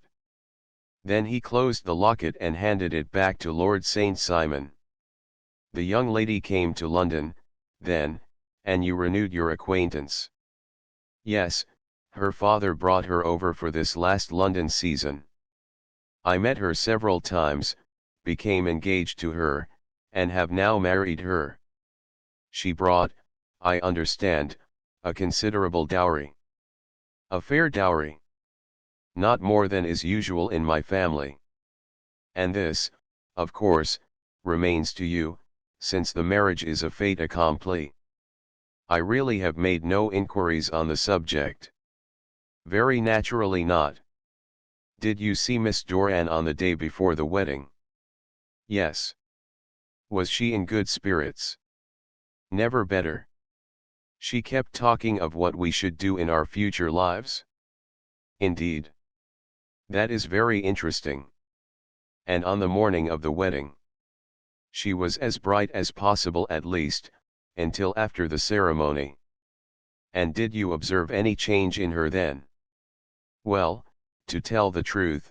Then he closed the locket and handed it back to Lord St. Simon. The young lady came to London, then, and you renewed your acquaintance. Yes, her father brought her over for this last London season. I met her several times, became engaged to her, and have now married her. She brought, I understand, a considerable dowry. A fair dowry. Not more than is usual in my family. And this, of course, remains to you, since the marriage is a fait accompli. I really have made no inquiries on the subject. Very naturally not. Did you see Miss Doran on the day before the wedding? Yes. Was she in good spirits? Never better. She kept talking of what we should do in our future lives. Indeed. That is very interesting. And on the morning of the wedding? She was as bright as possible, at least, until after the ceremony. And did you observe any change in her then? Well, to tell the truth,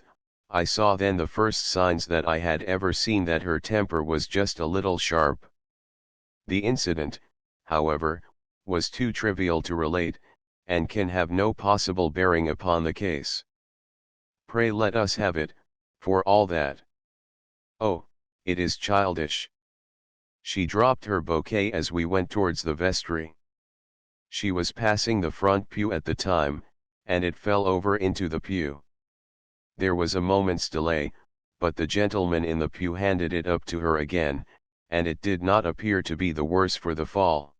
I saw then the first signs that I had ever seen that her temper was just a little sharp. The incident, however, was too trivial to relate, and can have no possible bearing upon the case. Pray let us have it, for all that. Oh, it is childish. She dropped her bouquet as we went towards the vestry. She was passing the front pew at the time, and it fell over into the pew. There was a moment's delay, but the gentleman in the pew handed it up to her again, and it did not appear to be the worse for the fall.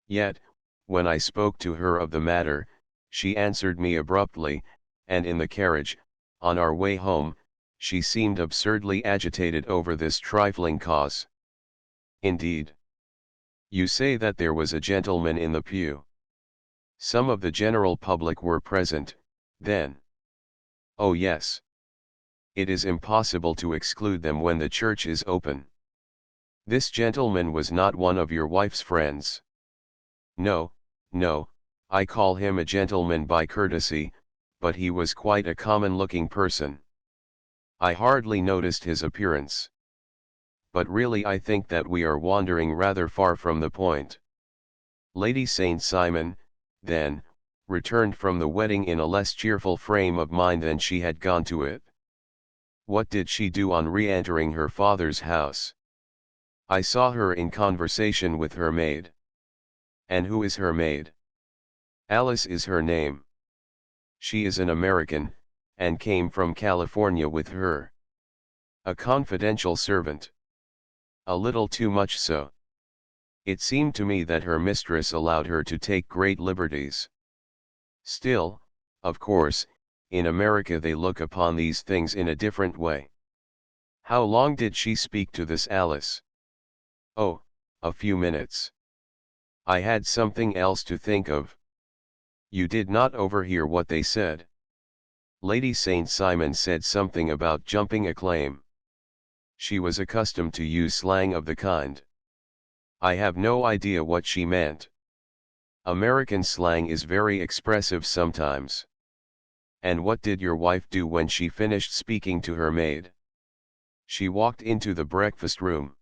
Yet, when I spoke to her of the matter, she answered me abruptly, and in the carriage, on our way home, she seemed absurdly agitated over this trifling cause. Indeed. You say that there was a gentleman in the pew. Some of the general public were present, then? Oh yes. It is impossible to exclude them when the church is open. This gentleman was not one of your wife's friends. No, no, I call him a gentleman by courtesy, but he was quite a common-looking person. I hardly noticed his appearance. But really I think that we are wandering rather far from the point. Lady St. Simon, then, returned from the wedding in a less cheerful frame of mind than she had gone to it. What did she do on re-entering her father's house? I saw her in conversation with her maid. And who is her maid? Alice is her name. She is an American, and came from California with her. A confidential servant. A little too much so. It seemed to me that her mistress allowed her to take great liberties. Still, of course, in America they look upon these things in a different way. How long did she speak to this Alice? Oh, a few minutes. I had something else to think of. You did not overhear what they said. Lady St. Simon said something about jumping a claim. She was accustomed to use slang of the kind. I have no idea what she meant. American slang is very expressive sometimes. And what did your wife do when she finished speaking to her maid? She walked into the breakfast room.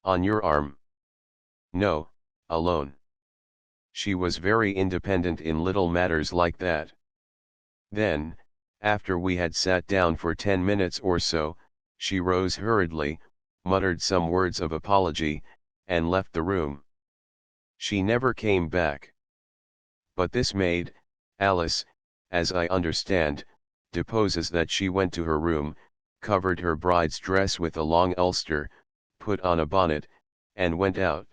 On your arm? No, alone. She was very independent in little matters like that. Then, after we had sat down for 10 minutes or so, she rose hurriedly, muttered some words of apology, and left the room. She never came back. But this maid, Alice, as I understand, deposes that she went to her room, covered her bride's dress with a long ulster, put on a bonnet, and went out.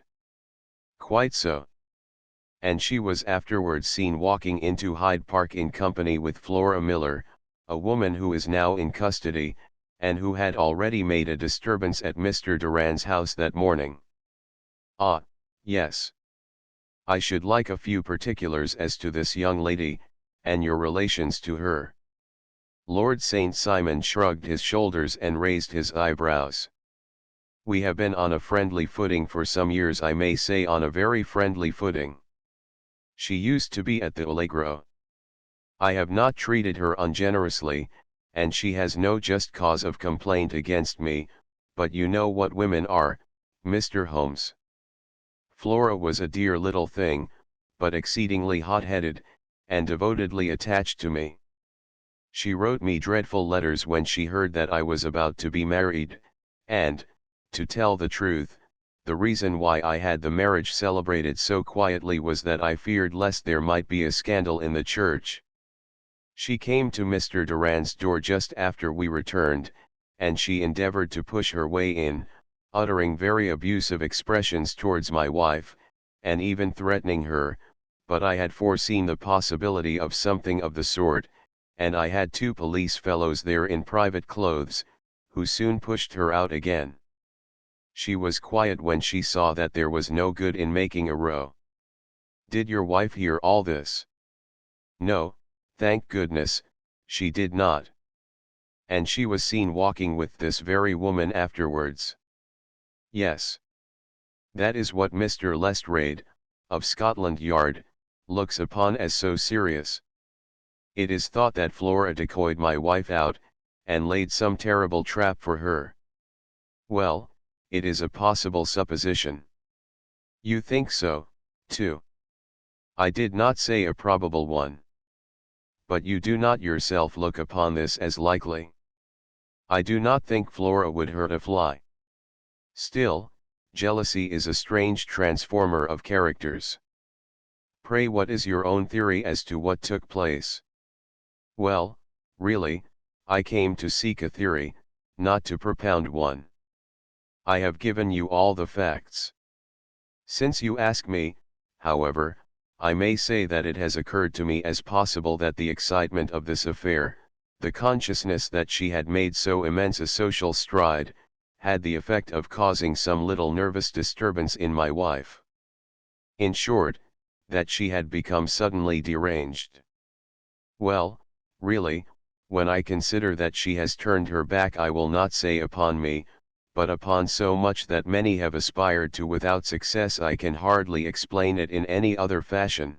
Quite so. And she was afterwards seen walking into Hyde Park in company with Flora Miller, a woman who is now in custody, and who had already made a disturbance at Mr. Durand's house that morning. Ah, yes. I should like a few particulars as to this young lady, and your relations to her. Lord St. Simon shrugged his shoulders and raised his eyebrows. We have been on a friendly footing for some years, I may say on a very friendly footing. She used to be at the Allegro. I have not treated her ungenerously, and she has no just cause of complaint against me, but you know what women are, Mr. Holmes. Flora was a dear little thing, but exceedingly hot-headed, and devotedly attached to me. She wrote me dreadful letters when she heard that I was about to be married, and, to tell the truth, the reason why I had the marriage celebrated so quietly was that I feared lest there might be a scandal in the church. She came to Mr. Durand's door just after we returned, and she endeavored to push her way in, uttering very abusive expressions towards my wife, and even threatening her, but I had foreseen the possibility of something of the sort, and I had 2 police fellows there in private clothes, who soon pushed her out again. She was quiet when she saw that there was no good in making a row. Did your wife hear all this? No, thank goodness, she did not. And she was seen walking with this very woman afterwards. Yes. That is what Mr. Lestrade, of Scotland Yard, looks upon as so serious. It is thought that Flora decoyed my wife out, and laid some terrible trap for her. Well, it is a possible supposition. You think so, too. I did not say a probable one. But you do not yourself look upon this as likely. I do not think Flora would hurt a fly. Still, jealousy is a strange transformer of characters. Pray, what is your own theory as to what took place? Well, really, I came to seek a theory, not to propound one. I have given you all the facts. Since you ask me, however, I may say that it has occurred to me as possible that the excitement of this affair, the consciousness that she had made so immense a social stride, had the effect of causing some little nervous disturbance in my wife. In short, that she had become suddenly deranged. Well, really, when I consider that she has turned her back, I will not say upon me, but upon so much that many have aspired to without success I can hardly explain it in any other fashion.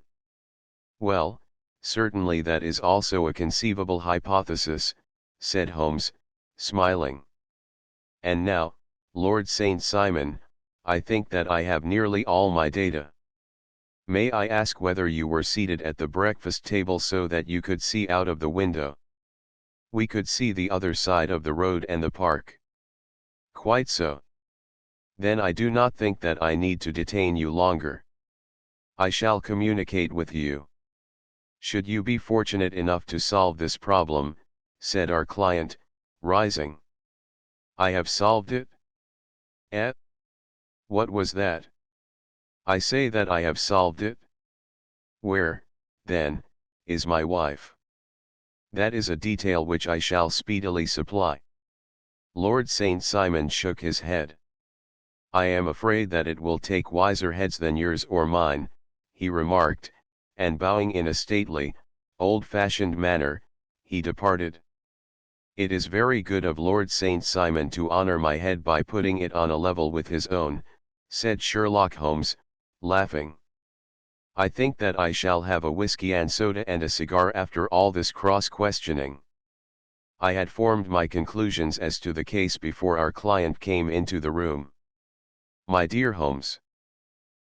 Well, certainly that is also a conceivable hypothesis, said Holmes, smiling. And now, Lord St. Simon, I think that I have nearly all my data. May I ask whether you were seated at the breakfast table so that you could see out of the window? We could see the other side of the road and the park. Quite so. Then I do not think that I need to detain you longer. I shall communicate with you. Should you be fortunate enough to solve this problem, said our client, rising. I have solved it? Eh? What was that? I say that I have solved it. Where, then, is my wife? That is a detail which I shall speedily supply. Lord St. Simon shook his head. I am afraid that it will take wiser heads than yours or mine, he remarked, and bowing in a stately, old-fashioned manner, he departed. It is very good of Lord St. Simon to honor my head by putting it on a level with his own, said Sherlock Holmes, laughing. I think that I shall have a whiskey and soda and a cigar after all this cross-questioning. I had formed my conclusions as to the case before our client came into the room. My dear Holmes,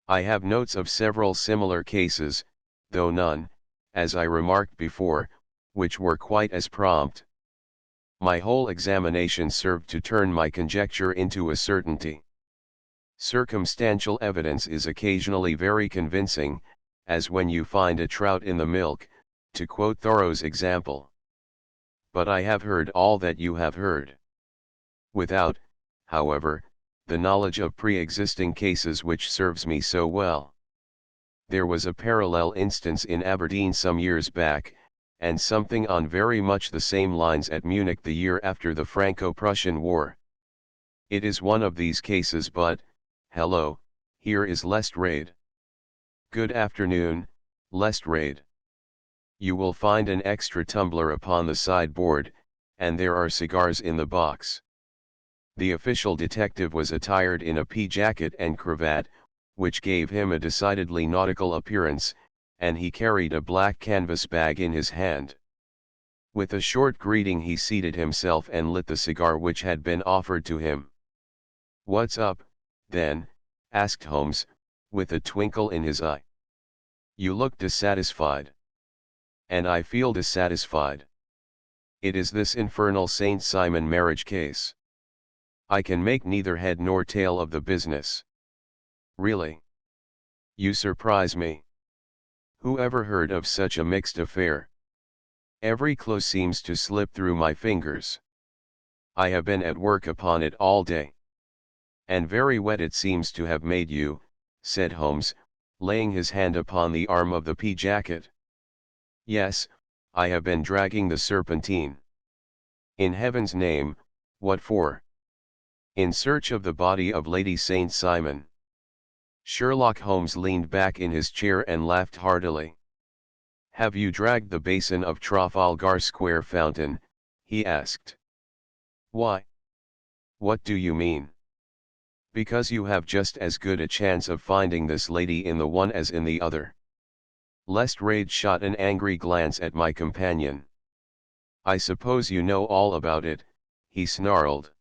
I have notes of several similar cases, though none, as I remarked before, which were quite as prompt. My whole examination served to turn my conjecture into a certainty. Circumstantial evidence is occasionally very convincing, as when you find a trout in the milk, to quote Thoreau's example. But I have heard all that you have heard. Without, however, the knowledge of pre-existing cases which serves me so well. There was a parallel instance in Aberdeen some years back, and something on very much the same lines at Munich the year after the Franco-Prussian War. It is one of these cases, but, hello, here is Lestrade. Good afternoon, Lestrade. You will find an extra tumbler upon the sideboard, and there are cigars in the box. The official detective was attired in a pea jacket and cravat, which gave him a decidedly nautical appearance, and he carried a black canvas bag in his hand. With a short greeting he seated himself and lit the cigar which had been offered to him. "What's up, then?" asked Holmes, with a twinkle in his eye. "You look dissatisfied." "And I feel dissatisfied. It is this infernal St. Simon marriage case. I can make neither head nor tail of the business. Really? You surprise me. Who ever heard of such a mixed affair? Every clue seems to slip through my fingers. I have been at work upon it all day. And very wet it seems to have made you," said Holmes, laying his hand upon the arm of the pea jacket. "Yes, I have been dragging the Serpentine." "In heaven's name, what for?" "In search of the body of Lady St. Simon." Sherlock Holmes leaned back in his chair and laughed heartily. "Have you dragged the basin of Trafalgar Square fountain?" he asked. "Why? What do you mean?" "Because you have just as good a chance of finding this lady in the one as in the other." Lestrade shot an angry glance at my companion. "I suppose you know all about it," he snarled.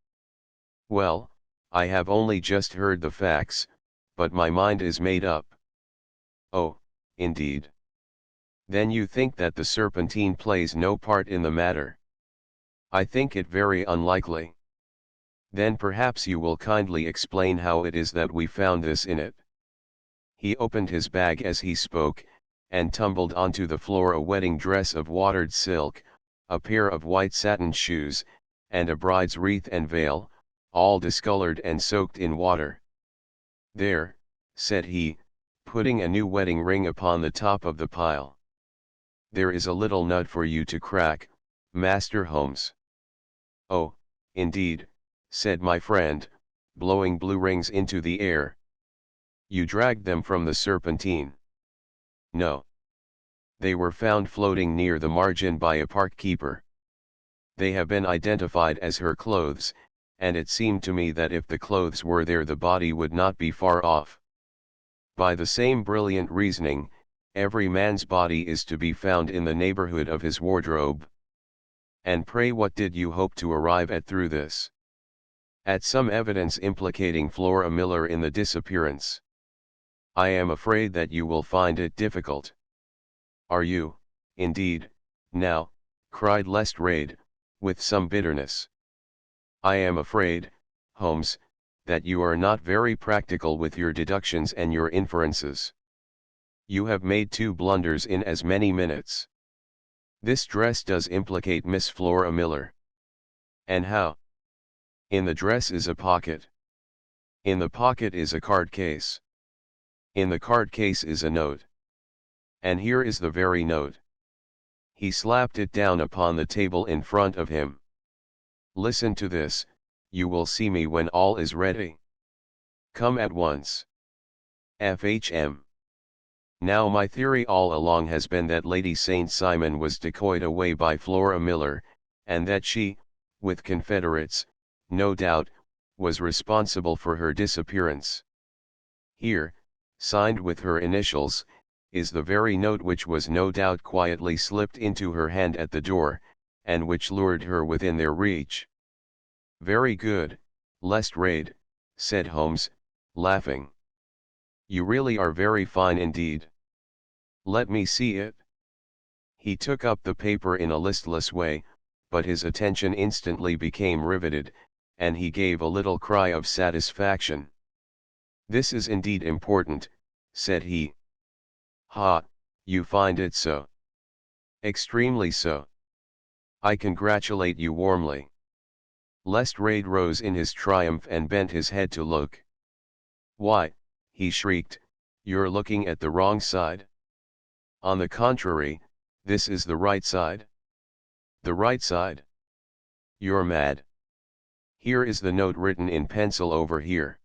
"Well, I have only just heard the facts, but my mind is made up." "Oh, indeed. Then you think that the Serpentine plays no part in the matter?" "I think it very unlikely." "Then perhaps you will kindly explain how it is that we found this in it." He opened his bag as he spoke, and tumbled onto the floor a wedding dress of watered silk, a pair of white satin shoes, and a bride's wreath and veil, all discolored and soaked in water. "There," said he, putting a new wedding ring upon the top of the pile. "There is a little nut for you to crack, Master Holmes." "Oh, indeed," said my friend, blowing blue rings into the air. "You dragged them from the Serpentine?" "No. They were found floating near the margin by a park keeper. They have been identified as her clothes, and it seemed to me that if the clothes were there the body would not be far off. By the same brilliant reasoning, every man's body is to be found in the neighborhood of his wardrobe. And pray what did you hope to arrive at through this? At some evidence implicating Flora Miller in the disappearance. I am afraid that you will find it difficult. Are you, indeed, now, cried Lestrade, with some bitterness. I am afraid, Holmes, that you are not very practical with your deductions and your inferences. You have made 2 blunders in as many minutes. This dress does implicate Miss Flora Miller. And how? In the dress is a pocket. In the pocket is a card case. In the card case is a note. And here is the very note. He slapped it down upon the table in front of him. Listen to this, you will see me when all is ready. Come at once. FHM. Now my theory all along has been that Lady St. Simon was decoyed away by Flora Miller, and that she, with confederates, no doubt, was responsible for her disappearance. Here, signed with her initials, is the very note which was no doubt quietly slipped into her hand at the door, and which lured her within their reach. Very good, Lestrade, said Holmes, laughing. You really are very fine indeed. Let me see it. He took up the paper in a listless way, but his attention instantly became riveted, and he gave a little cry of satisfaction. This is indeed important, said he. Ha, you find it so? Extremely so. I congratulate you warmly. Lestrade rose in his triumph and bent his head to look. Why, he shrieked, you're looking at the wrong side. On the contrary, this is the right side. The right side? You're mad. Here is the note written in pencil over here.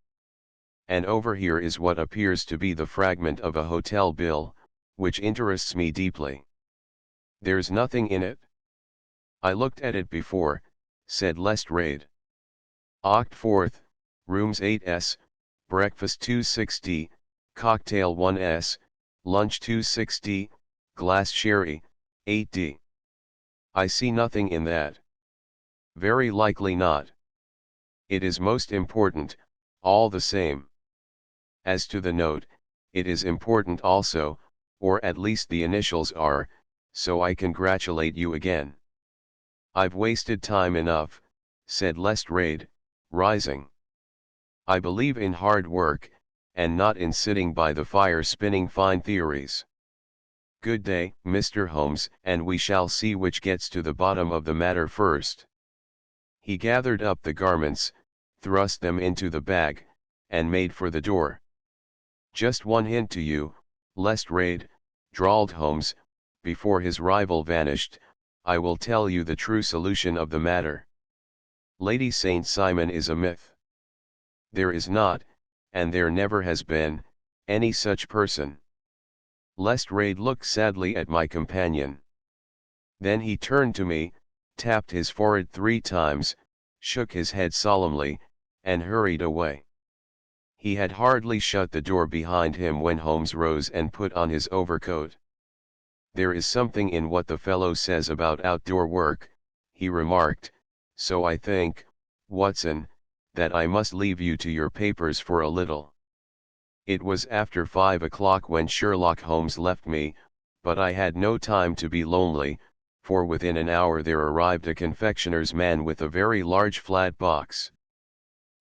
And over here is what appears to be the fragment of a hotel bill, which interests me deeply. There's nothing in it. I looked at it before, said Lestrade. Oct. 4th, rooms 8s, breakfast 260, cocktail 1s, lunch 260, glass sherry, 8d. I see nothing in that. Very likely not. It is most important, all the same. As to the note, it is important also, or at least the initials are, so I congratulate you again. I've wasted time enough, said Lestrade, rising. I believe in hard work, and not in sitting by the fire spinning fine theories. Good day, Mr. Holmes, and we shall see which gets to the bottom of the matter first. He gathered up the garments, thrust them into the bag, and made for the door. Just one hint to you, Lestrade, drawled Holmes, before his rival vanished, I will tell you the true solution of the matter. Lady St. Simon is a myth. There is not, and there never has been, any such person. Lestrade looked sadly at my companion. Then he turned to me, tapped his forehead 3 times, shook his head solemnly, and hurried away. He had hardly shut the door behind him when Holmes rose and put on his overcoat. There is something in what the fellow says about outdoor work, he remarked, so I think, Watson, that I must leave you to your papers for a little. It was after 5 o'clock when Sherlock Holmes left me, but I had no time to be lonely, for within an hour there arrived a confectioner's man with a very large flat box.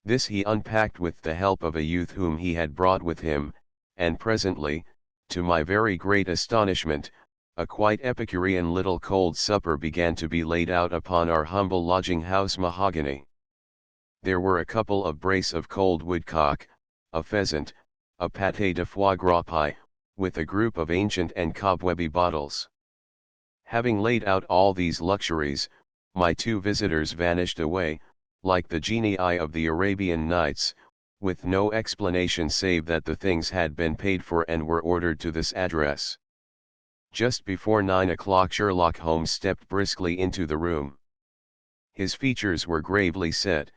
This he unpacked with the help of a youth whom he had brought with him, and presently, to my very great astonishment, a quite Epicurean little cold supper began to be laid out upon our humble lodging-house mahogany. There were a couple of brace of cold woodcock, a pheasant, a pâté de foie gras pie, with a group of ancient and cobwebby bottles. Having laid out all these luxuries, my 2 visitors vanished away, like the genii of the Arabian Nights, with no explanation save that the things had been paid for and were ordered to this address. Just before 9 o'clock Sherlock Holmes stepped briskly into the room. His features were gravely set,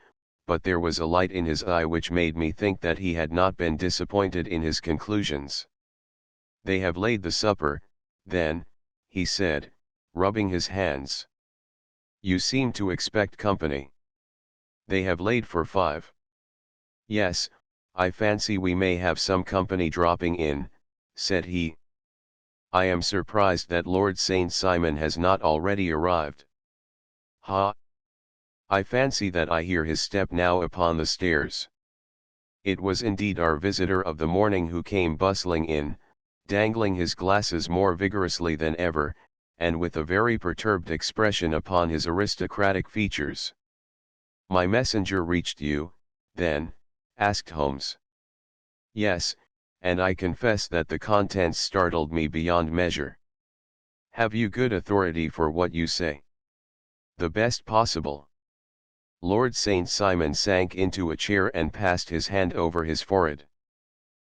but there was a light in his eye which made me think that he had not been disappointed in his conclusions. "They have laid the supper, then," he said, rubbing his hands. "You seem to expect company." "They have laid for 5. "Yes, I fancy we may have some company dropping in," said he. "I am surprised that Lord St. Simon has not already arrived." "Ha! I fancy that I hear his step now upon the stairs." It was indeed our visitor of the morning who came bustling in, dangling his glasses more vigorously than ever, and with a very perturbed expression upon his aristocratic features. "My messenger reached you, then?" asked Holmes. "Yes, and I confess that the contents startled me beyond measure." "Have you good authority for what you say?" "The best possible." Lord St. Simon sank into a chair and passed his hand over his forehead.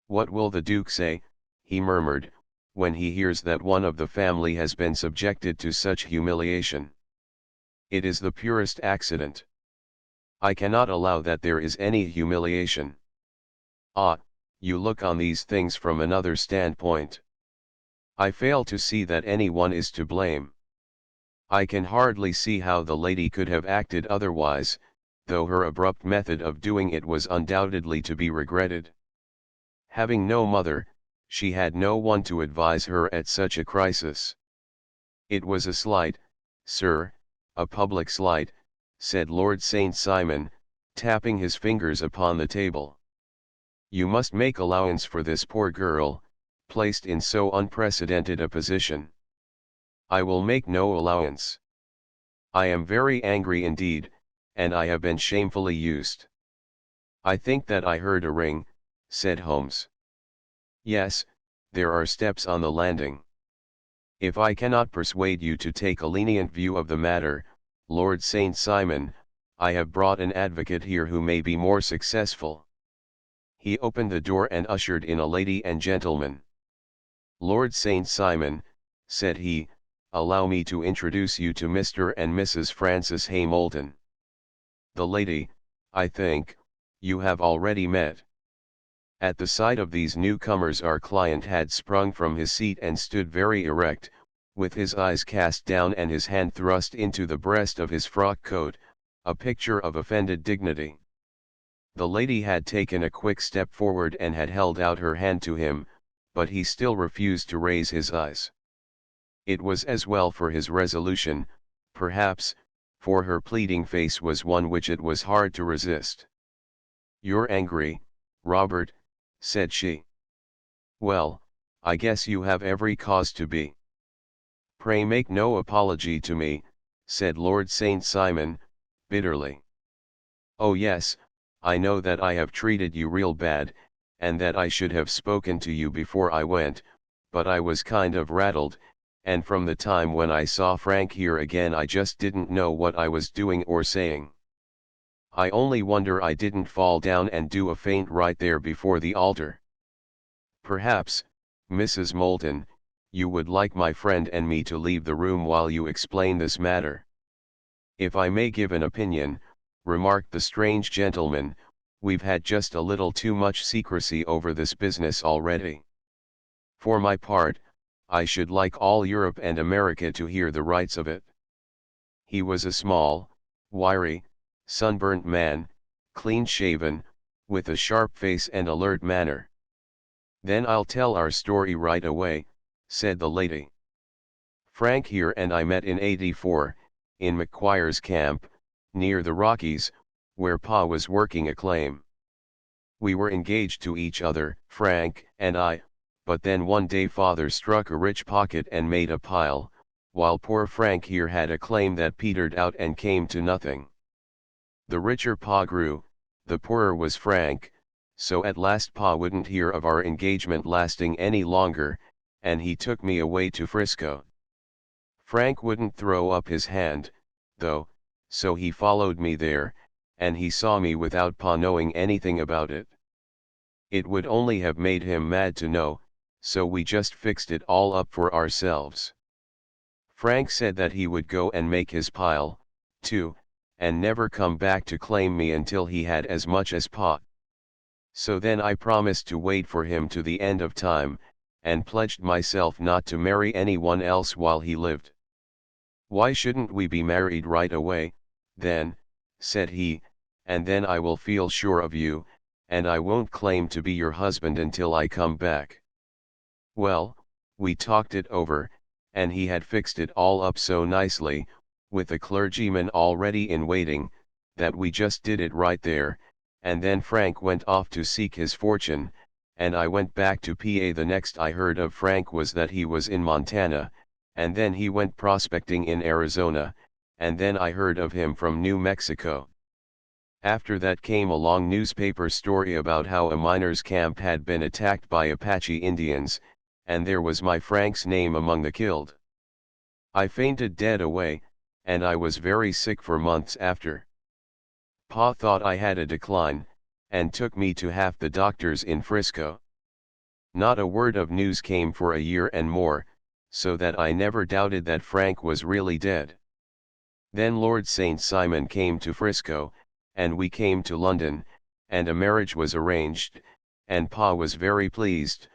"What will the Duke say," he murmured, "when he hears that one of the family has been subjected to such humiliation? It is the purest accident. I cannot allow that there is any humiliation." "Ah, you look on these things from another standpoint." "I fail to see that any one is to blame. I can hardly see how the lady could have acted otherwise, though her abrupt method of doing it was undoubtedly to be regretted. Having no mother, she had no one to advise her at such a crisis." "It was a slight, sir, a public slight," said Lord St. Simon, tapping his fingers upon the table. "You must make allowance for this poor girl, placed in so unprecedented a position." "I will make no allowance. I am very angry indeed, and I have been shamefully used." "I think that I heard a ring," said Holmes. "Yes, there are steps on the landing." "If I cannot persuade you to take a lenient view of the matter, Lord St. Simon, I have brought an advocate here who may be more successful." He opened the door and ushered in a lady and gentleman. "Lord St. Simon," said he, "allow me to introduce you to Mr. and Mrs. Francis Hamilton. The lady, I think, you have already met." At the sight of these newcomers our client had sprung from his seat and stood very erect, with his eyes cast down and his hand thrust into the breast of his frock coat, a picture of offended dignity. The lady had taken a quick step forward and had held out her hand to him, but he still refused to raise his eyes. It was as well for his resolution, perhaps, for her pleading face was one which it was hard to resist. "You're angry, Robert," said she. "Well, I guess you have every cause to be." "Pray make no apology to me," said Lord St. Simon, bitterly. "Oh yes, I know that I have treated you real bad, and that I should have spoken to you before I went, but I was kind of rattled, and from the time when I saw Frank here again I just didn't know what I was doing or saying. I only wonder I didn't fall down and do a faint right there before the altar. Perhaps, Mrs. Moulton, you would like my friend and me to leave the room while you explain this matter." "If I may give an opinion," remarked the strange gentleman, "we've had just a little too much secrecy over this business already. For my part, I should like all Europe and America to hear the rights of it." He was a small, wiry, sunburnt man, clean-shaven, with a sharp face and alert manner. "Then I'll tell our story right away," said the lady. "Frank here and I met in '84, in McQuire's camp, near the Rockies, where Pa was working a claim. We were engaged to each other, Frank and I, but then one day Father struck a rich pocket and made a pile, while poor Frank here had a claim that petered out and came to nothing. The richer Pa grew, the poorer was Frank, so at last Pa wouldn't hear of our engagement lasting any longer, and he took me away to Frisco. Frank wouldn't throw up his hand, though, so he followed me there, and he saw me without Pa knowing anything about it. It would only have made him mad to know, so we just fixed it all up for ourselves. Frank said that he would go and make his pile, too, and never come back to claim me until he had as much as Pa. So then I promised to wait for him to the end of time, and pledged myself not to marry anyone else while he lived. "Why shouldn't we be married right away, then," said he, "and then I will feel sure of you, and I won't claim to be your husband until I come back." Well, we talked it over, and he had fixed it all up so nicely, with the clergyman already in waiting, that we just did it right there, and then Frank went off to seek his fortune, and I went back to PA. The next I heard of Frank was that he was in Montana, and then he went prospecting in Arizona, and then I heard of him from New Mexico. After that came a long newspaper story about how a miners' camp had been attacked by Apache Indians, and there was my Frank's name among the killed. I fainted dead away, and I was very sick for months after. Pa thought I had a decline, and took me to half the doctors in Frisco. Not a word of news came for a year and more, so that I never doubted that Frank was really dead. Then Lord St. Simon came to Frisco, and we came to London, and a marriage was arranged, and Pa was very pleased,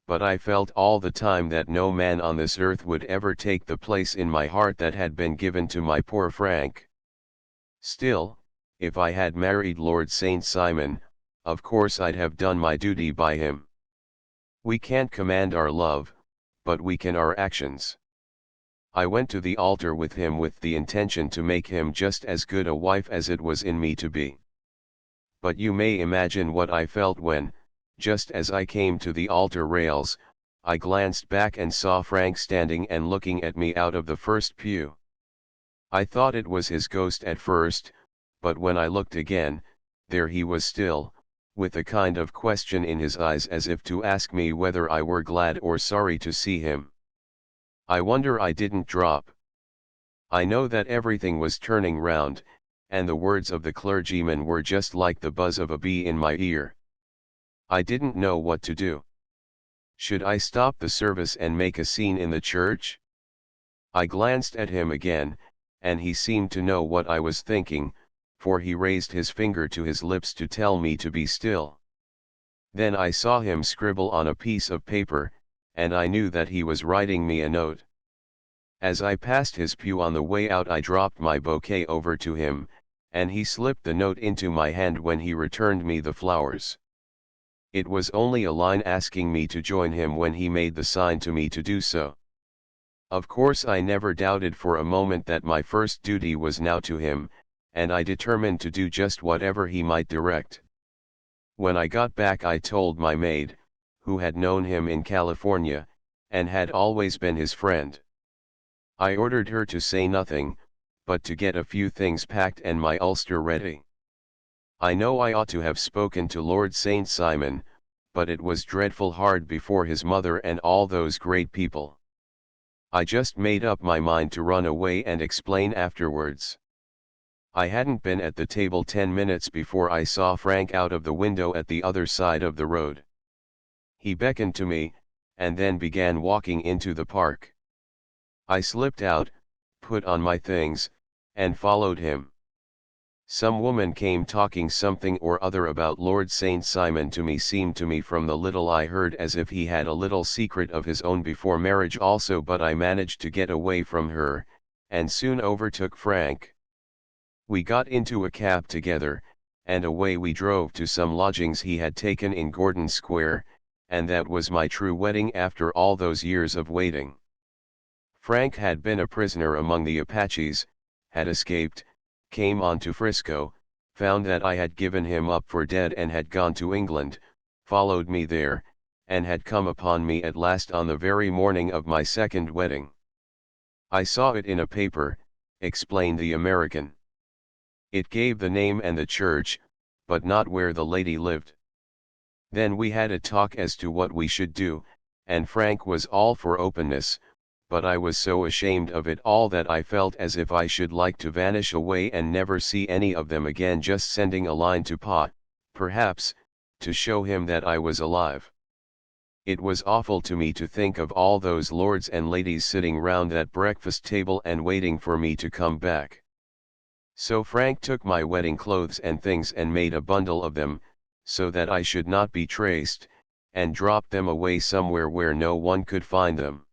but I felt all the time that no man on this earth would ever take the place in my heart that had been given to my poor Frank. Still, if I had married Lord St. Simon, of course I'd have done my duty by him. We can't command our love, but we can our actions. I went to the altar with him with the intention to make him just as good a wife as it was in me to be. But you may imagine what I felt when, just as I came to the altar rails, I glanced back and saw Frank standing and looking at me out of the first pew. I thought it was his ghost at first, but when I looked again, there he was still, with a kind of question in his eyes as if to ask me whether I were glad or sorry to see him. I wonder I didn't drop. I know that everything was turning round, and the words of the clergyman were just like the buzz of a bee in my ear. I didn't know what to do. Should I stop the service and make a scene in the church? I glanced at him again, and he seemed to know what I was thinking, for he raised his finger to his lips to tell me to be still. Then I saw him scribble on a piece of paper, and I knew that he was writing me a note. As I passed his pew on the way out, I dropped my bouquet over to him, and he slipped the note into my hand when he returned me the flowers. It was only a line asking me to join him when he made the sign to me to do so. Of course I never doubted for a moment that my first duty was now to him, and I determined to do just whatever he might direct. When I got back I told my maid, who had known him in California, and had always been his friend. I ordered her to say nothing, but to get a few things packed and my ulster ready. I know I ought to have spoken to Lord St. Simon, but it was dreadful hard before his mother and all those great people. I just made up my mind to run away and explain afterwards. I hadn't been at the table 10 minutes before I saw Frank out of the window at the other side of the road. He beckoned to me, and then began walking into the park. I slipped out, put on my things, and followed him. Some woman came talking something or other about Lord St. Simon to me. Seemed to me from the little I heard as if he had a little secret of his own before marriage also, but I managed to get away from her, and soon overtook Frank. We got into a cab together, and away we drove to some lodgings he had taken in Gordon Square, and that was my true wedding after all those years of waiting. Frank had been a prisoner among the Apaches, had escaped, came on to Frisco, found that I had given him up for dead and had gone to England, followed me there, and had come upon me at last on the very morning of my second wedding. "I saw it in a paper," explained the American. "It gave the name and the church, but not where the lady lived." Then we had a talk as to what we should do, and Frank was all for openness, but I was so ashamed of it all that I felt as if I should like to vanish away and never see any of them again, just sending a line to Pa, perhaps, to show him that I was alive. It was awful to me to think of all those lords and ladies sitting round that breakfast table and waiting for me to come back. So Frank took my wedding clothes and things and made a bundle of them, so that I should not be traced, and dropped them away somewhere where no one could find them.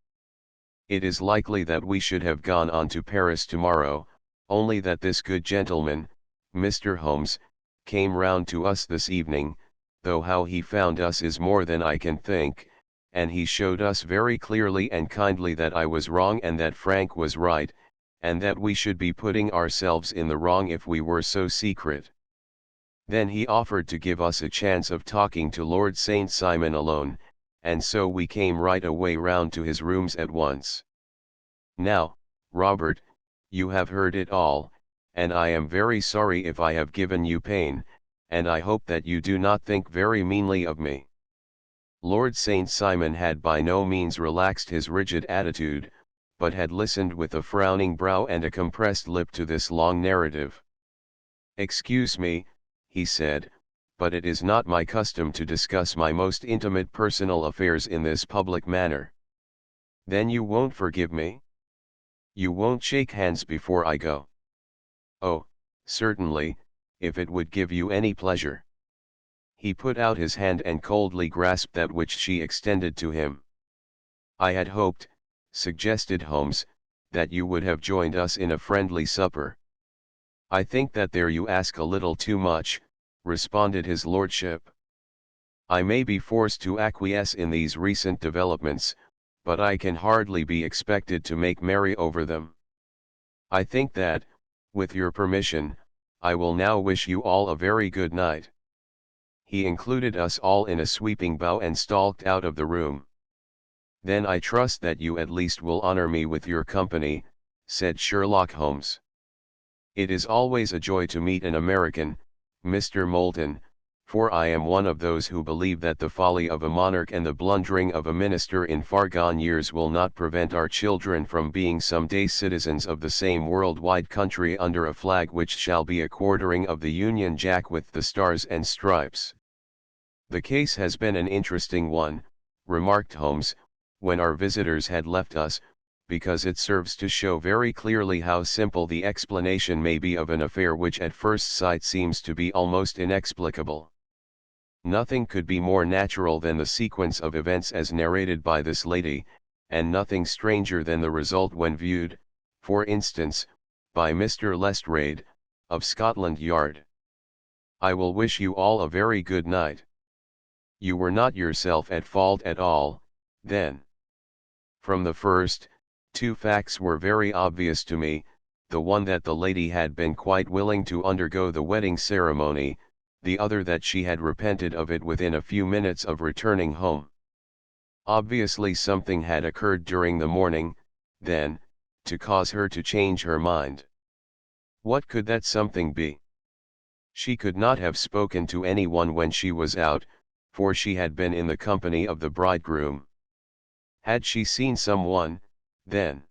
It is likely that we should have gone on to Paris tomorrow, only that this good gentleman, Mr. Holmes, came round to us this evening, though how he found us is more than I can think, and he showed us very clearly and kindly that I was wrong and that Frank was right, and that we should be putting ourselves in the wrong if we were so secret. Then he offered to give us a chance of talking to Lord St. Simon alone, and so we came right away round to his rooms at once. Now, Robert, you have heard it all, and I am very sorry if I have given you pain, and I hope that you do not think very meanly of me. Lord St. Simon had by no means relaxed his rigid attitude, but had listened with a frowning brow and a compressed lip to this long narrative. "Excuse me," he said, "but it is not my custom to discuss my most intimate personal affairs in this public manner." "Then you won't forgive me? You won't shake hands before I go?" "Oh, certainly, if it would give you any pleasure." He put out his hand and coldly grasped that which she extended to him. "I had hoped," suggested Holmes, "that you would have joined us in a friendly supper." "I think that there you ask a little too much," responded his lordship. "I may be forced to acquiesce in these recent developments, but I can hardly be expected to make merry over them. I think that, with your permission, I will now wish you all a very good night." He included us all in a sweeping bow and stalked out of the room. "Then I trust that you at least will honor me with your company," said Sherlock Holmes. "It is always a joy to meet an American, Mr. Moulton, for I am one of those who believe that the folly of a monarch and the blundering of a minister in far-gone years will not prevent our children from being some day citizens of the same world-wide country under a flag which shall be a quartering of the Union Jack with the stars and stripes." "The case has been an interesting one," remarked Holmes, when our visitors had left us, "because it serves to show very clearly how simple the explanation may be of an affair which at first sight seems to be almost inexplicable. Nothing could be more natural than the sequence of events as narrated by this lady, and nothing stranger than the result when viewed, for instance, by Mr. Lestrade, of Scotland Yard. I will wish you all a very good night. You were not yourself at fault at all, then." From the first, two facts were very obvious to me, the one that the lady had been quite willing to undergo the wedding ceremony, the other that she had repented of it within a few minutes of returning home. Obviously something had occurred during the morning, then, to cause her to change her mind. What could that something be? She could not have spoken to anyone when she was out, for she had been in the company of the bridegroom. Had she seen someone, then?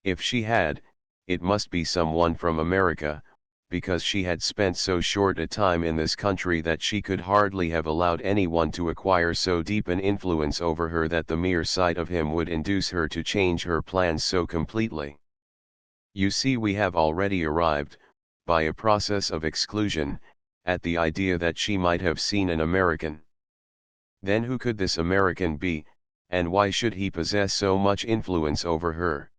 If she had, it must be someone from America, because she had spent so short a time in this country that she could hardly have allowed anyone to acquire so deep an influence over her that the mere sight of him would induce her to change her plans so completely. You see, we have already arrived, by a process of exclusion, at the idea that she might have seen an American. Then who could this American be, and why should he possess so much influence over her?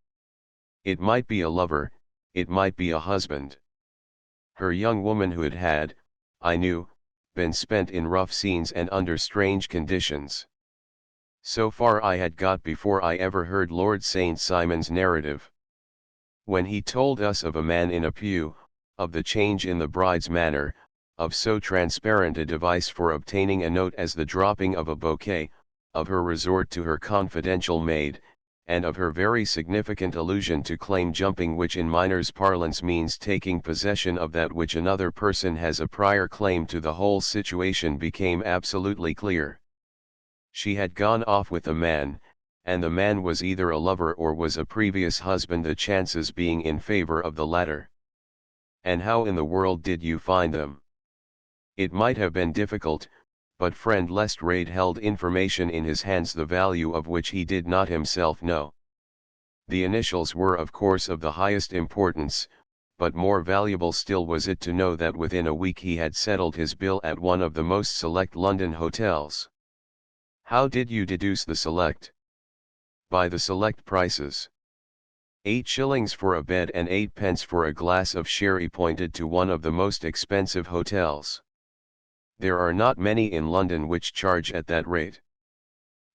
It might be a lover, it might be a husband. Her young womanhood had, I knew, been spent in rough scenes and under strange conditions. So far I had got before I ever heard Lord St. Simon's narrative. When he told us of a man in a pew, of the change in the bride's manner, of so transparent a device for obtaining a note as the dropping of a bouquet, of her resort to her confidential maid, and of her very significant allusion to claim jumping, which in miners' parlance means taking possession of that which another person has a prior claim to, the whole situation became absolutely clear. She had gone off with a man, and the man was either a lover or was a previous husband, the chances being in favor of the latter. And how in the world did you find them? It might have been difficult, but friend Lestrade held information in his hands the value of which he did not himself know. The initials were of course of the highest importance, but more valuable still was it to know that within a week he had settled his bill at one of the most select London hotels. How did you deduce the select? By the select prices. 8 shillings for a bed and 8 pence for a glass of sherry pointed to one of the most expensive hotels. There are not many in London which charge at that rate.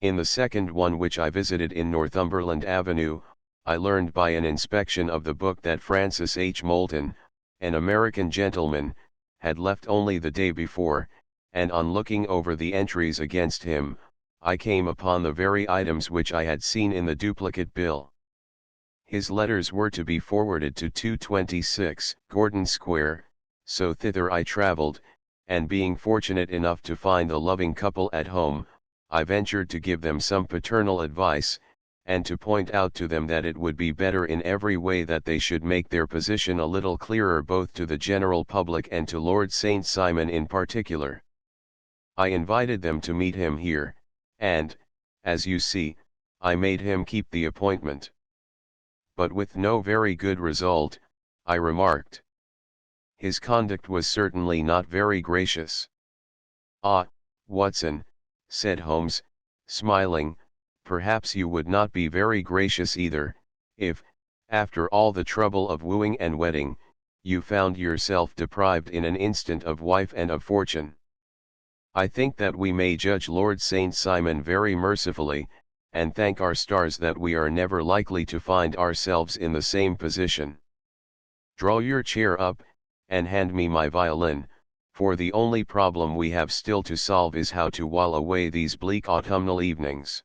In the second one, which I visited in Northumberland Avenue, I learned by an inspection of the book that Francis H. Moulton, an American gentleman, had left only the day before, and on looking over the entries against him, I came upon the very items which I had seen in the duplicate bill. His letters were to be forwarded to 226 Gordon Square, so thither I travelled, and being fortunate enough to find the loving couple at home, I ventured to give them some paternal advice, and to point out to them that it would be better in every way that they should make their position a little clearer both to the general public and to Lord St. Simon in particular. I invited them to meet him here, and, as you see, I made him keep the appointment. But with no very good result, I remarked. His conduct was certainly not very gracious. "Ah, Watson," said Holmes, smiling, "perhaps you would not be very gracious either, if, after all the trouble of wooing and wedding, you found yourself deprived in an instant of wife and of fortune. I think that we may judge Lord St. Simon very mercifully, and thank our stars that we are never likely to find ourselves in the same position. Draw your chair up, and hand me my violin, for the only problem we have still to solve is how to while away these bleak autumnal evenings."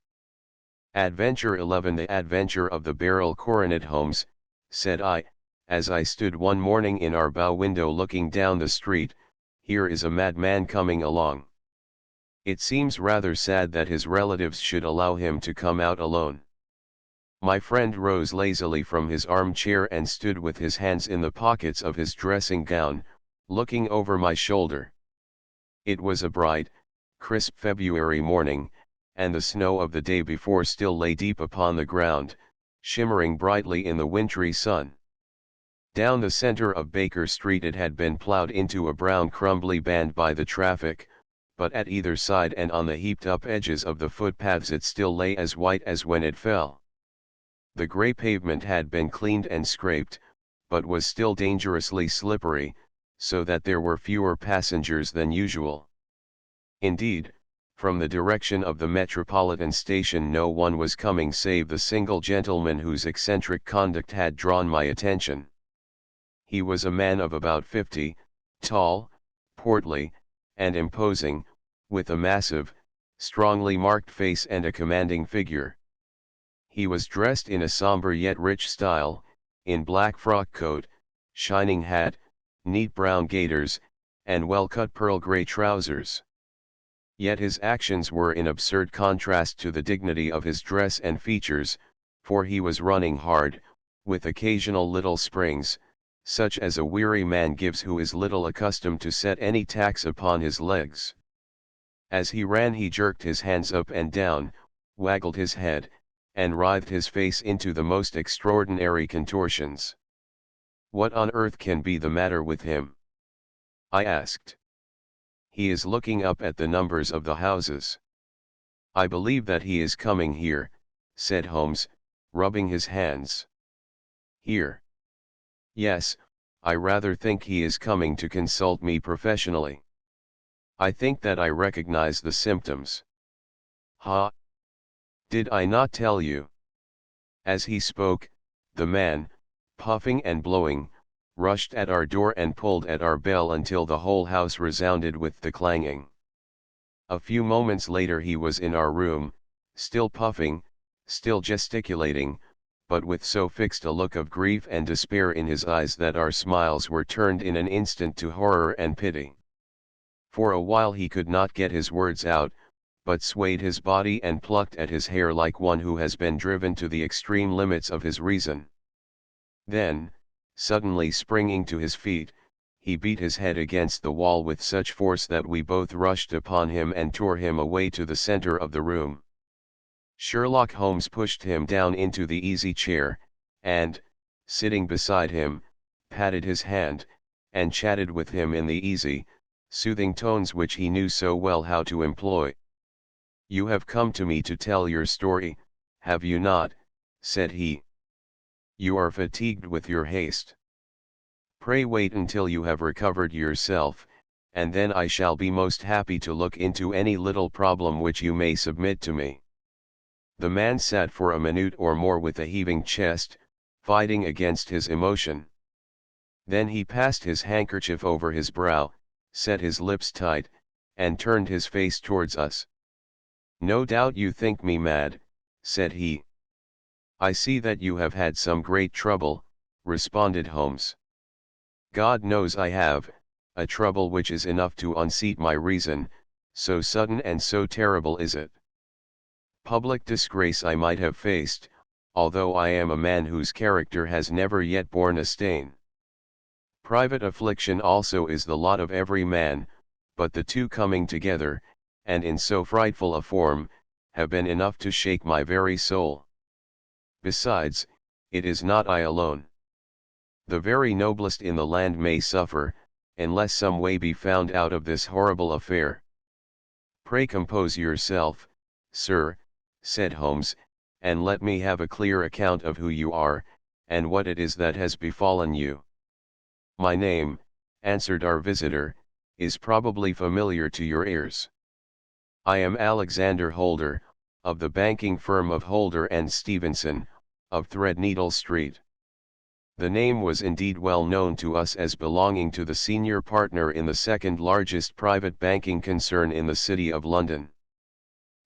Adventure 11. The Adventure of the Barrel Coronet. Holmes, said I, as I stood one morning in our bow window looking down the street, here is a madman coming along. It seems rather sad that his relatives should allow him to come out alone. My friend rose lazily from his armchair and stood with his hands in the pockets of his dressing gown, looking over my shoulder. It was a bright, crisp February morning, and the snow of the day before still lay deep upon the ground, shimmering brightly in the wintry sun. Down the center of Baker Street it had been plowed into a brown crumbly band by the traffic, but at either side and on the heaped-up edges of the footpaths it still lay as white as when it fell. The grey pavement had been cleaned and scraped, but was still dangerously slippery, so that there were fewer passengers than usual. Indeed, from the direction of the Metropolitan Station no one was coming save the single gentleman whose eccentric conduct had drawn my attention. He was a man of about 50, tall, portly, and imposing, with a massive, strongly marked face and a commanding figure. He was dressed in a somber yet rich style, in black frock coat, shining hat, neat brown gaiters, and well-cut pearl grey trousers. Yet his actions were in absurd contrast to the dignity of his dress and features, for he was running hard, with occasional little springs, such as a weary man gives who is little accustomed to set any tax upon his legs. As he ran he jerked his hands up and down, waggled his head, and writhed his face into the most extraordinary contortions. "What on earth can be the matter with him?" I asked. "He is looking up at the numbers of the houses." "I believe that he is coming here," said Holmes, rubbing his hands. "Here?" "Yes, I rather think he is coming to consult me professionally. I think that I recognize the symptoms." "Ha! Did I not tell you?" As he spoke, the man, puffing and blowing, rushed at our door and pulled at our bell until the whole house resounded with the clanging. A few moments later he was in our room, still puffing, still gesticulating, but with so fixed a look of grief and despair in his eyes that our smiles were turned in an instant to horror and pity. For a while he could not get his words out, but swayed his body and plucked at his hair like one who has been driven to the extreme limits of his reason. Then, suddenly springing to his feet, he beat his head against the wall with such force that we both rushed upon him and tore him away to the center of the room. Sherlock Holmes pushed him down into the easy chair, and, sitting beside him, patted his hand, and chatted with him in the easy, soothing tones which he knew so well how to employ. "You have come to me to tell your story, have you not?" said he. "You are fatigued with your haste. Pray wait until you have recovered yourself, and then I shall be most happy to look into any little problem which you may submit to me." The man sat for a minute or more with a heaving chest, fighting against his emotion. Then he passed his handkerchief over his brow, set his lips tight, and turned his face towards us. "No doubt you think me mad," said he. "I see that you have had some great trouble," responded Holmes. "God knows I have, a trouble which is enough to unseat my reason, so sudden and so terrible is it. Public disgrace I might have faced, although I am a man whose character has never yet borne a stain. Private affliction also is the lot of every man, but the two coming together, and in so frightful a form, have been enough to shake my very soul. Besides, it is not I alone. The very noblest in the land may suffer, unless some way be found out of this horrible affair." "Pray compose yourself, sir," said Holmes, "and let me have a clear account of who you are, and what it is that has befallen you." "My name," answered our visitor, "is probably familiar to your ears. I am Alexander Holder, of the banking firm of Holder and Stevenson, of Threadneedle Street." The name was indeed well known to us as belonging to the senior partner in the second largest private banking concern in the City of London.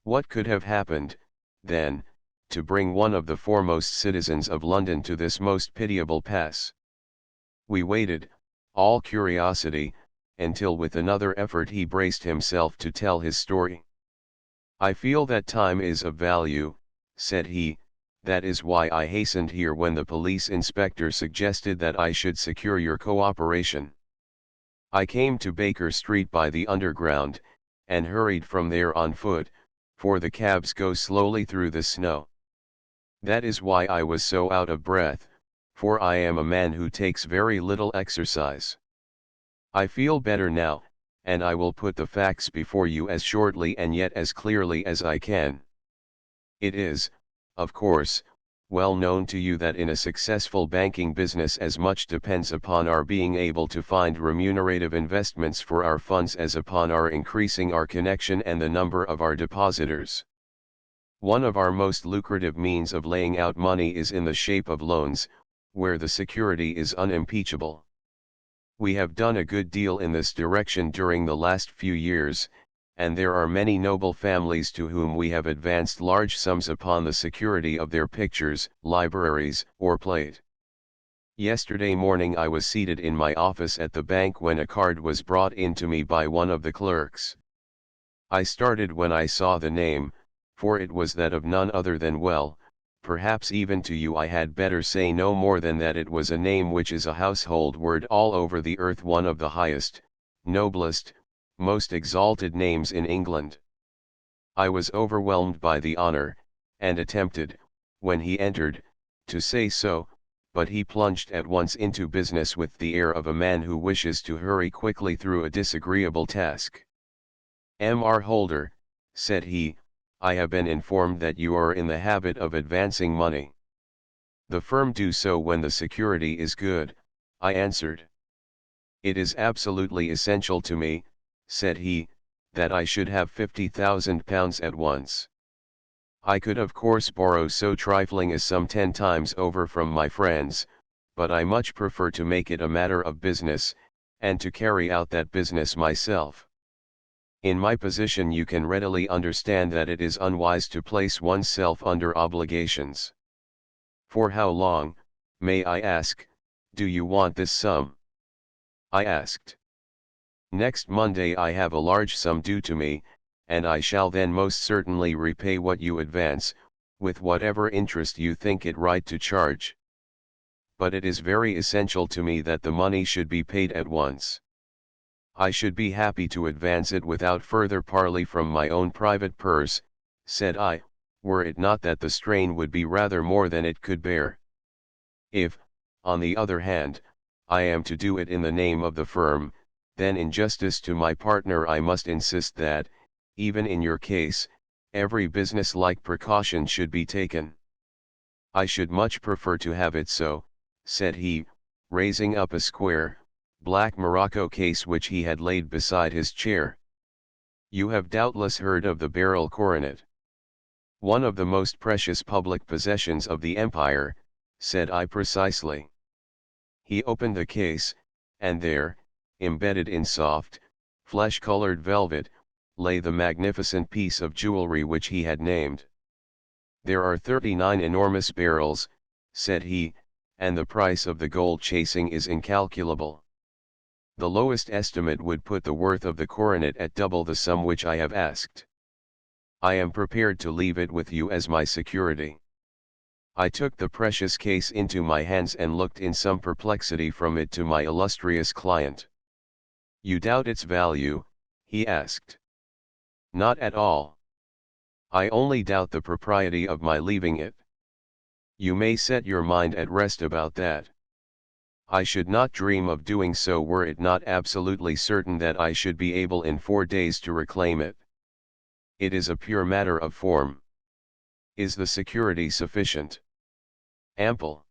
What could have happened, then, to bring one of the foremost citizens of London to this most pitiable pass? We waited, all curiosity, until with another effort he braced himself to tell his story. "I feel that time is of value," said he. "That is why I hastened here when the police inspector suggested that I should secure your cooperation. I came to Baker Street by the Underground, and hurried from there on foot, for the cabs go slowly through the snow. That is why I was so out of breath, for I am a man who takes very little exercise. I feel better now, and I will put the facts before you as shortly and yet as clearly as I can. It is, of course, well known to you that in a successful banking business as much depends upon our being able to find remunerative investments for our funds as upon our increasing our connection and the number of our depositors. One of our most lucrative means of laying out money is in the shape of loans, where the security is unimpeachable. We have done a good deal in this direction during the last few years, and there are many noble families to whom we have advanced large sums upon the security of their pictures, libraries, or plate. Yesterday morning I was seated in my office at the bank when a card was brought in to me by one of the clerks. I started when I saw the name, for it was that of none other than perhaps even to you I had better say no more than that it was a name which is a household word all over the earth, one of the highest, noblest, most exalted names in England. I was overwhelmed by the honor, and attempted, when he entered, to say so, but he plunged at once into business with the air of a man who wishes to hurry quickly through a disagreeable task. "Mr. Holder," said he, "I have been informed that you are in the habit of advancing money." "The firm do so when the security is good," I answered. "It is absolutely essential to me," said he, "that I should have £50,000 at once. I could of course borrow so trifling a sum 10 times over from my friends, but I much prefer to make it a matter of business, and to carry out that business myself. In my position you can readily understand that it is unwise to place oneself under obligations. For how long, may I ask, do you want this sum?" I asked. "Next Monday I have a large sum due to me, and I shall then most certainly repay what you advance, with whatever interest you think it right to charge. But it is very essential to me that the money should be paid at once. I should be happy to advance it without further parley from my own private purse," said I, "were it not that the strain would be rather more than it could bear. If, on the other hand, I am to do it in the name of the firm, then in justice to my partner I must insist that, even in your case, every business-like precaution should be taken. I should much prefer to have it so, said he, raising up a square, black morocco case which he had laid beside his chair. You have doubtless heard of the beryl coronet. One of the most precious public possessions of the empire, said I precisely. He opened the case, and there, embedded in soft, flesh-colored velvet, lay the magnificent piece of jewelry which he had named. There are 39 enormous beryls, said he, and the price of the gold chasing is incalculable. The lowest estimate would put the worth of the coronet at double the sum which I have asked. I am prepared to leave it with you as my security. I took the precious case into my hands and looked in some perplexity from it to my illustrious client. You doubt its value, he asked. Not at all. I only doubt the propriety of my leaving it. You may set your mind at rest about that. I should not dream of doing so were it not absolutely certain that I should be able in 4 days to reclaim it. It is a pure matter of form. Is the security sufficient? Ample.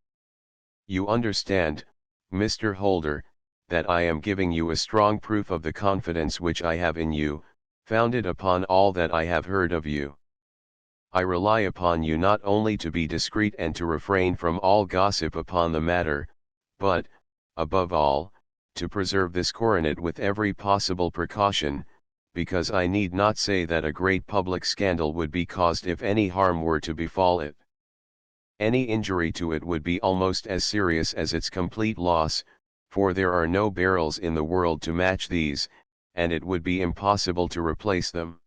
You understand, Mr. Holder, that I am giving you a strong proof of the confidence which I have in you, founded upon all that I have heard of you. I rely upon you not only to be discreet and to refrain from all gossip upon the matter, but, above all, to preserve this coronet with every possible precaution, because I need not say that a great public scandal would be caused if any harm were to befall it. Any injury to it would be almost as serious as its complete loss, for there are no beryls in the world to match these, and it would be impossible to replace them.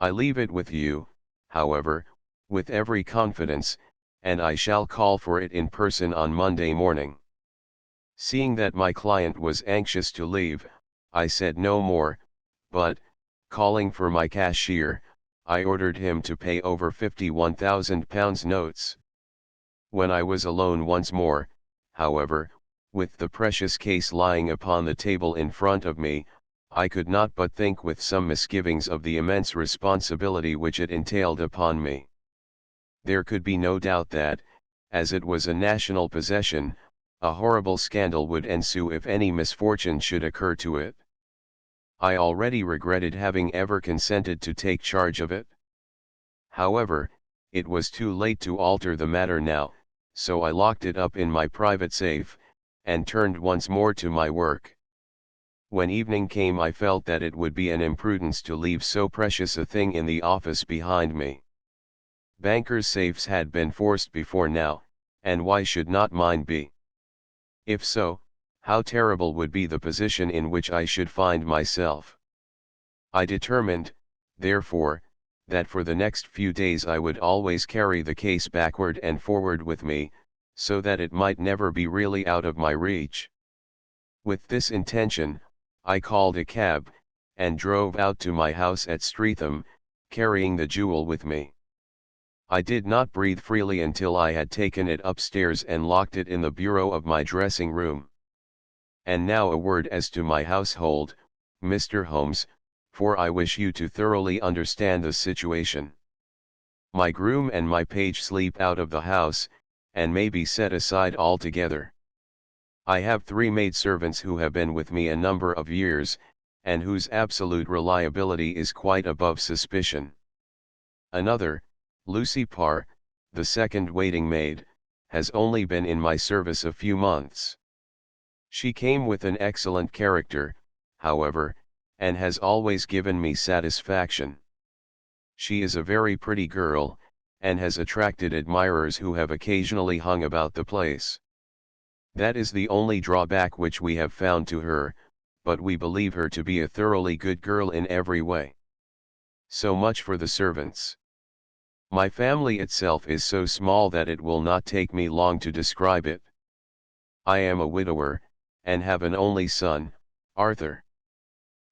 I leave it with you, however, with every confidence, and I shall call for it in person on Monday morning. Seeing that my client was anxious to leave, I said no more, but, calling for my cashier, I ordered him to pay over £51,000 notes. When I was alone once more, however, with the precious case lying upon the table in front of me, I could not but think with some misgivings of the immense responsibility which it entailed upon me. There could be no doubt that, as it was a national possession, a horrible scandal would ensue if any misfortune should occur to it. I already regretted having ever consented to take charge of it. However, it was too late to alter the matter now, so I locked it up in my private safe, and turned once more to my work. When evening came I felt that it would be an imprudence to leave so precious a thing in the office behind me. Bankers' safes had been forced before now, and why should not mine be? If so, how terrible would be the position in which I should find myself. I determined, therefore, that for the next few days I would always carry the case backward and forward with me, so that it might never be really out of my reach. With this intention, I called a cab, and drove out to my house at Streatham, carrying the jewel with me. I did not breathe freely until I had taken it upstairs and locked it in the bureau of my dressing room. And now a word as to my household, Mr. Holmes, for I wish you to thoroughly understand the situation. My groom and my page sleep out of the house, and may be set aside altogether. I have 3 maidservants who have been with me a number of years, and whose absolute reliability is quite above suspicion. Another, Lucy Parr, the second waiting maid, has only been in my service a few months. She came with an excellent character, however, and has always given me satisfaction. She is a very pretty girl, and has attracted admirers who have occasionally hung about the place. That is the only drawback which we have found to her, but we believe her to be a thoroughly good girl in every way. So much for the servants. My family itself is so small that it will not take me long to describe it. I am a widower, and have an only son, Arthur.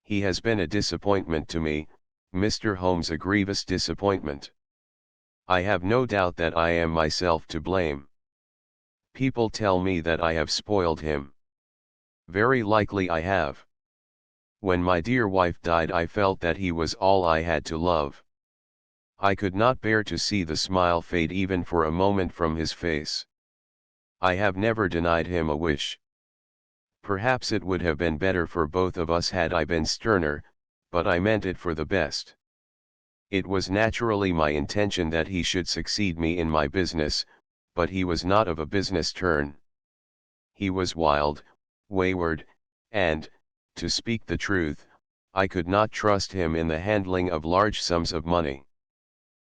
He has been a disappointment to me, Mr. Holmes, a grievous disappointment. I have no doubt that I am myself to blame. People tell me that I have spoiled him. Very likely I have. When my dear wife died I felt that he was all I had to love. I could not bear to see the smile fade even for a moment from his face. I have never denied him a wish. Perhaps it would have been better for both of us had I been sterner, but I meant it for the best. It was naturally my intention that he should succeed me in my business, but he was not of a business turn. He was wild, wayward, and, to speak the truth, I could not trust him in the handling of large sums of money.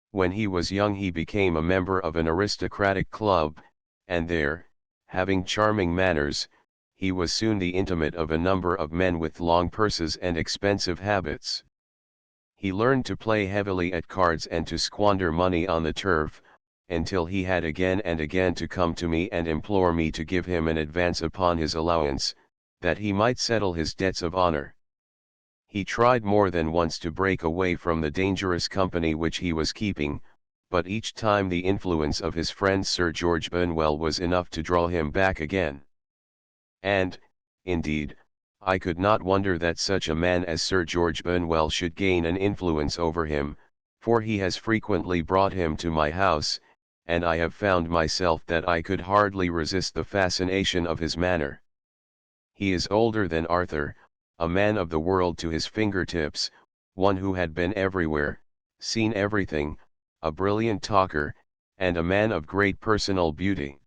When he was young he became a member of an aristocratic club, and there, having charming manners, he was soon the intimate of a number of men with long purses and expensive habits. He learned to play heavily at cards and to squander money on the turf, until he had again and again to come to me and implore me to give him an advance upon his allowance, that he might settle his debts of honor. He tried more than once to break away from the dangerous company which he was keeping, but each time the influence of his friend Sir George Benwell was enough to draw him back again. And, indeed, I could not wonder that such a man as Sir George Benwell should gain an influence over him, for he has frequently brought him to my house, and I have found myself that I could hardly resist the fascination of his manner. He is older than Arthur, a man of the world to his fingertips, one who had been everywhere, seen everything, a brilliant talker, and a man of great personal beauty.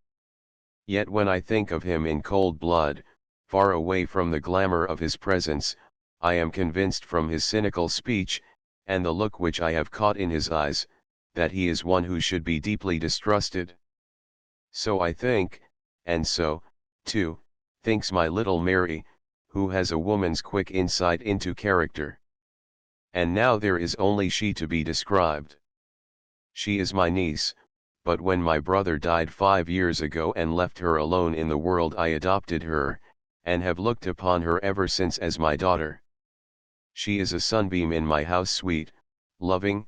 Yet when I think of him in cold blood, far away from the glamour of his presence, I am convinced from his cynical speech, and the look which I have caught in his eyes, that he is one who should be deeply distrusted. So I think, and so, too, thinks my little Mary, who has a woman's quick insight into character. And now there is only she to be described. She is my niece, but when my brother died 5 years ago and left her alone in the world I adopted her, and have looked upon her ever since as my daughter. She is a sunbeam in my house, sweet, loving,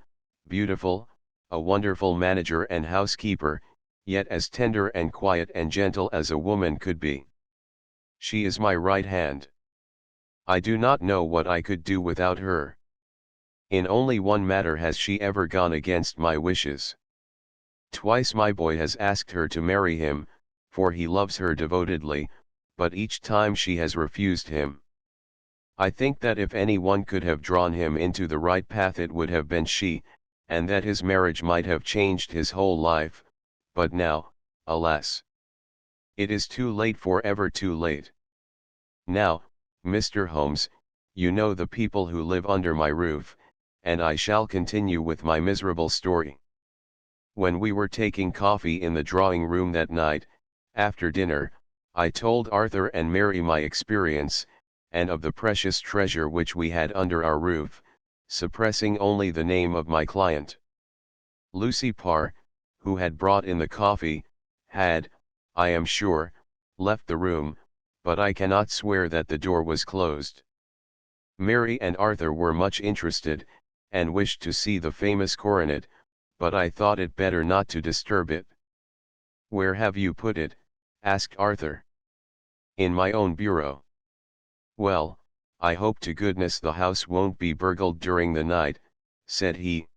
beautiful, a wonderful manager and housekeeper, yet as tender and quiet and gentle as a woman could be. She is my right hand. I do not know what I could do without her. In only one matter has she ever gone against my wishes. Twice my boy has asked her to marry him, for he loves her devotedly, but each time she has refused him. I think that if any one could have drawn him into the right path it would have been she, and that his marriage might have changed his whole life, but now, alas! It is too late, forever too late. Now, Mr. Holmes, you know the people who live under my roof, and I shall continue with my miserable story. When we were taking coffee in the drawing room that night, after dinner, I told Arthur and Mary my experience, and of the precious treasure which we had under our roof, suppressing only the name of my client. Lucy Parr, who had brought in the coffee, had, I am sure, left the room, but I cannot swear that the door was closed. Mary and Arthur were much interested, and wished to see the famous coronet, but I thought it better not to disturb it. "Where have you put it?" asked Arthur. "In my own bureau." "Well, I hope to goodness the house won't be burgled during the night," said he.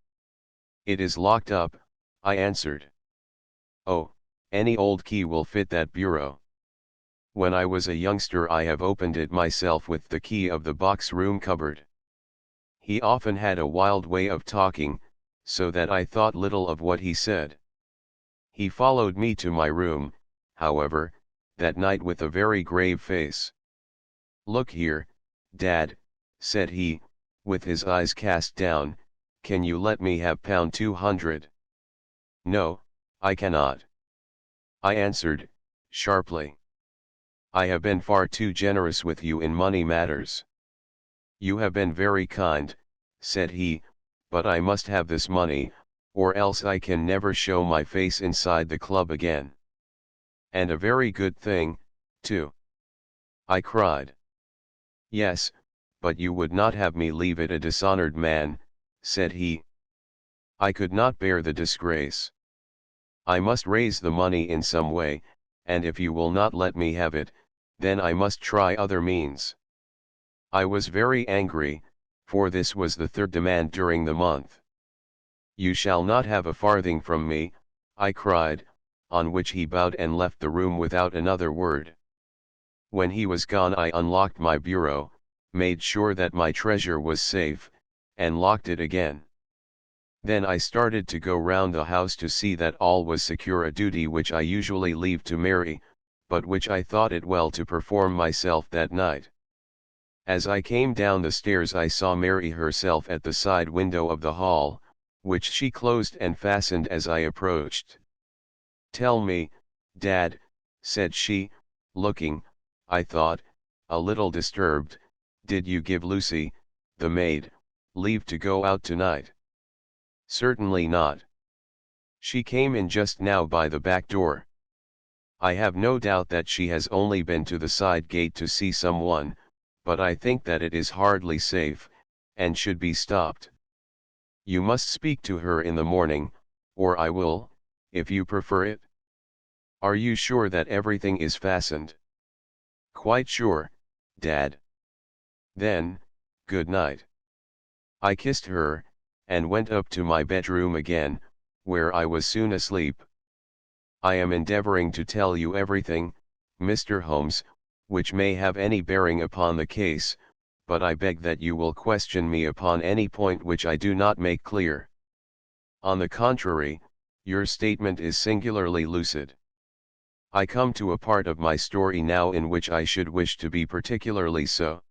"It is locked up," I answered. "Oh, any old key will fit that bureau. When I was a youngster I have opened it myself with the key of the box-room cupboard." He often had a wild way of talking, so that I thought little of what he said. He followed me to my room, however, that night with a very grave face. "Look here, Dad," said he, with his eyes cast down, "can you let me have £200? "No, I cannot," I answered, sharply. "I have been far too generous with you in money matters." "You have been very kind," said he, "but I must have this money, or else I can never show my face inside the club again." "And a very good thing, too," I cried. "Yes, but you would not have me leave it a dishonored man," said he. "I could not bear the disgrace. I must raise the money in some way, and if you will not let me have it, then I must try other means. I was very angry, for this was the third demand during the month. You shall not have a farthing from me, I cried, on which he bowed and left the room without another word. When he was gone I unlocked my bureau, made sure that my treasure was safe, and locked it again. Then I started to go round the house to see that all was secure, a duty which I usually leave to Mary, but which I thought it well to perform myself that night. As I came down the stairs I saw Mary herself at the side window of the hall, which she closed and fastened as I approached. "Tell me, Dad," said she, looking, I thought, a little disturbed, "did you give Lucy, the maid, leave to go out tonight?" "Certainly not. She came in just now by the back door. I have no doubt that she has only been to the side gate to see someone, but I think that it is hardly safe, and should be stopped. You must speak to her in the morning, or I will, if you prefer it." "Are you sure that everything is fastened?" "Quite sure, Dad." "Then, good night." I kissed her, and went up to my bedroom again, where I was soon asleep. I am endeavoring to tell you everything, Mr. Holmes, which may have any bearing upon the case, but I beg that you will question me upon any point which I do not make clear. On the contrary, your statement is singularly lucid. I come to a part of my story now in which I should wish to be particularly so.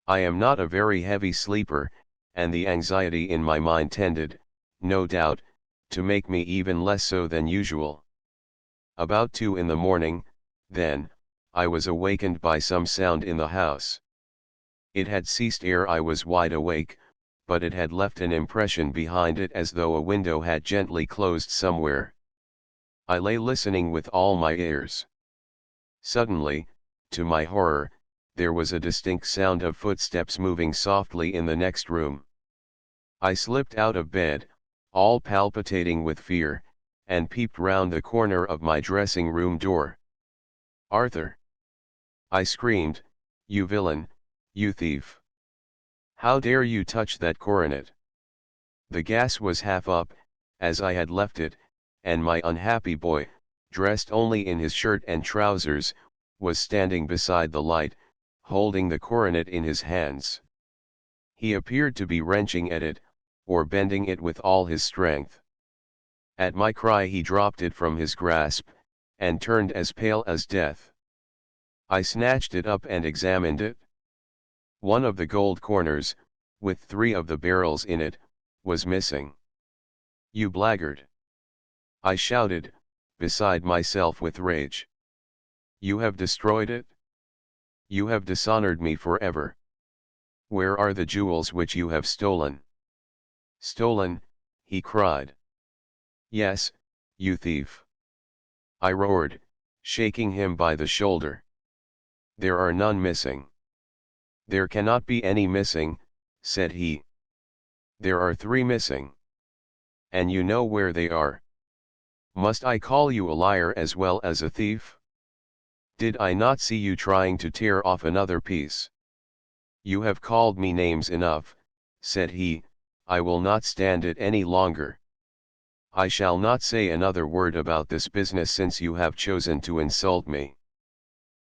I am not a very heavy sleeper, and the anxiety in my mind tended, no doubt, to make me even less so than usual. About 2 in the morning, then, I was awakened by some sound in the house. It had ceased ere I was wide awake, but it had left an impression behind it as though a window had gently closed somewhere. I lay listening with all my ears. Suddenly, to my horror, there was a distinct sound of footsteps moving softly in the next room. I slipped out of bed, all palpitating with fear, and peeped round the corner of my dressing-room door. "Arthur!" I screamed, "you villain, you thief! How dare you touch that coronet?" The gas was half up, as I had left it, and my unhappy boy, dressed only in his shirt and trousers, was standing beside the light, holding the coronet in his hands. He appeared to be wrenching at it, or bending it with all his strength. At my cry he dropped it from his grasp, and turned as pale as death. I snatched it up and examined it. One of the gold corners, with 3 of the barrels in it, was missing. "You blackguard!" I shouted, beside myself with rage. "You have destroyed it? You have dishonored me forever. Where are the jewels which you have stolen?" "Stolen?" he cried. "Yes, you thief!" I roared, shaking him by the shoulder. "There are none missing." "There cannot be any missing," said he. "There are 3 missing. And you know where they are. Must I call you a liar as well as a thief? Did I not see you trying to tear off another piece?" "You have called me names enough," said he, "I will not stand it any longer. I shall not say another word about this business since you have chosen to insult me.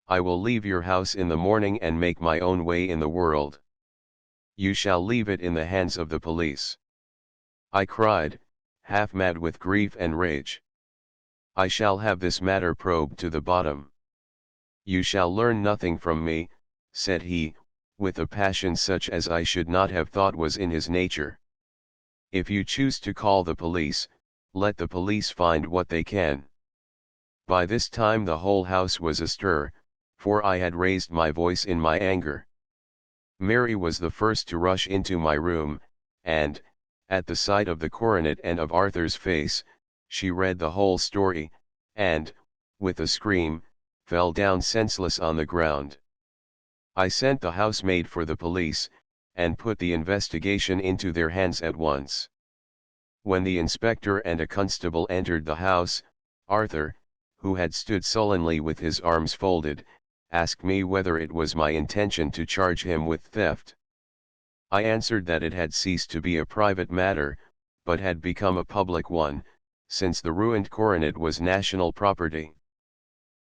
I will leave your house in the morning and make my own way in the world. You shall leave it in the hands of the police." I cried, half mad with grief and rage. "I shall have this matter probed to the bottom." "You shall learn nothing from me," said he, with a passion such as I should not have thought was in his nature. "If you choose to call the police, let the police find what they can." By this time the whole house was astir, for I had raised my voice in my anger. Mary was the first to rush into my room, and, at the sight of the coronet and of Arthur's face, she read the whole story, and, with a scream, fell down senseless on the ground. I sent the housemaid for the police, and put the investigation into their hands at once. When the inspector and a constable entered the house, Arthur, who had stood sullenly with his arms folded, asked me whether it was my intention to charge him with theft. I answered that it had ceased to be a private matter, but had become a public one, since the ruined coronet was national property.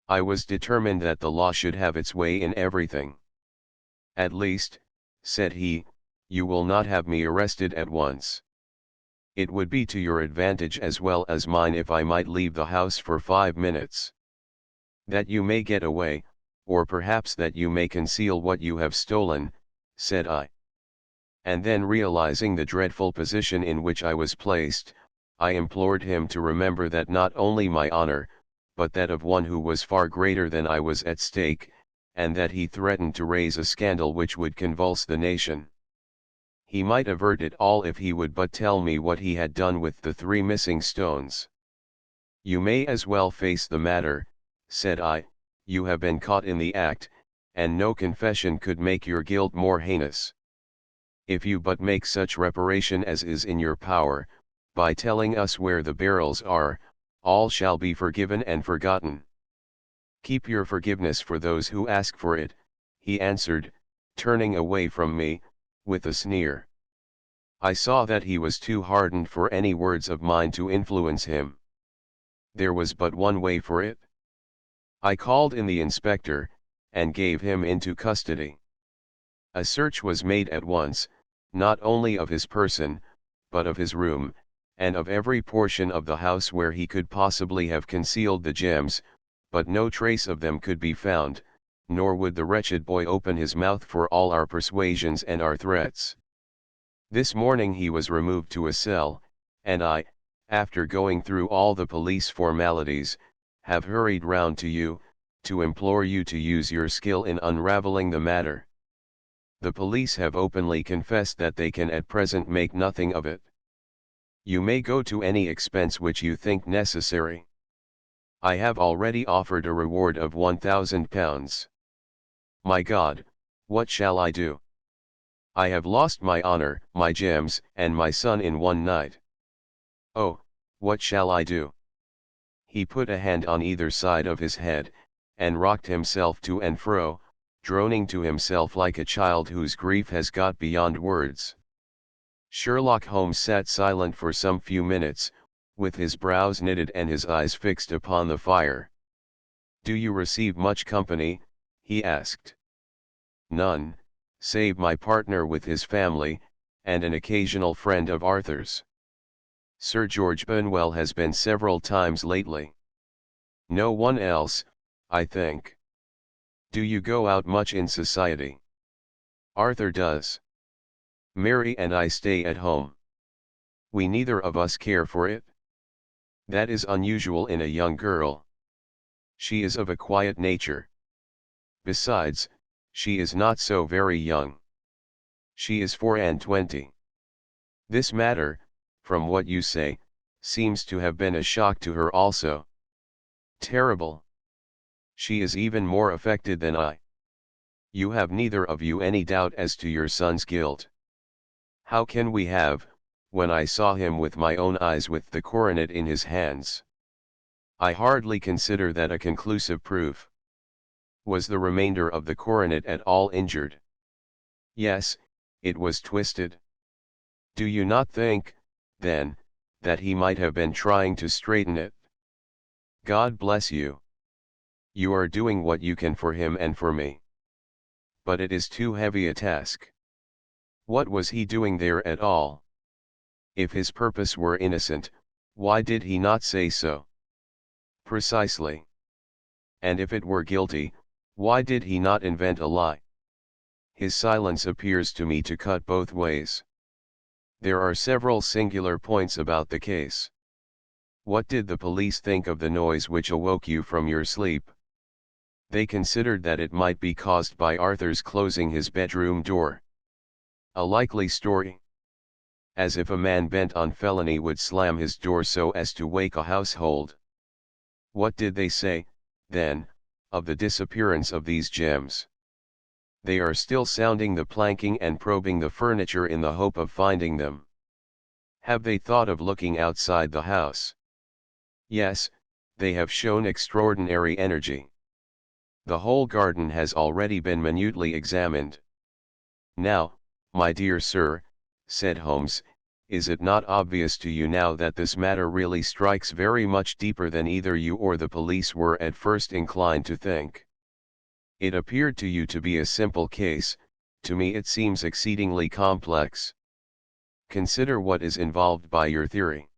I was determined that the law should have its way in everything. At least, said he, you will not have me arrested at once. It would be to your advantage as well as mine if I might leave the house for 5 minutes. That you may get away, or perhaps that you may conceal what you have stolen, said I. And then realizing the dreadful position in which I was placed, I implored him to remember that not only my honor, but that of one who was far greater than I was at stake, and that he threatened to raise a scandal which would convulse the nation. He might avert it all if he would but tell me what he had done with the 3 missing stones. You may as well face the matter, said I, you have been caught in the act, and no confession could make your guilt more heinous. If you but make such reparation as is in your power, by telling us where the barrels are, all shall be forgiven and forgotten. Keep your forgiveness for those who ask for it, he answered, turning away from me, with a sneer. I saw that he was too hardened for any words of mine to influence him. There was but one way for it. I called in the inspector, and gave him into custody. A search was made at once, not only of his person, but of his room, and of every portion of the house where he could possibly have concealed the gems, but no trace of them could be found, nor would the wretched boy open his mouth for all our persuasions and our threats. This morning he was removed to a cell, and I, after going through all the police formalities, have hurried round to you, to implore you to use your skill in unraveling the matter. The police have openly confessed that they can at present make nothing of it. You may go to any expense which you think necessary. I have already offered a reward of £1,000. My God, what shall I do? I have lost my honor, my gems, and my son in one night. Oh, what shall I do? He put a hand on either side of his head, and rocked himself to and fro, droning to himself like a child whose grief has got beyond words. Sherlock Holmes sat silent for some few minutes, with his brows knitted and his eyes fixed upon the fire. "Do you receive much company?" he asked. "None, save my partner with his family, and an occasional friend of Arthur's. Sir George Benwell has been several times lately. No one else, I think. Do you go out much in society?" "Arthur does. Mary and I stay at home. We neither of us care for it. That is unusual in a young girl. She is of a quiet nature. Besides, she is not so very young. She is 24. This matter, from what you say, seems to have been a shock to her also." "Terrible. She is even more affected than I. You have neither of you any doubt as to your son's guilt." "How can we have, when I saw him with my own eyes with the coronet in his hands? I hardly consider that a conclusive proof. Was the remainder of the coronet at all injured?" "Yes, it was twisted." "Do you not think, then, that he might have been trying to straighten it?" "God bless you. You are doing what you can for him and for me. But it is too heavy a task. What was he doing there at all? If his purpose were innocent, why did he not say so?" "Precisely. And if it were guilty, why did he not invent a lie? His silence appears to me to cut both ways. There are several singular points about the case. What did the police think of the noise which awoke you from your sleep?" "They considered that it might be caused by Arthur's closing his bedroom door." "A likely story. As if a man bent on felony would slam his door so as to wake a household. What did they say, then, of the disappearance of these gems?" "They are still sounding the planking and probing the furniture in the hope of finding them." "Have they thought of looking outside the house?" "Yes, they have shown extraordinary energy. The whole garden has already been minutely examined. Now, my dear sir, said Holmes, is it not obvious to you now that this matter really strikes very much deeper than either you or the police were at first inclined to think? It appeared to you to be a simple case, to me it seems exceedingly complex. Consider what is involved by your theory.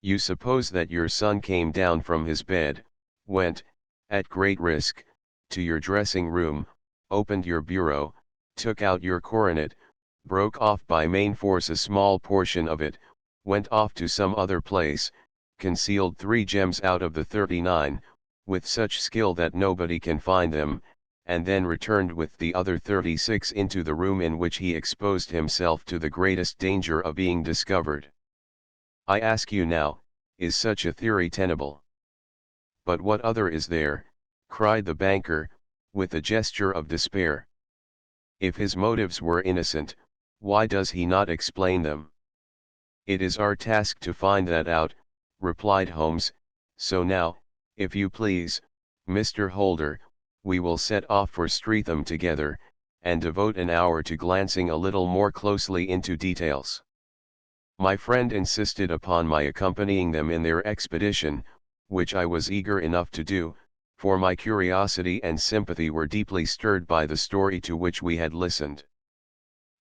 You suppose that your son came down from his bed, went, at great risk, to your dressing room, opened your bureau, took out your coronet, broke off by main force a small portion of it, went off to some other place, concealed 3 gems out of the 39, with such skill that nobody can find them, and then returned with the other 36 into the room in which he exposed himself to the greatest danger of being discovered. I ask you now, is such a theory tenable? But what other is there? Cried the banker, with a gesture of despair. If his motives were innocent, why does he not explain them? It is our task to find that out, replied Holmes, so now, if you please, Mr. Holder, we will set off for Streatham together, and devote an hour to glancing a little more closely into details. My friend insisted upon my accompanying them in their expedition, which I was eager enough to do, for my curiosity and sympathy were deeply stirred by the story to which we had listened.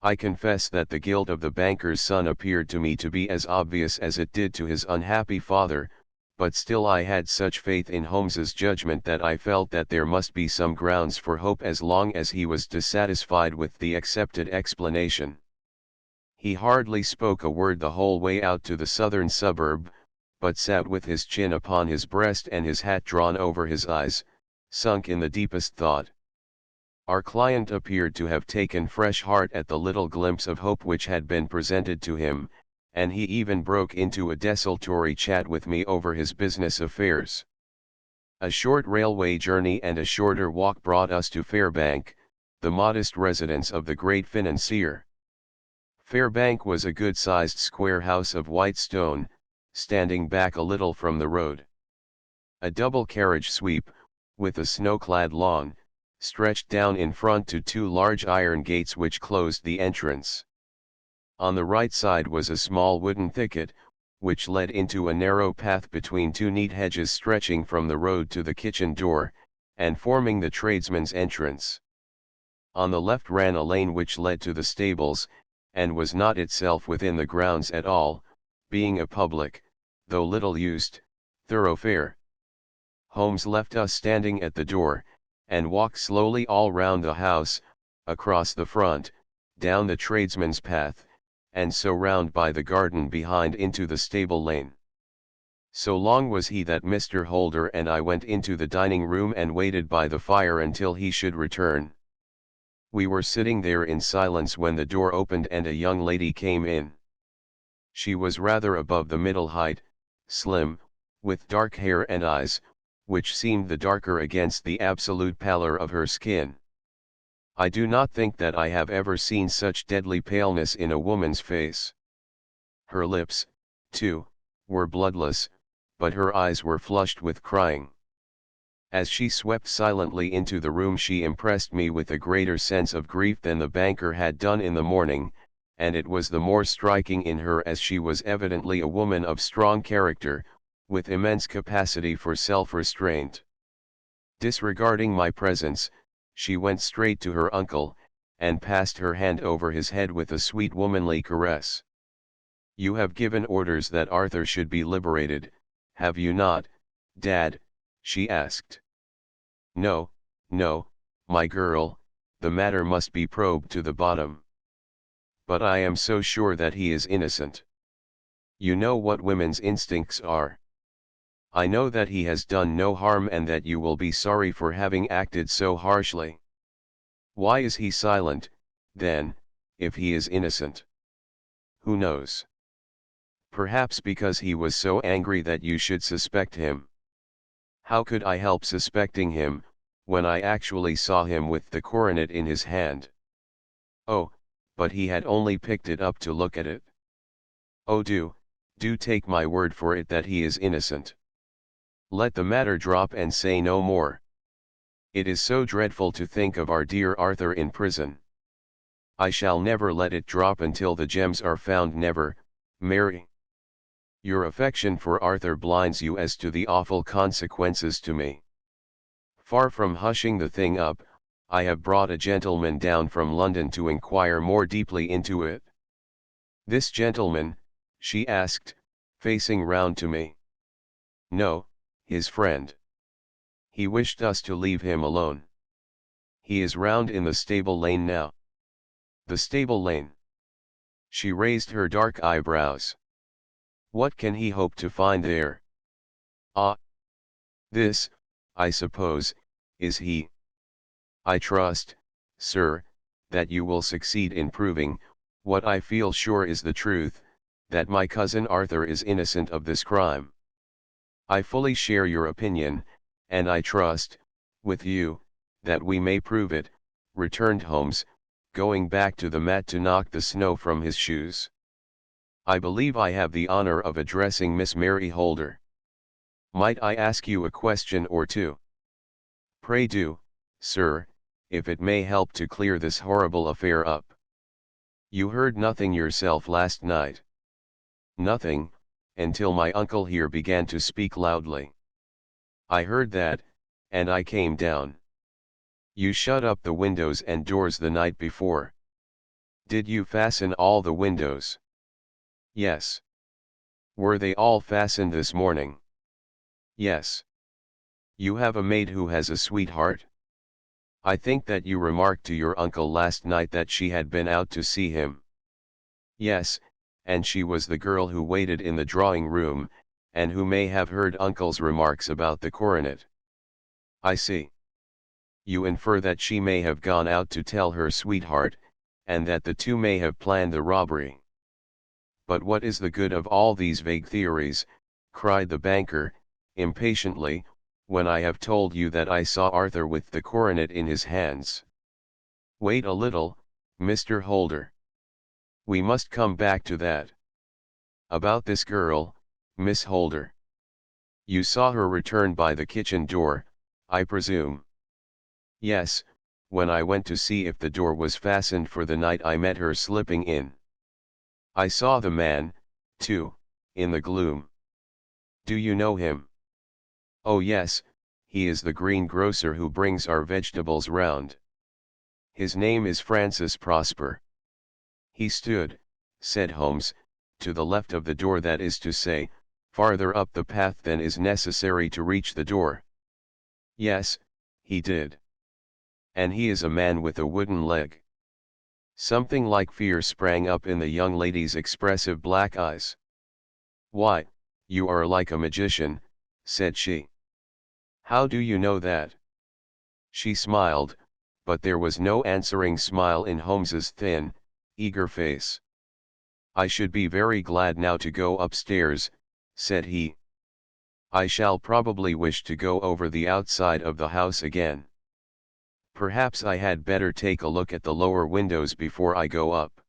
I confess that the guilt of the banker's son appeared to me to be as obvious as it did to his unhappy father, but still I had such faith in Holmes's judgment that I felt that there must be some grounds for hope as long as he was dissatisfied with the accepted explanation. He hardly spoke a word the whole way out to the southern suburb, but sat with his chin upon his breast and his hat drawn over his eyes, sunk in the deepest thought. Our client appeared to have taken fresh heart at the little glimpse of hope which had been presented to him, and he even broke into a desultory chat with me over his business affairs. A short railway journey and a shorter walk brought us to Fairbank, the modest residence of the great financier. Fairbank was a good-sized square house of white stone, standing back a little from the road. A double carriage sweep, with a snow-clad lawn, stretched down in front to 2 large iron gates which closed the entrance. On the right side was a small wooden thicket, which led into a narrow path between 2 neat hedges stretching from the road to the kitchen door, and forming the tradesman's entrance. On the left ran a lane which led to the stables, and was not itself within the grounds at all, being a public, though little used, thoroughfare. Holmes left us standing at the door, and walked slowly all round the house, across the front, down the tradesman's path, and so round by the garden behind into the stable lane. So long was he that Mr. Holder and I went into the dining room and waited by the fire until he should return. We were sitting there in silence when the door opened and a young lady came in. She was rather above the middle height, slim, with dark hair and eyes, which seemed the darker against the absolute pallor of her skin. I do not think that I have ever seen such deadly paleness in a woman's face. Her lips, too, were bloodless, but her eyes were flushed with crying. As she swept silently into the room she impressed me with a greater sense of grief than the banker had done in the morning, and it was the more striking in her as she was evidently a woman of strong character, with immense capacity for self-restraint. Disregarding my presence, she went straight to her uncle, and passed her hand over his head with a sweet womanly caress. "You have given orders that Arthur should be liberated, have you not, Dad?" she asked. "No, no, my girl, the matter must be probed to the bottom. But I am so sure that he is innocent. You know what women's instincts are. I know that he has done no harm and that you will be sorry for having acted so harshly. Why is he silent, then, if he is innocent? Who knows? Perhaps because he was so angry that you should suspect him. How could I help suspecting him, when I actually saw him with the coronet in his hand? Oh, but he had only picked it up to look at it. Oh, do take my word for it that he is innocent. Let the matter drop and say no more. It is so dreadful to think of our dear Arthur in prison. I shall never let it drop until the gems are found, never, Mary. Your affection for Arthur blinds you as to the awful consequences to me. Far from hushing the thing up, I have brought a gentleman down from London to inquire more deeply into it. This gentleman, she asked, facing round to me. No, his friend. He wished us to leave him alone. He is round in the stable lane now. The stable lane. She raised her dark eyebrows. What can he hope to find there? Ah! This, I suppose, is he. I trust, sir, that you will succeed in proving, what I feel sure is the truth, that my cousin Arthur is innocent of this crime. I fully share your opinion, and I trust, with you, that we may prove it, returned Holmes, going back to the mat to knock the snow from his shoes. I believe I have the honor of addressing Miss Mary Holder. Might I ask you a question or two? Pray do, sir, if it may help to clear this horrible affair up. You heard nothing yourself last night? Nothing, until my uncle here began to speak loudly. I heard that, and I came down. You shut up the windows and doors the night before. Did you fasten all the windows? Yes. Were they all fastened this morning? Yes. You have a maid who has a sweetheart? I think that you remarked to your uncle last night that she had been out to see him. Yes, and she was the girl who waited in the drawing room, and who may have heard uncle's remarks about the coronet. I see. You infer that she may have gone out to tell her sweetheart, and that the two may have planned the robbery. But what is the good of all these vague theories, cried the banker, impatiently, when I have told you that I saw Arthur with the coronet in his hands? Wait a little, Mr. Holder. We must come back to that. About this girl, Miss Holder. You saw her return by the kitchen door, I presume? Yes, when I went to see if the door was fastened for the night I met her slipping in. I saw the man, too, in the gloom. Do you know him? Oh yes, he is the greengrocer who brings our vegetables round. His name is Francis Prosper. He stood, said Holmes, to the left of the door, that is to say, farther up the path than is necessary to reach the door. Yes, he did. And he is a man with a wooden leg. Something like fear sprang up in the young lady's expressive black eyes. Why, you are like a magician, said she. How do you know that? She smiled, but there was no answering smile in Holmes's thin, eager face. I should be very glad now to go upstairs, said he. I shall probably wish to go over the outside of the house again. Perhaps I had better take a look at the lower windows before I go up.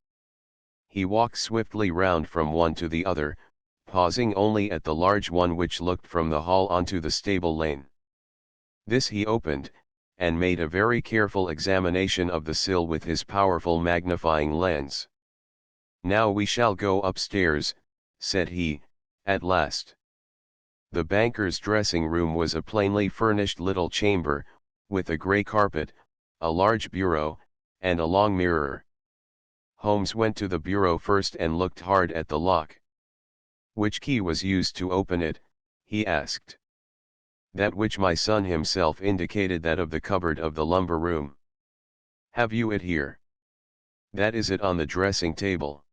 He walked swiftly round from one to the other, pausing only at the large one which looked from the hall onto the stable lane. This he opened, and made a very careful examination of the sill with his powerful magnifying lens. Now we shall go upstairs, said he, at last. The banker's dressing room was a plainly furnished little chamber, with a grey carpet, a large bureau, and a long mirror. Holmes went to the bureau first and looked hard at the lock. Which key was used to open it? He asked. That which my son himself indicated, that of the cupboard of the lumber room. Have you it here? That is it on the dressing table.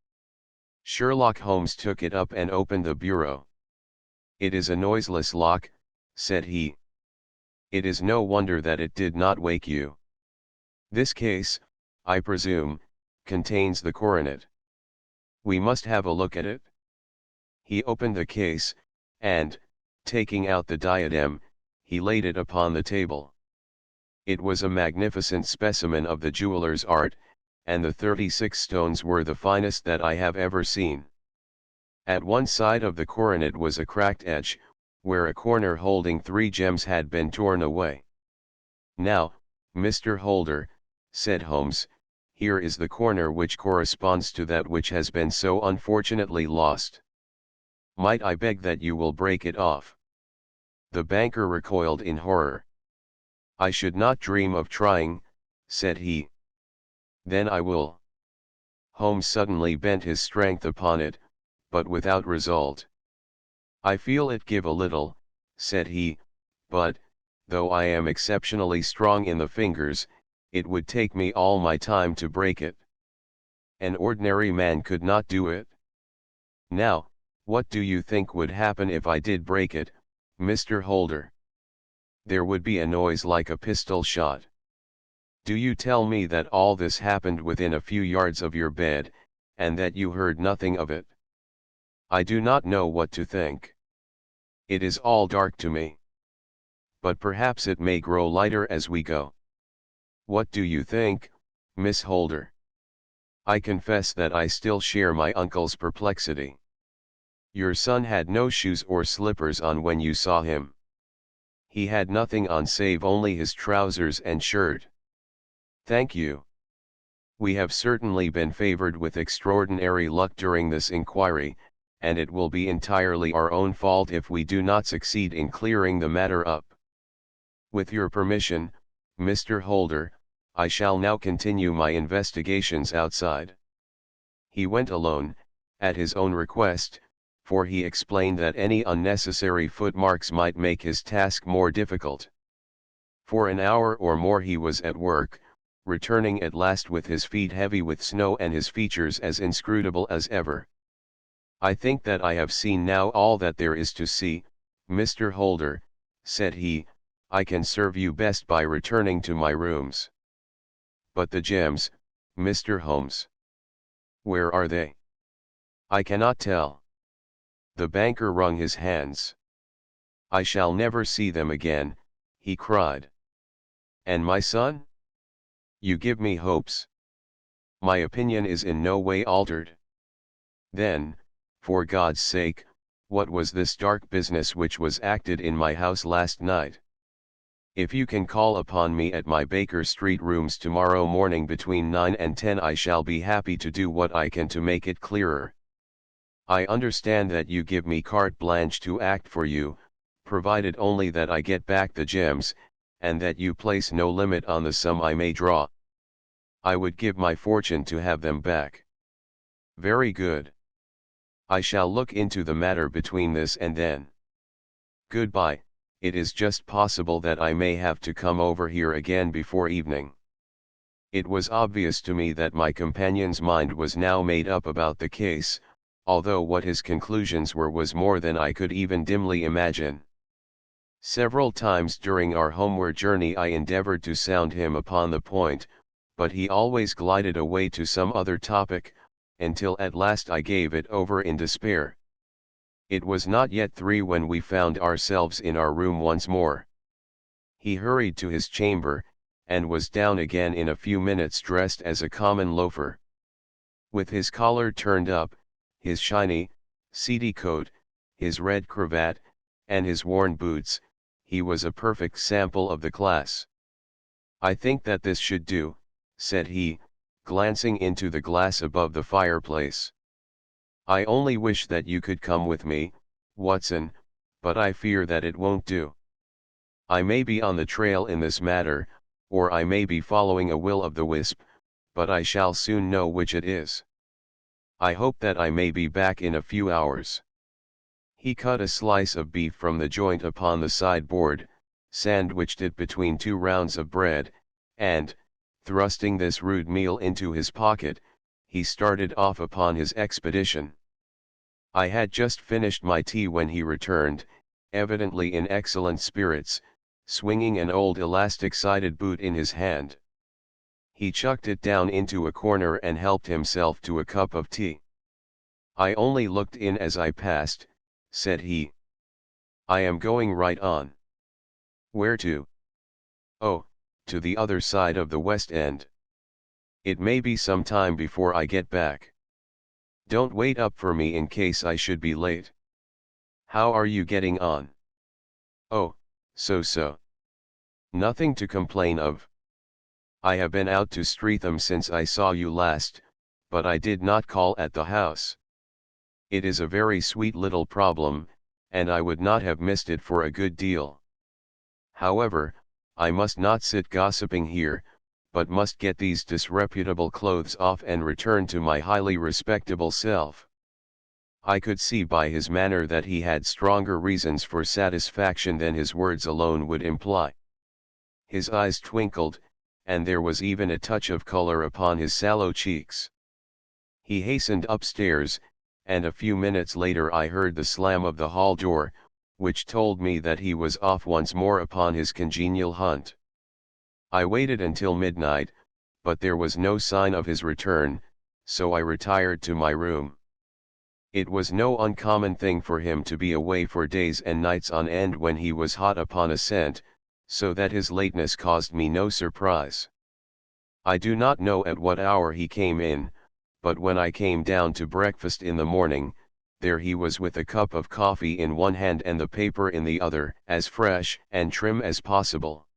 Sherlock Holmes took it up and opened the bureau. It is a noiseless lock, said he. It is no wonder that it did not wake you. This case, I presume, contains the coronet. We must have a look at it. He opened the case, and, taking out the diadem, he laid it upon the table. It was a magnificent specimen of the jeweller's art, and the 36 stones were the finest that I have ever seen. At one side of the coronet was a cracked edge, where a corner holding 3 gems had been torn away. Now, Mr. Holder, said Holmes, here is the corner which corresponds to that which has been so unfortunately lost. Might I beg that you will break it off? The banker recoiled in horror. I should not dream of trying, said he. Then I will. Holmes suddenly bent his strength upon it, but without result. I feel it give a little, said he, but, though I am exceptionally strong in the fingers, it would take me all my time to break it. An ordinary man could not do it. Now, what do you think would happen if I did break it, Mr. Holder? There would be a noise like a pistol shot. Do you tell me that all this happened within a few yards of your bed, and that you heard nothing of it? I do not know what to think. It is all dark to me. But perhaps it may grow lighter as we go. What do you think, Miss Holder? I confess that I still share my uncle's perplexity. Your son had no shoes or slippers on when you saw him. He had nothing on save only his trousers and shirt. Thank you. We have certainly been favored with extraordinary luck during this inquiry, and it will be entirely our own fault if we do not succeed in clearing the matter up. With your permission, Mr. Holder, I shall now continue my investigations outside. He went alone, at his own request, for he explained that any unnecessary footmarks might make his task more difficult. For an hour or more he was at work, returning at last with his feet heavy with snow and his features as inscrutable as ever. I think that I have seen now all that there is to see, Mr. Holder, said he. I can serve you best by returning to my rooms. But the gems, Mr. Holmes. Where are they? I cannot tell. The banker wrung his hands. I shall never see them again, he cried. And my son? You give me hopes. My opinion is in no way altered. Then, for God's sake, what was this dark business which was acted in my house last night? If you can call upon me at my Baker Street rooms tomorrow morning between 9 and 10, I shall be happy to do what I can to make it clearer. I understand that you give me carte blanche to act for you, provided only that I get back the gems, and that you place no limit on the sum I may draw. I would give my fortune to have them back. Very good. I shall look into the matter between this and then. Goodbye. It is just possible that I may have to come over here again before evening. It was obvious to me that my companion's mind was now made up about the case, although what his conclusions were was more than I could even dimly imagine. Several times during our homeward journey I endeavored to sound him upon the point, but he always glided away to some other topic, until at last I gave it over in despair. It was not yet 3 when we found ourselves in our room once more. He hurried to his chamber, and was down again in a few minutes dressed as a common loafer. With his collar turned up, his shiny, seedy coat, his red cravat, and his worn boots, he was a perfect sample of the class. I think that this should do, said he, glancing into the glass above the fireplace. I only wish that you could come with me, Watson, but I fear that it won't do. I may be on the trail in this matter, or I may be following a will-o'-the-wisp, but I shall soon know which it is. I hope that I may be back in a few hours. He cut a slice of beef from the joint upon the sideboard, sandwiched it between 2 rounds of bread, and, thrusting this rude meal into his pocket, he started off upon his expedition. I had just finished my tea when he returned, evidently in excellent spirits, swinging an old elastic-sided boot in his hand. He chucked it down into a corner and helped himself to a cup of tea. I only looked in as I passed, said he. I am going right on. Where to? Oh, to the other side of the West End. It may be some time before I get back. Don't wait up for me in case I should be late. How are you getting on? Oh, so-so. Nothing to complain of. I have been out to Streatham since I saw you last, but I did not call at the house. It is a very sweet little problem, and I would not have missed it for a good deal. However, I must not sit gossiping here, but must get these disreputable clothes off and return to my highly respectable self. I could see by his manner that he had stronger reasons for satisfaction than his words alone would imply. His eyes twinkled, and there was even a touch of color upon his sallow cheeks. He hastened upstairs, and a few minutes later I heard the slam of the hall door, which told me that he was off once more upon his congenial hunt. I waited until midnight, but there was no sign of his return, so I retired to my room. It was no uncommon thing for him to be away for days and nights on end when he was hot upon a scent, so that his lateness caused me no surprise. I do not know at what hour he came in, but when I came down to breakfast in the morning, there he was with a cup of coffee in one hand and the paper in the other, as fresh and trim as possible.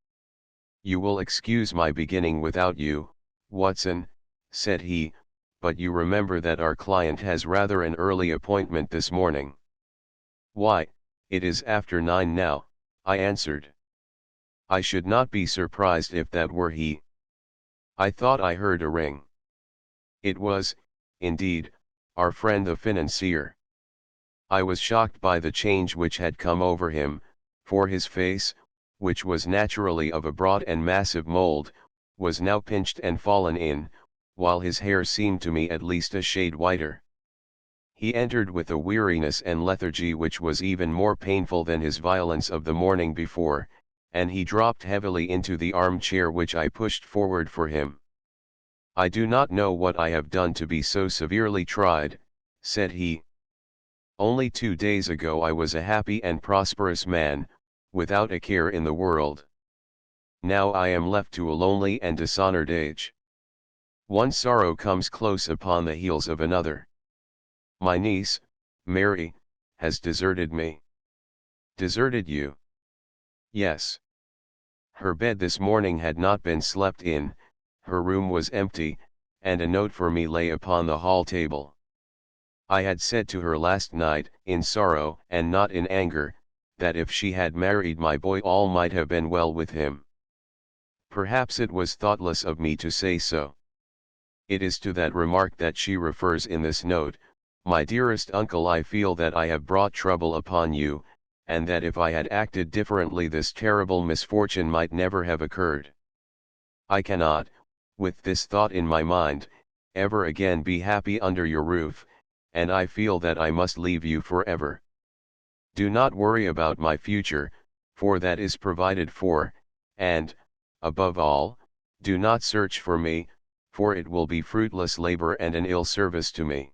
"You will excuse my beginning without you, Watson," said he, "but you remember that our client has rather an early appointment this morning." "Why, it is after 9 now," I answered. "I should not be surprised if that were he. I thought I heard a ring." It was, indeed, our friend the financier. I was shocked by the change which had come over him, for his face, which was naturally of a broad and massive mold, was now pinched and fallen in, while his hair seemed to me at least a shade whiter. He entered with a weariness and lethargy which was even more painful than his violence of the morning before, and he dropped heavily into the armchair which I pushed forward for him. "I do not know what I have done to be so severely tried," said he. "Only 2 days ago I was a happy and prosperous man, without a care in the world. Now I am left to a lonely and dishonored age. One sorrow comes close upon the heels of another. My niece, Mary, has deserted me." "Deserted you?" "Yes. Her bed this morning had not been slept in, her room was empty, and a note for me lay upon the hall table. I had said to her last night, in sorrow and not in anger, that if she had married my boy all might have been well with him. Perhaps it was thoughtless of me to say so. It is to that remark that she refers in this note. My dearest uncle, I feel that I have brought trouble upon you, and that if I had acted differently this terrible misfortune might never have occurred. I cannot, with this thought in my mind, ever again be happy under your roof, and I feel that I must leave you forever. Do not worry about my future, for that is provided for, and, above all, do not search for me, for it will be fruitless labor and an ill service to me.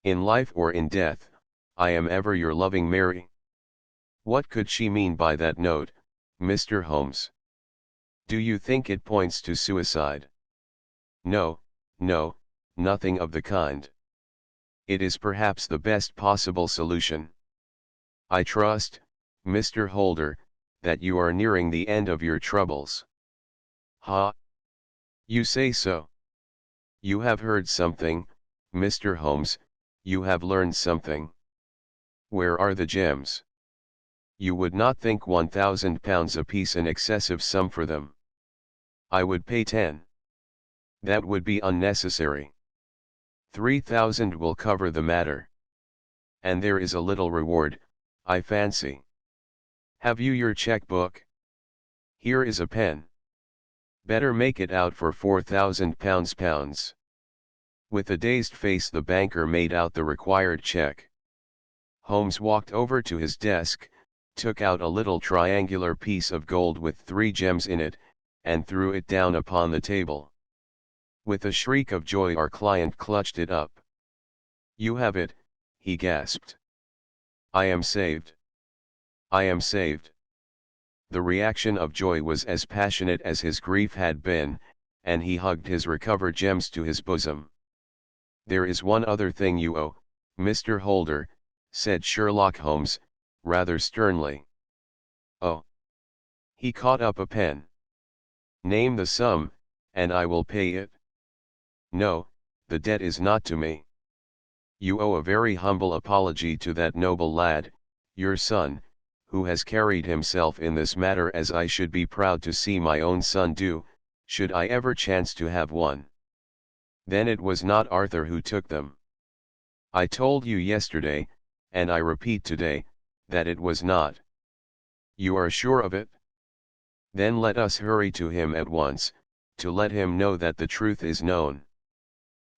In life or in death, I am ever your loving Mary." What could she mean by that note, Mr. Holmes? Do you think it points to suicide? No, no, nothing of the kind. It is perhaps the best possible solution. I trust, Mr. Holder, that you are nearing the end of your troubles. Ha! You say so. You have heard something, Mr. Holmes, you have learned something. Where are the gems? You would not think £1,000 apiece an excessive sum for them. I would pay 10. That would be unnecessary. 3,000 will cover the matter. And there is a little reward, I fancy. Have you your cheque-book? Here is a pen. Better make it out for £4,000 With a dazed face the banker made out the required cheque. Holmes walked over to his desk, took out a little triangular piece of gold with 3 gems in it, and threw it down upon the table. With a shriek of joy our client clutched it up. "You have it," he gasped. "I am saved. I am saved." The reaction of joy was as passionate as his grief had been, and he hugged his recovered gems to his bosom. "There is one other thing you owe, Mr. Holder," said Sherlock Holmes, rather sternly. "Oh!" He caught up a pen. "Name the sum, and I will pay it." "No, the debt is not to me. You owe a very humble apology to that noble lad, your son, who has carried himself in this matter as I should be proud to see my own son do, should I ever chance to have one." "Then it was not Arthur who took them." "I told you yesterday, and I repeat today, that it was not." "You are sure of it? Then let us hurry to him at once, to let him know that the truth is known."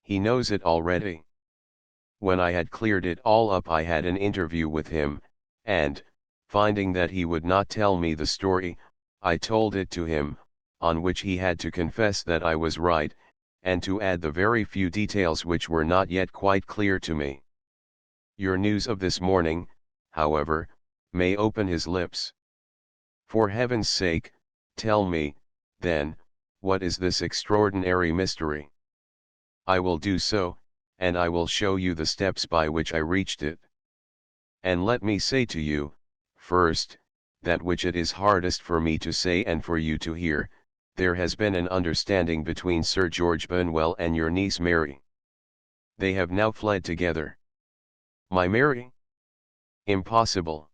"He knows it already." "When I had cleared it all up I had an interview with him, and, finding that he would not tell me the story, I told it to him, on which he had to confess that I was right, and to add the very few details which were not yet quite clear to me. Your news of this morning, however, may open his lips. For heaven's sake, tell me, then, what is this extraordinary mystery?" "I will do so, and I will show you the steps by which I reached it. And let me say to you, first, that which it is hardest for me to say and for you to hear, there has been an understanding between Sir George Burnwell and your niece Mary. They have now fled together." "My Mary? Impossible."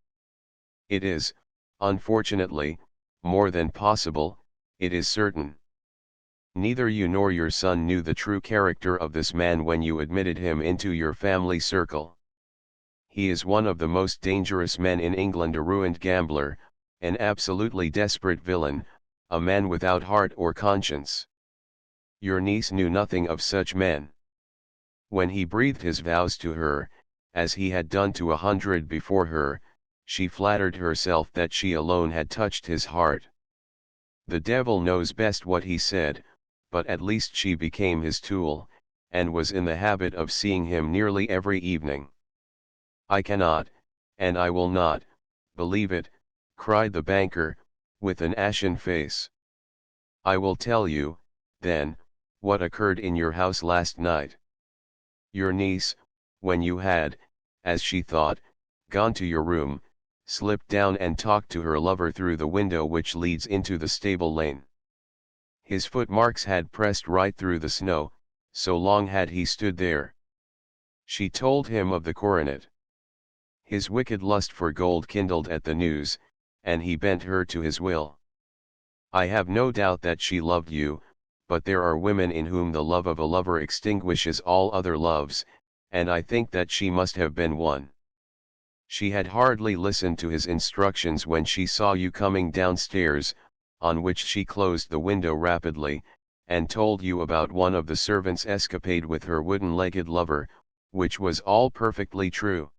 "It is, unfortunately, more than possible, it is certain. Neither you nor your son knew the true character of this man when you admitted him into your family circle. He is one of the most dangerous men in England, a ruined gambler, an absolutely desperate villain, a man without heart or conscience. Your niece knew nothing of such men. When he breathed his vows to her, as he had done to 100 before her, she flattered herself that she alone had touched his heart. The devil knows best what he said, but at least she became his tool, and was in the habit of seeing him nearly every evening." "I cannot, and I will not, believe it," cried the banker, with an ashen face. "I will tell you, then, what occurred in your house last night. Your niece, when you had, as she thought, gone to your room, slipped down and talked to her lover through the window which leads into the stable lane. His footmarks had pressed right through the snow, so long had he stood there. She told him of the coronet. His wicked lust for gold kindled at the news, and he bent her to his will. I have no doubt that she loved you, but there are women in whom the love of a lover extinguishes all other loves, and I think that she must have been one. She had hardly listened to his instructions when she saw you coming downstairs, on which she closed the window rapidly, and told you about one of the servants' escapade with her wooden-legged lover, which was all perfectly true.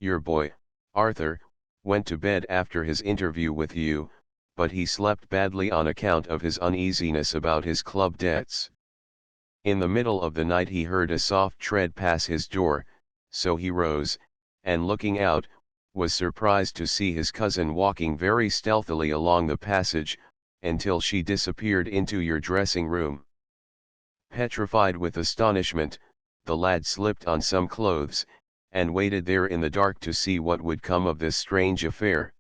Your boy, Arthur, went to bed after his interview with you, but he slept badly on account of his uneasiness about his club debts. In the middle of the night he heard a soft tread pass his door, so he rose, and looking out, was surprised to see his cousin walking very stealthily along the passage, until she disappeared into your dressing room. Petrified with astonishment, the lad slipped on some clothes, and waited there in the dark to see what would come of this strange affair.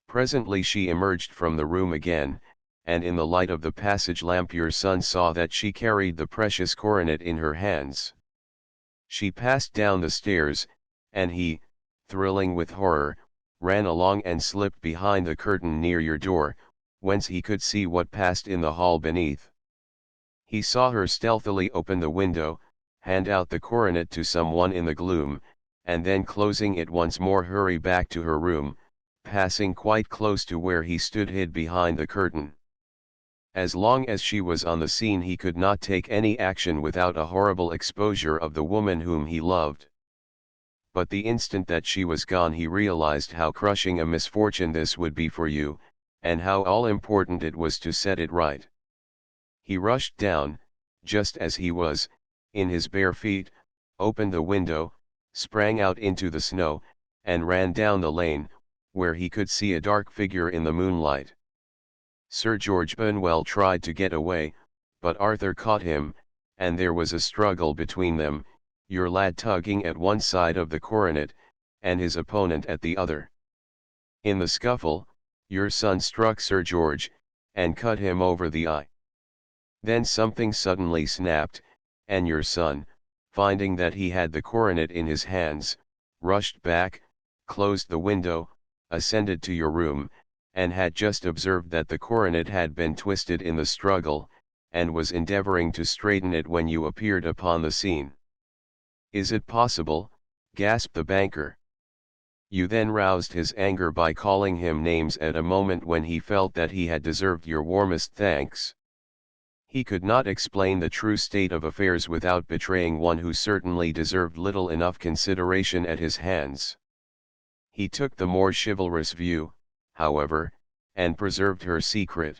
Presently she emerged from the room again, and in the light of the passage lamp your son saw that she carried the precious coronet in her hands. She passed down the stairs, and he, thrilling with horror, ran along and slipped behind the curtain near your door, whence he could see what passed in the hall beneath. He saw her stealthily open the window, hand out the coronet to someone in the gloom, and then closing it once more hurry back to her room, passing quite close to where he stood hid behind the curtain. As long as she was on the scene he could not take any action without a horrible exposure of the woman whom he loved. But the instant that she was gone he realized how crushing a misfortune this would be for you, and how all important it was to set it right. He rushed down, just as he was, in his bare feet, opened the window, sprang out into the snow, and ran down the lane, where he could see a dark figure in the moonlight. Sir George Burnwell tried to get away, but Arthur caught him, and there was a struggle between them, your lad tugging at one side of the coronet, and his opponent at the other. In the scuffle, Your son struck Sir George, and cut him over the eye. Then something suddenly snapped, and your son, finding that he had the coronet in his hands, rushed back, closed the window, ascended to your room, and had just observed that the coronet had been twisted in the struggle, and was endeavoring to straighten it when you appeared upon the scene. Is it possible? Gasped the banker. You then roused his anger by calling him names at a moment when he felt that he had deserved your warmest thanks. He could not explain the true state of affairs without betraying one who certainly deserved little enough consideration at his hands. He took the more chivalrous view, however, and preserved her secret.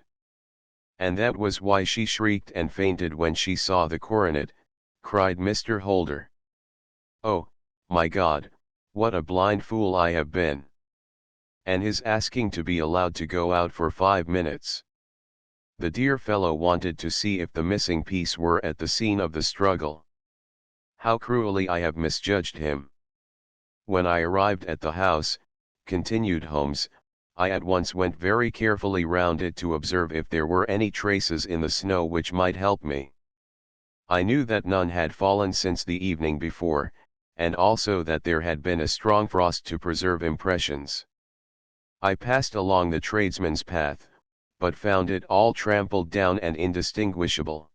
And that was why she shrieked and fainted when she saw the coronet, cried Mr. Holder. Oh, my God, what a blind fool I have been! And his asking to be allowed to go out for 5 minutes. The dear fellow wanted to see if the missing piece were at the scene of the struggle. How cruelly I have misjudged him. When I arrived at the house, continued Holmes, I at once went very carefully round it to observe if there were any traces in the snow which might help me. I knew that none had fallen since the evening before, and also that there had been a strong frost to preserve impressions. I passed along the tradesman's path, but found it all trampled down and indistinguishable.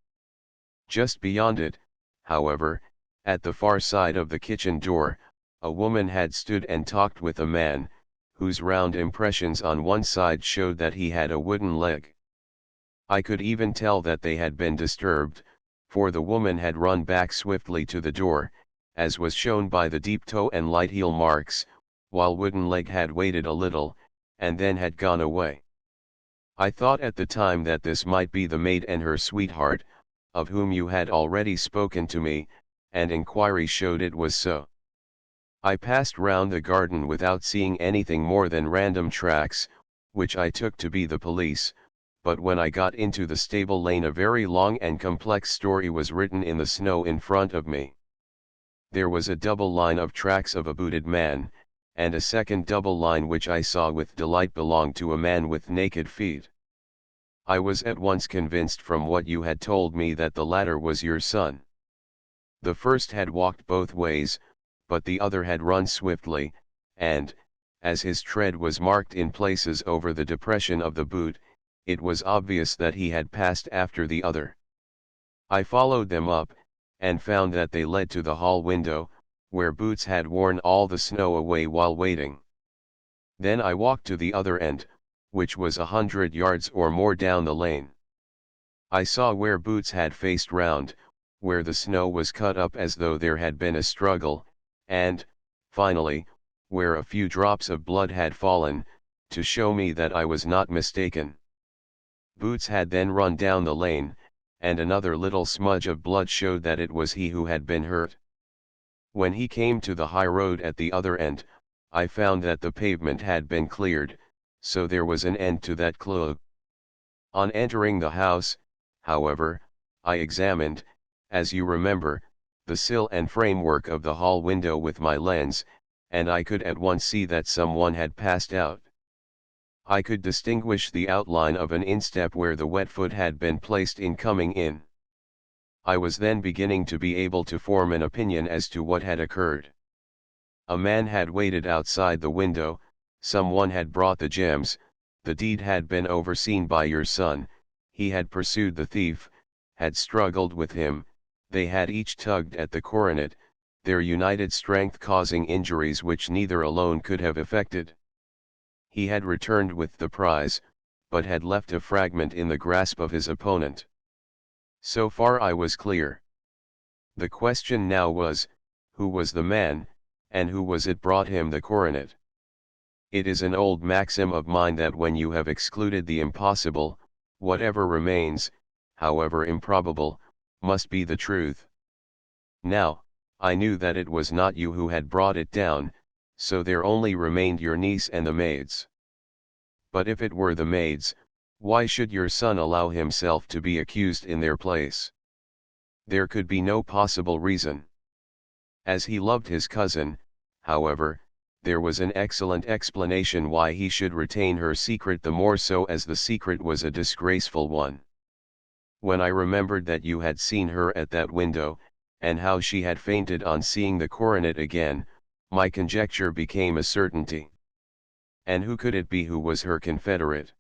Just beyond it, however, at the far side of the kitchen door, a woman had stood and talked with a man, whose round impressions on one side showed that he had a wooden leg. I could even tell that they had been disturbed, for the woman had run back swiftly to the door, as was shown by the deep toe and light heel marks, while wooden leg had waited a little, and then had gone away. I thought at the time that this might be the maid and her sweetheart, of whom you had already spoken to me, and inquiry showed it was so. I passed round the garden without seeing anything more than random tracks, which I took to be the police, but when I got into the stable lane a very long and complex story was written in the snow in front of me. There was a double line of tracks of a booted man, and a second double line which I saw with delight belonged to a man with naked feet. I was at once convinced from what you had told me that the latter was your son. The first had walked both ways, but the other had run swiftly, and, as his tread was marked in places over the depression of the boot, it was obvious that he had passed after the other. I followed them up, and found that they led to the hall window, where Boots had worn all the snow away while waiting. Then I walked to the other end, which was 100 yards or more down the lane. I saw where Boots had faced round, where the snow was cut up as though there had been a struggle, and, finally, where a few drops of blood had fallen, to show me that I was not mistaken. Boots had then run down the lane, and another little smudge of blood showed that it was he who had been hurt. When he came to the high road at the other end, I found that the pavement had been cleared, so there was an end to that clue. On entering the house, however, I examined, as you remember, the sill and framework of the hall window with my lens, and I could at once see that someone had passed out. I could distinguish the outline of an instep where the wet foot had been placed in coming in. I was then beginning to be able to form an opinion as to what had occurred. A man had waited outside the window, someone had brought the gems, the deed had been overseen by your son, he had pursued the thief, had struggled with him, they had each tugged at the coronet, their united strength causing injuries which neither alone could have effected. He had returned with the prize, but had left a fragment in the grasp of his opponent. So far I was clear. The question now was, who was the man, and who was it brought him the coronet? It is an old maxim of mine that when you have excluded the impossible, whatever remains, however improbable, must be the truth. Now, I knew that it was not you who had brought it down, so there only remained your niece and the maids. But if it were the maids, why should your son allow himself to be accused in their place? There could be no possible reason. As he loved his cousin, however, there was an excellent explanation why he should retain her secret, the more so as the secret was a disgraceful one. When I remembered that you had seen her at that window, and how she had fainted on seeing the coronet again, my conjecture became a certainty. And who could it be who was her confederate?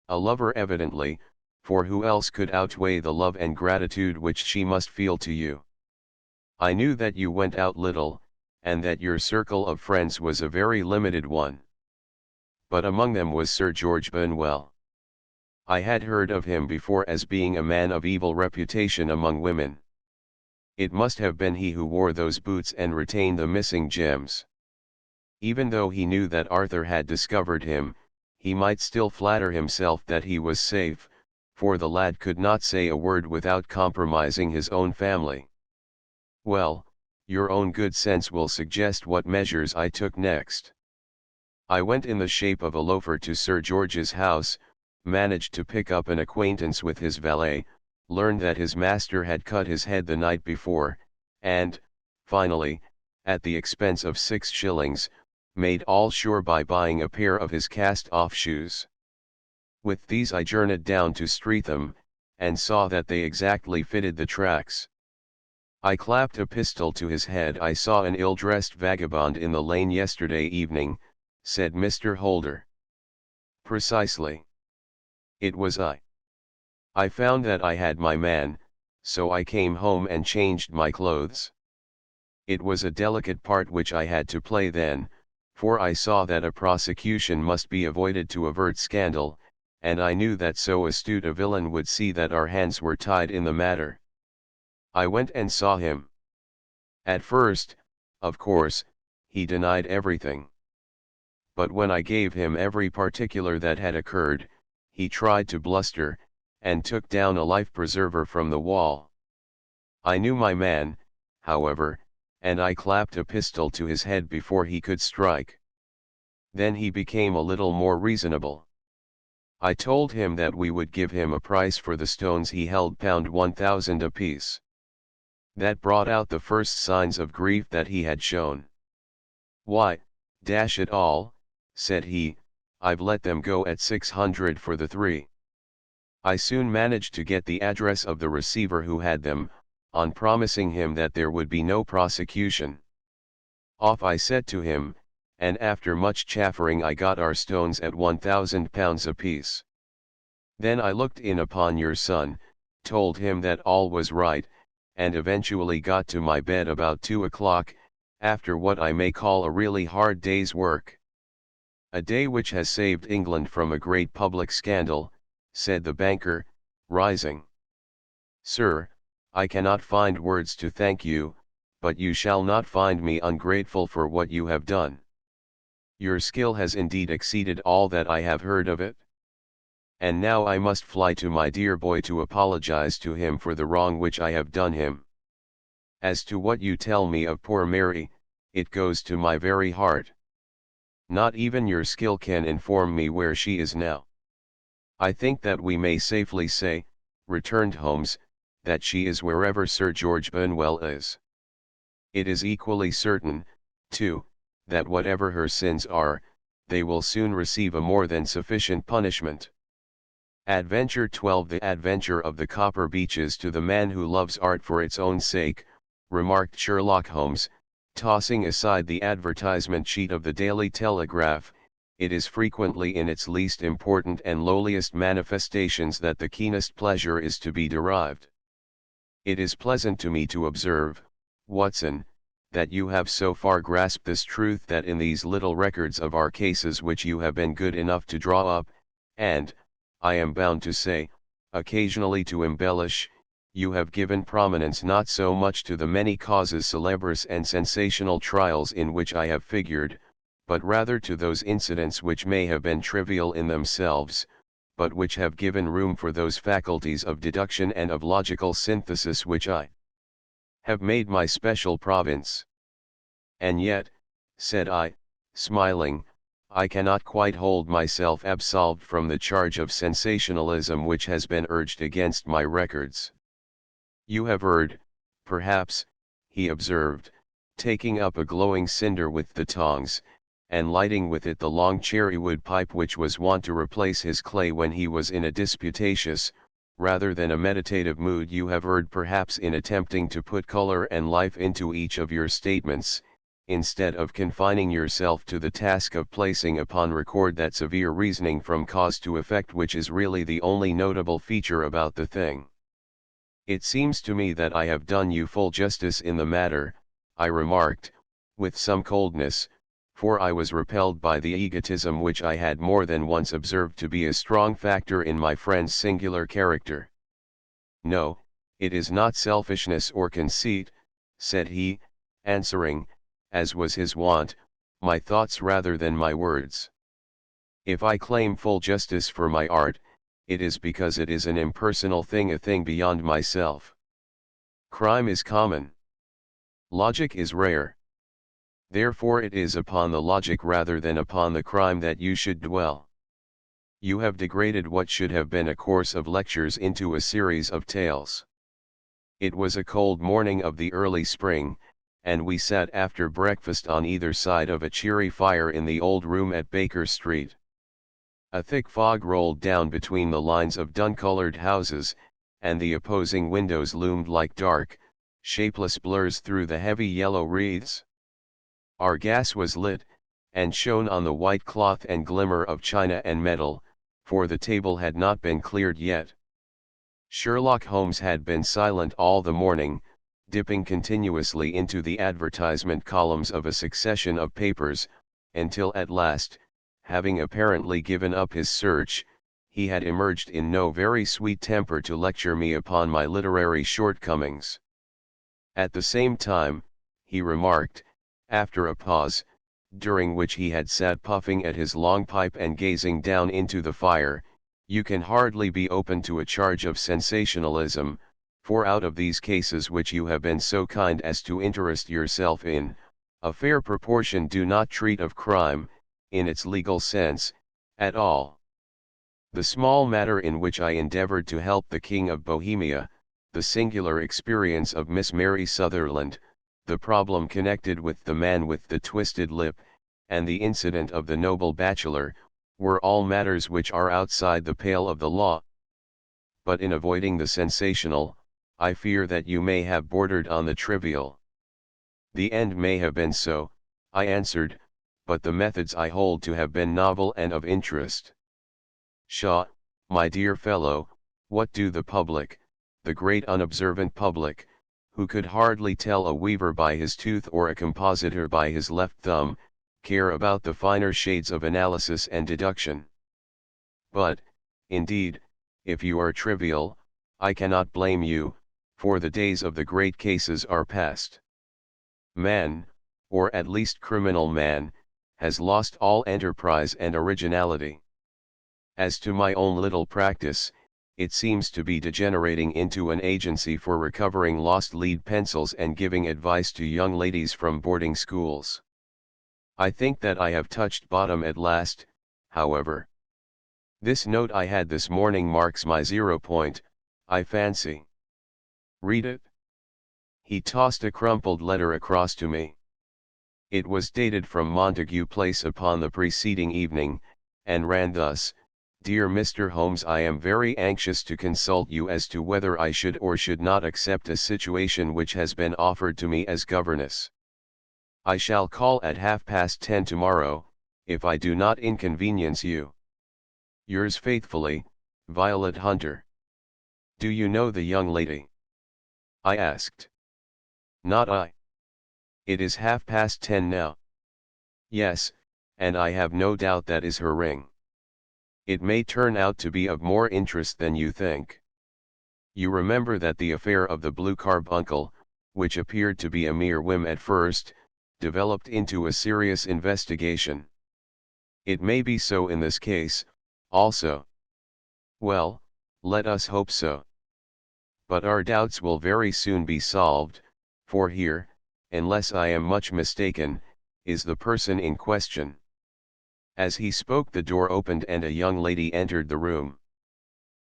A lover evidently, for who else could outweigh the love and gratitude which she must feel to you? I knew that you went out little, and that your circle of friends was a very limited one. But among them was Sir George Benwell. I had heard of him before as being a man of evil reputation among women. It must have been he who wore those boots and retained the missing gems. Even though he knew that Arthur had discovered him, he might still flatter himself that he was safe, for the lad could not say a word without compromising his own family. Well, your own good sense will suggest what measures I took next. I went in the shape of a loafer to Sir George's house, managed to pick up an acquaintance with his valet, learned that his master had cut his head the night before, and, finally, at the expense of 6 shillings, made all sure by buying a pair of his cast-off shoes. With these I journeyed down to Streatham, and saw that they exactly fitted the tracks. I clapped a pistol to his head. I saw an ill-dressed vagabond in the lane yesterday evening, said Mr. Holder. Precisely. It was I. I found that I had my man, so I came home and changed my clothes. It was a delicate part which I had to play then, for I saw that a prosecution must be avoided to avert scandal, and I knew that so astute a villain would see that our hands were tied in the matter. I went and saw him. At first, of course, he denied everything. But when I gave him every particular that had occurred, he tried to bluster, and took down a life-preserver from the wall. I knew my man, however, and I clapped a pistol to his head before he could strike. Then he became a little more reasonable. I told him that we would give him a price for the stones he held, £1,000 apiece. That brought out the first signs of grief that he had shown. Why, dash it all, said he, I've let them go at 600 for the 3. I soon managed to get the address of the receiver who had them, on promising him that there would be no prosecution. Off I set to him, and after much chaffering I got our stones at £1,000 apiece. Then I looked in upon your son, told him that all was right, and eventually got to my bed about 2 o'clock, after what I may call a really hard day's work. A day which has saved England from a great public scandal, said the banker, rising. Sir, I cannot find words to thank you, but you shall not find me ungrateful for what you have done. Your skill has indeed exceeded all that I have heard of it. And now I must fly to my dear boy to apologize to him for the wrong which I have done him. As to what you tell me of poor Mary, it goes to my very heart. Not even your skill can inform me where she is now. I think that we may safely say, returned Holmes, that she is wherever Sir George Benwell is. It is equally certain, too, that whatever her sins are, they will soon receive a more than sufficient punishment. Adventure 12. The adventure of the copper beeches to the man who loves art for its own sake, remarked Sherlock Holmes, tossing aside the advertisement sheet of the Daily Telegraph. It is frequently in its least important and lowliest manifestations that the keenest pleasure is to be derived. It is pleasant to me to observe, Watson, that you have so far grasped this truth that in these little records of our cases which you have been good enough to draw up, and, I am bound to say, occasionally to embellish, you have given prominence not so much to the many causes célèbres and sensational trials in which I have figured, but rather to those incidents which may have been trivial in themselves, but which have given room for those faculties of deduction and of logical synthesis which I have made my special province. And yet, said I, smiling, I cannot quite hold myself absolved from the charge of sensationalism which has been urged against my records. You have heard, perhaps, he observed, taking up a glowing cinder with the tongs, and lighting with it the long cherrywood pipe which was wont to replace his clay when he was in a disputatious, rather than a meditative mood. You have erred perhaps in attempting to put color and life into each of your statements, instead of confining yourself to the task of placing upon record that severe reasoning from cause to effect which is really the only notable feature about the thing. It seems to me that I have done you full justice in the matter, I remarked, with some coldness, for I was repelled by the egotism which I had more than once observed to be a strong factor in my friend's singular character. No, it is not selfishness or conceit, said he, answering, as was his wont, my thoughts rather than my words. If I claim full justice for my art, it is because it is an impersonal thing, a thing beyond myself. Crime is common. Logic is rare. Therefore it is upon the logic rather than upon the crime that you should dwell. You have degraded what should have been a course of lectures into a series of tales. It was a cold morning of the early spring, and we sat after breakfast on either side of a cheery fire in the old room at Baker Street. A thick fog rolled down between the lines of dun-colored houses, and the opposing windows loomed like dark, shapeless blurs through the heavy yellow wreaths. Our gas was lit, and shone on the white cloth and glimmer of china and metal, for the table had not been cleared yet. Sherlock Holmes had been silent all the morning, dipping continuously into the advertisement columns of a succession of papers, until at last, having apparently given up his search, he had emerged in no very sweet temper to lecture me upon my literary shortcomings. At the same time, he remarked, after a pause, during which he had sat puffing at his long pipe and gazing down into the fire, you can hardly be open to a charge of sensationalism, for out of these cases which you have been so kind as to interest yourself in, a fair proportion do not treat of crime, in its legal sense, at all. The small matter in which I endeavored to help the King of Bohemia, the singular experience of Miss Mary Sutherland, the problem connected with the man with the twisted lip, and the incident of the noble bachelor, were all matters which are outside the pale of the law. But in avoiding the sensational, I fear that you may have bordered on the trivial. The end may have been so, I answered, but the methods I hold to have been novel and of interest. Pshaw, my dear fellow, what do the public, the great unobservant public, who could hardly tell a weaver by his tooth or a compositor by his left thumb, care about the finer shades of analysis and deduction? But, indeed, if you are trivial, I cannot blame you, for the days of the great cases are past. Man, or at least criminal man, has lost all enterprise and originality. As to my own little practice, it seems to be degenerating into an agency for recovering lost lead pencils and giving advice to young ladies from boarding schools. I think that I have touched bottom at last, however. This note I had this morning marks my 0 point, I fancy. Read it. He tossed a crumpled letter across to me. It was dated from Montague Place upon the preceding evening, and ran thus: Dear Mr. Holmes, I am very anxious to consult you as to whether I should or should not accept a situation which has been offered to me as governess. I shall call at 10:30 tomorrow, if I do not inconvenience you. Yours faithfully, Violet Hunter. Do you know the young lady? I asked. Not I. It is 10:30 now. Yes, and I have no doubt that is her ring. It may turn out to be of more interest than you think. You remember that the affair of the blue carbuncle, which appeared to be a mere whim at first, developed into a serious investigation. It may be so in this case, also. Well, let us hope so. But our doubts will very soon be solved, for here, unless I am much mistaken, is the person in question. As he spoke, the door opened and a young lady entered the room.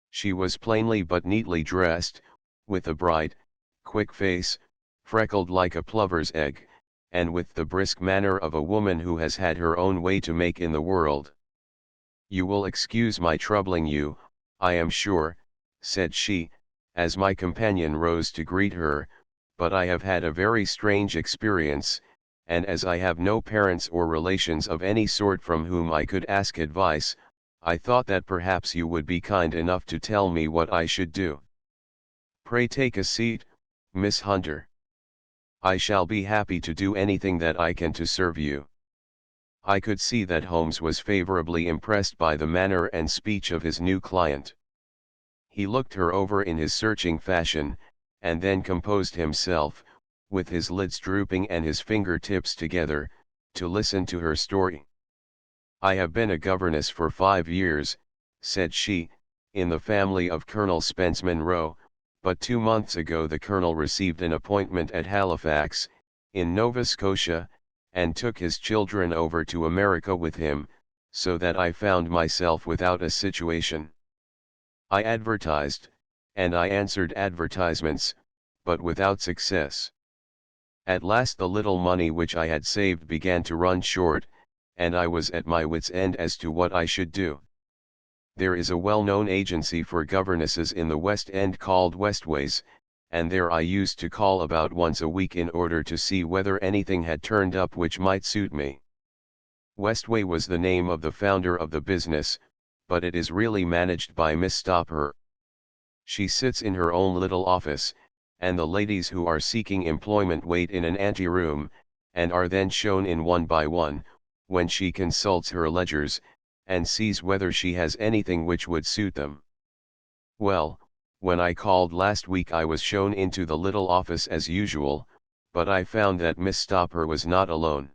She was plainly but neatly dressed, with a bright, quick face, freckled like a plover's egg, and with the brisk manner of a woman who has had her own way to make in the world. "You will excuse my troubling you, I am sure," said she, as my companion rose to greet her, "but I have had a very strange experience, and as I have no parents or relations of any sort from whom I could ask advice, I thought that perhaps you would be kind enough to tell me what I should do." "Pray take a seat, Miss Hunter. I shall be happy to do anything that I can to serve you." I could see that Holmes was favorably impressed by the manner and speech of his new client. He looked her over in his searching fashion, and then composed himself, with his lids drooping and his finger-tips together, to listen to her story. "I have been a governess for 5 years," said she, "in the family of Colonel Spence Monroe, but 2 months ago the Colonel received an appointment at Halifax, in Nova Scotia, and took his children over to America with him, so that I found myself without a situation. I advertised, and I answered advertisements, but without success. At last the little money which I had saved began to run short, and I was at my wits' end as to what I should do. There is a well-known agency for governesses in the West End called Westways, and there I used to call about once a week in order to see whether anything had turned up which might suit me. Westway was the name of the founder of the business, but it is really managed by Miss Stopper. She sits in her own little office, and the ladies who are seeking employment wait in an anteroom, and are then shown in one by one, when she consults her ledgers, and sees whether she has anything which would suit them. Well, when I called last week I was shown into the little office as usual, but I found that Miss Stopper was not alone.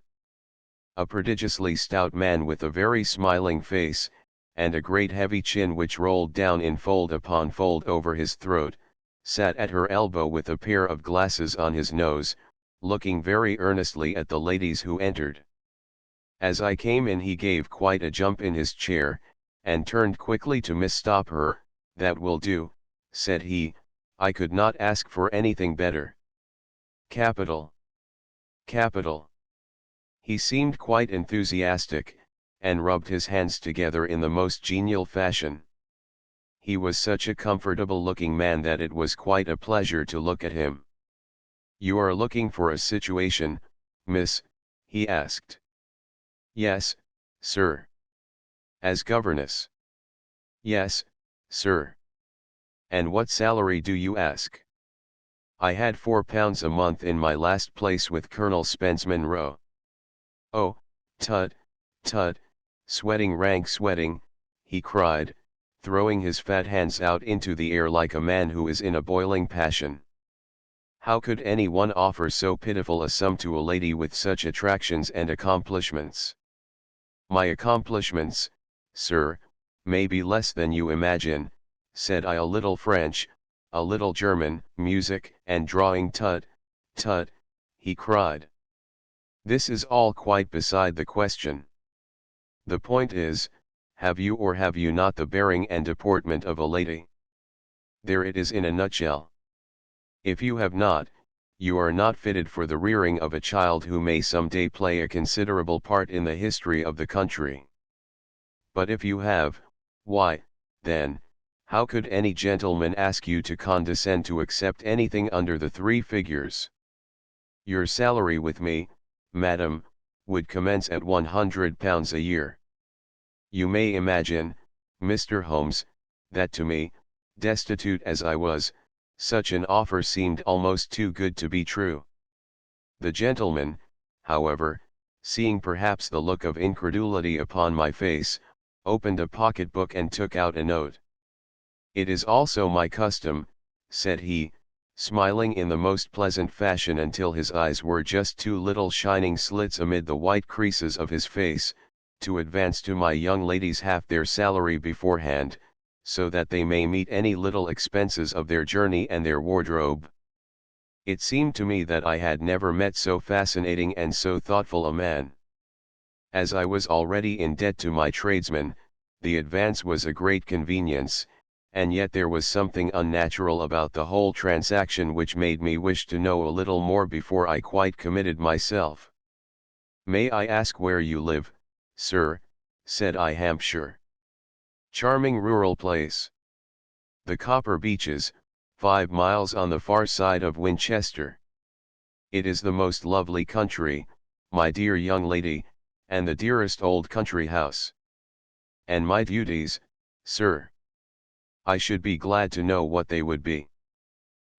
A prodigiously stout man with a very smiling face, and a great heavy chin which rolled down in fold upon fold over his throat, sat at her elbow with a pair of glasses on his nose, looking very earnestly at the ladies who entered. As I came in he gave quite a jump in his chair, and turned quickly to Miss Stopper. "That will do," said he, "I could not ask for anything better." "Capital! Capital!" He seemed quite enthusiastic, and rubbed his hands together in the most genial fashion. He was such a comfortable-looking man that it was quite a pleasure to look at him. "You are looking for a situation, miss?" he asked. "Yes, sir." "As governess?" "Yes, sir." "And what salary do you ask?" "I had £4 a month in my last place with Colonel Spence Monroe." "Oh, tut, tut, sweating rank sweating," he cried, throwing his fat hands out into the air like a man who is in a boiling passion. "How could any one offer so pitiful a sum to a lady with such attractions and accomplishments?" "My accomplishments, sir, may be less than you imagine," said I. "A little French, a little German, music and drawing." "Tut, tut," he cried. "This is all quite beside the question. The point is, have you or have you not the bearing and deportment of a lady? There it is in a nutshell. If you have not, you are not fitted for the rearing of a child who may some day play a considerable part in the history of the country. But if you have, why, then, how could any gentleman ask you to condescend to accept anything under the 3 figures? Your salary with me, madam, would commence at £100 a year. You may imagine, Mr. Holmes, that to me, destitute as I was, such an offer seemed almost too good to be true. The gentleman, however, seeing perhaps the look of incredulity upon my face, opened a pocket-book and took out a note. "It is also my custom," said he, smiling in the most pleasant fashion until his eyes were just 2 little shining slits amid the white creases of his face, "to advance to my young ladies half their salary beforehand, so that they may meet any little expenses of their journey and their wardrobe." It seemed to me that I had never met so fascinating and so thoughtful a man. As I was already in debt to my tradesmen, the advance was a great convenience, and yet there was something unnatural about the whole transaction which made me wish to know a little more before I quite committed myself. "May I ask where you live, sir?" said I. "Hampshire." "Charming rural place. The Copper Beeches, 5 miles on the far side of Winchester. It is the most lovely country, my dear young lady, and the dearest old country house." "And my duties, sir?" "I should be glad to know what they would be."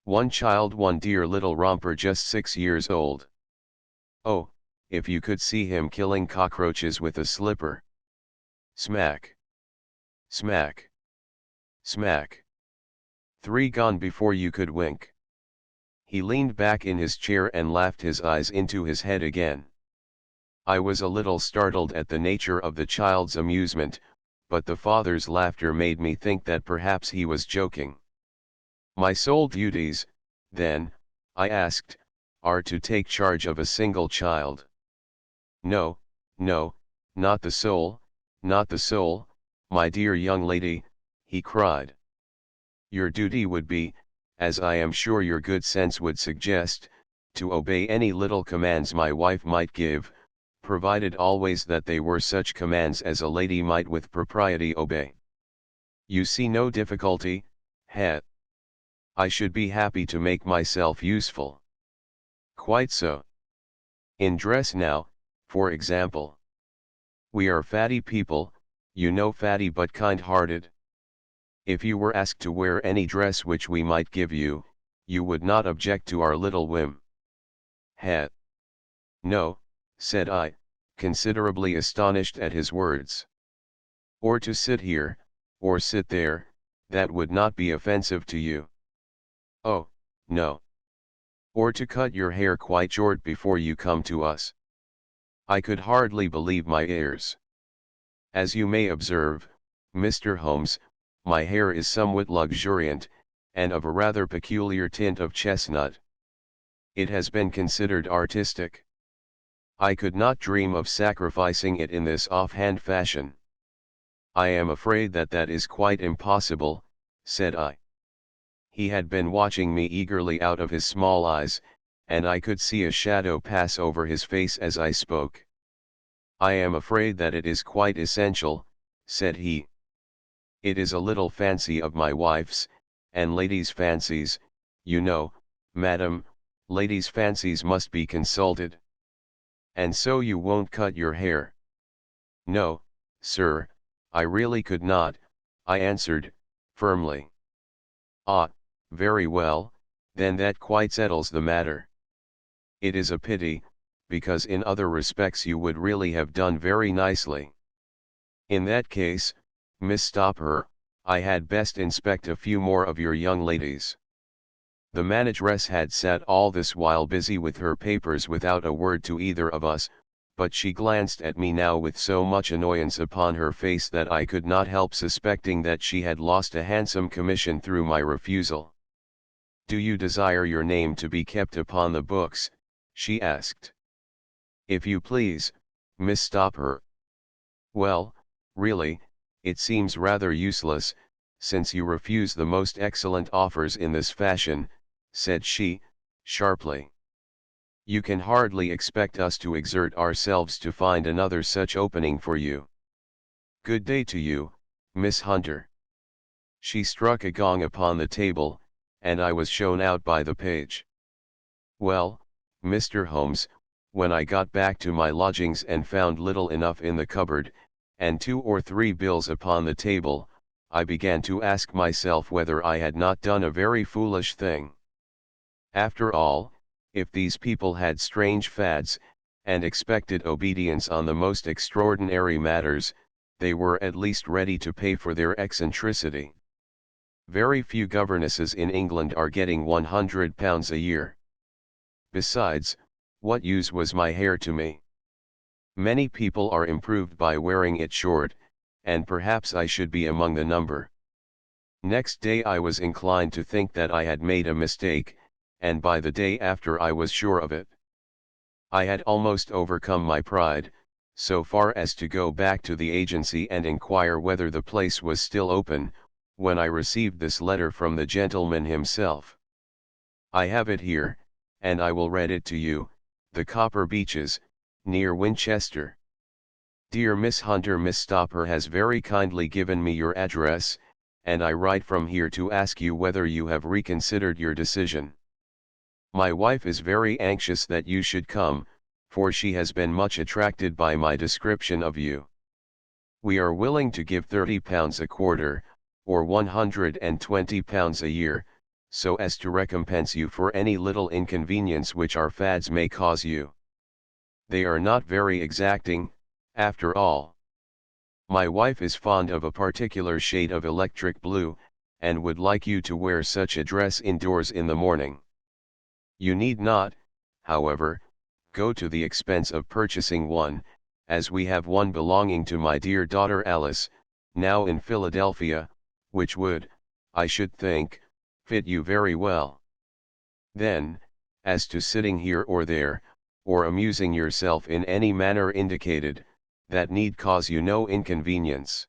"One child, one dear little romper just 6 years old. Oh, if you could see him killing cockroaches with a slipper. Smack! Smack! Smack! 3 gone before you could wink." He leaned back in his chair and laughed his eyes into his head again. I was a little startled at the nature of the child's amusement, but the father's laughter made me think that perhaps he was joking. "My sole duties, then," I asked, "are to take charge of a single child?" "No, no, not the sole, not the sole, my dear young lady," he cried. "Your duty would be, as I am sure your good sense would suggest, to obey any little commands my wife might give, provided always that they were such commands as a lady might with propriety obey. You see no difficulty, Het? I should be happy to make myself useful." "Quite so. In dress now, for example. We are fatty people, you know, fatty but kind-hearted. If you were asked to wear any dress which we might give you, you would not object to our little whim." "Het? No," said I, considerably astonished at his words. "Or to sit here, or sit there, that would not be offensive to you?" "Oh, no." "Or to cut your hair quite short before you come to us?" I could hardly believe my ears. "As you may observe, Mr. Holmes, my hair is somewhat luxuriant, and of a rather peculiar tint of chestnut. It has been considered artistic. I could not dream of sacrificing it in this offhand fashion." "I am afraid that that is quite impossible," said I. He had been watching me eagerly out of his small eyes, and I could see a shadow pass over his face as I spoke. "I am afraid that it is quite essential," said he. "It is a little fancy of my wife's, and ladies' fancies, you know, madam, ladies' fancies must be consulted." "And so you won't cut your hair?" "No, sir, I really could not," I answered, firmly. "Ah, very well, then that quite settles the matter. It is a pity, because in other respects you would really have done very nicely. In that case, Miss Stopper, I had best inspect a few more of your young ladies." The manageress had sat all this while busy with her papers without a word to either of us, but she glanced at me now with so much annoyance upon her face that I could not help suspecting that she had lost a handsome commission through my refusal. "Do you desire your name to be kept upon the books?" she asked. "If you please, Miss Stopper." "Well, really, it seems rather useless, since you refuse the most excellent offers in this fashion," said she, sharply. "You can hardly expect us to exert ourselves to find another such opening for you. Good day to you, Miss Hunter." She struck a gong upon the table, and I was shown out by the page. Well, Mr. Holmes, when I got back to my lodgings and found little enough in the cupboard, and 2 or 3 bills upon the table, I began to ask myself whether I had not done a very foolish thing. After all, if these people had strange fads, and expected obedience on the most extraordinary matters, they were at least ready to pay for their eccentricity. Very few governesses in England are getting £100 a year. Besides, what use was my hair to me? Many people are improved by wearing it short, and perhaps I should be among the number. Next day I was inclined to think that I had made a mistake, and by the day after I was sure of it. I had almost overcome my pride, so far as to go back to the agency and inquire whether the place was still open, when I received this letter from the gentleman himself. I have it here, and I will read it to you. The Copper Beeches, near Winchester. Dear Miss Hunter, Miss Stopper has very kindly given me your address, and I write from here to ask you whether you have reconsidered your decision. My wife is very anxious that you should come, for she has been much attracted by my description of you. We are willing to give £30 a quarter, or £120 a year, so as to recompense you for any little inconvenience which our fads may cause you. They are not very exacting, after all. My wife is fond of a particular shade of electric blue, and would like you to wear such a dress indoors in the morning. You need not, however, go to the expense of purchasing one, as we have one belonging to my dear daughter Alice, now in Philadelphia, which would, I should think, fit you very well. Then, as to sitting here or there, or amusing yourself in any manner indicated, that need cause you no inconvenience.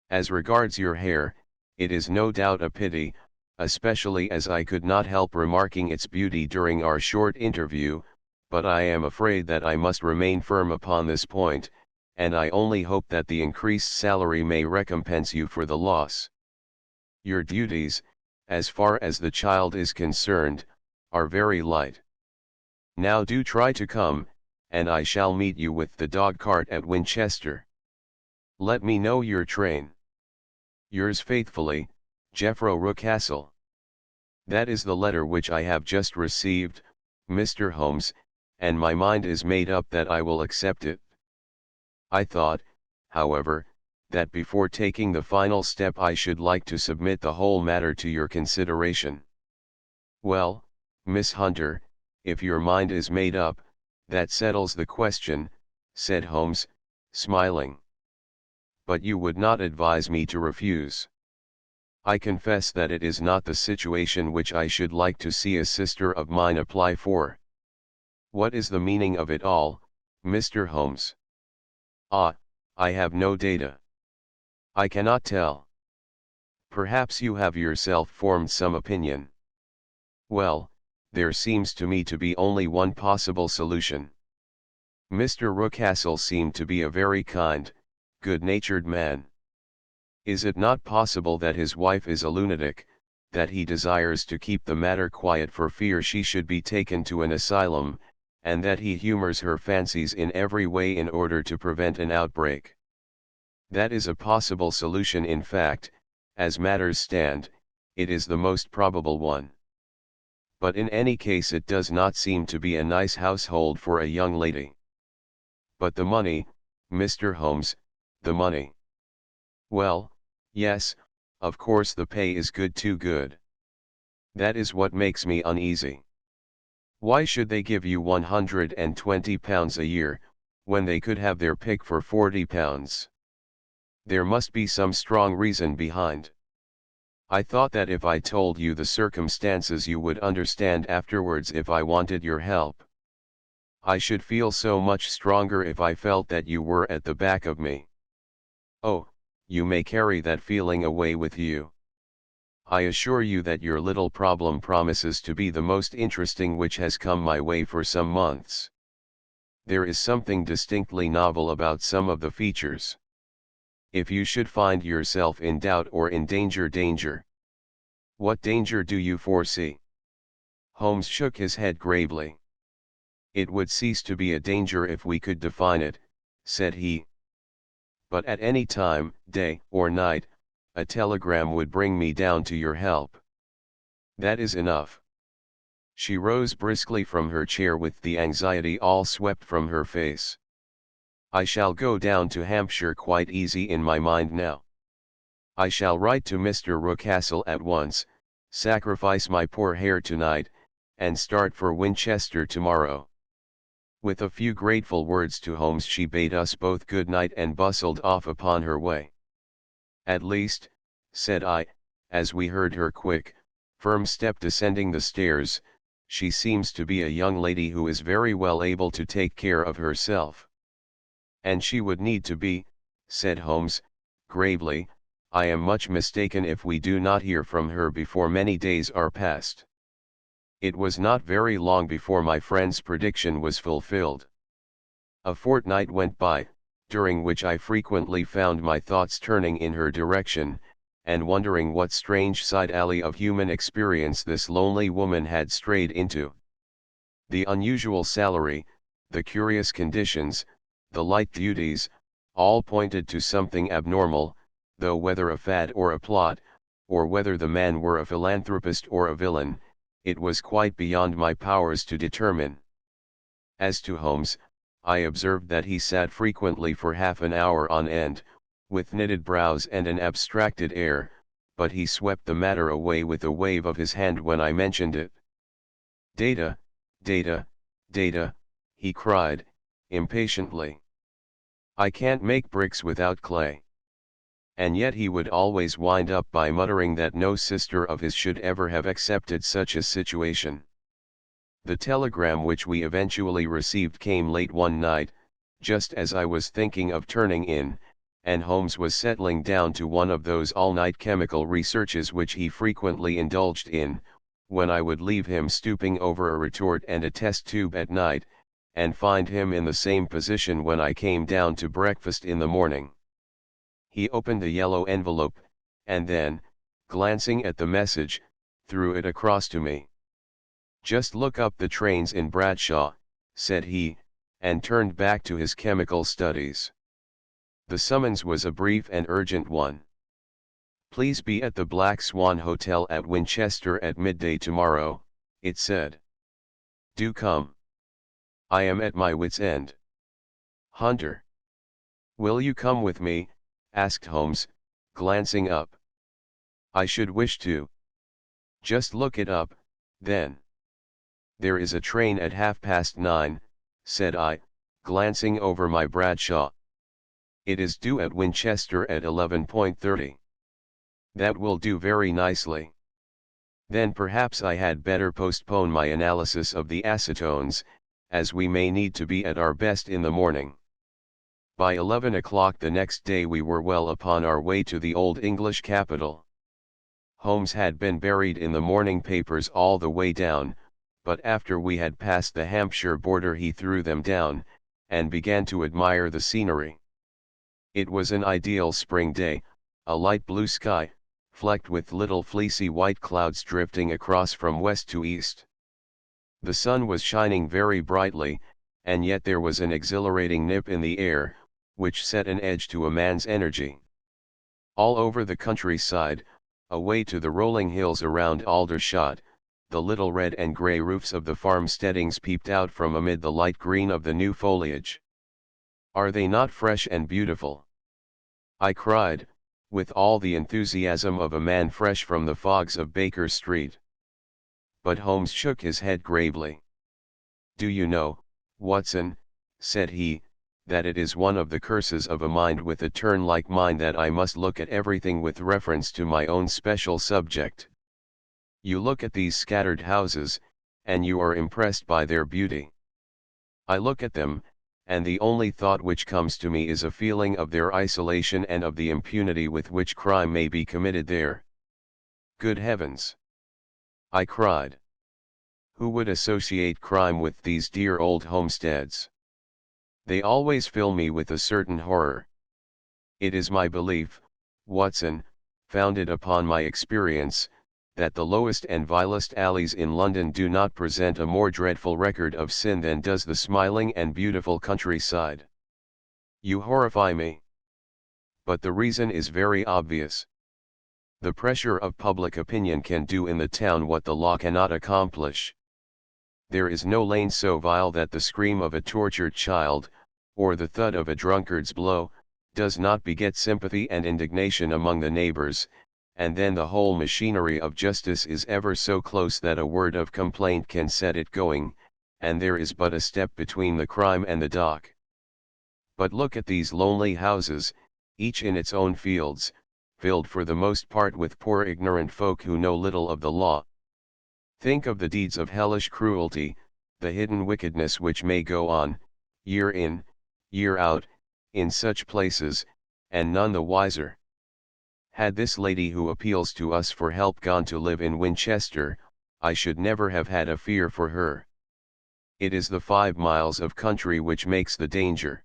As regards your hair, it is no doubt a pity, especially as I could not help remarking its beauty during our short interview, but I am afraid that I must remain firm upon this point, and I only hope that the increased salary may recompense you for the loss. Your duties, as far as the child is concerned, are very light. Now do try to come, and I shall meet you with the dog-cart at Winchester. Let me know your train. Yours faithfully, Jeffro Rucastle. That is the letter which I have just received, Mr. Holmes, and my mind is made up that I will accept it. I thought, however, that before taking the final step I should like to submit the whole matter to your consideration. Well, Miss Hunter, if your mind is made up, that settles the question, said Holmes, smiling. But you would not advise me to refuse. I confess that it is not the situation which I should like to see a sister of mine apply for. What is the meaning of it all, Mr. Holmes? Ah, I have no data. I cannot tell. Perhaps you have yourself formed some opinion. Well, there seems to me to be only one possible solution. Mr. Rucastle seemed to be a very kind, good-natured man. Is it not possible that his wife is a lunatic, that he desires to keep the matter quiet for fear she should be taken to an asylum, and that he humors her fancies in every way in order to prevent an outbreak? That is a possible solution. In fact, as matters stand, it is the most probable one. But in any case it does not seem to be a nice household for a young lady. But the money, Mr. Holmes, the money. Well, yes, of course the pay is good, too good. That is what makes me uneasy. Why should they give you £120 a year, when they could have their pick for £40? There must be some strong reason behind. I thought that if I told you the circumstances you would understand afterwards if I wanted your help. I should feel so much stronger if I felt that you were at the back of me. Oh, you may carry that feeling away with you. I assure you that your little problem promises to be the most interesting which has come my way for some months. There is something distinctly novel about some of the features. If you should find yourself in doubt or in danger. What danger do you foresee? Holmes shook his head gravely. It would cease to be a danger if we could define it, said he. But at any time, day or night, a telegram would bring me down to your help. That is enough. She rose briskly from her chair with the anxiety all swept from her face. I shall go down to Hampshire quite easy in my mind now. I shall write to Mr. Rucastle at once, sacrifice my poor hair tonight, and start for Winchester tomorrow. With a few grateful words to Holmes she bade us both good night and bustled off upon her way. At least, said I, as we heard her quick, firm step descending the stairs, she seems to be a young lady who is very well able to take care of herself. And she would need to be, said Holmes, gravely, I am much mistaken if we do not hear from her before many days are past. It was not very long before my friend's prediction was fulfilled. A fortnight went by, during which I frequently found my thoughts turning in her direction, and wondering what strange side alley of human experience this lonely woman had strayed into. The unusual salary, the curious conditions, the light duties, all pointed to something abnormal, though whether a fad or a plot, or whether the man were a philanthropist or a villain, it was quite beyond my powers to determine. As to Holmes, I observed that he sat frequently for half an hour on end, with knitted brows and an abstracted air, but he swept the matter away with a wave of his hand when I mentioned it. Data, data, data, he cried, impatiently. I can't make bricks without clay. And yet he would always wind up by muttering that no sister of his should ever have accepted such a situation. The telegram which we eventually received came late one night, just as I was thinking of turning in, and Holmes was settling down to one of those all-night chemical researches which he frequently indulged in, when I would leave him stooping over a retort and a test tube at night, and find him in the same position when I came down to breakfast in the morning. He opened the yellow envelope, and then, glancing at the message, threw it across to me. "Just look up the trains in Bradshaw," said he, and turned back to his chemical studies. The summons was a brief and urgent one. "Please be at the Black Swan Hotel at Winchester at midday tomorrow," it said. "Do come. I am at my wit's end." Hunter. "Will you come with me?" asked Holmes, glancing up. "I should wish to." "Just look it up, then." "There is a train at 9:30, said I, glancing over my Bradshaw. "It is due at Winchester at 11:30. "That will do very nicely. Then perhaps I had better postpone my analysis of the acetones, as we may need to be at our best in the morning." By 11 o'clock the next day we were well upon our way to the old English capital. Holmes had been buried in the morning papers all the way down, but after we had passed the Hampshire border he threw them down, and began to admire the scenery. It was an ideal spring day, a light blue sky, flecked with little fleecy white clouds drifting across from west to east. The sun was shining very brightly, and yet there was an exhilarating nip in the air, which set an edge to a man's energy. All over the countryside, away to the rolling hills around Aldershot, the little red and grey roofs of the farmsteadings peeped out from amid the light green of the new foliage. "Are they not fresh and beautiful?" I cried, with all the enthusiasm of a man fresh from the fogs of Baker Street. But Holmes shook his head gravely. "Do you know, Watson," said he, "that it is one of the curses of a mind with a turn like mine that I must look at everything with reference to my own special subject. You look at these scattered houses, and you are impressed by their beauty. I look at them, and the only thought which comes to me is a feeling of their isolation and of the impunity with which crime may be committed there." "Good heavens!" I cried. "Who would associate crime with these dear old homesteads? They always fill me with a certain horror. It is my belief, Watson, founded upon my experience, that the lowest and vilest alleys in London do not present a more dreadful record of sin than does the smiling and beautiful countryside. You horrify me. But the reason is very obvious. The pressure of public opinion can do in the town what the law cannot accomplish. There is no lane so vile that the scream of a tortured child, or the thud of a drunkard's blow, does not beget sympathy and indignation among the neighbors, and then the whole machinery of justice is ever so close that a word of complaint can set it going, and there is but a step between the crime and the dock. But look at these lonely houses, each in its own fields, filled for the most part with poor ignorant folk who know little of the law. Think of the deeds of hellish cruelty, the hidden wickedness which may go on, year in, year out, in such places, and none the wiser. Had this lady who appeals to us for help gone to live in Winchester, I should never have had a fear for her. It is the 5 miles of country which makes the danger.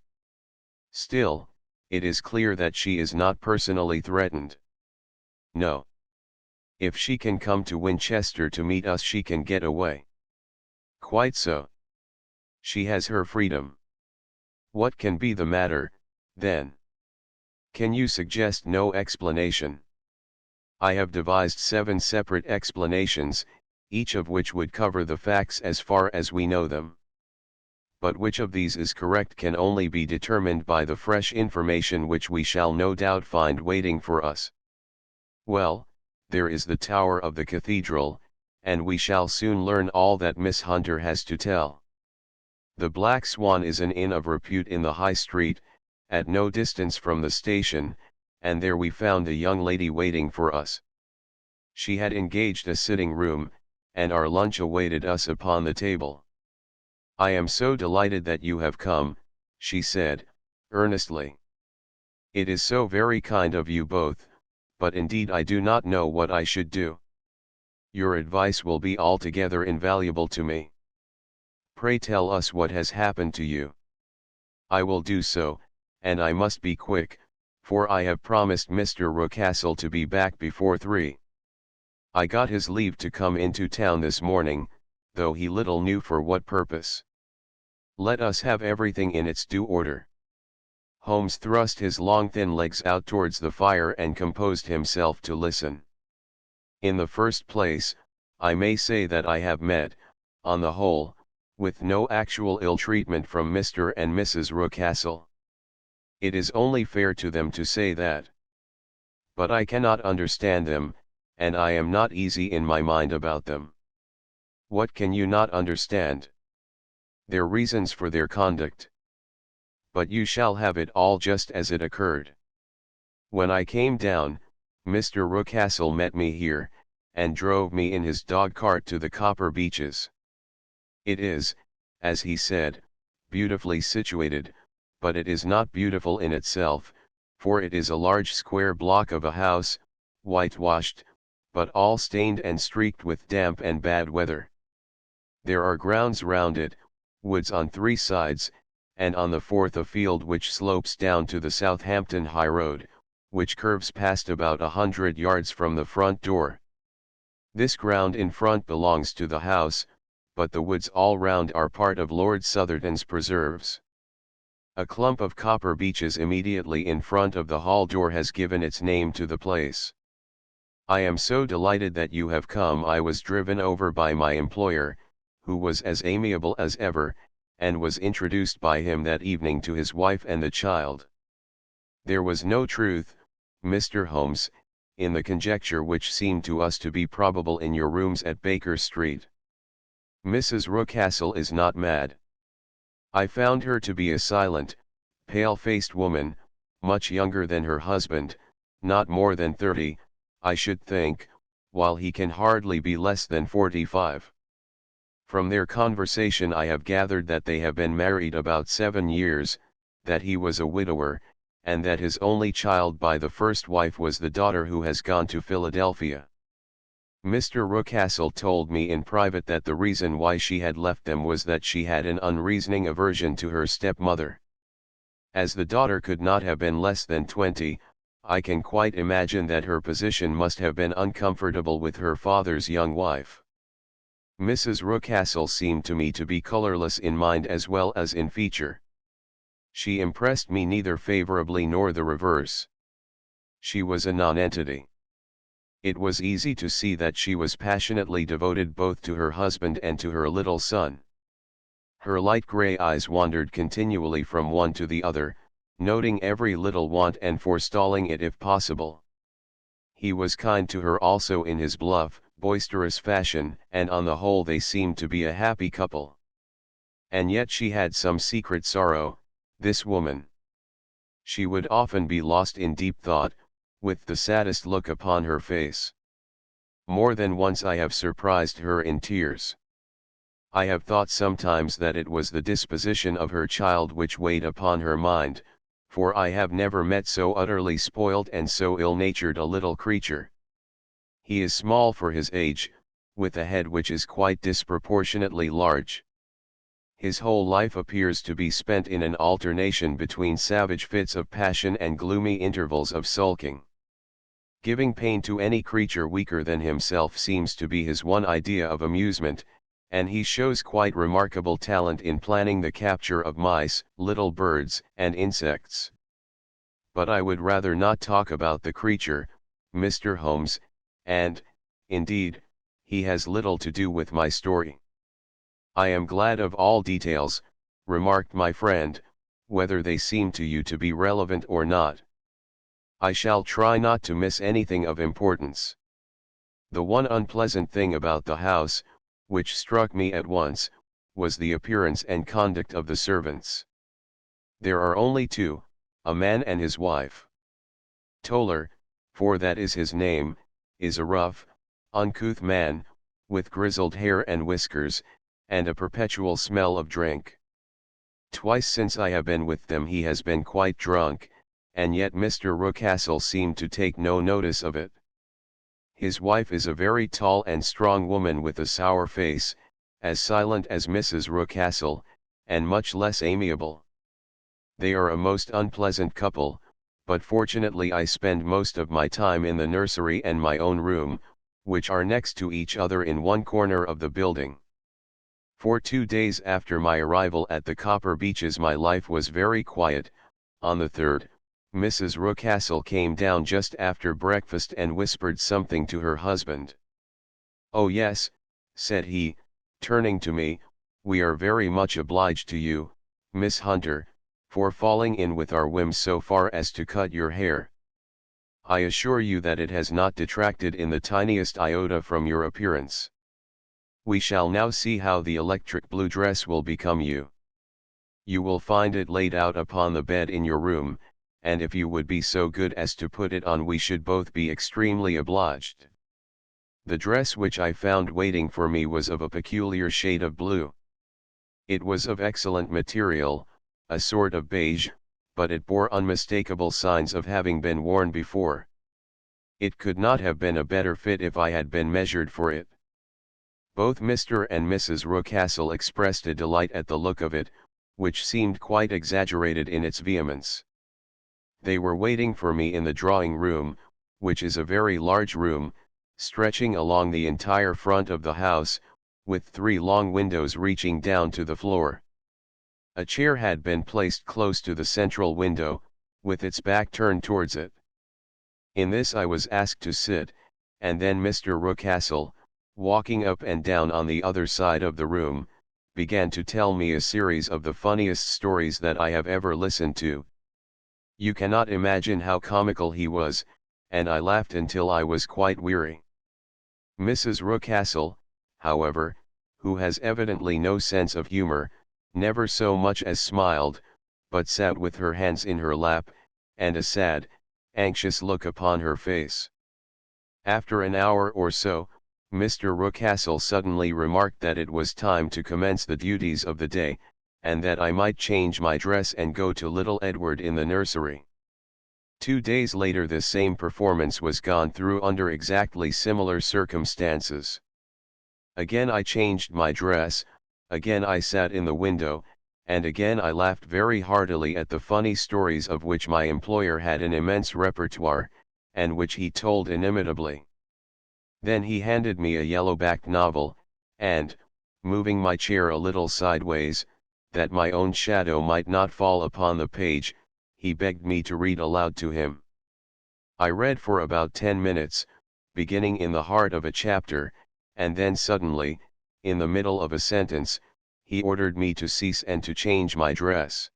Still, it is clear that she is not personally threatened. No. If she can come to Winchester to meet us, she can get away. Quite so. She has her freedom. What can be the matter, then? Can you suggest no explanation? I have devised 7 separate explanations, each of which would cover the facts as far as we know them. But which of these is correct can only be determined by the fresh information which we shall no doubt find waiting for us. Well, there is the tower of the cathedral, and we shall soon learn all that Miss Hunter has to tell. The Black Swan is an inn of repute in the High Street, at no distance from the station, and there we found a young lady waiting for us. She had engaged a sitting room, and our lunch awaited us upon the table. "I am so delighted that you have come," she said, earnestly. "It is so very kind of you both, but indeed I do not know what I should do. Your advice will be altogether invaluable to me. Pray tell us what has happened to you." "I will do so, and I must be quick, for I have promised Mr. Rucastle to be back before 3. I got his leave to come into town this morning, though he little knew for what purpose. Let us have everything in its due order." Holmes thrust his long thin legs out towards the fire and composed himself to listen. "In the first place, I may say that I have met, on the whole, with no actual ill treatment from Mr. and Mrs. Rucastle. It is only fair to them to say that. But I cannot understand them, and I am not easy in my mind about them." "What can you not understand?" "Their reasons for their conduct. But you shall have it all just as it occurred. When I came down, Mr. Rucastle met me here, and drove me in his dog-cart to the Copper Beeches. It is, as he said, beautifully situated, but it is not beautiful in itself, for it is a large square block of a house, whitewashed, but all stained and streaked with damp and bad weather. There are grounds round it, woods on 3 sides, and on the 4th a field which slopes down to the Southampton High Road, which curves past about 100 yards from the front door. This ground in front belongs to the house, but the woods all round are part of Lord Southerton's preserves. A clump of copper beeches immediately in front of the hall door has given its name to the place. I am so delighted that you have come. I was driven over by my employer, who was as amiable as ever, and was introduced by him that evening to his wife and the child. There was no truth, Mr. Holmes, in the conjecture which seemed to us to be probable in your rooms at Baker Street. Mrs. Rucastle is not mad. I found her to be a silent, pale-faced woman, much younger than her husband, not more than 30, I should think, while he can hardly be less than 45. From their conversation I have gathered that they have been married about 7 years, that he was a widower, and that his only child by the first wife was the daughter who has gone to Philadelphia. Mr. Rucastle told me in private that the reason why she had left them was that she had an unreasoning aversion to her stepmother. As the daughter could not have been less than 20, I can quite imagine that her position must have been uncomfortable with her father's young wife. Mrs. Rucastle seemed to me to be colorless in mind as well as in feature. She impressed me neither favorably nor the reverse. She was a nonentity. It was easy to see that she was passionately devoted both to her husband and to her little son. Her light gray eyes wandered continually from one to the other, noting every little want and forestalling it if possible. He was kind to her also in his bluff, boisterous fashion, and on the whole they seemed to be a happy couple. And yet she had some secret sorrow, this woman. She would often be lost in deep thought, with the saddest look upon her face. More than once I have surprised her in tears. I have thought sometimes that it was the disposition of her child which weighed upon her mind, for I have never met so utterly spoilt and so ill-natured a little creature. He is small for his age, with a head which is quite disproportionately large. His whole life appears to be spent in an alternation between savage fits of passion and gloomy intervals of sulking. Giving pain to any creature weaker than himself seems to be his one idea of amusement, and he shows quite remarkable talent in planning the capture of mice, little birds, and insects. But I would rather not talk about the creature, Mr. Holmes, and, indeed, he has little to do with my story. I am glad of all details, remarked my friend, whether they seem to you to be relevant or not. I shall try not to miss anything of importance. The one unpleasant thing about the house, which struck me at once, was the appearance and conduct of the servants. There are only two, a man and his wife. Toller, for that is his name, is a rough, uncouth man, with grizzled hair and whiskers, and a perpetual smell of drink. Twice since I have been with them he has been quite drunk, and yet Mr. Rucastle seemed to take no notice of it. His wife is a very tall and strong woman with a sour face, as silent as Mrs. Rucastle, and much less amiable. They are a most unpleasant couple, but fortunately I spend most of my time in the nursery and my own room, which are next to each other in one corner of the building. For 2 days after my arrival at the Copper Beeches my life was very quiet. On the third, Mrs. Rucastle came down just after breakfast and whispered something to her husband. "Oh yes," said he, turning to me, "we are very much obliged to you, Miss Hunter, for falling in with our whims so far as to cut your hair. I assure you that it has not detracted in the tiniest iota from your appearance. We shall now see how the electric blue dress will become you. You will find it laid out upon the bed in your room, and if you would be so good as to put it on we should both be extremely obliged." The dress which I found waiting for me was of a peculiar shade of blue. It was of excellent material, a sort of beige, but it bore unmistakable signs of having been worn before. It could not have been a better fit if I had been measured for it. Both Mr. and Mrs. Rucastle expressed a delight at the look of it, which seemed quite exaggerated in its vehemence. They were waiting for me in the drawing room, which is a very large room, stretching along the entire front of the house, with 3 long windows reaching down to the floor. A chair had been placed close to the central window, with its back turned towards it. In this I was asked to sit, and then Mr. Rucastle, walking up and down on the other side of the room, began to tell me a series of the funniest stories that I have ever listened to. You cannot imagine how comical he was, and I laughed until I was quite weary. Mrs. Rucastle, however, who has evidently no sense of humor, never so much as smiled, but sat with her hands in her lap, and a sad, anxious look upon her face. After an hour or so, Mr. Rucastle suddenly remarked that it was time to commence the duties of the day, and that I might change my dress and go to little Edward in the nursery. 2 days later this same performance was gone through under exactly similar circumstances. Again I changed my dress, again I sat in the window, and again I laughed very heartily at the funny stories of which my employer had an immense repertoire, and which he told inimitably. Then he handed me a yellow-backed novel, and, moving my chair a little sideways, that my own shadow might not fall upon the page, he begged me to read aloud to him. I read for about 10 minutes, beginning in the heart of a chapter, and then suddenly, in the middle of a sentence, he ordered me to cease and to change my dress.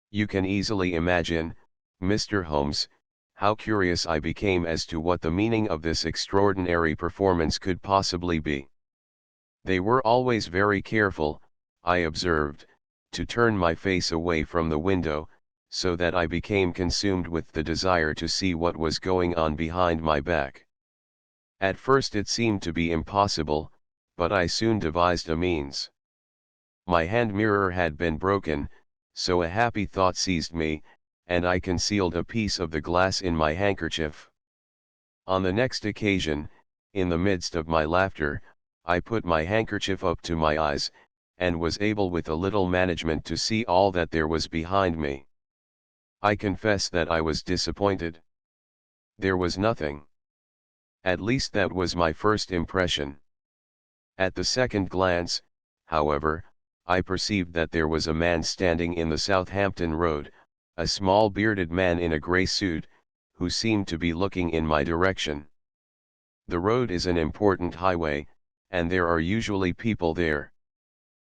You can easily imagine, Mr. Holmes, how curious I became as to what the meaning of this extraordinary performance could possibly be. They were always very careful, I observed, to turn my face away from the window, so that I became consumed with the desire to see what was going on behind my back. At first it seemed to be impossible, but I soon devised a means. My hand mirror had been broken, so a happy thought seized me, and I concealed a piece of the glass in my handkerchief. On the next occasion, in the midst of my laughter, I put my handkerchief up to my eyes, and was able with a little management to see all that there was behind me. I confess that I was disappointed. There was nothing. At least that was my first impression. At the second glance, however, I perceived that there was a man standing in the Southampton Road, a small bearded man in a grey suit, who seemed to be looking in my direction. The road is an important highway, and there are usually people there.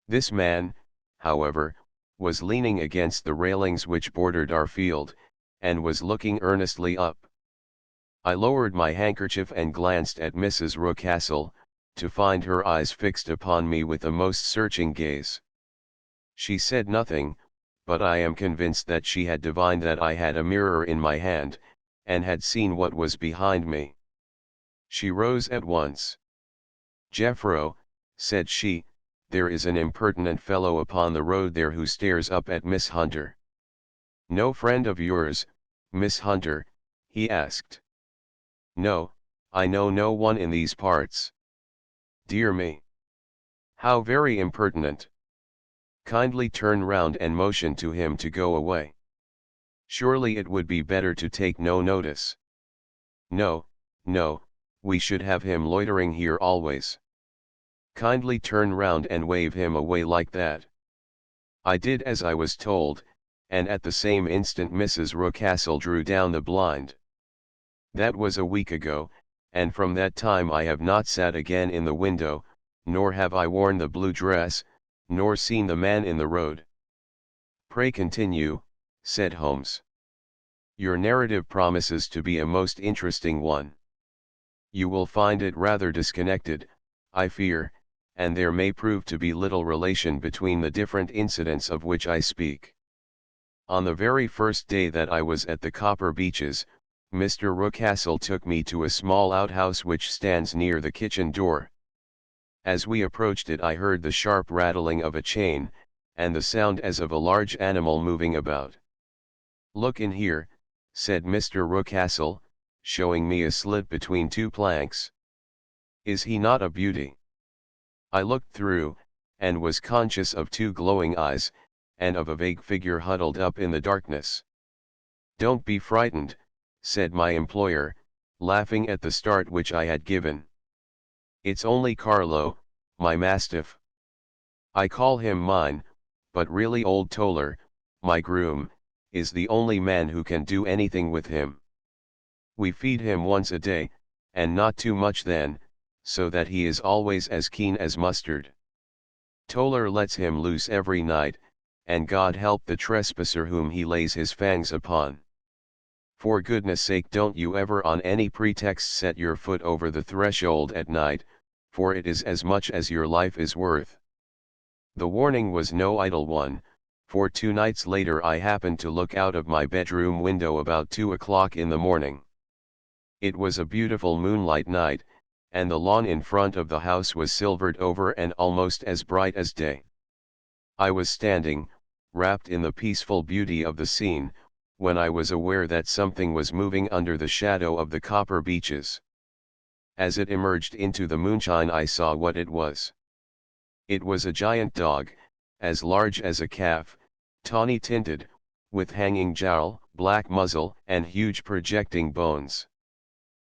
This man, however, was leaning against the railings which bordered our field, and was looking earnestly up. I lowered my handkerchief and glanced at Mrs. Rucastle, to find her eyes fixed upon me with a most searching gaze. She said nothing, but I am convinced that she had divined that I had a mirror in my hand, and had seen what was behind me. She rose at once. "Jeffro," said she, "there is an impertinent fellow upon the road there who stares up at Miss Hunter." "No friend of yours, Miss Hunter?" he asked. "No, I know no one in these parts." "Dear me! How very impertinent! Kindly turn round and motion to him to go away. Surely it would be better to take no notice." "No, no, we should have him loitering here always. Kindly turn round and wave him away like that." I did as I was told, and at the same instant Mrs. Rucastle drew down the blind. That was a week ago, and from that time I have not sat again in the window, nor have I worn the blue dress, nor seen the man in the road. "Pray continue," said Holmes. "Your narrative promises to be a most interesting one. You will find it rather disconnected, I fear, and there may prove to be little relation between the different incidents of which I speak. On the very first day that I was at the Copper Beeches, Mr. Rucastle took me to a small outhouse which stands near the kitchen door. As we approached it I heard the sharp rattling of a chain, and the sound as of a large animal moving about. "Look in here," said Mr. Rucastle, showing me a slit between two planks. "Is he not a beauty?" I looked through, and was conscious of two glowing eyes, and of a vague figure huddled up in the darkness. "Don't be frightened," said my employer, laughing at the start which I had given. "It's only Carlo, my mastiff. I call him mine, but really old Toller, my groom, is the only man who can do anything with him. We feed him once a day, and not too much then, so that he is always as keen as mustard. Toller lets him loose every night, and God help the trespasser whom he lays his fangs upon. For goodness sake don't you ever on any pretext set your foot over the threshold at night, for it is as much as your life is worth." The warning was no idle one, for 2 nights later I happened to look out of my bedroom window about 2 o'clock in the morning. It was a beautiful moonlight night, and the lawn in front of the house was silvered over and almost as bright as day. I was standing, wrapped in the peaceful beauty of the scene, when I was aware that something was moving under the shadow of the Copper Beeches. As it emerged into the moonshine I saw what it was. It was a giant dog, as large as a calf, tawny tinted, with hanging jowl, black muzzle, and huge projecting bones.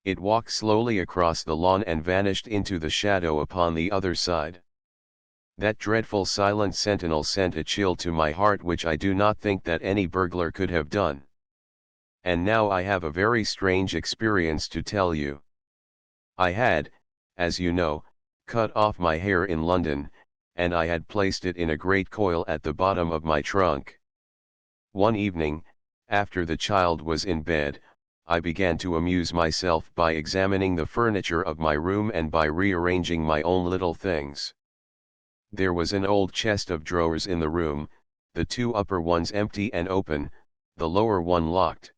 It walked slowly across the lawn and vanished into the shadow upon the other side. That dreadful silent sentinel sent a chill to my heart which I do not think that any burglar could have done. And now I have a very strange experience to tell you. I had, as you know, cut off my hair in London, and I had placed it in a great coil at the bottom of my trunk. One evening, after the child was in bed, I began to amuse myself by examining the furniture of my room and by rearranging my own little things. There was an old chest of drawers in the room, the 2 upper ones empty and open, the lower one locked.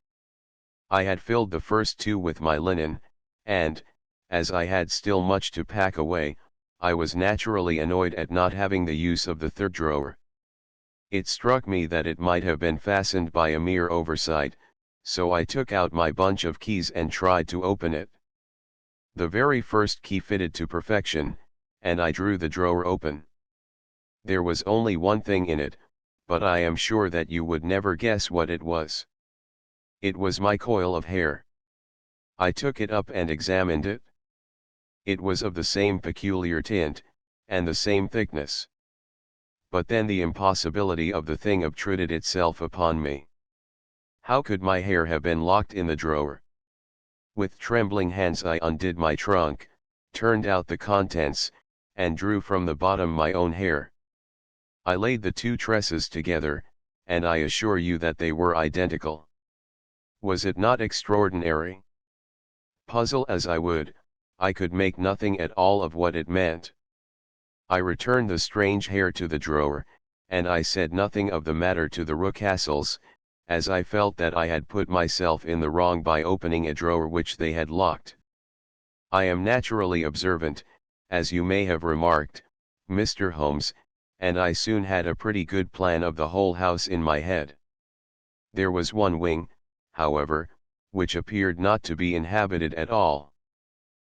I had filled the first 2 with my linen, and, as I had still much to pack away, I was naturally annoyed at not having the use of the 3rd drawer. It struck me that it might have been fastened by a mere oversight, so I took out my bunch of keys and tried to open it. The very first key fitted to perfection, and I drew the drawer open. There was only one thing in it, but I am sure that you would never guess what it was. It was my coil of hair. I took it up and examined it. It was of the same peculiar tint, and the same thickness. But then the impossibility of the thing obtruded itself upon me. How could my hair have been locked in the drawer? With trembling hands I undid my trunk, turned out the contents, and drew from the bottom my own hair. I laid the two tresses together, and I assure you that they were identical. Was it not extraordinary? Puzzle as I would, I could make nothing at all of what it meant. I returned the strange hair to the drawer, and I said nothing of the matter to the Rucastles, as I felt that I had put myself in the wrong by opening a drawer which they had locked. I am naturally observant, as you may have remarked, Mr. Holmes, and I soon had a pretty good plan of the whole house in my head. There was one wing, however, which appeared not to be inhabited at all.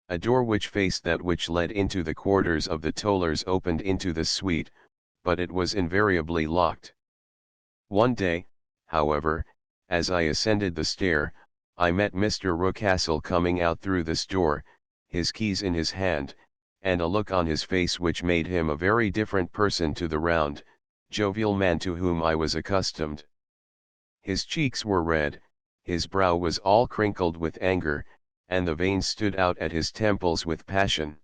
A door which faced that which led into the quarters of the Tollers opened into the suite, but it was invariably locked. One day, however, as I ascended the stair, I met Mr. Rucastle coming out through this door, his keys in his hand, and a look on his face which made him a very different person to the round, jovial man to whom I was accustomed. His cheeks were red, his brow was all crinkled with anger, and the veins stood out at his temples with passion.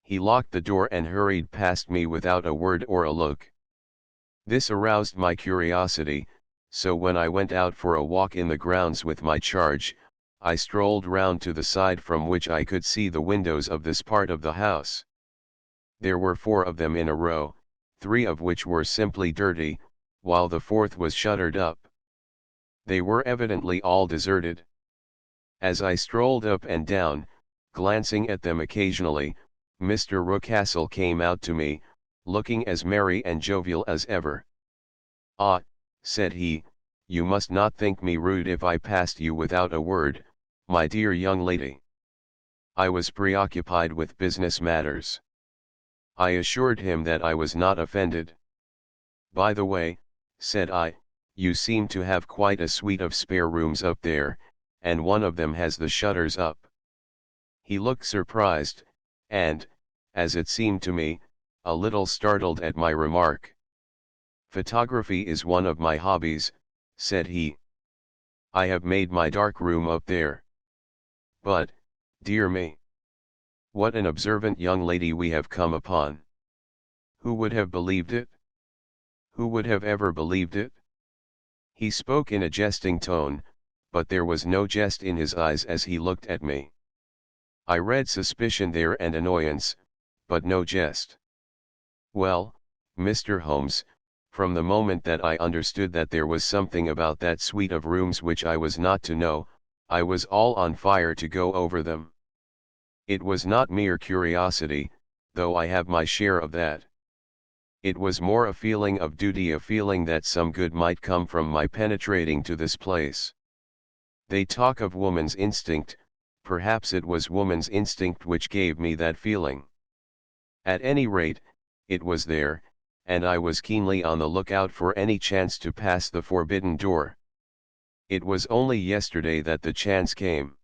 He locked the door and hurried past me without a word or a look. This aroused my curiosity, so when I went out for a walk in the grounds with my charge, I strolled round to the side from which I could see the windows of this part of the house. There were 4 of them in a row, 3 of which were simply dirty, while the 4th was shuttered up. They were evidently all deserted. As I strolled up and down, glancing at them occasionally, Mr. Rucastle came out to me, looking as merry and jovial as ever. "Ah," said he, "you must not think me rude if I passed you without a word, my dear young lady. I was preoccupied with business matters." I assured him that I was not offended. "By the way," said I, "you seem to have quite a suite of spare rooms up there, and one of them has the shutters up." He looked surprised, and, as it seemed to me, a little startled at my remark. "Photography is one of my hobbies," said he. "I have made my dark room up there. But, dear me, what an observant young lady we have come upon. Who would have believed it? Who would have ever believed it?" He spoke in a jesting tone, but there was no jest in his eyes as he looked at me. I read suspicion there and annoyance, but no jest. Well, Mr. Holmes, from the moment that I understood that there was something about that suite of rooms which I was not to know, I was all on fire to go over them. It was not mere curiosity, though I have my share of that. It was more a feeling of duty, a feeling that some good might come from my penetrating to this place. They talk of woman's instinct, perhaps it was woman's instinct which gave me that feeling. At any rate, it was there, and I was keenly on the lookout for any chance to pass the forbidden door. It was only yesterday that the chance came.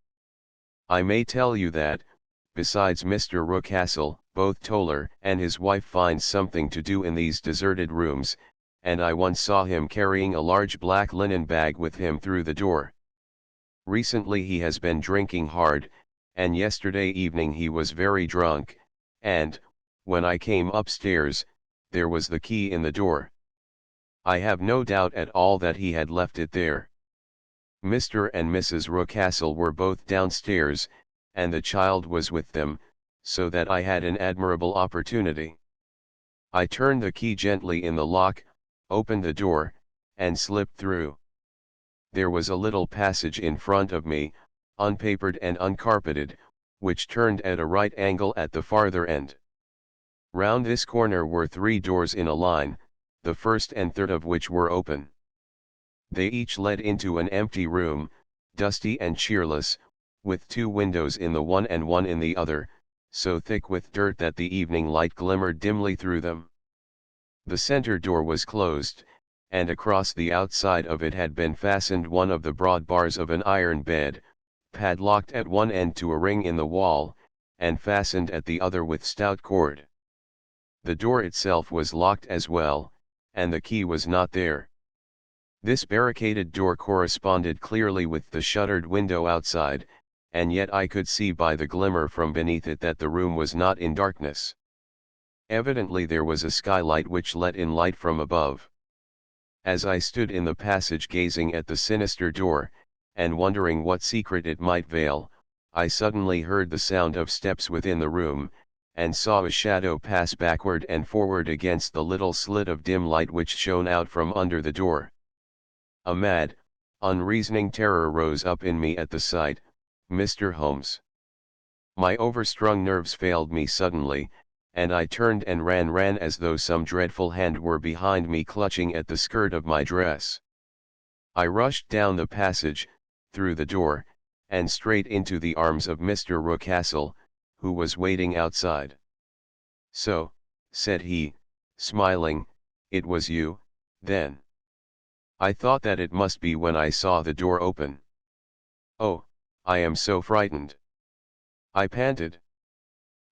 I may tell you that, besides Mr. Rucastle, both Toller and his wife find something to do in these deserted rooms, and I once saw him carrying a large black linen bag with him through the door. Recently he has been drinking hard, and yesterday evening he was very drunk, and, when I came upstairs, there was the key in the door. I have no doubt at all that he had left it there. Mr. and Mrs. Rucastle were both downstairs, and the child was with them, so that I had an admirable opportunity. I turned the key gently in the lock, opened the door, and slipped through. There was a little passage in front of me, unpapered and uncarpeted, which turned at a right angle at the farther end. Round this corner were 3 doors in a line, the first and third of which were open. They each led into an empty room, dusty and cheerless, with two windows in the one and one in the other, so thick with dirt that the evening light glimmered dimly through them. The center door was closed, and across the outside of it had been fastened one of the broad bars of an iron bed, padlocked at one end to a ring in the wall, and fastened at the other with stout cord. The door itself was locked as well, and the key was not there. This barricaded door corresponded clearly with the shuttered window outside, and yet I could see by the glimmer from beneath it that the room was not in darkness. Evidently there was a skylight which let in light from above. As I stood in the passage gazing at the sinister door, and wondering what secret it might veil, I suddenly heard the sound of steps within the room, and saw a shadow pass backward and forward against the little slit of dim light which shone out from under the door. A mad, unreasoning terror rose up in me at the sight, Mr. Holmes. My overstrung nerves failed me suddenly, and I turned and ran as though some dreadful hand were behind me clutching at the skirt of my dress. I rushed down the passage, through the door, and straight into the arms of Mr. Rucastle, who was waiting outside. "So," said he, smiling, "it was you, then. I thought that it must be when I saw the door open. Oh, I am so frightened," I panted.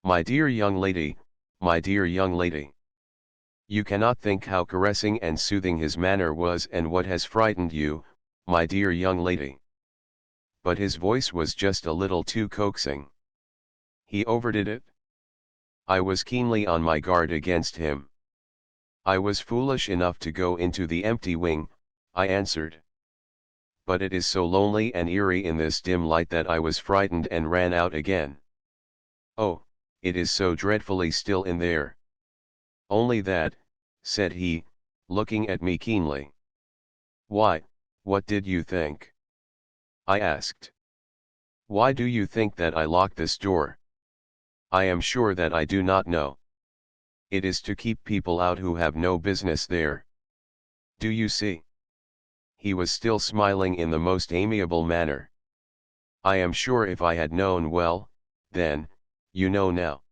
"My dear young lady, my dear young lady. You cannot think how caressing and soothing his manner was and what has frightened you, my dear young lady." But his voice was just a little too coaxing. He overdid it. I was keenly on my guard against him. "I was foolish enough to go into the empty wing," I answered. "But it is so lonely and eerie in this dim light that I was frightened and ran out again. Oh, it is so dreadfully still in there." "Only that," said he, looking at me keenly. "Why, what did you think?" I asked. "Why do you think that I locked this door?" "I am sure that I do not know. It is to keep people out who have no business there. Do you see?" He was still smiling in the most amiable manner. "I am sure if I had known well, then, you know now.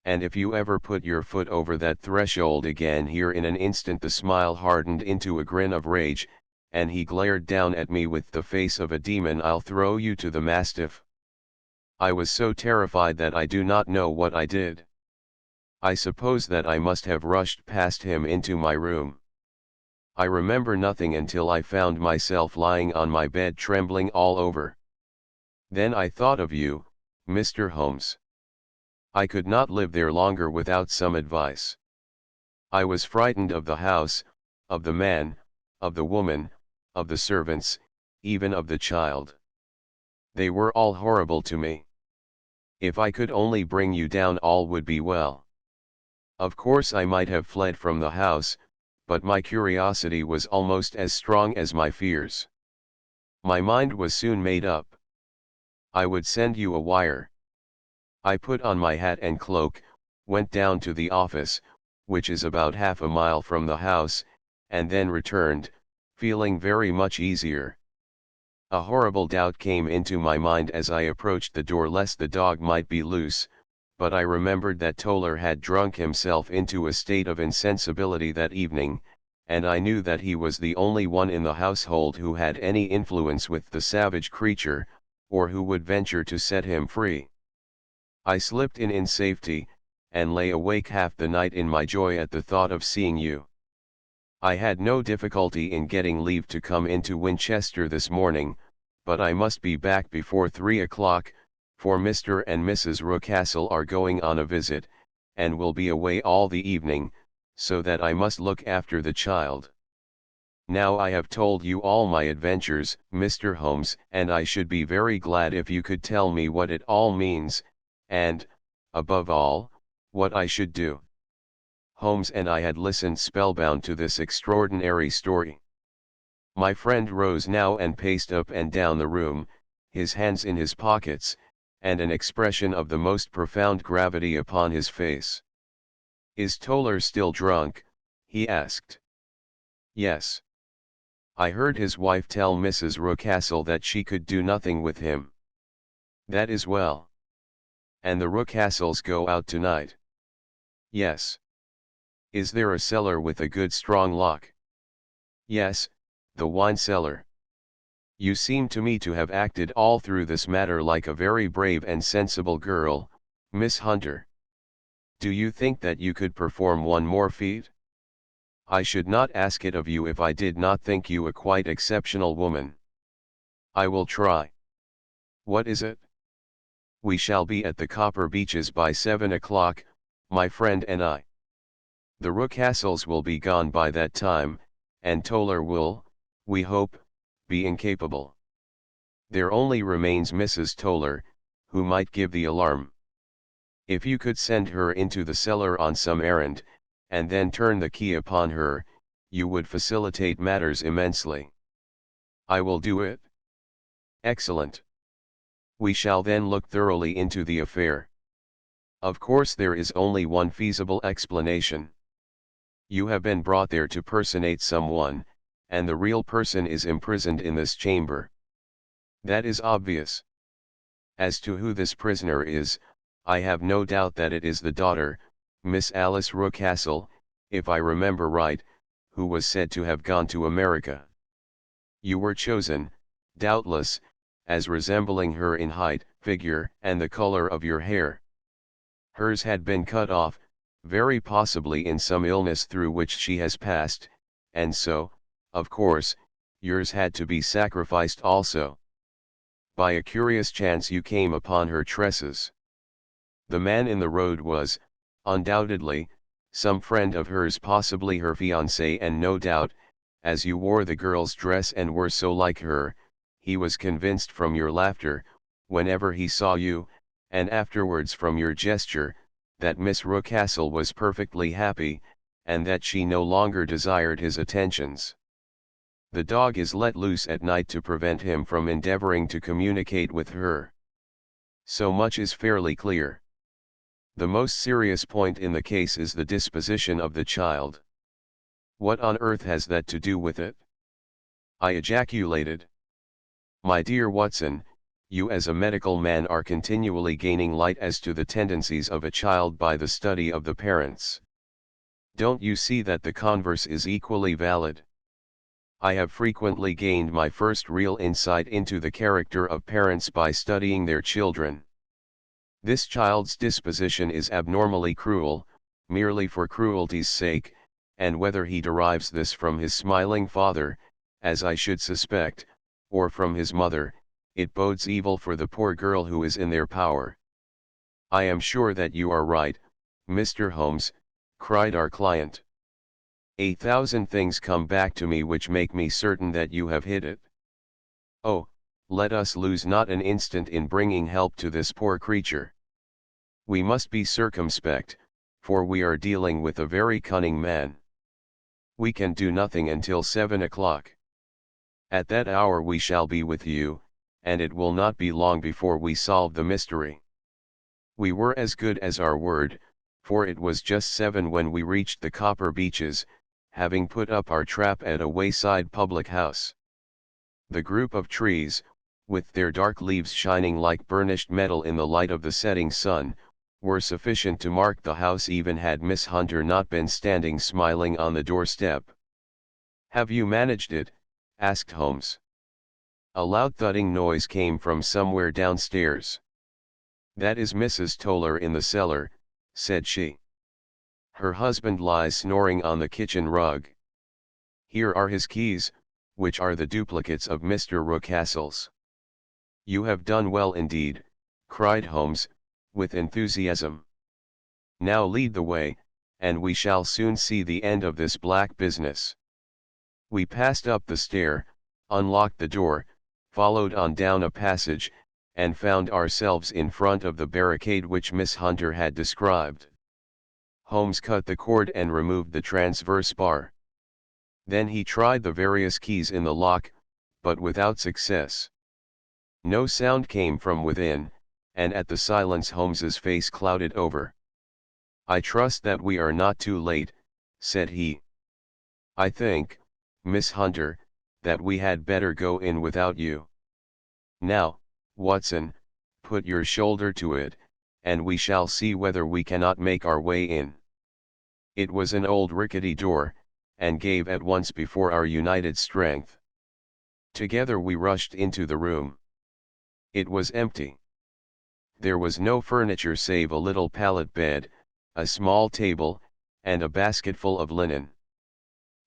And if you ever put your foot over that threshold again." Here in an instant the smile hardened into a grin of rage, and he glared down at me with the face of a demon. "I'll throw you to the mastiff." I was so terrified that I do not know what I did. I suppose that I must have rushed past him into my room. I remember nothing until I found myself lying on my bed trembling all over. Then I thought of you, Mr. Holmes. I could not live there longer without some advice. I was frightened of the house, of the man, of the woman, of the servants, even of the child. They were all horrible to me. If I could only bring you down, all would be well. Of course I might have fled from the house, but my curiosity was almost as strong as my fears. My mind was soon made up. I would send you a wire. I put on my hat and cloak, went down to the office, which is about half a mile from the house, and then returned, feeling very much easier. A horrible doubt came into my mind as I approached the door lest the dog might be loose, but I remembered that Toller had drunk himself into a state of insensibility that evening, and I knew that he was the only one in the household who had any influence with the savage creature, or who would venture to set him free. I slipped in safety, and lay awake half the night in my joy at the thought of seeing you. I had no difficulty in getting leave to come into Winchester this morning, but I must be back before 3 o'clock, for Mr. and Mrs. Rucastle are going on a visit, and will be away all the evening, so that I must look after the child. Now I have told you all my adventures, Mr. Holmes, and I should be very glad if you could tell me what it all means, and, above all, what I should do." Holmes and I had listened spellbound to this extraordinary story. My friend rose now and paced up and down the room, his hands in his pockets, and an expression of the most profound gravity upon his face. "Is Toller still drunk?" he asked. Yes. I heard his wife tell Mrs. Rucastle that she could do nothing with him. That is well. And the Rucastles go out tonight? Yes. Is there a cellar with a good strong lock? Yes, the wine cellar. You seem to me to have acted all through this matter like a very brave and sensible girl, Miss Hunter. Do you think that you could perform one more feat? I should not ask it of you if I did not think you a quite exceptional woman. I will try. What is it? We shall be at the Copper Beeches by 7 o'clock, my friend and I. The Rucastles will be gone by that time, and Toller will, we hope, be incapable. There only remains Mrs. Toller, who might give the alarm. If you could send her into the cellar on some errand, and then turn the key upon her, you would facilitate matters immensely. I will do it. Excellent. We shall then look thoroughly into the affair. Of course there is only one feasible explanation. You have been brought there to personate someone, and the real person is imprisoned in this chamber. That is obvious. As to who this prisoner is, I have no doubt that it is the daughter, Miss Alice Rucastle, if I remember right, who was said to have gone to America. You were chosen, doubtless, as resembling her in height, figure, and the color of your hair. Hers had been cut off, very possibly in some illness through which she has passed, and so, of course, yours had to be sacrificed also. By a curious chance you came upon her tresses. The man in the road was, undoubtedly, some friend of hers, possibly her fiancé, and no doubt, as you wore the girl's dress and were so like her, he was convinced from your laughter, whenever he saw you, and afterwards from your gesture, that Miss Rucastle was perfectly happy, and that she no longer desired his attentions. The dog is let loose at night to prevent him from endeavoring to communicate with her. So much is fairly clear. The most serious point in the case is the disposition of the child. What on earth has that to do with it? I ejaculated. My dear Watson, you as a medical man are continually gaining light as to the tendencies of a child by the study of the parents. Don't you see that the converse is equally valid? I have frequently gained my first real insight into the character of parents by studying their children. This child's disposition is abnormally cruel, merely for cruelty's sake, and whether he derives this from his smiling father, as I should suspect, or from his mother, it bodes evil for the poor girl who is in their power. I am sure that you are right, Mr. Holmes, cried our client. 1,000 things come back to me which make me certain that you have hit it. Oh, let us lose not an instant in bringing help to this poor creature. We must be circumspect, for we are dealing with a very cunning man. We can do nothing until 7 o'clock. At that hour we shall be with you, and it will not be long before we solve the mystery. We were as good as our word, for it was just 7 when we reached the Copper Beeches, having put up our trap at a wayside public house. The group of trees, with their dark leaves shining like burnished metal in the light of the setting sun, were sufficient to mark the house even had Miss Hunter not been standing smiling on the doorstep. "Have you managed it?" asked Holmes. A loud thudding noise came from somewhere downstairs. "That is Mrs. Toller in the cellar," said she. "Her husband lies snoring on the kitchen rug. Here are his keys, which are the duplicates of Mr. Rucastle's." "You have done well indeed," cried Holmes, with enthusiasm. "Now lead the way, and we shall soon see the end of this black business." We passed up the stair, unlocked the door, followed on down a passage, and found ourselves in front of the barricade which Miss Hunter had described. Holmes cut the cord and removed the transverse bar. Then he tried the various keys in the lock, but without success. No sound came from within, and at the silence Holmes's face clouded over. "I trust that we are not too late," said he. I think, Miss Hunter, that we had better go in without you. Now, Watson, put your shoulder to it, and we shall see whether we cannot make our way in. It was an old rickety door, and gave at once before our united strength. Together we rushed into the room. It was empty. There was no furniture save a little pallet bed, a small table, and a basketful of linen.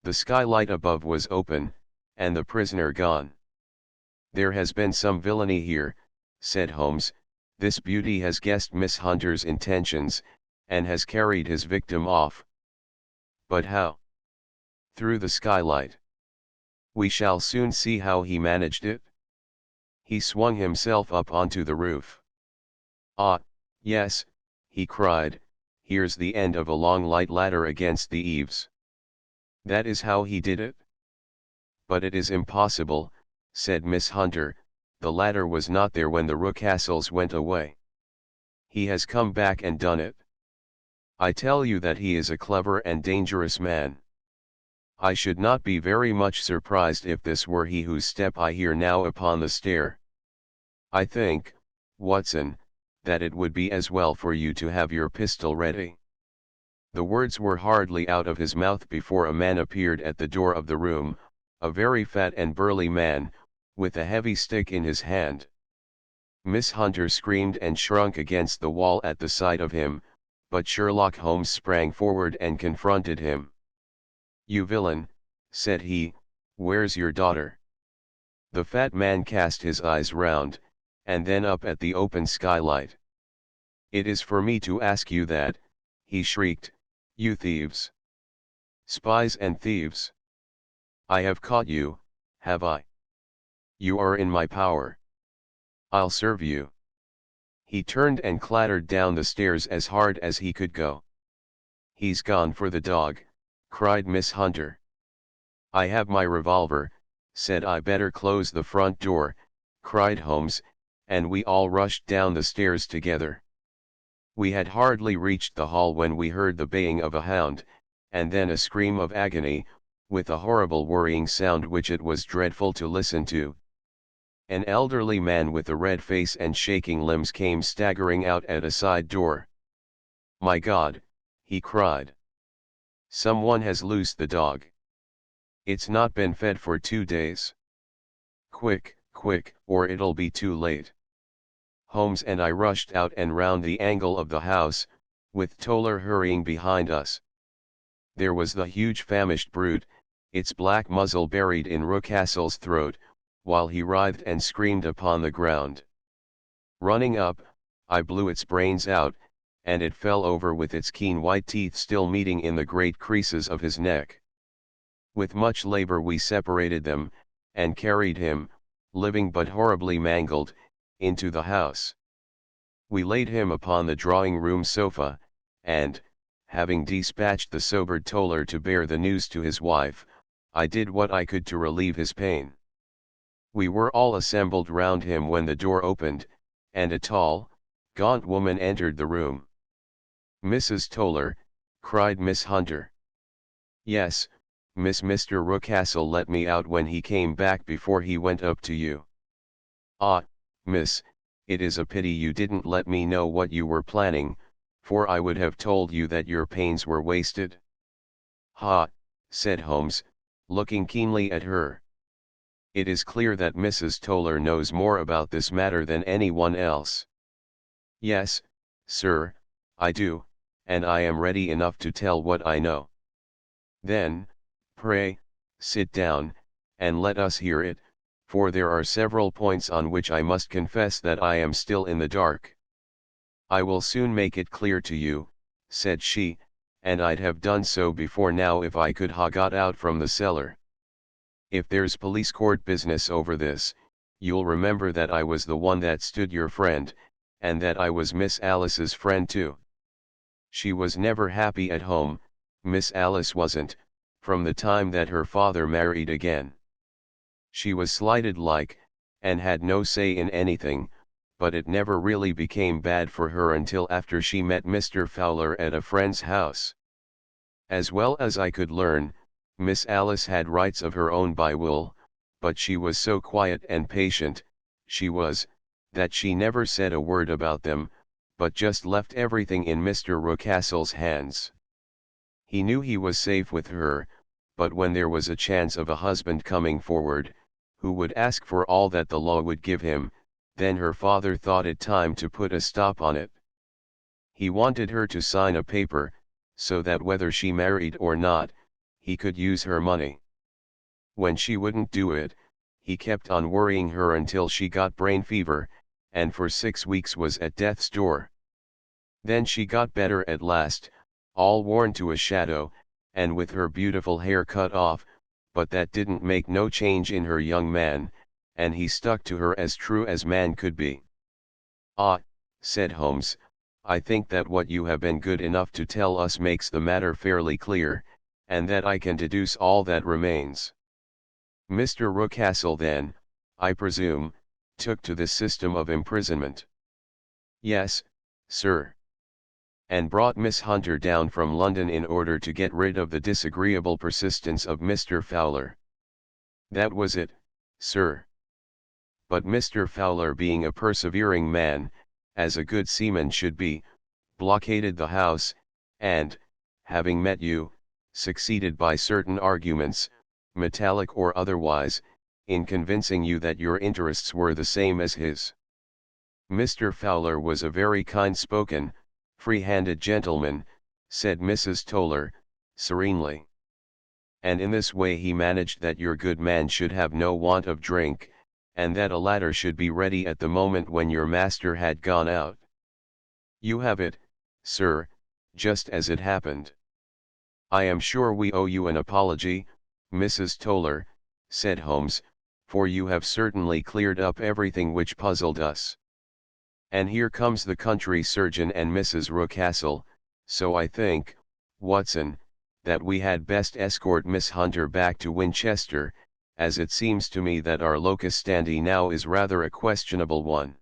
The skylight above was open, and the prisoner gone. "There has been some villainy here," said Holmes. "This beauty has guessed Miss Hunter's intentions, and has carried his victim off." "But how?" "Through the skylight. We shall soon see how he managed it." He swung himself up onto the roof. "Ah, yes," he cried, "here's the end of a long light ladder against the eaves. That is how he did it?" "But it is impossible," said Miss Hunter, "the ladder was not there when the Rucastles went away. He has come back and done it. I tell you that he is a clever and dangerous man. I should not be very much surprised if this were he whose step I hear now upon the stair. I think, Watson, that it would be as well for you to have your pistol ready." The words were hardly out of his mouth before a man appeared at the door of the room, a very fat and burly man, with a heavy stick in his hand. Miss Hunter screamed and shrunk against the wall at the sight of him, but Sherlock Holmes sprang forward and confronted him. "You villain," said he, "where's your daughter?" The fat man cast his eyes round, and then up at the open skylight. "It is for me to ask you that," he shrieked, "you thieves! Spies and thieves! I have caught you, have I? You are in my power. I'll serve you." He turned and clattered down the stairs as hard as he could go. "He's gone for the dog," cried Miss Hunter. "I have my revolver," said I. "Better close the front door," cried Holmes, and we all rushed down the stairs together. We had hardly reached the hall when we heard the baying of a hound, and then a scream of agony, with a horrible worrying sound which it was dreadful to listen to. An elderly man with a red face and shaking limbs came staggering out at a side door. "My God," he cried. "Someone has loosed the dog. It's not been fed for 2 days. Quick, quick, or it'll be too late." Holmes and I rushed out and round the angle of the house, with Toller hurrying behind us. There was the huge famished brute, its black muzzle buried in Rucastle's throat, while he writhed and screamed upon the ground. Running up, I blew its brains out, and it fell over with its keen white teeth still meeting in the great creases of his neck. With much labor we separated them, and carried him, living but horribly mangled, into the house. We laid him upon the drawing-room sofa, and, having dispatched the sobered Toller to bear the news to his wife, I did what I could to relieve his pain. We were all assembled round him when the door opened, and a tall, gaunt woman entered the room. "Mrs. Toller," cried Miss Hunter. "Yes, Miss. Mr. Rucastle let me out when he came back before he went up to you." "Ah, miss, it is a pity you didn't let me know what you were planning, for I would have told you that your pains were wasted." "Ha," said Holmes, looking keenly at her. "It is clear that Mrs. Toller knows more about this matter than anyone else." "Yes, sir, I do, and I am ready enough to tell what I know." "Then, pray, sit down, and let us hear it, for there are several points on which I must confess that I am still in the dark." "I will soon make it clear to you," said she, "and I'd have done so before now if I could ha' got out from the cellar. If there's police court business over this, you'll remember that I was the one that stood your friend, and that I was Miss Alice's friend too. She was never happy at home, Miss Alice wasn't, from the time that her father married again. She was slighted like, and had no say in anything, but it never really became bad for her until after she met Mr. Fowler at a friend's house. As well as I could learn, Miss Alice had rights of her own by will, but she was so quiet and patient, that she never said a word about them, but just left everything in Mr. Rucastle's hands. He knew he was safe with her, but when there was a chance of a husband coming forward, who would ask for all that the law would give him, then her father thought it time to put a stop on it. He wanted her to sign a paper, so that whether she married or not, he could use her money. When she wouldn't do it, he kept on worrying her until she got brain fever, and for 6 weeks was at death's door. Then she got better at last, all worn to a shadow, and with her beautiful hair cut off, but that didn't make no change in her young man, and he stuck to her as true as man could be. "Ah," said Holmes, "I think that what you have been good enough to tell us makes the matter fairly clear, and that I can deduce all that remains. Mr. Rucastle then, I presume, took to this system of imprisonment?" "Yes, sir. And brought Miss Hunter down from London in order to get rid of the disagreeable persistence of Mr. Fowler?" "That was it, sir. But Mr. Fowler, being a persevering man, as a good seaman should be, blockaded the house, and, having met you, succeeded by certain arguments, metallic or otherwise, in convincing you that your interests were the same as his. Mr. Fowler was a very kind-spoken, free-handed gentleman," said Mrs. Toller, serenely. "And in this way he managed that your good man should have no want of drink, and that a ladder should be ready at the moment when your master had gone out." "You have it, sir, just as it happened." "I am sure we owe you an apology, Mrs. Toller," said Holmes, "for you have certainly cleared up everything which puzzled us. And here comes the country surgeon and Mrs. Rucastle, so I think, Watson, that we had best escort Miss Hunter back to Winchester, as it seems to me that our locus standi now is rather a questionable one."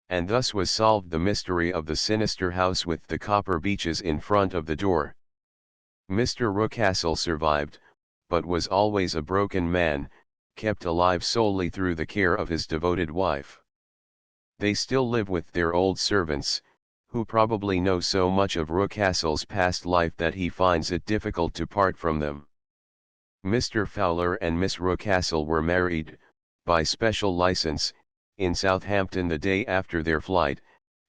And thus was solved the mystery of the sinister house with the copper beeches in front of the door. Mr. Rucastle survived, but was always a broken man, kept alive solely through the care of his devoted wife. They still live with their old servants, who probably know so much of Rucastle's past life that he finds it difficult to part from them. Mr. Fowler and Miss Rucastle were married, by special license, in Southampton the day after their flight,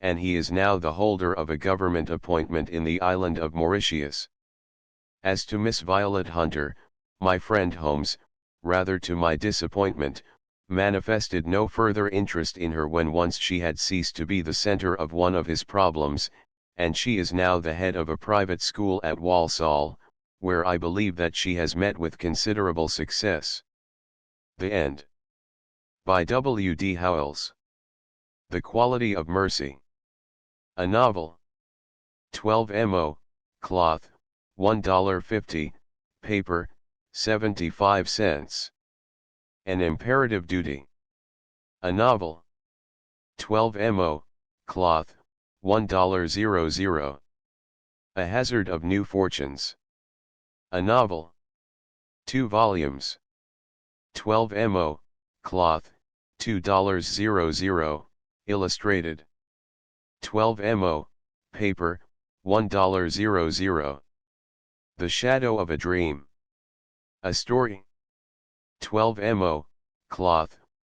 and he is now the holder of a government appointment in the island of Mauritius. As to Miss Violet Hunter, my friend Holmes, rather to my disappointment, manifested no further interest in her when once she had ceased to be the center of one of his problems, and she is now the head of a private school at Walsall, where I believe that she has met with considerable success. The End. By W. D. Howells. The Quality of Mercy. A novel. 12 mo, cloth, $1.50, paper, 75 cents. An imperative duty. A novel. 12 mo, cloth, $1.00. A hazard of new fortunes. A novel. 2 volumes. 12 mo, cloth, $2.00, illustrated. 12 mo, paper, $1.00. The Shadow of a Dream. A story. 12 mo, cloth,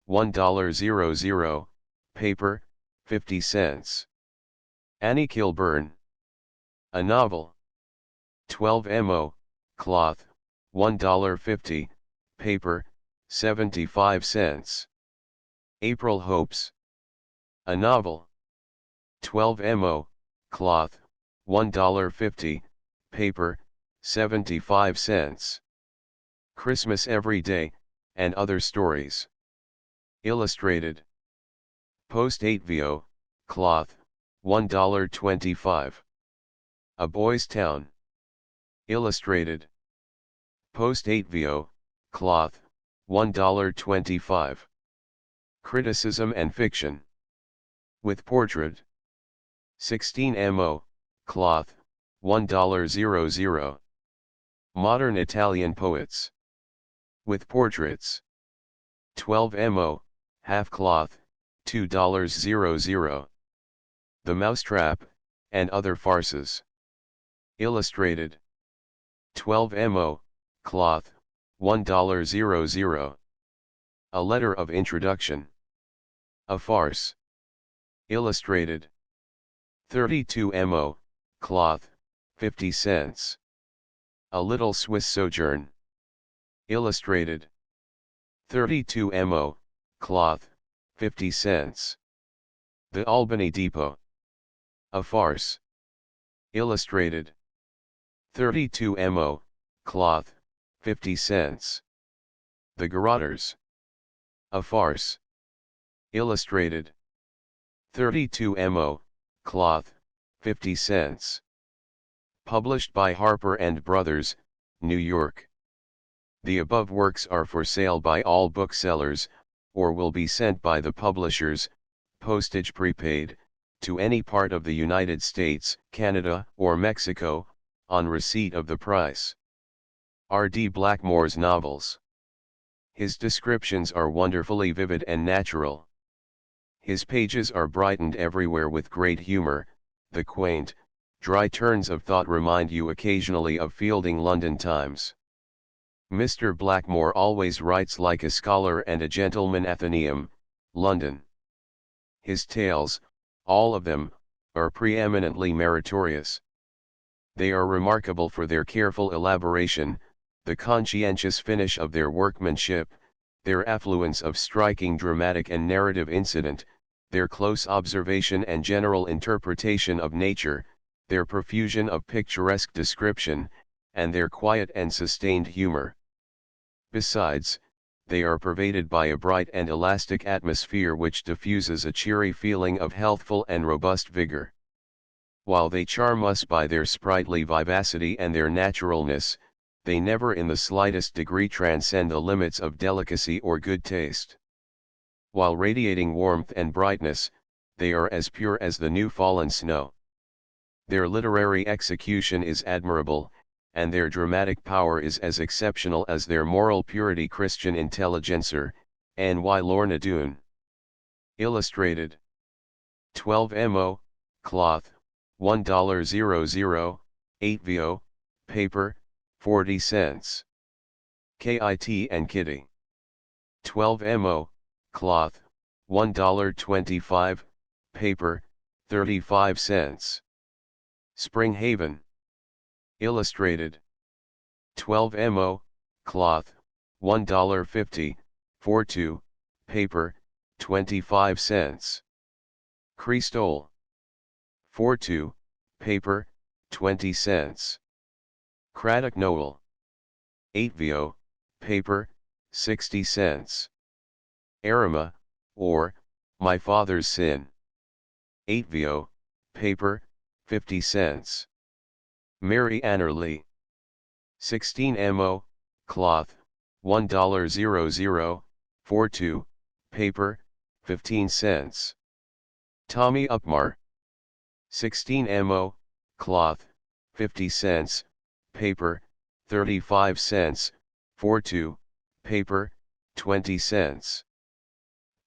$1.00, paper, 50 cents. Annie Kilburn. A novel. 12 mo, cloth, $1.50, paper, 75 cents. April Hopes. A novel. 12 mo, cloth, $1.50, paper, 75 cents. Christmas Every Day, and Other Stories. Illustrated. Post 8 vo, cloth, $1.25. A Boy's Town. Illustrated. Post 8 vo, cloth, $1.25. Criticism and Fiction. With Portrait. 16 mo, cloth, $1.00. Modern Italian poets. With portraits. 12 mo, half cloth, $2.00. The Mousetrap, and Other Farces. Illustrated. 12 mo, cloth, $1.00. A Letter of Introduction. A Farce. Illustrated. 32 mo, cloth, 50 cents. A Little Swiss Sojourn. Illustrated. 32 mo, cloth, 50 cents. The Albany Depot. A Farce. Illustrated. 32 mo, cloth, 50 cents. The Garrotters. A Farce. Illustrated. 32 mo, cloth, 50 cents. Published by Harper & Brothers, New York. The above works are for sale by all booksellers, or will be sent by the publishers, postage prepaid, to any part of the United States, Canada, or Mexico, on receipt of the price. R. D. Blackmore's novels. His descriptions are wonderfully vivid and natural. His pages are brightened everywhere with great humor. The quaint, dry turns of thought remind you occasionally of Fielding London Times. Mr. Blackmore always writes like a scholar and a gentleman. Athenaeum, London. His tales, all of them, are preeminently meritorious. They are remarkable for their careful elaboration, the conscientious finish of their workmanship, their affluence of striking dramatic and narrative incident, their close observation and general interpretation of nature, their profusion of picturesque description, and their quiet and sustained humor. Besides, they are pervaded by a bright and elastic atmosphere which diffuses a cheery feeling of healthful and robust vigor. While they charm us by their sprightly vivacity and their naturalness, they never in the slightest degree transcend the limits of delicacy or good taste. While radiating warmth and brightness, they are as pure as the new fallen snow. Their literary execution is admirable, and their dramatic power is as exceptional as their moral purity. Christian Intelligencer, N.Y. Lorna Doone. Illustrated. 12 mo, cloth, $1.00, 8 vo, paper, 40 cents. Kit and Kitty. 12 mo, cloth, $1.25, paper, 35 cents. Spring Haven. Illustrated. 12 mo, cloth, $1.50, 42, paper, 25 cents. Cristol. 42, paper, 20 cents. Craddock Noel. 8 vo, paper, 60 cents. Erema, or, My Father's Sin. 8 vo, paper, 50 cents. Mary Annerly. 16 mo, cloth, $1.00, 42, paper, 15 cents. Tommy Upmar. 16 mo, cloth, 50 cents, paper, 35 cents, 42, paper, 20 cents.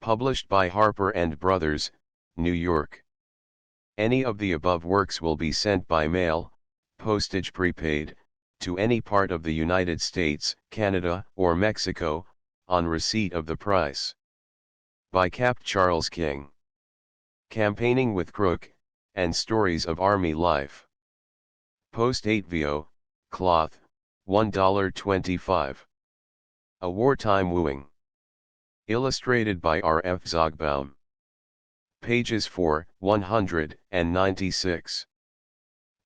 Published by Harper & Brothers, New York. Any of the above works will be sent by mail, postage prepaid, to any part of the United States, Canada, or Mexico, on receipt of the price. By Capt. Charles King. Campaigning with Crook, and Stories of Army Life. Post 8 vo, cloth, $1.25. A Wartime Wooing. Illustrated by R. F. Zogbaum. Pages 4, 196.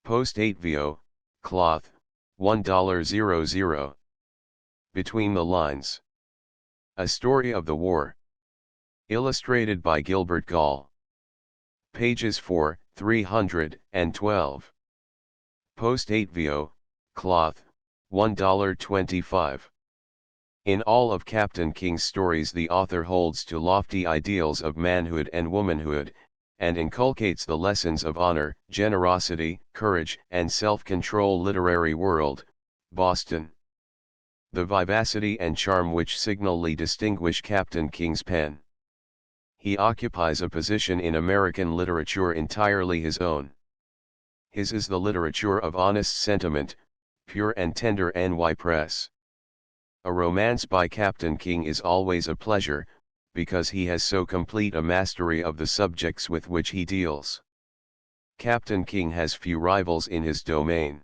Post 8 vo, cloth, $1.00. Between the Lines. A Story of the War. Illustrated by Gilbert Gall. Pages 4, 312. Post 8 vo, cloth, $1.25. In all of Captain King's stories the author holds to lofty ideals of manhood and womanhood, and inculcates the lessons of honor, generosity, courage, and self-control. Literary World, Boston. The vivacity and charm which signally distinguish Captain King's pen. He occupies a position in American literature entirely his own. His is the literature of honest sentiment, pure and tender NY press. A romance by Captain King is always a pleasure, because he has so complete a mastery of the subjects with which he deals. Captain King has few rivals in his domain.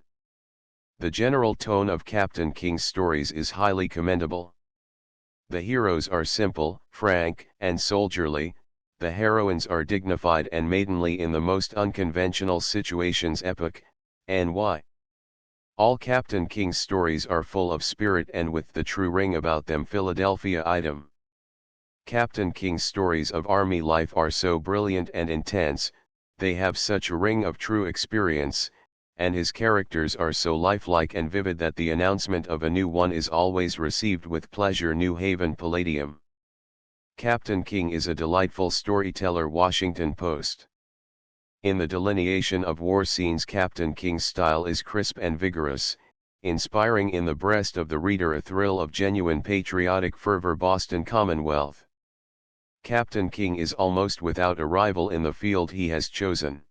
The general tone of Captain King's stories is highly commendable. The heroes are simple, frank, and soldierly, the heroines are dignified and maidenly in the most unconventional situations. Epic, NY. All Captain King's stories are full of spirit and with the true ring about them. Philadelphia item. Captain King's stories of army life are so brilliant and intense, they have such a ring of true experience, and his characters are so lifelike and vivid that the announcement of a new one is always received with pleasure. New Haven Palladium. Captain King is a delightful storyteller. Washington Post. In the delineation of war scenes, Captain King's style is crisp and vigorous, inspiring in the breast of the reader a thrill of genuine patriotic fervor. Boston Commonwealth. Captain King is almost without a rival in the field he has chosen.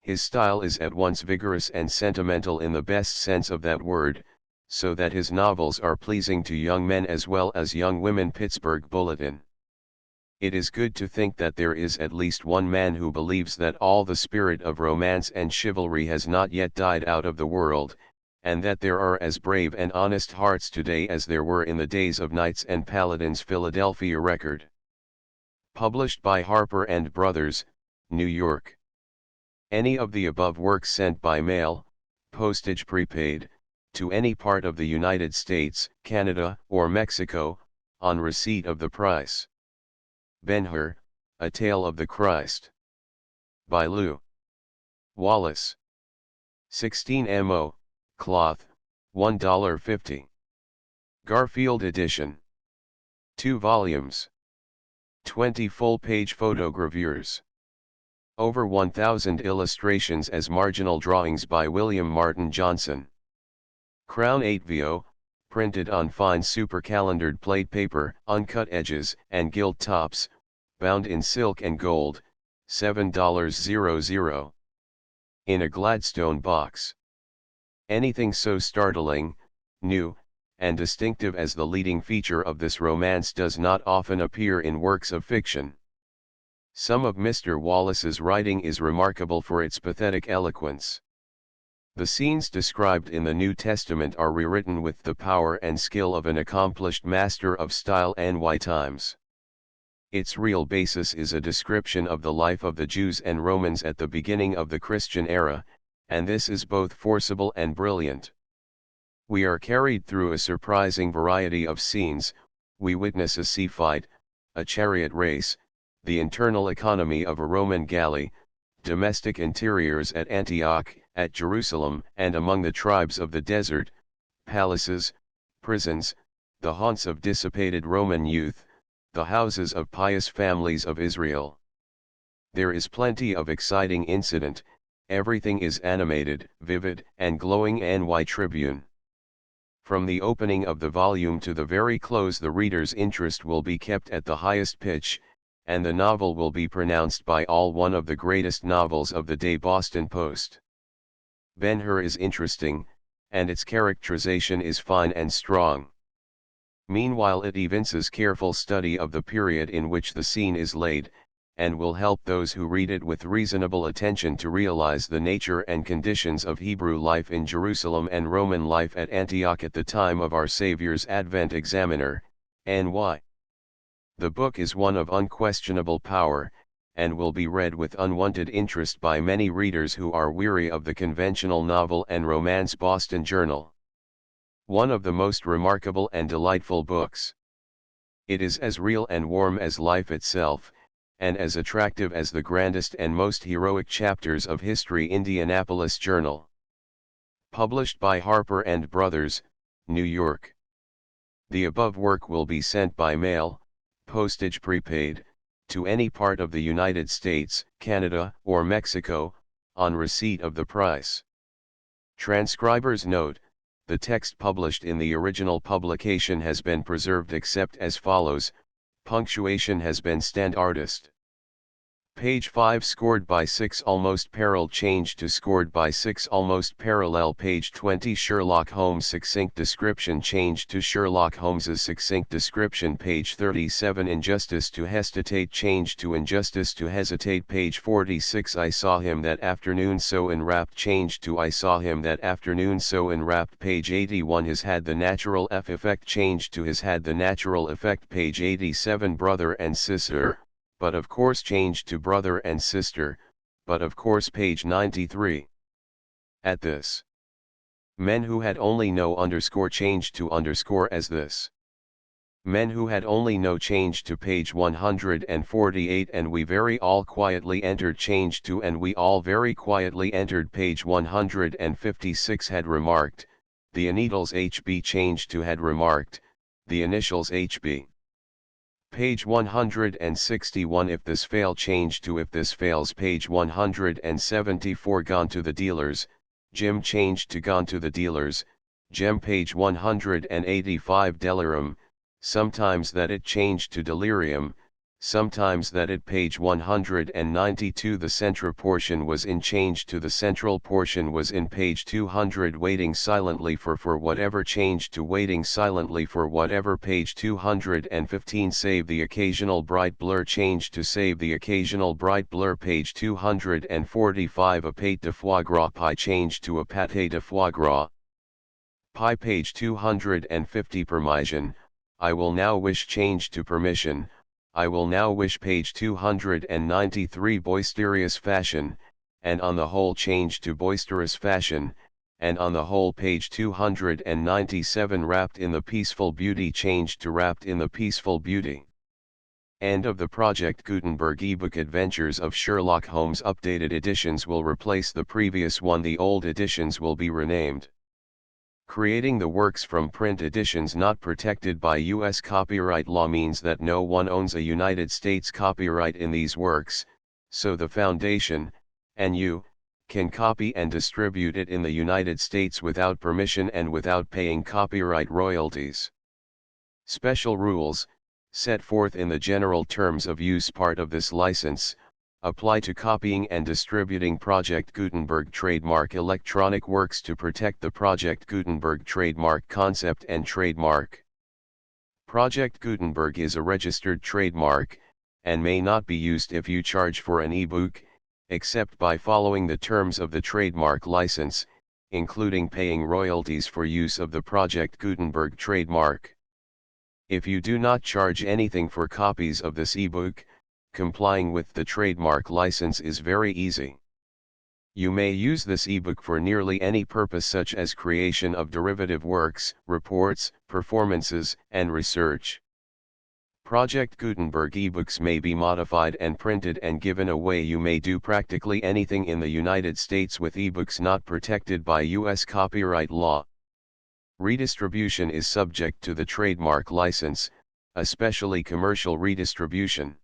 His style is at once vigorous and sentimental in the best sense of that word, so that his novels are pleasing to young men as well as young women. Pittsburgh Bulletin. It is good to think that there is at least one man who believes that all the spirit of romance and chivalry has not yet died out of the world, and that there are as brave and honest hearts today as there were in the days of knights and paladins. Philadelphia Record. Published by Harper & Brothers, New York. Any of the above works sent by mail, postage prepaid, to any part of the United States, Canada, or Mexico, on receipt of the price. Ben-Hur, A Tale of the Christ. By Lew Wallace. 16 mo, cloth, $1.50. Garfield edition. 2 volumes. 20 full-page photogravures. Over 1,000 illustrations as marginal drawings by William Martin Johnson. Crown 8vo, printed on fine supercalendered plate paper, uncut edges and gilt tops, bound in silk and gold, $7.00. In a Gladstone box. Anything so startling, new, and distinctive as the leading feature of this romance does not often appear in works of fiction. Some of Mr. Wallace's writing is remarkable for its pathetic eloquence. The scenes described in the New Testament are rewritten with the power and skill of an accomplished master of style. NY Times. Its real basis is a description of the life of the Jews and Romans at the beginning of the Christian era, and this is both forcible and brilliant. We are carried through a surprising variety of scenes. We witness a sea fight, a chariot race, the internal economy of a Roman galley, domestic interiors at Antioch, at Jerusalem and among the tribes of the desert, palaces, prisons, the haunts of dissipated Roman youth, the houses of pious families of Israel. There is plenty of exciting incident, everything is animated, vivid, and glowing. NY Tribune. From the opening of the volume to the very close the reader's interest will be kept at the highest pitch, and the novel will be pronounced by all one of the greatest novels of the day. Boston Post. Ben-Hur is interesting, and its characterization is fine and strong. Meanwhile it evinces careful study of the period in which the scene is laid, and will help those who read it with reasonable attention to realize the nature and conditions of Hebrew life in Jerusalem and Roman life at Antioch at the time of our Savior's advent. Examiner, NY. The book is one of unquestionable power, and will be read with unwonted interest by many readers who are weary of the conventional novel and romance. Boston Journal. One of the most remarkable and delightful books. It is as real and warm as life itself, and as attractive as the grandest and most heroic chapters of history. Indianapolis Journal. Published by Harper & Brothers, New York. The above work will be sent by mail, postage prepaid, to any part of the United States, Canada, or Mexico, on receipt of the price. Transcriber's note: the text published in the original publication has been preserved except as follows, punctuation has been standardized. Page 5 scored by 6 almost parallel changed to scored by 6 almost parallel. Page 20 Sherlock Holmes succinct description changed to Sherlock Holmes's succinct description. Page 37 injustice to hesitate changed to injustice to hesitate. Page 46 I saw him that afternoon so enwrapped changed to I saw him that afternoon so enwrapped. Page 81 his had the natural effect changed to his had the natural effect. Page 87 brother and sister, but of course changed to brother and sister, but of course. Page 93. At this. Men who had only no underscore changed to underscore as this. Men who had only no changed to. Page 148 and we very all quietly entered changed to and we all very quietly entered. Page 156 had remarked, the initials HB changed to had remarked, the initials HB. Page 161 if this fail changed to if this fails. Page 174 gone to the dealers, Jim changed to gone to the dealers, Gem. Page 185 delirium, sometimes that it changed to delirium, sometimes that it. Page 192 the central portion was in changed to the central portion was in. Page 200 waiting silently for whatever changed to waiting silently for whatever. Page 215 save the occasional bright blur changed to save the occasional bright blur. Page 245 a pate de foie gras pie changed to a pâté de foie gras pie. Page 250 permission, I will now wish changed to permission, I will now wish. Page 293 boisterous fashion, and on the whole changed to boisterous fashion, and on the whole. Page 297 wrapped in the peaceful beauty changed to wrapped in the peaceful beauty. End of the Project Gutenberg ebook Adventures of Sherlock Holmes. Updated editions will replace the previous one. The old editions will be renamed. Creating the works from print editions not protected by U.S. copyright law means that no one owns a United States copyright in these works, so the Foundation, and you, can copy and distribute it in the United States without permission and without paying copyright royalties. Special rules, set forth in the general terms of use part of this license, apply to copying and distributing Project Gutenberg trademark electronic works to protect the Project Gutenberg trademark concept and trademark. Project Gutenberg is a registered trademark, and may not be used if you charge for an ebook, except by following the terms of the trademark license, including paying royalties for use of the Project Gutenberg trademark. If you do not charge anything for copies of this ebook, complying with the trademark license is very easy. You may use this ebook for nearly any purpose such as creation of derivative works, reports, performances, and research. Project Gutenberg ebooks may be modified and printed and given away. You may do practically anything in the United States with ebooks not protected by U.S. copyright law. Redistribution is subject to the trademark license, especially commercial redistribution.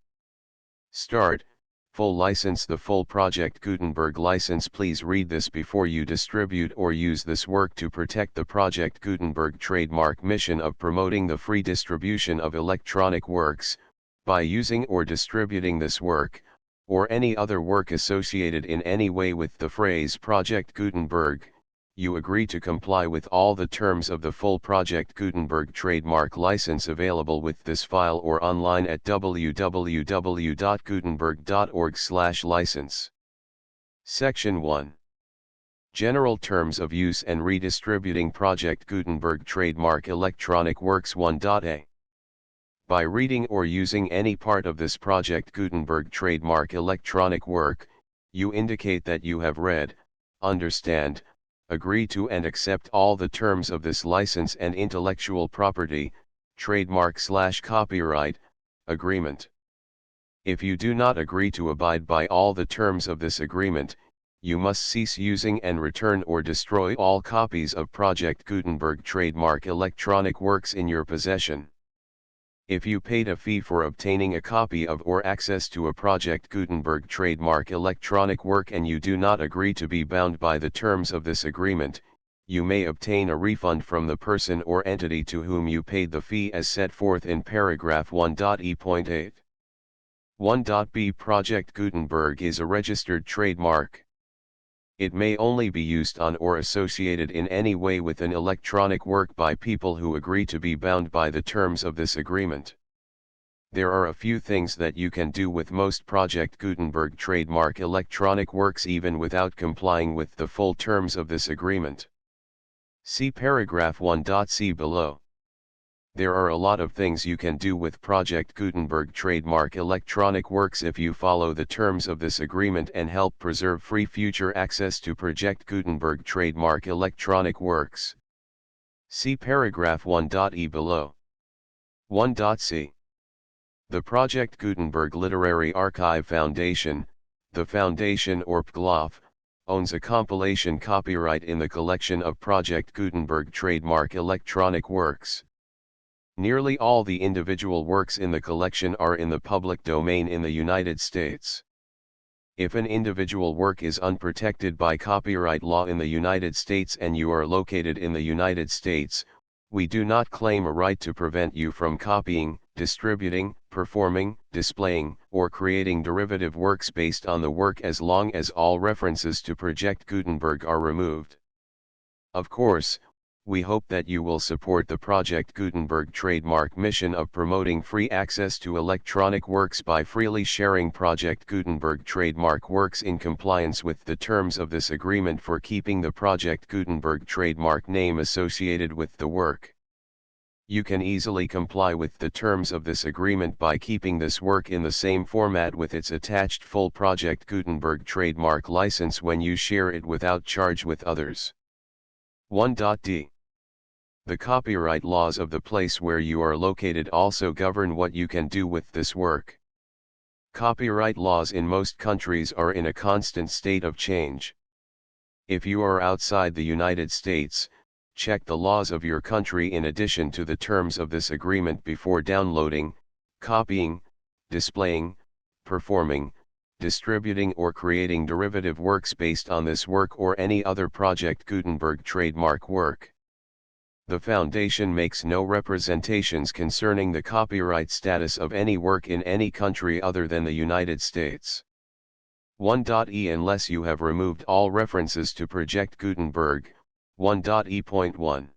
Start, full license. The full Project Gutenberg license. Please read this before you distribute or use this work to protect the Project Gutenberg trademark mission of promoting the free distribution of electronic works, by using or distributing this work, or any other work associated in any way with the phrase Project Gutenberg. You agree to comply with all the terms of the full Project Gutenberg trademark license available with this file or online at www.gutenberg.org/license. Section 1. General Terms of Use and Redistributing Project Gutenberg Trademark Electronic Works 1.a. By reading or using any part of this Project Gutenberg trademark electronic work, you indicate that you have read, understand, agree to and accept all the terms of this license and intellectual property, trademark/copyright, agreement. If you do not agree to abide by all the terms of this agreement, you must cease using and return or destroy all copies of Project Gutenberg trademark electronic works in your possession. If you paid a fee for obtaining a copy of or access to a Project Gutenberg trademark electronic work and you do not agree to be bound by the terms of this agreement, you may obtain a refund from the person or entity to whom you paid the fee as set forth in paragraph 1.e.8. 1.b Project Gutenberg is a registered trademark. It may only be used on or associated in any way with an electronic work by people who agree to be bound by the terms of this agreement. There are a few things that you can do with most Project Gutenberg trademark electronic works even without complying with the full terms of this agreement. See paragraph 1.c below. There are a lot of things you can do with Project Gutenberg trademark electronic works if you follow the terms of this agreement and help preserve free future access to Project Gutenberg trademark electronic works. See paragraph 1.e below. 1.c. The Project Gutenberg Literary Archive Foundation, the Foundation or PGLOF, owns a compilation copyright in the collection of Project Gutenberg trademark electronic works. Nearly all the individual works in the collection are in the public domain in the United States. If an individual work is unprotected by copyright law in the United States and you are located in the United States, we do not claim a right to prevent you from copying, distributing, performing, displaying, or creating derivative works based on the work as long as all references to Project Gutenberg are removed. Of course, we hope that you will support the Project Gutenberg trademark mission of promoting free access to electronic works by freely sharing Project Gutenberg trademark works in compliance with the terms of this agreement for keeping the Project Gutenberg trademark name associated with the work. You can easily comply with the terms of this agreement by keeping this work in the same format with its attached full Project Gutenberg trademark license when you share it without charge with others. 1.d. The copyright laws of the place where you are located also govern what you can do with this work. Copyright laws in most countries are in a constant state of change. If you are outside the United States, check the laws of your country in addition to the terms of this agreement before downloading, copying, displaying, performing, distributing or creating derivative works based on this work or any other Project Gutenberg trademark work. The Foundation makes no representations concerning the copyright status of any work in any country other than the United States. 1.e Unless you have removed all references to Project Gutenberg, 1.e.1.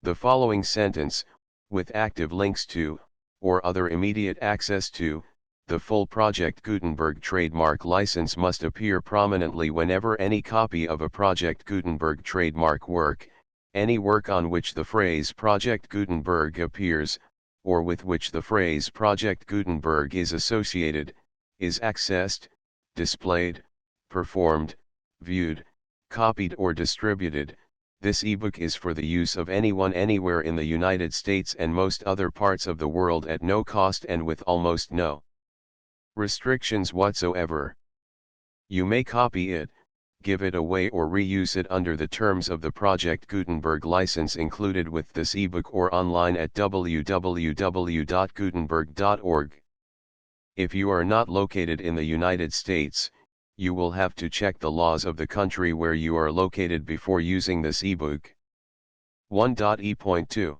The following sentence, with active links to, or other immediate access to, the full Project Gutenberg trademark license must appear prominently whenever any copy of a Project Gutenberg trademark work, any work on which the phrase Project Gutenberg appears, or with which the phrase Project Gutenberg is associated, is accessed, displayed, performed, viewed, copied or distributed. This ebook is for the use of anyone anywhere in the United States and most other parts of the world at no cost and with almost no restrictions whatsoever. You may copy it, give it away or reuse it under the terms of the Project Gutenberg license included with this ebook or online at www.gutenberg.org. If you are not located in the United States, you will have to check the laws of the country where you are located before using this ebook. 1.e.2.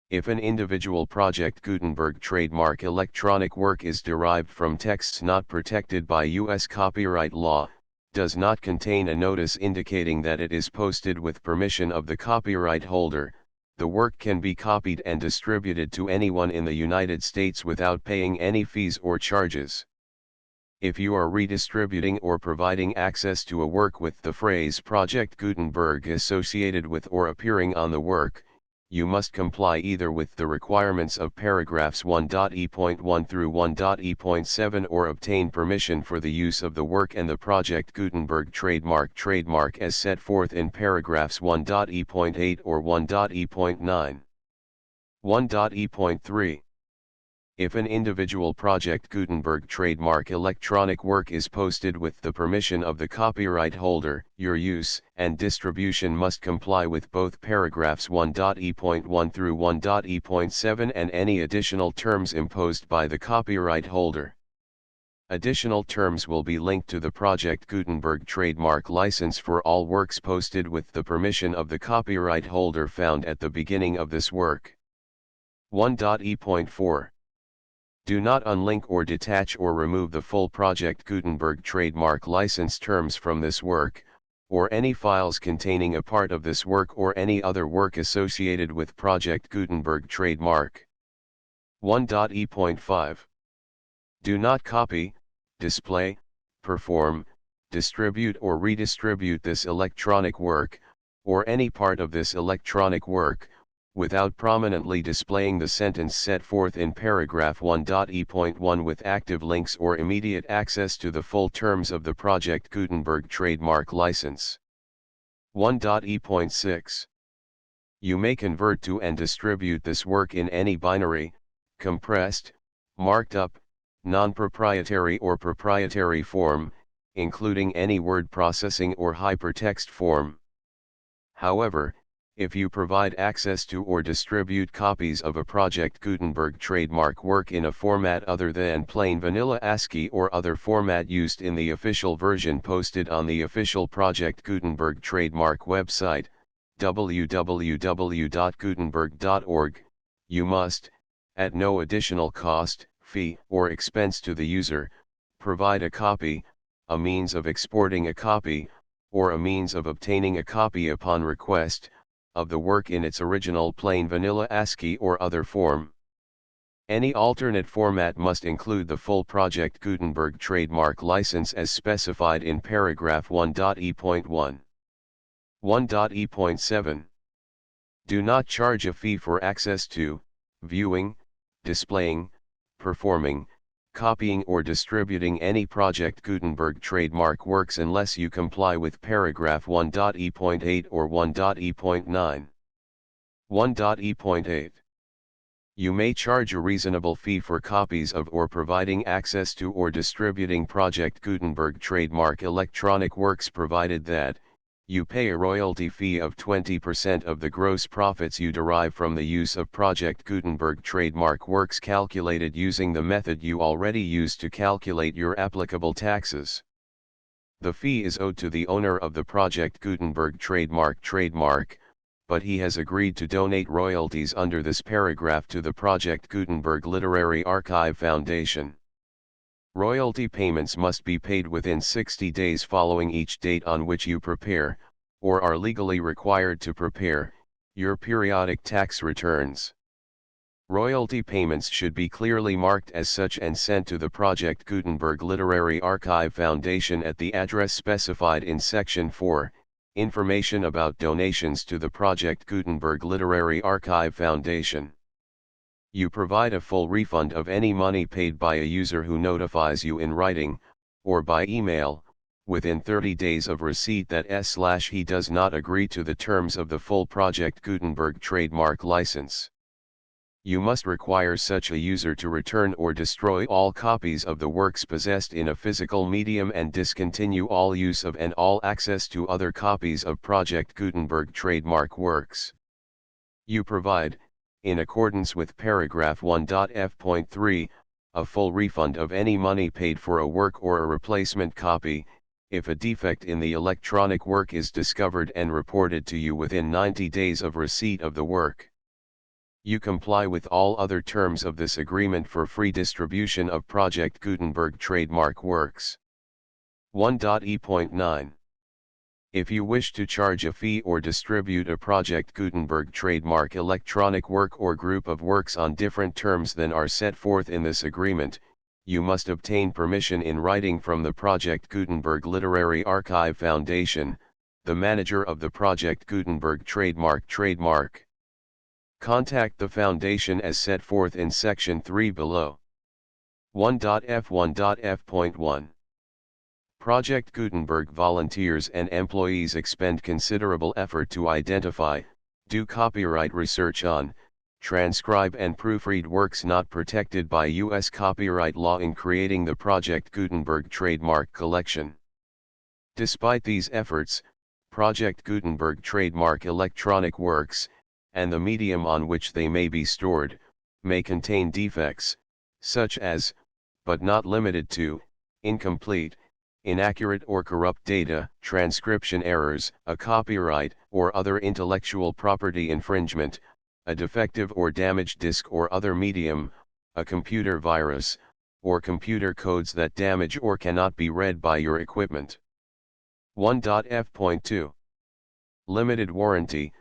If an individual Project Gutenberg trademark electronic work is derived from texts not protected by U.S. copyright law, does not contain a notice indicating that it is posted with permission of the copyright holder, the work can be copied and distributed to anyone in the United States without paying any fees or charges. If you are redistributing or providing access to a work with the phrase Project Gutenberg associated with or appearing on the work, you must comply either with the requirements of paragraphs 1.e.1 through 1.e.7 or obtain permission for the use of the work and the Project Gutenberg trademark as set forth in paragraphs 1.e.8 or 1.e.9. 1.e.3. If an individual Project Gutenberg trademark electronic work is posted with the permission of the copyright holder, your use and distribution must comply with both paragraphs 1.e.1 through 1.e.7 and any additional terms imposed by the copyright holder. Additional terms will be linked to the Project Gutenberg trademark license for all works posted with the permission of the copyright holder found at the beginning of this work. 1.e.4 Do not unlink or detach or remove the full Project Gutenberg trademark license terms from this work, or any files containing a part of this work or any other work associated with Project Gutenberg trademark. 1.e.5 Do not copy, display, perform, distribute or redistribute this electronic work, or any part of this electronic work, without prominently displaying the sentence set forth in paragraph 1.e.1 with active links or immediate access to the full terms of the Project Gutenberg trademark license. 1.e.6 You may convert to and distribute this work in any binary, compressed, marked up, non-proprietary or proprietary form, including any word processing or hypertext form. However, if you provide access to or distribute copies of a Project Gutenberg trademark work in a format other than plain vanilla ASCII or other format used in the official version posted on the official Project Gutenberg trademark website, www.gutenberg.org, you must, at no additional cost, fee, or expense to the user, provide a copy, a means of exporting a copy, or a means of obtaining a copy upon request, of the work in its original plain vanilla ASCII or other form. Any alternate format must include the full Project Gutenberg trademark license as specified in paragraph 1.e.1. 1.e.7 Do not charge a fee for access to, viewing, displaying, performing, copying or distributing any Project Gutenberg trademark works unless you comply with paragraph 1.e.8 or 1.e.9. 1.e.8 You may charge a reasonable fee for copies of or providing access to or distributing Project Gutenberg trademark electronic works provided that, you pay a royalty fee of 20% of the gross profits you derive from the use of Project Gutenberg trademark works calculated using the method you already use to calculate your applicable taxes. The fee is owed to the owner of the Project Gutenberg trademark, but he has agreed to donate royalties under this paragraph to the Project Gutenberg Literary Archive Foundation. Royalty payments must be paid within 60 days following each date on which you prepare, or are legally required to prepare, your periodic tax returns. Royalty payments should be clearly marked as such and sent to the Project Gutenberg Literary Archive Foundation at the address specified in Section 4, Information about donations to the Project Gutenberg Literary Archive Foundation. You provide a full refund of any money paid by a user who notifies you in writing, or by email, within 30 days of receipt that he does not agree to the terms of the full Project Gutenberg trademark license. You must require such a user to return or destroy all copies of the works possessed in a physical medium and discontinue all use of and all access to other copies of Project Gutenberg trademark works. You provide, in accordance with paragraph 1.f.3, a full refund of any money paid for a work or a replacement copy, if a defect in the electronic work is discovered and reported to you within 90 days of receipt of the work. You comply with all other terms of this agreement for free distribution of Project Gutenberg trademark works. 1.e.9 If you wish to charge a fee or distribute a Project Gutenberg trademark electronic work or group of works on different terms than are set forth in this agreement, you must obtain permission in writing from the Project Gutenberg Literary Archive Foundation, the manager of the Project Gutenberg trademark. Contact the Foundation as set forth in Section 3 below. 1.f.1.f.1 Project Gutenberg volunteers and employees expend considerable effort to identify, do copyright research on, transcribe and proofread works not protected by U.S. copyright law in creating the Project Gutenberg trademark collection. Despite these efforts, Project Gutenberg trademark electronic works, and the medium on which they may be stored, may contain defects, such as, but not limited to, incomplete, inaccurate or corrupt data, transcription errors, a copyright or other intellectual property infringement, a defective or damaged disk or other medium, a computer virus, or computer codes that damage or cannot be read by your equipment. 1.f.2 Limited warranty,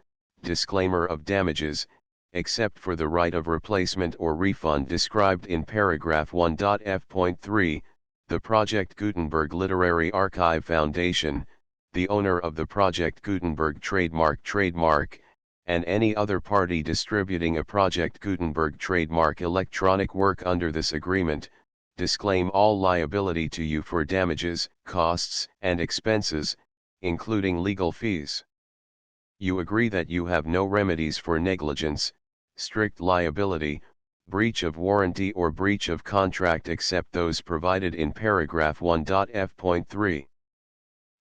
disclaimer of damages, except for the right of replacement or refund described in paragraph 1.f.3, the Project Gutenberg Literary Archive Foundation, the owner of the Project Gutenberg trademark, and any other party distributing a Project Gutenberg trademark electronic work under this agreement, disclaim all liability to you for damages, costs, and expenses, including legal fees. You agree that you have no remedies for negligence, strict liability, breach of warranty or breach of contract except those provided in paragraph 1.f.3.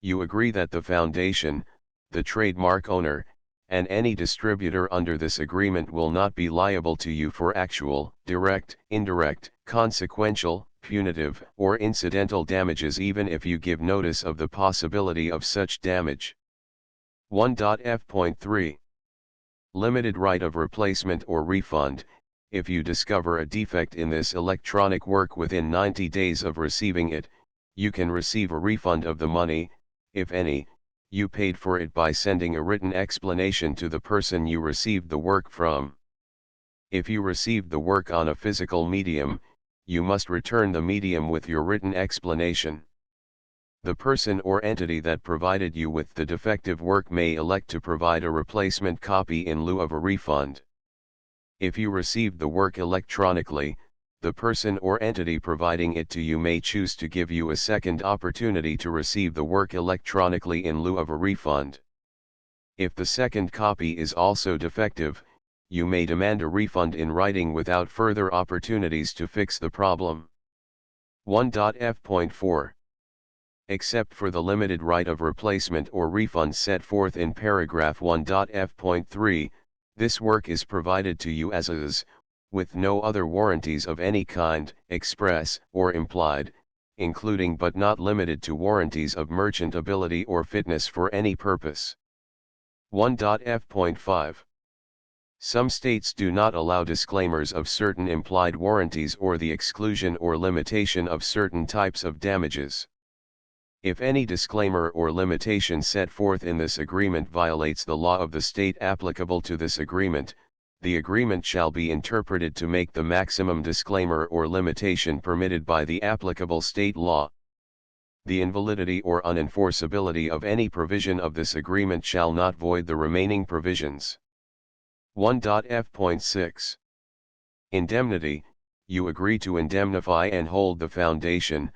You agree that the foundation, the trademark owner, and any distributor under this agreement will not be liable to you for actual, direct, indirect, consequential, punitive, or incidental damages even if you give notice of the possibility of such damage. 1.f.3 Limited right of replacement or refund. If you discover a defect in this electronic work within 90 days of receiving it, you can receive a refund of the money, if any, you paid for it by sending a written explanation to the person you received the work from. If you received the work on a physical medium, you must return the medium with your written explanation. The person or entity that provided you with the defective work may elect to provide a replacement copy in lieu of a refund. If you received the work electronically, the person or entity providing it to you may choose to give you a second opportunity to receive the work electronically in lieu of a refund. If the second copy is also defective, you may demand a refund in writing without further opportunities to fix the problem. 1.f.4 Except for the limited right of replacement or refund set forth in paragraph 1.f.3, this work is provided to you as is, with no other warranties of any kind, express or implied, including but not limited to warranties of merchantability or fitness for any purpose. 1.f.5 Some states do not allow disclaimers of certain implied warranties or the exclusion or limitation of certain types of damages. If any disclaimer or limitation set forth in this agreement violates the law of the state applicable to this agreement, the agreement shall be interpreted to make the maximum disclaimer or limitation permitted by the applicable state law. The invalidity or unenforceability of any provision of this agreement shall not void the remaining provisions. 1.f.6 Indemnity. You agree to indemnify and hold the foundation,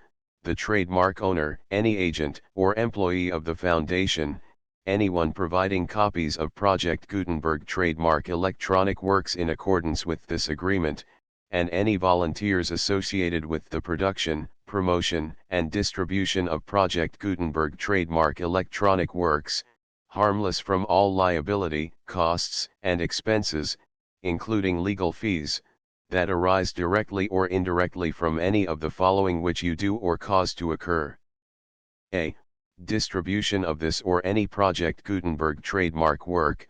the trademark owner, any agent or employee of the foundation, anyone providing copies of Project Gutenberg trademark electronic works in accordance with this agreement, and any volunteers associated with the production, promotion, and distribution of Project Gutenberg trademark electronic works, harmless from all liability, costs, and expenses, including legal fees, that arise directly or indirectly from any of the following which you do or cause to occur. A. Distribution of this or any Project Gutenberg trademark work.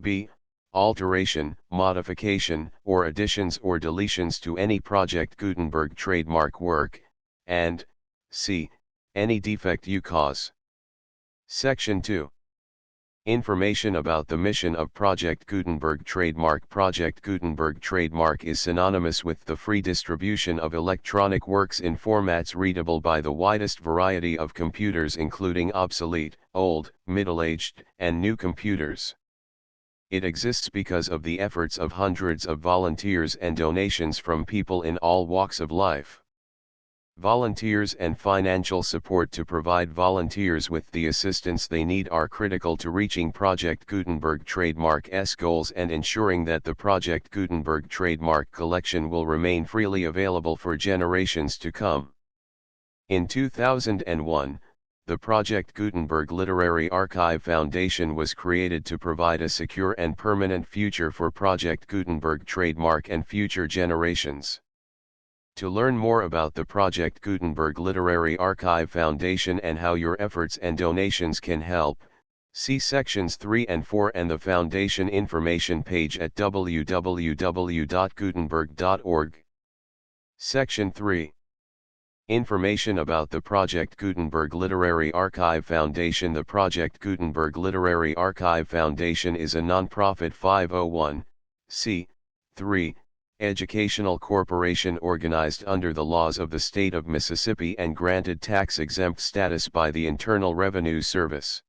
B. Alteration, modification, or additions or deletions to any Project Gutenberg trademark work, and C. Any defect you cause. Section 2. Information about the mission of Project Gutenberg trademark. Project Gutenberg trademark is synonymous with the free distribution of electronic works in formats readable by the widest variety of computers including obsolete, old, middle-aged, and new computers. It exists because of the efforts of hundreds of volunteers and donations from people in all walks of life. Volunteers and financial support to provide volunteers with the assistance they need are critical to reaching Project Gutenberg trademark's goals and ensuring that the Project Gutenberg trademark collection will remain freely available for generations to come. In 2001, the Project Gutenberg Literary Archive Foundation was created to provide a secure and permanent future for Project Gutenberg trademark and future generations. To learn more about the Project Gutenberg Literary Archive Foundation and how your efforts and donations can help, see sections 3 and 4 and the Foundation information page at www.gutenberg.org. Section 3. Information about the Project Gutenberg Literary Archive Foundation. The Project Gutenberg Literary Archive Foundation is a non-profit 501(c)(3) educational corporation organized under the laws of the state of Mississippi and granted tax-exempt status by the Internal Revenue Service.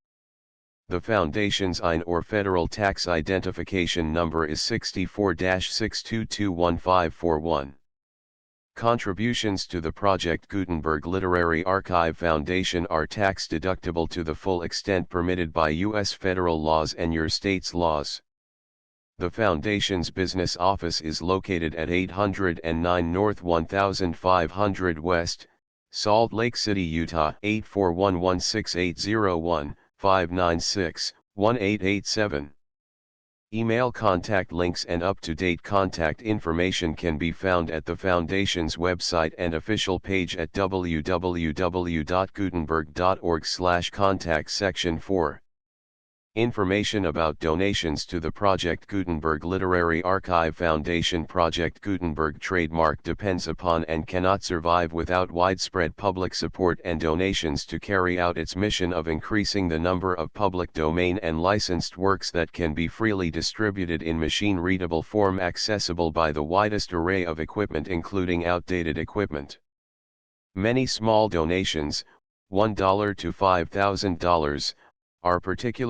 The Foundation's IN or Federal Tax Identification Number is 64-6221541. Contributions to the Project Gutenberg Literary Archive Foundation are tax-deductible to the full extent permitted by U.S. federal laws and your state's laws. The Foundation's business office is located at 809 North 1500 West, Salt Lake City, Utah 841168015961887. Email contact links and up-to-date contact information can be found at the Foundation's website and official page at www.gutenberg.org/contact section 4. Information about donations to the Project Gutenberg Literary Archive Foundation. Project Gutenberg trademark depends upon and cannot survive without widespread public support and donations to carry out its mission of increasing the number of public domain and licensed works that can be freely distributed in machine-readable form accessible by the widest array of equipment including outdated equipment. Many small donations, $1 to $5,000, are particularly